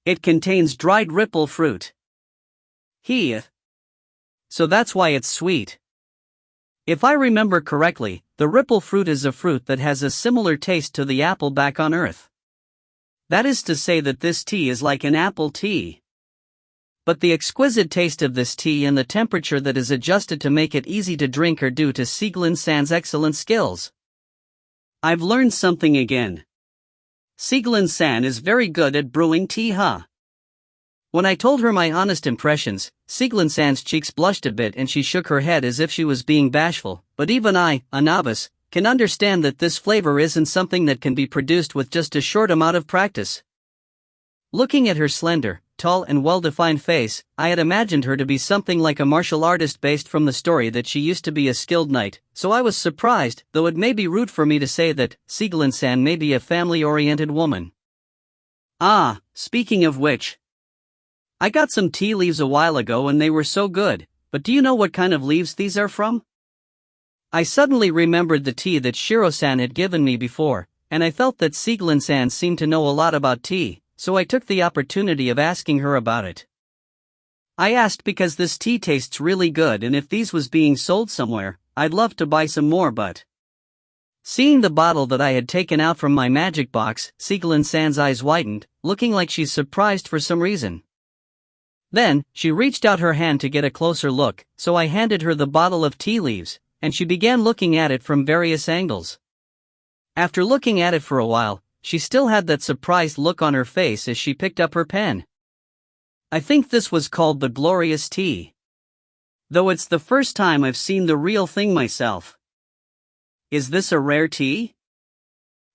It contains dried ripple fruit. So that's why it's sweet. If I remember correctly, the ripple fruit is a fruit that has a similar taste to the apple back on Earth. That is to say that this tea is like an apple tea. But the exquisite taste of this tea and the temperature that is adjusted to make it easy to drink are due to Sieglin-san's excellent skills. I've learned something again. Sieglin-san is very good at brewing tea, huh? When I told her my honest impressions, Sieglin-san's cheeks blushed a bit and she shook her head as if she was being bashful, but even I, a novice, can understand that this flavor isn't something that can be produced with just a short amount of practice. Looking at her slender, tall and well-defined face, I had imagined her to be something like a martial artist based from the story that she used to be a skilled knight, so I was surprised, though it may be rude for me to say that Sieglin-san may be a family-oriented woman. Ah, speaking of which, I got some tea leaves a while ago and they were so good, but do you know what kind of leaves these are from? I suddenly remembered the tea that Shiro-san had given me before, and I felt that Sieglin-san seemed to know a lot about tea, so I took the opportunity of asking her about it. I asked because this tea tastes really good and if these was being sold somewhere, I'd love to buy some more but... Seeing the bottle that I had taken out from my magic box, Sieglin-san's eyes widened, looking like she's surprised for some reason. Then, she reached out her hand to get a closer look, so I handed her the bottle of tea leaves, and she began looking at it from various angles. After looking at it for a while, she still had that surprised look on her face as she picked up her pen. I think this was called the glorious tea. Though it's the first time I've seen the real thing myself. Is this a rare tea?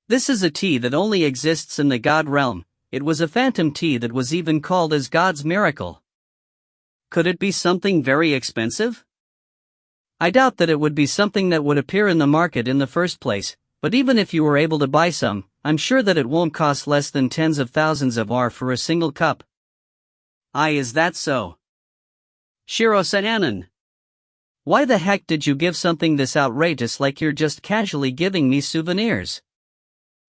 This is a tea that only exists in the God realm. It was a phantom tea that was even called as God's miracle. Could it be something very expensive? I doubt that it would be something that would appear in the market in the first place, but even if you were able to buy some, I'm sure that it won't cost less than tens of thousands of R for a single cup. Is that so? Shiro-san, why the heck did you give something this outrageous like you're just casually giving me souvenirs?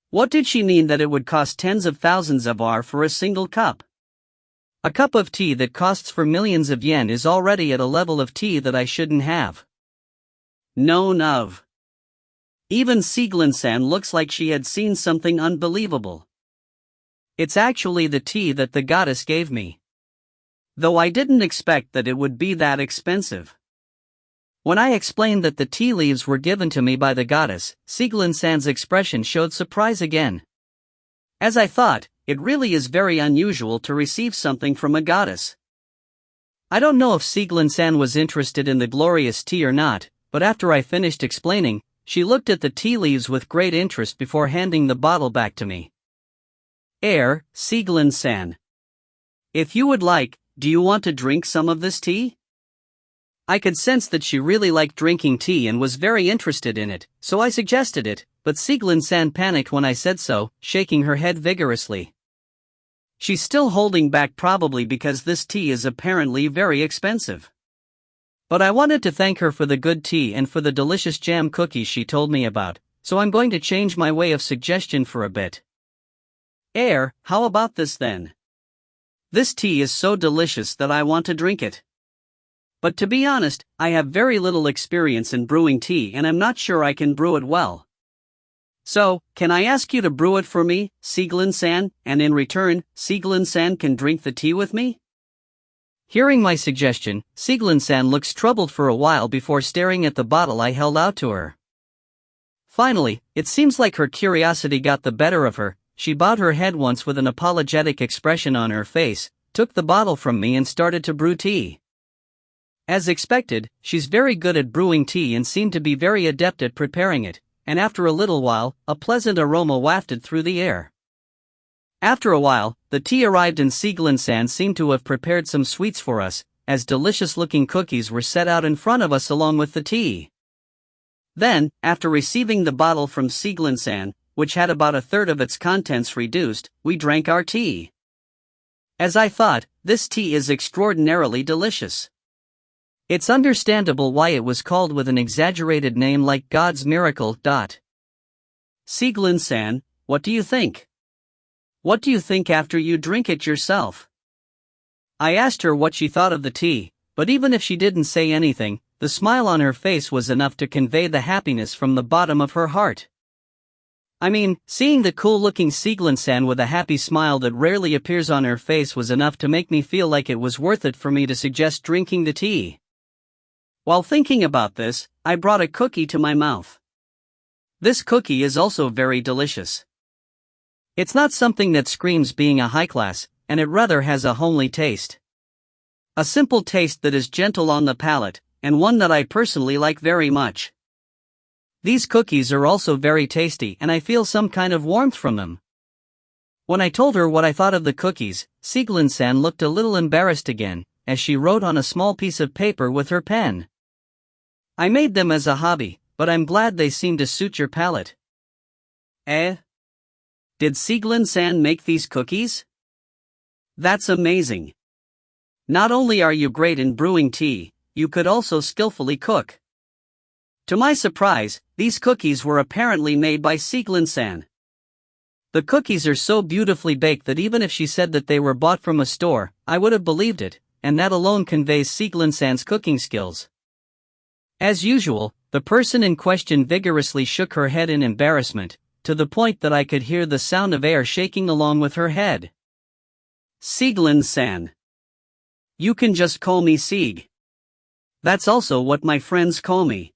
What did she mean that it would cost tens of thousands of R for a single cup? A cup of tea that costs for millions of yen is already at a level of tea that I shouldn't have known of. Even Sieglin-san looks like she had seen something unbelievable. It's actually the tea that the goddess gave me. Though I didn't expect that it would be that expensive. When I explained that the tea leaves were given to me by the goddess, Sieglin-san's expression showed surprise again. As I thought, it really is very unusual to receive something from a goddess. I don't know if Sieglin-san was interested in the glorious tea or not, but after I finished explaining, she looked at the tea leaves with great interest before handing the bottle back to me. Sieglin-san. If you would like, do you want to drink some of this tea? I could sense that she really liked drinking tea and was very interested in it, so I suggested it, but Sieglin-san panicked when I said so, shaking her head vigorously. She's still holding back probably because this tea is apparently very expensive. But I wanted to thank her for the good tea and for the delicious jam cookies she told me about, so I'm going to change my way of suggestion for a bit. How about this then? This tea is so delicious that I want to drink it. But to be honest, I have very little experience in brewing tea and I'm not sure I can brew it well. So, can I ask you to brew it for me, Sieglin-san, and in return, Sieglin-san can drink the tea with me? Hearing my suggestion, Sieglin-san looks troubled for a while before staring at the bottle I held out to her. Finally, it seems like her curiosity got the better of her. She bowed her head once with an apologetic expression on her face, took the bottle from me and started to brew tea. As expected, she's very good at brewing tea and seemed to be very adept at preparing it, and after a little while, a pleasant aroma wafted through the air. After a while, the tea arrived and Sieglin-san seemed to have prepared some sweets for us, as delicious-looking cookies were set out in front of us along with the tea. Then, after receiving the bottle from Sieglin-san, which had about a third of its contents reduced, we drank our tea. As I thought, this tea is extraordinarily delicious. It's understandable why it was called with an exaggerated name like God's miracle. Sieglin-san, what do you think? What do you think after you drink it yourself? I asked her what she thought of the tea, but even if she didn't say anything, the smile on her face was enough to convey the happiness from the bottom of her heart. I mean, seeing the cool-looking Sieglin-san with a happy smile that rarely appears on her face was enough to make me feel like it was worth it for me to suggest drinking the tea. While thinking about this, I brought a cookie to my mouth. This cookie is also very delicious. It's not something that screams being a high class, and it rather has a homely taste. A simple taste that is gentle on the palate, and one that I personally like very much. These cookies are also very tasty and I feel some kind of warmth from them. When I told her what I thought of the cookies, Sieglin-san looked a little embarrassed again, as she wrote on a small piece of paper with her pen. I made them as a hobby, but I'm glad they seem to suit your palate. Did Sieglin-san make these cookies? That's amazing. Not only are you great in brewing tea, you could also skillfully cook. To my surprise, these cookies were apparently made by Sieglin-san. The cookies are so beautifully baked that even if she said that they were bought from a store, I would have believed it, and that alone conveys Sieglin-san's cooking skills. As usual, the person in question vigorously shook her head in embarrassment, to the point that I could hear the sound of air shaking along with her head. Sieglin-san. You can just call me Sieg. That's also what my friends call me.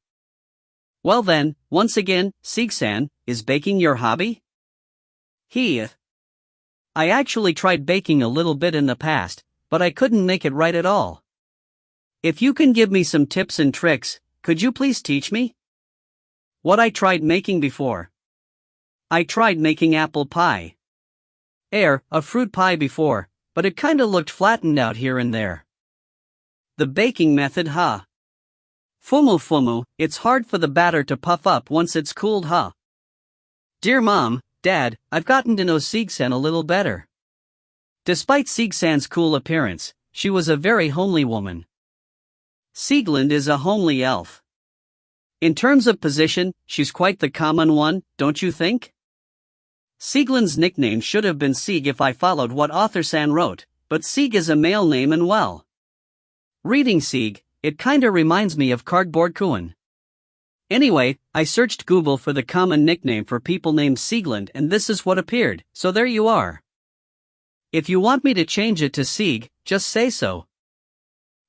Well then, once again, Sieg-san, is baking your hobby? I actually tried baking a little bit in the past, but I couldn't make it right at all. If you can give me some tips and tricks, could you please teach me? What I tried making before. I tried making apple pie. A fruit pie before, but it kinda looked flattened out here and there. The baking method, Fumu, it's hard for the batter to puff up once it's cooled, Dear Mom, Dad, I've gotten to know Sieg-san a little better. Despite Sieg-san's cool appearance, she was a very homely woman. Sieglin is a homely elf. In terms of position, she's quite the common one, don't you think? Sieglin's nickname should have been Sieg if I followed what author-san wrote, but Sieg is a male name and well. Reading Sieg, it kinda reminds me of Cardboard Kuan. Anyway, I searched Google for the common nickname for people named Sieglin and this is what appeared, so there you are. If you want me to change it to Sieg, just say so.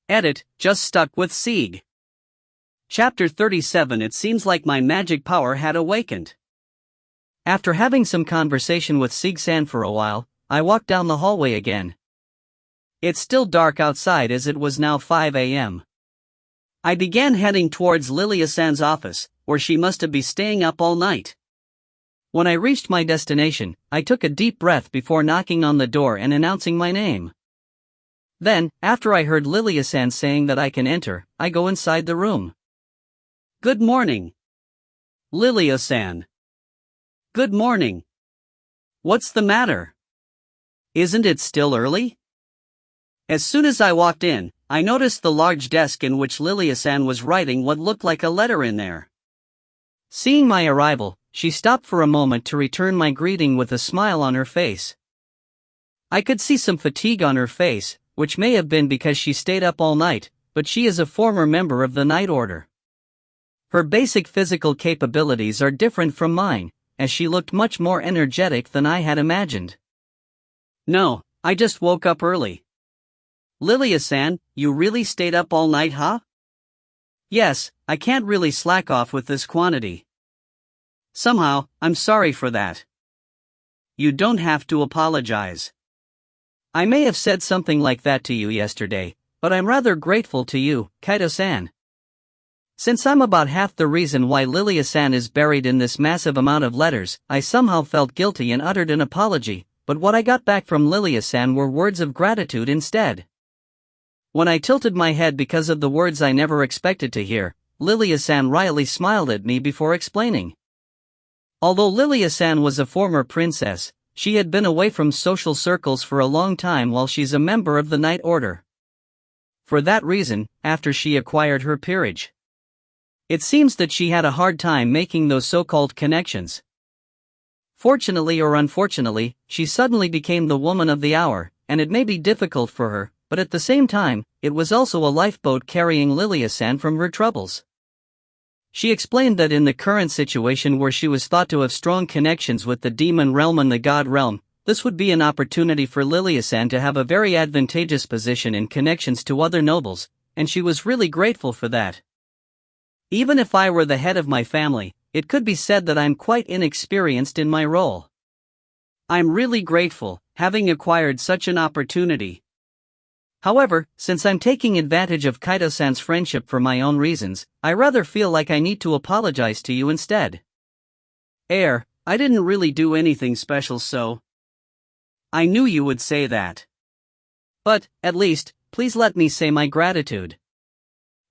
Edit, just stuck with Sieg. Chapter 37. It seems like my magic power had awakened. After having some conversation with Sieg-san for a while, I walked down the hallway again. It's still dark outside as it was now 5 a.m. I began heading towards Lilia-san's office, where she must have been staying up all night. When I reached my destination, I took a deep breath before knocking on the door and announcing my name. Then, after I heard Lilia-san saying that I can enter, I go inside the room. Good morning. Lilia-san. Good morning. What's the matter? Isn't it still early? As soon as I walked in, I noticed the large desk in which Lilia-san was writing what looked like a letter in there. Seeing my arrival, she stopped for a moment to return my greeting with a smile on her face. I could see some fatigue on her face, which may have been because she stayed up all night, but she is a former member of the Night Order. Her basic physical capabilities are different from mine, as she looked much more energetic than I had imagined. No, I just woke up early. Lilia-san, you really stayed up all night, Yes, I can't really slack off with this quantity. Somehow, I'm sorry for that. You don't have to apologize. I may have said something like that to you yesterday, but I'm rather grateful to you, Kaito-san. Since I'm about half the reason why Lilia-san is buried in this massive amount of letters, I somehow felt guilty and uttered an apology, but what I got back from Lilia-san were words of gratitude instead. When I tilted my head because of the words I never expected to hear, Lilia-san wryly smiled at me before explaining. Although Lilia-san was a former princess, she had been away from social circles for a long time while she's a member of the Night Order. for that reason, after she acquired her peerage. It seems that she had a hard time making those so-called connections. Fortunately or unfortunately, she suddenly became the woman of the hour, and it may be difficult for her, but at the same time, it was also a lifeboat carrying Lilia-san from her troubles. She explained that in the current situation where she was thought to have strong connections with the demon realm and the god realm, this would be an opportunity for Lilia-san to have a very advantageous position in connections to other nobles, and she was really grateful for that. Even if I were the head of my family, it could be said that I'm quite inexperienced in my role. I'm really grateful, having acquired such an opportunity. However, since I'm taking advantage of Kaito-san's friendship for my own reasons, I rather feel like I need to apologize to you instead. I didn't really do anything special, so. I knew you would say that. But, at least, please let me say my gratitude.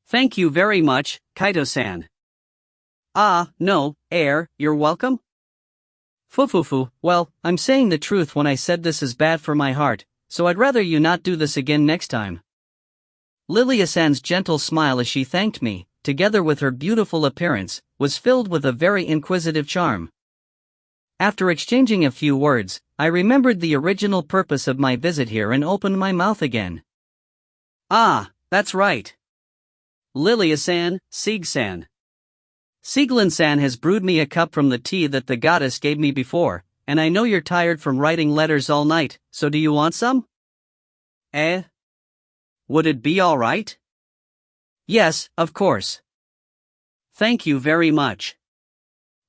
Thank you very much, Kaito-san. No, you're welcome? Fufufu, well, I'm saying the truth when I said this is bad for my heart, so I'd rather you not do this again next time. Lilia-san's gentle smile as she thanked me, together with her beautiful appearance, was filled with a very inquisitive charm. After exchanging a few words, I remembered the original purpose of my visit here and opened my mouth again. That's right. Lilia-san, Sieg-san. Sieglin-san has brewed me a cup from the tea that the goddess gave me before, and I know you're tired from writing letters all night, so do you want some? Would it be alright? Yes, of course. Thank you very much.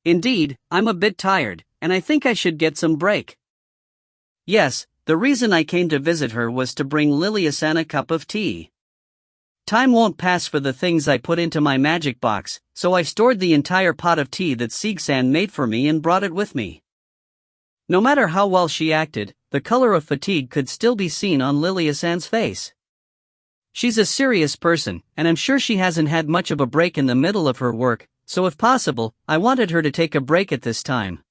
Indeed, I'm a bit tired, and I think I should get some break. Yes, the reason I came to visit her was to bring Lilia-san a cup of tea. Time won't pass for the things I put into my magic box, so I stored the entire pot of tea that Sieg-san made for me and brought it with me. No matter how well she acted, the color of fatigue could still be seen on Lilia-san's face. She's a serious person, and I'm sure she hasn't had much of a break in the middle of her work, so if possible, I wanted her to take a break at this time.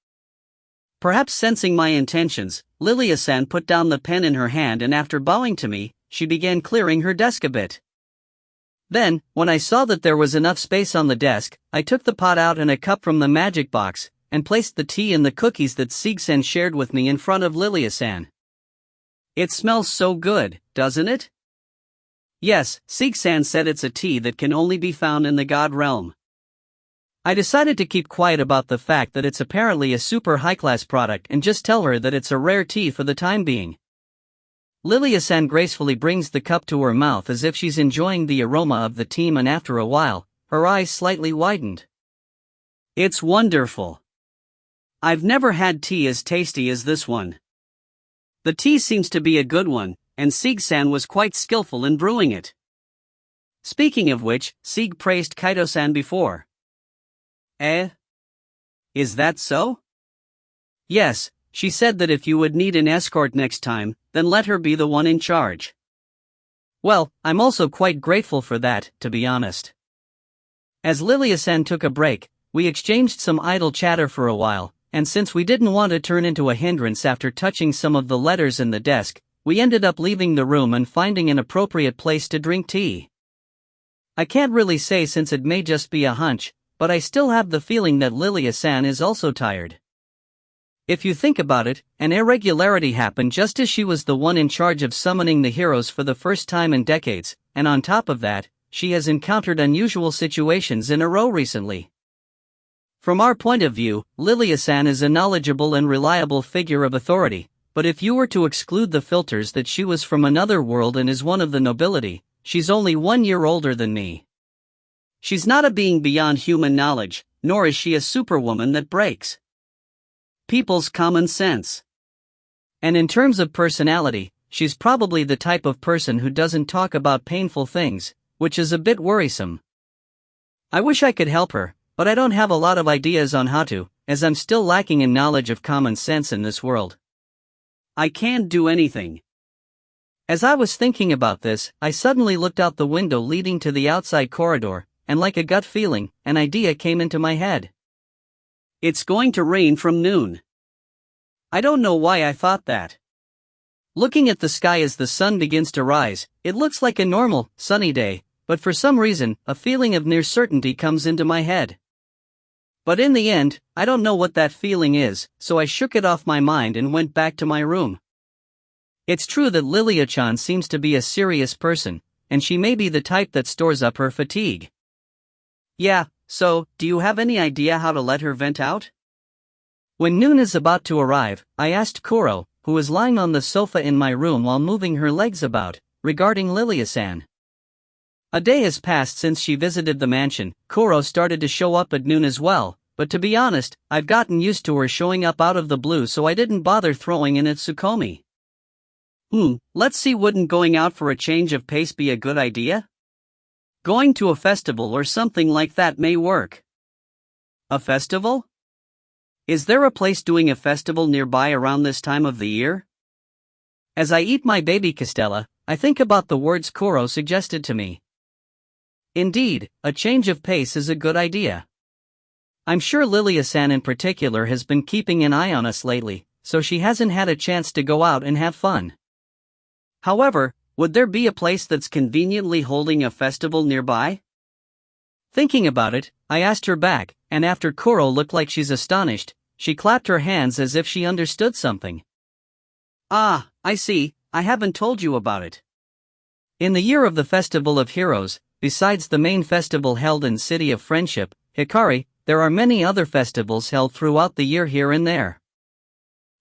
Perhaps sensing my intentions, Lilia-san put down the pen in her hand and after bowing to me, she began clearing her desk a bit. Then, when I saw that there was enough space on the desk, I took the pot out and a cup from the magic box, and placed the tea and the cookies that Sieg-san shared with me in front of Lilia-san. It smells so good, doesn't it? Yes, Sieg-san said it's a tea that can only be found in the god realm. I decided to keep quiet about the fact that it's apparently a super high-class product and just tell her that it's a rare tea for the time being. Lilia-san gracefully brings the cup to her mouth as if she's enjoying the aroma of the tea, and after a while, her eyes slightly widened. It's wonderful. I've never had tea as tasty as this one. The tea seems to be a good one, and Sieg-san was quite skillful in brewing it. Speaking of which, Sieg praised Kaito-san before. Is that so? Yes, she said that if you would need an escort next time, then let her be the one in charge. Well, I'm also quite grateful for that, to be honest. As Lilia-san took a break, we exchanged some idle chatter for a while, and since we didn't want to turn into a hindrance after touching some of the letters in the desk, we ended up leaving the room and finding an appropriate place to drink tea. I can't really say since it may just be a hunch, but I still have the feeling that Lilia-san is also tired. If you think about it, an irregularity happened just as she was the one in charge of summoning the heroes for the first time in decades, and on top of that, she has encountered unusual situations in a row recently. From our point of view, Lilia-san is a knowledgeable and reliable figure of authority, but if you were to exclude the filters that she was from another world and is one of the nobility, she's only 1 year older than me. She's not a being beyond human knowledge, nor is she a superwoman that breaks people's common sense. And in terms of personality, she's probably the type of person who doesn't talk about painful things, which is a bit worrisome. I wish I could help her, but I don't have a lot of ideas on how to, as I'm still lacking in knowledge of common sense in this world. I can't do anything. As I was thinking about this, I suddenly looked out the window leading to the outside corridor, and like a gut feeling, an idea came into my head. It's going to rain from noon. I don't know why I thought that. Looking at the sky as the sun begins to rise, it looks like a normal, sunny day, but for some reason, a feeling of near certainty comes into my head. But in the end, I don't know what that feeling is, so I shook it off my mind and went back to my room. It's true that Lilia-chan seems to be a serious person, and she may be the type that stores up her fatigue. Yeah, so, do you have any idea how to let her vent out? When noon is about to arrive, I asked Kuro, who is lying on the sofa in my room while moving her legs about, regarding Lilia-san. A day has passed since she visited the mansion. Kuro started to show up at noon as well, but to be honest, I've gotten used to her showing up out of the blue, so I didn't bother throwing in at Tsukomi. Let's see, wouldn't going out for a change of pace be a good idea? Going to a festival or something like that may work. A festival? Is there a place doing a festival nearby around this time of the year? As I eat my baby castella, I think about the words Kuro suggested to me. Indeed, a change of pace is a good idea. I'm sure Lilia-san in particular has been keeping an eye on us lately, so she hasn't had a chance to go out and have fun. However, would there be a place that's conveniently holding a festival nearby? Thinking about it, I asked her back, and after Kuro looked like she's astonished, she clapped her hands as if she understood something. Ah, I see, I haven't told you about it. In the year of the Festival of Heroes, besides the main festival held in City of Friendship, Hikari, there are many other festivals held throughout the year here and there.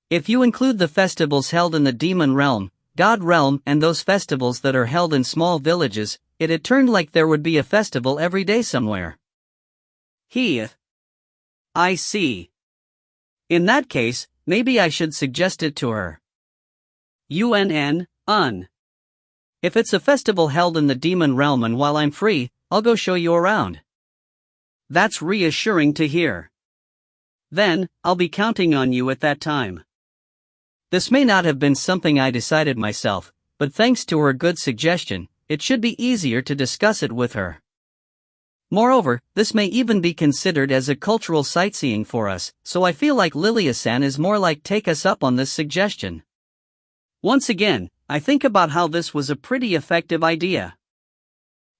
If you include the festivals held in the Demon Realm, God Realm, and those festivals that are held in small villages, it had turned like there would be a festival every day somewhere. I see. In that case, maybe I should suggest it to her. If it's a festival held in the Demon Realm and while I'm free, I'll go show you around. That's reassuring to hear. Then, I'll be counting on you at that time. This may not have been something I decided myself, but thanks to her good suggestion, it should be easier to discuss it with her. Moreover, this may even be considered as a cultural sightseeing for us, so I feel like Lilia-san is more like take us up on this suggestion. Once again, I think about how this was a pretty effective idea.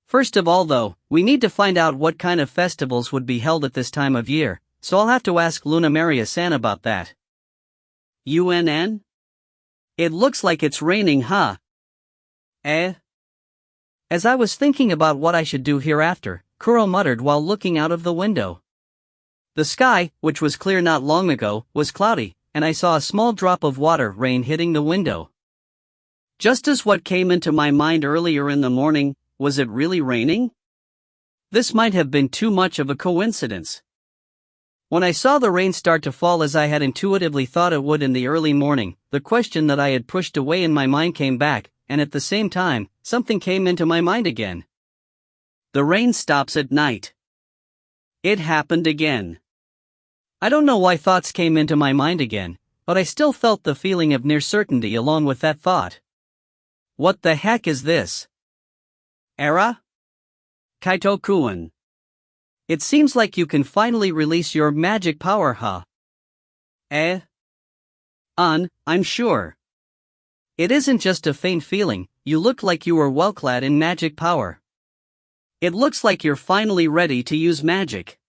First of all though, we need to find out what kind of festivals would be held at this time of year, so I'll have to ask Luna Maria-san about that. It looks like it's raining, huh? As I was thinking about what I should do hereafter, Kuro muttered while looking out of the window. The sky, which was clear not long ago, was cloudy, and I saw a small drop of water rain hitting the window. Just as what came into my mind earlier in the morning, was it really raining? This might have been too much of a coincidence. When I saw the rain start to fall as I had intuitively thought it would in the early morning, the question that I had pushed away in my mind came back, and at the same time, something came into my mind again. The rain stops at night. It happened again. I don't know why thoughts came into my mind again, but I still felt the feeling of near certainty along with that thought. What the heck is this? Era? Kaito-kun. It seems like you can finally release your magic power, huh? I'm sure. It isn't just a faint feeling, you look like you are well clad in magic power. It looks like you're finally ready to use magic.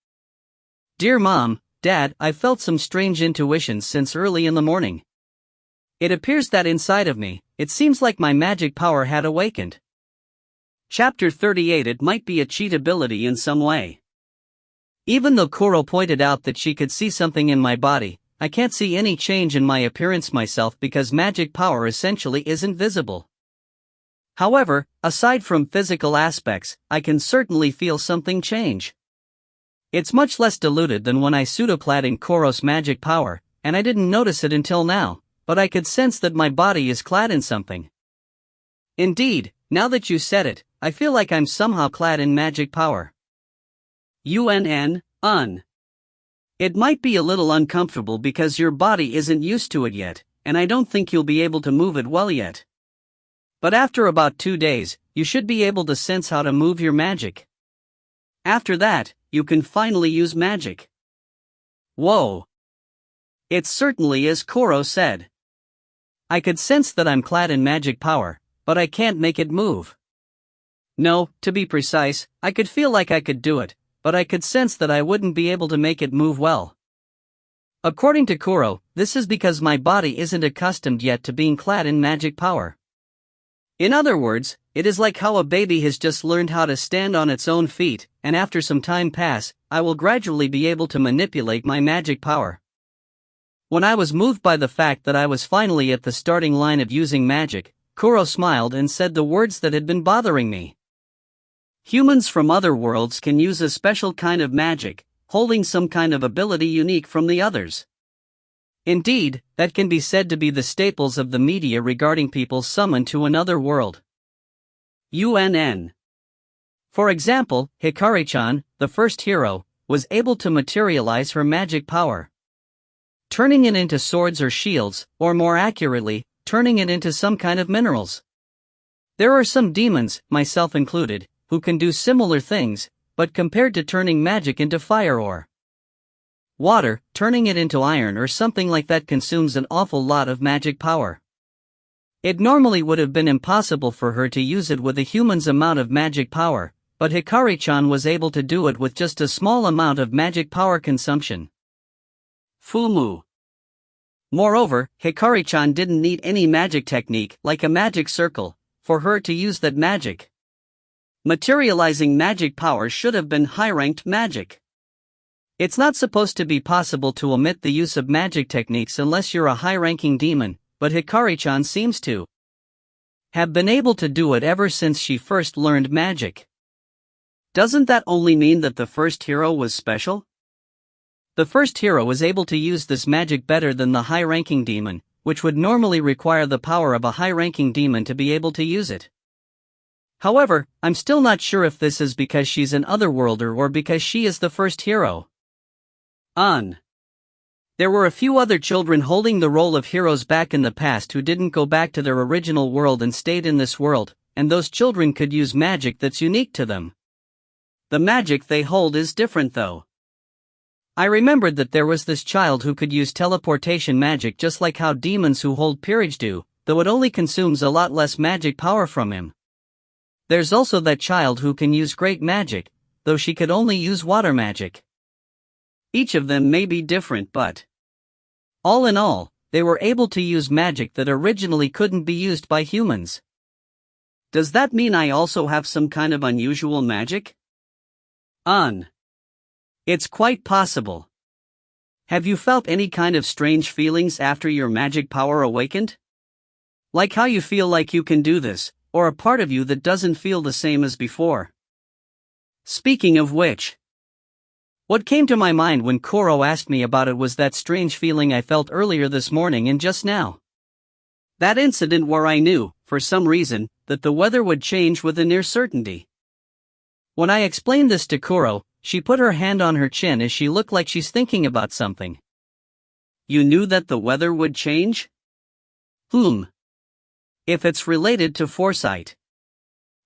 Dear Mom, Dad, I've felt some strange intuitions since early in the morning. It appears that inside of me, it seems like my magic power had awakened. Chapter 38. It might be a cheat ability in some way. Even though Kuro pointed out that she could see something in my body, I can't see any change in my appearance myself because magic power essentially isn't visible. However, aside from physical aspects, I can certainly feel something change. It's much less diluted than when I pseudoclad in Kuro's magic power, and I didn't notice it until now, but I could sense that my body is clad in something. Indeed, now that you said it, I feel like I'm somehow clad in magic power. It might be a little uncomfortable because your body isn't used to it yet, and I don't think you'll be able to move it well yet. But after about 2 days, you should be able to sense how to move your magic. After that, you can finally use magic. Whoa! It certainly is, Kuro said. I could sense that I'm clad in magic power, but I can't make it move. No, to be precise, I could feel like I could do it, but I could sense that I wouldn't be able to make it move well. According to Kuro, this is because my body isn't accustomed yet to being clad in magic power. In other words, it is like how a baby has just learned how to stand on its own feet, and after some time pass, I will gradually be able to manipulate my magic power. When I was moved by the fact that I was finally at the starting line of using magic, Kuro smiled and said the words that had been bothering me. Humans from other worlds can use a special kind of magic, holding some kind of ability unique from the others. Indeed, that can be said to be the staples of the media regarding people summoned to another world. UNN. For example, Hikari-chan, the first hero, was able to materialize her magic power, turning it into swords or shields, or more accurately, turning it into some kind of minerals. There are some demons, myself included, who can do similar things, but compared to turning magic into fire or water, turning it into iron or something like that consumes an awful lot of magic power. It normally would have been impossible for her to use it with a human's amount of magic power, but Hikari-chan was able to do it with just a small amount of magic power consumption. Fumu. Moreover, Hikari-chan didn't need any magic technique like a magic circle for her to use that magic. Materializing magic power should have been high-ranked magic. It's not supposed to be possible to omit the use of magic techniques unless you're a high-ranking demon, but Hikari-chan seems to have been able to do it ever since she first learned magic. Doesn't that only mean that the first hero was special? The first hero was able to use this magic better than the high-ranking demon, which would normally require the power of a high-ranking demon to be able to use it. However, I'm still not sure if this is because she's an otherworlder or because she is the first hero. There were a few other children holding the role of heroes back in the past who didn't go back to their original world and stayed in this world, and those children could use magic that's unique to them. The magic they hold is different though. I remembered that there was this child who could use teleportation magic just like how demons who hold peerage do, though it only consumes a lot less magic power from him. There's also that child who can use great magic, though she could only use water magic. Each of them may be different, but all in all, they were able to use magic that originally couldn't be used by humans. Does that mean I also have some kind of unusual magic? It's quite possible. Have you felt any kind of strange feelings after your magic power awakened? Like how you feel like you can do this, or a part of you that doesn't feel the same as before? Speaking of which, what came to my mind when Kuro asked me about it was that strange feeling I felt earlier this morning and just now. That incident where I knew, for some reason, that the weather would change with a near certainty. When I explained this to Kuro, she put her hand on her chin as she looked like she's thinking about something. You knew that the weather would change? If it's related to foresight.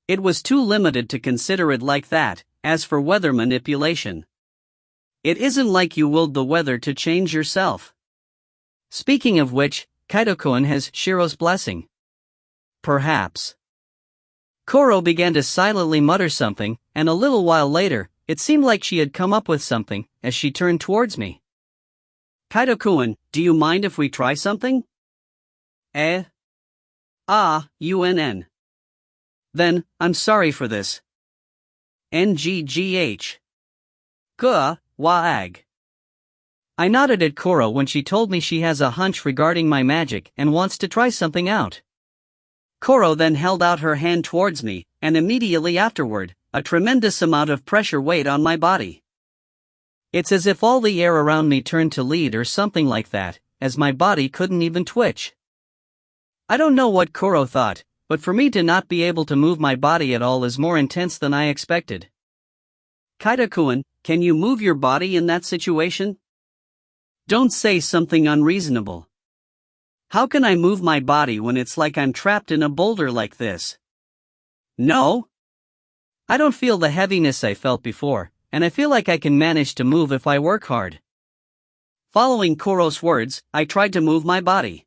It was too limited to consider it like that. As for weather manipulation, it isn't like you willed the weather to change yourself. Speaking of which, Kaito-kun has Shiro's blessing. Perhaps. Kuro began to silently mutter something, and a little while later, it seemed like she had come up with something, as she turned towards me. Kaito-kun, do you mind if we try something? UNN. Then, I'm sorry for this. NGGH. Waag. I nodded at Kuro when she told me she has a hunch regarding my magic and wants to try something out. Kuro then held out her hand towards me, and immediately afterward, a tremendous amount of pressure weighed on my body. It's as if all the air around me turned to lead or something like that, as my body couldn't even twitch. I don't know what Kuro thought, but for me to not be able to move my body at all is more intense than I expected. Kaito-kun, can you move your body in that situation? Don't say something unreasonable. How can I move my body when it's like I'm trapped in a boulder like this? No? I don't feel the heaviness I felt before, and I feel like I can manage to move if I work hard. Following Kuro's words, I tried to move my body.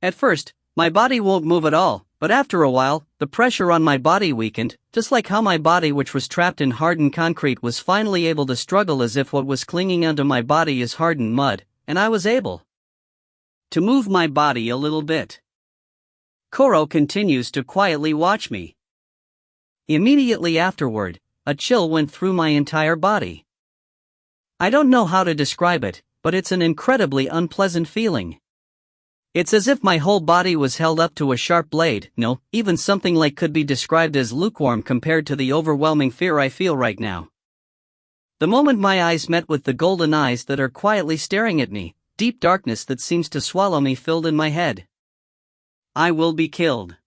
At first, my body won't move at all, but after a while, the pressure on my body weakened, just like how my body, which was trapped in hardened concrete, was finally able to struggle as if what was clinging onto my body is hardened mud, and I was able to move my body a little bit. Koro continues to quietly watch me. Immediately afterward, a chill went through my entire body. I don't know how to describe it, but it's an incredibly unpleasant feeling. It's as if my whole body was held up to a sharp blade. No, even something like could be described as lukewarm compared to the overwhelming fear I feel right now. The moment my eyes met with the golden eyes that are quietly staring at me, deep darkness that seems to swallow me filled in my head. I will be killed.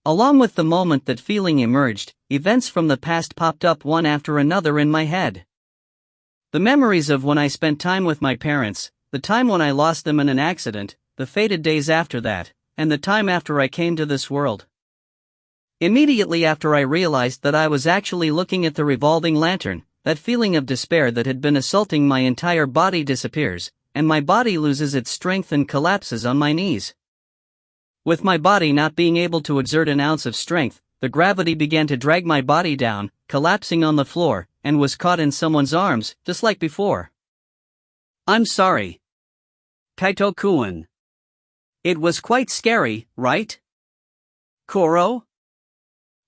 Along with the moment that feeling emerged, events from the past popped up one after another in my head. The memories of when I spent time with my parents, the time when I lost them in an accident, the fated days after that, and the time after I came to this world. Immediately after I realized that I was actually looking at the revolving lantern, that feeling of despair that had been assaulting my entire body disappears, and my body loses its strength and collapses on my knees. With my body not being able to exert an ounce of strength, the gravity began to drag my body down, collapsing on the floor, and was caught in someone's arms, just like before. I'm sorry, Kaito-kun. It was quite scary, right? Koro?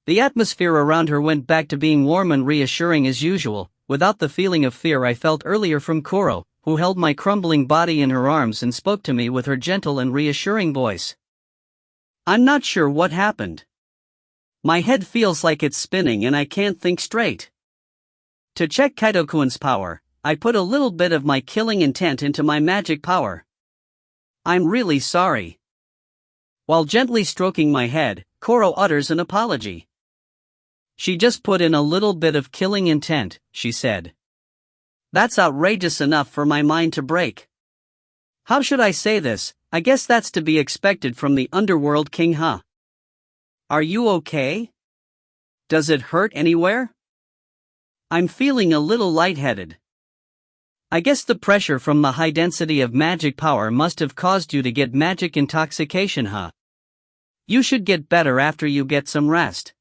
The atmosphere around her went back to being warm and reassuring as usual, without the feeling of fear I felt earlier from Koro, who held my crumbling body in her arms and spoke to me with her gentle and reassuring voice. I'm not sure what happened. My head feels like it's spinning and I can't think straight. To check Kaito-kun's power, I put a little bit of my killing intent into my magic power. I'm really sorry. While gently stroking my head, Koro utters an apology. She just put in a little bit of killing intent, she said. That's outrageous enough for my mind to break. How should I say this? I guess that's to be expected from the underworld king, huh? Are you okay? Does it hurt anywhere? I'm feeling a little lightheaded. I guess the pressure from the high density of magic power must have caused you to get magic intoxication, huh? You should get better after you get some rest.